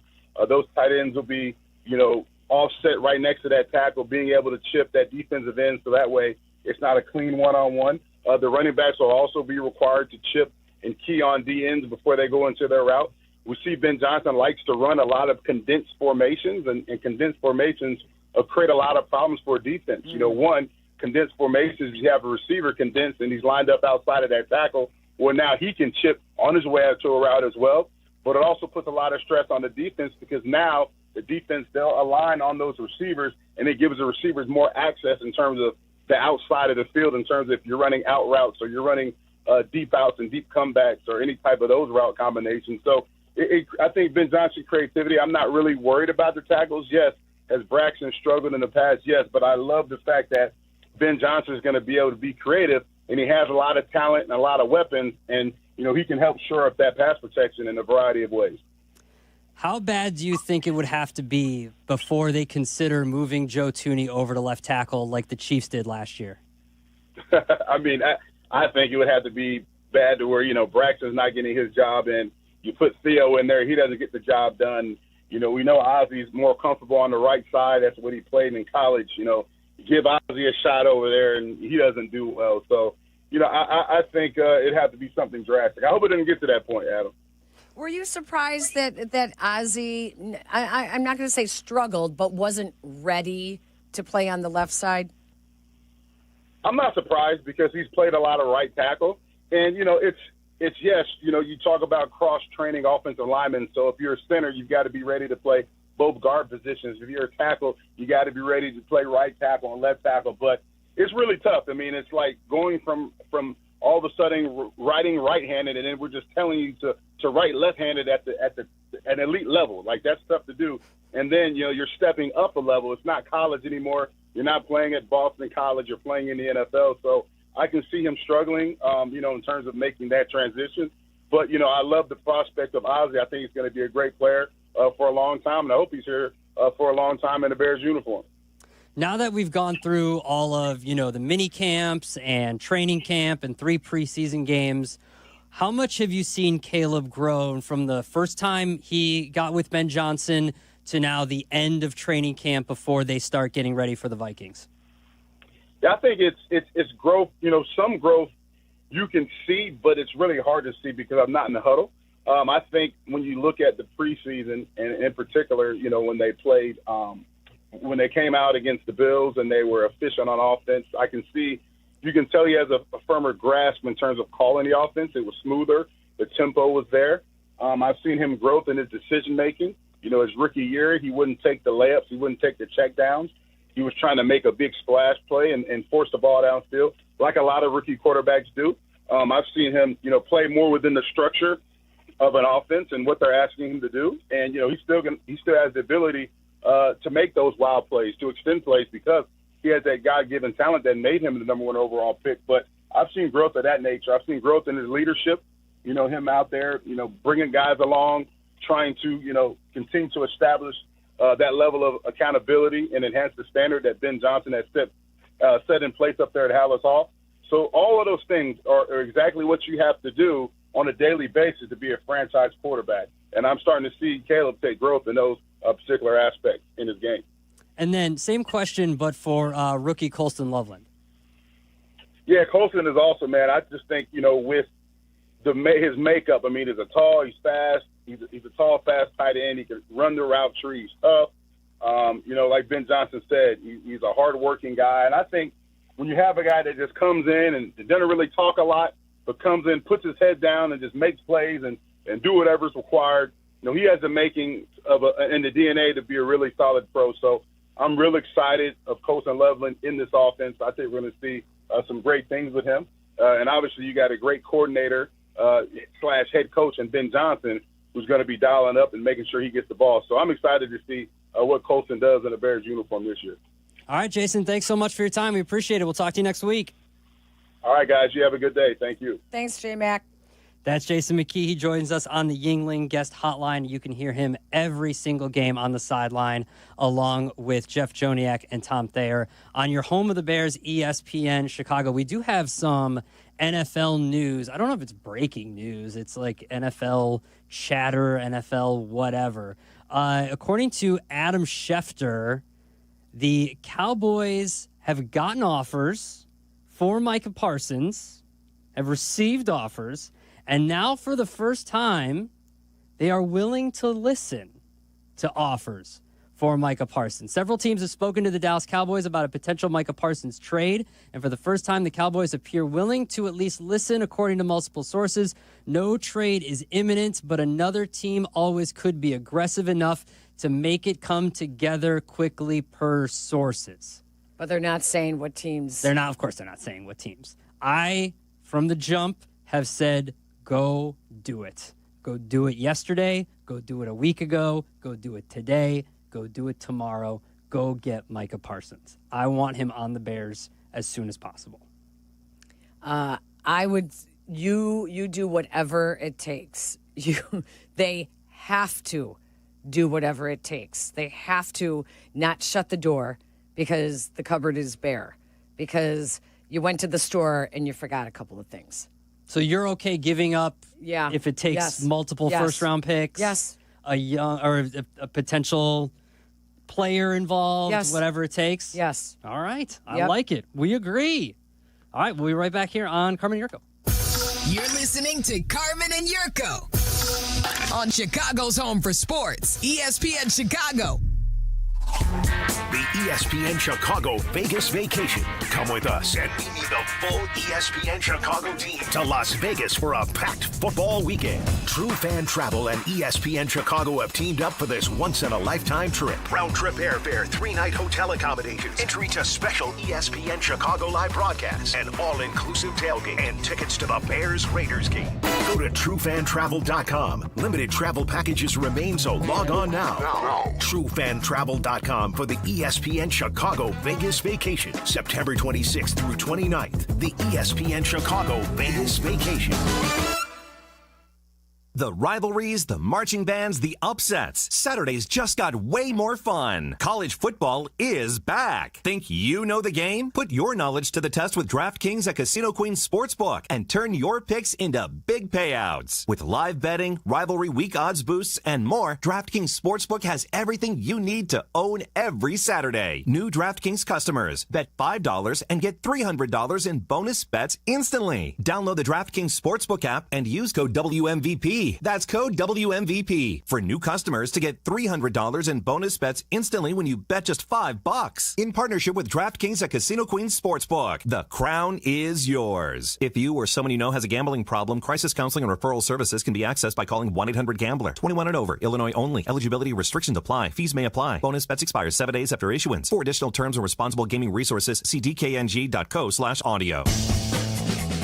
Those tight ends will be, offset right next to that tackle, being able to chip that defensive end so that way it's not a clean one-on-one. The running backs will also be required to chip and key on D ends before they go into their route. We see Ben Johnson likes to run a lot of condensed formations, and condensed formations create a lot of problems for a defense. One, condensed formations, you have a receiver condensed and he's lined up outside of that tackle. Well, now he can chip on his way out to a route as well, but it also puts a lot of stress on the defense because now the defense, they'll align on those receivers, and it gives the receivers more access in terms of the outside of the field, in terms of if you're running out routes or you're running deep outs and deep comebacks or any type of those route combinations. So I think Ben Johnson's creativity, I'm not really worried about the tackles. Yes, has Braxton struggled in the past? Yes, but I love the fact that Ben Johnson is going to be able to be creative, and he has a lot of talent and a lot of weapons, and, he can help shore up that pass protection in a variety of ways. How bad do you think it would have to be before they consider moving Joe Thuney over to left tackle like the Chiefs did last year? I mean, I think it would have to be bad to where, Braxton's not getting his job, and you put Theo in there, he doesn't get the job done. We know Ozzy's more comfortable on the right side. That's what he played in college. Give Ozzy a shot over there, and he doesn't do well. So, I think it'd have to be something drastic. I hope it doesn't get to that point, Adam. Were you surprised that Ozzy, I'm not going to say struggled, but wasn't ready to play on the left side? I'm not surprised because he's played a lot of right tackle. And, it's yes, you talk about cross-training offensive linemen. So if you're a center, you've got to be ready to play both guard positions. If you're a tackle, you got to be ready to play right tackle and left tackle. But it's really tough. I mean, it's like going from all of a sudden writing right-handed, and then we're just telling you to write left-handed at an elite level. Like, that's tough to do. And then, you're stepping up a level. It's not college anymore. You're not playing at Boston College. You're playing in the NFL. So I can see him struggling, in terms of making that transition. But, I love the prospect of Ozzy. I think he's going to be a great player for a long time, and I hope he's here for a long time in the Bears uniform. Now that we've gone through all of, the mini camps and training camp and 3 preseason games, how much have you seen Caleb grow from the first time he got with Ben Johnson to now the end of training camp before they start getting ready for the Vikings? Yeah, I think it's growth. Some growth you can see, but it's really hard to see because I'm not in the huddle. I think when you look at the preseason, and in particular, when they played, when they came out against the Bills and they were efficient on offense, you can tell he has a firmer grasp in terms of calling the offense. It was smoother. The tempo was there. I've seen him growth in his decision-making. His rookie year, he wouldn't take the layups. He wouldn't take the checkdowns. He was trying to make a big splash play and force the ball downfield like a lot of rookie quarterbacks do. I've seen him, play more within the structure of an offense and what they're asking him to do. And, he still has the ability to make those wild plays, to extend plays because he has that God-given talent that made him the number 1 overall pick. But I've seen growth of that nature. I've seen growth in his leadership, him out there, bringing guys along, trying to, continue to establish that level of accountability and enhance the standard that Ben Johnson has set in place up there at Hallis Hall. So all of those things are exactly what you have to do on a daily basis to be a franchise quarterback. And I'm starting to see Caleb take growth in those particular aspects in his game. And then same question, but for rookie Colston Loveland. Yeah, Colston is awesome, man. I just think, with his makeup, he's he's fast. He's a tall, fast tight end. He can run the route tree. He's tough. Like Ben Johnson said, he's a hard-working guy. And I think when you have a guy that just comes in and doesn't really talk a lot, but comes in, puts his head down, and just makes plays and do whatever's required, he has the making in the DNA to be a really solid pro. So I'm real excited of Colston Loveland in this offense. I think we're going to see some great things with him. And obviously you got a great coordinator / head coach in Ben Johnson who's going to be dialing up and making sure he gets the ball. So I'm excited to see what Colston does in a Bears uniform this year. All right, Jason, thanks so much for your time. We appreciate it. We'll talk to you next week. All right, guys. You have a good day. Thank you. Thanks, J-Mac. That's Jason McKee. He joins us on the Yingling guest hotline. You can hear him every single game on the sideline, along with Jeff Joniak and Tom Thayer. On your home of the Bears, ESPN Chicago, we do have some NFL news. I don't know if it's breaking news. It's like NFL chatter, NFL whatever. According to Adam Schefter, the Cowboys have gotten offers for Micah Parsons, have received offers, and now for the first time, they are willing to listen to offers for Micah Parsons. Several teams have spoken to the Dallas Cowboys about a potential Micah Parsons trade, and for the first time, the Cowboys appear willing to at least listen, according to multiple sources. No trade is imminent, but another team always could be aggressive enough to make it come together quickly, per sources. But they're not saying what teams. Of course they're not saying what teams. I, from the jump, have said, go do it. Go do it yesterday. Go do it a week ago. Go do it today. Go do it tomorrow. Go get Micah Parsons. I want him on the Bears as soon as possible. I would. You do whatever it takes. They have to do whatever it takes. They have to not shut the door because the cupboard is bare, because you went to the store and you forgot a couple of things. So you're okay giving up if it takes multiple first-round picks? Yes. a young or a potential player involved, Yes. whatever it takes. Yes. All right. I Yep. like it. We agree. All right. We'll be right back here on Carmen and Yurko. You're listening to Carmen and Yurko on Chicago's home for sports, ESPN Chicago. The ESPN Chicago Vegas Vacation. Come with us and meet the full ESPN Chicago team to Las Vegas for a packed football weekend. True Fan Travel and ESPN Chicago have teamed up for this once-in-a-lifetime trip. Round-trip airfare, 3-night hotel accommodations, entry to special ESPN Chicago live broadcasts, an all-inclusive tailgate, and tickets to the Bears-Raiders game. Go to TrueFanTravel.com. Limited travel packages remain, so log on now. TrueFanTravel.com for the ESPN Chicago Vegas Vacation, September 26th through 29th. The ESPN Chicago Vegas Vacation. The rivalries, the marching bands, the upsets. Saturdays just got way more fun. College football is back. Think you know the game? Put your knowledge to the test with DraftKings at Casino Queen Sportsbook and turn your picks into big payouts. With live betting, rivalry week odds boosts, and more, DraftKings Sportsbook has everything you need to own every Saturday. New DraftKings customers bet $5 and get $300 in bonus bets instantly. Download the DraftKings Sportsbook app and use code WMVP. That's code WMVP for new customers to get $300 in bonus bets instantly when you bet just $5. In partnership with DraftKings at Casino Queen Sportsbook. The crown is yours. If you or someone you know has a gambling problem, crisis counseling and referral services can be accessed by calling 1-800-GAMBLER. 21 and over. Illinois only. Eligibility restrictions apply. Fees may apply. Bonus bets expire 7 days after issuance. For additional terms and responsible gaming resources, see dkng.co/audio.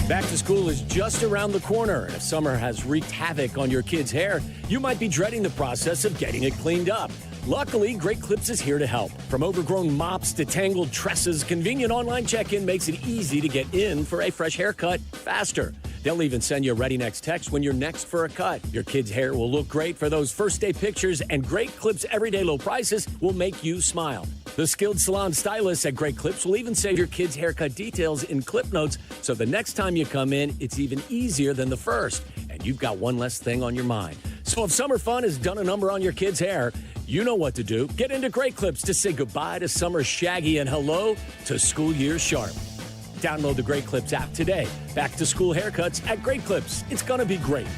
Back to school is just around the corner, and if summer has wreaked havoc on your kids' hair, you might be dreading the process of getting it cleaned up. Luckily, Great Clips is here to help. From overgrown mops to tangled tresses, convenient online check-in makes it easy to get in for a fresh haircut faster. They'll even send you a ready next text when you're next for a cut. Your kid's hair will look great for those first day pictures, and Great Clips' everyday low prices will make you smile. The skilled salon stylists at Great Clips will even save your kid's haircut details in clip notes, so the next time you come in, it's even easier than the first, and you've got one less thing on your mind. So if summer fun has done a number on your kid's hair, you know what to do. Get into Great Clips to say goodbye to summer shaggy and hello to school year sharp. Download the Great Clips app today. Back to school haircuts at Great Clips. It's going to be great.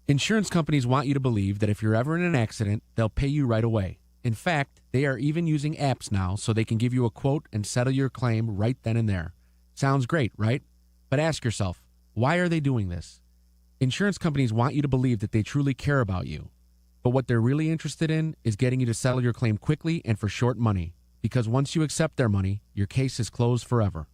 Insurance companies want you to believe that if you're ever in an accident, they'll pay you right away. In fact, they are even using apps now so they can give you a quote and settle your claim right then and there. Sounds great, right? But ask yourself, why are they doing this? Insurance companies want you to believe that they truly care about you. But what they're really interested in is getting you to settle your claim quickly and for short money. Because once you accept their money, your case is closed forever.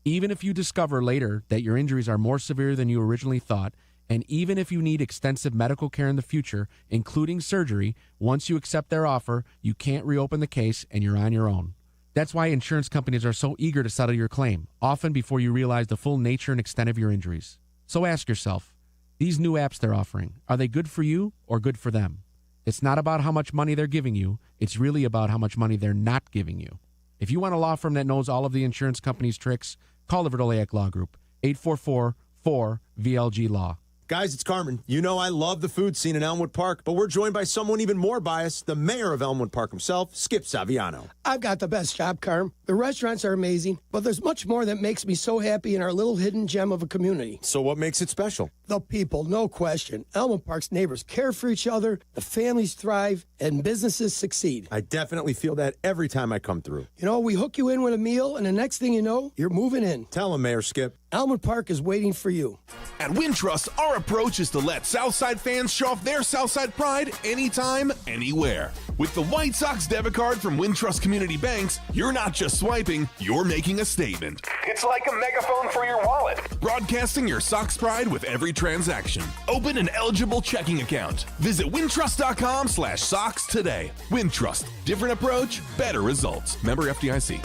Even if you discover later that your injuries are more severe than you originally thought, and even if you need extensive medical care in the future, including surgery, once you accept their offer, you can't reopen the case and you're on your own. That's why insurance companies are so eager to settle your claim, often before you realize the full nature and extent of your injuries. So ask yourself, these new apps they're offering, are they good for you or good for them? It's not about how much money they're giving you. It's really about how much money they're not giving you. If you want a law firm that knows all of the insurance company's tricks, call the Verdoliak Law Group, 844-4VLG-LAW. Guys, it's Carmen. You know I love the food scene in Elmwood Park, but we're joined by someone even more biased, the mayor of Elmwood Park himself, Skip Saviano. I've got the best job, Carm. The restaurants are amazing, but there's much more that makes me so happy in our little hidden gem of a community. So what makes it special? The people, no question. Elmwood Park's neighbors care for each other, the families thrive, and businesses succeed. I definitely feel that every time I come through. You know, we hook you in with a meal, and the next thing you know, you're moving in. Tell him, Mayor Skip. Elmwood Park is waiting for you. At Wintrust, our approach is to let Southside fans show off their Southside pride anytime, anywhere. With the White Sox debit card from Wintrust Community Banks, you're not just swiping, you're making a statement. It's like a megaphone for your wallet. Broadcasting your Sox pride with every transaction. Open an eligible checking account. Visit wintrust.com/Sox today. Wintrust. Different approach, better results. Member FDIC.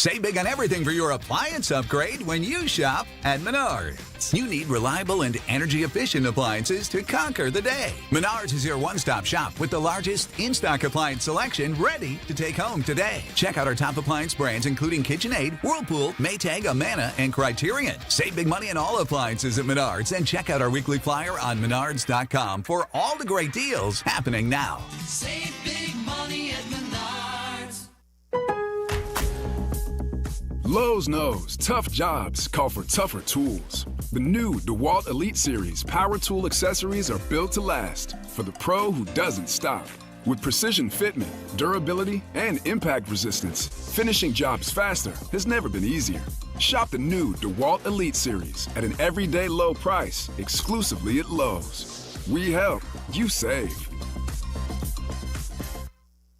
Save big on everything for your appliance upgrade when you shop at Menards. You need reliable and energy-efficient appliances to conquer the day. Menards is your one-stop shop with the largest in-stock appliance selection ready to take home today. Check out our top appliance brands including KitchenAid, Whirlpool, Maytag, Amana, and Criterion. Save big money on all appliances at Menards and check out our weekly flyer on menards.com for all the great deals happening now. Save big money at Menards. Lowe's knows tough jobs call for tougher tools. The new DeWalt Elite Series power tool accessories are built to last for the pro who doesn't stop. With precision fitment, durability, and impact resistance, finishing jobs faster has never been easier. Shop the new DeWalt Elite Series at an everyday low price exclusively at Lowe's. We help, you save.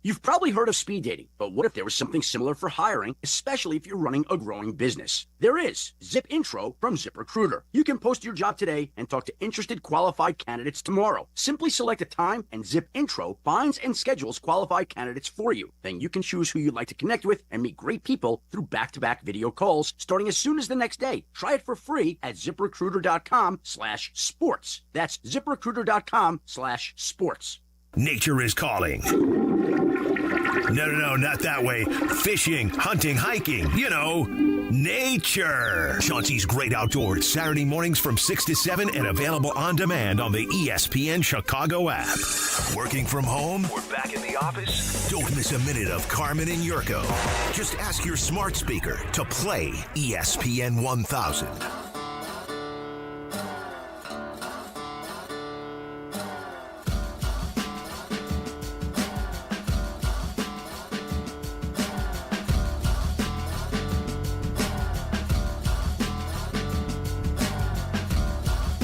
You've probably heard of speed dating, but what if there was something similar for hiring, especially if you're running a growing business? There is Zip Intro from ZipRecruiter. You can post your job today and talk to interested qualified candidates tomorrow. Simply select a time and Zip Intro finds and schedules qualified candidates for you. Then you can choose who you'd like to connect with and meet great people through back-to-back video calls starting as soon as the next day. Try it for free at ZipRecruiter.com/sports. That's ZipRecruiter.com/sports. Nature is calling. No, not that way. Fishing, hunting, hiking, nature. Chauncey's Great Outdoors, Saturday mornings from 6 to 7 and available on demand on the ESPN Chicago app. Working from home or back in the office? Don't miss a minute of Carmen and Jurko. Just ask your smart speaker to play ESPN 1000.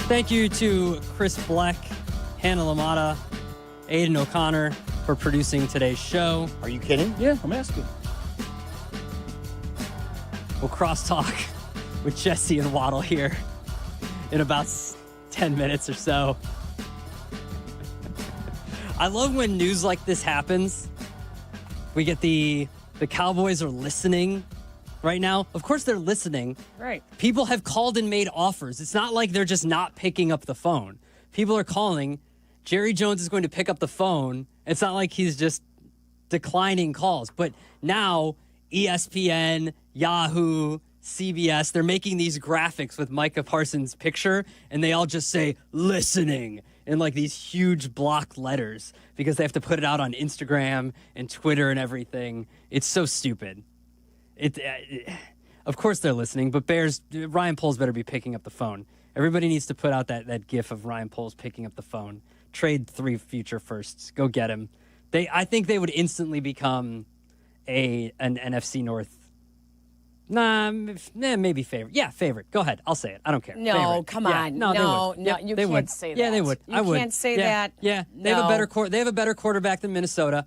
Thank you to Chris Bleck, Hannah LaMotta, Aiden O'Connor for producing today's show. Are you kidding? Yeah, I'm asking. We'll crosstalk with Jesse and Waddle here in about 10 minutes or so. I love when news like this happens. We get the Cowboys are listening right now. Of course they're listening. Right. People have called and made offers. It's not like they're just not picking up the phone. People are calling. Jerry Jones is going to pick up the phone. It's not like he's just declining calls. But now ESPN, Yahoo, CBS, they're making these graphics with Micah Parsons' picture, and they all just say listening in like these huge block letters because they have to put it out on Instagram and Twitter and everything. It's so stupid. Of course they're listening, but Ryan Poles better be picking up the phone. Everybody needs to put out that gif of Ryan Poles picking up the phone. Trade 3 future firsts. Go get him. I think they would instantly become an NFC North. Maybe favorite. Yeah, favorite. Go ahead. I'll say it. I don't care. No, favorite. come yeah, on. No, You they can't would. say that. Yeah, they would. You I would. can't say yeah, that. Yeah, no. they have a better quarterback than Minnesota.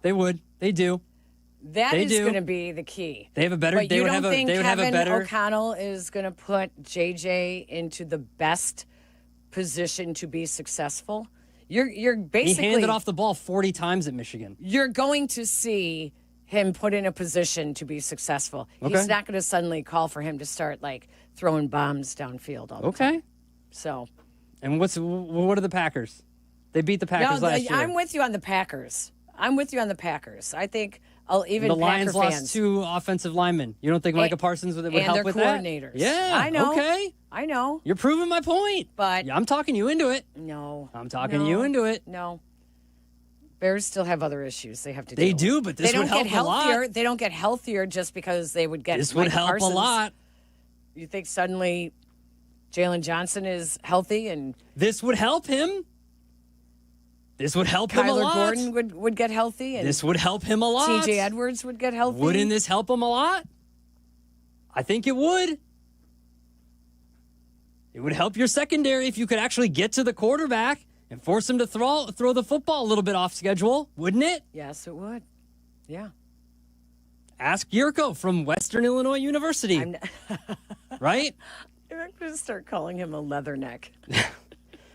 They would. They do. That is going to be the key. They have a better. But you don't think Kevin better O'Connell is going to put JJ into the best position to be successful? You're basically he handed off the ball 40 times at Michigan. You're going to see him put in a position to be successful. Okay. He's not going to suddenly call for him to start like throwing bombs downfield all the time. So, and what are the Packers? They beat the Packers last year. I'm with you on the Packers. I think even the Packer Lions fans. lost 2 offensive linemen. You don't think Micah Parsons would help with that? And their coordinators. Yeah, I know. Okay. I know. You're proving my point. But yeah, I'm talking you into it. No. I'm talking you into it. No. Bears still have other issues they have to deal They with. do, but this would help a lot. They don't get healthier just because they would get This would Micah help Parsons. a lot. You think suddenly Jalen Johnson is healthy and this would help him? This would help him a lot. Kyler Gordon would get healthy. And this would help him a lot. TJ Edwards would get healthy. Wouldn't this help him a lot? I think it would. It would help your secondary if you could actually get to the quarterback and force him to throw the football a little bit off schedule, wouldn't it? Yes, it would. Yeah. Ask Jurko from Western Illinois University. Right? I'm going to start calling him a leatherneck.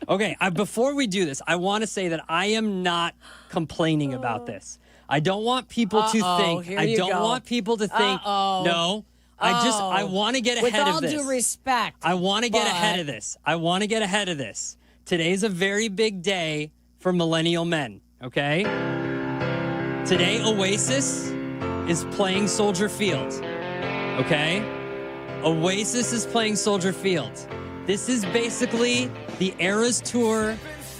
Okay, before we do this, I want to say that I am not complaining about this. I don't want people to think. Here I you don't go. want people to think. No. I want to get ahead of this. With all due respect. I want to get ahead of this. I want to get ahead of this. Today's a very big day for millennial men, okay? Today, Oasis is playing Soldier Field, okay? Oasis is playing Soldier Field. This is basically the Eras Tour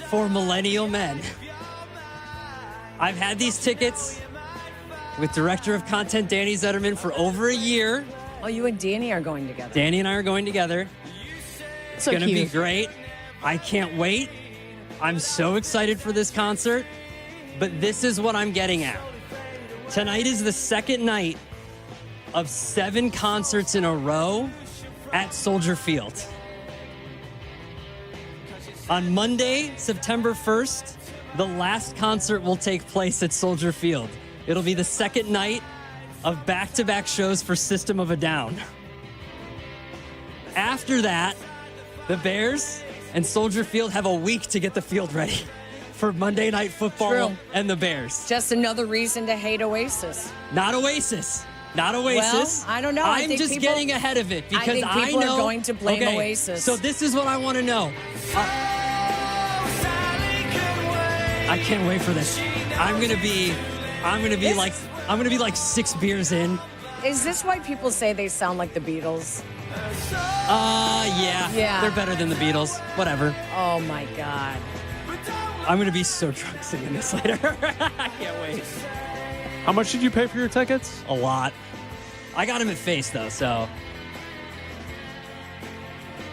for millennial men. I've had these tickets with Director of Content Danny Zetterman for over a year. Oh, you and Danny are going together. Danny and I are going together. It's going to be great. I can't wait. I'm so excited for this concert. But this is what I'm getting at. Tonight is the second night of 7 concerts in a row at Soldier Field. On Monday, September 1st, the last concert will take place at Soldier Field. It'll be the second night of back-to-back shows for System of a Down. After that, the Bears and Soldier Field have a week to get the field ready for Monday Night Football and the Bears. Just another reason to hate Oasis. Not Oasis. Not Oasis. Well, I don't know. I'm just getting ahead of it because I think people know are going to blame Oasis. So this is what I want to know. I can't wait for this. I'm gonna be like 6 beers in. Is this why people say they sound like the Beatles? Yeah. They're better than the Beatles. Whatever. Oh my God. I'm gonna be so drunk singing this later. I can't wait. How much did you pay for your tickets? A lot. I got them at Face though, so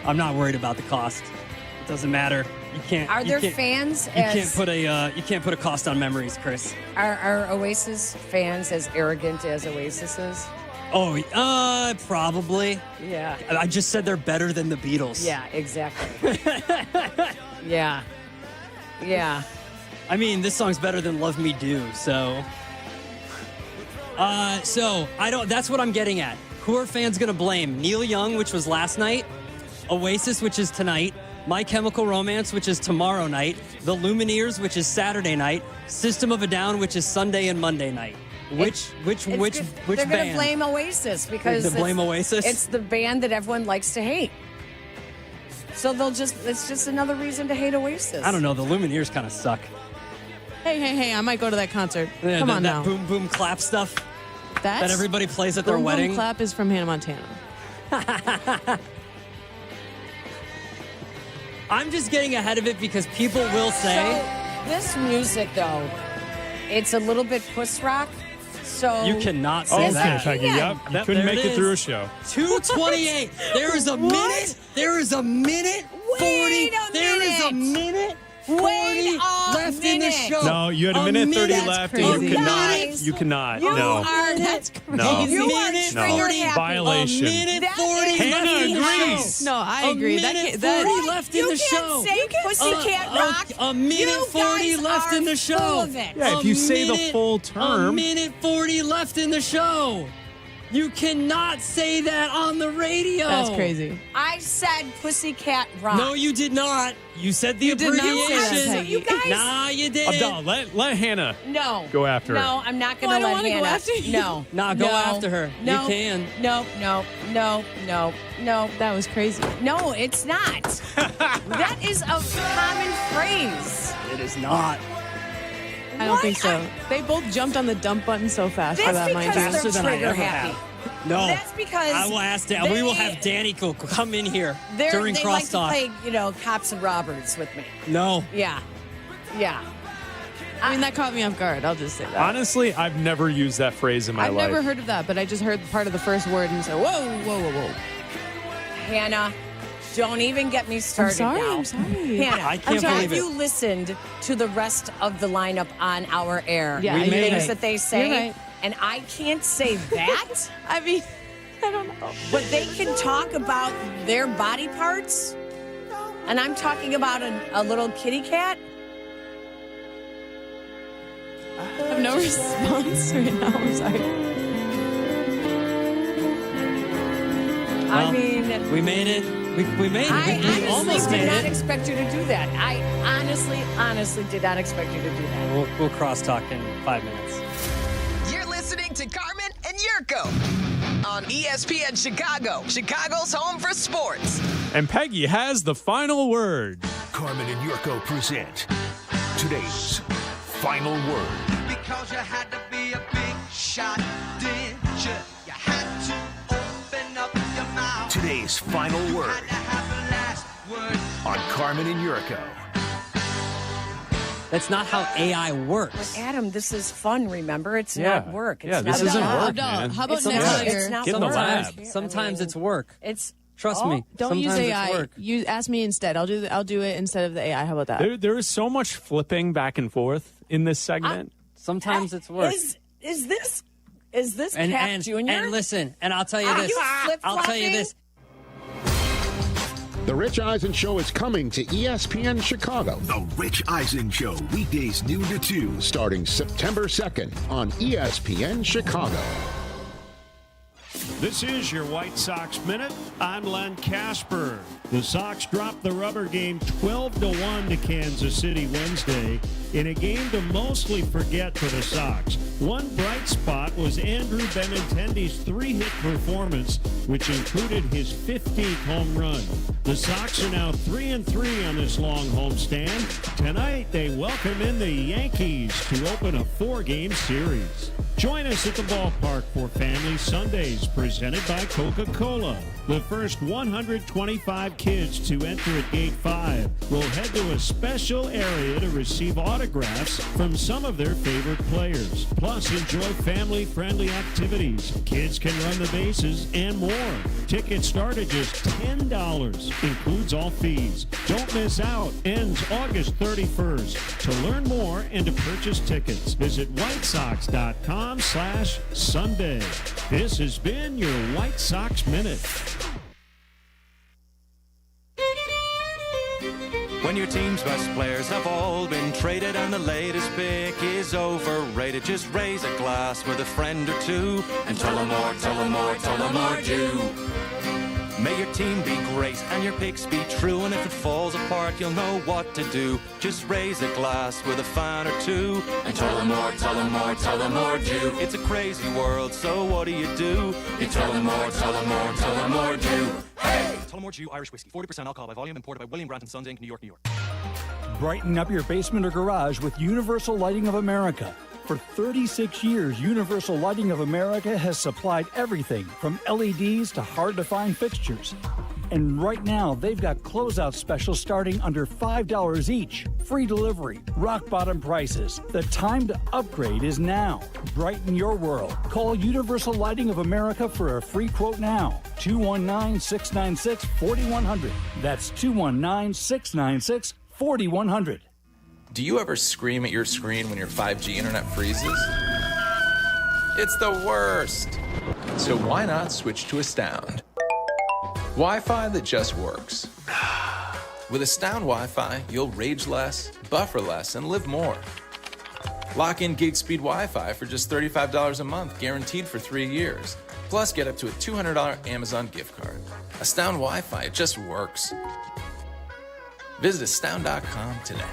I'm not worried about the cost. It doesn't matter. You can't. Are there fans? You can't put a cost on memories, Chris. Are Oasis fans as arrogant as Oasis is? Oh, probably. Yeah. I just said they're better than the Beatles. Yeah, exactly. Yeah. Yeah. I mean, this song's better than Love Me Do, so. That's what I'm getting at. Who are fans gonna blame? Neil Young, which was last night, Oasis, which is tonight, My Chemical Romance, which is tomorrow night, The Lumineers, which is Saturday night, System of a Down, which is Sunday and Monday night. Which They're band? gonna blame Oasis because They're gonna blame Oasis? It's the band that everyone likes to hate. So it's just another reason to hate Oasis. I don't know. The Lumineers kind of suck. Hey, I might go to that concert. Yeah, Come on now. That boom, boom, clap stuff That's, that everybody plays at their boom, wedding. Boom, clap is from Hannah Montana. I'm just getting ahead of it because people will say. So, this music, though, it's a little bit puss rock. So You cannot say that. Peggy. Yep. Couldn't make it through a show. 2:28. There is a minute. There is a minute 40. There is a minute 40 left in the show. No, you had a minute 30 left, and you cannot. No. That's crazy. No. You are No. Violation. A minute 40 Hannah left in the agrees. show. No, I agree. A minute 40 left in the show. You can't say Pussycat Rock. A minute 40 left in the show. Full of it. Yeah, if you say the full A term. minute 40 left in the show. You cannot say that on the radio. That's crazy. I said Pussycat Rock. No, you did not. You said the You did not say that, abbreviation. Peggy. You guys. Nah, you didn't. Abdallah, let Hannah No. go after her. No, I'm not going Well, I to don't let wanna go Hannah. after you. No. Nah, go No. after her. No. You can. No. That was crazy. No, it's not. That is a common phrase. It is not. I don't think so. They both jumped on the dump button so fast for That's that, mind because you. Faster they're than I trigger ever happy. have. No. That's because I will ask Dan. We will have Danny come in here during they like to crosstalk. play, cops and robbers with me. No. Yeah. I mean, that caught me off guard. I'll just say that. Honestly, I've never used that phrase in my I've life. never heard of that, but I just heard part of the first word and said, whoa. Hannah, don't even get me started now. I'm sorry. Hannah, I can't believe have it. you listened to the rest of the lineup on our air? Yeah, the We made things it. that they say, You're right. and I can't say that. I mean, I don't know. But they can talk about their body parts, and I'm talking about a little kitty cat. I have no response right now. I'm sorry. I mean, We made it. We made it. I almost honestly made did not it. expect you to do that. I honestly did not expect you to do that. We'll crosstalk in 5 minutes. You're listening to Carmen and Jurko on ESPN Chicago, Chicago's home for sports. And Peggy has the final word. Carmen and Jurko present today's final word. Because you had to be a big shot, did you? You had to open up your mouth. Today's final word Had to have the last word. on Carmen and Jurko. That's not how AI works. But Adam, this is fun, remember? It's not work. It's Yeah, this not isn't a work, job. man. How about Sometimes- next year? It's not Get in the work. lab. Sometimes it's work. It's Trust me. Don't use sometimes AI. It's work. You ask me instead. I'll do it instead of the AI. How about that? There is so much flipping back and forth in this segment. Sometimes it's work. Is this and, Kap and, Jr.? and listen, and I'll tell you this. I'll tell you this. The Rich Eisen Show is coming to ESPN Chicago. The Rich Eisen Show, weekdays noon to 2. Starting September 2nd on ESPN Chicago. This is your White Sox Minute. I'm Len Casper. The Sox dropped the rubber game 12-1 to Kansas City Wednesday in a game to mostly forget for the Sox. One bright spot was Andrew Benintendi's 3-hit performance, which included his 15th home run. The Sox are now 3-3 on this long homestand. Tonight, they welcome in the Yankees to open a 4-game series. Join us at the ballpark for Family Sundays, presented by Coca-Cola. The first 125 kids to enter at Gate 5 will head to a special area to receive autographs from some of their favorite players. Plus, enjoy family-friendly activities. Kids can run the bases and more. Tickets start at just $10. Includes all fees. Don't miss out. Ends August 31st. To learn more and to purchase tickets, visit whitesox.com/Sunday. This has been your White Sox Minute. When your team's best players have all been traded and the latest pick is overrated, just raise a glass with a friend or two and tell them more, tell them more, tell them more, Jew. May your team be great and your picks be true, and if it falls apart, you'll know what to do. Just raise a glass with a fan or two and tell them more, tell them more, tell them more, Jew. It's a crazy world, so what do? You tell them more, tell them more, tell them more, Jew. Hey! Tullamore Jew Irish Whiskey, 40% alcohol by volume, imported by William Branton Sons Inc., New York, New York. Brighten up your basement or garage with Universal Lighting of America. For 36 years, Universal Lighting of America has supplied everything from LEDs to hard-to-find fixtures. And right now, they've got closeout specials starting under $5 each. Free delivery, rock-bottom prices. The time to upgrade is now. Brighten your world. Call Universal Lighting of America for a free quote now. 219-696-4100. That's 219-696-4100. Do you ever scream at your screen when your 5G internet freezes? It's the worst. So why not switch to Astound? Wi-Fi that just works. With Astound Wi-Fi, you'll rage less, buffer less, and live more. Lock in gig speed Wi-Fi for just $35 a month, guaranteed for 3 years. Plus, get up to a $200 Amazon gift card. Astound Wi-Fi, it just works. Visit astound.com today.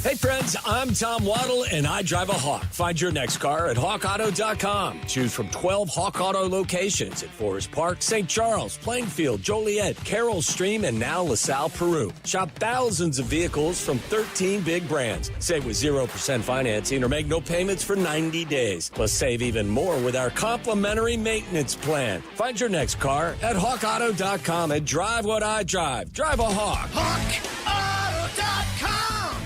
Hey friends, I'm Tom Waddle and I drive a Hawk. Find your next car at hawkauto.com. Choose from 12 Hawk Auto locations at Forest Park, St. Charles, Plainfield, Joliet, Carroll Stream, and now LaSalle, Peru. Shop thousands of vehicles from 13 big brands. Save with 0% financing or make no payments for 90 days. Plus save even more with our complimentary maintenance plan. Find your next car at hawkauto.com and drive what I drive. Drive a Hawk. HawkAuto.com.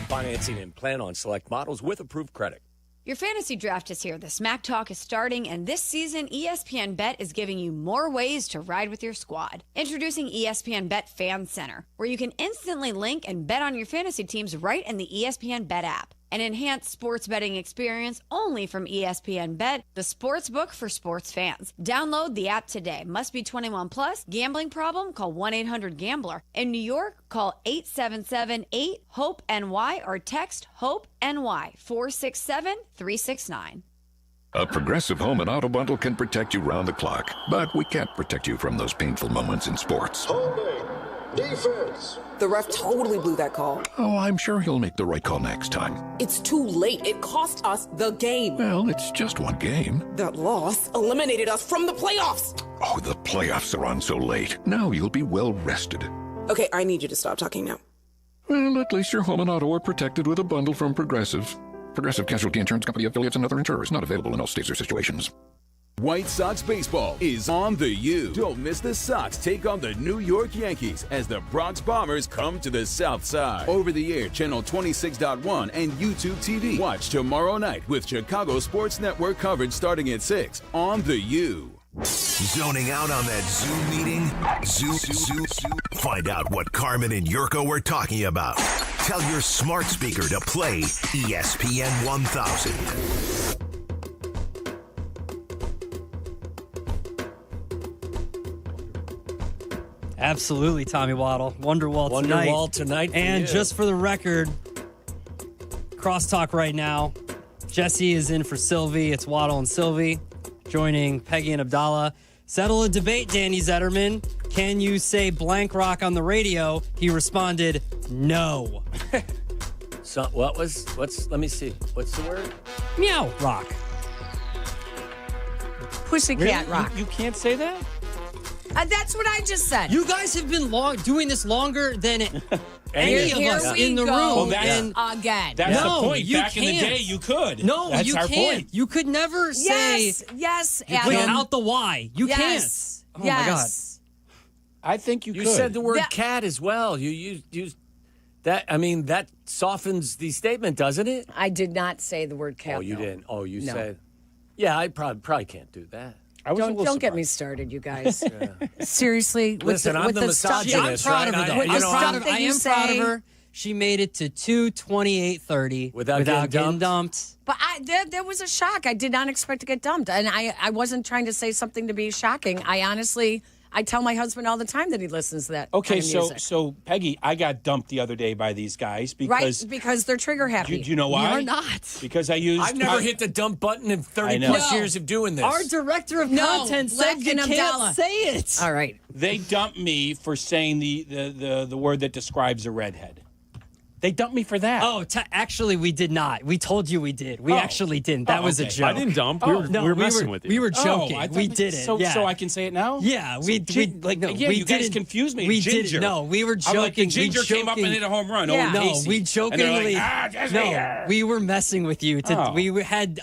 Financing and plan on select models with approved credit. Your fantasy draft is here. The Smack Talk is starting, and this season, ESPN Bet is giving you more ways to ride with your squad. Introducing ESPN Bet Fan Center, where you can instantly link and bet on your fantasy teams right in the ESPN Bet app. An enhanced sports betting experience only from ESPN Bet, the sports book for sports fans. Download the app today. Must be 21 plus. Gambling problem? Call 1-800-GAMBLER. In New York, call 877-8-HOPE-NY or text HOPE-NY 467-369. A Progressive Home and Auto Bundle can protect you round the clock, but we can't protect you from those painful moments in sports. Holding. Defense. The ref totally blew that call. Oh, I'm sure he'll make the right call next time. It's too late. It cost us the game. Well, it's just one game. That loss eliminated us from the playoffs. Oh, the playoffs are on so late. Now you'll be well rested. Okay, I need you to stop talking now. Well, at least your home and auto are protected with a bundle from Progressive. Progressive Casualty Insurance Company affiliates and other insurers. Not available in all states or situations. White Sox baseball is on the U. Don't miss the Sox take on the New York Yankees as the Bronx Bombers come to the South Side. Over the air, channel 26.1 and YouTube TV. Watch tomorrow night with Chicago Sports Network coverage starting at 6 on the U. Zoning out on that Zoom meeting? Zoom. Find out what Carmen and Jurko were talking about. Tell your smart speaker to play ESPN 1000. Absolutely, Tommy Waddle. Wonderwall tonight. Wonderwall tonight. And just for the record, crosstalk right now. Jesse is in for Silvy. It's Waddle and Silvy joining Peggy and Abdallah. Settle a debate, Danny Zetterman. Can you say blank rock on the radio? He responded, no. So let me see. What's the word? Meow rock. Pussycat Really? rock. You can't say that? That's what I just said. You guys have been doing this longer than any of us in the room. Well, and again. That's no, the point. You Back can't. in the day, you could. No, that's you our can't. point. You could never say yes, Adam. without the Y. You Yes. can't. Oh my God. I think you could. You said the word cat as well. You used that. I mean, that softens the statement, doesn't it? I did not say the word cat. Oh, you though. didn't. Oh, you No. said. Yeah, I probably can't do that. Don't get me started, you guys. Seriously. Listen, I'm the misogynist, I'm proud of her, though. With the stuff that I you am proud of say. her. She made it to 2:28:30 without getting dumped. But there was a shock. I did not expect to get dumped. And I wasn't trying to say something to be shocking. I tell my husband all the time that he listens to that Okay, kind of music. so Peggy, I got dumped the other day by these guys because because they're trigger happy. Do you know why? We are not. Because I've never hit the dump button in 30 know. plus years of doing this. Our director of content said you can't say it. All right. They dumped me for saying the word that describes a redhead. They dumped me for that. Oh, actually, we did not. We told you we did. We actually didn't. That was a okay. joke. I didn't dump. We were messing with you. We were joking. I thought we did it. So, yeah. so I can say it now? Yeah, you guys confused me. We Ginger. didn't. No, we were joking. I'm like, the Ginger came up and hit a home run. Yeah. Oh, No, Casey. we jokingly. We were messing with you. We had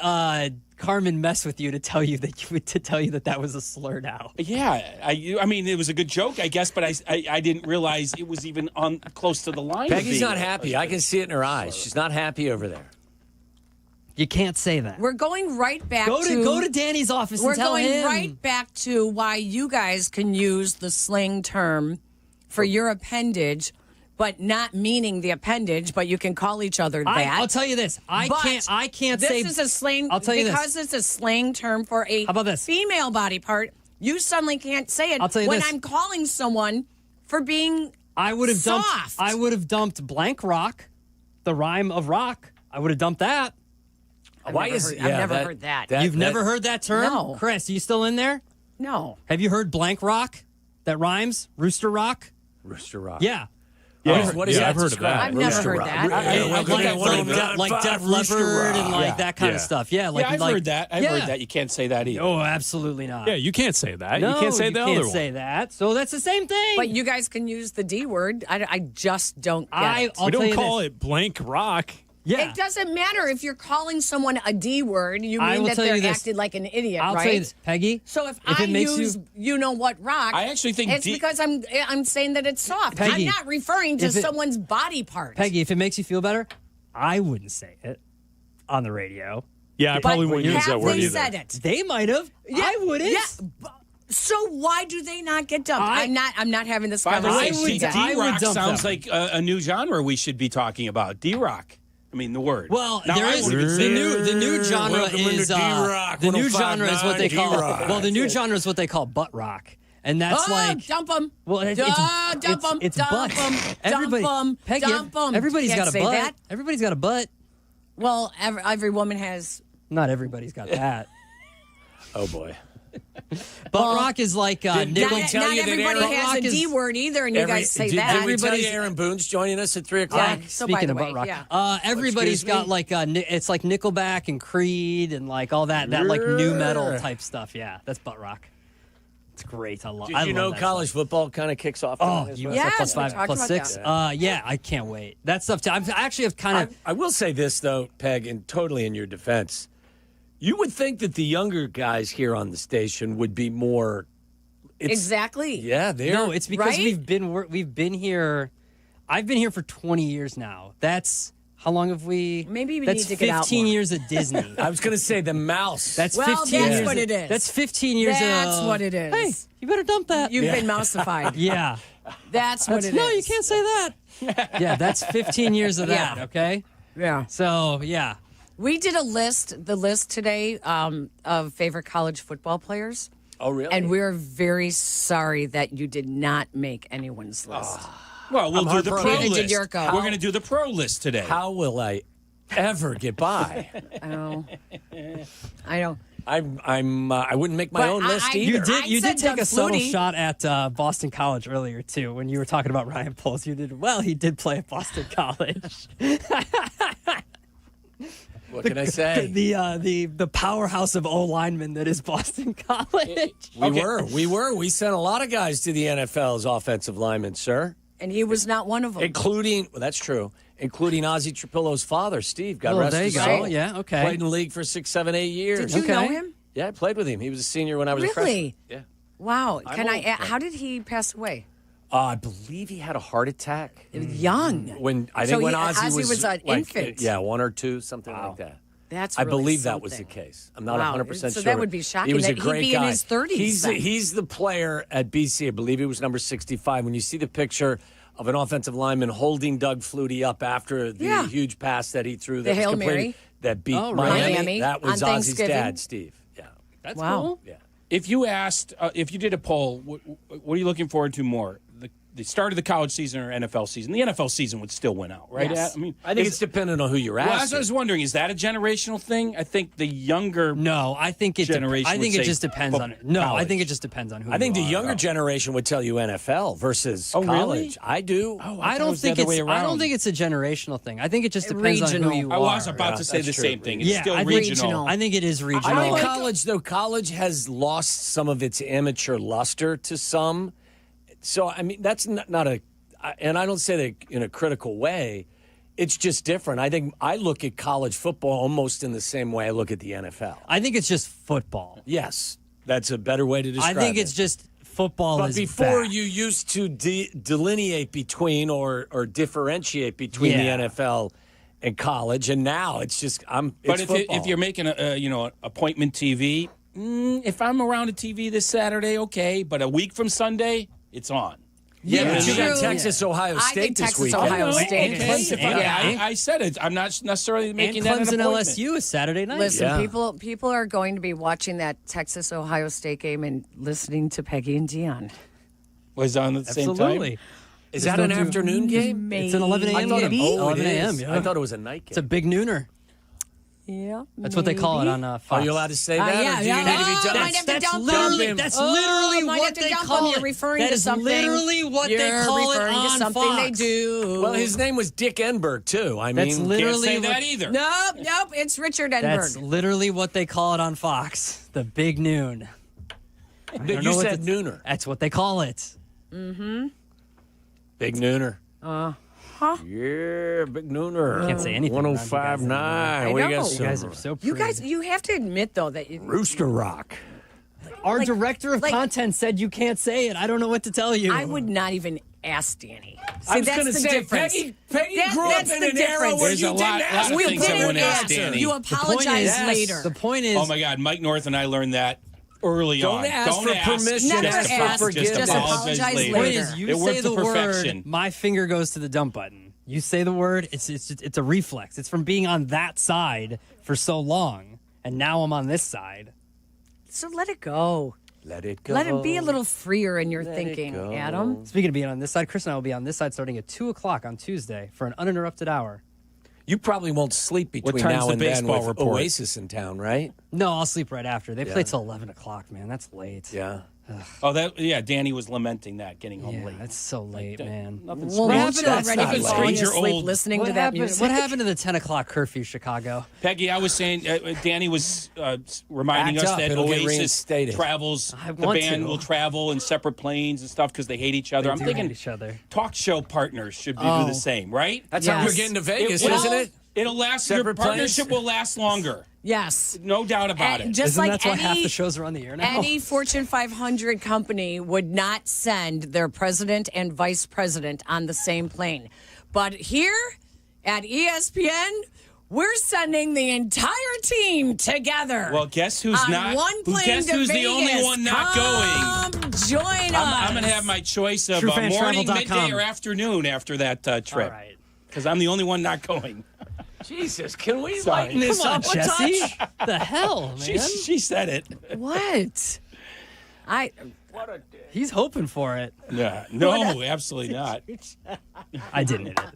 Carmen mess with you to tell you that was a slur now. Yeah, I mean, it was a good joke, I guess, but I didn't realize it was even on close to the line. Peggy's not happy. I can see it in her eyes. She's not happy over there. You can't say that. We're going right back go to Danny's office and tell him. We're going right back to why you guys can use the slang term for your appendage, but not meaning the appendage, but you can call each other that. I'll tell you this. I can't say. This is a slang. I'll tell you because this. it's a slang term for a How about this? female body part. You suddenly can't say it I'll tell you when this. I'm calling someone for being I would have soft. I would have dumped blank rock, the rhyme of rock. I would have dumped that. I've never heard that. You've never heard that term? No. Chris, you still in there? No. Have you heard blank rock that rhymes? Rooster rock? Rooster rock. Yeah. Yeah, What is that? I've heard of that. I've never heard that. Like Def Leppard and like that kind of stuff. Yeah, like I've heard that. I've heard that. You can't say that either. Oh, absolutely not. Yeah, you can't say that. No, you can't say the other one. You can't say that. So that's the same thing. But you guys can use the D word. I just don't get it. We don't call it blank rock. Yeah. It doesn't matter if you're calling someone a D word. You I mean will that tell you they're this. acted like an idiot, I'll right? tell you this, Peggy. So if it I makes use you know what rock, I actually think it's because I'm saying that it's soft. Peggy, I'm not referring to someone's body part. Peggy, if it makes you feel better, I wouldn't say it on the radio. Yeah, I probably wouldn't use that word they either. said it? They might have. Yeah, I wouldn't. Yeah. So why do they not get dumped? I'm not having this By the way, conversation. D-Rock sounds like a new genre we should be talking about. D-Rock. I mean, the word. Well, now, there is the new genre is the new genre is what they call the new genre is what they call butt rock, and that's like dump them. Well, it's butt. Everybody's got a butt. Everybody's got a butt. Well, every woman has. Not everybody's got that. Oh, boy. Butt rock is like nickel. Not everybody has a D word either, and you guys say that. Did we tell you Aaron Boone's joining us at 3 o'clock? Yeah, so Speaking by of the butt way, rock, everybody's got like it's like Nickelback and Creed and like all that like new metal type stuff. Yeah, that's butt rock. It's great. I love. Did you know college football kind of kicks off? Oh, as you well? Yes, +5, we talked about +6. that. Yeah, I can't wait. That stuff. I actually have kind of. I will say this though, Peg, and totally in your defense, you would think that the younger guys here on the station would be more. Exactly. Yeah, No, it's because right? we've been here. I've been here for 20 years now. That's how long have we? Maybe we that's need to get out 15 more. years at Disney. I was going to say the mouse. That's Well, 15 that's years. what it is. That's 15 years. That's what it is. Hey, you better dump that. You've been mouseified. Yeah. That's what it is. No, you can't say that. Yeah, that's 15 years of that. Yeah. Okay. Yeah. So yeah. We did the list today of favorite college football players. Oh, really? And we're very sorry that you did not make anyone's list. Well, we'll do the pro Neither did list. Jurko. We're going to do the pro list today. How will I ever get by? I know. I wouldn't make my own list either. You did take a subtle Flutie. shot at Boston College earlier too when you were talking about Ryan Poles. You did well. He did play at Boston College. What can I say? The powerhouse of O linemen that is Boston College. We were. We sent a lot of guys to the NFL as offensive linemen, sir. And he was not one of them. Including, well, that's true, including Ozzie Trapillo's father, Steve. God rest there you his go. soul. Yeah, okay. Played in the league for 6, 7, 8 years. Did you know him? Yeah, I played with him. He was a senior when I was a freshman. Really? Yeah. Wow. I'm old. How did he pass away? I believe he had a heart attack. Young. When So Ozzie was an like, infant. Yeah, 1 or 2, something like that. That's I really believe that was the something. case. I'm not Wow. 100% sure. So that would be shocking He was that a great he'd be guy. in his 30s then. He's the player at BC. I believe he was number 65. When you see the picture of an offensive lineman holding Doug Flutie up after the huge pass that he threw, The that Hail was completed, Mary? that beat Miami Miami. That was on Ozzie's Thanksgiving? dad, Steve. Yeah, That's Wow. cool. yeah. If you asked, if you did a poll, what are you looking forward to more? The start of the college season or NFL season? The NFL season would still win out, right? Yes. I think it's dependent on who you're Well, asking. as I was wondering, is that a generational thing? I think the younger No, I think it. generation. I think would it say just depends on it. No, I college. think it just depends on who. I think you the are. younger generation would tell you NFL versus Oh, really? college. I do. Oh, I thought it don't was the think other way it's. I don't around. think it's a generational thing. I think it just depends on Regional. who you are. I was about Yeah, to say that's the true. same thing. It's Yeah, still I think, regional. I think it is regional. I think college, though, college has lost some of its amateur luster to some. So, I mean, that's not a, and I don't say that in a critical way. It's just different. I think I look at college football almost in the same way I look at the NFL. I think it's just football. Yes, that's a better way to describe it. I think it's just football But is before back. you used to delineate between or differentiate between Yeah. the NFL and college, and now it's just But it's if you're making a appointment TV, if I'm around a TV this Saturday, okay. But a week from Sunday, it's on. yeah, but you got True. Texas, Ohio I State think this Texas, weekend. Ohio Okay. State is. If I said it. I'm not necessarily and making that an Clemson appointment. LSU is Saturday night. Listen, Yeah. people are going to be watching that Texas Ohio State game and listening to Peggy and Dion. Was on at the same Absolutely. time. Is that an afternoon game? It's an 11 a.m. I thought game. it 11 is. a.m. Yeah. I thought it was a night It's a game. big nooner. Yeah, That's what they call it on Fox. Are you allowed to say that? yeah, or do you yeah. need to be Oh, done? might have to dump literally, them. that's Oh, literally might what have to they dump them. call it. You're referring That to is something. literally what they You're call it referring to on something Fox. they do. Well, his name was Dick Enberg, too. I mean, That's literally Can't say what, that either. Nope, it's Richard That's Enberg. literally what they call it on Fox. The big noon. I don't you know what said nooner. That's what they call it. Big nooner. Huh? Yeah, big nooner. Can't say anything around you guys 105.9. I We know. got You guys some are so You pretty. guys, you have to admit though that you, Rooster Rock. Our like- director of like- content said you can't say it. I don't know what to tell you. I would not even ask Danny. See, I was that's going to the say, difference. Peggy That- grew up that's in the an era difference. where There's you a didn't lot ask. of We things I didn't wouldn't ask answer. Danny. You The point apologize is- later. The point is, Oh my God, Mike North and I learned that early Don't on. ask for permission, Never ask for ask, forgiveness. just apologize the later. point is, you It say worked the to perfection. word, my finger goes to the dump button. You say the word, it's a reflex. It's from being on that side for so long, and now I'm on this side. So let it go. Let it go. Let it be a little freer in your Let it thinking, go. Adam. Speaking of being on this side, Chris and I will be on this side starting at 2 o'clock on Tuesday for an uninterrupted hour. You probably won't sleep between time's now the and then baseball with report? Oasis in town, right? No, I'll sleep right after. They play till 11 o'clock, man. That's late. Yeah. Oh, Danny was lamenting that, getting home late. That's so late, man. Nothing What happened strange. to Nothing strange. You're old. listening What to that happened, music? what happened to the 10 o'clock curfew, Chicago? Peggy, I was saying, Danny was reminding Act us up. that It'll get Oasis reinstated. travels, I the want band to. will travel in separate planes and stuff because they hate each other. They I'm do thinking hate each other. talk show partners should do Oh. the same, right? That's how we're getting to Vegas, isn't it? It'll last. Your Separate partnership planes? will last longer. Yes. No doubt about And it. just Isn't like that's why any, half the shows are on the air now? any Fortune 500 company would not send their president and vice president on the same plane. But here at ESPN, we're sending the entire team together. Well, guess who's on not? One plane Guess to who's the Vegas. only one not Come going? join us. I'm going to have my choice of TrueFanTravel.com. morning, midday, or afternoon after that trip. All right. Because I'm the only one not going. Jesus, can we Sorry. lighten this Come on, up a Jesse. touch? The hell, man? She said it. What? He's hoping for it. Yeah. No, absolutely not. I didn't hit it.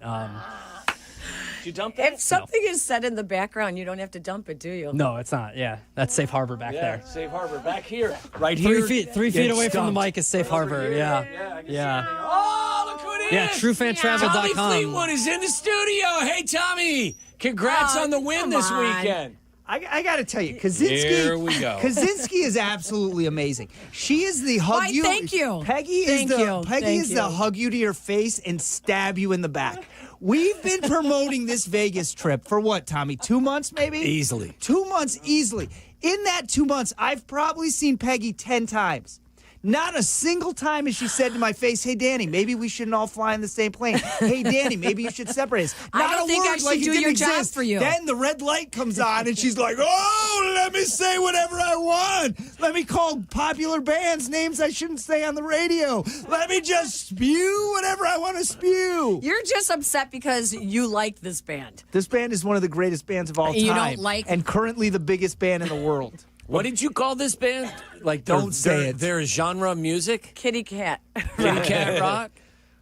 Did you dump that? If something is said in the background, you don't have to dump it, do you? No, it's not. Yeah, that's safe harbor back there. Safe Harbor back here. Right 3 here. feet, 3 feet away from the mic is safe harbor. Yeah. Oh, look who it is. Yeah, Tommy TrueFanTravel.com. Fleetwood is in the studio. Hey, Tommy. Congrats on the win come this on. weekend. I got to tell you, Here we go. Kaczynski is absolutely amazing. She is the hug Why, you. thank you. Peggy Thank is you. Peggy Thank is you. the hug you to your face and stab you in the back. We've been promoting this Vegas trip for what, Tommy? 2 months, maybe? Easily. 2 months, easily. In that 2 months, I've probably seen Peggy 10 times. Not a single time has she said to my face, "Hey, Danny, maybe we shouldn't all fly in the same plane. Hey, Danny, maybe you should separate us." I Not don't a think I word should like it do didn't your job exist. for you. Then the red light comes on, and she's like, "Oh, let me say whatever I want. Let me call popular bands names I shouldn't say on the radio. Let me just spew whatever I want to spew." You're just upset because you like this band. This band is one of the greatest bands of all time. You don't like- and currently the biggest band in the world. What did you call this band? Like, Don't say it. Their genre music? Kitty Cat. Kitty Cat Rock?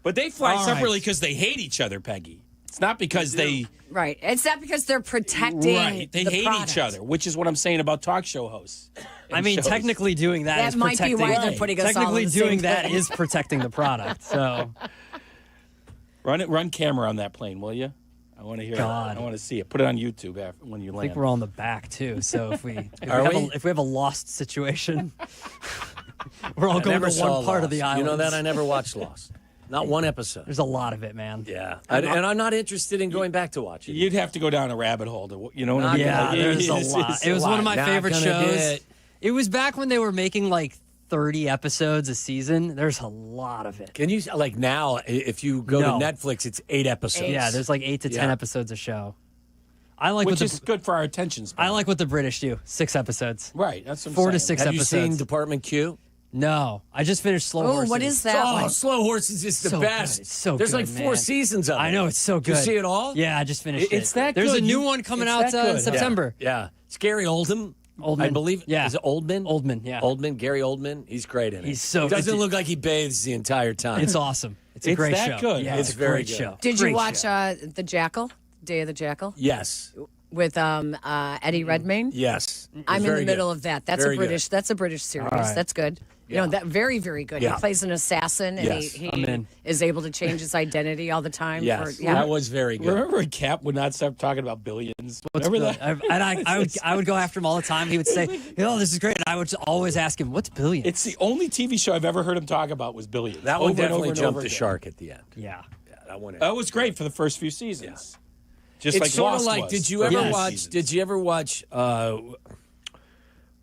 But they fly All right. separately because they hate each other, Peggy. It's not because they Right. It's not because they're protecting right. They the hate product. each other, which is what I'm saying about talk show hosts. I mean, shows. technically doing that That is might be protecting. why they're putting us all technically in the doing same that plane. is protecting the product. So Run camera on that plane, will you? I want to hear God. it. I want to see it. Put it on YouTube after, when you I land. think we're all in the back too. So if we Are we? if we have a lost situation, we're all I going never to saw one part of the Lost. island. You know that? I never watched Lost. Not one episode. There's a lot of it, man. Yeah. And I'm not interested in going back to watch it. You'd have to go down a rabbit hole to, you know what I mean? Yeah, there's a It's- lot. It was one of my Not favorite gonna shows. get- It was back when they were making like 30 episodes a season. There's a lot of it. Can you, like now, if you go No. to Netflix, it's 8 episodes. Yeah, there's like 8 to 10 Yeah. episodes a show. I like Which what is good for our attention span. I like what the British do. 6 episodes. Right, that's what I'm 4 to saying. 6 Have you episodes. seen Department Q? No, I just finished Slow Oh, Horses. what is that Oh, one? Slow Horses is the So best. good. It's so There's good, like 4 man. seasons of it. I know, it's so good. Did you see it all? Yeah, I just finished It's it. that There's good. a new one coming out in September. Yeah. It's Gary Oldman. I believe. Yeah. Is it Oldman? Oldman, yeah. Oldman, Gary Oldman. He's great in it. He's so He doesn't good. look like he bathes the entire time. It's awesome. It's a It's great that show. good. Yeah, It's it's a very great good. show. Did Great you watch show. The Jackal, Day of the Jackal, Yes. with Eddie Redmayne? Yes. I'm in Very the middle good. of that. That's Very a good. British. That's a British series. All right. That's good. You know, that very, very good. Yeah. He plays an assassin, and Yes. he I'm in. is able to change his identity all the time. Yes. For, yeah. That was very good. Remember when Cap would not stop talking about billions? Remember that? I would go after him all the time. He would say, "Oh, this is great." And I would always ask him, "What's billions?" It's the only TV show I've ever heard him talk about was billions. That one Over and definitely over and jumped over the again. shark at the end. Yeah. Yeah, that one. That was great for the first few seasons. Just It's like sort Lost of like, was did you for ever many watch? seasons. Did you ever watch?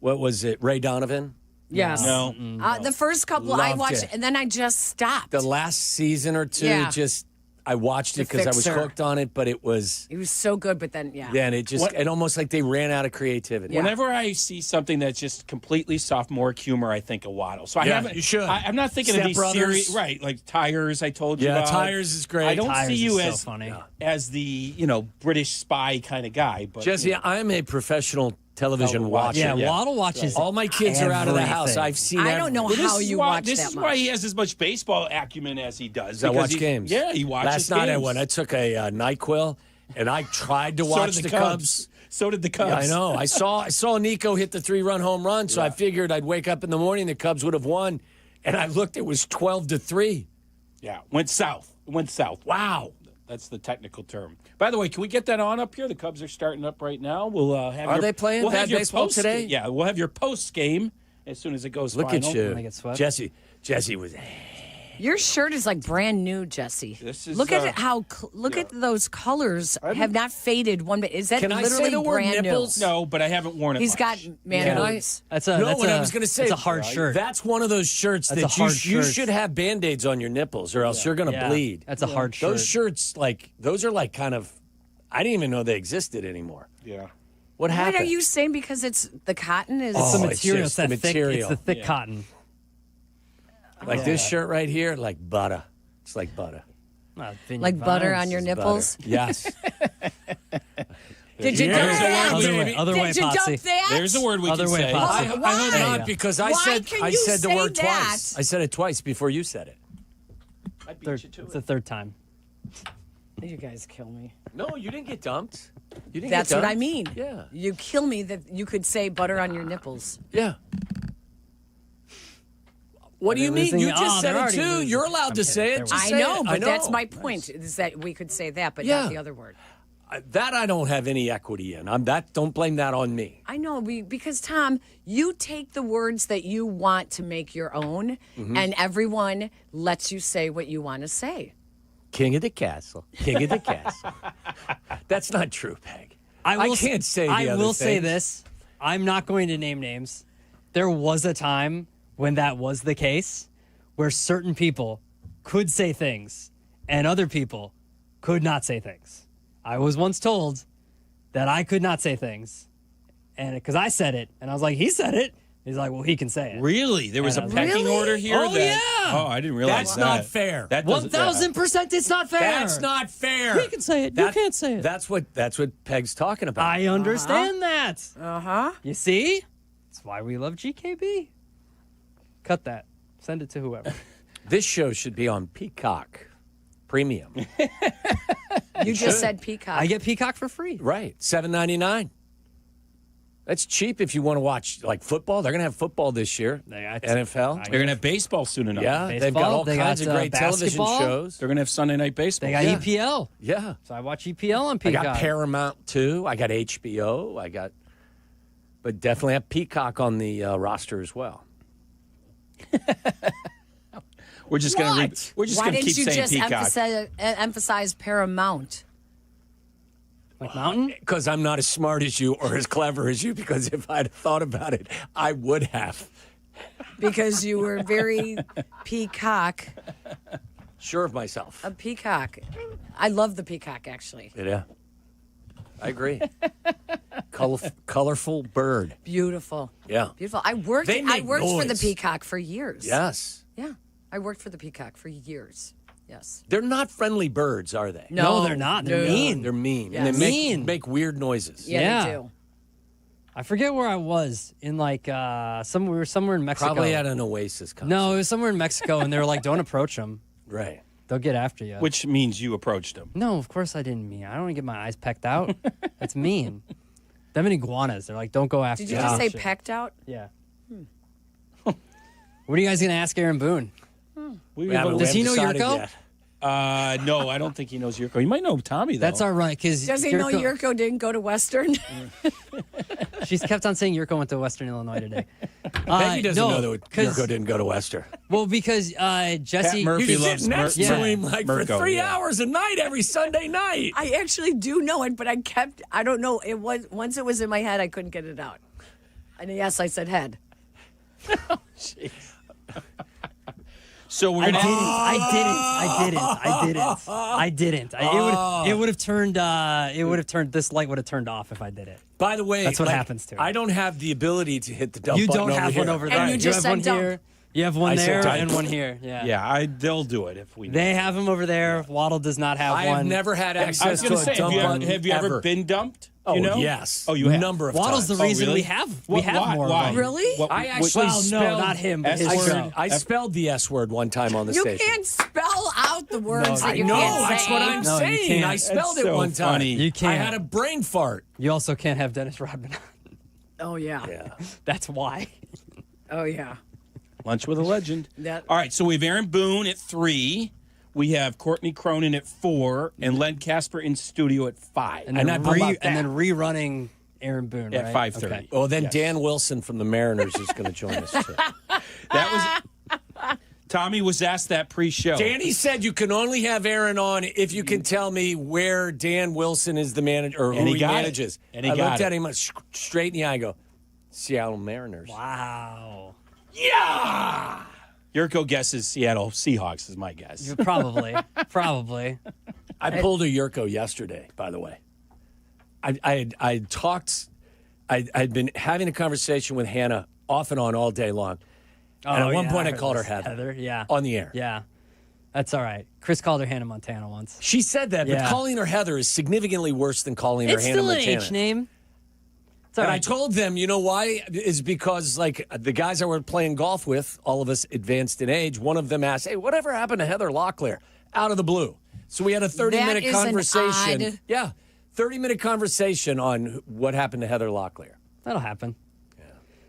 What was it? Ray Donovan. Yes. No. The first couple I Loved watched, it. and then I just stopped. The last season or two, Yeah. just I watched it The because I was Fixer. hooked on it, but it was It was so good, but then then it just it almost like they ran out of creativity. Whenever I see something that's just completely sophomoric humor, I think of Waddle. So I Yeah, haven't. you should. I'm not thinking Step of these Brothers. serious, right? Like Tires. I told you. Yeah, about. Tires is great. I don't Tires see you is so as funny. as the British spy kind of guy. But Jesse, I'm a professional television watcher. Yeah, Waddle watches. All my kids are out of the house. everything. I've seen. I don't know Well, this how is you why, watch This that is much. why he has as much baseball acumen as he does. I because watch he- games. Yeah, he watches Last night I games. went. I took a NyQuil, and I tried to So watch did the the Cubs. So did the Cubs. Yeah, I know. I saw Nico hit the 3-run home run, so I figured I'd wake up in the morning, the Cubs would have won, and I looked, it was 12-3. Yeah, went south. Wow. That's the technical term. By the way, can we get that on up here? The Cubs are starting up right now. We'll have. Are they playing we'll bad have your baseball post today? Yeah, we'll have your post game as soon as it goes. Look final. at you, When they get swept. Jesse was. Your shirt is like brand new, Jesse. This is, look at it, how look at those colors have not faded one bit. Is that Can I literally say the word brand nipples? new? No, but I haven't worn it. He's much. got man boobs. That's I a, was going to say. it's a hard shirt. That's one of those shirts That's that a hard you shirt. should have Band-Aids on your nipples or else you're going to Yeah. bleed. That's a hard shirt. Those shirts, those are like kind of, I didn't even know they existed anymore. Yeah. What happened? What are you saying? Because it's the cotton is. It's the Oh, material. it's It's just that the thick. material. It's the thick cotton. Like this shirt right here, like butter. It's like butter. Like butter on your nipples? Butter. Yes. Did you There's dump a that? word, baby. Other way, Did you Potsy. dump that? There's a word we Other can way, say. Potsy. I hope Why? not because I Why said can I you said the say word that? twice. I said it twice before you said it. It's the third time. You guys kill me. No, you didn't get dumped. You didn't That's get what dumped. I mean. Yeah. You kill me that you could say butter on your nipples. Yeah. What do you mean? You just said it too. You're allowed to say it. Just I say know, it. but that's my point. Is that we could say that, but not the other word. That I don't have any equity in. Don't blame that on me. I know because Tom, you take the words that you want to make your own, and everyone lets you say what you want to say. King of the castle. King of the castle. That's not true, Peg. I can't say the I other will say things. this. I'm not going to name names. There was a time when that was the case, where certain people could say things and other people could not say things. I was once told that I could not say things, and because I said it, and I was like, he said it. He's like, well, he can say it. Really? There was a pecking order here? Oh, yeah. Oh, I didn't realize That's that. not fair. That doesn't- 1,000% it's not fair. That's not fair. He can say it. You can't say it. That's what Peg's talking about. I understand that. Uh-huh. You see? That's why we love GKB. Cut that. Send it to whoever. This show should be on Peacock Premium. You just said Peacock. I get Peacock for free. Right. $7.99. That's cheap if you want to watch like football. They're going to have football this year. NFL. They're going to have baseball soon enough. Yeah, they've got all kinds of great television basketball. shows. They're going to have Sunday night baseball. They got EPL. Yeah. So I watch EPL on I Peacock. got Paramount too. I got HBO. But definitely have Peacock on the roster as well. We're just going to Why keep didn't you saying just Peacock. emphasize Paramount? Like Mountain? Because I'm not as smart as you or as clever as you, because if I'd thought about it, I would have. Because you were very peacock. Sure of myself. A peacock. I love the peacock, actually. Yeah. I agree. Colorful bird. Beautiful. Yeah. Beautiful. I worked They make for the noise. peacock for years. Yes. Yeah. I worked for the peacock for years. Yes. They're not friendly birds, are they? No, they're not. They're mean. They're mean. Yes. And they Mean. make weird noises. Yeah, they do. I forget where I we were somewhere in Mexico. Probably at an Oasis concert. No, it was somewhere in Mexico, and they were like, don't approach them. Right. They'll get after you. Which means you approached them. No, of course I didn't mean. I don't want to get my eyes pecked out. That's mean. Them and iguanas. They're like, don't go after Did you you. just say pecked out? Yeah. What are you guys going to ask Aaron Boone? Does he know Jurko? No, I don't think he knows Jurko. He might know Tommy, though. That's all right. Does he know Jurko didn't go to Western? She's kept on saying Jurko went to Western Illinois today. Peggy doesn't know that Jurko didn't go to Western. Well, because Jesse... You sit next to him like for Mirko, 3 hours a night every Sunday night. I actually do know it, but I don't know. Once it was in my head, I couldn't get it out. And yes, I said head. So we're I gonna. didn't. It would have turned. This light would have turned off if I did it. By the way, That's what happens to it. I don't have the ability to hit the dump You button don't have one over there. And you just have said one dump. here. You have one I said there dump. and one here. Yeah. Yeah, they'll do it if we. They have them over there. Waddle does not have I one. have never had I was access going to to say, a dump button have you ever been dumped? Oh, You know? yes. Oh, you have. Number of Waddle's times. the reason really? we have Why? more. Why? Of them. Really? What- I actually Well, no, spelled, not him. But S his word. show. I spelled the S word one time on the You station. can't spell out out the words that you I know, can't say. that's what I'm No, you saying. can't. I spelled That's it so one time. funny. You can't. I had a brain fart. You also can't have Dennis Rodman. Oh, yeah. That's why. Oh, yeah. Lunch with a legend. That- All right, so we have Aaron Boone at 3. We have Courtney Cronin at 4, and Len Casper in studio at 5. And then, how about that? and then rerunning Aaron Boone At right? 5:30. Okay. Oh, then Yes. Dan Wilson from the Mariners is going to join us, too. That was Tommy was asked that pre-show. Danny said you can only have Aaron on if you can tell me where Dan Wilson is the manager or And who he he got it. manages. And he I got looked it. at him straight in the eye and go, Seattle Mariners. Wow. Yeah! Jurko guesses Seattle Seahawks is my guess. Probably. Probably. I pulled a Jurko yesterday, by the way. I talked, I'd been having a conversation with Hannah off and on all day long. And at one point I heard called her this. Heather. Yeah. On the air. Yeah. That's all right. Chris called her Hannah Montana once. She said that, but Yeah. calling her Heather is significantly worse than calling her It's Hannah still an Montana. H name. It's all And I right. told them, you know why? Is because, like, the guys I were playing golf with, all of us advanced in age, one of them asked, hey, whatever happened to Heather Locklear? Out of the blue. So we had a 30-minute That is an conversation. odd- Yeah, 30-minute conversation on what happened to Heather Locklear. That'll happen. Yeah.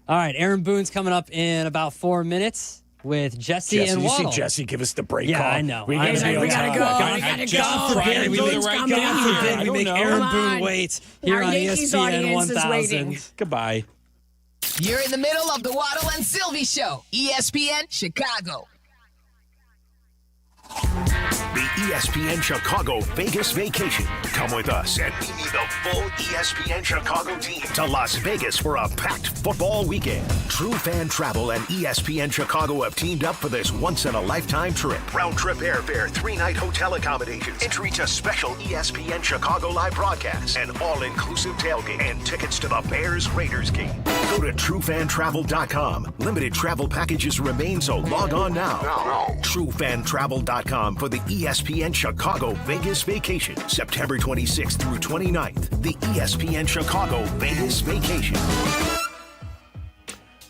All right. Aaron Boone's coming up in about 4 minutes with Jesse and you Waddle. see Jesse give us the break Yeah, call? I know. We I gotta know. be We on gotta time. go. We gotta just go. trying to We do the make- right come thing on. here. Forbid I we don't make know. Aaron Come Boone on. wait here Our on Yankees ESPN audience is 1000. waiting. Goodbye. You're in the middle of the Waddle and Silvy Show, ESPN Chicago. The ESPN Chicago Vegas Vacation. Come with us and we need the full ESPN Chicago team to Las Vegas for a packed football weekend. True Fan Travel and ESPN Chicago have teamed up for this once-in-a-lifetime trip. Round-trip airfare, 3-night hotel accommodations, entry to special ESPN Chicago live broadcasts, and all-inclusive tailgate, and tickets to the Bears-Raiders game. Go to TrueFanTravel.com. Limited travel packages remain, so log on now. TrueFanTravel.com for the ESPN Chicago Vegas Vacation, September 26th through 29th. The ESPN Chicago Vegas Vacation.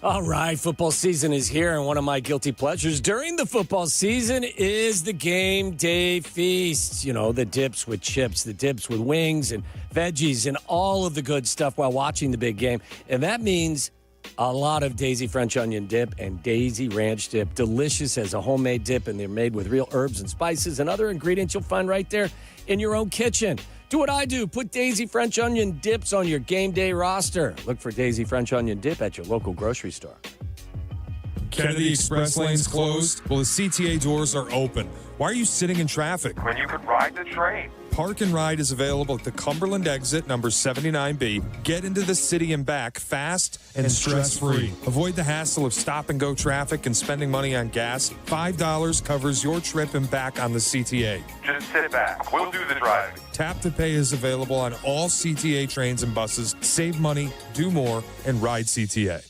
All right, football season is here, and one of my guilty pleasures during the football season is the game day feasts. You know, the dips with chips, the dips with wings and veggies and all of the good stuff while watching the big game. And that means a lot of Daisy French onion dip and Daisy ranch dip. Delicious as a homemade dip, and they're made with real herbs and spices and other ingredients you'll find right there in your own kitchen. Do what I do. Put Daisy French onion dips on your game day roster. Look for Daisy French onion dip at your local grocery store. Kennedy Express lanes closed? Well, the CTA doors are open. Why are you sitting in traffic? When you could ride the train. Park and Ride is available at the Cumberland exit, number 79B. Get into the city and back fast and stress-free. Avoid the hassle of stop-and-go traffic and spending money on gas. $5 covers your trip and back on the CTA. Just sit back. We'll do the driving. Tap to Pay is available on all CTA trains and buses. Save money, do more, and ride CTA.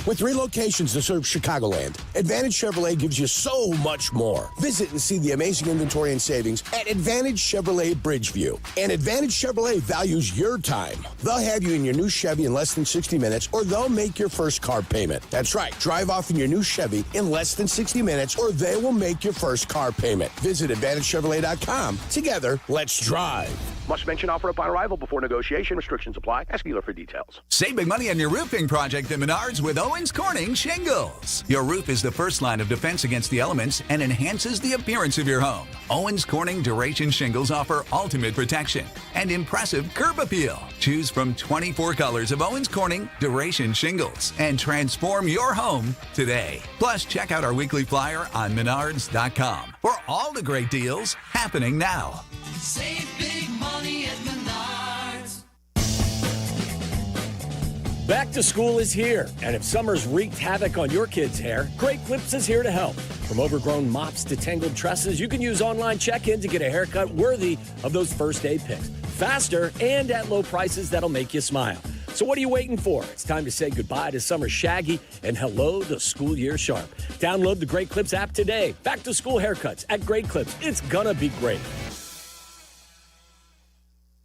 With 3 locations to serve Chicagoland, Advantage Chevrolet gives you so much more. Visit and see the amazing inventory and savings at Advantage Chevrolet Bridgeview. And Advantage Chevrolet values your time. They'll have you in your new Chevy in less than 60 minutes, or they'll make your first car payment. That's right. Drive off in your new Chevy in less than 60 minutes, or they will make your first car payment. Visit AdvantageChevrolet.com. Together, let's drive. Must mention offer upon arrival before negotiation. Restrictions apply. Ask dealer for details. Save big money on your roofing project at Menards with Owens Corning Shingles. Your roof is the first line of defense against the elements and enhances the appearance of your home. Owens Corning Duration Shingles offer ultimate protection and impressive curb appeal. Choose from 24 colors of Owens Corning Duration Shingles and transform your home today. Plus, check out our weekly flyer on Menards.com for all the great deals happening now. Save big money at Menards. Back to school is here, and if summer's wreaked havoc on your kids' hair, Great Clips is here to help. From overgrown mops to tangled tresses, you can use online check-in to get a haircut worthy of those first day picks. Faster and at low prices that'll make you smile. So what are you waiting for? It's time to say goodbye to summer shaggy and hello to school year sharp. Download the Great Clips app today. Back to school haircuts at Great Clips. It's gonna be great.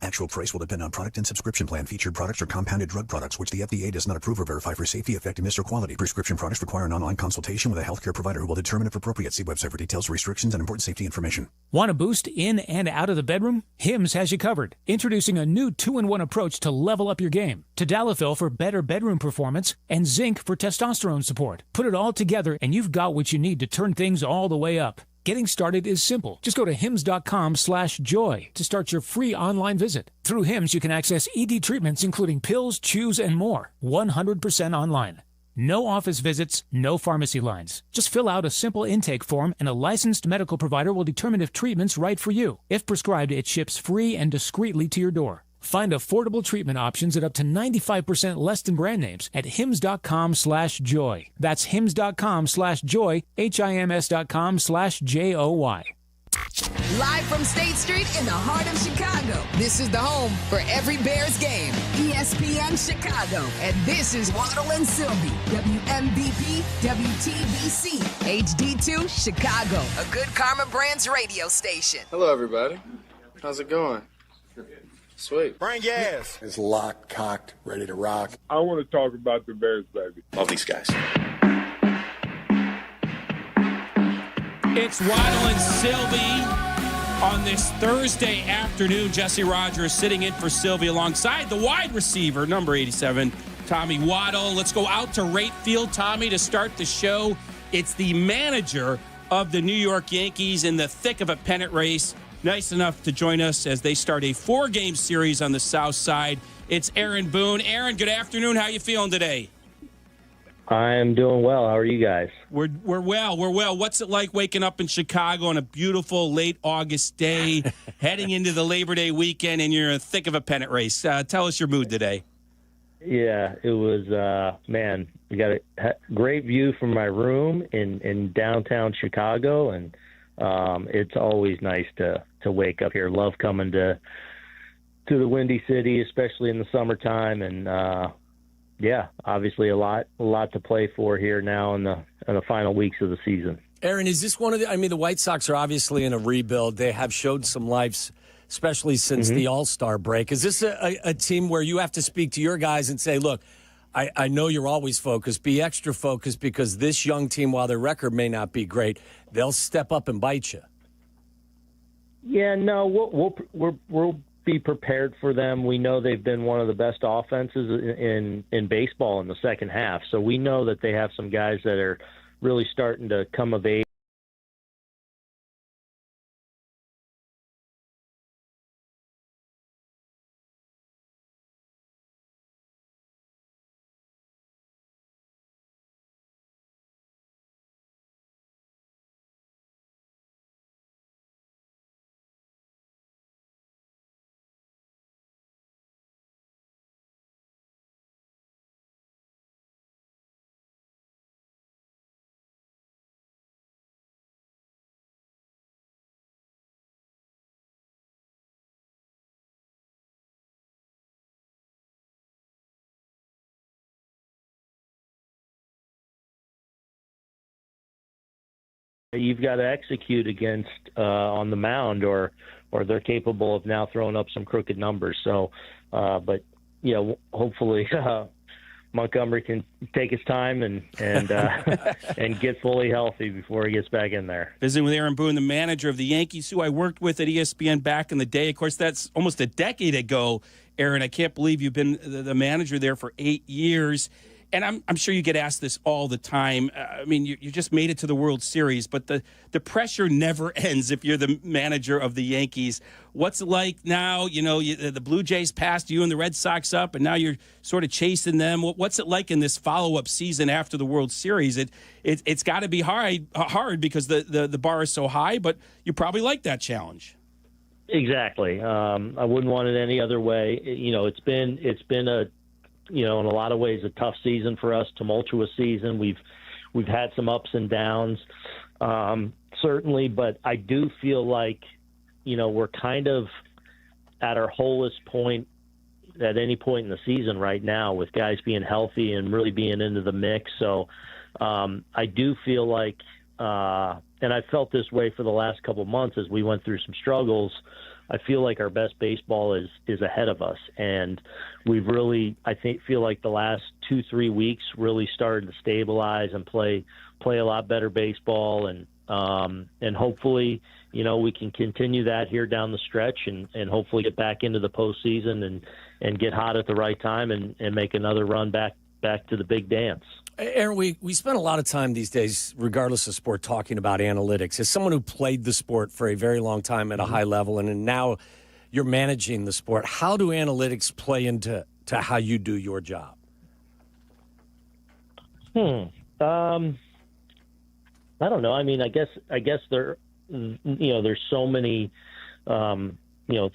At Actual price will depend on product and subscription plan. Featured products are compounded drug products, which the FDA does not approve or verify for safety, effectiveness, or quality. Prescription products require an online consultation with a healthcare provider who will determine if appropriate. See website for details, restrictions, and important safety information. Want a boost in and out of the bedroom? Hims has you covered. Introducing a new 2-in-1 approach to level up your game. Tadalafil for better bedroom performance and zinc for testosterone support. Put it all together and you've got what you need to turn things all the way up. Getting started is simple. Just go to hims.com/joy to start your free online visit. Through Hims, you can access ED treatments including pills, chews, and more. 100% online. No office visits, no pharmacy lines. Just fill out a simple intake form and a licensed medical provider will determine if treatment's right for you. If prescribed, it ships free and discreetly to your door. Find affordable treatment options at up to 95% less than brand names at hims.com/joy. That's hims.com/joy, hims.com/joy. Live from State Street in the heart of Chicago, this is the home for every Bears game. ESPN Chicago, and this is Waddle and Silvy, WMVP, WTBC, HD2, Chicago, a good Carmen Brands radio station. Hello, everybody. How's it going? Sweet. Bring gas. It's locked, cocked, ready to rock. I want to talk about the Bears, baby. Love these guys. It's Waddle and Silvy on this Thursday afternoon. Jesse Rogers sitting in for Silvy alongside the wide receiver, number 87, Tommy Waddle. Let's go out to right field, Tommy, to start the show. It's the manager of the New York Yankees in the thick of a pennant race. Nice enough to join us as they start a 4-game series on the South Side. It's Aaron Boone. Aaron, good afternoon. How you feeling today? I am doing well. How are you guys? We're well. We're well. What's it like waking up in Chicago on a beautiful late August day, heading into the Labor Day weekend, and you're in the thick of a pennant race? Tell us your mood today. Yeah, it was, man, we got a great view from my room in downtown Chicago, and it's always nice to wake up here. Love coming to the Windy City, especially in the summertime, and yeah, obviously a lot to play for here now in the final weeks of the season. Aaron, is this one of the? I mean, the White Sox are obviously in a rebuild. They have showed some life, especially since the All-Star break. Is this a team where you have to speak to your guys and say, look, I know you're always focused. Be extra focused because this young team, while their record may not be great, they'll step up and bite you. Yeah, no, we'll be prepared for them. We know they've been one of the best offenses in baseball in the second half, so we know that they have some guys that are really starting to come of age. You've got to execute against on the mound, or they're capable of now throwing up some crooked numbers. So, but yeah, hopefully Montgomery can take his time and and get fully healthy before he gets back in there. Visiting with Aaron Boone, the manager of the Yankees, who I worked with at ESPN back in the day. Of course, that's almost a decade ago. Aaron, I can't believe you've been the manager there for 8 years. And I'm sure you get asked this all the time. I mean, you just made it to the World Series, but the pressure never ends if you're the manager of the Yankees. What's it like now? You know, the Blue Jays passed you and the Red Sox up, and now you're sort of chasing them. What's it like in this follow-up season after the World Series? It's got to be hard because the bar is so high, but you probably like that challenge. Exactly. I wouldn't want it any other way. You know, it's been a, you know, in a lot of ways, a tough season for us, tumultuous season. We've had some ups and downs, certainly, but I do feel like, you know, we're kind of at our wholest point at any point in the season right now, with guys being healthy and really being into the mix. So I do feel like, and I felt this way for the last couple of months as we went through some struggles, I feel like our best baseball is ahead of us, and we've really, feel like the last 2-3 weeks really started to stabilize and play a lot better baseball, and hopefully, we can continue that here down the stretch, and hopefully get back into the postseason and get hot at the right time and make another run back to the big dance. Aaron, we spend a lot of time these days, regardless of sport, talking about analytics. As someone who played the sport for a very long time at a high level, and now you're managing the sport, how do analytics play into how you do your job? I don't know. I mean, I guess there's so many,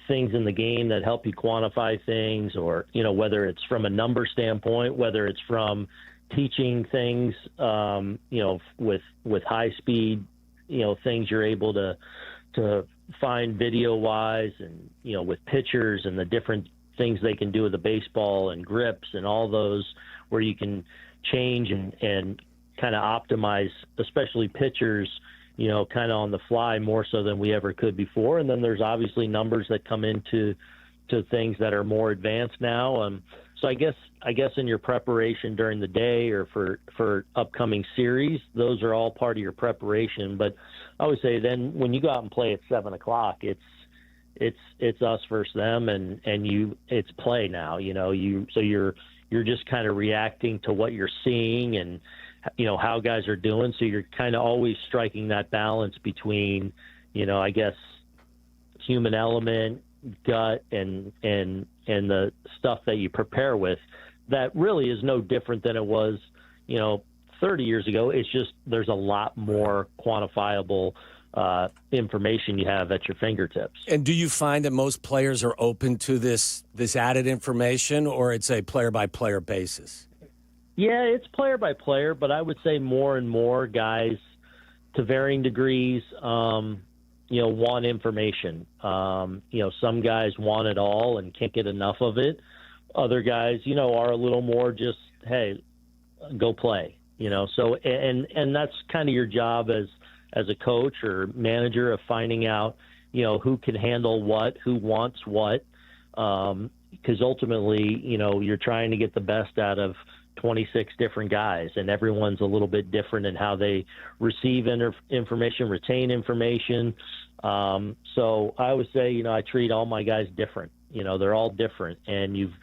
things in the game that help you quantify things, or, whether it's from a number standpoint, whether it's from teaching things, with high speed, things you're able to find video wise, and, with pitchers and the different things they can do with the baseball and grips and all those, where you can change and kind of optimize, especially pitchers, kind of on the fly more so than we ever could before. And then there's obviously numbers that come into things that are more advanced now. So I guess in your preparation during the day or for upcoming series, those are all part of your preparation. But I would say then when you go out and play at 7:00, it's us versus them, and it's play now. So you're just kind of reacting to what you're seeing and how guys are doing. So you're kind of always striking that balance between I guess human element, gut, and the stuff that you prepare with. That really is no different than it was 30 years ago. It's just there's a lot more quantifiable information you have at your fingertips. And do you find that most players are open to this added information, or it's a player-by-player basis? Yeah, it's player by player, but I would say more and more guys, to varying degrees, want information. Some guys want it all and can't get enough of it. Other guys, are a little more just, hey, go play. So and that's kind of your job as a coach or manager, of finding out, who can handle what, who wants what, because ultimately, you're trying to get the best out of 26 different guys, and everyone's a little bit different in how they receive information, retain information. So I would say, I treat all my guys different. They're all different, and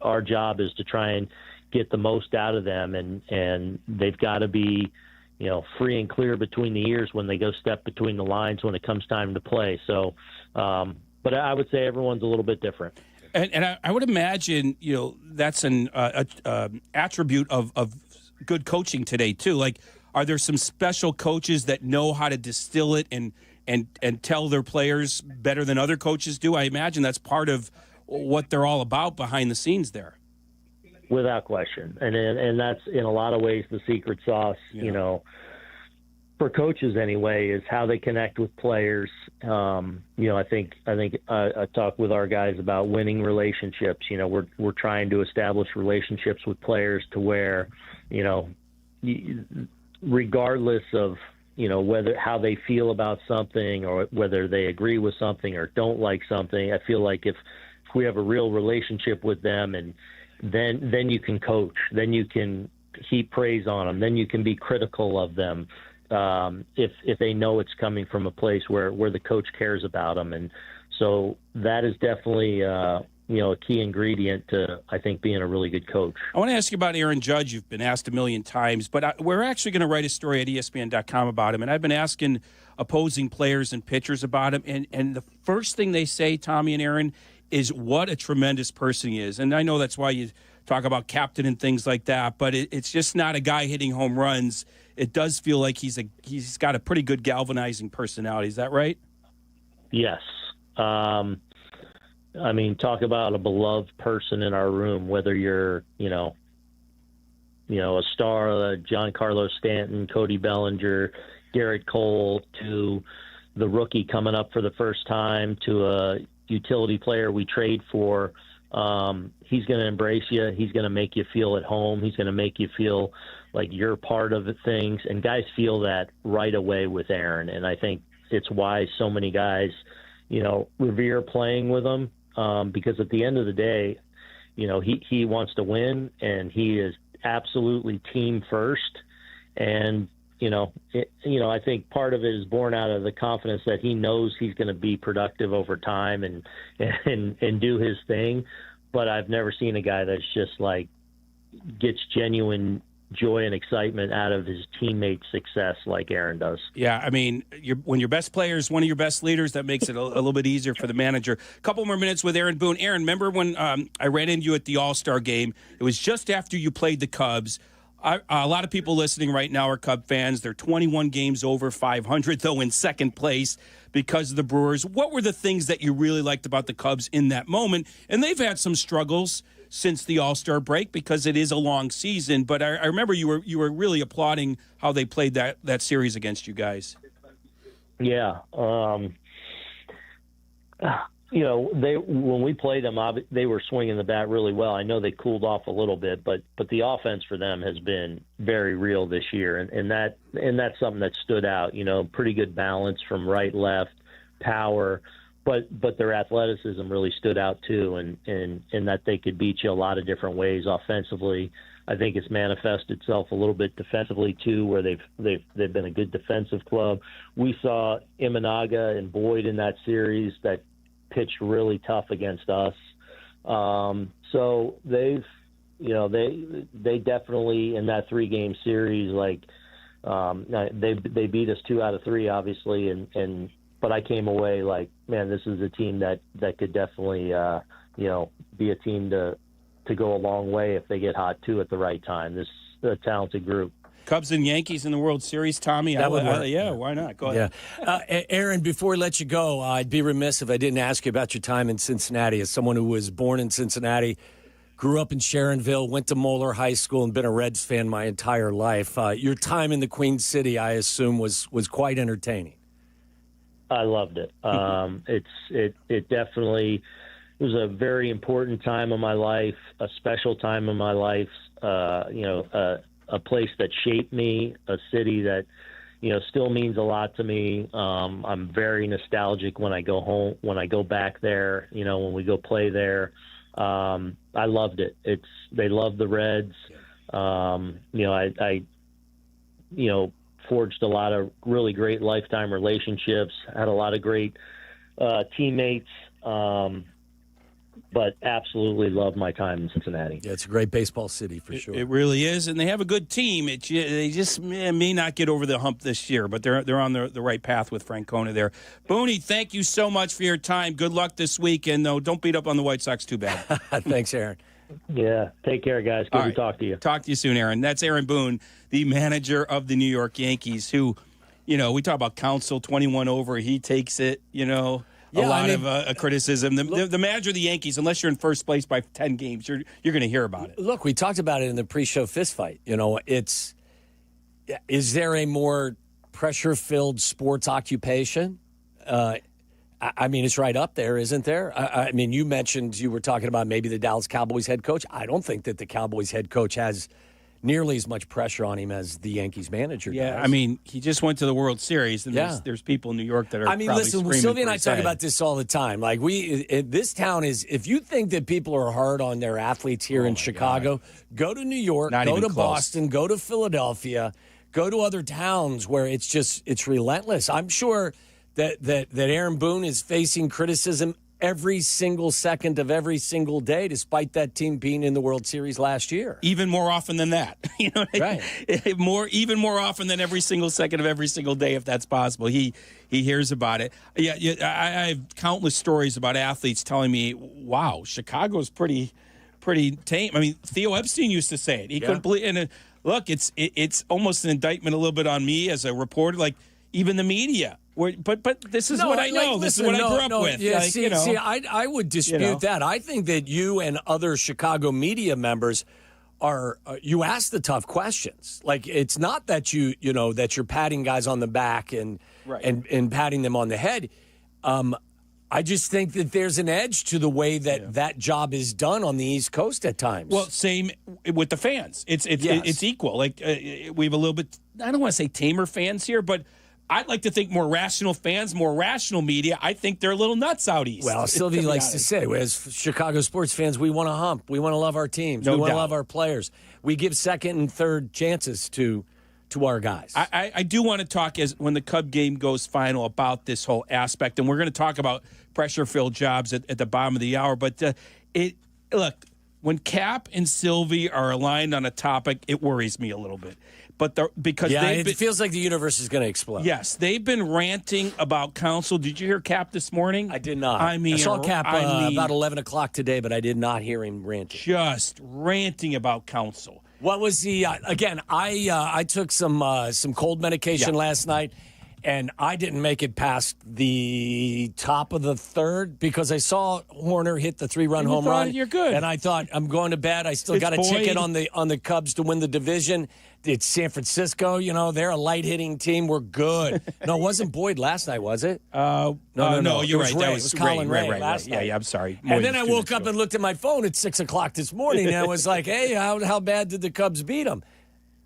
our job is to try and get the most out of them, and they've got to be, free and clear between the ears when they go step between the lines when it comes time to play. So, but I would say everyone's a little bit different. And I would imagine, that's an attribute of good coaching today, too. Like, are there some special coaches that know how to distill it and tell their players better than other coaches do? I imagine that's part of what they're all about behind the scenes there. Without question. And that's in a lot of ways the secret sauce, for coaches anyway, is how they connect with players. I think I talk with our guys about winning relationships. We're trying to establish relationships with players to where, regardless of, whether how they feel about something or whether they agree with something or don't like something, I feel like if we have a real relationship with them, and then you can coach, then you can heap praise on them, then you can be critical of them. If they know it's coming from a place where the coach cares about them. And so that is definitely, a key ingredient to, I think, being a really good coach. I want to ask you about Aaron Judge. You've been asked a million times, but we're actually going to write a story at ESPN.com about him. And I've been asking opposing players and pitchers about him. And the first thing they say, Tommy and Aaron, is what a tremendous person he is. And I know that's why you talk about captain and things like that, but it's just not a guy hitting home runs. It does feel like he's got a pretty good galvanizing personality. Is that right? Yes. Talk about a beloved person in our room, whether you're, a star, Giancarlo Stanton, Cody Bellinger, Garrett Cole, to the rookie coming up for the first time, to a utility player we trade for. He's going to embrace you. He's going to make you feel at home. He's going to make you feel like you're part of things. And guys feel that right away with Aaron. And I think it's why so many guys, revere playing with him because at the end of the day, he wants to win, and he is absolutely team first. And I think part of it is born out of the confidence that he knows he's going to be productive over time and do his thing. But I've never seen a guy that's just like gets genuine joy and excitement out of his teammates' success like Aaron does. Yeah, I mean, when your best player is one of your best leaders, that makes it a little bit easier for the manager. A couple more minutes with Aaron Boone. Aaron, remember when I ran into you at the All-Star game? It was just after you played the Cubs. A lot of people listening right now are Cub fans. They're 21 games over 500, though, in second place because of the Brewers. What were the things that you really liked about the Cubs in that moment? And they've had some struggles since the All-Star break because it is a long season. But I remember you were really applauding how they played that series against you guys. Yeah. When we played them, they were swinging the bat really well. I know they cooled off a little bit, but the offense for them has been very real this year, and that's something that stood out. Pretty good balance from right, left, power, but their athleticism really stood out too, and that they could beat you a lot of different ways offensively. I think it's manifested itself a little bit defensively too, where they've been a good defensive club. We saw Imanaga and Boyd in that series that pitched really tough against us. So they definitely in that 3-game series, they beat us 2 out of 3, obviously, but I came away like, man, this is a team that could definitely be a team to go a long way if they get hot too at the right time. This is a talented group. Cubs and Yankees in the World Series, Tommy. Yeah, why not? Go ahead. Yeah. Aaron, before we let you go, I'd be remiss if I didn't ask you about your time in Cincinnati. As someone who was born in Cincinnati, grew up in Sharonville, went to Moeller High School, and been a Reds fan my entire life. Your time in the Queen City, I assume, was quite entertaining. I loved it. It definitely was a very important time of my life, a special time of my life. A place that shaped me, a city that, still means a lot to me. I'm very nostalgic when I go home, when I go back there, when we go play there. I loved it. They love the Reds. I forged a lot of really great lifetime relationships, had a lot of great teammates. But absolutely love my time in Cincinnati. Yeah, it's a great baseball city for sure. It really is, and they have a good team. They just may not get over the hump this year, but they're on the right path with Francona there. Booney, thank you so much for your time. Good luck this week, and no, don't beat up on the White Sox too bad. Thanks, Aaron. Yeah, take care, guys. Good to talk to you. Talk to you soon, Aaron. That's Aaron Boone, the manager of the New York Yankees, who, we talk about Council 21 over. He takes it, a lot of criticism. The manager of the Yankees, unless you're in first place by 10 games, you're going to hear about it. Look, we talked about it in the pre-show fist fight. Is there a more pressure-filled sports occupation? It's right up there, isn't there? You mentioned you were talking about maybe the Dallas Cowboys head coach. I don't think that the Cowboys head coach has nearly as much pressure on him as the Yankees manager does. Yeah, he just went to the World Series, and there's people in New York that are listen, Sylvia and I talk about this all the time. This town is, if you think that people are hard on their athletes here in Chicago, go to New York, go to Boston, go to Philadelphia, go to other towns where it's relentless. I'm sure that Aaron Boone is facing criticism every single second of every single day, despite that team being in the World Series last year. Even more often than that. Right. Even more often than every single second of every single day, if that's possible. He hears about it. Yeah, I have countless stories about athletes telling me, wow, Chicago's pretty tame. Theo Epstein used to say it. He couldn't believe it. And look, it's almost an indictment a little bit on me as a reporter, like even the media. But this is what I know. This is what I grew up with. Yeah, I would dispute that. I think that you and other Chicago media members are you ask the tough questions. Like, it's not that that you're patting guys on the back and patting them on the head. I just think that there's an edge to the way that job is done on the East Coast at times. Well, same with the fans. It's equal. Like we have a little bit. I don't want to say tamer fans here, but I'd like to think more rational fans, more rational media. I think they're a little nuts out east. Well, Silvy likes to say, as Chicago sports fans, we want to hump. We want to love our teams. No we want to doubt. love our players. We give second and third chances to our guys. I do want to talk when the Cub game goes final about this whole aspect, and we're going to talk about pressure-filled jobs at the bottom of the hour. But look, when Kap and Silvy are aligned on a topic, it worries me a little bit. But because it feels like the universe is going to explode. Yes, they've been ranting about counsel. Did you hear Kap this morning? I did not. I saw Kap about 11 o'clock today, but I did not hear him ranting. Just ranting about counsel. What was the again? I took some cold medication last night, and I didn't make it past the top of the third because I saw Horner hit the 3-run home run. You're good, and I thought I'm going to bed. I still got a ticket on the Cubs to win the division. It's San Francisco. They're a light hitting team. We're good. No, it wasn't Boyd last night, was it? No. You're right. Ray. That was Colin Ray last night. Yeah, I'm sorry. And then I woke up and looked at my phone at 6 o'clock this morning, and I was like, "Hey, how bad did the Cubs beat them?"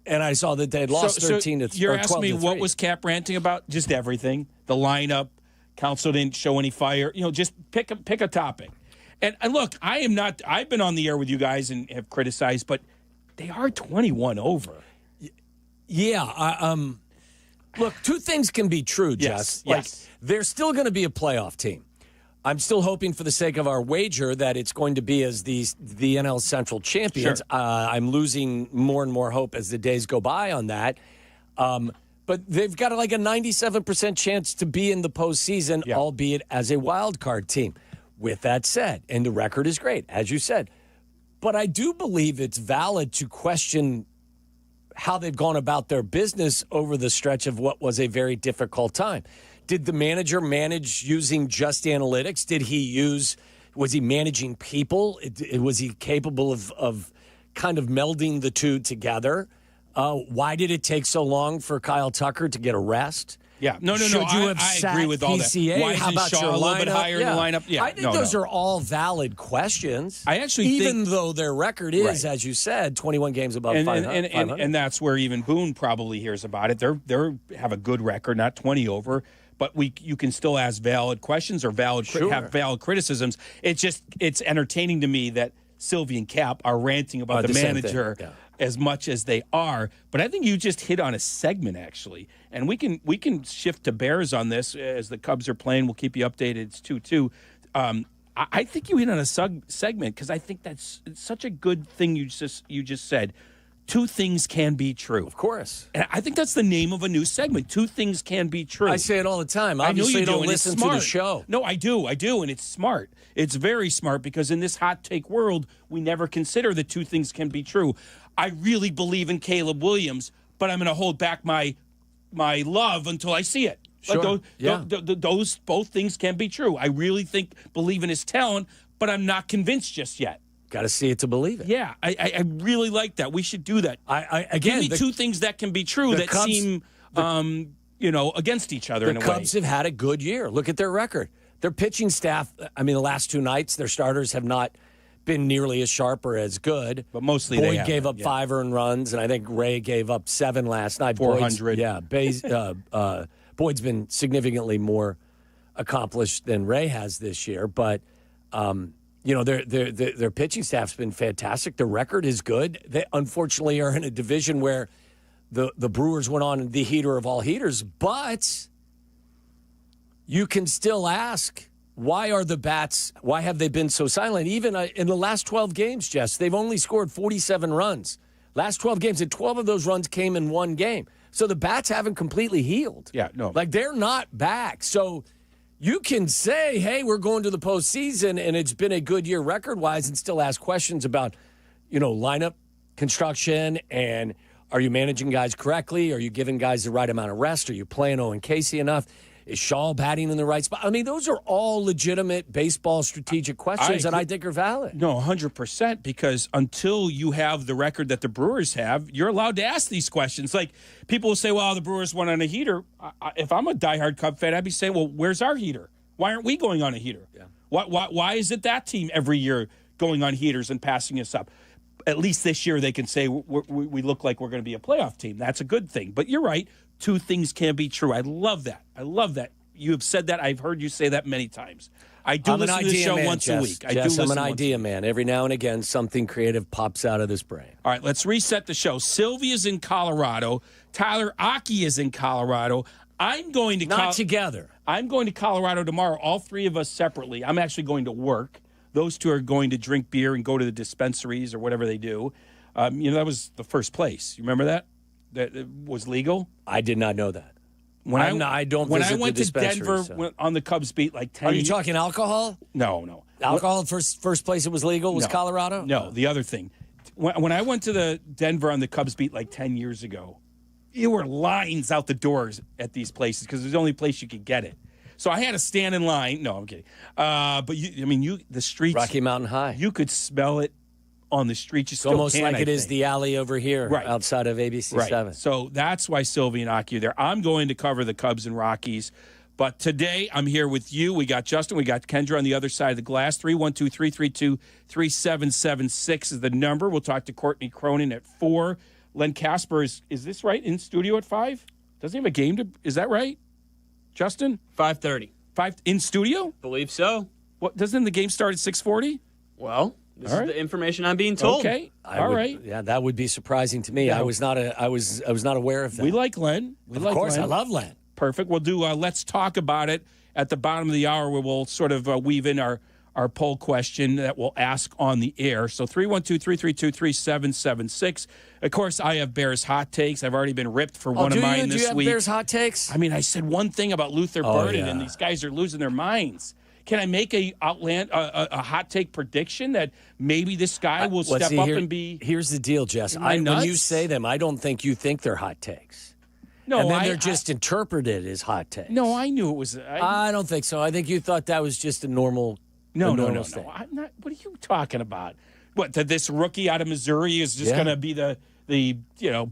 And I saw that they had lost 13 to 3. You're asking me what was Kap ranting about? Just everything. The lineup. Counsel didn't show any fire. Just pick a topic. And look, I am not. I've been on the air with you guys and have criticized, but they are 21 over. Yeah. Look, two things can be true, Jess. Yes. They're still going to be a playoff team. I'm still hoping for the sake of our wager that it's going to be as the NL Central champions. Sure. I'm losing more and more hope as the days go by on that. But they've got like a 97% chance to be in the postseason, albeit as a wild card team. With that said, and the record is great, as you said. But I do believe it's valid to question how they've gone about their business over the stretch of what was a very difficult time. Did the manager manage using just analytics? Was he managing people? Was he capable of kind of melding the two together? Why did it take so long for Kyle Tucker to get a rest? Yeah, no. Should you have I sat agree with all PCA? that. Why How isn't about Shaw your a little bit lineup? higher in the lineup? Yeah, I think those are all valid questions. I actually even think, though their record is, as you said, 21 games above 500. And that's where even Boone probably hears about it. They have a good record, not 20 over. But you can still ask valid questions or have valid criticisms. It's entertaining to me that Silvy and Kap are ranting about the manager as much as they are. But I think you just hit on a segment, actually. And we can shift to Bears on this as the Cubs are playing. We'll keep you updated. It's 2-2. I think you hit on a segment because I think it's such a good thing you just said. Two things can be true. Of course. And I think that's the name of a new segment. Two things can be true. I say it all the time. Obviously, I know you don't listen to the show. No, I do, and it's smart. It's very smart because in this hot take world, we never consider that two things can be true. I really believe in Caleb Williams, but I'm going to hold back my love until I see it. Sure. Those both things can be true. I really believe in his talent, but I'm not convinced just yet. Got to see it to believe it. Yeah, I really like that. We should do that. Give me two things that can be true that Cubs, seem, against each other in a way. The Cubs have had a good year. Look at their record. Their pitching staff, the last two nights, their starters have not been nearly as sharp or as good. But mostly Boyd gave up 5 earned runs, and I think Ray gave up 7 last night. 400. Boyd's been significantly more accomplished than Ray has this year, but their pitching staff's been fantastic. Their record is good. They unfortunately are in a division where the Brewers went on the heater of all heaters, but you can still ask, why have they been so silent? Even in the last 12 games, Jess, they've only scored 47 runs. Last 12 games, and 12 of those runs came in one game. So the bats haven't completely healed. Yeah, no. They're not back. So you can say, hey, we're going to the postseason, and it's been a good year record-wise, and still ask questions about, lineup construction, and are you managing guys correctly? Are you giving guys the right amount of rest? Are you playing Owen Casey enough? Is Shaw batting in the right spot? Those are all legitimate baseball strategic questions that I think are valid. No, 100%, because until you have the record that the Brewers have, you're allowed to ask these questions. Like, people will say, well, the Brewers went on a heater. If I'm a diehard Cub fan, I'd be saying, well, where's our heater? Why aren't we going on a heater? Yeah. Why is it that team every year going on heaters and passing us up? At least this year they can say we look like we're going to be a playoff team. That's a good thing. But you're right. two things can be true. I love that. I love that. You have said that. I've heard you say that many times. I do listen to the show once a week. I'm an idea man. Every now and again, something creative pops out of this brain. All right, let's reset the show. Sylvie is in Colorado. Tyler Aki is in Colorado. I'm going to not together. I'm going to Colorado tomorrow. All three of us separately. I'm actually going to work. Those two are going to drink beer and go to the dispensaries or whatever they do. That was the first place. You remember that? That it was legal. I did not know that. When I don't when visit I went the to Denver on the Cubs beat like 10 Are you talking alcohol? No. Alcohol, first place it was legal was Colorado? No, the other thing. When I went to the Denver on the Cubs beat like 10 years ago, there were lines out the doors at these places because it was the only place you could get it. So I had to stand in line. No, I'm kidding. But the streets. Rocky Mountain High. You could smell it on the street. It's almost like it is the alley over here outside of ABC 7. So that's why Sylvie and Aki are there. I'm going to cover the Cubs and Rockies. But today I'm here with you. We got Justin. We got Kendra on the other side of the glass. 312-332-3776 is the number. We'll talk to Courtney Cronin at 4. Len Casper is this right, in studio at 5? Doesn't he have a game is that right, Justin? 5:30. 5 in studio? Believe so. What, doesn't the game start at 6:40? Well, this is the information I'm being told. Okay. All right. Yeah, that would be surprising to me. Yeah. I was not aware of that. We like Len. Of course, I love Len. Perfect. We'll do Let's Talk About It at the bottom of the hour, where we'll sort of weave in our poll question that we'll ask on the air. So 312-332-3776. Of course, I have Bears hot takes. I've already been ripped for one of mine this week. Do you have Bears hot takes? I mean, I said one thing about Luther Burden, and these guys are losing their minds. Can I make a hot take prediction that maybe this guy will step up and be? Here's the deal, Jess. When you say them, I don't think you think they're hot takes. No, and then they're just interpreted as hot takes. No, I knew it was. I don't think so. I think you thought that was just a normal. No. thing. I'm not. What are you talking about? What, that this rookie out of Missouri is just going to be the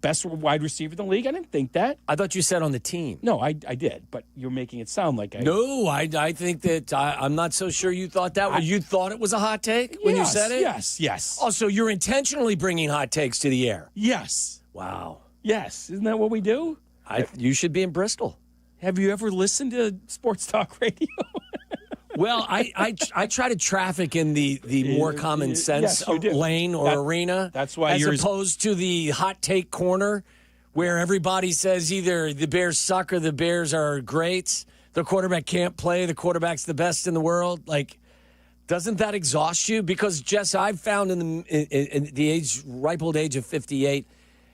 best wide receiver in the league? I didn't think that. I thought you said on the team. No, I did, but you're making it sound like I. No, I think that I'm not so sure you thought that. You thought it was a hot take when you said it? Yes. Oh, so you're intentionally bringing hot takes to the air? Yes. Wow. Yes. Isn't that what we do? You should be in Bristol. Have you ever listened to sports talk radio? Well, I try to traffic in the more common sense lane or arena. That's why as opposed to the hot take corner where everybody says either the Bears suck or the Bears are great. The quarterback can't play. The quarterback's the best in the world. Like, doesn't that exhaust you? Because, Jess, I've found in the ripe old age of 58,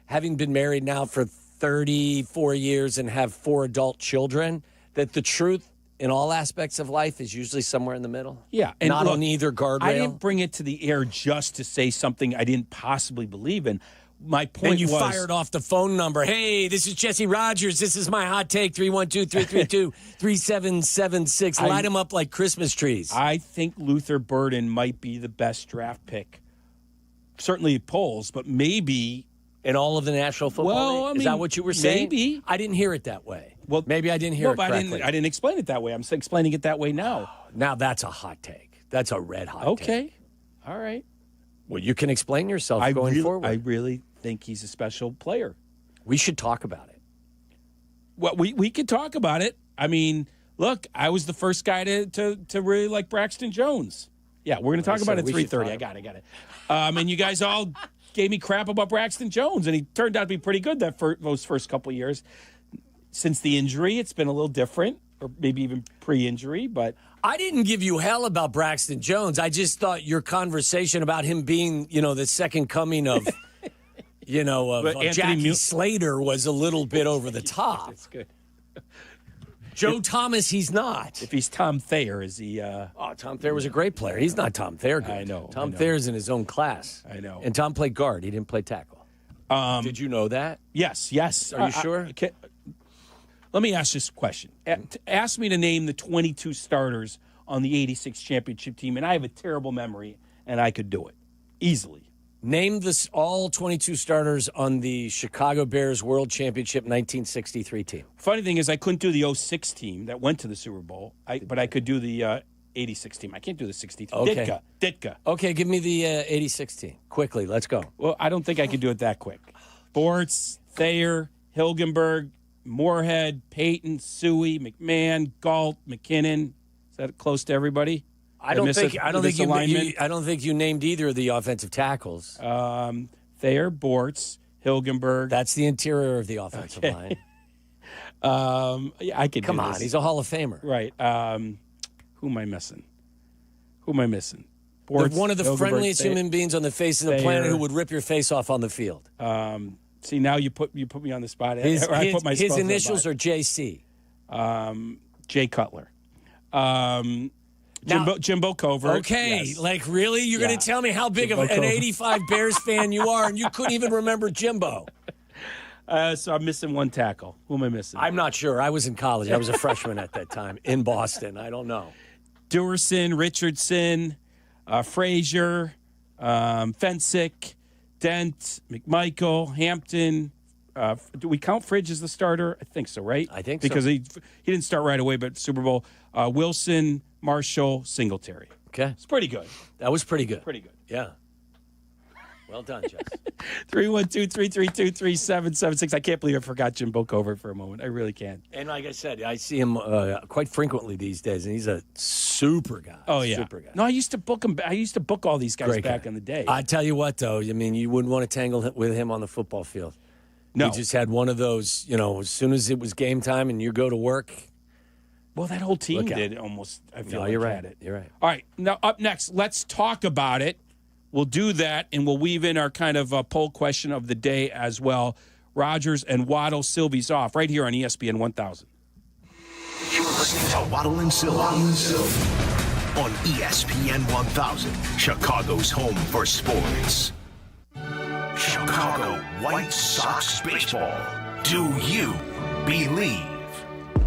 having been married now for 34 years and have 4 adult children, that the truth in all aspects of life is usually somewhere in the middle. Yeah. And not on either guardrail. I didn't bring it to the air just to say something I didn't possibly believe in. My point was... Then you fired off the phone number. Hey, this is Jesse Rogers. This is my hot take, 312-332-3776. Light them up like Christmas trees. I think Luther Burden might be the best draft pick. Certainly polls, but maybe... In all of the National Football League? Is that what you were saying? Maybe. I didn't hear it that way. Well, maybe I didn't hear it correctly. I didn't explain it that way. I'm explaining it that way now. Now that's a hot take. That's a red hot take. Okay. All right. Well, you can explain yourself going forward. I really think he's a special player. We should talk about it. Well, we could talk about it. I mean, look, I was the first guy to really like Braxton Jones. Yeah, we're going to talk about it at 3:30. I got it. And you guys all gave me crap about Braxton Jones, and he turned out to be pretty good those first couple of years. Since the injury, it's been a little different, or maybe even pre-injury, but... I didn't give you hell about Braxton Jones. I just thought your conversation about him being, the second coming of, of Jackie Slater was a little bit over the top. That's good. Joe Thomas, he's not. If he's Tom Thayer, is he... Tom Thayer was a great player. He's not Tom Thayer good. I know. Tom Thayer's in his own class. I know. And Tom played guard. He didn't play tackle. Did you know that? Yes. Are you sure? Let me ask this question. Ask me to name the 22 starters on the 86 championship team, and I have a terrible memory, and I could do it easily. Name all 22 starters on the Chicago Bears World Championship 1963 team. Funny thing is I couldn't do the 06 team that went to the Super Bowl, but I could do the 86 team. I can't do the 60 team. Okay. Ditka. Okay, give me the 86 team. Quickly, let's go. Well, I don't think I could do it that quick. Bortz, Thayer, Hilgenberg, Moorhead, Peyton, Suey, McMahon, Galt, McKinnon. Is that close to everybody? I don't think you named either of the offensive tackles. Thayer, Bortz, Hilgenberg. That's the interior of the offensive line. Yeah, I could. Come on, he's a Hall of Famer. Right. Who am I missing? Bortz, one of the Hilgenberg, friendliest human beings on the face of the planet who would rip your face off on the field. See, now you put me on the spot. His His initials are JC. Jay Cutler. Jimbo Covert. Okay, yes. like really? You're going to tell me how big of an 85 Bears fan you are, and you couldn't even remember Jimbo? So I'm missing one tackle. Who am I missing? I'm not sure. I was in college. I was a freshman at that time in Boston. I don't know. Dewerson, Richardson, Frazier, Fensick, Dent, McMichael, Hampton. Do we count Fridge as the starter? I think so, right? I think because so. Because he didn't start right away, but Super Bowl. Wilson, Marshall, Singletary. Okay. It's pretty good. That was pretty good. Pretty good. Yeah. Well done, Jess. 312-332-3776. I can't believe I forgot Jimbo Covert for a moment. I really can't. And like I said, I see him quite frequently these days, and he's a super guy. Oh, yeah. Super guy. No, I used to book him. I used to book all these guys Great back guy. in the day. I tell you what, though, I mean, you wouldn't want to tangle with him on the football field. No. He just had one of those, as soon as it was game time and you go to work. Well, that whole team did almost. I feel like you're right. had it. You're right. All right. Now, up next, let's talk about it. We'll do that, and we'll weave in our kind of poll question of the day as well. Rodgers and Waddle Silvy's off right here on ESPN 1000. You're listening to Waddle and Silvy on ESPN 1000, Chicago's home for sports. Chicago White Sox baseball. Do you believe?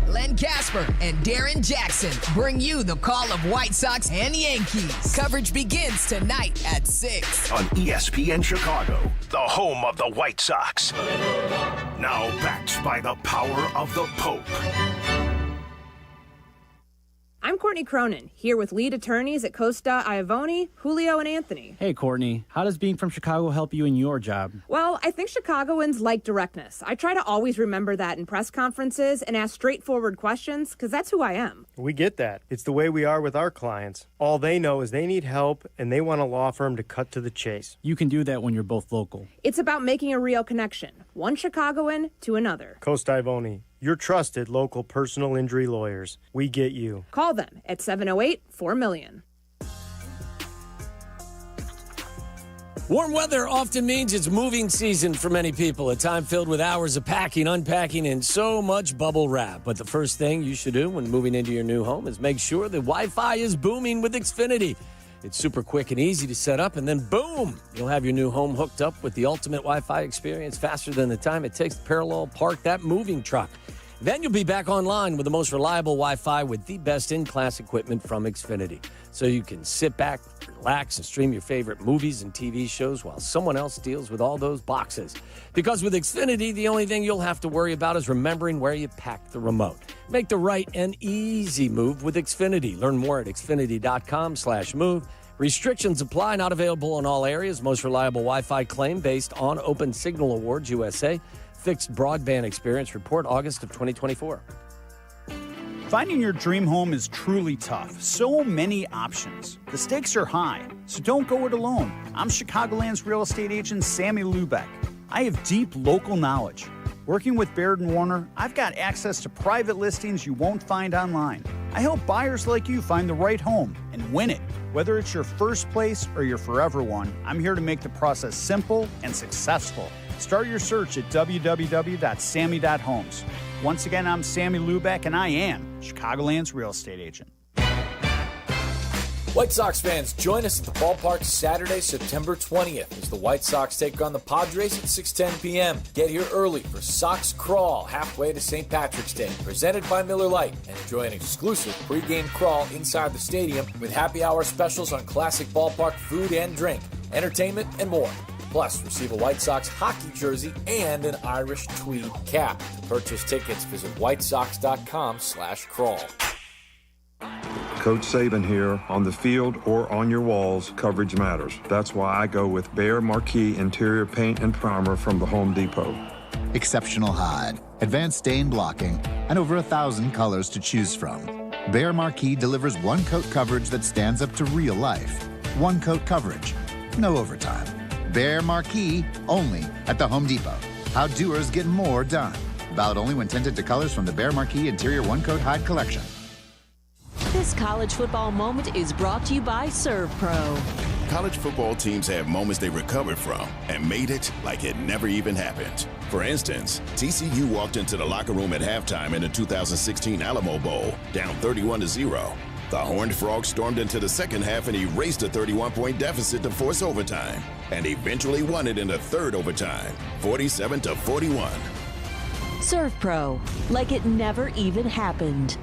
Len Casper and Darren Jackson bring you the call of White Sox and Yankees. Coverage begins tonight at 6 on ESPN Chicago, the home of the White Sox. Now backed by the power of the Pope. I'm Courtney Cronin, here with lead attorneys at Costa, Iavone, Julio, and Anthony. Hey, Courtney. How does being from Chicago help you in your job? Well, I think Chicagoans like directness. I try to always remember that in press conferences and ask straightforward questions, because that's who I am. We get that. It's the way we are with our clients. All they know is they need help, and they want a law firm to cut to the chase. You can do that when you're both local. It's about making a real connection, one Chicagoan to another. Costa, Iavone, your trusted local personal injury lawyers. We get you. Call them at 708-4-MILLION. Warm weather often means it's moving season for many people, a time filled with hours of packing, unpacking, and so much bubble wrap. But the first thing you should do when moving into your new home is make sure the Wi-Fi is booming with Xfinity. It's super quick and easy to set up, and then boom, you'll have your new home hooked up with the ultimate Wi-Fi experience faster than the time it takes to parallel park that moving truck. Then you'll be back online with the most reliable Wi-Fi with the best in-class equipment from Xfinity. So you can sit back, relax, and stream your favorite movies and TV shows while someone else deals with all those boxes. Because with Xfinity, the only thing you'll have to worry about is remembering where you packed the remote. Make the right and easy move with Xfinity. Learn more at xfinity.com/move. Restrictions apply, not available in all areas. Most reliable Wi-Fi claim based on Open Signal Awards USA. Fixed broadband experience report August of 2024. Finding your dream home is truly tough. So many options. The stakes are high, so don't go it alone. I'm Chicagoland's real estate agent, Sammy Lubeck. I have deep local knowledge. Working with Baird & Warner, I've got access to private listings you won't find online. I help buyers like you find the right home and win it. Whether it's your first place or your forever one, I'm here to make the process simple and successful. Start your search at www.sammy.homes. Once again, I'm Sammy Lubeck, and I am Chicagoland's real estate agent. White Sox fans, join us at the ballpark Saturday, September 20th as the White Sox take on the Padres at 6:10 p.m. Get here early for Sox Crawl halfway to St. Patrick's Day, presented by Miller Lite, and enjoy an exclusive pregame crawl inside the stadium with happy hour specials on classic ballpark food and drink, entertainment, and more. Plus, receive a White Sox hockey jersey and an Irish tweed cap. To purchase tickets, visit whitesox.com/crawl. Coach Saban here. On the field or on your walls, coverage matters. That's why I go with Behr Marquee Interior Paint and Primer from the Home Depot. exceptional hide, advanced stain blocking, and over 1,000 colors to choose from. Behr Marquee delivers one-coat coverage that stands up to real life. One-coat coverage, no overtime. Behr Marquee, only at the Home Depot. How doers get more done. Valid only when tinted to colors from the Behr Marquee Interior One-Coat Hide Collection. This college football moment is brought to you by Serve Pro. College football teams have moments they recovered from and made it like it never even happened. For instance, TCU walked into the locker room at halftime in the 2016 Alamo Bowl, down 31-0. The Horned Frogs stormed into the second half and erased a 31-point deficit to force overtime, and eventually won it in the third overtime, 47-41. Serve Pro, like it never even happened.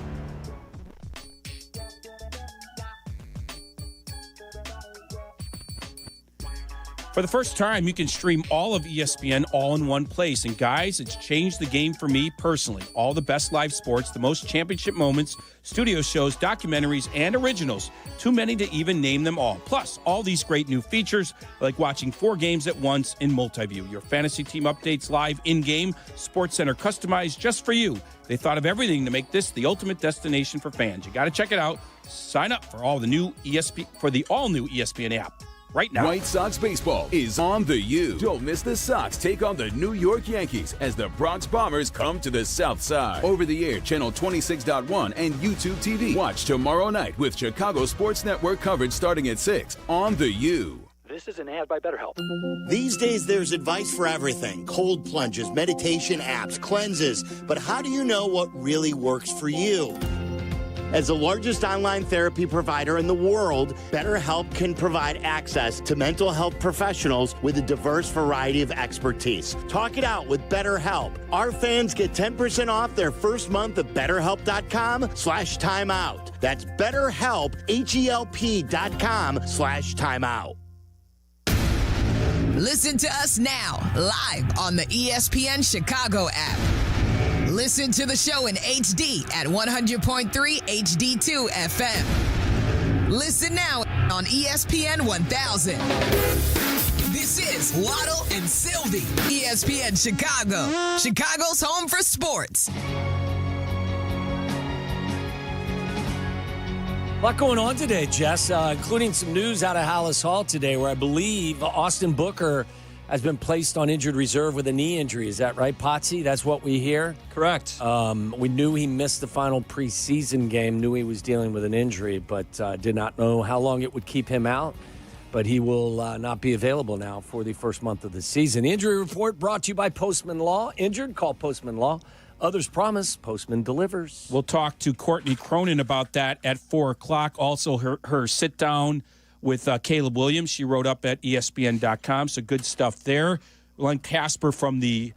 For the first time, you can stream all of ESPN all in one place. And guys, it's changed the game for me personally. All the best live sports, the most championship moments, studio shows, documentaries, and originals. Too many to even name them all. Plus, all these great new features, like watching 4 games at once in multi-view. Your fantasy team updates live in-game, SportsCenter customized just for you. They thought of everything to make this the ultimate destination for fans. You got to check it out. Sign up for all the new all-new ESPN app right now. White Sox baseball is on the U. Don't miss the Sox take on the New York Yankees as the Bronx Bombers come to the South Side. Over the air, channel 26.1 and YouTube TV. Watch tomorrow night with Chicago Sports Network coverage starting at 6 on the U. This is an ad by BetterHelp. These days, there's advice for everything. Cold plunges, meditation apps, cleanses. But how do you know what really works for you? As the largest online therapy provider in the world, BetterHelp can provide access to mental health professionals with a diverse variety of expertise. Talk it out with BetterHelp. Our fans get 10% off their first month at BetterHelp.com/timeout. That's BetterHelp, HELP.com/timeout. Listen to us now, live on the ESPN Chicago app. Listen to the show in HD at 100.3 HD2 FM. Listen now on ESPN 1000. This is Waddle and Silvy, ESPN Chicago, Chicago's home for sports. A lot going on today, Jess, including some news out of Hallis Hall today where I believe Austin Booker has been placed on injured reserve with a knee injury. Is that right, Potsy? That's what we hear? Correct. We knew he missed the final preseason game, knew he was dealing with an injury, but did not know how long it would keep him out. But he will not be available now for the first month of the season. The injury report brought to you by Postman Law. Injured? Call Postman Law. Others promise, Postman delivers. We'll talk to Courtney Cronin about that at 4 o'clock. Also, her sit-down with Caleb Williams. She wrote up at ESPN.com, so good stuff there. Len Casper from the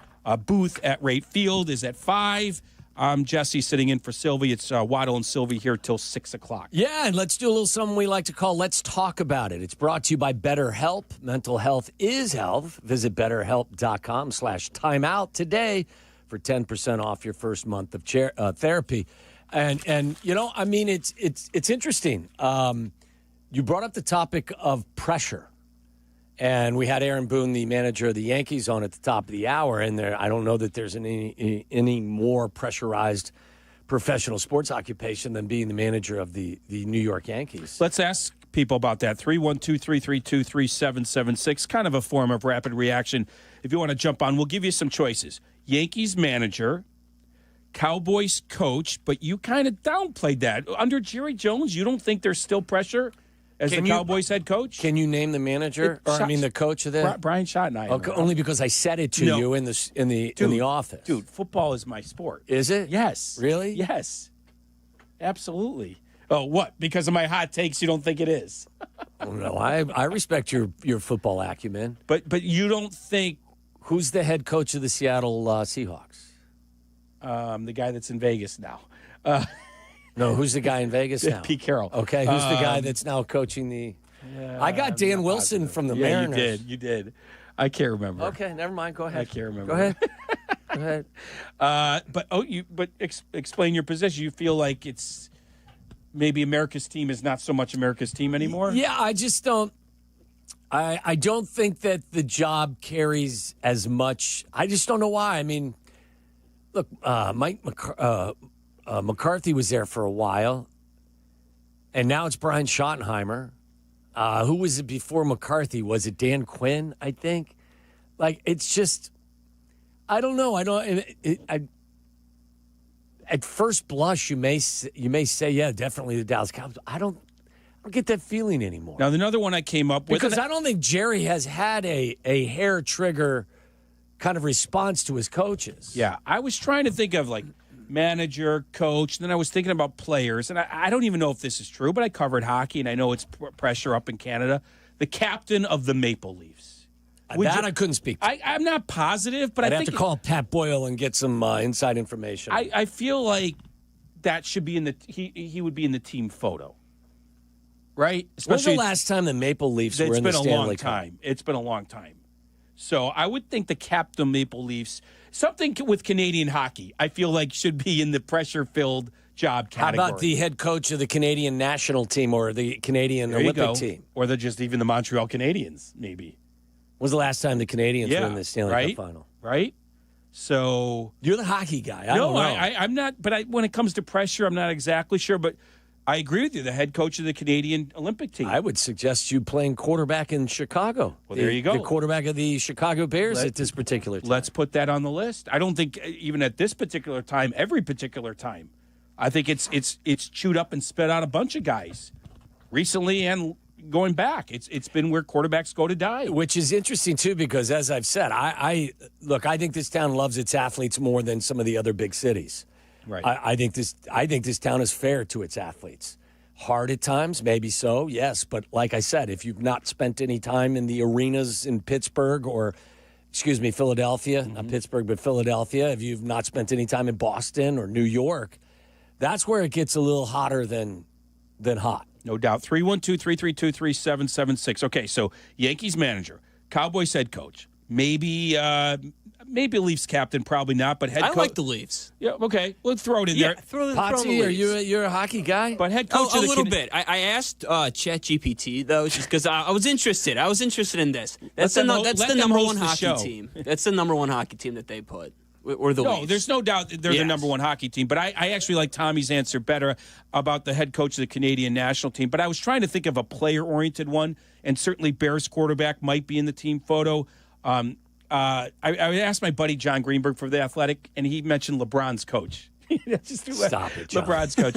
booth at Rate Field is at 5. I'm Jesse sitting in for Silvy. It's Waddle and Silvy here till 6 o'clock. Yeah, and let's do a little something we like to call Let's Talk About It. It's brought to you by BetterHelp. Mental health is health. Visit BetterHelp.com/timeout today for 10% off your first month of therapy. And you know, I mean, it's interesting. You brought up the topic of pressure, and we had Aaron Boone, the manager of the Yankees, on at the top of the hour, and I don't know that there's any more pressurized professional sports occupation than being the manager of the New York Yankees. Let's ask people about that. 312-332-3776, kind of a form of rapid reaction. If you want to jump on, we'll give you some choices. Yankees manager, Cowboys coach, but you kind of downplayed that. Under Jerry Jones, you don't think there's still pressure as the Cowboys head coach? Can you name the manager? The coach of the Brian Schottenheimer. Okay, only because I said it to you in the office. Dude, football is my sport. Is it? Yes. Really? Yes. Absolutely. Oh, what? Because of my hot takes, you don't think it is? No, I respect your football acumen. But you don't think... Who's the head coach of the Seattle Seahawks? The guy that's in Vegas now. No, who's the guy in Vegas now? Pete Carroll. Okay, who's the guy that's now coaching the... I got Dan Wilson from the Mariners. You did. I can't remember. Okay, never mind. Go ahead. I can't remember. Go ahead. Go ahead. Explain your position. You feel like it's maybe America's team is not so much America's team anymore? Yeah, I just don't... I don't think that the job carries as much. I just don't know why. I mean, look, McCarthy was there for a while, and now it's Brian Schottenheimer. Who was it before McCarthy? Was it Dan Quinn, I think? Like, it's just, I don't know. At first blush, you may say, yeah, definitely the Dallas Cowboys. I don't get that feeling anymore. Now, another one I came up with. Because I don't think Jerry has had a hair trigger kind of response to his coaches. Yeah, I was trying to think of like manager, coach, and then I was thinking about players, and I don't even know if this is true, but I covered hockey, and I know it's pressure up in Canada. The captain of the Maple Leafs. I couldn't speak to. I'm not positive, but I'd I have think to call Pat Boyle and get some inside information. I feel like that should be in the he would be in the team photo, right? When's the last time the Maple Leafs were in the Stanley Cup? It's been a long time. So I would think the captain Maple Leafs, something with Canadian hockey, I feel like should be in the pressure-filled job category. How about the head coach of the Canadian national team or the Canadian Olympic team? Or just even the Montreal Canadiens, maybe. When was the last time the Canadians were in the Stanley Cup final? Right? So you're the hockey guy. I don't know. I'm not. But when it comes to pressure, I'm not exactly sure. But I agree with you. The head coach of the Canadian Olympic team. I would suggest you playing quarterback in Chicago. Well, there you go. The quarterback of the Chicago Bears at this particular time. Let's put that on the list. I don't think even at this particular time, every particular time, I think it's chewed up and spit out a bunch of guys recently and going back. It's been where quarterbacks go to die. Which is interesting, too, because as I've said, I think this town loves its athletes more than some of the other big cities. Right. I think this town is fair to its athletes. Hard at times, maybe so, yes. But like I said, if you've not spent any time in the arenas in Pittsburgh or, Philadelphia, not Pittsburgh, but Philadelphia, if you've not spent any time in Boston or New York, that's where it gets a little hotter than hot. No doubt. 312-332-3776. Okay, so Yankees manager, Cowboys head coach, maybe Leafs captain, probably not, but head coach. I like the Leafs. Yeah, okay. We'll throw it in there. Potsy, are you're a hockey guy? But head coach a little bit. I asked ChatGPT, though, just because I was interested. I was interested in this. That's the number one hockey team. That's the number one hockey team that they put. Or the Leafs. There's no doubt they're the number one hockey team. But I actually like Tommy's answer better about the head coach of the Canadian national team. But I was trying to think of a player-oriented one, and certainly Bears quarterback might be in the team photo. I asked my buddy John Greenberg for The Athletic, and he mentioned LeBron's coach. Stop it, John. LeBron's coach.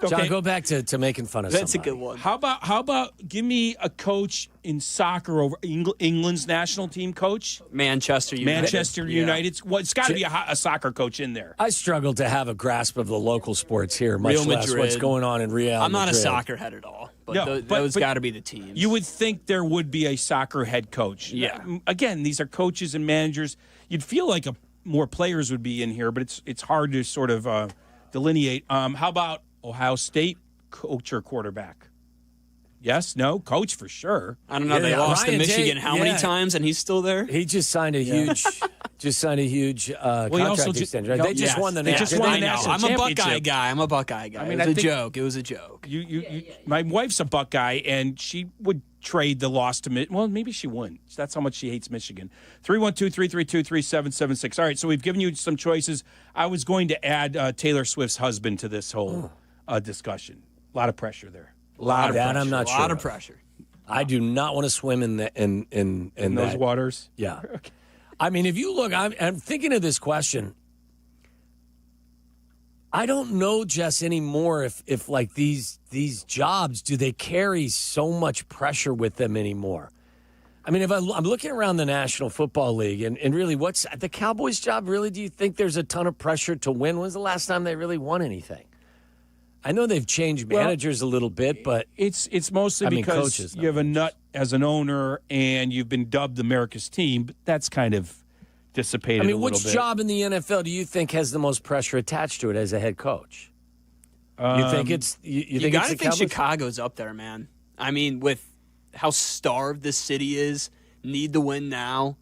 Okay. John, go back to making fun of That's somebody. a good one. How about give me a coach in soccer over England's national team coach? Manchester United. Well, it's got to be a soccer coach in there. I struggle to have a grasp of the local sports here, much Real less Madrid. what's going on in Real I'm not Madrid. a soccer head at all, but those got to be the teams. You would think there would be a soccer head coach. Yeah. Again, these are coaches and managers. You'd feel like more players would be in here, but it's hard to sort of delineate. How about Ohio State coach or quarterback? Yes, no, coach for sure. I don't know. They lost to Michigan how many times, and he's still there. He just signed a huge, contract extension. Right? They just won the national. I'm a Buckeye guy. I mean, it was a joke. My wife's a Buckeye, and she would trade the loss to well, maybe she wouldn't. That's how much she hates Michigan. 312-332-3776. All right, so we've given you some choices. I was going to add Taylor Swift's husband to this whole discussion. A lot of pressure there. A lot of pressure. I'm not sure. A lot of pressure. I do not want to swim in those waters. Yeah. Okay. I mean, if you look, I'm thinking of this question. I don't know, Jess, anymore if like these jobs, do they carry so much pressure with them anymore? I mean, if I'm looking around the National Football League and really what's the Cowboys' job, really, do you think there's a ton of pressure to win? When's the last time they really won anything? I know they've changed managers a little bit, but it's mostly because coaches, you have a nut as an owner and you've been dubbed America's team, but that's kind of dissipated a little bit. Which job in the NFL do you think has the most pressure attached to it as a head coach? You think it's you got to think Chicago's up there, man. I mean, with how starved this city is, need to win now.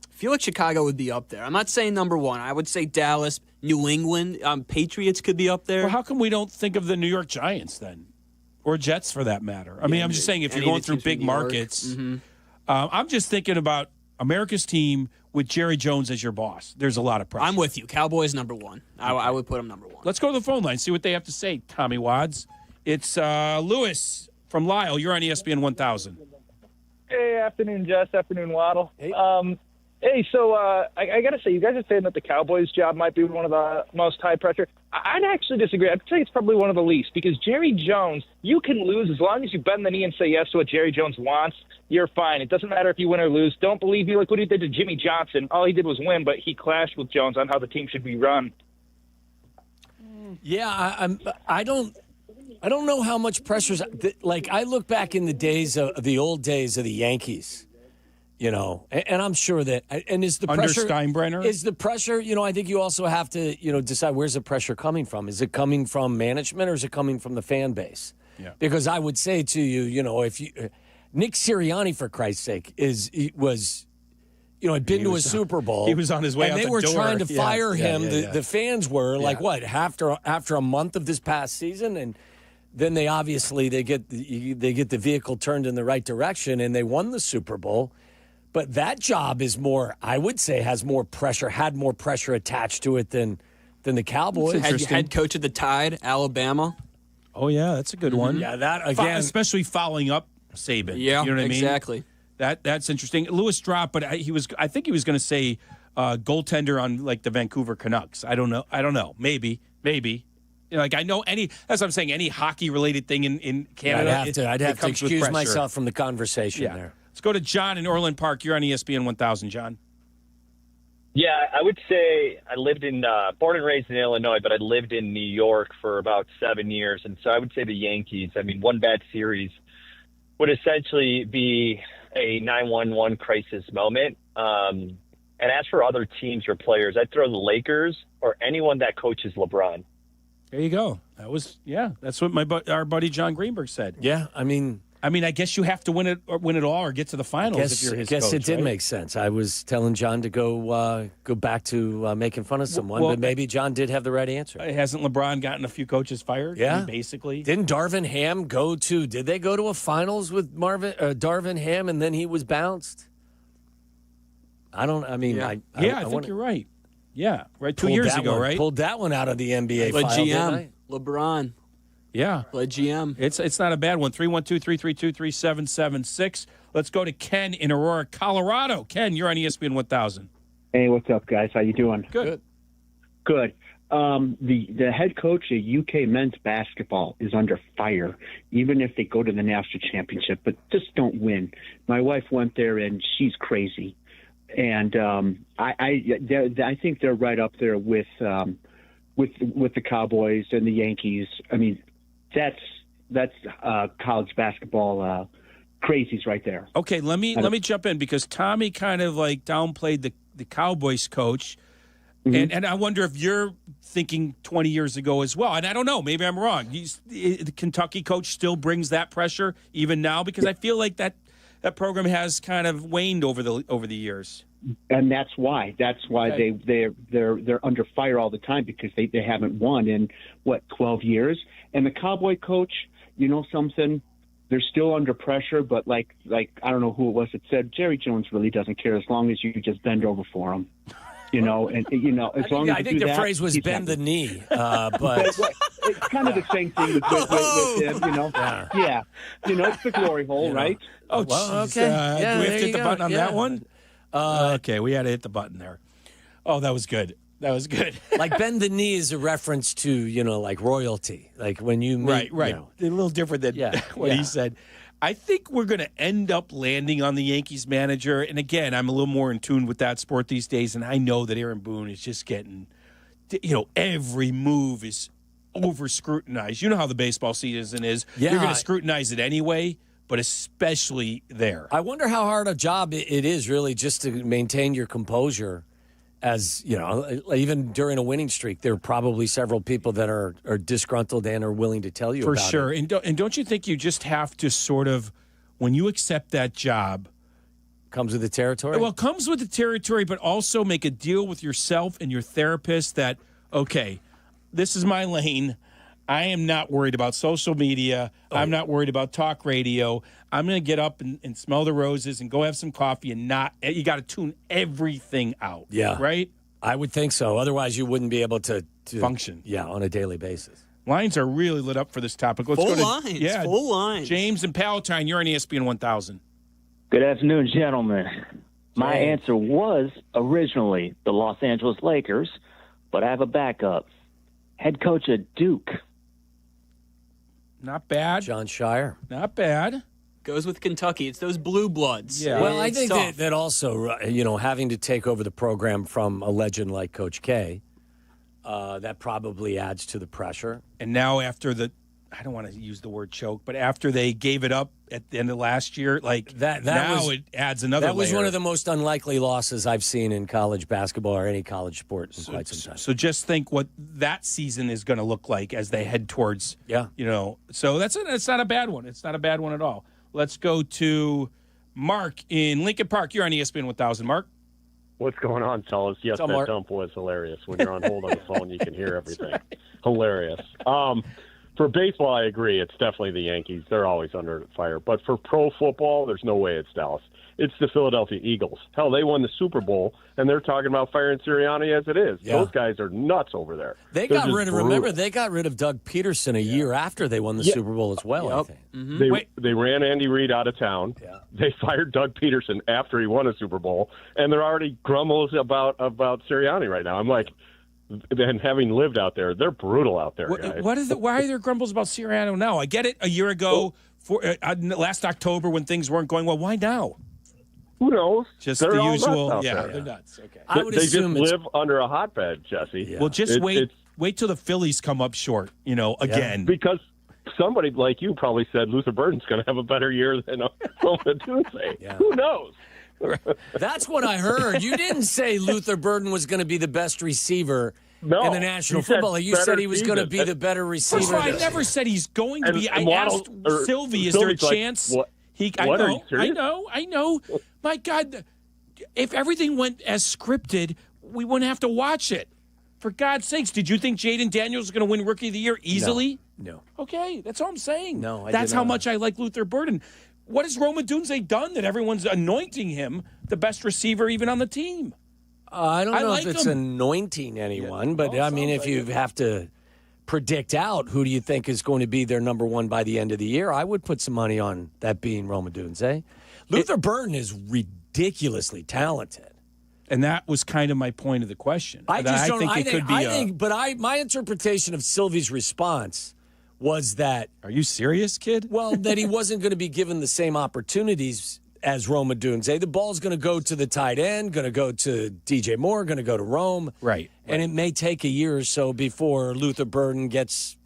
I feel like Chicago would be up there. I'm not saying number one. I would say Dallas, New England, Patriots could be up there. Well, how come we don't think of the New York Giants then? Or Jets, for that matter? I mean, I'm just saying if you're going through big markets, I'm just thinking about America's team with Jerry Jones as your boss. There's a lot of pressure. I'm with you. Cowboys number one. I would put him number one. Let's go to the phone line, see what they have to say, Tommy Wads. It's Lewis from Lyle. You're on ESPN 1000. Hey, afternoon, Jess. Afternoon, Waddle. Hey. So I got to say, you guys are saying that the Cowboys' job might be one of the most high pressure. I'd actually disagree. I'd say it's probably one of the least because Jerry Jones, you can lose as long as you bend the knee and say yes to what Jerry Jones wants. You're fine. It doesn't matter if you win or lose. Don't believe me like what he did to Jimmy Johnson. All he did was win, but he clashed with Jones on how the team should be run. Yeah, I don't know how much pressure's like. I look back in the days of the old days of the Yankees, and I'm sure that is the under pressure Steinbrenner? Is the pressure? I think you also have to decide where's the pressure coming from. Is it coming from management or is it coming from the fan base? Yeah. Because I would say to you, if you Nick Sirianni, for Christ's sake, had been to a Super Bowl. He was on his way out and the door. they were trying to fire him. Yeah. The fans were like, what, after a month of this past season? And then they obviously they get the vehicle turned in the right direction, and they won the Super Bowl. But that job is more, I would say, had more pressure attached to it than the Cowboys. Head coach of the Tide, Alabama. Oh, yeah, that's a good one. Yeah, that, again. Especially following up Saban. Yeah, you know what I mean? Exactly. That's interesting. Lewis dropped, but I think he was going to say goaltender on like the Vancouver Canucks. I don't know. Maybe. I know that's what I'm saying. Any hockey related thing in Canada. I'd have to excuse myself from the conversation there. Let's go to John in Orland Park. You're on ESPN 1000, John. Yeah, I would say I lived born and raised in Illinois, but I lived in New York for about 7 years. And so I would say the Yankees, one bad series would essentially be a 911 crisis moment. And as for other teams or players, I'd throw the Lakers or anyone that coaches LeBron. There you go. That's what our buddy John Greenberg said. Yeah, I mean, I guess you have to win it all or get to the finals if you're his coach. I guess it did right? make sense. I was telling John to go back to making fun of someone, but maybe John did have the right answer. Hasn't LeBron gotten a few coaches fired? Yeah, basically. Didn't Darvin Ham did they go to a finals with Darvin Ham and then he was bounced? I think you're right. Yeah, right. 2 years ago, right? Pulled that one out of the NBA file, GM, LeBron. Yeah. Play GM. It's not a bad one. 312-332-3776. Let's go to Ken in Aurora, Colorado. Ken, you're on ESPN 1000. Hey, what's up, guys? How you doing? Good. The head coach of UK men's basketball is under fire, even if they go to the national championship, but just don't win. My wife went there, and she's crazy. And I think they're right up there with the Cowboys and the Yankees. I mean, that's college basketball crazies right there. Okay, let me jump in because Tommy kind of like downplayed the Cowboys coach, and I wonder if you're thinking 20 years ago as well. And I don't know, maybe I'm wrong. The Kentucky coach still brings that pressure even now because I feel like that program has kind of waned over the years. And that's why okay. they're under fire all the time because they haven't won in 12 years. And the Cowboy coach, something, they're still under pressure, but like I don't know who it was that said Jerry Jones really doesn't care as long as you just bend over for him. As long as you do that. I think the phrase was bend the knee, but it's kind of the same thing with him, Yeah. It's the glory hole, right? Oh, well, okay. Do we have to hit the button on that one? Okay, we had to hit the button there. Oh, that was good. Like bend the knee is a reference to, like royalty. Like when you meet, right. A little different than what he said. I think we're going to end up landing on the Yankees manager. And again, I'm a little more in tune with that sport these days. And I know that Aaron Boone is just getting, every move is over scrutinized. You know how the baseball season is. Yeah. You're going to scrutinize it anyway, but especially there. I wonder how hard a job it is really just to maintain your composure. As even during a winning streak, there are probably several people that are disgruntled and are willing to tell you for about sure. it. And don't you think you just have to sort of, when you accept that job, comes with the territory? Well, it comes with the territory, but also make a deal with yourself and your therapist that, okay, this is my lane. I am not worried about social media. I'm not worried about talk radio. I'm going to get up and smell the roses and go have some coffee and not – you got to tune everything out. Yeah. Right? I would think so. Otherwise, you wouldn't be able to function. Yeah, on a daily basis. Lines are really lit up for this topic. Let's Full go to, lines. Yeah, Full lines. James and Palatine, you're on ESPN 1000. Good afternoon, gentlemen. My Hey. answer was originally the Los Angeles Lakers, but I have a backup. Head coach at Duke. Not bad. John Shire. Not bad. Goes with Kentucky. It's those blue bloods. Yeah. Well, I It's think tough. that also, having to take over the program from a legend like Coach K, that probably adds to the pressure. And now after I don't want to use the word choke, but after they gave it up at the end of last year, it adds another That was layer. one of the most unlikely losses I've seen in college basketball or any college sport in quite some time. So just think what that season is going to look like as they head towards, So it's not a bad one. It's not a bad one at all. Let's go to Mark in Lincoln Park. You're on ESPN 1000, Mark. What's going on, fellas? Yes, What's up, that Mark? dump was hilarious. When you're on hold on the phone, you can hear everything. Hilarious. For baseball, I agree. It's definitely the Yankees. They're always under fire. But for pro football, there's no way it's Dallas. It's the Philadelphia Eagles. Hell, they won the Super Bowl, and they're talking about firing Sirianni as it is. Yeah. Those guys are nuts over there. They They're got just rid of. brutal. Remember, they got rid of Doug Peterson a year after they won the Super Bowl as well. I think. Mm-hmm. They ran Andy Reid out of town. Yeah. They fired Doug Peterson after he won a Super Bowl, and they're already grumbles about Sirianni right now. I'm like, and having lived out there, they're brutal out there, guys. Why are there grumbles about Sirianni now? I get it a year ago, last October when things weren't going well. Why now? Who knows? Just They're the all usual. nuts out Yeah, there. they're nuts. Okay. I would They just assume live under a hotbed, Jesse. Well, just wait till the Phillies come up short, again. Because somebody like you probably said Luther Burden's going to have a better year than Roma Dunze. Yeah. Who knows? That's what I heard. You didn't say Luther Burden was going to be the best receiver in the National he said Football League. You said he was going to be the better receiver. First of all, I never said he's going to be. I asked Silvy, is there a chance? I know. My God, if everything went as scripted, we wouldn't have to watch it. For God's sakes, did you think Jaden Daniels was going to win Rookie of the Year easily? No. Okay, that's all I'm saying. No, that's did how not. much I like Luther Burden. What has Roma Dunze done that everyone's anointing him the best receiver even on the team? I don't know like if it's him. anointing anyone, but I mean, if you have to predict out who do you think is going to be their number one by the end of the year, I would put some money on that being Roma Dunze. Luther Burden is ridiculously talented. And that was kind of my point of the question. I just don't think it could be. But my interpretation of Sylvie's response was that. Are you serious, kid? Well, that he wasn't going to be given the same opportunities as Roma Dunze. The ball's going to go to the tight end, going to go to DJ Moore, going to go to Rome. Right. And it may take a year or so before Luther Burden gets,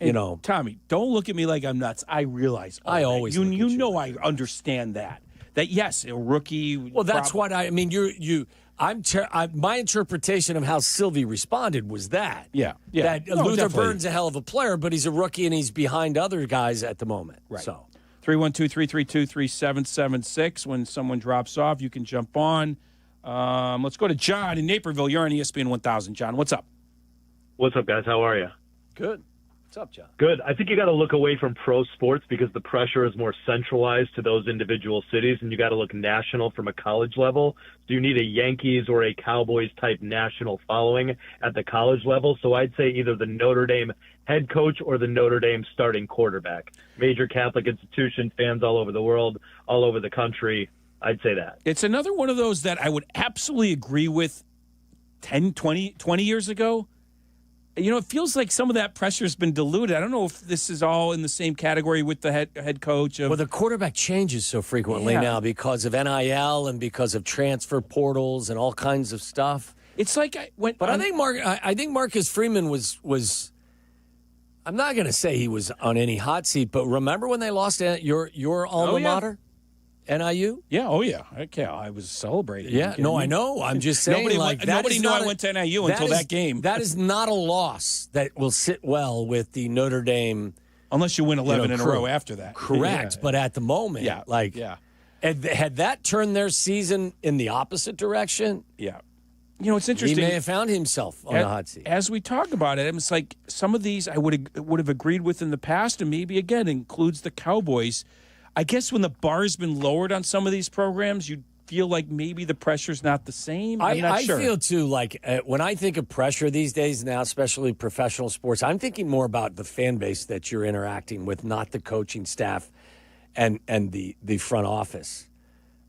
Tommy, don't look at me like I'm nuts. I realize. I always look at You know I understand that. That, yes, a rookie. Well, that's what I mean. My interpretation of how Silvy responded was that. Yeah. That No, Luther definitely. Burden's a hell of a player, but he's a rookie and he's behind other guys at the moment. Right. So 312-332-3776. When someone drops off, you can jump on. Let's go to John in Naperville. You're on ESPN 1000. John, what's up? What's up, guys? How are you? Good. What's up, John? Good. I think you got to look away from pro sports because the pressure is more centralized to those individual cities, and you got to look national from a college level. So you need a Yankees or a Cowboys type national following at the college level. So I'd say either the Notre Dame head coach or the Notre Dame starting quarterback. Major Catholic institution, fans all over the world, all over the country. I'd say that. It's another one of those that I would absolutely agree with 10, 20 years ago. It feels like some of that pressure has been diluted. I don't know if this is all in the same category with the head coach. Well, the quarterback changes so frequently now because of NIL and because of transfer portals and all kinds of stuff. It's like I think Marcus Freeman was. I'm not going to say he was on any hot seat, but remember when they lost your alma mater, NIU? Yeah. Oh yeah. Okay. I was celebrating. Yeah. No, I know. I'm just saying. Nobody knew I went to NIU until that game. That is not a loss that will sit well with the Notre Dame. Unless you win 11 in a row after that. Correct. Yeah. But at the moment, had that turned their season in the opposite direction? Yeah. You know, it's interesting. He may have found himself on the hot seat. As we talk about it, it's like some of these I would have agreed with in the past, and maybe, again, includes the Cowboys. I guess when the bar's been lowered on some of these programs, you feel like maybe the pressure's not the same. I'm not sure. I feel, too, like when I think of pressure these days now, especially professional sports, I'm thinking more about the fan base that you're interacting with, not the coaching staff and the front office.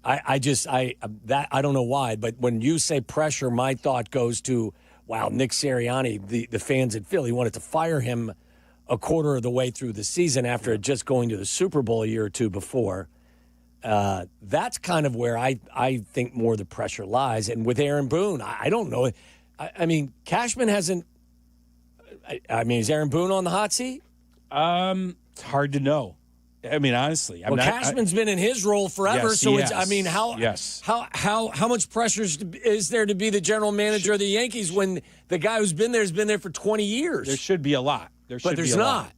I don't know why, but when you say pressure, my thought goes to, wow, Nick Sirianni, the fans at Philly wanted to fire him a quarter of the way through the season after just going to the Super Bowl a year or two before. That's kind of where I think more the pressure lies. And with Aaron Boone, I don't know. I mean, Cashman hasn't. I mean, is Aaron Boone on the hot seat? It's hard to know. I mean, honestly, Cashman's been in his role forever. Yes, so it's. I mean, how much pressure is there to be the general manager of the Yankees when the guy who's been there has been there for 20 years? There should be a lot. But there's not.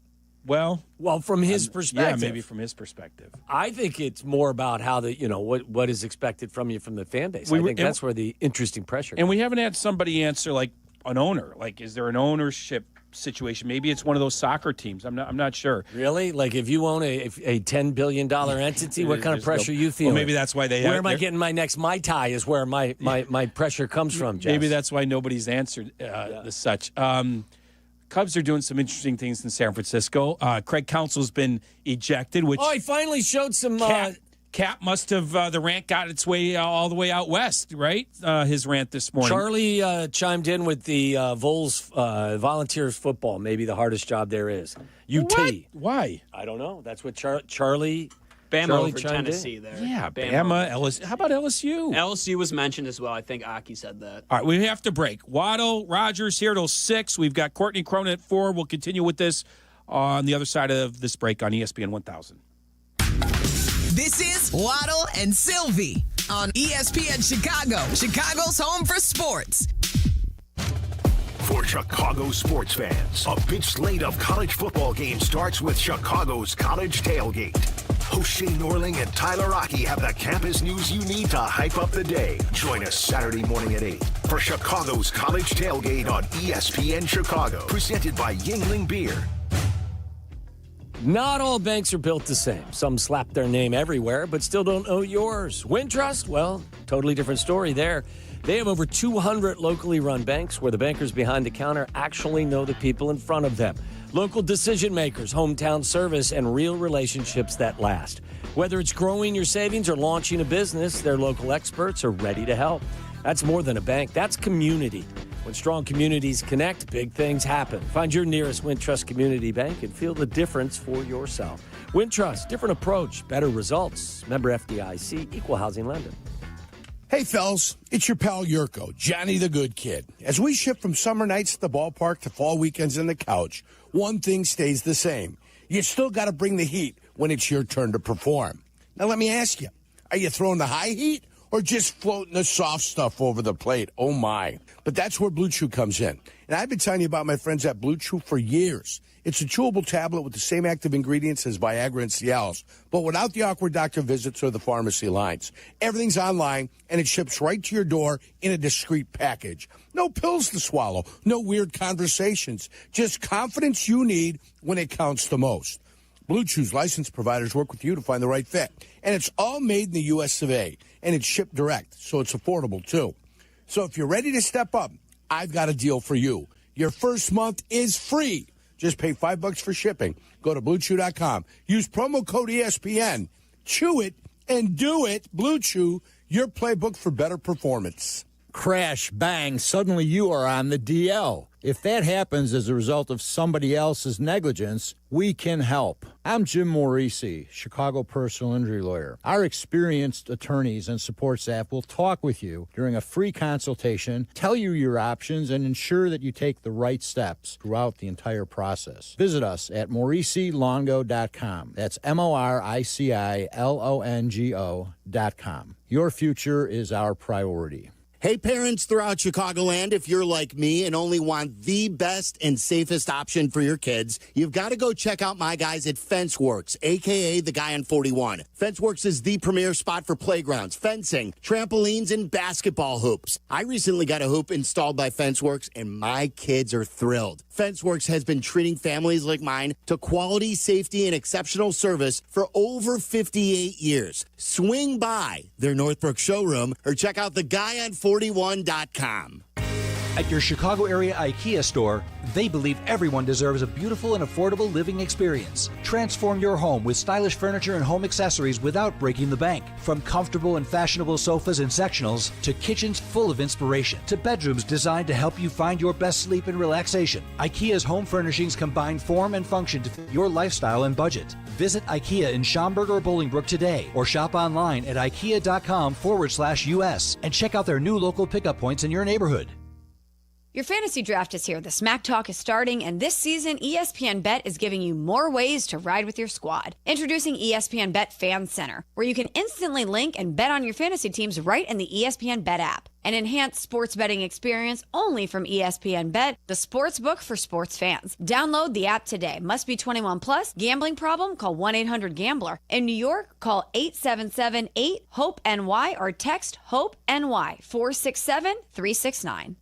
Well, from his perspective. Yeah, maybe from his perspective. I think it's more about how what is expected from you from the fan base. I think that's where the interesting pressure comes. And we haven't had somebody answer like an owner. Like, is there an ownership situation? Maybe it's one of those soccer teams. I'm not sure. Really? Like, if you own a $10 billion entity, what kind of pressure you feel? Well, maybe that's why where am I getting my next Mai Tai is where my pressure comes from, Jess. Maybe that's why nobody's answered as such. Cubs are doing some interesting things in San Francisco. Craig Counsell's been ejected, which... Oh, he finally showed some... Cap must have, the rant got its way all the way out west, right? His rant this morning. Charlie chimed in with the Vols Volunteers football, maybe the hardest job there is. UT. What? Why? I don't know. That's what Charlie... Bama over Tennessee there. Yeah, Bama, LSU. How about LSU? LSU was mentioned as well. I think Aki said that. All right, we have to break. Waddle, Rogers here till 6. We've got Courtney Cronin at 4. We'll continue with this on the other side of this break on ESPN 1000. This is Waddle and Silvy on ESPN Chicago, Chicago's home for sports. For Chicago sports fans, a big slate of college football games starts with Chicago's College Tailgate. Host Shane Norling and Tyler Rocky have the campus news you need to hype up the day. Join us Saturday morning at 8 for Chicago's College Tailgate on ESPN Chicago, presented by Yingling Beer. Not all banks are built the same. Some slap their name everywhere, but still don't know yours. Wintrust, well, totally different story there. They have over 200 locally run banks where the bankers behind the counter actually know the people in front of them. Local decision makers, hometown service, and real relationships that last. Whether it's growing your savings or launching a business, their local experts are ready to help. That's more than a bank. That's community. When strong communities connect, big things happen. Find your nearest Wintrust Community Bank and feel the difference for yourself. Wintrust, different approach, better results. Member FDIC, equal housing lender. Hey, fellas, it's your pal Jurko, Johnny the Good Kid. As we shift from summer nights at the ballpark to fall weekends on the couch, one thing stays the same. You still got to bring the heat when it's your turn to perform. Now, let me ask you, are you throwing the high heat or just floating the soft stuff over the plate? Oh, my. But that's where Blue Chew comes in. And I've been telling you about my friends at Blue Chew for years. It's a chewable tablet with the same active ingredients as Viagra and Cialis, but without the awkward doctor visits or the pharmacy lines. Everything's online, and it ships right to your door in a discreet package. No pills to swallow, no weird conversations, just confidence you need when it counts the most. Blue Chew's licensed providers work with you to find the right fit, and it's all made in the U.S. of A., and it's shipped direct, so it's affordable, too. So if you're ready to step up, I've got a deal for you. Your first month is free. Just pay $5 for shipping. Go to BlueChew.com. Use promo code ESPN. Chew it and do it. Blue Chew, your playbook for better performance. Crash, bang, suddenly you are on the DL. If that happens as a result of somebody else's negligence, we can help. I'm Jim Morisi, Chicago personal injury lawyer. Our experienced attorneys and support staff will talk with you during a free consultation, tell you your options, and ensure that you take the right steps throughout the entire process. Visit us at MorisiLongo.com. That's MoriciLongo.com. Your future is our priority. Hey, parents throughout Chicagoland, if you're like me and only want the best and safest option for your kids, you've got to go check out my guys at FenceWorks, a.k.a. the guy on 41. FenceWorks is the premier spot for playgrounds, fencing, trampolines, and basketball hoops. I recently got a hoop installed by FenceWorks, and my kids are thrilled. FenceWorks has been treating families like mine to quality, safety, and exceptional service for over 58 years. Swing by their Northbrook showroom or check out theguyon41.com. At your Chicago area IKEA store, they believe everyone deserves a beautiful and affordable living experience. Transform your home with stylish furniture and home accessories without breaking the bank. From comfortable and fashionable sofas and sectionals to kitchens full of inspiration to bedrooms designed to help you find your best sleep and relaxation. IKEA's home furnishings combine form and function to fit your lifestyle and budget. Visit IKEA in Schaumburg or Bolingbrook today or shop online at ikea.com/US and check out their new local pickup points in your neighborhood. Your fantasy draft is here. The Smack Talk is starting, and this season, ESPN Bet is giving you more ways to ride with your squad. Introducing ESPN Bet Fan Center, where you can instantly link and bet on your fantasy teams right in the ESPN Bet app. An enhanced sports betting experience only from ESPN Bet, the sports book for sports fans. Download the app today. Must be 21 plus. Gambling problem? Call 1-800-GAMBLER. In New York, call 877-8-HOPE-NY or text HOPE-NY 467-369.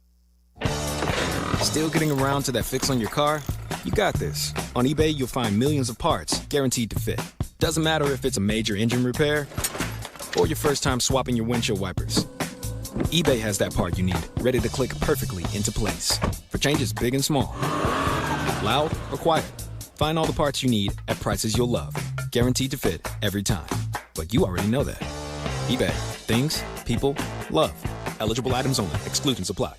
Still getting around to that fix on your car? You got this. On eBay, you'll find millions of parts guaranteed to fit. Doesn't matter if it's a major engine repair or your first time swapping your windshield wipers. eBay has that part you need, ready to click perfectly into place for changes big and small. Loud or quiet, find all the parts you need at prices you'll love. Guaranteed to fit every time. But you already know that. eBay. Things, people, love. Eligible items only. Exclusions apply.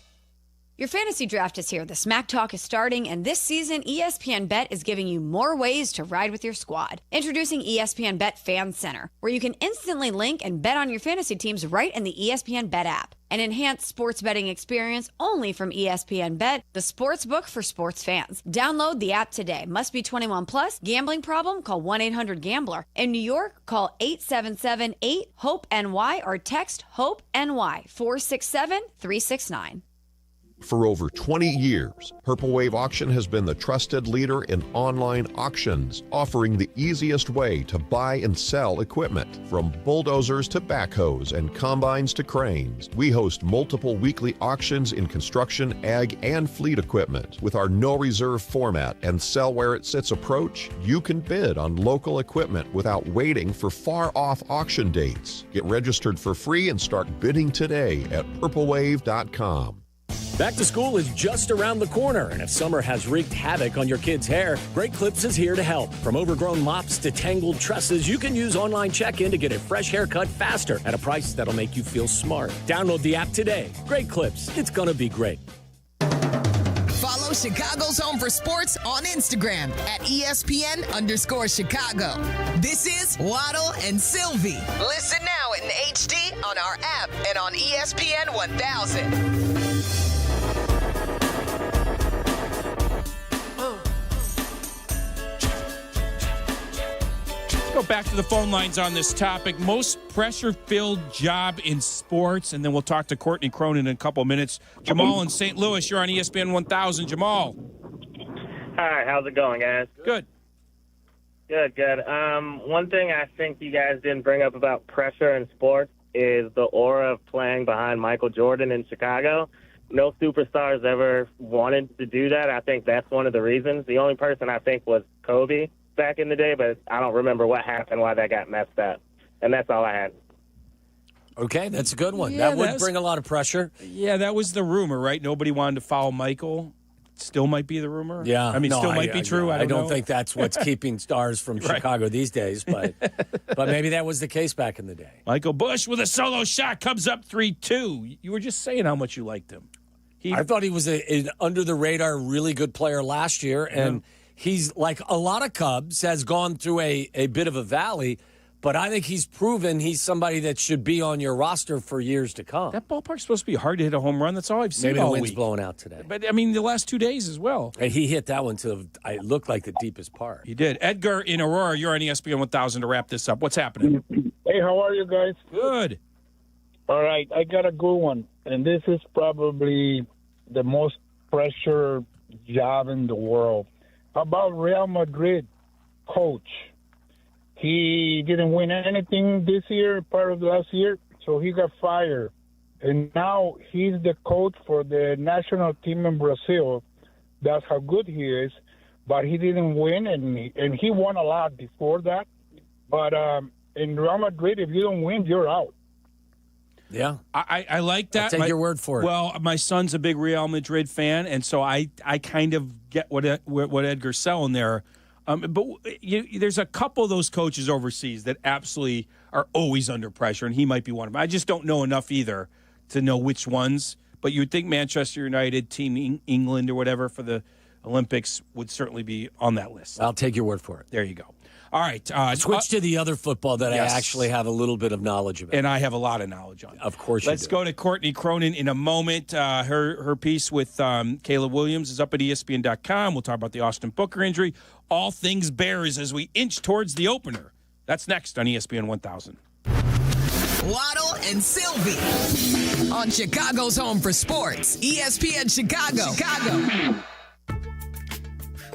Your fantasy draft is here. The Smack Talk is starting, and this season, ESPN Bet is giving you more ways to ride with your squad. Introducing ESPN Bet Fan Center, where you can instantly link and bet on your fantasy teams right in the ESPN Bet app. An enhanced sports betting experience only from ESPN Bet, the sports book for sports fans. Download the app today. Must be 21 plus. Gambling problem? Call 1-800-GAMBLER. In New York, call 877-8-HOPE-NY or text HOPE-NY 467-369. For over 20 years, Purple Wave Auction has been the trusted leader in online auctions, offering the easiest way to buy and sell equipment. From bulldozers to backhoes and combines to cranes, we host multiple weekly auctions in construction, ag, and fleet equipment. With our no reserve format and sell where it sits approach, you can bid on local equipment without waiting for far off auction dates. Get registered for free and start bidding today at purplewave.com. Back to school is just around the corner, and if summer has wreaked havoc on your kids' hair, Great Clips is here to help. From overgrown mops to tangled tresses, you can use online check-in to get a fresh haircut faster at a price that'll make you feel smart. Download the app today. Great Clips. It's gonna be great. Follow Chicago's Home for Sports on Instagram at ESPN_Chicago. This is Waddle and Silvy. Listen now in HD on our app and on ESPN 1000. Go back to the phone lines on this topic. Most pressure-filled job in sports, and then we'll talk to Courtney Cronin in a couple of minutes. Jamal in St. Louis, you're on ESPN 1000. Jamal. Hi, how's it going, guys? Good. Good. One thing I think you guys didn't bring up about pressure in sports is the aura of playing behind Michael Jordan in Chicago. No superstars ever wanted to do that. I think that's one of the reasons. The only person I think was Kobe back in the day, but I don't remember what happened, why that got messed up. And that's all I had. Okay, that's a good one. Yeah, that would bring a lot of pressure. Yeah, that was the rumor, right? Nobody wanted to foul Michael. Still might be the rumor. Yeah. I mean, still might be true. I don't know. Think that's what's keeping stars from Chicago these days, but maybe that was the case back in the day. Michael Bush with a solo shot comes up 3-2. You were just saying how much you liked him. I thought he was an under-the-radar, really good player last year, and he's, like a lot of Cubs, has gone through a bit of a valley, but I think he's proven he's somebody that should be on your roster for years to come. That ballpark's supposed to be hard to hit a home run. That's all I've seen Maybe all the wind's week. blowing out today. But, I mean, the last 2 days as well. And he hit that one to, it looked like the deepest part. He did. Edgar in Aurora, you're on ESPN 1000 to wrap this up. What's happening? Hey, how are you guys? Good. All right, I got a good one. and this is probably the most pressure job in the world. How about Real Madrid coach? He didn't win anything this year, part of last year, so he got fired. And now he's the coach for the national team in Brazil. That's how good he is. But he didn't win, and he won a lot before that. But in Real Madrid, if you don't win, you're out. Yeah. I like that. I'll take your word for it. Well, my son's a big Real Madrid fan, and so I kind of get what Edgar's selling there. But there's a couple of those coaches overseas that absolutely are always under pressure, and he might be one of them. I just don't know enough either to know which ones. But you would think Manchester United, Team England or whatever for the Olympics would certainly be on that list. I'll take your word for it. There you go. All right. Switch to the other football that yes. I actually have a little bit of knowledge about. And I have a lot of knowledge on. Of course Let's you do. go to Courtney Cronin in a moment. Her piece with Caleb Williams is up at ESPN.com. We'll talk about the Austin Booker injury. All things Bears as we inch towards the opener. That's next on ESPN 1000. Waddle and Silvy on Chicago's home for sports, ESPN Chicago.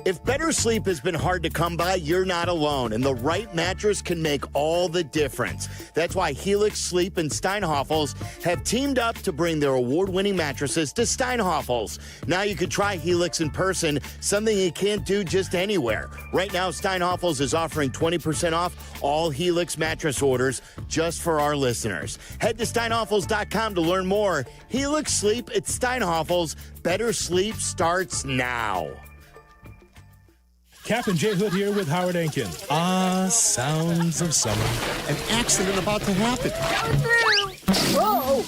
If better sleep has been hard to come by, you're not alone, and the right mattress can make all the difference. That's why Helix Sleep and Steinhoffels have teamed up to bring their award-winning mattresses to Steinhoffels. Now you can try Helix in person, something you can't do just anywhere. Right now, Steinhoffels is offering 20% off all Helix mattress orders just for our listeners. Head to steinhoffels.com to learn more. Helix Sleep at Steinhoffels. Better sleep starts now. Kap and J Hood here with Howard Enkin. Sounds of summer. An accident about to happen. Coming through. Whoa!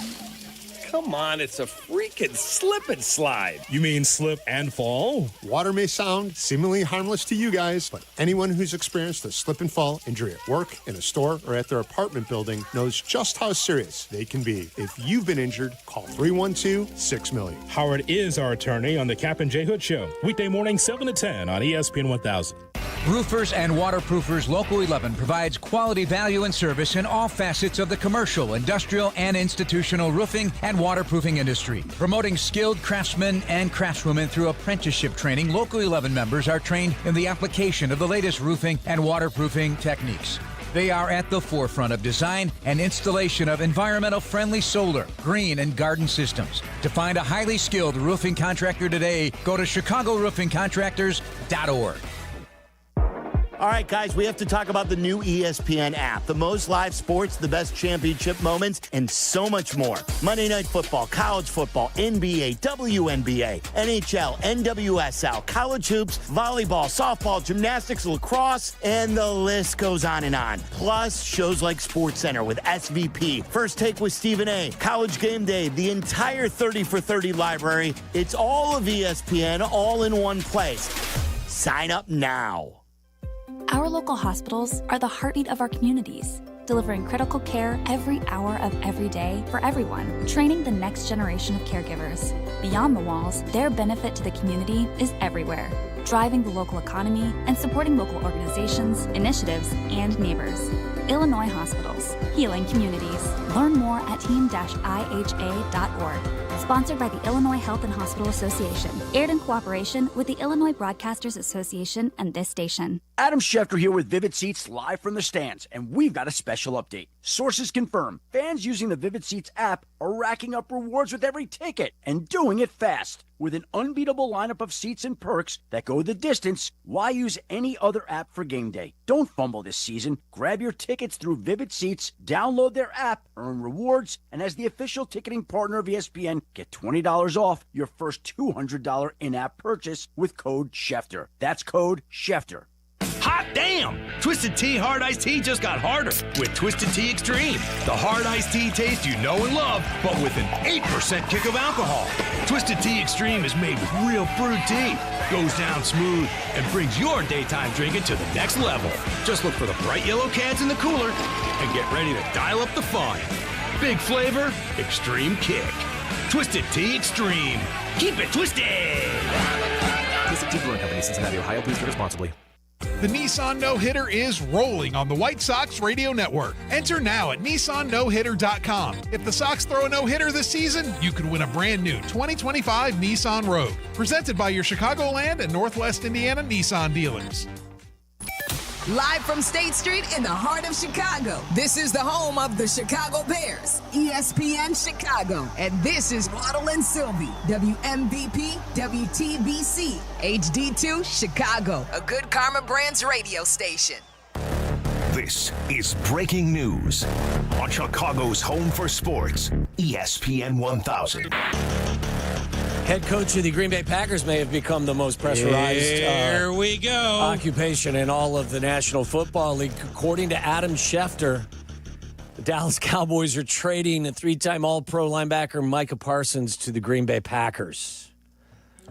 Come on, it's a freaking slip and slide. You mean slip and fall? Water may sound seemingly harmless to you guys, but anyone who's experienced a slip and fall injury at work, in a store, or at their apartment building knows just how serious they can be. If you've been injured, call 312-6-million. Howard is our attorney on the Kap and J Hood Show. Weekday morning, 7 to 10 on ESPN 1000. Roofers and Waterproofers Local 11 provides quality value and service in all facets of the commercial, industrial, and institutional roofing and waterproofing industry. Promoting skilled craftsmen and craftswomen through apprenticeship training, Local 11 members are trained in the application of the latest roofing and waterproofing techniques. They are at the forefront of design and installation of environmental-friendly solar, green, and garden systems. To find a highly skilled roofing contractor today, go to ChicagoRoofingContractors.org. All right, guys, we have to talk about the new ESPN app. The most live sports, the best championship moments, and so much more. Monday Night Football, college football, NBA, WNBA, NHL, NWSL, college hoops, volleyball, softball, gymnastics, lacrosse, and the list goes on and on. Plus, shows like SportsCenter with SVP, First Take with Stephen A., College Game Day, the entire 30 for 30 library. It's all of ESPN, all in one place. Sign up now. Our local hospitals are the heartbeat of our communities, delivering critical care every hour of every day for everyone, training the next generation of caregivers. Beyond the walls, their benefit to the community is everywhere, driving the local economy and supporting local organizations, initiatives, and neighbors. Illinois Hospitals, healing communities. Learn more at team-iha.org. Sponsored by the Illinois Health and Hospital Association. Aired in cooperation with the Illinois Broadcasters Association and this station. Adam Schefter here with Vivid Seats live from the stands, and we've got a special update. Sources confirm fans using the Vivid Seats app are racking up rewards with every ticket and doing it fast. With an unbeatable lineup of seats and perks that go the distance, why use any other app for game day? Don't fumble this season. Grab your tickets through Vivid Seats, download their app, earn rewards, and as the official ticketing partner of ESPN, get $20 off your first $200 in-app purchase with code Schefter. That's code Schefter. Hot damn! Twisted Tea Hard Iced Tea just got harder with Twisted Tea Extreme. The hard iced tea taste you know and love, but with an 8% kick of alcohol. Twisted Tea Extreme is made with real brewed tea, goes down smooth, and brings your daytime drinking to the next level. Just look for the bright yellow cans in the cooler and get ready to dial up the fun. Big flavor, extreme kick. Twisted Tea Extreme. Keep it twisted! Twisted Tea Brewing Company, Cincinnati, Ohio. Please drink responsibly. The Nissan No-Hitter is rolling on the White Sox Radio Network. Enter now at NissanNoHitter.com. If the Sox throw a no-hitter this season, you could win a brand new 2025 Nissan Rogue. Presented by your Chicagoland and Northwest Indiana Nissan dealers. Live from State Street in the heart of Chicago, this is the home of the Chicago Bears, ESPN Chicago. And this is Waddle and Silvy, WMVP, WTBC, HD2, Chicago, a good Carmen Brands radio station. This is breaking news on Chicago's home for sports, ESPN 1000. Head coach of the Green Bay Packers may have become the most pressurized Here we go. occupation in all of the National Football League. According to Adam Schefter, the Dallas Cowboys are trading a three-time All-Pro linebacker Micah Parsons to the Green Bay Packers.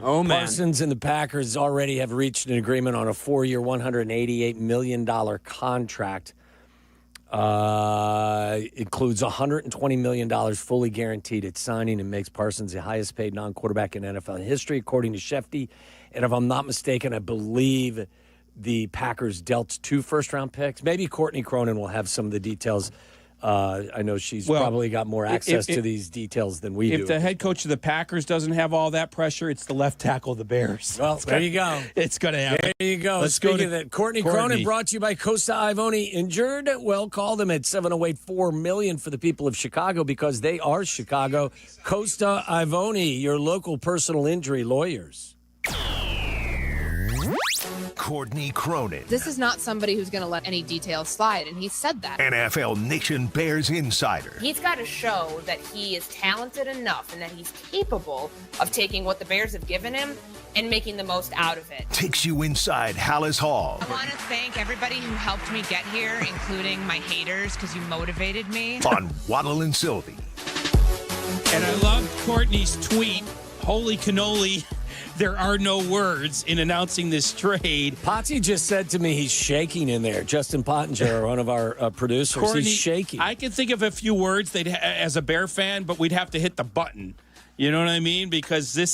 Oh, man. Parsons and the Packers already have reached an agreement on a 4-year, $188 million contract. Includes $120 million fully guaranteed at signing and makes Parsons the highest paid non-quarterback in NFL history, according to Shefty. And if I'm not mistaken, I believe the Packers dealt 2 first-round picks. Maybe Courtney Cronin will have some of the details. I know she's probably got more access to these details than we do. If the head coach of the Packers doesn't have all that pressure, it's the left tackle of the Bears. Well, there you go. It's going to happen. There you go. Speaking of that, Courtney Cronin brought to you by Costa Ivoni. Injured? Well, call them at 708-4 million for the people of Chicago because they are Chicago. Costa Ivoni, your local personal injury lawyers. Courtney Cronin, This is not somebody who's going to let any details slide, and he said that. NFL Nation Bears insider. He's got to show that he is talented enough and that he's capable of taking what the Bears have given him and making the most out of it. Takes you inside Hallis Hall. I want to thank everybody who helped me get here, including my haters, because you motivated me. On Waddle and Silvy. And I love Courtney's tweet, holy cannoli. There are no words in announcing this trade. Potsy just said to me he's shaking in there. Justin Pottinger, one of our producers, Courtney, he's shaking. I can think of a few words as a Bear fan, but we'd have to hit the button. You know what I mean? Because that's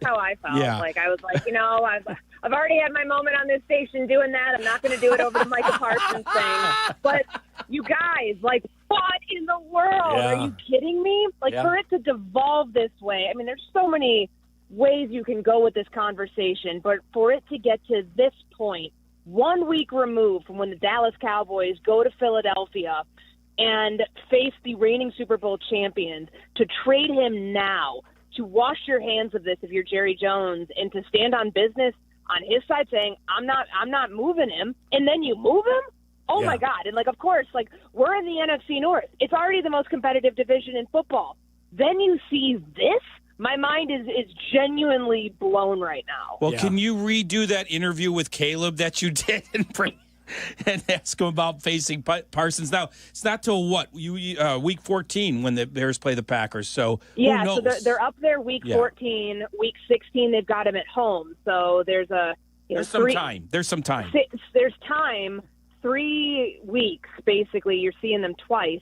how I felt. Yeah. Like I was like, I've already had my moment on this station doing that. I'm not going to do it over the Micah Parsons thing. But you guys, like, what in the world? Yeah. Are you kidding me? Like, for it to devolve this way, I mean, there's so many ways you can go with this conversation, but for it to get to this point, 1 week removed from when the Dallas Cowboys go to Philadelphia and face the reigning Super Bowl champions, to trade him now, to wash your hands of this if you're Jerry Jones, and to stand on business on his side saying, I'm not moving him, and then you move him? Oh, my God. And, like, of course, like, we're in the NFC North. It's already the most competitive division in football. Then you see this? My mind is genuinely blown right now. Well, can you redo that interview with Caleb that you did and ask him about facing Parsons? Now, it's not till what? Week 14 when the Bears play the Packers. So yeah, who knows? so they're up there week 14. Week 16, they've got him at home. So there's some time. There's some time. There's time. 3 weeks, basically. You're seeing them twice.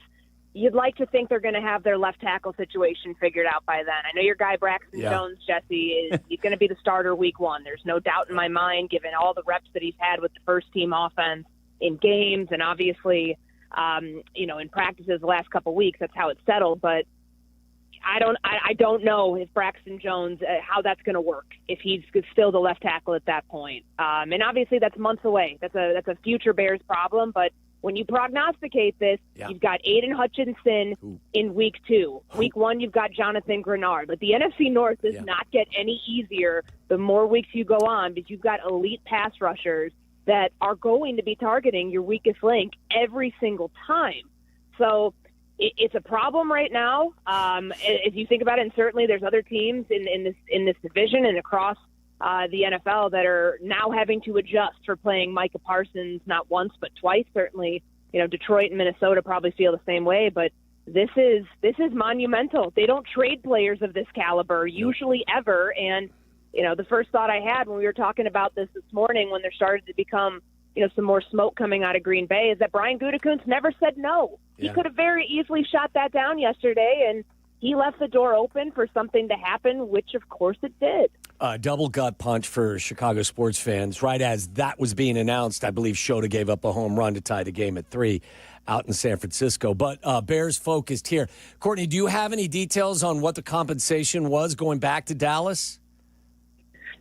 You'd like to think they're going to have their left tackle situation figured out by then. I know your guy Braxton Jones, Jesse, he's going to be the starter week 1. There's no doubt in my mind, given all the reps that he's had with the first-team offense in games and obviously, in practices the last couple weeks. That's how it's settled. But I don't know if Braxton Jones, how that's going to work, if he's still the left tackle at that point. And obviously that's months away. That's a future Bears problem, but when you prognosticate this, you've got Aiden Hutchinson in week 2. Week 1, you've got Jonathan Grenard. But the NFC North does not get any easier the more weeks you go on, because you've got elite pass rushers that are going to be targeting your weakest link every single time. So it's a problem right now. As you think about it, and certainly there's other teams in this division and across the NFL that are now having to adjust for playing Micah Parsons not once but twice. Certainly, Detroit and Minnesota probably feel the same way, but this is monumental. They don't trade players of this caliber usually ever. And, the first thought I had when we were talking about this morning, when there started to become, some more smoke coming out of Green Bay, is that Brian Gutekunst never said no. He could have very easily shot that down yesterday, and he left the door open for something to happen, which of course it did. Double gut punch for Chicago sports fans. Right as that was being announced, I believe Shota gave up a home run to tie the game at 3 out in San Francisco. But Bears focused here. Courtney, do you have any details on what the compensation was going back to Dallas?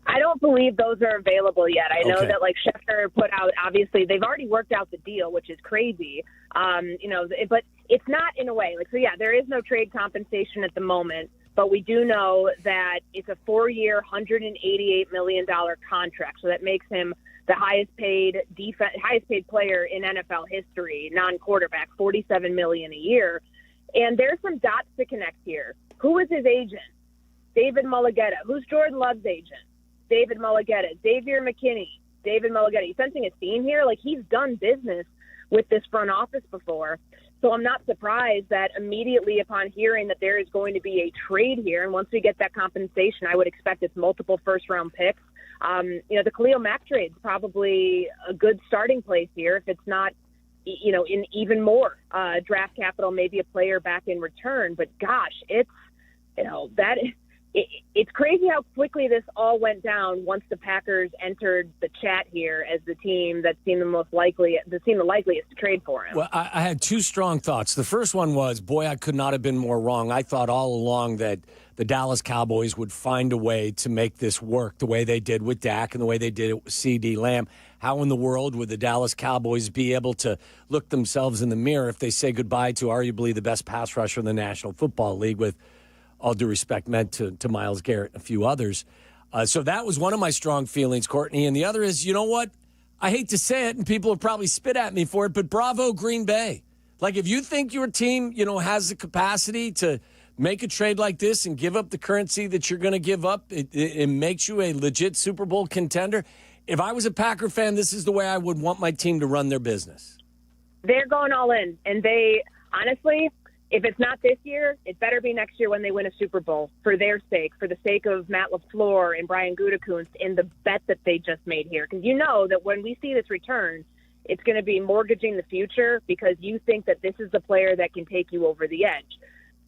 I don't believe those are available yet. I know Okay. that like Schefter put out, obviously they've already worked out the deal, which is crazy. But it's not in a way like, so yeah, there is no trade compensation at the moment, but we do know that it's a 4-year, $188 million contract. So that makes him the highest paid player in NFL history, non-quarterback, $47 million a year. And there's some dots to connect here. Who is his agent? David Mulligetta. Who's Jordan Love's agent? David Mulligetta. Xavier McKinney. David Mulligetta. You sensing a theme here? Like, he's done business with this front office before. So I'm not surprised that immediately upon hearing that there is going to be a trade here, and once we get that compensation, I would expect it's multiple first-round picks. The Khalil Mack trade is probably a good starting place here. If it's not, in even more draft capital, maybe a player back in return. But gosh, it's crazy how quickly this all went down once the Packers entered the chat here as the team that seemed the likeliest to trade for him. Well, I had two strong thoughts. The first one was, boy, I could not have been more wrong. I thought all along that the Dallas Cowboys would find a way to make this work the way they did with Dak and the way they did it with CeeDee Lamb. How in the world would the Dallas Cowboys be able to look themselves in the mirror if they say goodbye to arguably the best pass rusher in the National Football League, with all due respect meant to Myles Garrett and a few others? So that was one of my strong feelings, Courtney. And the other is, you know what? I hate to say it, and people will probably spit at me for it, but bravo, Green Bay. Like, if you think your team, has the capacity to make a trade like this and give up the currency that you're going to give up, it makes you a legit Super Bowl contender. If I was a Packer fan, this is the way I would want my team to run their business. They're going all in, and they, honestly, if it's not this year, it better be next year when they win a Super Bowl, for their sake, for the sake of Matt LaFleur and Brian Gutekunst and the bet that they just made here. Because you know that when we see this return, it's going to be mortgaging the future because you think that this is the player that can take you over the edge.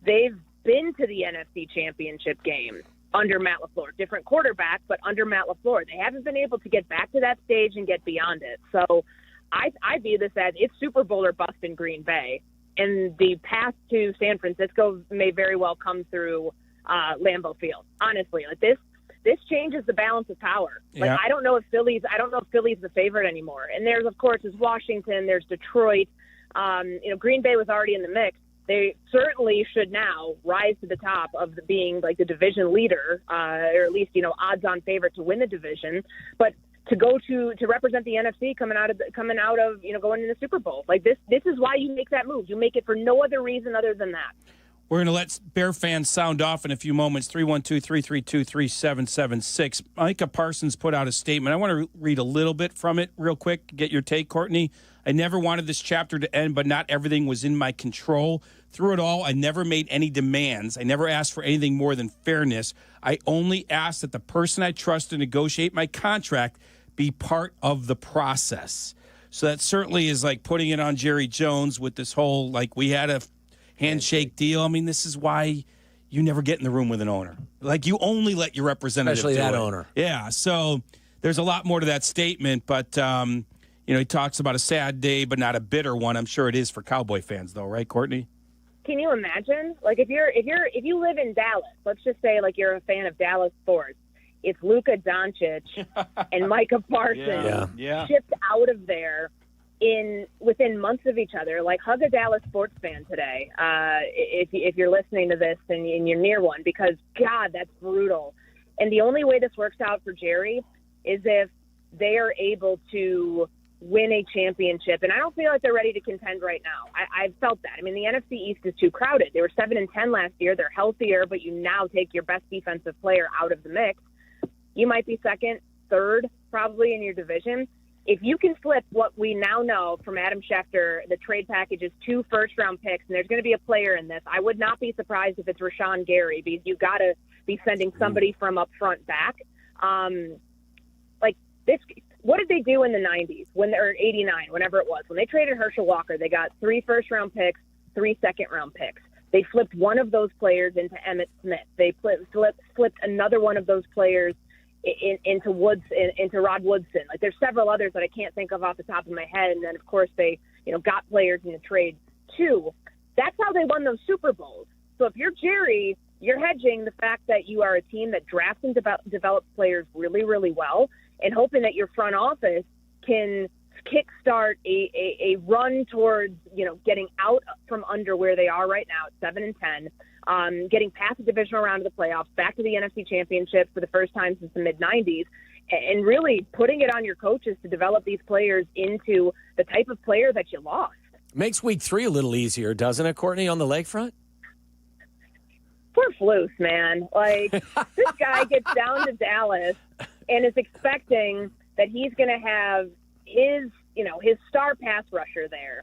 They've been to the NFC Championship game under Matt LaFleur. Different quarterback, but under Matt LaFleur. They haven't been able to get back to that stage and get beyond it. So I view this as it's Super Bowl or bust in Green Bay. And the path to San Francisco may very well come through Lambeau Field. Honestly, like this changes the balance of power. Like, yeah. I don't know if Philly's the favorite anymore. And there's, of course, Washington. There's Detroit. Green Bay was already in the mix. They certainly should now rise to the top of being like the division leader, or at least odds-on favorite to win the division. But to go to represent the NFC coming out of going in the Super Bowl, like this is why you make that move. You make it for no other reason other than that. We're going to let Bear fans sound off in a few moments. 312-332-3776. Micah Parsons put out a statement. I want to read a little bit from it real quick. Get your take, Courtney. I never wanted this chapter to end, but not everything was in my control. Through it all, I never made any demands. I never asked for anything more than fairness. I only asked that the person I trust to negotiate my contract be part of the process. So that certainly is like putting it on Jerry Jones with this whole, like, we had a handshake deal. I mean, this is why you never get in the room with an owner. Like, you only let your representative especially do that it. owner. Yeah, so there's a lot more to that statement, but he talks about a sad day, but not a bitter one. I'm sure it is for Cowboy fans, though, right, Courtney? Can you imagine? Like, if you live in Dallas, let's just say like you're a fan of Dallas sports. It's Luka Doncic and Micah Parsons shipped out of there within months of each other. Like, hug a Dallas sports fan today if you're listening to this and you're near one, because, God, that's brutal. And the only way this works out for Jerry is if they are able to win a championship. And I don't feel like they're ready to contend right now. I've felt that. I mean, the NFC East is too crowded. They were 7-10 last year. They're healthier, but you now take your best defensive player out of the mix. You might be second, third, probably in your division. If you can flip what we now know from Adam Schefter, the trade package is 2 first-round picks, and there's going to be a player in this. I would not be surprised if it's Rashawn Gary, because you've got to be sending somebody from up front back. Like this, what did they do in the 90s, or 89, whenever it was? When they traded Herschel Walker, they got 3 first-round picks, 3 second-round picks. They flipped one of those players into Emmitt Smith. They flipped another one of those players into Rod Woodson. Like, there's several others that I can't think of off the top of my head. And then, of course, they, got players in the trade too. That's how they won those Super Bowls. So if you're Jerry, you're hedging the fact that you are a team that drafts and develops players really, really well, and hoping that your front office can kickstart a run towards, getting out from under where they are right now at 7-10, getting past the divisional round of the playoffs, back to the NFC Championship for the first time since the mid-90s, and really putting it on your coaches to develop these players into the type of player that you lost. Makes week 3 a little easier, doesn't it, Courtney, on the lakefront? Poor Flus, man. Like, this guy gets down to Dallas and is expecting that he's going to have his star pass rusher there.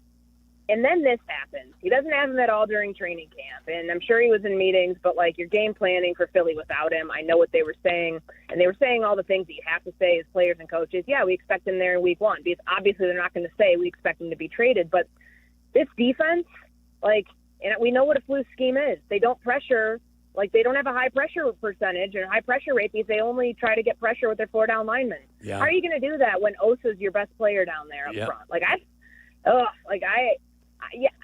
And then this happens. He doesn't have him at all during training camp. And I'm sure he was in meetings, but, you're game planning for Philly without him. I know what they were saying. And they were saying all the things that you have to say as players and coaches. Yeah, we expect him there in week 1. Because obviously they're not going to say we expect him to be traded. But this defense, and we know what a Flus scheme is. They don't pressure. They don't have a high pressure percentage or high pressure rate because they only try to get pressure with their 4-down linemen. Yeah. How are you going to do that when Osa's your best player down there up front?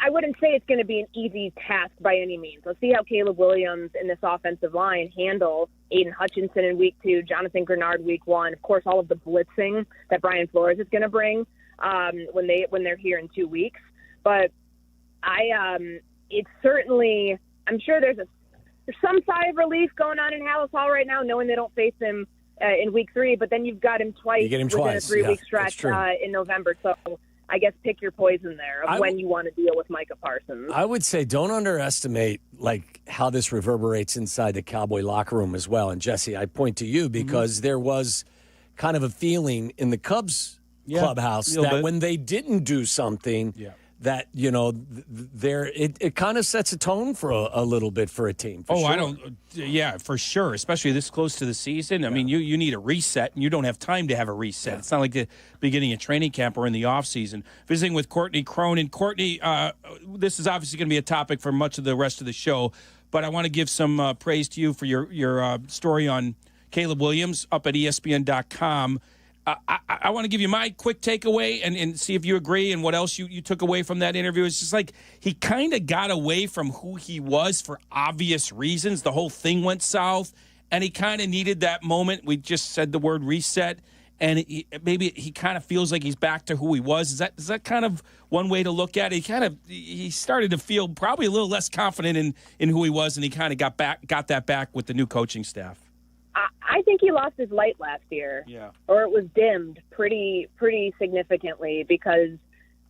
I wouldn't say it's going to be an easy task by any means. Let's see how Caleb Williams and this offensive line handle Aiden Hutchinson in week 2, Jonathan Grenard week 1. Of course, all of the blitzing that Brian Flores is going to bring when they're here in 2 weeks. But it's certainly, I'm sure there's some sigh of relief going on in Hallis Hall right now, knowing they don't face him in week 3, but then you've got him twice within a 3-week stretch in November. So I guess pick your poison there of when you want to deal with Micah Parsons. I would say don't underestimate how this reverberates inside the Cowboy locker room as well. And Jesse, I point to you because there was kind of a feeling in the Cubs clubhouse that when they didn't do something that, it kind of sets a tone for a little bit for a team. For sure, especially this close to the season. I mean, you need a reset, and you don't have time to have a reset. It's not like the beginning of training camp or in the offseason. Visiting with Courtney Cronin. Courtney, this is obviously going to be a topic for much of the rest of the show, but I want to give some praise to you for your story on Caleb Williams up at ESPN.com. I want to give you my quick takeaway and see if you agree and what else you took away from that interview. It's just he kind of got away from who he was for obvious reasons. The whole thing went south, and he kind of needed that moment. We just said the word reset, and maybe he kind of feels like he's back to who he was. Is that kind of one way to look at it? He started to feel probably a little less confident in who he was, and he kind of got that back with the new coaching staff. I think he lost his light last year, or it was dimmed pretty significantly because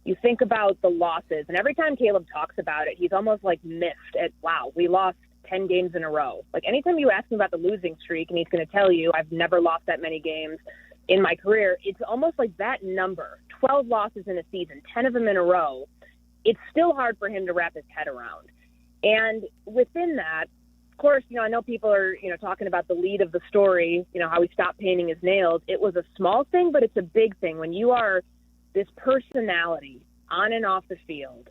you think about the losses, and every time Caleb talks about it, he's almost miffed at, wow, we lost 10 games in a row. Anytime you ask him about the losing streak, and he's going to tell you, I've never lost that many games in my career, it's almost like that number, 12 losses in a season, 10 of them in a row, it's still hard for him to wrap his head around. And within that, of course, I know people are, talking about the lead of the story, how he stopped painting his nails. It was a small thing, but it's a big thing. When you are this personality on and off the field,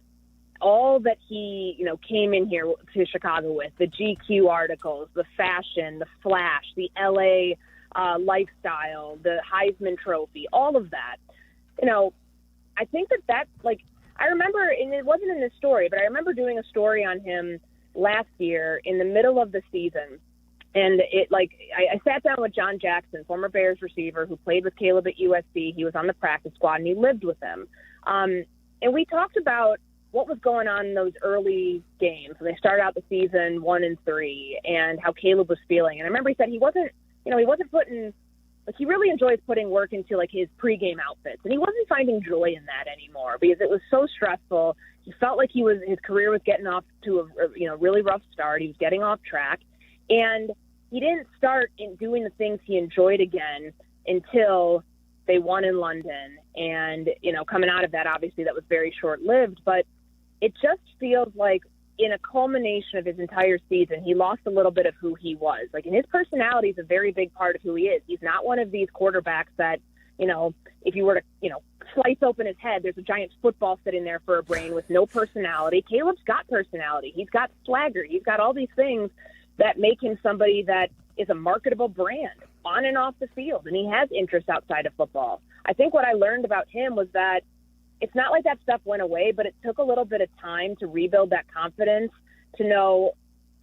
all that he, came in here to Chicago with, the GQ articles, the fashion, the flash, the LA lifestyle, the Heisman Trophy, all of that, I think that I remember, and it wasn't in this story, but I remember doing a story on him last year in the middle of the season, and I sat down with John Jackson, former Bears receiver who played with Caleb at USC. He was on the practice squad and he lived with him, and we talked about what was going on in those early games when they started out the season 1-3 and how Caleb was feeling. And I remember he said he wasn't putting, he really enjoys putting work into his pregame outfits, and he wasn't finding joy in that anymore because it was so stressful. He felt like his career was getting off to a really rough start. He was getting off track, and he didn't start in doing the things he enjoyed again until they won in London. And coming out of that, obviously that was very short-lived, but it just feels like in a culmination of his entire season, he lost a little bit of who he was. And his personality is a very big part of who he is. He's not one of these quarterbacks that, if you were to, slice open his head, there's a giant football sitting there for a brain with no personality. Caleb's got personality. He's got swagger. He's got all these things that make him somebody that is a marketable brand. on and off the field, and he has interests outside of football. I think what I learned about him was that it's not like that stuff went away, but it took a little bit of time to rebuild that confidence, to know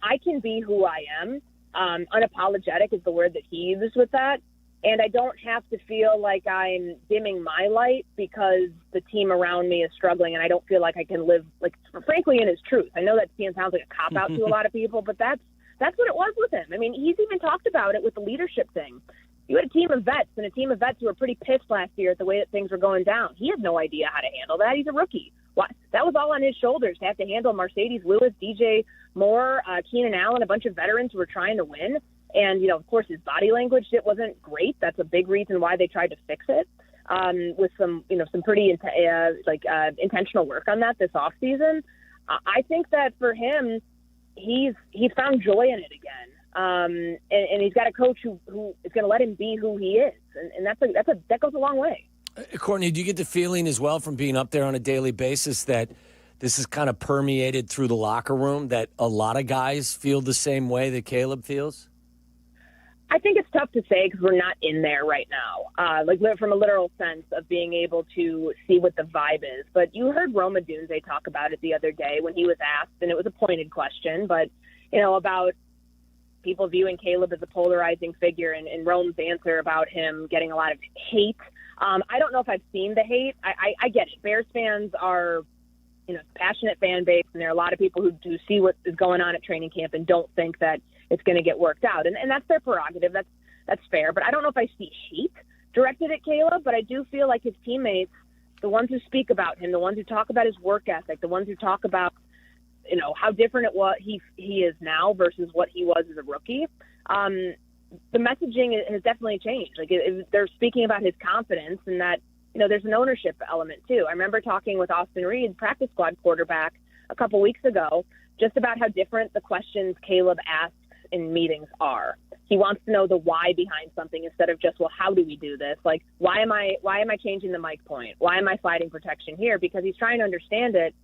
I can be who I am. Unapologetic is the word that he uses with that. And I don't have to feel like I'm dimming my light because the team around me is struggling and I don't feel like I can live, like, frankly, in his truth. I know that sounds like a cop-out to a lot of people, but that's what it was with him. I mean, he's even talked about it with the leadership thing. You had a team of vets who were pretty pissed last year at the way that things were going down. He had no idea how to handle that. He's a rookie. That was all on his shoulders to have to handle Mercedes Lewis, DJ Moore, Keenan Allen, a bunch of veterans who were trying to win. And, of course, his body language, it wasn't great. That's a big reason why they tried to fix it with some pretty intentional work on that this offseason. I think that for him, he's found joy in it again. And he's got a coach who is going to let him be who he is. And that goes a long way. Courtney, do you get the feeling as well from being up there on a daily basis that this is kind of permeated through the locker room, that a lot of guys feel the same way that Caleb feels? I think it's tough to say because we're not in there right now, from a literal sense of being able to see what the vibe is. But you heard Roma Dunze talk about it the other day when he was asked, and it was a pointed question, but, about people viewing Caleb as a polarizing figure, and Rome's answer about him getting a lot of hate. I don't know if I've seen the hate. I get it. Bears fans are, passionate fan base, and there are a lot of people who do see what is going on at training camp and don't think that it's going to get worked out. And that's their prerogative. That's fair. But I don't know if I see hate directed at Caleb, but I do feel like his teammates, the ones who speak about him, the ones who talk about his work ethic, the ones who talk about, how different he is now versus what he was as a rookie. The messaging has definitely changed. They're speaking about his confidence, and that, there's an ownership element too. I remember talking with Austin Reed, practice squad quarterback, a couple weeks ago, just about how different the questions Caleb asks in meetings are. He wants to know the why behind something instead of just, well, how do we do this? Like, why am I changing the mic point? Why am I sliding protection here? Because he's trying to understand it.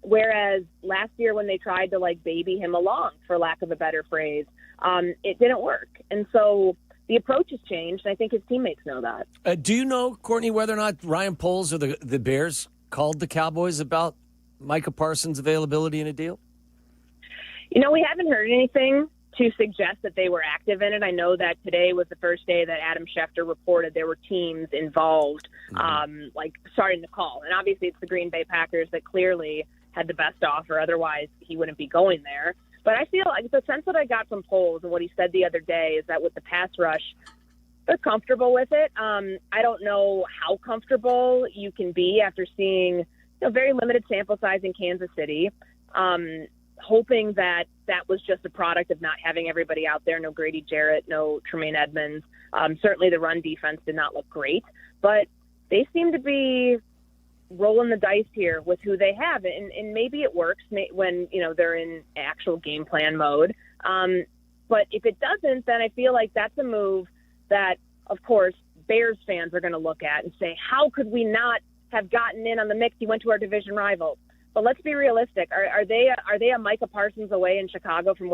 Whereas last year when they tried to baby him along, for lack of a better phrase, it didn't work. And so the approach has changed, and I think his teammates know that. Do you know, Courtney, whether or not Ryan Poles or the Bears called the Cowboys about Micah Parsons' availability in a deal? We haven't heard anything to suggest that they were active in it. I know that today was the first day that Adam Schefter reported there were teams involved, starting to call. And obviously it's the Green Bay Packers that clearly had the best offer. Otherwise, he wouldn't be going there. But I feel like the sense that I got from Poles and what he said the other day is that with the pass rush, they're comfortable with it. I don't know how comfortable you can be after seeing very limited sample size in Kansas City, hoping that was just a product of not having everybody out there, no Grady Jarrett, no Tremaine Edmonds. Certainly the run defense did not look great, but they seem to be rolling the dice here with who they have, and maybe it works when they're in actual game plan mode. But if it doesn't, then I feel like that's a move that, of course, Bears fans are going to look at and say, how could we not have gotten in on the mix? He went to our division rival. But let's be realistic. Are they a Micah Parsons away in Chicago from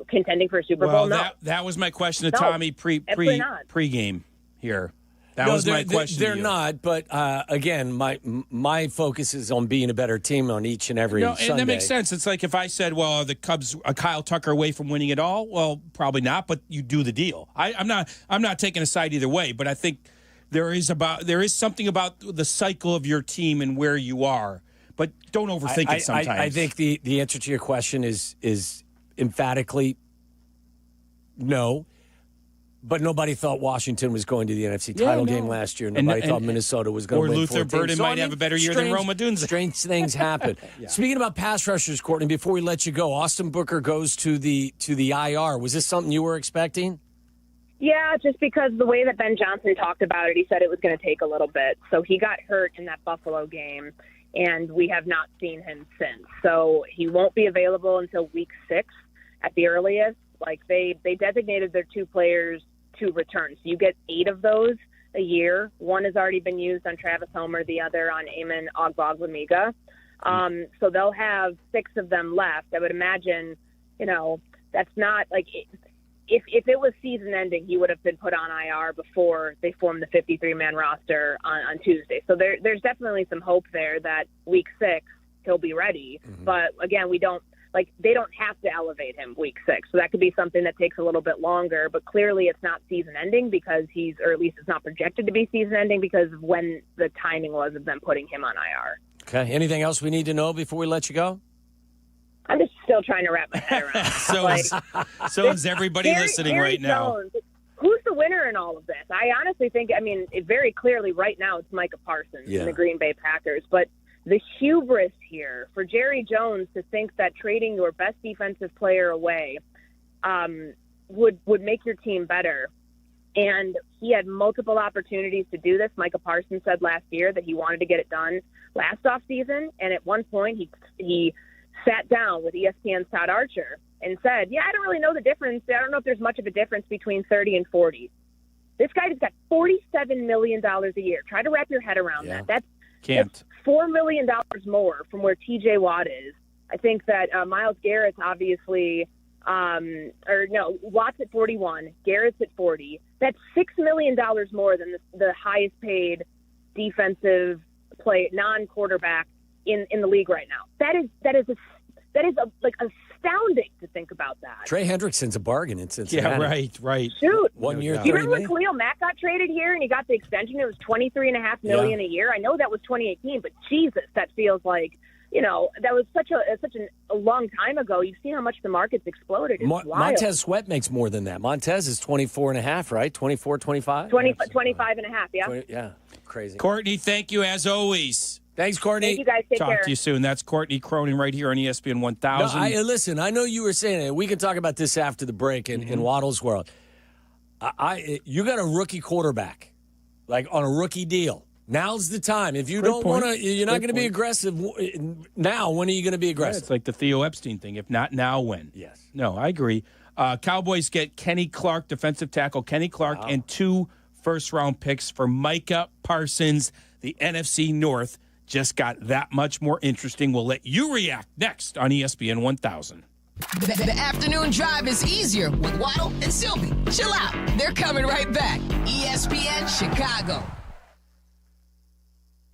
contending for a Super Bowl? No. That was my question to Tommy pregame here. That was my question. They're not, but again, my focus is on being a better team on each and every Sunday. And that makes sense. It's like if I said, well, are the Cubs Kyle Tucker away from winning it all? Well, probably not, but you do the deal. I'm not taking a side either way, but I think there is something about the cycle of your team and where you are. But don't overthink it sometimes. I think the answer to your question is emphatically no. But nobody thought Washington was going to the NFC title game last year. Nobody thought Minnesota was going to win. Or Luther Burden might have a better year than Roma Dunze. Strange things happen. Speaking about pass rushers, Courtney, before we let you go, Austin Booker goes to the IR. Was this something you were expecting? Yeah, just because the way that Ben Johnson talked about it, he said it was going to take a little bit. So he got hurt in that Buffalo game, and we have not seen him since. So he won't be available until week 6 at the earliest. Like they designated their 2 players to return. So you get 8 of those a year. 1 has already been used on Travis Homer, the other on Eamon Ogbongbemiga. So they'll have 6 of them left. I would imagine, that's not like if it was season ending, he would have been put on IR before they formed the 53-man roster on Tuesday. So there's definitely some hope there that week 6 he'll be ready. Mm-hmm. But again, they don't have to elevate him week 6. So that could be something that takes a little bit longer. But clearly it's not season ending or at least it's not projected to be season ending because of when the timing was of them putting him on IR. Okay. Anything else we need to know before we let you go? I'm just still trying to wrap my head around. So is everybody listening right now. Jones, who's the winner in all of this? I honestly think, it very clearly right now it's Micah Parsons in the Green Bay Packers. But the hubris here for Jerry Jones to think that trading your best defensive player away would make your team better. And he had multiple opportunities to do this. Micah Parsons said last year that he wanted to get it done last offseason. And at one point he sat down with ESPN's Todd Archer and said, I don't really know the difference. I don't know if there's much of a difference between 30 and 40. This guy just got $47 million a year. Try to wrap your head around that. That's $4 million more from where TJ Watt is. I think that Myles Garrett's obviously, Watt's at 41, Garrett's at 40. That's $6 million more than the highest paid defensive non-quarterback in the league right now. That is astounding to think about that. Trey Hendrickson's a bargain in Cincinnati. Yeah, right. Shoot. 1 year, Do you 30 remember when million? Khalil Mack got traded here and he got the extension? It was $23.5 million a year. I know that was 2018, but Jesus, that feels like, that was such a long time ago. You've seen how much the market's exploded. It's wild. Montez Sweat makes more than that. Montez is 24.5, right? 24, 25? 25 and a half, yeah. 20, yeah, crazy. Courtney, thank you as always. Thanks, Courtney. Thank you, guys. Take care. Talk to you soon. That's Courtney Cronin right here on ESPN 1000. Listen, I know you were saying it. We can talk about this after the break in Waddle's world. You got a rookie quarterback, like on a rookie deal. Now's the time. If you don't want to, you're not going to be aggressive now. When are you going to be aggressive? Yeah, it's like the Theo Epstein thing. If not now, when? Yes. No, I agree. Cowboys get Kenny Clark, defensive tackle Kenny Clark, and 2 first-round picks for Micah Parsons. The NFC North just got that much more interesting. We'll let you react next on ESPN 1000. The afternoon drive is easier with Waddle and Silvy. Chill out. They're coming right back. ESPN Chicago.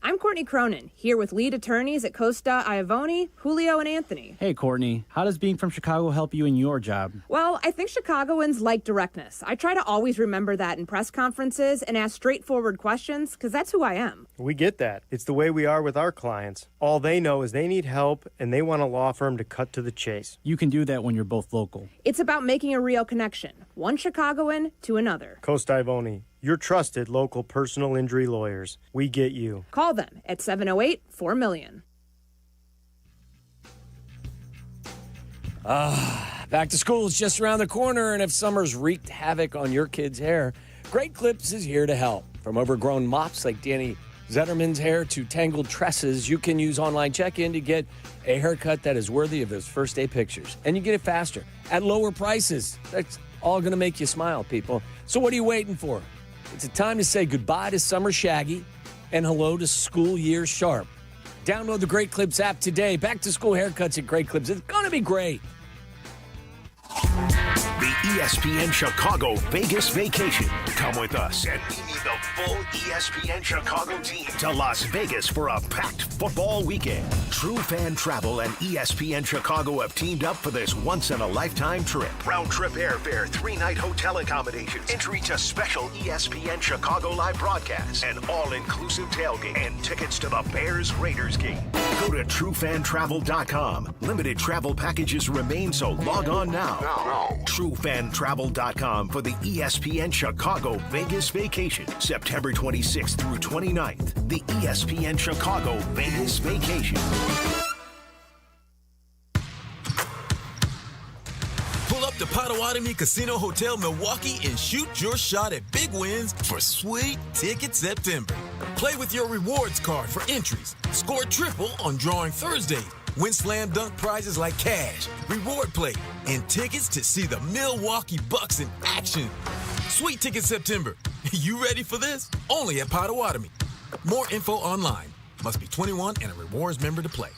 I'm Courtney Cronin, here with lead attorneys at Costa, Iavoni, Julio, and Anthony. Hey, Courtney. How does being from Chicago help you in your job? Well, I think Chicagoans like directness. I try to always remember that in press conferences and ask straightforward questions, because that's who I am. We get that. It's the way we are with our clients. All they know is they need help, and they want a law firm to cut to the chase. You can do that when you're both local. It's about making a real connection, one Chicagoan to another. Costa Iavoni, your trusted local personal injury lawyers. We get you. Call them at 708-4MILLION. Back to school is just around the corner, and if summer's wreaked havoc on your kid's hair, Great Clips is here to help. From overgrown mops like Danny Zetterman's hair to tangled tresses, you can use online check-in to get a haircut that is worthy of those first day pictures. And you get it faster at lower prices. That's all going to make you smile, people. So what are you waiting for? It's a time to say goodbye to summer shaggy and hello to school year sharp. Download the Great Clips app today. Back to school haircuts at Great Clips. It's going to be great. The ESPN Chicago Vegas Vacation. Come with us and we need the full ESPN Chicago team to Las Vegas for a packed football weekend. True Fan Travel and ESPN Chicago have teamed up for this once-in-a-lifetime trip. Round-trip airfare, 3-night hotel accommodations, entry to special ESPN Chicago live broadcasts, an all-inclusive tailgate, and tickets to the Bears-Raiders game. Go to TrueFanTravel.com. Limited travel packages remain, so log on now. TrueFanTravel.com for the ESPN Chicago Vegas Vacation, September 26th through 29th. The ESPN Chicago Vegas Vacation. Pull up to Potawatomi Casino Hotel Milwaukee and shoot your shot at big wins for Sweet Ticket September. Play with your rewards card for entries. Score triple on drawing Thursdays. Win slam dunk prizes like cash, reward plate, and tickets to see the Milwaukee Bucks in action. Sweet Ticket September. You ready for this? Only at Potawatomi. More info online. Must be 21 and a rewards member to play.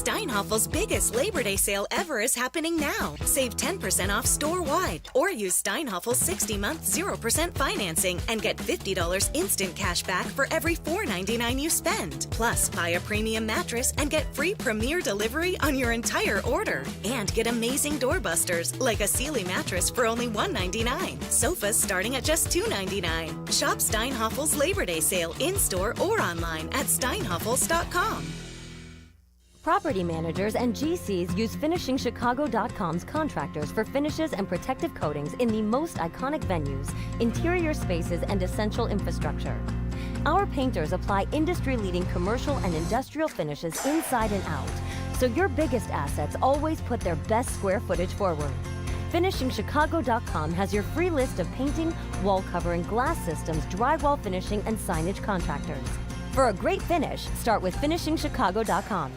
Steinhaffel's biggest Labor Day sale ever is happening now. Save 10% off store-wide, or use Steinhaffel's 60-month 0% financing and get $50 instant cash back for every $4.99 you spend. Plus, buy a premium mattress and get free premier delivery on your entire order. And get amazing doorbusters, like a Sealy mattress for only $199. Sofas starting at just $299. Shop Steinhaffel's Labor Day sale in-store or online at steinhaffels.com. Property managers and GCs use FinishingChicago.com's contractors for finishes and protective coatings in the most iconic venues, interior spaces, and essential infrastructure. Our painters apply industry-leading commercial and industrial finishes inside and out, so your biggest assets always put their best square footage forward. FinishingChicago.com has your free list of painting, wall covering, glass systems, drywall finishing, and signage contractors. For a great finish, start with FinishingChicago.com.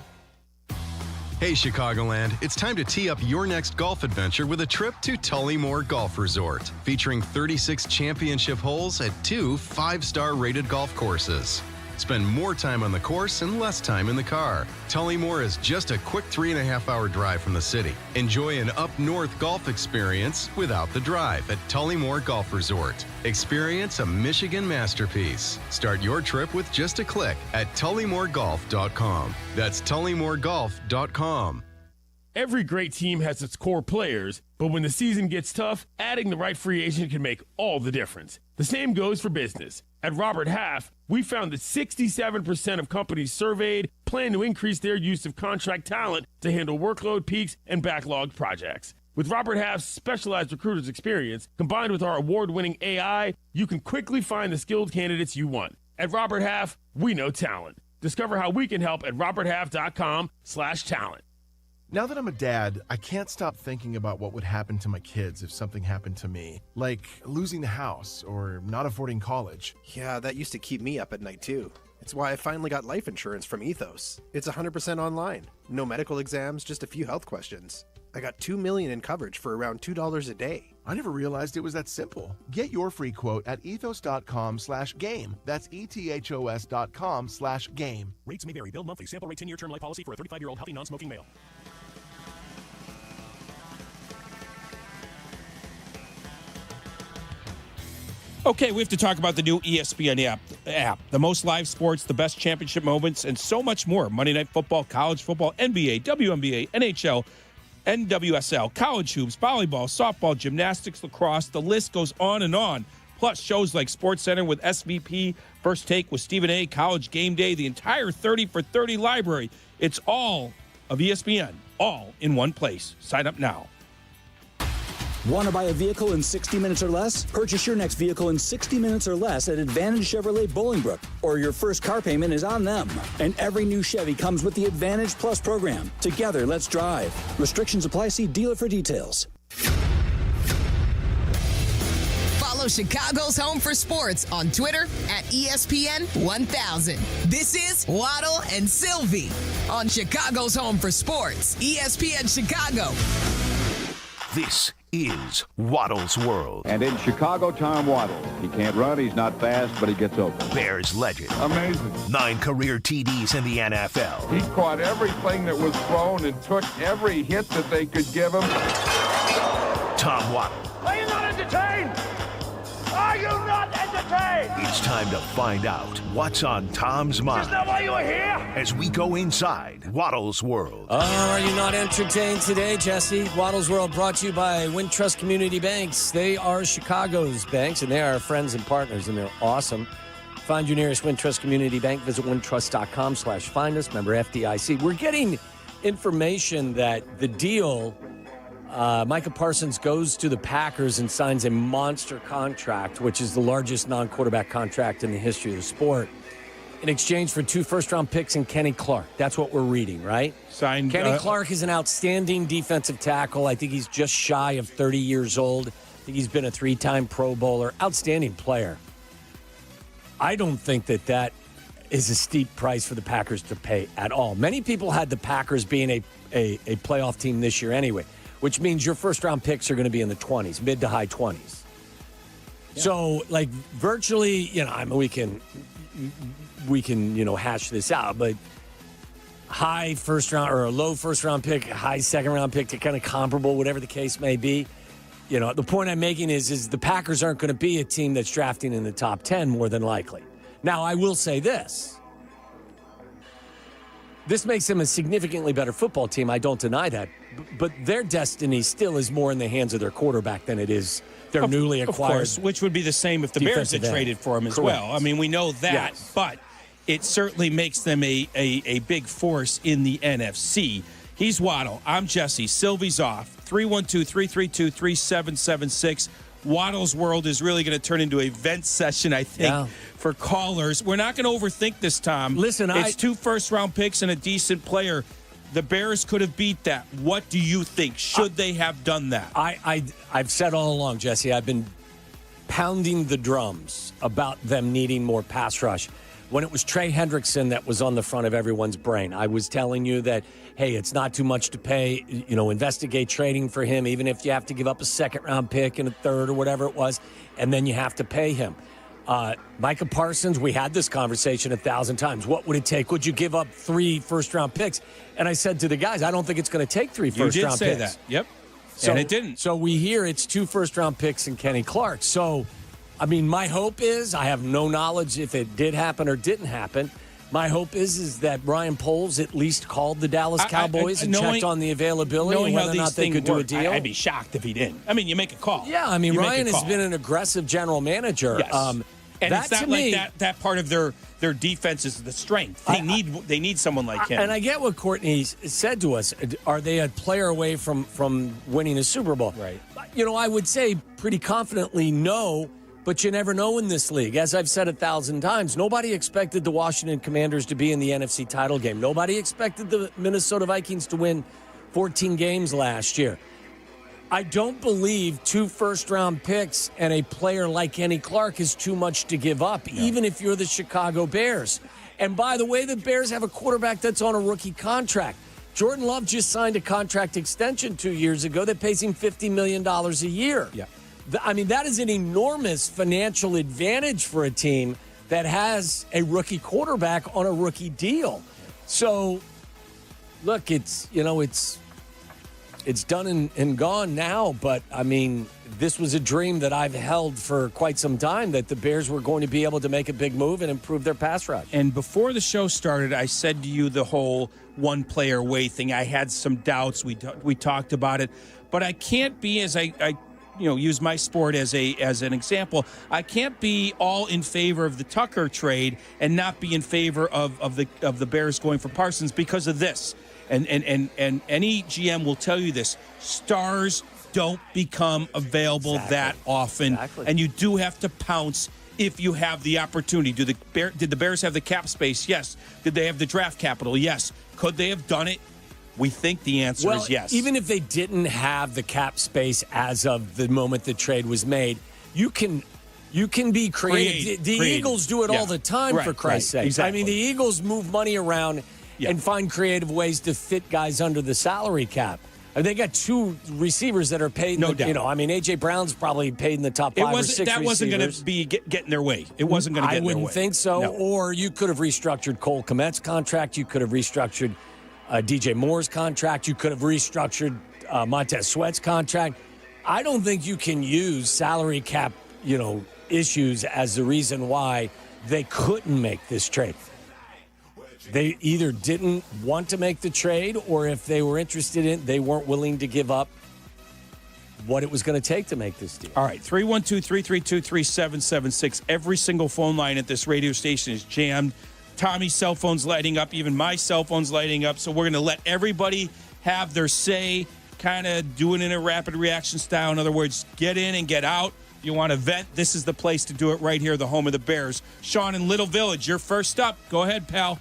Hey Chicagoland, it's time to tee up your next golf adventure with a trip to Tullymore Golf Resort, featuring 36 championship holes at 2 5-star rated golf courses. Spend more time on the course and less time in the car. Tullymore is just a quick 3.5-hour drive from the city. Enjoy an up-north golf experience without the drive at Tullymore Golf Resort. Experience a Michigan masterpiece. Start your trip with just a click at tullymoregolf.com. That's tullymoregolf.com. Every great team has its core players, but when the season gets tough, adding the right free agent can make all the difference. The same goes for business. At Robert Half, we found that 67% of companies surveyed plan to increase their use of contract talent to handle workload peaks and backlogged projects. With Robert Half's specialized recruiters experience, combined with our award-winning AI, you can quickly find the skilled candidates you want. At Robert Half, we know talent. Discover how we can help at roberthalf.com/talent. Now that I'm a dad, I can't stop thinking about what would happen to my kids if something happened to me, like losing the house or not affording college. Yeah, that used to keep me up at night too. It's why I finally got life insurance from Ethos. It's 100% online. No medical exams, just a few health questions. I got $2 million in coverage for around $2 a day. I never realized it was that simple. Get your free quote at ethos.com/game. That's ethos.com/game. Rates may vary. Bill monthly. Sample rate 10-year term life policy for a 35-year-old healthy non-smoking male. Okay, we have to talk about the new ESPN app. The most live sports, the best championship moments, and so much more. Monday Night Football, college football, NBA, WNBA, NHL, NWSL, college hoops, volleyball, softball, gymnastics, lacrosse. The list goes on and on. Plus shows like SportsCenter with SVP, First Take with Stephen A., College Game Day, the entire 30 for 30 library. It's all of ESPN, all in one place. Sign up now. Want to buy a vehicle in 60 minutes or less? Purchase your next vehicle in 60 minutes or less at Advantage Chevrolet Bolingbrook, or your first car payment is on them. And every new Chevy comes with the Advantage Plus program. Together, let's drive. Restrictions apply. See dealer for details. Follow Chicago's Home for Sports on Twitter at ESPN 1000. This is Waddle and Silvy on Chicago's Home for Sports, ESPN Chicago. This is Waddle's World. And in Chicago, Tom Waddle. He can't run, he's not fast, but he gets open. Bears legend. Amazing. 9 career TDs in the NFL. He caught everything that was thrown and took every hit that they could give him. Tom Waddle. Are you not entertained? Are you not entertained? It's time to find out what's on Tom's mind. Is that why you are here? As we go inside Waddle's World. Are you not entertained today, Jesse? Waddle's World brought to you by Wintrust Community Banks. They are Chicago's banks, and they are our friends and partners, and they're awesome. Find your nearest Wintrust Community Bank. Visit wintrust.com/find us. Member FDIC. We're getting information that the deal... Micah Parsons goes to the Packers and signs a monster contract, which is the largest non-quarterback contract in the history of the sport, in exchange for 2 first-round picks and Kenny Clark. That's what we're reading, right? Signed. Kenny Clark is an outstanding defensive tackle. I think he's just shy of 30 years old. I think he's been a 3-time Pro Bowler. Outstanding player. I don't think that is a steep price for the Packers to pay at all. Many people had the Packers being a playoff team this year anyway, which means your first-round picks are going to be in the 20s, mid to high 20s. Yeah. So, like, virtually, we can hash this out, but high first round or a low first round pick, high second round pick, to kind of comparable, whatever the case may be. You know, the point I'm making is the Packers aren't going to be a team that's drafting in the top 10 more than likely. Now, I will say this. This makes them a significantly better football team. I don't deny that. But their destiny still is more in the hands of their quarterback than it is their newly acquired. Of course, which would be the same if the Bears had traded for him as well. I mean, we know that, yes. But it certainly makes them a big force in the NFC. He's Waddle. I'm Jesse. Silvy's off. 312-332-3776. Waddle's world is really going to turn into a vent session, I think, for callers. We're not going to overthink this, Tom. Listen, it's 2 first-round picks and a decent player. The Bears could have beat that. What do you think? Should they have done that? I've said all along, Jesse, I've been pounding the drums about them needing more pass rush. When it was Trey Hendrickson that was on the front of everyone's brain, I was telling you that, hey, it's not too much to pay. You know, investigate trading for him, even if you have to give up a second-round pick and a third or whatever it was, and then you have to pay him. Micah Parsons, we had this conversation 1,000 times. What would it take? Would you give up 3 first-round picks? And I said to the guys, I don't think it's going to take 3 first-round picks. You did say that. Yep. And it didn't. So we hear it's 2 first-round picks and Kenny Clark. So, I mean, my hope is, I have no knowledge if it did happen or didn't happen. My hope is that Ryan Poles at least called the Dallas Cowboys and checked on the availability and whether or not they could do a deal. I'd be shocked if he didn't. I mean, you make a call. Yeah, I mean, Ryan has been an aggressive general manager. Yes. And it's not like that part of their defense is the strength. They need someone like him. And I get what Courtney said to us. Are they a player away from winning a Super Bowl? Right. You know, I would say pretty confidently no. But you never know in this league. As I've said 1,000 times, nobody expected the Washington Commanders to be in the NFC title game. Nobody expected the Minnesota Vikings to win 14 games last year. I don't believe 2 first-round picks and a player like Kenny Clark is too much to give up, even if you're the Chicago Bears. And by the way, the Bears have a quarterback that's on a rookie contract. Jordan Love just signed a contract extension 2 years ago that pays him $50 million a year. Yeah. I mean, that is an enormous financial advantage for a team that has a rookie quarterback on a rookie deal. So, look, it's done and gone now. But, I mean, this was a dream that I've held for quite some time, that the Bears were going to be able to make a big move and improve their pass rush. And before the show started, I said to you the whole one-player way thing. I had some doubts. We talked about it. But I can't be, as I use my sport as an example. I can't be all in favor of the Tucker trade and not be in favor of the Bears going for Parsons because of this. And any GM will tell you this. Stars don't become available that often. Exactly. And you do have to pounce if you have the opportunity. Did the Bears have the cap space? Yes. Did they have the draft capital? Yes. Could they have done it? We think the answer is yes. Even if they didn't have the cap space as of the moment the trade was made, you can be creative. The Eagles do it all the time, for Christ's sake. Exactly. I mean, the Eagles move money around and find creative ways to fit guys under the salary cap. They got 2 receivers that are paid. No doubt. I mean, A.J. Brown's probably paid in the top 5 or 6 receivers. That wasn't going to be getting their way. It wasn't going to get their way. I wouldn't think so. No. Or you could have restructured Cole Kmet's contract. You could have restructured DJ Moore's contract. You could have restructured Montez Sweat's contract. I don't think you can use salary cap, issues as the reason why they couldn't make this trade. They either didn't want to make the trade, or if they were interested in it, they weren't willing to give up what it was going to take to make this deal. All right, 312-332-3776. Every single phone line at this radio station is jammed. Tommy's cell phone's lighting up. Even my cell phone's lighting up. So we're going to let everybody have their say, kind of do it in a rapid reaction style. In other words, get in and get out. You want to vent, this is the place to do it right here, the home of the Bears. Sean in Little Village, you're first up. Go ahead, pal.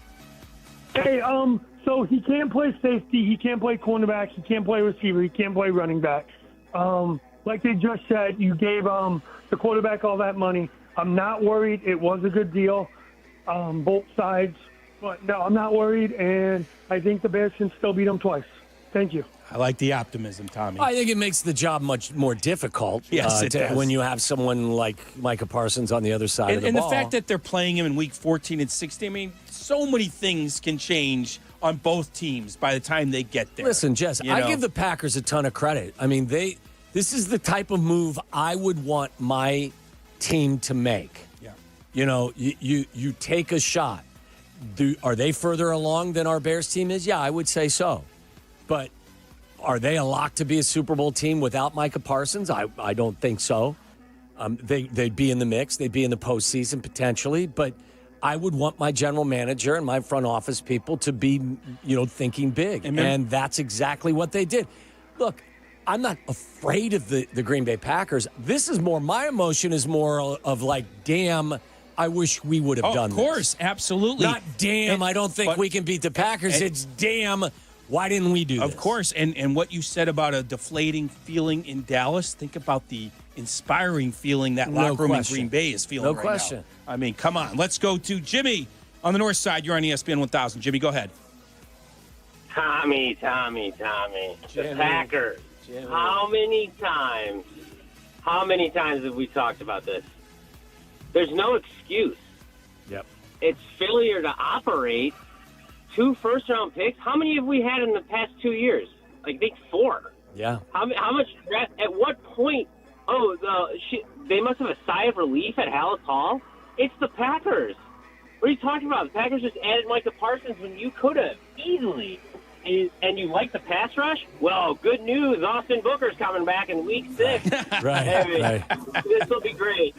Hey, so he can't play safety. He can't play cornerback. He can't play receiver. He can't play running back. Like they just said, you gave the quarterback all that money. I'm not worried. It was a good deal. Both sides. But, no, I'm not worried, and I think the Bears can still beat them twice. Thank you. I like the optimism, Tommy. I think it makes the job much more difficult. Yes, it does. When you have someone like Micah Parsons on the other side of the ball. And the fact that they're playing him in Week 14 and 16, I mean, so many things can change on both teams by the time they get there. Listen, Jess, You I know? give the Packers a ton of credit. I mean, this is the type of move I would want my team to make. Yeah. You know, you take a shot. Are they further along than our Bears team is? Yeah, I would say so. But are they a lock to be a Super Bowl team without Micah Parsons? I don't think so. They'd be in the mix. They'd be in the postseason potentially. But I would want my general manager and my front office people to be, thinking big. And that's exactly what they did. Look, I'm not afraid of the Green Bay Packers. This is more, my emotion is more of like, damn, I wish we would have done this. Of course, absolutely. Not damn, I don't think we can beat the Packers. It's damn, why didn't we do this? Of course, and what you said about a deflating feeling in Dallas, think about the inspiring feeling that locker room in Green Bay is feeling right now. I mean, come on. Let's go to Jimmy on the north side. You're on ESPN 1000. Jimmy, go ahead. Tommy. Jimmy. The Packers. Jimmy. How many times have we talked about this? There's no excuse. Yep. It's failure to operate. 2 first-round picks. How many have we had in the past 2 years? I think 4. Yeah. How much? At what point? They must have a sigh of relief at Hallis Hall. It's the Packers. What are you talking about? The Packers just added Micah Parsons when you could have easily. And you like the pass rush? Well, good news. Austin Booker's coming back in week 6. Right. This will be great.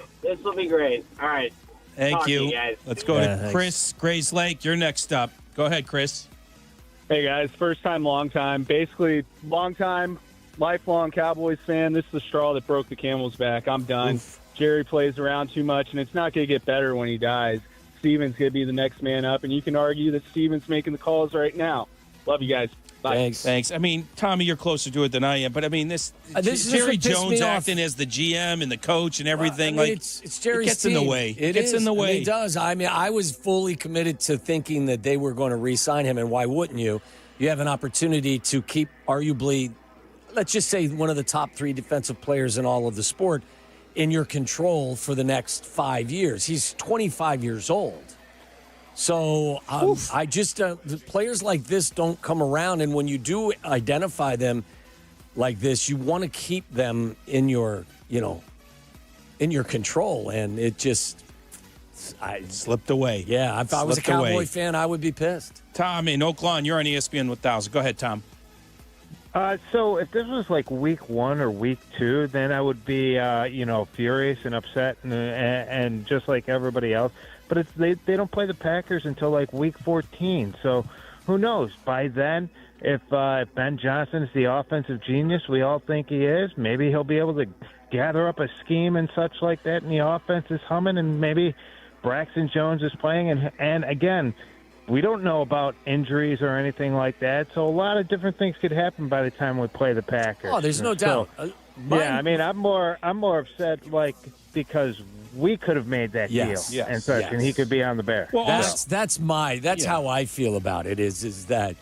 All right. Thank Talk to you. guys. Let's go to Chris, Grays Lake. You're next up. Go ahead, Chris. Hey, guys. First time, long time. Basically, long time, lifelong Cowboys fan. This is the straw that broke the camel's back. I'm done. Oof. Jerry plays around too much, and it's not going to get better when he dies. Steven's going to be the next man up, and you can argue that Steven's making the calls right now. Love you guys. Bye. Thanks. I mean, Tommy, you're closer to it than I am, but I mean, this Jerry Jones acting as the GM and the coach and everything, it's Jerry's it gets team. in the way. It gets is. in the way. It does. I mean, I was fully committed to thinking that they were going to re-sign him, and why wouldn't you? You have an opportunity to keep arguably, let's just say, one of the top 3 defensive players in all of the sport in your control for the next 5 years. He's 25 years old. So I just players like this don't come around, and when you do identify them like this, you want to keep them in your control, and it just slipped away. Yeah, if I was a Cowboy fan, I would be pissed. Tom in Oak Lawn, you're on ESPN 1000. Go ahead, Tom. So if this was like week 1 or week 2, then I would be, furious and upset and just like everybody else. But they don't play the Packers until like week 14. So who knows? By then, if Ben Johnson is the offensive genius we all think he is, maybe he'll be able to gather up a scheme and such like that, and the offense is humming, and maybe Braxton Jones is playing. And again, we don't know about injuries or anything like that, so a lot of different things could happen by the time we play the Packers. Oh, there's no doubt. Yeah, I mean, I'm more upset because we could have made that deal and such, and he could be on the Bears. Well, that's how I feel about it. Is that,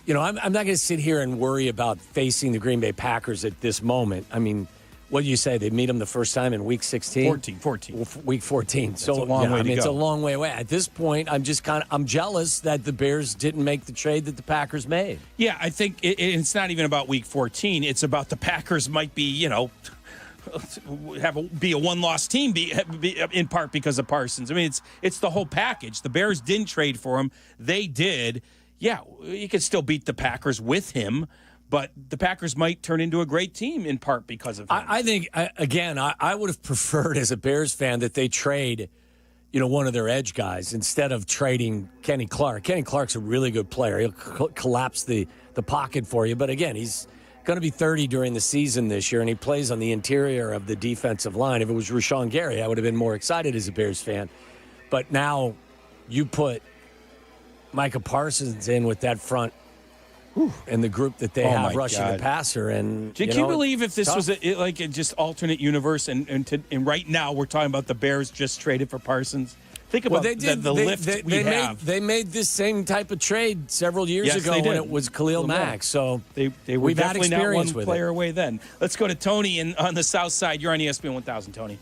I'm not going to sit here and worry about facing the Green Bay Packers at this moment. I mean, what do you say? They meet them the first time in week 16? 14. Week 14. That's a long way to it's go. a long way away. At this point, I'm jealous that the Bears didn't make the trade that the Packers made. Yeah, I think it's not even about week 14. It's about the Packers might be, be a one-loss team be in part because of Parsons. I mean, it's the whole package. The Bears didn't trade for him. They did. Yeah, you could still beat the Packers with him, but the Packers might turn into a great team in part because of him. I think, again, I would have preferred as a Bears fan that they trade, one of their edge guys instead of trading Kenny Clark. Kenny Clark's a really good player. He'll collapse the pocket for you. But, again, he's going to be 30 during the season this year, and he plays on the interior of the defensive line. If it was Rashawn Gary, I would have been more excited as a Bears fan. But now you put Micah Parsons in with that front and the group that they have rushing the passer. And can you believe if this was a just alternate universe and right now we're talking about the Bears just traded for Parsons? Think about the lift we have. They made this same type of trade several years ago when it was Khalil Mack. So they were we've had definitely not experience one with player away then. Let's go to Tony on the south side. You're on ESPN 1000, Tony.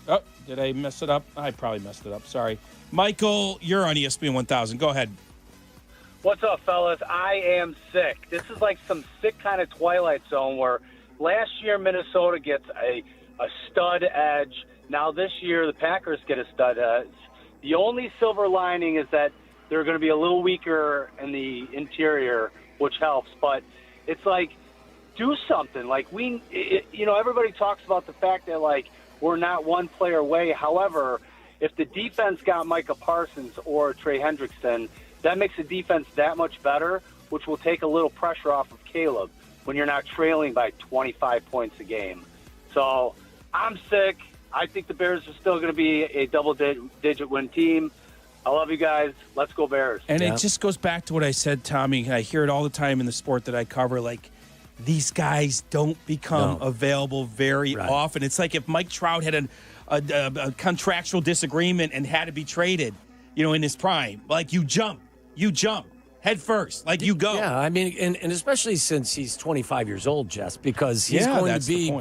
Oh, did I mess it up? I probably messed it up. Sorry. Michael, you're on ESPN 1000. Go ahead. What's up, fellas? I am sick. This is like some sick kind of Twilight Zone where last year Minnesota gets a stud edge. Now this year the Packers get a stud edge. The only silver lining is that they're going to be a little weaker in the interior, which helps. But it's like, do something. Like everybody talks about the fact that like we're not one player away. However, if the defense got Micah Parsons or Trey Hendrickson, that makes the defense that much better, which will take a little pressure off of Caleb when you're not trailing by 25 points a game. So I'm sick. I think the Bears are still going to be a double-digit win team. I love you guys. Let's go Bears. And it just goes back to what I said, Tommy. I hear it all the time in the sport that I cover. Like, these guys don't become available very often. It's like if Mike Trout had a contractual disagreement and had to be traded, in his prime. Like, you jump head first, like you go. Yeah, I mean, and especially since he's 25 years old, Jess, because he's going to be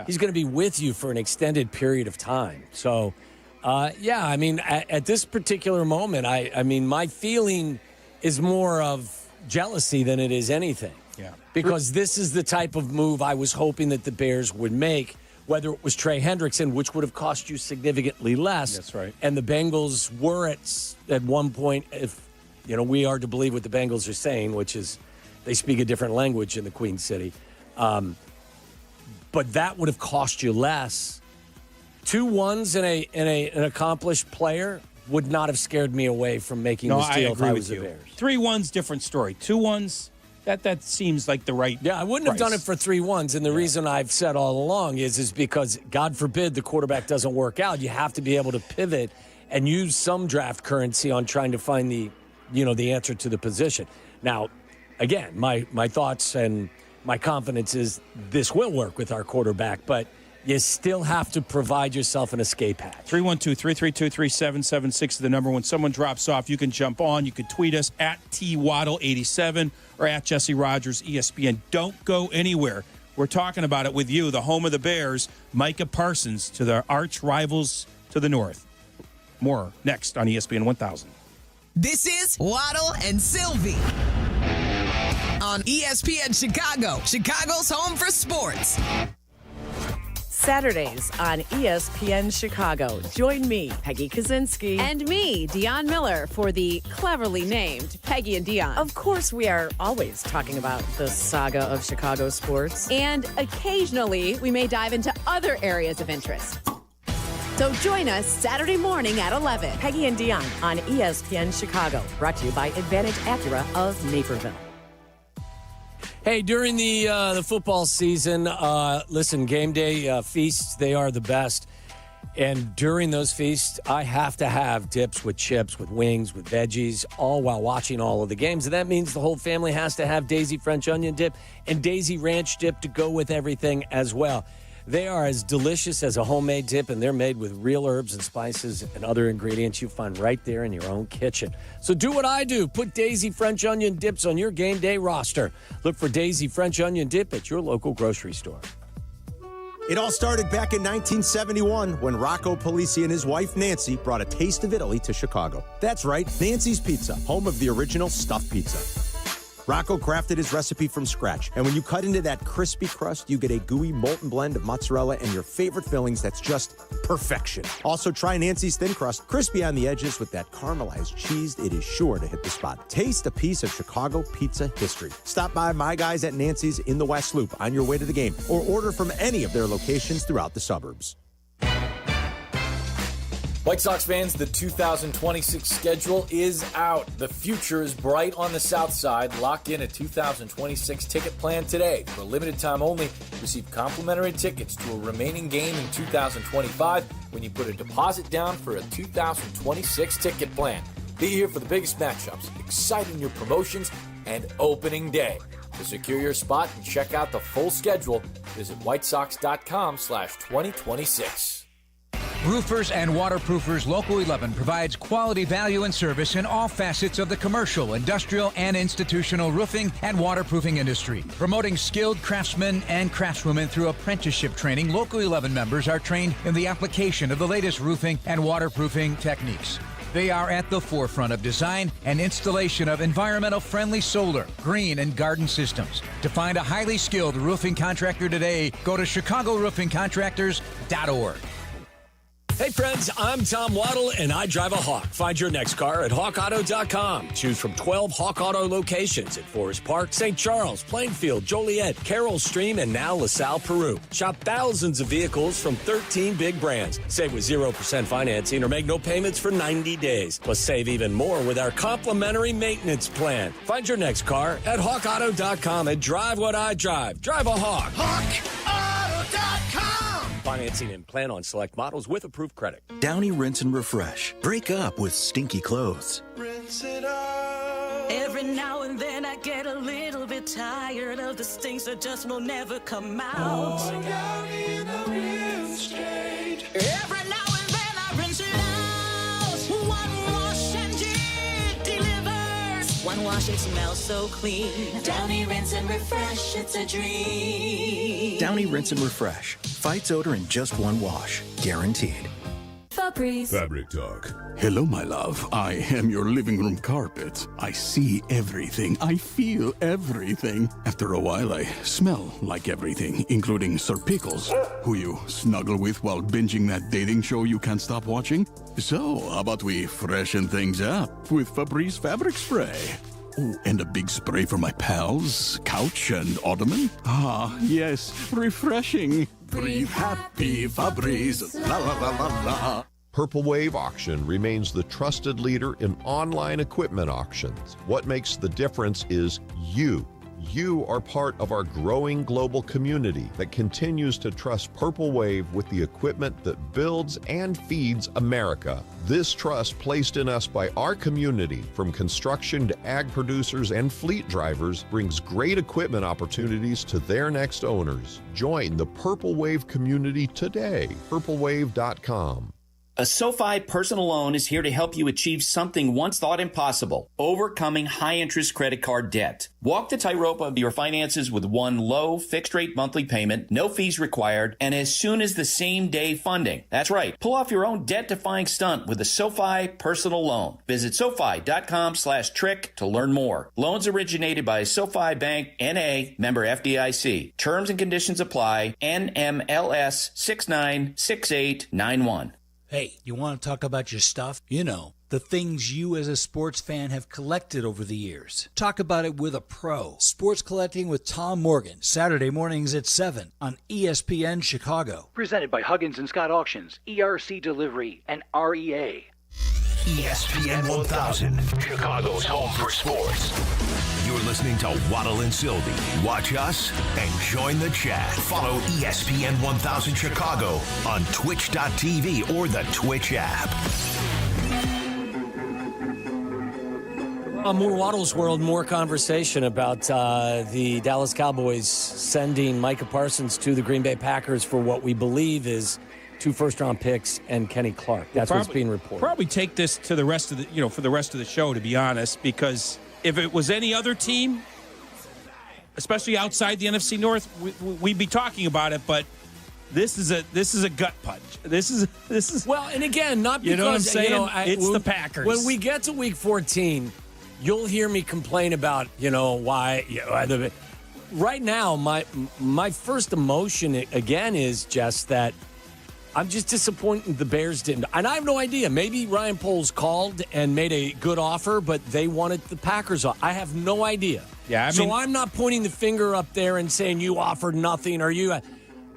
he's going to be with you for an extended period of time. So, I mean, at this particular moment, I mean, my feeling is more of jealousy than it is anything. Yeah, because this is the type of move I was hoping that the Bears would make. Whether it was Trey Hendrickson, which would have cost you significantly less. That's right. And the Bengals were at one point, if we are to believe what the Bengals are saying, which is they speak a different language in the Queen City. But that would have cost you less. 2 1s in an accomplished player would not have scared me away from making this deal if I was the Bears. 3 1s, different story. 2 1s. That seems like the right I wouldn't have done it for 3 1s, and the reason I've said all along is because, God forbid, the quarterback doesn't work out. You have to be able to pivot and use some draft currency on trying to find the answer to the position. Now, again, my thoughts and my confidence is this will work with our quarterback, but you still have to provide yourself an escape hatch. 312-332-3776 is the number. When someone drops off, you can jump on. You can tweet us at TWaddle87 or at Jesse Rogers ESPN. Don't go anywhere. We're talking about it with you, the home of the Bears, Micah Parsons, to their arch rivals to the north. More next on ESPN 1000. This is Waddle and Silvy on ESPN Chicago, Chicago's home for sports. Saturdays on ESPN Chicago. Join me, Peggy Kaczynski. And me, Dion Miller, for the cleverly named Peggy and Dion. Of course, we are always talking about the saga of Chicago sports. And occasionally, we may dive into other areas of interest. So join us Saturday morning at 11. Peggy and Dion on ESPN Chicago. Brought to you by Advantage Acura of Naperville. Hey, during the football season, listen, game day feasts, they are the best. And during those feasts, I have to have dips with chips, with wings, with veggies, all while watching all of the games. And that means the whole family has to have Daisy French onion dip and Daisy ranch dip to go with everything as well. They are as delicious as a homemade dip, and they're made with real herbs and spices and other ingredients you find right there in your own kitchen. So do what I do. Put Daisy French Onion Dips on your game day roster. Look for Daisy French Onion Dip at your local grocery store. It all started back in 1971 when Rocco Polisi and his wife Nancy brought a taste of Italy to Chicago. That's right, Nancy's Pizza, home of the original stuffed pizza. Rocco crafted his recipe from scratch, and when you cut into that crispy crust, you get a gooey molten blend of mozzarella and your favorite fillings that's just perfection. Also, try Nancy's thin crust, crispy on the edges with that caramelized cheese. It is sure to hit the spot. Taste a piece of Chicago pizza history. Stop by my guys at Nancy's in the West Loop on your way to the game, or order from any of their locations throughout the suburbs. White Sox fans, the 2026 schedule is out. The future is bright on the south side. Lock in a 2026 ticket plan today. For a limited time only, receive complimentary tickets to a remaining game in 2025 when you put a deposit down for a 2026 ticket plan. Be here for the biggest matchups, exciting new promotions, and opening day. To secure your spot and check out the full schedule, visit whitesox.com/2026. Roofers and Waterproofers Local 11 provides quality value and service in all facets of the commercial, industrial, and institutional roofing and waterproofing industry. Promoting skilled craftsmen and craftswomen through apprenticeship training, Local 11 members are trained in the application of the latest roofing and waterproofing techniques. They are at the forefront of design and installation of environmental-friendly solar, green, and garden systems. To find a highly skilled roofing contractor today, go to chicago-roofingcontractors.org. Hey friends, I'm Tom Waddle, and I drive a Hawk. Find your next car at hawkauto.com. Choose from 12 Hawk Auto locations at Forest Park, St. Charles, Plainfield, Joliet, Carroll Stream, and now LaSalle, Peru. Shop thousands of vehicles from 13 big brands. Save with 0% financing or make no payments for 90 days. Plus save even more with our complimentary maintenance plan. Find your next car at hawkauto.com and drive what I drive. Drive a Hawk. HawkAuto.com. Financing and plan on select models with approved credit. Downy Rinse and Refresh. Break up with stinky clothes. Rinse it out. Every now and then I get a little bit tired of the stinks that just will never come out. Downy in the rinse straight. Every now and then I rinse it out. One wash and it delivers. One wash, it smells so clean. Downy Rinse and Refresh, it's a dream. Downy Rinse and Refresh. Fights odor in just one wash. Guaranteed. Febreze. Fabric Talk. Hello, my love. I am your living room carpet. I see everything. I feel everything. After a while, I smell like everything, including Sir Pickles, who you snuggle with while binging that dating show you can't stop watching. So, how about we freshen things up with Febreze Fabric Spray? Oh, and a big spray for my pals, couch and ottoman. Ah, yes, refreshing. Breathe happy, Febreze. La la la la la. Purple Wave Auction remains the trusted leader in online equipment auctions. What makes the difference is you. You are part of our growing global community that continues to trust Purple Wave with the equipment that builds and feeds America. This trust placed in us by our community, from construction to ag producers and fleet drivers, brings great equipment opportunities to their next owners. Join the Purple Wave community today. purplewave.com. A SoFi personal loan is here to help you achieve something once thought impossible: overcoming high-interest credit card debt. Walk the tightrope of your finances with one low, fixed-rate monthly payment, no fees required, and as soon as the same-day funding. That's right. Pull off your own debt-defying stunt with a SoFi personal loan. Visit SoFi.com/trick to learn more. Loans originated by SoFi Bank, N.A., member FDIC. Terms and conditions apply. NMLS 696891. Hey, you want to talk about your stuff? You know, the things you as a sports fan have collected over the years. Talk about it with a pro. Sports Collecting with Tom Morgan, Saturday mornings at 7 on ESPN Chicago. Presented by Huggins and Scott Auctions, ERC Delivery, and REA. ESPN 1000, Chicago's home for sports. You're listening to Waddle and Silvy. Watch us and join the chat. Follow ESPN 1000 Chicago on twitch.tv or the Twitch app. More Waddle's World, more conversation about the Dallas Cowboys sending Micah Parsons to the Green Bay Packers for what we believe is 2 first-round picks and Kenny Clark. That's what's being reported. Probably take this to the rest of the, for the rest of the show, to be honest, because if it was any other team, especially outside the NFC North, we'd be talking about it. But this is a gut punch. This is well, and again, not because you know what I'm saying. It's the Packers. When we get to Week 14, you'll hear me complain about why. Right now, my first emotion again is just that I'm just disappointed the Bears didn't. And I have no idea. Maybe Ryan Poles called and made a good offer, but they wanted the Packers off. I have no idea. Yeah, so I'm not pointing the finger up there and saying you offered nothing or you.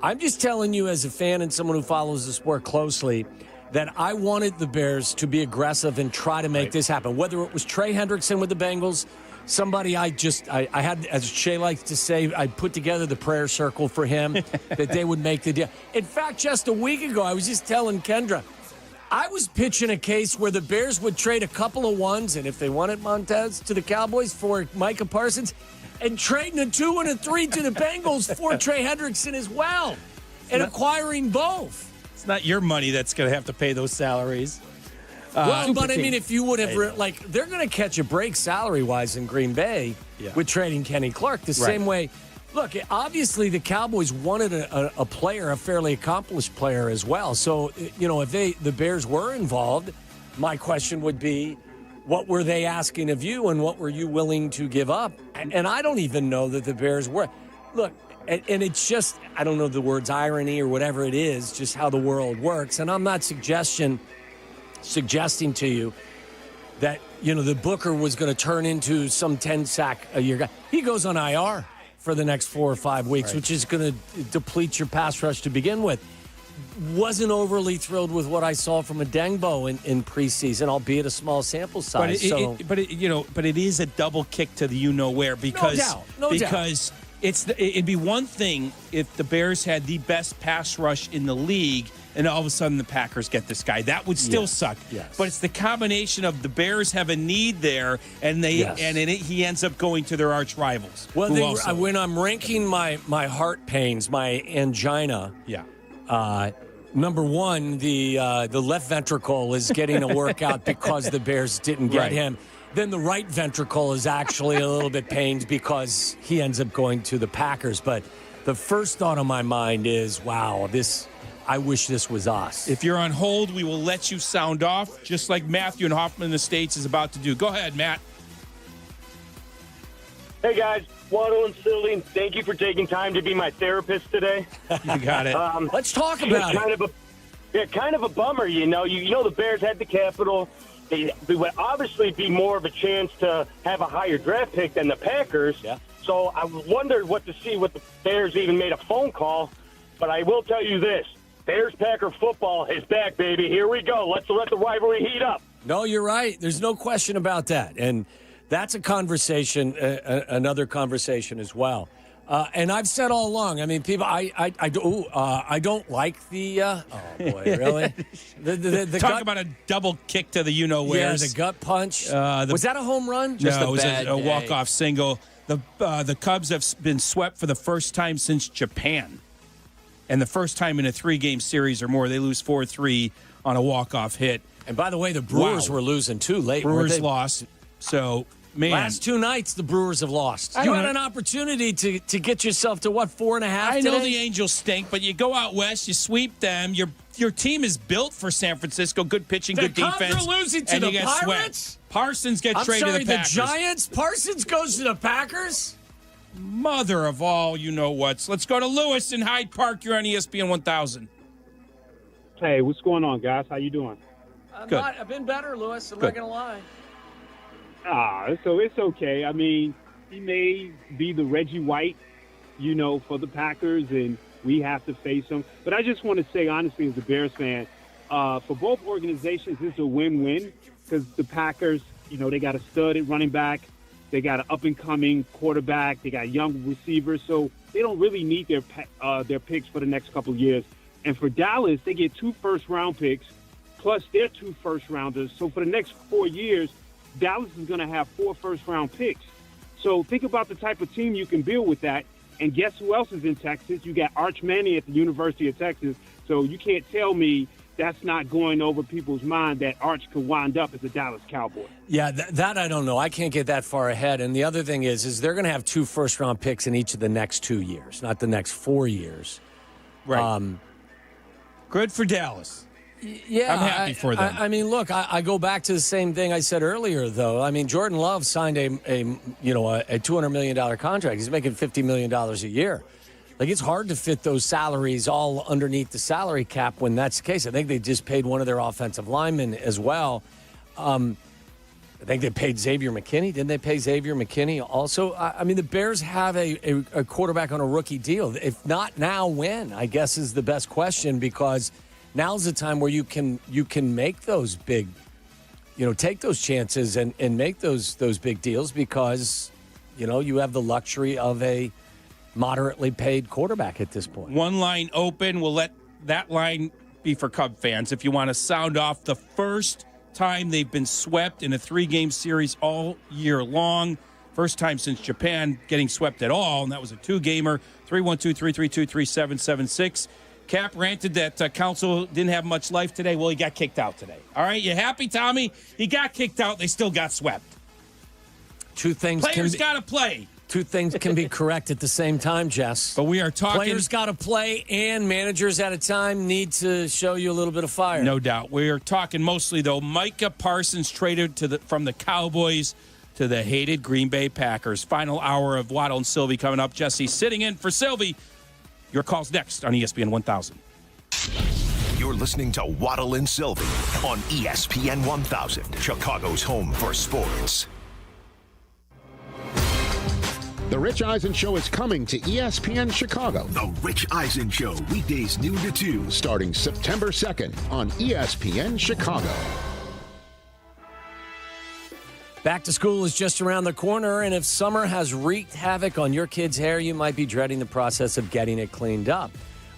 I'm just telling you as a fan and someone who follows the sport closely that I wanted the Bears to be aggressive and try to make this happen. Whether it was Trey Hendrickson with the Bengals, somebody I had, as Shea likes to say, I put together the prayer circle for him that they would make the deal. In fact, just a week ago, I was just telling Kendra, I was pitching a case where the Bears would trade a couple of ones, and if they wanted Montez to the Cowboys for Micah Parsons, and trading a 2 and a 3 to the Bengals for Trey Hendrickson as well, and acquiring both. It's not your money that's going to have to pay those salaries. Well, but I mean, if you would have, they're going to catch a break salary-wise in Green Bay with trading Kenny Clark the same way. Look, obviously the Cowboys wanted a player, a fairly accomplished player as well. So, if the Bears were involved, my question would be, what were they asking of you and what were you willing to give up? And I don't even know that the Bears were. Look, and it's just, I don't know the words irony or whatever it is, just how the world works. And I'm not suggesting to you that, the Booker was going to turn into some 10-sack-a-year guy. He goes on IR for the next 4 or 5 weeks, which is going to deplete your pass rush to begin with. Wasn't overly thrilled with what I saw from Adengbo in preseason, albeit a small sample size. But it is a double kick to the you-know-where because no doubt. Because it'd be one thing if the Bears had the best pass rush in the league and all of a sudden the Packers get this guy. That would still suck. Yes. But it's the combination of the Bears have a need there, and he ends up going to their arch rivals. Well, when I'm ranking my heart pains, my angina. Yeah. Number one, the left ventricle is getting a workout because the Bears didn't get him. Then the right ventricle is actually a little bit pained because he ends up going to the Packers. But the first thought on my mind is, wow, I wish this was us. If you're on hold, we will let you sound off, just like Matthew and Hoffman in the States is about to do. Go ahead, Matt. Hey, guys. Waddle and Silvy, thank you for taking time to be my therapist today. You got it. Let's talk about it. Kind of a bummer, You know the Bears had the capital. They would obviously be more of a chance to have a higher draft pick than the Packers. Yeah. So I wondered what the Bears even made a phone call. But I will tell you this. Bears-Packer football is back, baby. Here we go. Let's let the rivalry heat up. No, you're right. There's no question about that. And that's a conversation, another conversation as well. And I've said all along, I mean, people, I don't like the, oh boy, really? the Talk gut, about a double kick to the you-know-where. Yeah, the gut punch. Was that a home run? No, it was a walk-off single. The Cubs have been swept for the first time since Japan. And the first time in a 3-game series or more, they lose 4-3 on a walk-off hit. And by the way, the Brewers were losing too late. Brewers lost. So, man. Last 2 nights, the Brewers have lost. You had an opportunity to get yourself to, 4.5 I today? know the Angels stink, but you go out west, you sweep them. Your team is built for San Francisco. Good pitching, good defense. The Cubs are losing to the Pirates? Swept. Parsons gets traded to the Packers. The Giants? Parsons goes to the Packers? Mother of all you-know-whats. Let's go to Lewis in Hyde Park. You're on ESPN 1000. Hey, what's going on, guys? How you doing? Good. I've been better, Lewis. I'm not going to lie. So it's okay. I mean, he may be the Reggie White, for the Packers, and we have to face him. But I just want to say, honestly, as a Bears fan, for both organizations, it's a win-win because the Packers, they got a stud at running back. They got an up-and-coming quarterback. They got young receivers. So they don't really need their picks for the next couple of years. And for Dallas, they get 2 first-round picks plus their 2 first-rounders. So for the next 4 years, Dallas is going to have 4 first-round picks. So think about the type of team you can build with that. And guess who else is in Texas? You got Arch Manning at the University of Texas. So you can't tell me that's not going over people's mind that Arch could wind up as a Dallas Cowboy. Yeah, that I don't know. I can't get that far ahead. And the other thing is they're going to have 2 first-round picks in each of the next 2 years, not the next 4 years. Right. Good for Dallas. Yeah, I'm happy for them. I mean, look, I go back to the same thing I said earlier, though. I mean, Jordan Love signed a $200 million contract. He's making $50 million a year. Like, it's hard to fit those salaries all underneath the salary cap when that's the case. I think they just paid one of their offensive linemen as well. I think they paid Xavier McKinney. Didn't they pay Xavier McKinney also? I mean, the Bears have a quarterback on a rookie deal. If not now, when? I guess is the best question, because now's the time where you can make those big, take those chances and make those big deals because, you have the luxury of a moderately paid quarterback at this point. One line open. We'll let that line be for Cub fans. If you want to sound off the first time they've been swept in a 3-game series all year long. First time since Japan getting swept at all, and that was a 2-gamer. 312-332-3776. Cap ranted that Council didn't have much life today. Well, he got kicked out today. All right, you happy, Tommy? He got kicked out. They still got swept. Two things. Players got to play. Two things can be correct at the same time, Jess. But we are talking. Players got to play, and managers at a time need to show you a little bit of fire. No doubt. We are talking mostly, though, Micah Parsons traded from the Cowboys to the hated Green Bay Packers. Final hour of Waddle and Silvy coming up. Jesse sitting in for Silvy. Your call's next on ESPN 1000. You're listening to Waddle and Silvy on ESPN 1000, Chicago's home for sports. The Rich Eisen Show is coming to ESPN Chicago. The Rich Eisen Show, weekdays noon to 2. Starting September 2nd on ESPN Chicago. Back to school is just around the corner, and if summer has wreaked havoc on your kid's hair, you might be dreading the process of getting it cleaned up.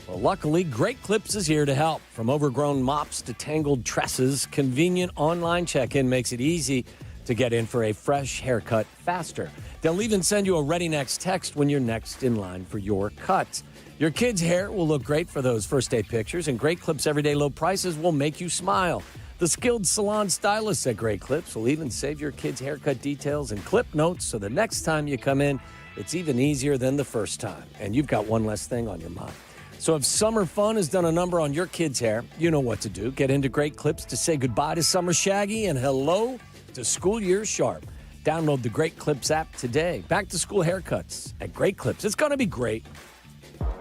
Well, luckily, Great Clips is here to help. From overgrown mops to tangled tresses, convenient online check-in makes it easy to get in for a fresh haircut faster. They'll even send you a Ready Next text when you're next in line for your cut. Your kid's hair will look great for those first day pictures, and Great Clips' everyday low prices will make you smile. The skilled salon stylists at Great Clips will even save your kid's haircut details and clip notes so the next time you come in, it's even easier than the first time. And you've got one less thing on your mind. So if summer fun has done a number on your kid's hair, you know what to do. Get into Great Clips to say goodbye to summer shaggy and hello to school year sharp. Download the Great Clips app today. Back to school haircuts at Great Clips. It's going to be great.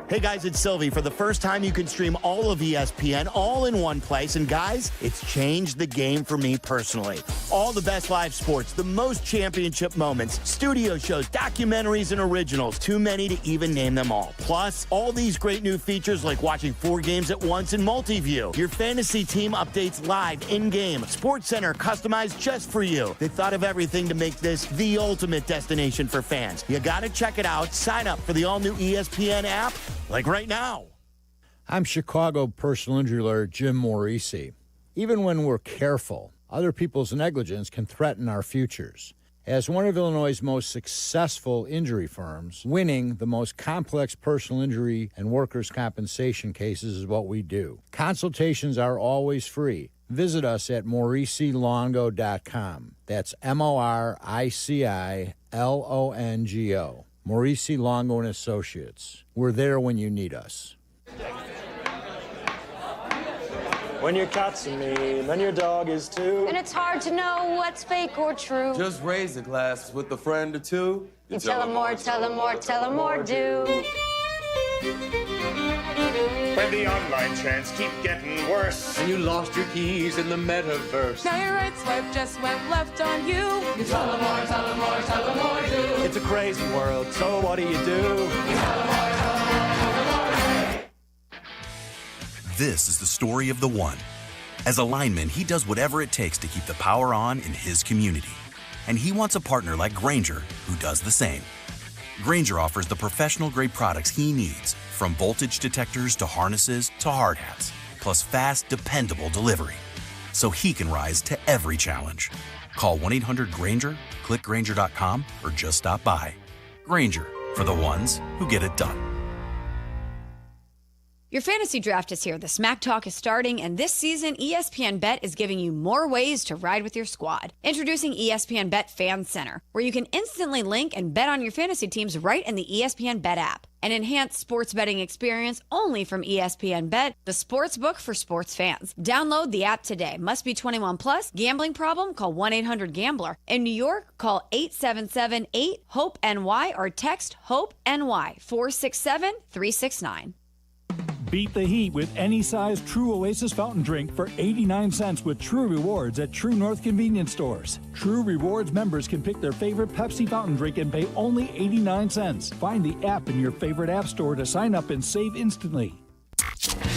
Hey guys, it's Silvy. For the first time, you can stream all of ESPN all in one place. And guys, it's changed the game for me personally. All the best live sports, the most championship moments, studio shows, documentaries, and originals. Too many to even name them all. Plus, all these great new features like watching 4 games at once in multi-view. Your fantasy team updates live in-game. SportsCenter customized just for you. They thought of everything to make this the ultimate destination for fans. You gotta check it out. Sign up for the all-new ESPN app. Like right now. I'm Chicago personal injury lawyer Jim Morisi. Even when we're careful, other people's negligence can threaten our futures. As one of Illinois' most successful injury firms, winning the most complex personal injury and workers' compensation cases is what we do. Consultations are always free. Visit us at MorisiLongo.com. That's MoriciLongo. Morisi Longo and Associates. We're there when you need us. When your cat's me, then your dog is too. And it's hard to know what's fake or true. Just raise a glass with a friend or two. You tell them more, tell them more, tell them more, do. When the online trends keep getting worse, and you lost your keys in the metaverse. Now your right swipe just went left on you. You tell them more, tell them more, tell them more, do. It's a crazy world, so what do you do? You tell them more, tell them more, tell them more. This is the story of the one. As a lineman, he does whatever it takes to keep the power on in his community. And he wants a partner like Grainger who does the same. Grainger offers the professional-grade products he needs, from voltage detectors to harnesses to hard hats, plus fast, dependable delivery, so he can rise to every challenge. Call 1-800-GRAINGER, click Grainger.com, or just stop by. Grainger, for the ones who get it done. Your fantasy draft is here. The Smack Talk is starting, and this season, ESPN Bet is giving you more ways to ride with your squad. Introducing ESPN Bet Fan Center, where you can instantly link and bet on your fantasy teams right in the ESPN Bet app. An enhanced sports betting experience only from ESPN Bet, the sports book for sports fans. Download the app today. Must be 21 plus. Gambling problem? Call 1-800-GAMBLER. In New York, call 877-8-HOPE-NY or text HOPE-NY 467-369. Beat the heat with any size True Oasis fountain drink for 89 cents with True Rewards at True North convenience stores. True Rewards members can pick their favorite Pepsi fountain drink and pay only 89 cents. Find the app in your favorite app store to sign up and save instantly.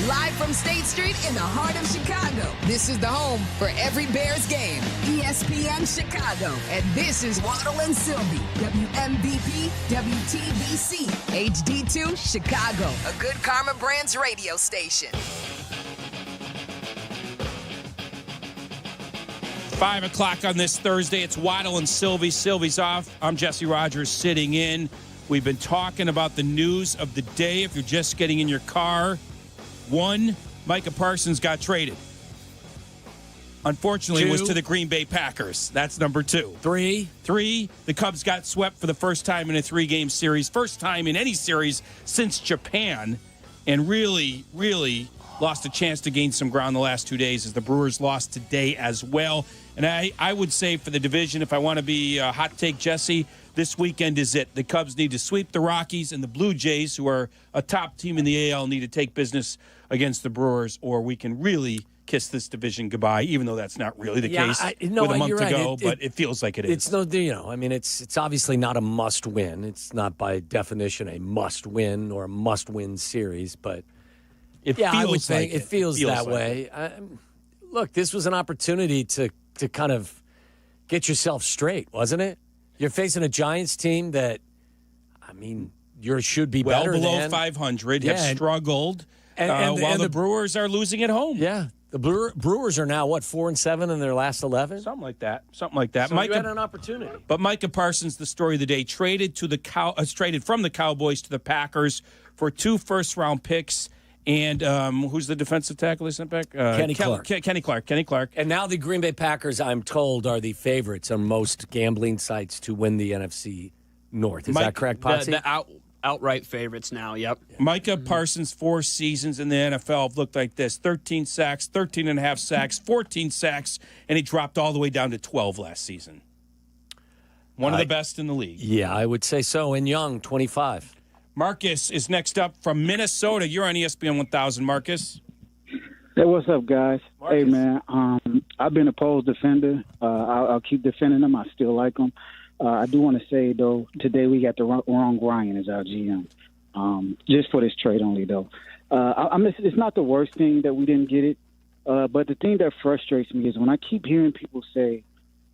Live from State Street in the heart of Chicago, this is the home for every Bears game. ESPN Chicago. And this is Waddle and Silvy, WMVP, WTBC, HD2, Chicago. A good Carmen Brands radio station. 5 o'clock on this Thursday. It's Waddle and Silvy. Silvy's off. I'm Jesse Rogers sitting in. We've been talking about the news of the day. If you're just getting in your car, one, Micah Parsons got traded. unfortunately, was 2. to the Green Bay Packers. That's number 2. 3. 3, the Cubs got swept for the first time in a 3-game series, first time in any series since Japan, and really, really lost a chance to gain some ground the last 2 days as the Brewers lost today as well. And I would say for the division, if I want to be a hot take, Jesse, this weekend is it. The Cubs need to sweep the Rockies, and the Blue Jays, who are a top team in the AL, need to take business against the Brewers, or we can really kiss this division goodbye, even though that's not really the case with a month to go, but it feels like it is. It's no, I mean, it's obviously not a must win. It's not by definition a must win or a must win series, but it feels that way. Look, this was an opportunity to kind of get yourself straight, wasn't it? You're facing a Giants team that, I mean, you should be well better below than 500, have struggled, while the Brewers are losing at home. Yeah. The Brewers are now, 4-7 in their last 11? Something like that. So Micah, you had an opportunity. But Micah Parsons, the story of the day, traded from the Cowboys to the Packers for 2 first-round picks. And who's the defensive tackle they sent back? Kenny Clark. Kenny Clark. And now the Green Bay Packers, I'm told, are the favorites on most gambling sites to win the NFC North. Is that correct, Potsy? The outright favorites now, yep. Micah Parsons' 4 seasons in the NFL have looked like this: 13 sacks, 13 and a half sacks, 14 sacks, and he dropped all the way down to 12 last season. One of the best in the league. Yeah, I would say so. And Young, 25. Marcus is next up from Minnesota. You're on ESPN 1000, Marcus. Hey, what's up, guys? Marcus. Hey, man, I've been a Poles defender. I'll keep defending them. I still like them. I do want to say, though, today we got the wrong Ryan as our GM, just for this trade only, though. It's not the worst thing that we didn't get it, but the thing that frustrates me is when I keep hearing people say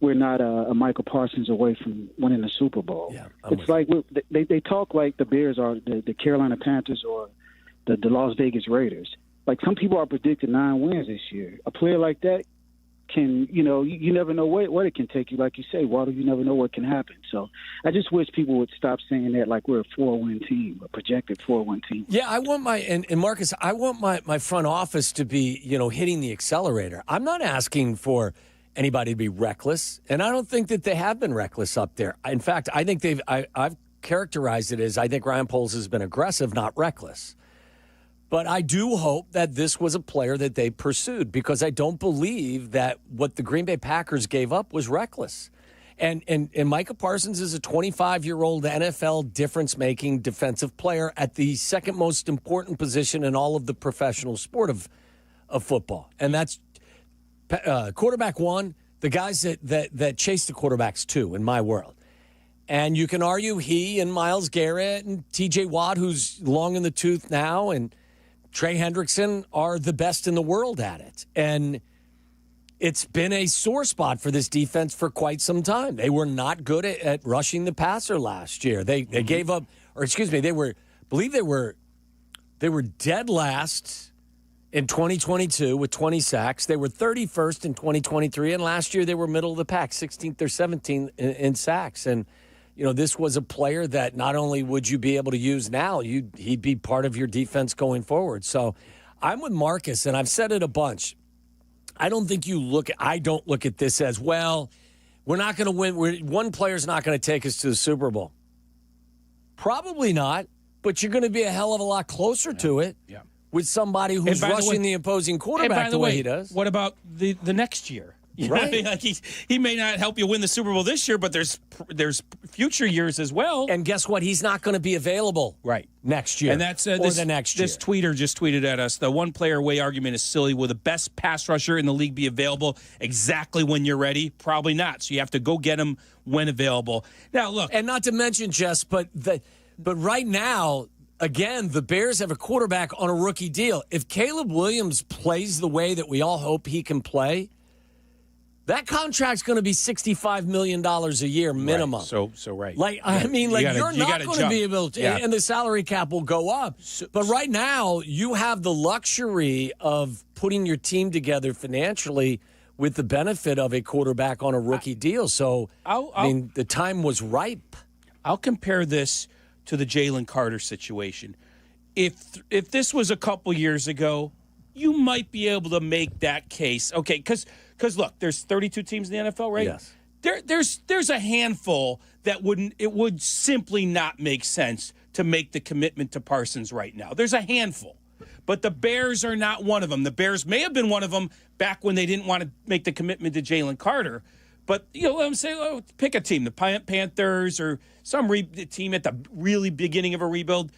we're not a Micah Parsons away from winning the Super Bowl. Yeah, it's like they talk like the Bears are the Carolina Panthers or the Las Vegas Raiders. Like, some people are predicting 9 wins this year. A player like that can, you never know what it can take you. Like you say, Waddle, you never know what can happen. So I just wish people would stop saying that like we're a 4-win team, a projected 4-win team. Yeah, I want and Marcus, I want my front office to be, hitting the accelerator. I'm not asking for anybody to be reckless, and I don't think that they have been reckless up there. In fact, I think I've characterized it as I think Ryan Poles has been aggressive, not reckless. But I do hope that this was a player that they pursued, because I don't believe that what the Green Bay Packers gave up was reckless. And Micah Parsons is a 25-year-old NFL difference-making defensive player at the second most important position in all of the professional sport of football. And that's quarterback 1, the guys that chase the quarterbacks 2 in my world. And you can argue he and Myles Garrett and T.J. Watt, who's long in the tooth now, and Trey Hendrickson are the best in the world at it. And it's been a sore spot for this defense for quite some time. They were not good at rushing the passer last year. They gave up, they were dead last in 2022 with 20 sacks. They were 31st in 2023, and last year they were middle of the pack, 16th or 17th in sacks. And this was a player that not only would you be able to use now, he'd be part of your defense going forward. So I'm with Marcus, and I've said it a bunch. I don't look at this as, well, we're not going to win. One player's not going to take us to the Super Bowl. Probably not, but you're going to be a hell of a lot closer to it with somebody who's rushing the opposing quarterback the way he does. What about the next year? Right. Like he may not help you win the Super Bowl this year, but there's future years as well. And guess what? He's not going to be available next year. And that's the next year. This tweeter just tweeted at us, the one player away argument is silly. Will the best pass rusher in the league be available exactly when you're ready? Probably not. So you have to go get him when available. Now, look. And not to mention, Jess, but right now, again, the Bears have a quarterback on a rookie deal. If Caleb Williams plays the way that we all hope he can play, that contract's going to be $65 million a year minimum. Right. So right. Like, I mean, you're not going to be able to, and the salary cap will go up. But right now, you have the luxury of putting your team together financially with the benefit of a quarterback on a rookie deal. So, the time was ripe. I'll compare this to the Jalen Carter situation. If this was a couple years ago, you might be able to make that case. Okay, because Because look, there's 32 teams in the NFL, right? Yes. There's a handful that would simply not make sense to make the commitment to Parsons right now. There's a handful. But the Bears are not one of them. The Bears may have been one of them back when they didn't want to make the commitment to Jalen Carter. But, I'm saying, pick a team, the Panthers or some team at the really beginning of a rebuild.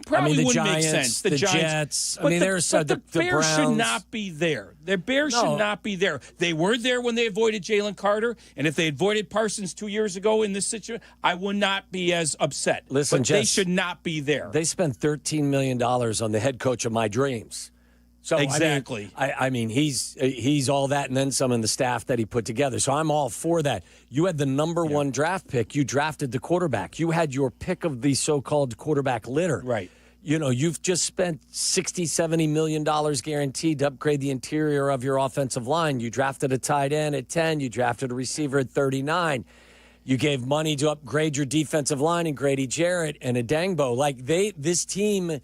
Probably the wouldn't Giants, make sense. the Giants. Jets. But the Bears Browns should not be there. The Bears should not be there. They were there when they avoided Jalen Carter, and if they avoided Parsons 2 years ago in this situation, I would not be as upset. Listen, but they should not be there. They spent $13 million on the head coach of my dreams. So exactly. I mean, he's all that and then some in the staff that he put together. So I'm all for that. You had the number one draft pick. You drafted the quarterback. You had your pick of the so-called quarterback litter. Right. You've just spent $60-70 million guaranteed to upgrade the interior of your offensive line. You drafted a tight end at 10. You drafted a receiver at 39. You gave money to upgrade your defensive line and Grady Jarrett and Adangbo. This team,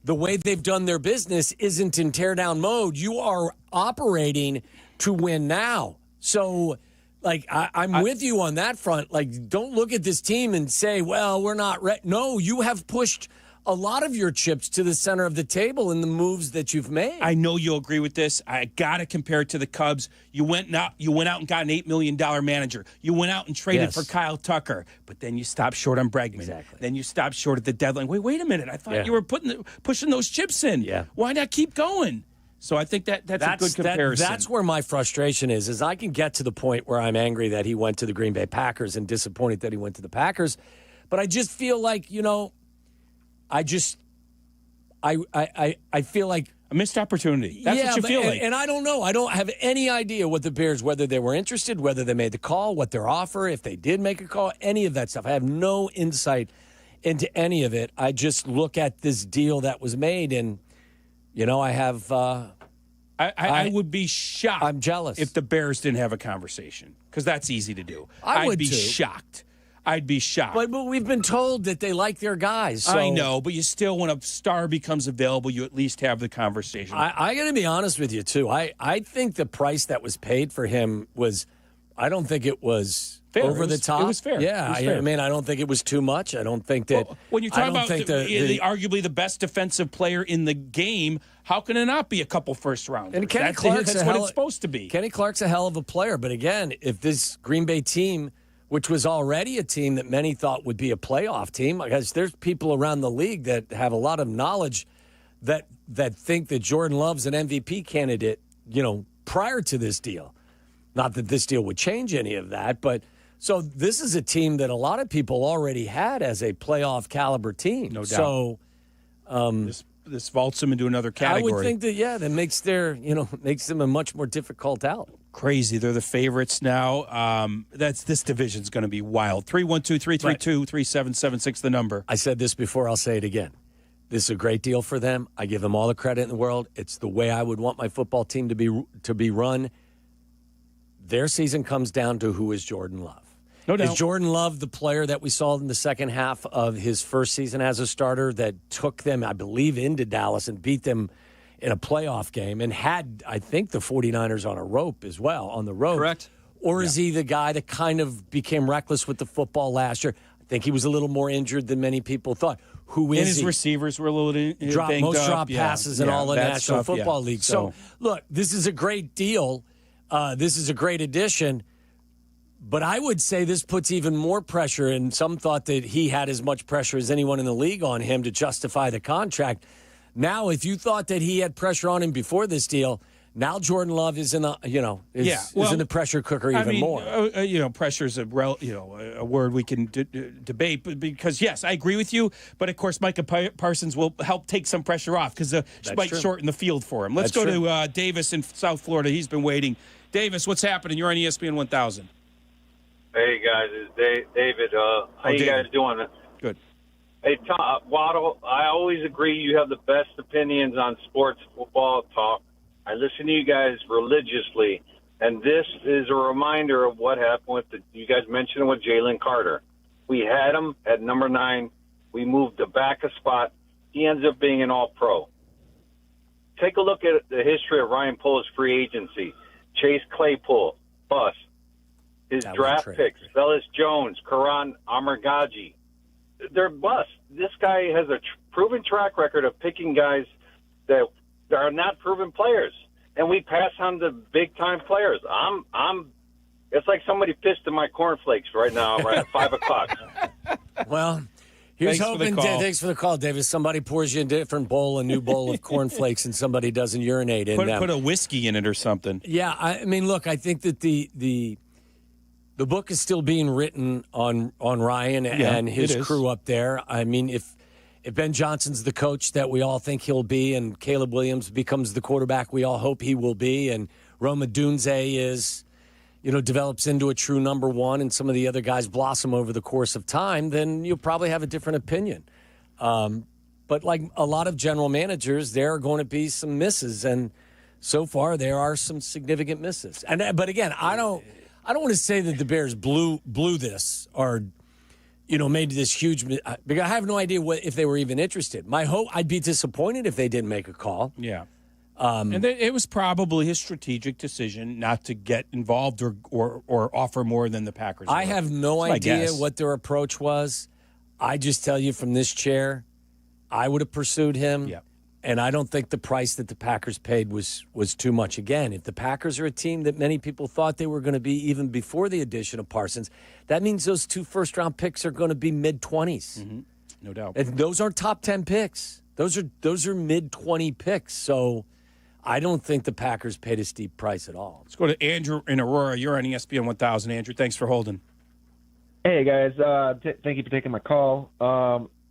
the way they've done their business isn't in tear-down mode. You are operating to win now. So, I'm with you on that front. Don't look at this team and say, well, we're not ready. No, you have pushed a lot of your chips to the center of the table in the moves that you've made. I know you'll agree with this. I got to compare it to the Cubs. You went out and got an $8 million manager. You went out and traded for Kyle Tucker, but then you stopped short on Bregman. Exactly. Then you stopped short at the deadline. Wait a minute. I thought you were pushing those chips in. Yeah. Why not keep going? So I think that's a good comparison. That's where my frustration is I can get to the point where I'm angry that he went to the Green Bay Packers and disappointed that he went to the Packers. But I just feel like, I feel like a missed opportunity. That's what you feel like. And I don't know. I don't have any idea what the Bears, whether they were interested, whether they made the call, what their offer, if they did make a call, any of that stuff. I have no insight into any of it. I just look at this deal that was made, and I have. I would be shocked. I'm jealous if the Bears didn't have a conversation, because that's easy to do. I'd be shocked. I'd be shocked. But we've been told that they like their guys. So. I know, but you still, when a star becomes available, you at least have the conversation. I got to be honest with you, too. I think the price that was paid for him was, I don't think it was fair. Over the top. It was fair. Yeah, fair. I mean, I don't think it was too much. I don't think that. Well, when you talk about arguably the best defensive player in the game, how can it not be a couple first rounders? And Kenny Clark's that's what it's supposed to be. Kenny Clark's a hell of a player, but again, if this Green Bay team, which was already a team that many thought would be a playoff team, because there's people around the league that have a lot of knowledge that think that Jordan Love's an MVP candidate, prior to this deal. Not that this deal would change any of that, but so this is a team that a lot of people already had as a playoff caliber team. No doubt. So this vaults them into another category. I would think that makes makes them a much more difficult out. Crazy. They're the favorites now. This division's going to be wild. 312-332-3776, the number. I said this before. I'll say it again. This is a great deal for them. I give them all the credit in the world. It's the way I would want my football team to be run. Their season comes down to who is Jordan Love. No doubt. Is Jordan Love the player that we saw in the second half of his first season as a starter that took them, I believe, into Dallas and beat them in a playoff game and had, I think, the 49ers on a rope as well, on the road? Correct. Or is he the guy that kind of became reckless with the football last year? I think he was a little more injured than many people thought. Who is and his he? receivers were a little banged most up. drop passes in all the National Football League. So, look, this is a great deal. This is a great addition. But I would say this puts even more pressure, and some thought that he had as much pressure as anyone in the league on him to justify the contract. Now, if you thought that he had pressure on him before this deal, now Jordan Love is in the is in the pressure cooker even more. Pressure is a word we can debate, but because yes, I agree with you. But of course, Micah Parsons will help take some pressure off because it might shorten the field for him. Let's go to Davis in South Florida. He's been waiting. Davis, what's happening? You're on ESPN 1000. Hey guys, it's David. How you guys doing? Good. Hey, Tom, Waddle, I always agree you have the best opinions on sports football talk. I listen to you guys religiously, and this is a reminder of what happened with you guys mentioned with Jalen Carter. We had him at number 9. We moved the back a spot. He ends up being an all-pro. Take a look at the history of Ryan Poles' free agency. Chase Claypool, bust. His That draft was picks, Velus Jones, Karan Amargaji, they're bust. This guy has a proven track record of picking guys that are not proven players, and we pass on the big-time players. It's like somebody pissed in my cornflakes right now, right at 5 o'clock. Well, here's Thanks for the hoping. call. Thanks for the call, Davis. Somebody pours you a different bowl, a new bowl of cornflakes, and somebody doesn't urinate in them. Put a whiskey in it or something. Yeah, I mean, look, I think that the book is still being written on Ryan and his crew up there. I mean, if Ben Johnson's the coach that we all think he'll be, and Caleb Williams becomes the quarterback we all hope he will be, and Roma Dunze is, develops into a true number one, and some of the other guys blossom over the course of time, then you'll probably have a different opinion. But like a lot of general managers, there are going to be some misses, and so far there are some significant misses. But again, I don't want to say that the Bears blew this or, made this huge, because I have no idea if they were even interested. My hope, I'd be disappointed if they didn't make a call. Yeah. And it was probably his strategic decision not to get involved or offer more than the Packers. I have no idea what their approach was. I just tell you from this chair, I would have pursued him. Yeah. And I don't think the price that the Packers paid was too much. Again, if the Packers are a team that many people thought they were going to be even before the addition of Parsons, that means those 2 first-round picks are going to be mid-20s. Mm-hmm. No doubt. And those aren't top 10 picks. Those are mid-20 picks. So I don't think the Packers paid a steep price at all. Let's go to Andrew in Aurora. You're on ESPN 1000. Andrew, thanks for holding. Hey, guys. Thank you for taking my call.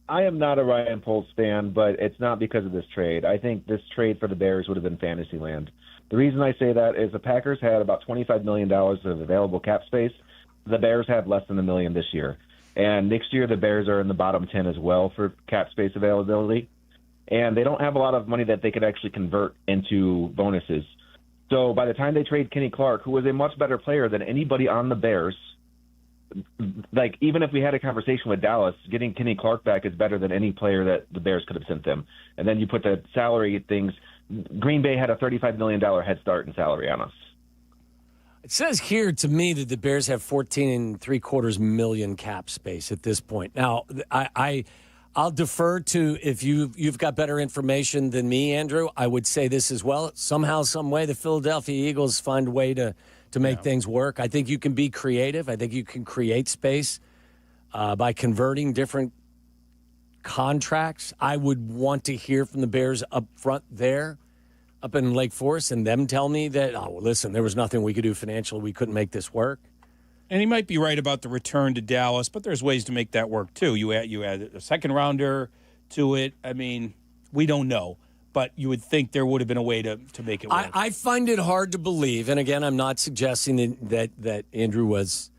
I am not a Ryan Poles fan, but it's not because of this trade. I think this trade for the Bears would have been fantasy land. The reason I say that is the Packers had about $25 million of available cap space. The Bears have less than $1 million this year. And next year, the Bears are in the bottom 10 as well for cap space availability. And they don't have a lot of money that they could actually convert into bonuses. So by the time they trade Kenny Clark, who was a much better player than anybody on the Bears, like even if we had a conversation with Dallas, getting Kenny Clark back is better than any player that the Bears could have sent them. And then you put the salary things. Green Bay had a $35 million head start in salary on us. It says here to me that the Bears have $14.75 million cap space at this point. Now, I'll defer to if you've got better information than me, Andrew. I would say this as well. Somehow, some way, the Philadelphia Eagles find a way to make things work. I think you can be creative. I think you can create space by converting different contracts. I would want to hear from the Bears up front there, up in Lake Forest, and them tell me that, listen, there was nothing we could do financially. We couldn't make this work. And he might be right about the return to Dallas, but there's ways to make that work, too. You add a second-rounder to it. I mean, we don't know. But you would think there would have been a way to make it work. I find it hard to believe, and again, I'm not suggesting that Andrew was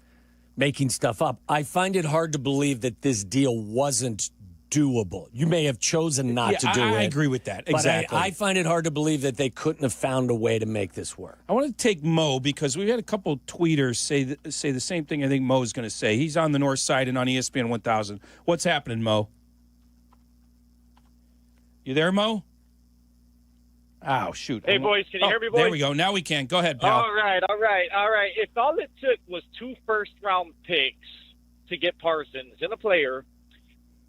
making stuff up. I find it hard to believe that this deal wasn't doable. You may have chosen not to do it. I agree with that. Exactly. But I find it hard to believe that they couldn't have found a way to make this work. I want to take Mo because we had a couple tweeters say the same thing I think Mo's going to say. He's on the north side and on ESPN 1000. What's happening, Mo? You there, Mo? Oh, shoot. Hey, boys, can you hear me, boys? There we go. Now we can. Go ahead, pal. All right. If all it took was 2 first-round picks to get Parsons and a player,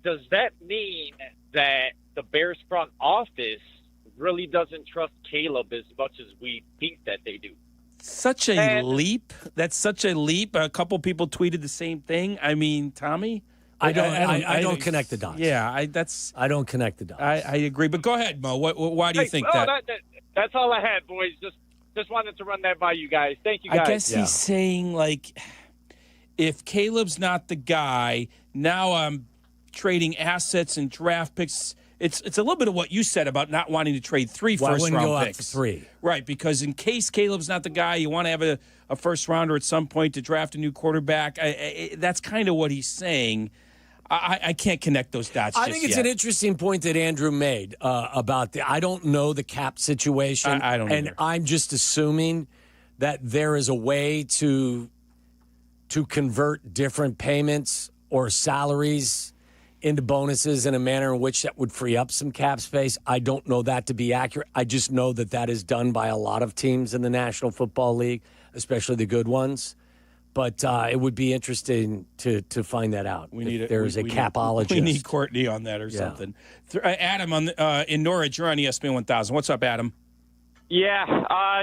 does that mean that the Bears front office really doesn't trust Caleb as much as we think that they do? Such a leap. That's such a leap. A couple people tweeted the same thing. I mean, Tommy? I don't connect the dots. Yeah, I don't connect the dots. I agree, but go ahead, Mo. Why do you think that? That's all I had, boys. Just wanted to run that by you guys. Thank you, guys. I guess he's saying like, if Caleb's not the guy, now I'm trading assets and draft picks. It's a little bit of what you said about not wanting to trade 3 first-round picks. Out for 3. Right, because in case Caleb's not the guy, you want to have a first-rounder at some point to draft a new quarterback. That's kind of what he's saying. I can't connect those dots. I think it's an interesting point that Andrew made about I don't know the cap situation. I don't and either. I'm just assuming that there is a way to convert different payments or salaries into bonuses in a manner in which that would free up some cap space. I don't know that to be accurate. I just know that that is done by a lot of teams in the National Football League, especially the good ones. But it would be interesting to find that out. There's a capologist. We need Courtney on that or something. Adam in Norwich, you're on ESPN 1000. What's up, Adam? Yeah,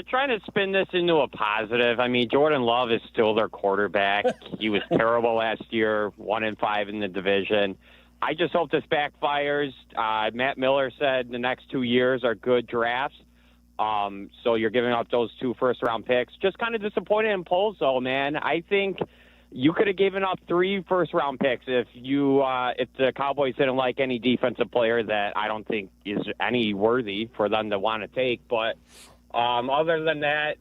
trying to spin this into a positive. I mean, Jordan Love is still their quarterback. He was terrible last year, 1-5 in the division. I just hope this backfires. Matt Miller said the next 2 years are good drafts. So you're giving up those 2 first-round picks. Just kind of disappointed in polls, though, man. I think you could have given up 3 first-round picks if the Cowboys didn't like any defensive player that I don't think is any worthy for them to want to take. But other than that,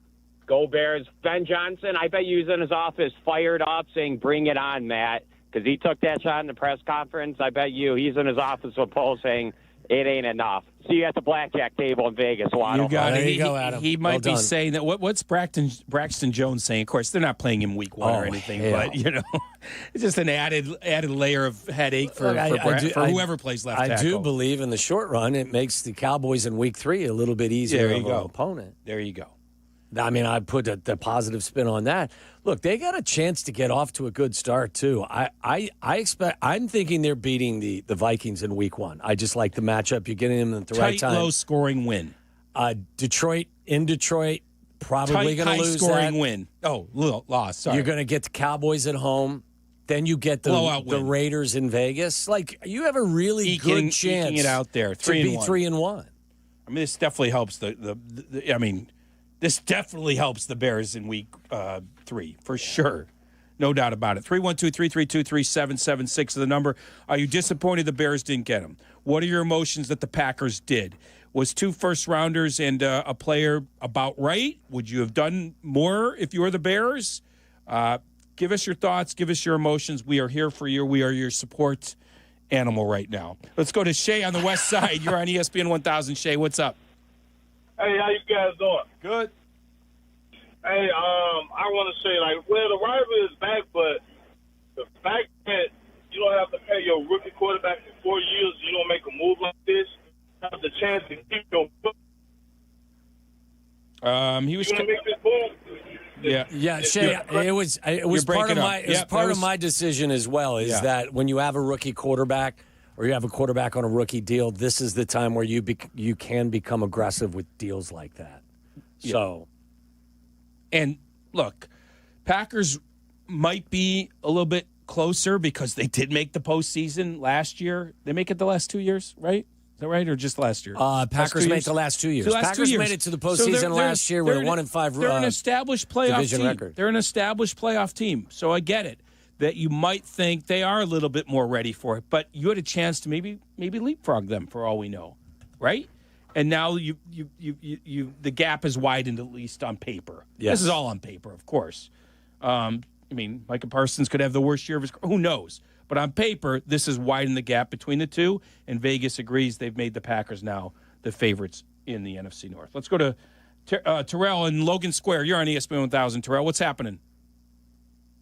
go Bears. Ben Johnson, I bet you he's in his office fired up saying, bring it on, Matt, because he took that shot in the press conference. I bet you he's in his office with Paul saying, it ain't enough. See you at the blackjack table in Vegas, Waddle. You got it. There you go, Adam. He might be saying that. What's Braxton Jones saying? Of course, they're not playing him week 1 or anything, but it's just an added layer of headache for whoever plays left tackle. I do believe in the short run, it makes the Cowboys in week 3 a little bit easier of an opponent. There you go. I mean, I put the positive spin on that. Look, they got a chance to get off to a good start too. I'm thinking they're beating the Vikings in week 1. I just like the matchup. You're getting them at the right time. Low scoring win. Detroit, probably going to lose that. High scoring win. Oh, loss. Sorry. You're going to get the Cowboys at home. Then you get the Raiders in Vegas. Like, you have a really good chance eking it out there. to be 3-1. I mean, this definitely helps this definitely helps the Bears in week 3, for sure. No doubt about it. 312-332-3776 is the number. Are you disappointed the Bears didn't get him? What are your emotions that the Packers did? Was 2 first-rounders and a player about right? Would you have done more if you were the Bears? Give us your thoughts. Give us your emotions. We are here for you. We are your support animal right now. Let's go to Shea on the west side. You're on ESPN 1000. Shea, what's up? Hey, how you guys doing? Good. Hey, I want to say, the rivalry is back, but the fact that you don't have to pay your rookie quarterback for 4 years, you don't make a move like this, you have the chance to keep your he was. You want to make this move? Yeah, Shea. It was part of my decision as well. Is that when you have a rookie quarterback, or you have a quarterback on a rookie deal, this is the time where you can become aggressive with deals like that. Yeah. So, and look, Packers might be a little bit closer because they did make the postseason last year. They make it the last 2 years, right? Is that right, or just last year? Packers made the last 2 years. Packers made it to the postseason last year with a 1-5 They're an established playoff division team. record. They're an established playoff team, so I get it. That you might think they are a little bit more ready for it, but you had a chance to maybe leapfrog them for all we know, right? And now the gap is widened, at least on paper. Yes. This is all on paper, of course. I mean, Micah Parsons could have the worst year of his career. Who knows? But on paper, this has widened the gap between the two, and Vegas agrees they've made the Packers now the favorites in the NFC North. Let's go to Terrell in Logan Square. You're on ESPN 1000. Terrell, what's happening?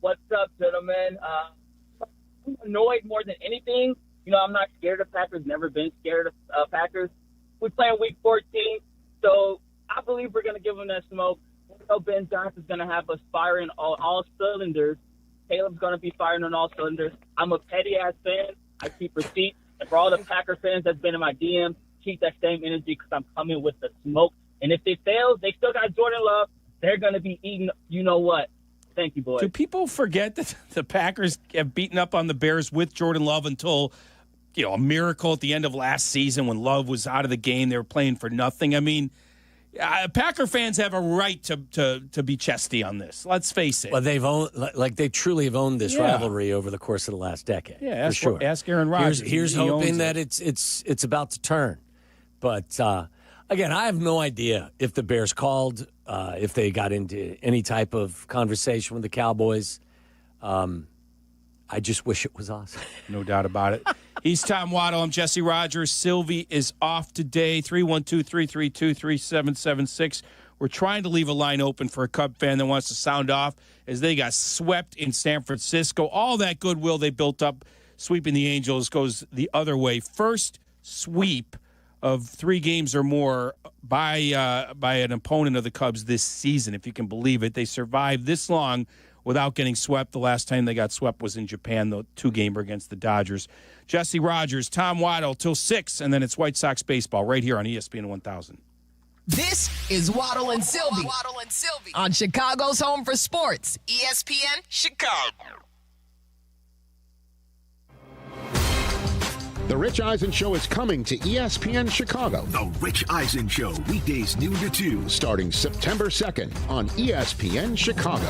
What's up, gentlemen? I'm annoyed more than anything. I'm not scared of Packers, never been scared of Packers. We play in week 14, so I believe we're going to give them that smoke. I know Ben Johnson's going to have us firing all cylinders. Caleb's going to be firing on all cylinders. I'm a petty-ass fan. I keep receipts. And for all the Packer fans that's been in my DM, keep that same energy because I'm coming with the smoke. And if it fails, they still got Jordan Love. They're going to be eating you-know-what. Thank you, boys. Do people forget that the Packers have beaten up on the Bears with Jordan Love until, a miracle at the end of last season when Love was out of the game? They were playing for nothing. I mean, Packer fans have a right to be chesty on this. Let's face it. Well, they truly have owned this rivalry over the course of the last decade. Yeah, for sure. Ask Aaron Rodgers. Here's hoping that it's about to turn. But again, I have no idea if the Bears called, if they got into any type of conversation with the Cowboys. I just wish it was us. No doubt about it. He's Tom Waddle. I'm Jesse Rogers. Silvy is off today. 312-332-3776. We're trying to leave a line open for a Cub fan that wants to sound off as they got swept in San Francisco. All that goodwill they built up sweeping the Angels goes the other way. First sweep of 3 games or more by an opponent of the Cubs this season, if you can believe it. They survived this long without getting swept. The last time they got swept was in Japan, the 2-gamer against the Dodgers. Jesse Rogers, Tom Waddle till 6, and then it's White Sox baseball right here on ESPN 1000. This is Waddle and Silvy. Waddle and Silvy on Chicago's home for sports, ESPN Chicago. The Rich Eisen Show is coming to ESPN Chicago. The Rich Eisen Show, weekdays noon to 2. Starting September 2nd on ESPN Chicago.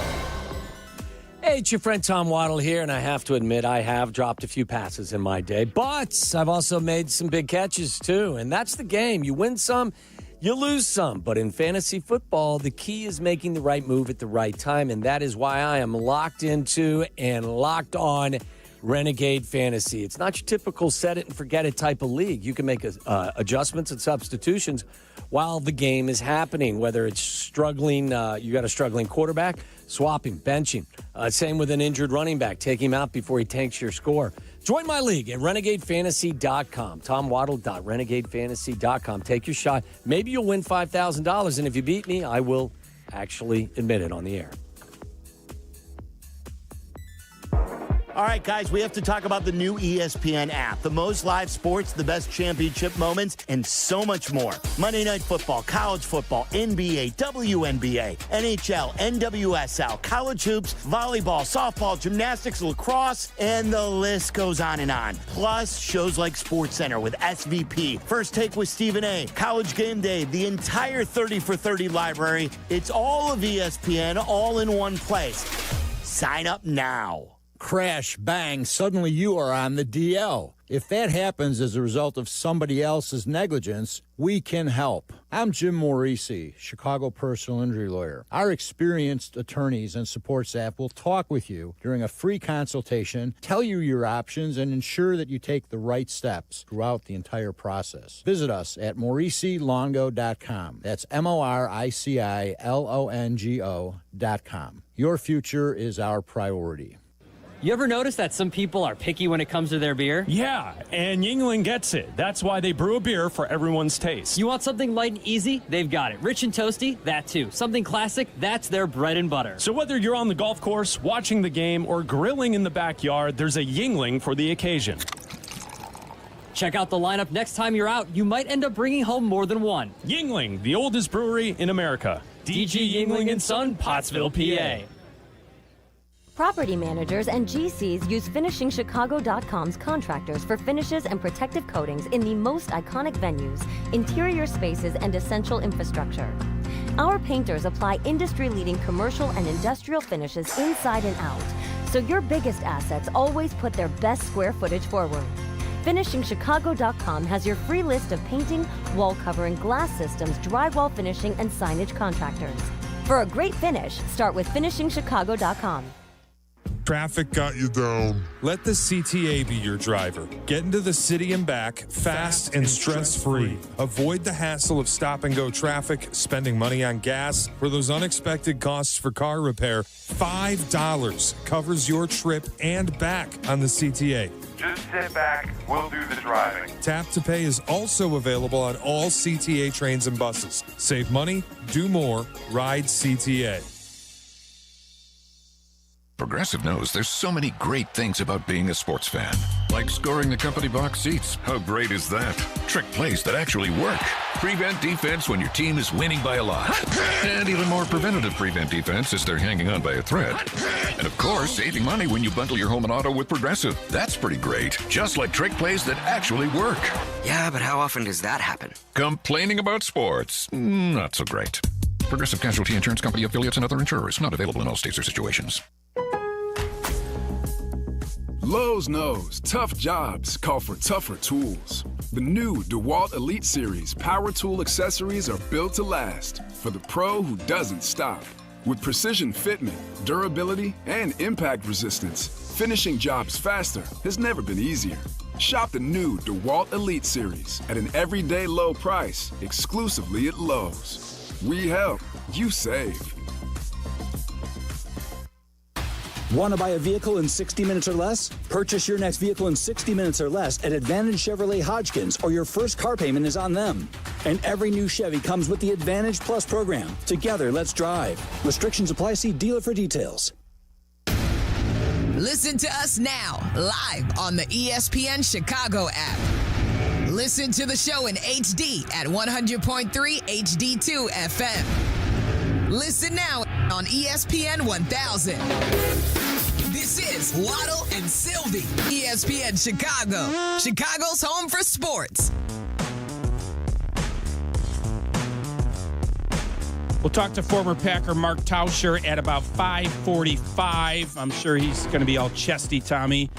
Hey, it's your friend Tom Waddle here, and I have to admit I have dropped a few passes in my day, but I've also made some big catches too, and that's the game. You win some, you lose some, but in fantasy football, the key is making the right move at the right time, and that is why I am locked into and locked on Renegade Fantasy. It's not your typical set it and forget it type of league. You can make adjustments and substitutions while the game is happening, whether it's struggling, you got a struggling quarterback, swapping, benching. Same with an injured running back. Take him out before he tanks your score. Join my league at RenegadeFantasy.com. TomWaddle.RenegadeFantasy.com. Take your shot. Maybe you'll win $5,000, and if you beat me, I will actually admit it on the air. All right, guys, we have to talk about the new ESPN app. The most live sports, the best championship moments, and so much more. Monday Night Football, college football, NBA, WNBA, NHL, NWSL, college hoops, volleyball, softball, gymnastics, lacrosse, and the list goes on and on. Plus, shows like SportsCenter with SVP, First Take with Stephen A., College Game Day, the entire 30 for 30 library. It's all of ESPN, all in one place. Sign up now. Crash, bang, suddenly you are on the DL. If that happens as a result of somebody else's negligence, we can help. I'm Jim Morisi, Chicago personal injury lawyer. Our experienced attorneys and support staff will talk with you during a free consultation, tell you your options, and ensure that you take the right steps throughout the entire process. Visit us at MorisiLongo.com. That's MoriciLongo.com. Your future is our priority. You ever notice that some people are picky when it comes to their beer? Yeah, and Yuengling gets it. That's why they brew a beer for everyone's taste. You want something light and easy? They've got it. Rich and toasty? That too. Something classic? That's their bread and butter. So whether you're on the golf course, watching the game, or grilling in the backyard, there's a Yuengling for the occasion. Check out the lineup next time you're out. You might end up bringing home more than one. Yuengling, the oldest brewery in America. DG Yuengling & Son, Pottsville, PA. Property managers and GCs use FinishingChicago.com's contractors for finishes and protective coatings in the most iconic venues, interior spaces, and essential infrastructure. Our painters apply industry-leading commercial and industrial finishes inside and out, so your biggest assets always put their best square footage forward. FinishingChicago.com has your free list of painting, wall covering, glass systems, drywall finishing, and signage contractors. For a great finish, start with FinishingChicago.com. Traffic got you down. Let the CTA be your driver. Get into the city and back fast and stress-free. Avoid the hassle of stop-and-go traffic, spending money on gas, or those unexpected costs for car repair. $5 covers your trip and back on the CTA. Just sit back, we'll do the driving. Tap to Pay is also available on all CTA trains and buses. Save money, do more, ride CTA. Progressive knows there's so many great things about being a sports fan. Like scoring the company box seats. How great is that? Trick plays that actually work. Prevent defense when your team is winning by a lot. And even more preventative prevent defense as they're hanging on by a thread. And of course, saving money when you bundle your home and auto with Progressive. That's pretty great. Just like trick plays that actually work. Yeah, but how often does that happen? Complaining about sports. Not so great. Progressive Casualty Insurance Company affiliates and other insurers. Not available in all states or situations. Lowe's knows tough jobs call for tougher tools. The new DeWalt Elite Series power tool accessories are built to last for the pro who doesn't stop. With precision fitment, durability, and impact resistance, finishing jobs faster has never been easier. Shop the new DeWalt Elite Series at an everyday low price exclusively at Lowe's. We help, you save. Want to buy a vehicle in 60 minutes or less? Purchase your next vehicle in 60 minutes or less at Advantage Chevrolet Hodgkins, or your first car payment is on them. And every new Chevy comes with the Advantage Plus program. Together, let's drive. Restrictions apply. See dealer for details. Listen to us now, live on the ESPN Chicago app. Listen to the show in HD at 100.3 HD2 FM. Listen now on ESPN 1000. This is Waddle and Silvy, ESPN Chicago, Chicago's home for sports. We'll talk to former Packer Mark Tauscher at about 5:45. I'm sure he's going to be all chesty, Tommy,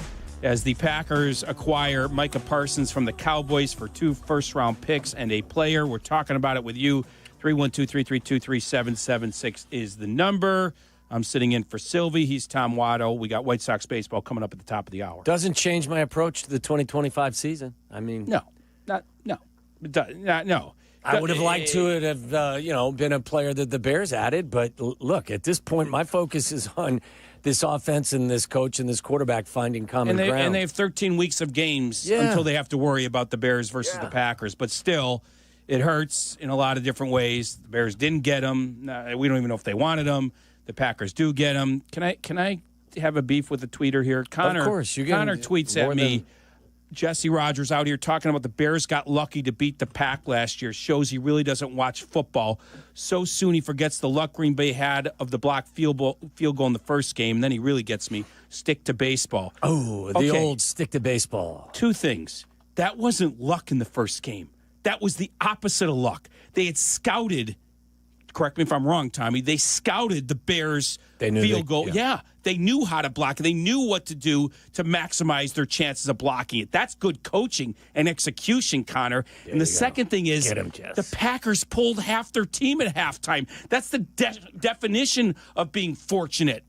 as the Packers acquire Micah Parsons from the Cowboys for 2 first-round picks and a player. We're talking about it with you. 312-332-3776 is the number. I'm sitting in for Silvy. He's Tom Waddle. We got White Sox baseball coming up at the top of the hour. Doesn't change my approach to the 2025 season. I mean, no. I would have liked to have, been a player that the Bears added. But look, at this point, my focus is on this offense and this coach and this quarterback finding common ground. And they have 13 weeks of games until they have to worry about the Bears versus the Packers. But still, it hurts in a lot of different ways. The Bears didn't get them. We don't even know if they wanted them. The Packers do get them. Can I have a beef with the tweeter here? Connor, of course. Connor tweets at me, Jesse Rogers out here talking about the Bears got lucky to beat the Pack last year. Shows he really doesn't watch football. So soon he forgets the luck Green Bay had of the blocked field goal in the first game. And then he really gets me. Stick to baseball. Oh, the old stick to baseball. 2 things. That wasn't luck in the first game. That was the opposite of luck. They had scouted. Correct me if I'm wrong, Tommy. They scouted the Bears' field goal. Yeah, they knew how to block it. They knew what to do to maximize their chances of blocking it. That's good coaching and execution, Connor. And the second thing is the Packers pulled half their team at halftime. That's the definition of being fortunate.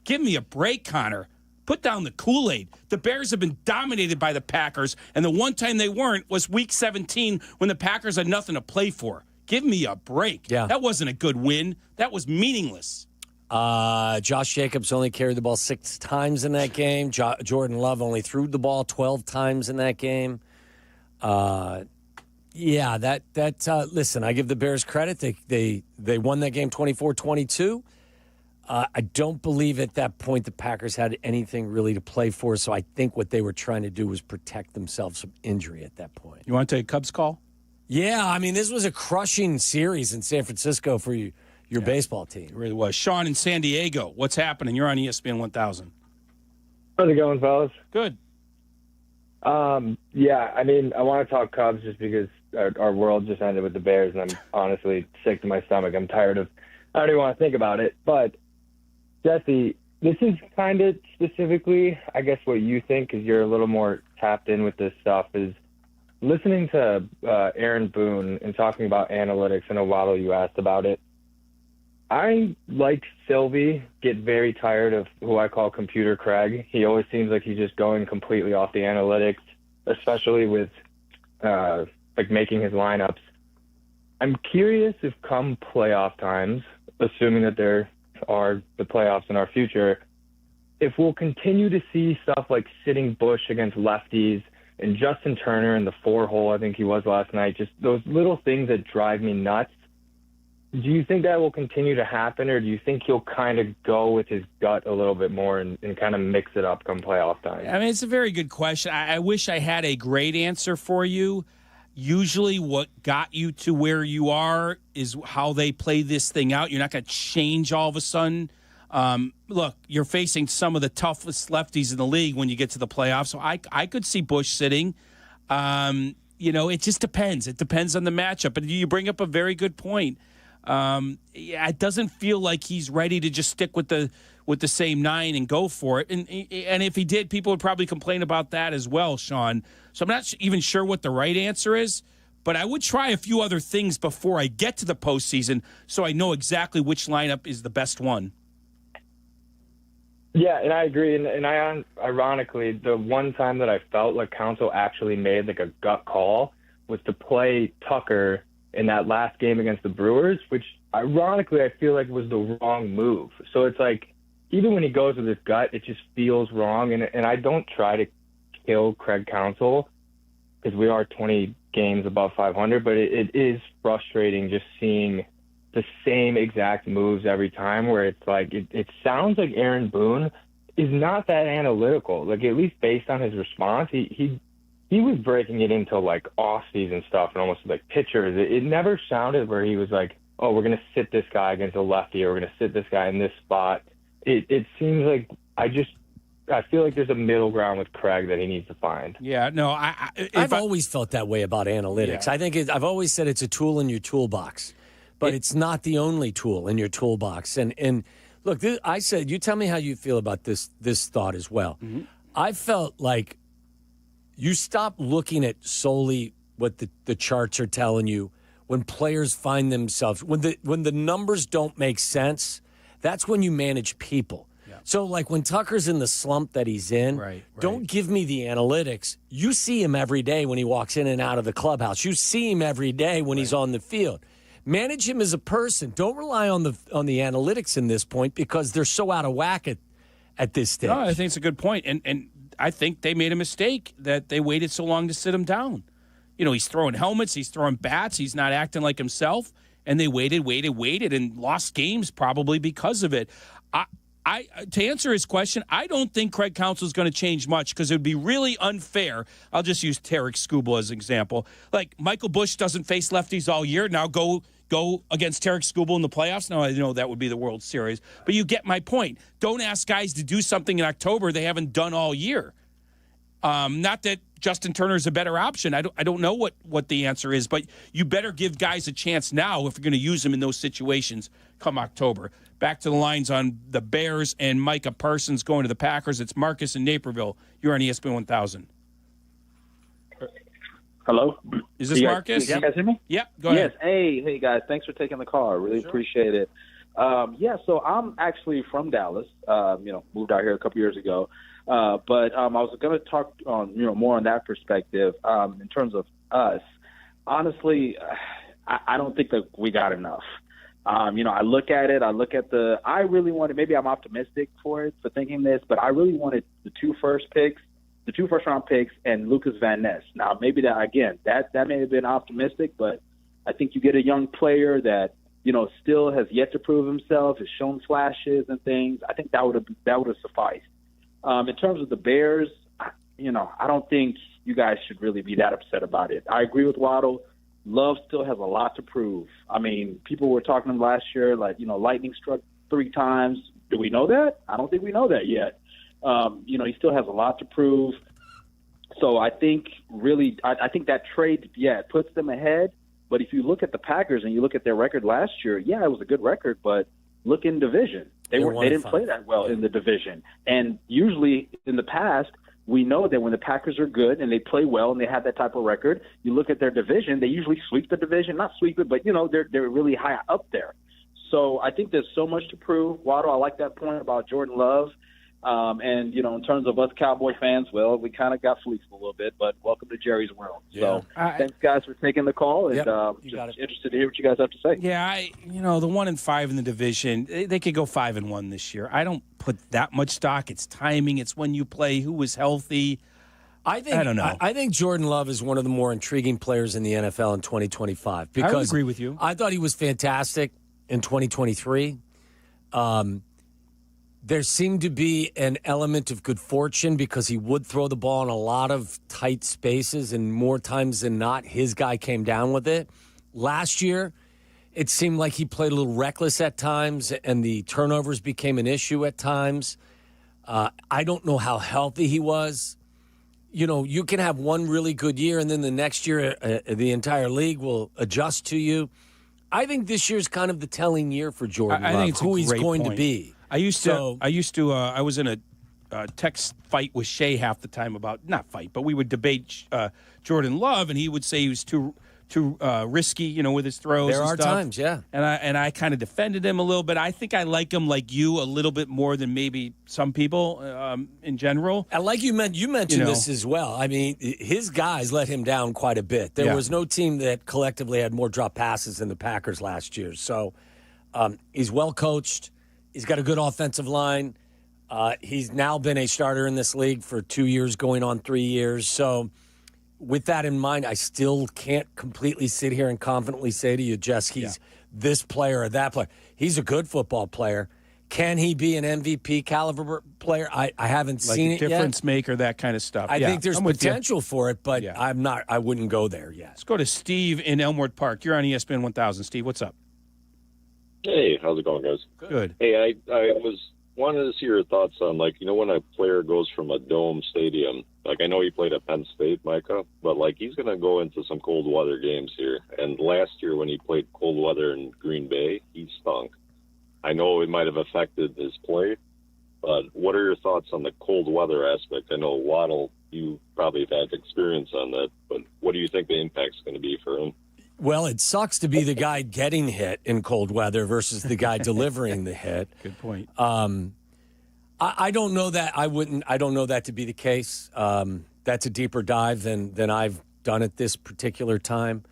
Give me a break, Connor. Put down the Kool-Aid. The Bears have been dominated by the Packers, and the one time they weren't was Week 17 when the Packers had nothing to play for. Give me a break. Yeah. That wasn't a good win. That was meaningless. Josh Jacobs only carried the ball 6 times in that game. Jordan Love only threw the ball 12 times in that game. Listen, I give the Bears credit. They won that game 24-22. I don't believe at that point the Packers had anything really to play for, so I think what they were trying to do was protect themselves from injury at that point. You want to take a Cubs call? Yeah, I mean, this was a crushing series in San Francisco for your baseball team. It really was. Sean in San Diego, what's happening? You're on ESPN 1000. How's it going, fellas? Good. I mean, I want to talk Cubs just because our world just ended with the Bears, and I'm honestly sick to my stomach. I don't even want to think about it. But, Jesse, this is kind of specifically, I guess, what you think, because you're a little more tapped in with this stuff, is listening to Aaron Boone and talking about analytics. I know, Waddle, you asked about it. I, like Silvy, get very tired of who I call Computer Craig. He always seems like he's just going completely off the analytics, especially with making his lineups. I'm curious if come playoff times, assuming that there are the playoffs in our future, if we'll continue to see stuff like sitting Bush against lefties and Justin Turner in the 4-hole, I think he was last night, just those little things that drive me nuts. Do you think that will continue to happen, or do you think he'll kind of go with his gut a little bit more and kind of mix it up come playoff time? I mean, it's a very good question. I wish I had a great answer for you. Usually what got you to where you are is how they play this thing out. You're not going to change all of a sudden. Look, you're facing some of the toughest lefties in the league when you get to the playoffs, so I could see Bush sitting. It just depends. It depends on the matchup. But you bring up a very good point. It doesn't feel like he's ready to just stick with the same 9 and go for it. And if he did, people would probably complain about that as well, Sean. So I'm not even sure what the right answer is, but I would try a few other things before I get to the postseason so I know exactly which lineup is the best one. Yeah, and I agree. And ironically, the one time that I felt like Counsell actually made like a gut call was to play Tucker in that last game against the Brewers, which ironically I feel like was the wrong move. So it's like even when he goes with his gut, it just feels wrong. And I don't try to kill Craig Counsell because we are 20 games above 500, but it is frustrating just seeing the same exact moves every time where it's like it sounds like Aaron Boone is not that analytical. Like, at least based on his response, he was breaking it into like off-season stuff and almost like pitchers. It never sounded where he was like, oh, we're going to sit this guy against a lefty, or we're going to sit this guy in this spot. It seems like I feel like there's a middle ground with Craig that he needs to find. Yeah, no, I've always felt that way about analytics. Yeah. I think I've always said it's a tool in your toolbox, but it's not the only tool in your toolbox. And look, I said, you tell me how you feel about this thought as well. Mm-hmm. I felt like you stop looking at solely what the charts are telling you when players find themselves, when the numbers don't make sense. That's when you manage people. So, like, when Tucker's in the slump that he's in, don't give me the analytics. You see him every day when he walks in and out of the clubhouse. You see him every day when he's on the field. Manage him as a person. Don't rely on the analytics in this point because they're so out of whack at this stage. No, I think it's a good point. And I think they made a mistake that they waited so long to sit him down. You know, he's throwing helmets, he's throwing bats, he's not acting like himself, and they waited, and lost games probably because of it. To answer his question, I don't think Craig Counsell is going to change much because it would be really unfair. I'll just use Tarek Skubal as an example. Like, Michael Busch doesn't face lefties all year. Now go against Tarek Skubal in the playoffs. Now, I know that would be the World Series. But you get my point. Don't ask guys to do something in October they haven't done all year. Not that Justin Turner is a better option. I don't know what the answer is, but you better give guys a chance now if you're going to use them in those situations come October. Back to the lines on the Bears and Micah Parsons going to the Packers. It's Marcus in Naperville. You're on ESPN 1000. Hello? Is this Marcus? Can you guys hear me? Yep, go ahead. Yes. Hey, guys. Thanks for taking the call. I really appreciate it. So I'm actually from Dallas. Moved out here a couple years ago. But I was going to talk on, more on that perspective in terms of us. Honestly, I don't think that we got enough. I look at it. I really wanted, maybe I'm optimistic for thinking this, but I really wanted the two first round picks and Lucas Van Ness. Now, maybe that may have been optimistic, but I think you get a young player that, still has yet to prove himself, has shown flashes and things. I think that would have sufficed. In terms of the Bears, I don't think you guys should really be that upset about it. I agree with Waddle. Love still has a lot to prove. I mean, people were talking to him last year, like, lightning struck 3 times. Do we know that? I don't think we know that yet. He still has a lot to prove. So I think I think that trade, it puts them ahead. But if you look at the Packers and you look at their record last year, it was a good record, but look in division. They didn't play that well in the division. And usually in the past, we know that when the Packers are good and they play well and they have that type of record, you look at their division, they usually sweep the division. Not sweep it, but, they're really high up there. So I think there's so much to prove. Waddle, I like that point about Jordan Love. And, in terms of us Cowboy fans, well, we kind of got fleeced a little bit, but welcome to Jerry's world. Yeah. So thanks, guys, for taking the call, and just interested to hear what you guys have to say. Yeah, the 1-5 in the division, they could go 5-1 this year. I don't put that much stock. It's timing. It's when you play, who was healthy. I don't know. I think Jordan Love is one of the more intriguing players in the NFL in 2025. Because I would agree with you. I thought he was fantastic in 2023. There seemed to be an element of good fortune because he would throw the ball in a lot of tight spaces, and more times than not, his guy came down with it. Last year, it seemed like he played a little reckless at times, and the turnovers became an issue at times. I don't know how healthy he was. You can have one really good year, and then the next year, the entire league will adjust to you. I think this year's kind of the telling year for Jordan Love, think it's who he's going to be. I was in a text fight with Shea half the time not fight, but we would debate Jordan Love, and he would say he was too risky, with his throws. There and are stuff. times, yeah. And I kind of defended him a little bit. I think I like him like you a little bit more than maybe some people in general. And like you mentioned this as well. I mean, his guys let him down quite a bit. There was no team that collectively had more drop passes than the Packers last year. So he's well coached. He's got a good offensive line. He's now been a starter in this league for 2 years, going on 3 years. So with that in mind, I still can't completely sit here and confidently say to you, Jess, he's this player or that player. He's a good football player. Can he be an MVP caliber player? I haven't seen it yet. Difference maker, that kind of stuff. I think there's potential for it, but I wouldn't go there yet. Let's go to Steve in Elmwood Park. You're on ESPN 1000. Steve, what's up? Hey, how's it going, guys? Good. Hey, I wanted to see your thoughts on, like, when a player goes from a dome stadium, like, I know he played at Penn State, Micah, but, like, he's going to go into some cold weather games here. And last year when he played cold weather in Green Bay, he stunk. I know it might have affected his play, but what are your thoughts on the cold weather aspect? I know, Waddle, you probably have had experience on that, but what do you think the impact's going to be for him? Well, it sucks to be the guy getting hit in cold weather versus the guy delivering the hit. Good point. I don't know that. I don't know that to be the case. That's a deeper dive than I've done at this particular time.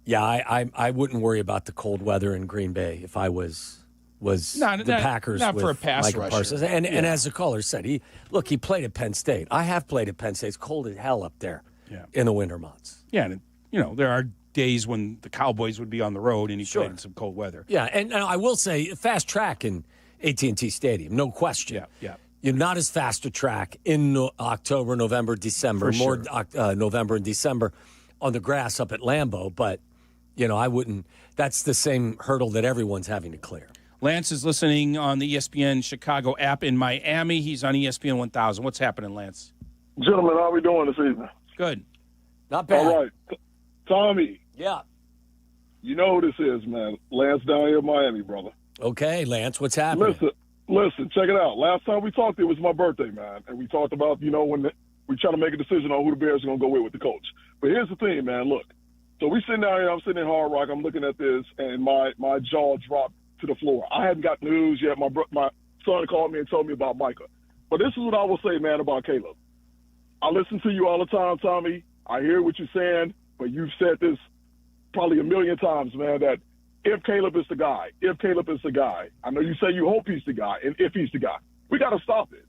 Yeah, I wouldn't worry about the cold weather in Green Bay if I was the Packers not with for a pass Micah rusher. Parsons. And as the caller said, he played at Penn State. I have played at Penn State. It's cold as hell up there in the winter months. Yeah, and there are days when the Cowboys would be on the road and he played in some cold weather. Yeah, and I will say fast track in AT&T Stadium, no question. Yeah. You're not as fast a track in October, November, December, more November and December on the grass up at Lambeau, but I wouldn't. That's the same hurdle that everyone's having to clear. Lance is listening on the ESPN Chicago app in Miami. He's on ESPN 1000. What's happening, Lance? Gentlemen, how are we doing this evening? Good. Not bad. All right. Tommy. Yeah. You know who this is, man. Lance down here in Miami, brother. Okay, Lance, what's happening? Listen, check it out. Last time we talked, it was my birthday, man. And we talked about, when we try to make a decision on who the Bears are going to go with the coach. But here's the thing, man. Look. So we sitting down here, I'm sitting in Hard Rock, I'm looking at this, and my jaw dropped to the floor. I hadn't got news yet. My son called me and told me about Micah. But this is what I will say, man, about Caleb. I listen to you all the time, Tommy. I hear what you're saying, but you've said this probably a million times, man, that if Caleb is the guy, I know you say you hope he's the guy, and if he's the guy, we got to stop it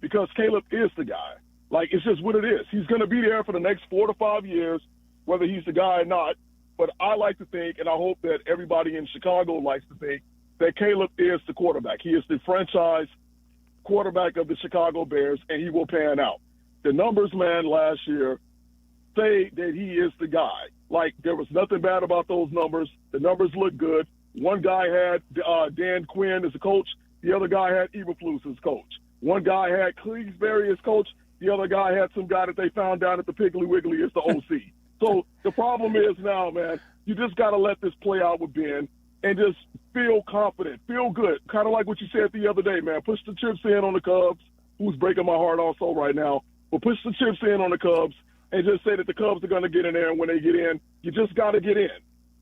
because Caleb is the guy. Like, it's just what it is. He's going to be there for the next 4 to 5 years, whether he's the guy or not. But I like to think, and I hope that everybody in Chicago likes to think, that Caleb is the quarterback. He is the franchise quarterback of the Chicago Bears, and he will pan out. The numbers, man, last year say that he is the guy. Like, there was nothing bad about those numbers. The numbers look good. One guy had Dan Quinn as a coach. The other guy had Eberflus as coach. One guy had Cleesbury as coach. The other guy had some guy that they found down at the Piggly Wiggly as the OC. So the problem is now, man, you just got to let this play out with Ben and just feel confident, feel good. Kind of like what you said the other day, man. Push the chips in on the Cubs, who's breaking my heart also right now. But push the chips in on the Cubs and just say that the Cubs are going to get in there. And when they get in, you just got to get in.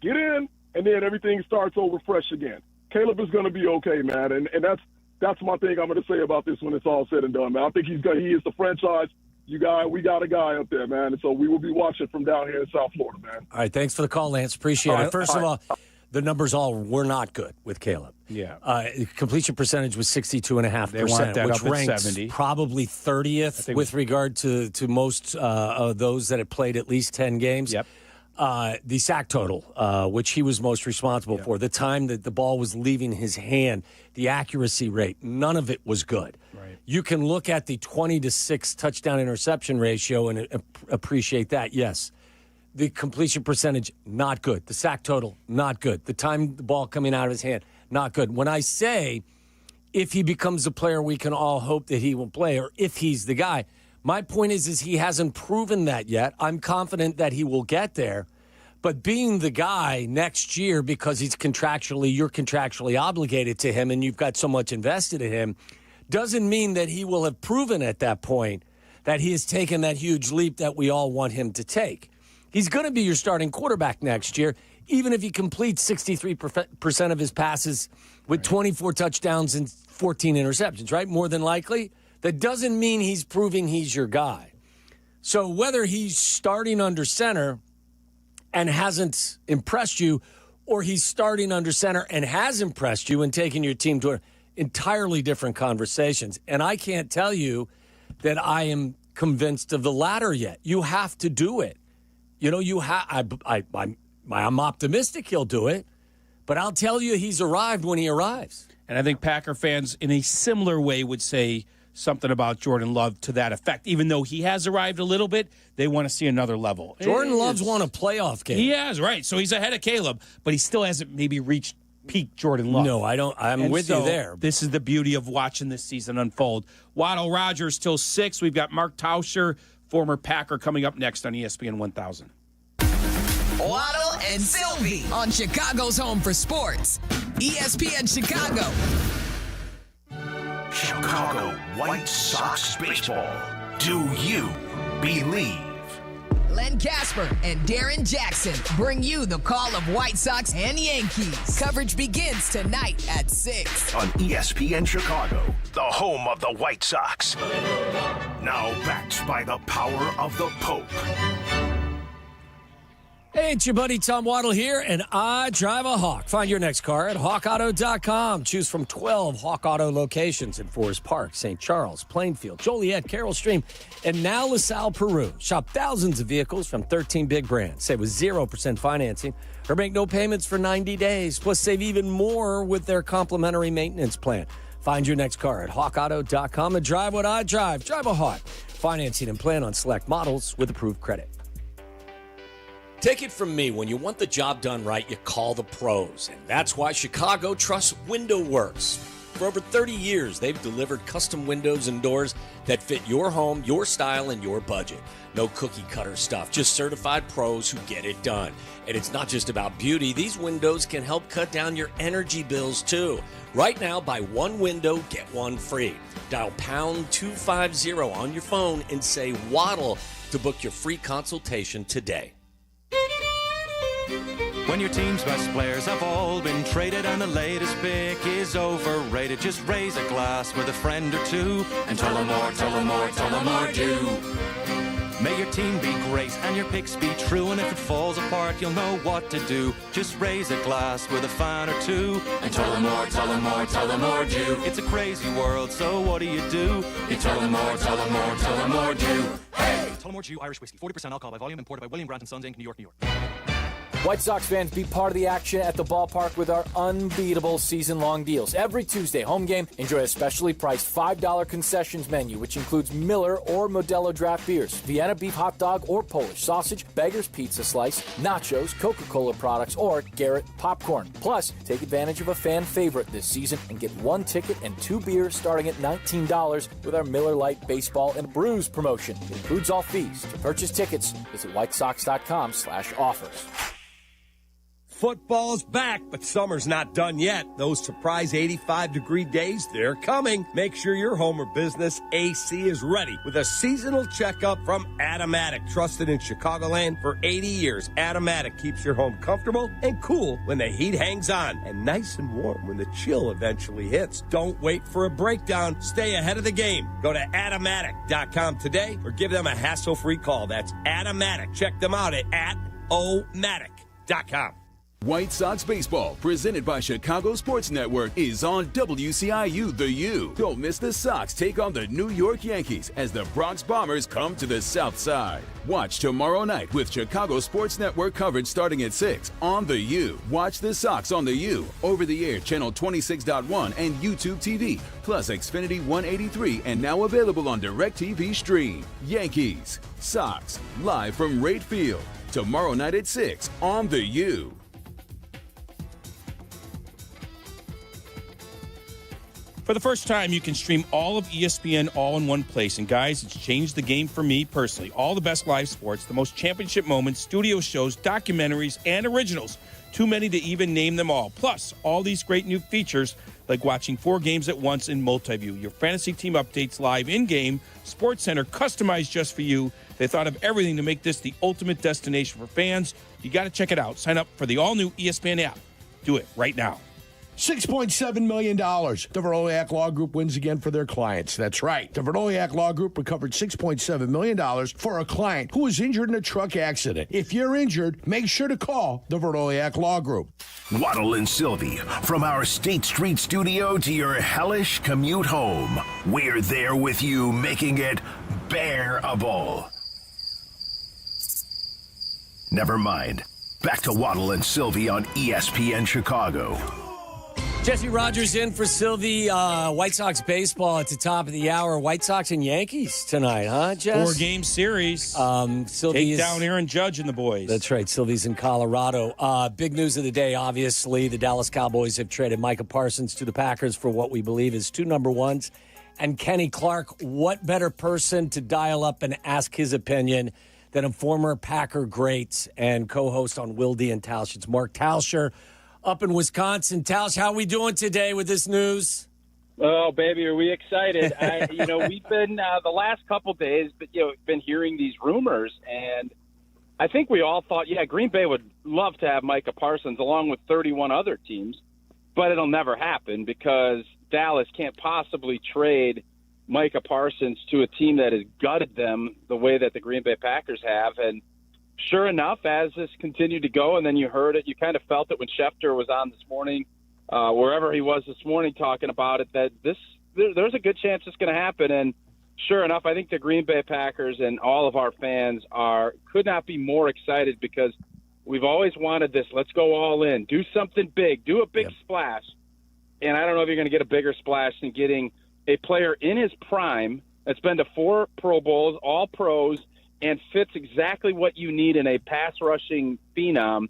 Get in, and then everything starts over fresh again. Caleb is going to be okay, man. And that's my thing I'm going to say about this when it's all said and done, man. I think he is the franchise. We got a guy up there, man. And so we will be watching from down here in South Florida, man. All right, thanks for the call, Lance. Appreciate it. First of all, the numbers all were not good with Caleb. Yeah. Completion percentage was 62.5%, which ranks 70. Probably 30th with regard to most of those that had played at least 10 games. Yep. The sack total, which he was most responsible for, the time that the ball was leaving his hand, the accuracy rate, none of it was good. Right. You can look at the 20-6 touchdown interception ratio and appreciate that, yes. The completion percentage, not good. The sack total, not good. The time the ball coming out of his hand, not good. When I say if he becomes a player we can all hope that he will play, or if he's the guy, my point is he hasn't proven that yet. I'm confident that he will get there. But being the guy next year because you're contractually obligated to him and you've got so much invested in him, doesn't mean that he will have proven at that point that he has taken that huge leap that we all want him to take. He's going to be your starting quarterback next year, even if he completes 63% of his passes with 24 touchdowns and 14 interceptions, right? More than likely. That doesn't mean he's proving he's your guy. So whether he's starting under center and hasn't impressed you, or he's starting under center and has impressed you and taken your team to entirely different conversations. And I can't tell you that I am convinced of the latter yet. You have to do it. You know, I'm optimistic he'll do it, but I'll tell you he's arrived when he arrives. And I think Packer fans in a similar way would say something about Jordan Love to that effect. Even though he has arrived a little bit, they want to see another level. Jordan Love's won a playoff game. He has, right. So he's ahead of Caleb, but he still hasn't maybe reached peak Jordan Love. No, I don't. I'm with you there. This is the beauty of watching this season unfold. Waddle Rogers till 6. We've got Mark Tauscher, former Packer, coming up next on ESPN 1000. Waddle and Silvy on Chicago's home for sports. ESPN Chicago. Chicago White Sox baseball. Do you believe? Len Casper and Darren Jackson bring you the call of White Sox and Yankees. Coverage begins tonight at 6 on ESPN Chicago, the home of the White Sox. Now backed by the power of the Pope. Hey, it's your buddy Tom Waddle here, and I drive a Hawk. Find your next car at hawkauto.com. Choose from 12 Hawk Auto locations in Forest Park, St. Charles, Plainfield, Joliet, Carroll Stream, and now LaSalle, Peru. Shop thousands of vehicles from 13 big brands. Save with 0% financing or make no payments for 90 days. Plus, save even more with their complimentary maintenance plan. Find your next car at hawkauto.com and drive what I drive. Drive a Hawk. Financing and plan on select models with approved credit. Take it from me, when you want the job done right, you call the pros. And that's why Chicago trusts Window Works. For over 30 years, they've delivered custom windows and doors that fit your home, your style, and your budget. No cookie cutter stuff, just certified pros who get it done. And it's not just about beauty. These windows can help cut down your energy bills, too. Right now, buy one window, get one free. Dial pound 250 on your phone and say Waddle to book your free consultation today. When your team's best players have all been traded and the latest pick is overrated, just raise a glass with a friend or two and tell them more, tell them more, tell them more do. May your team be great and your picks be true, and if it falls apart, you'll know what to do. Just raise a glass with a fan or two and tell them more, tell them more, tell them more do. It's a crazy world, so what do? You tell them more, tell them more, tell them more do. Hey! Tullamore Dew Irish Whiskey, 40% alcohol by volume, imported by William Grant & Sons, Inc., New York, New York. White Sox fans, be part of the action at the ballpark with our unbeatable season-long deals. Every Tuesday home game, enjoy a specially priced $5 concessions menu, which includes Miller or Modelo draft beers, Vienna beef hot dog or Polish sausage, Beggar's Pizza Slice, nachos, Coca-Cola products, or Garrett popcorn. Plus, take advantage of a fan favorite this season and get one ticket and two beers starting at $19 with our Miller Lite Baseball and Brews promotion. It includes all fees. To purchase tickets, visit whitesox.com/offers. Football's back, but summer's not done yet. Those surprise 85-degree days, they're coming. Make sure your home or business AC is ready with a seasonal checkup from Automatic. Trusted in Chicagoland for 80 years, Automatic keeps your home comfortable and cool when the heat hangs on, and nice and warm when the chill eventually hits. Don't wait for a breakdown. Stay ahead of the game. Go to Automatic.com today or give them a hassle-free call. That's Automatic. Check them out at omatic.com. White Sox baseball, presented by Chicago Sports Network, is on WCIU The U. Don't miss the Sox take on the New York Yankees as the Bronx Bombers come to the South Side. Watch tomorrow night with Chicago Sports Network coverage starting at 6 on The U. Watch the Sox on The U, over-the-air channel 26.1 and YouTube TV, plus Xfinity 183, and now available on DirecTV Stream. Yankees, Sox, live from Rate Field, tomorrow night at 6 on The U. For the first time, you can stream all of ESPN all in one place. And guys, it's changed the game for me personally. All the best live sports, the most championship moments, studio shows, documentaries, and originals. Too many to even name them all. Plus, all these great new features like watching 4 games at once in multi-view. Your fantasy team updates live in-game. SportsCenter customized just for you. They thought of everything to make this the ultimate destination for fans. You got to check it out. Sign up for the all-new ESPN app. Do it right now. $6.7 million. The Verdoliak Law Group wins again for their clients. That's right. The Verdoliak Law Group recovered $6.7 million for a client who was injured in a truck accident. If you're injured, make sure to call the Verdoliak Law Group. Waddle and Silvy, from our State Street studio to your hellish commute home, we're there with you, making it bearable. Never mind. Back to Waddle and Silvy on ESPN Chicago. Jesse Rogers in for Silvy. White Sox baseball at the top of the hour. White Sox and Yankees tonight, huh, Jess? 4-game series. Silvy Take down Aaron Judge and the boys. That's right. Silvy's in Colorado. Big news of the day, obviously. The Dallas Cowboys have traded Micah Parsons to the Packers for what we believe is 2 number ones. And Kenny Clark, what better person to dial up and ask his opinion than a former Packer great and co-host on Wilde and Tausch. It's Mark Tauscher up in Wisconsin. Tausch, how are we doing today with this news? Oh, baby, are we excited? We've been the last couple days, but been hearing these rumors, and I think we all thought, Green Bay would love to have Micah Parsons along with 31 other teams, but it'll never happen because Dallas can't possibly trade Micah Parsons to a team that has gutted them the way that the Green Bay Packers have. And sure enough, as this continued to go, and then you heard it, you kind of felt it when Schefter was on this morning, wherever he was this morning talking about it, that there's a good chance it's going to happen. And sure enough, I think the Green Bay Packers and all of our fans could not be more excited because we've always wanted this. Let's go all in, do something big, do a big splash. And I don't know if you're going to get a bigger splash than getting a player in his prime that's been to 4 Pro Bowls, all pros, and fits exactly what you need in a pass-rushing phenom.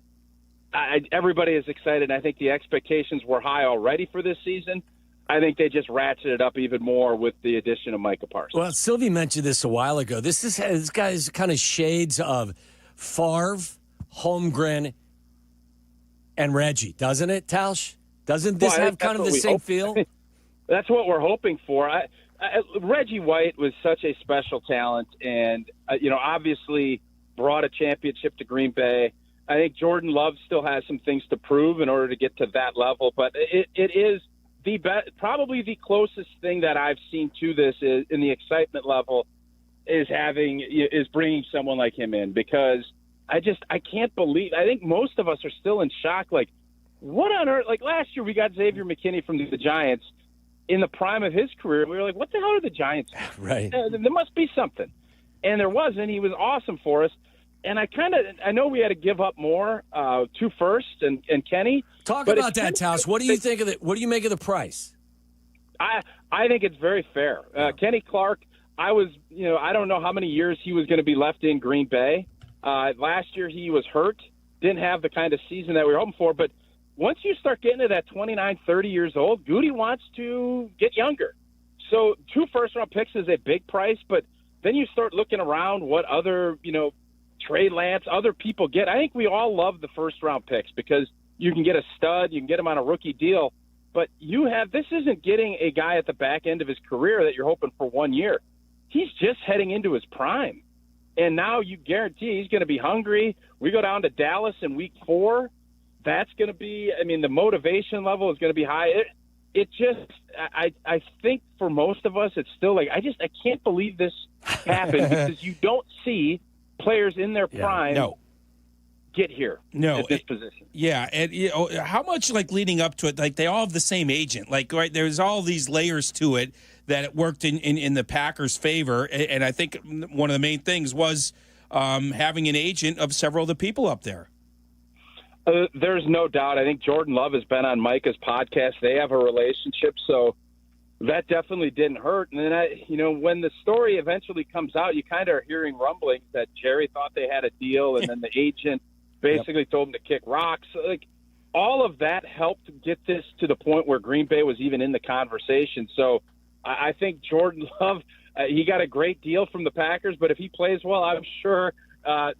Everybody is excited. I think the expectations were high already for this season. I think they just ratcheted it up even more with the addition of Micah Parsons. Well, Silvy mentioned this a while ago. This guy's kind of shades of Favre, Holmgren, and Reggie, doesn't it, Tausch? Doesn't this have kind of the same feel? That's what we're hoping for. Reggie White was such a special talent and, obviously brought a championship to Green Bay. I think Jordan Love still has some things to prove in order to get to that level, but it is probably the closest thing that I've seen to this is, in the excitement level is bringing someone like him in, because I can't believe, I think most of us are still in shock. Like, what on earth? Like last year we got Xavier McKinney from the Giants in the prime of his career. We were like, what the hell are the Giants doing? Right. There must be something. And there wasn't. He was awesome for us. And I know we had to give up more, 2 firsts and Kenny. Talk about that, Tausch. What do you think of it? What do you make of the price? I think it's very fair. Kenny Clark, I don't know how many years he was going to be left in Green Bay. Last year he was hurt, didn't have the kind of season that we were hoping for. But once you start getting to that 29, 30 years old, Goody wants to get younger. So 2 first-round picks is a big price, but then you start looking around what other, Trey Lance, other people get. I think we all love the first-round picks because you can get a stud, you can get him on a rookie deal, but this isn't getting a guy at the back end of his career that you're hoping for 1 year. He's just heading into his prime. And now you guarantee he's going to be hungry. We go down to Dallas in week 4. That's going to be, the motivation level is going to be high. I think for most of us, it's still like, I can't believe this happened because you don't see players in their prime get here at this position. Yeah, and how much leading up to it, they all have the same agent. Right, there's all these layers to it that it worked in the Packers' favor, and I think one of the main things was having an agent of several of the people up there. There's no doubt. I think Jordan Love has been on Micah's podcast. They have a relationship, so that definitely didn't hurt. And then, when the story eventually comes out, you kind of are hearing rumblings that Jerry thought they had a deal, and then the agent basically told him to kick rocks. All of that helped get this to the point where Green Bay was even in the conversation. So I think Jordan Love, he got a great deal from the Packers, but if he plays well, I'm sure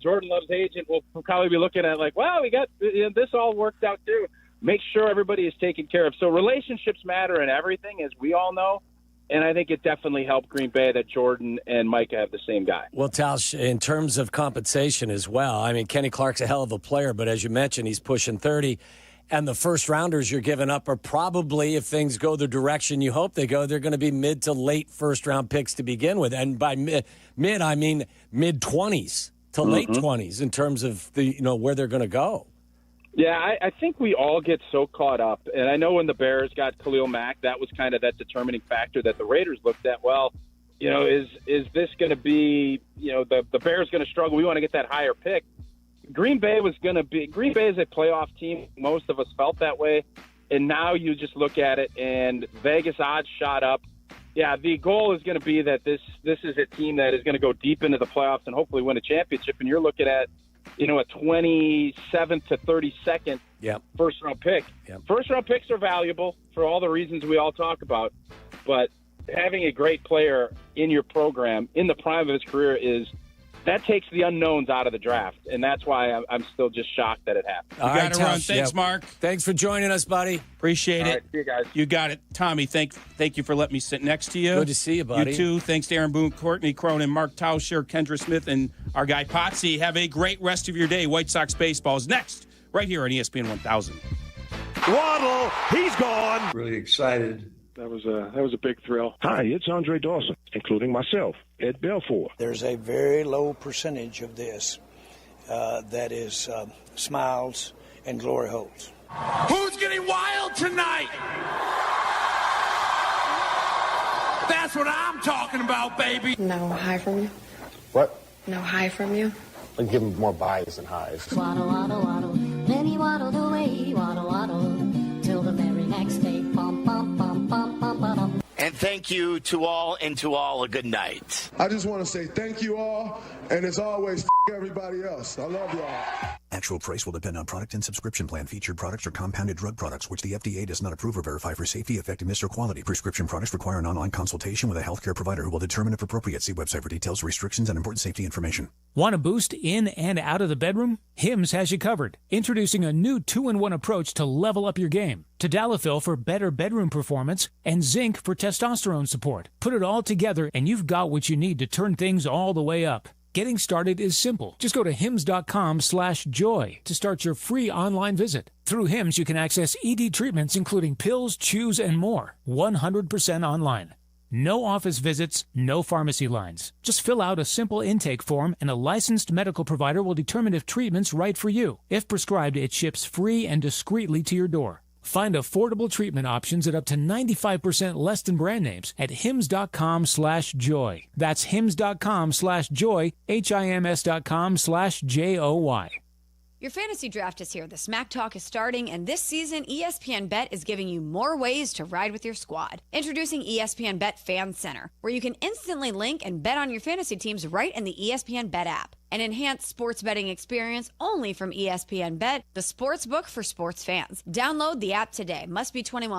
Jordan Love's agent will probably be looking at we got this all worked out too. Make sure everybody is taken care of. So relationships matter in everything, as we all know. And I think it definitely helped Green Bay that Jordan and Micah have the same guy. Well, Tausch, in terms of compensation as well, Kenny Clark's a hell of a player, but as you mentioned, he's pushing 30. And the first rounders you're giving up are probably, if things go the direction you hope they go, they're going to be mid to late first round picks to begin with. And by mid, I mean mid 20s to late 20s in terms of where they're going to go. Yeah, I think we all get so caught up. And I know when the Bears got Khalil Mack, that was kind of that determining factor that the Raiders looked at. Well, is this going to be, the Bears going to struggle? We want to get that higher pick. Green Bay is a playoff team. Most of us felt that way. And now you just look at it, and Vegas odds shot up. Yeah, the goal is going to be that this is a team that is going to go deep into the playoffs and hopefully win a championship. And you're looking at, a 27th to 32nd first-round pick. Yep. First-round picks are valuable for all the reasons we all talk about. But having a great player in your program in the prime of his career that takes the unknowns out of the draft, and that's why I'm still just shocked that it happened. You got to run. Thanks, Mark. Thanks for joining us, buddy. Appreciate it. All right, see you guys. You got it. Tommy, thank you for letting me sit next to you. Good to see you, buddy. You too. Thanks to Aaron Boone, Courtney Cronin, Mark Tauscher, Kendra Smith, and our guy Potsy. Have a great rest of your day. White Sox baseball is next, right here on ESPN 1000. Waddle, he's gone. Really excited. That was a big thrill. Hi, it's Andre Dawson, including myself, Ed Belfour. There's a very low percentage of this that is smiles and glory holes. Who's getting wild tonight? That's what I'm talking about, baby. No hi from you? What? No hi from you? I'll give him more buys than highs. Waddle, waddle, waddle. Then he waddled away, waddle, waddle, till the very next day. Bum, bum, bum, bum, bum, bum. And thank you to all, and to all a good night. I just want to say thank you all, and as always, everybody else. I love y'all. Actual price will depend on product and subscription plan. Featured products are compounded drug products, which the FDA does not approve or verify for safety, effectiveness, or quality. Prescription products require an online consultation with a healthcare provider who will determine if appropriate. See website for details, restrictions, and important safety information. Want a boost in and out of the bedroom? Hims has you covered. Introducing a new 2-in-1 approach to level up your game. Tadalafil for better bedroom performance and zinc for testosterone support. Put it all together and you've got what you need to turn things all the way up. Getting started is simple. Just go to hims.com/joy to start your free online visit. Through Hims, you can access ED treatments including pills, chews, and more. 100% online. No office visits, no pharmacy lines. Just fill out a simple intake form and a licensed medical provider will determine if treatment's right for you. If prescribed, it ships free and discreetly to your door. Find affordable treatment options at up to 95% less than brand names at hims.com/joy. That's hims.com/joy, hims.com/joy. Your fantasy draft is here. The Smack Talk is starting, and this season, ESPN Bet is giving you more ways to ride with your squad. Introducing ESPN Bet Fan Center, where you can instantly link and bet on your fantasy teams right in the ESPN Bet app. An enhanced sports betting experience only from ESPN Bet, the sports book for sports fans. Download the app today. Must be 21.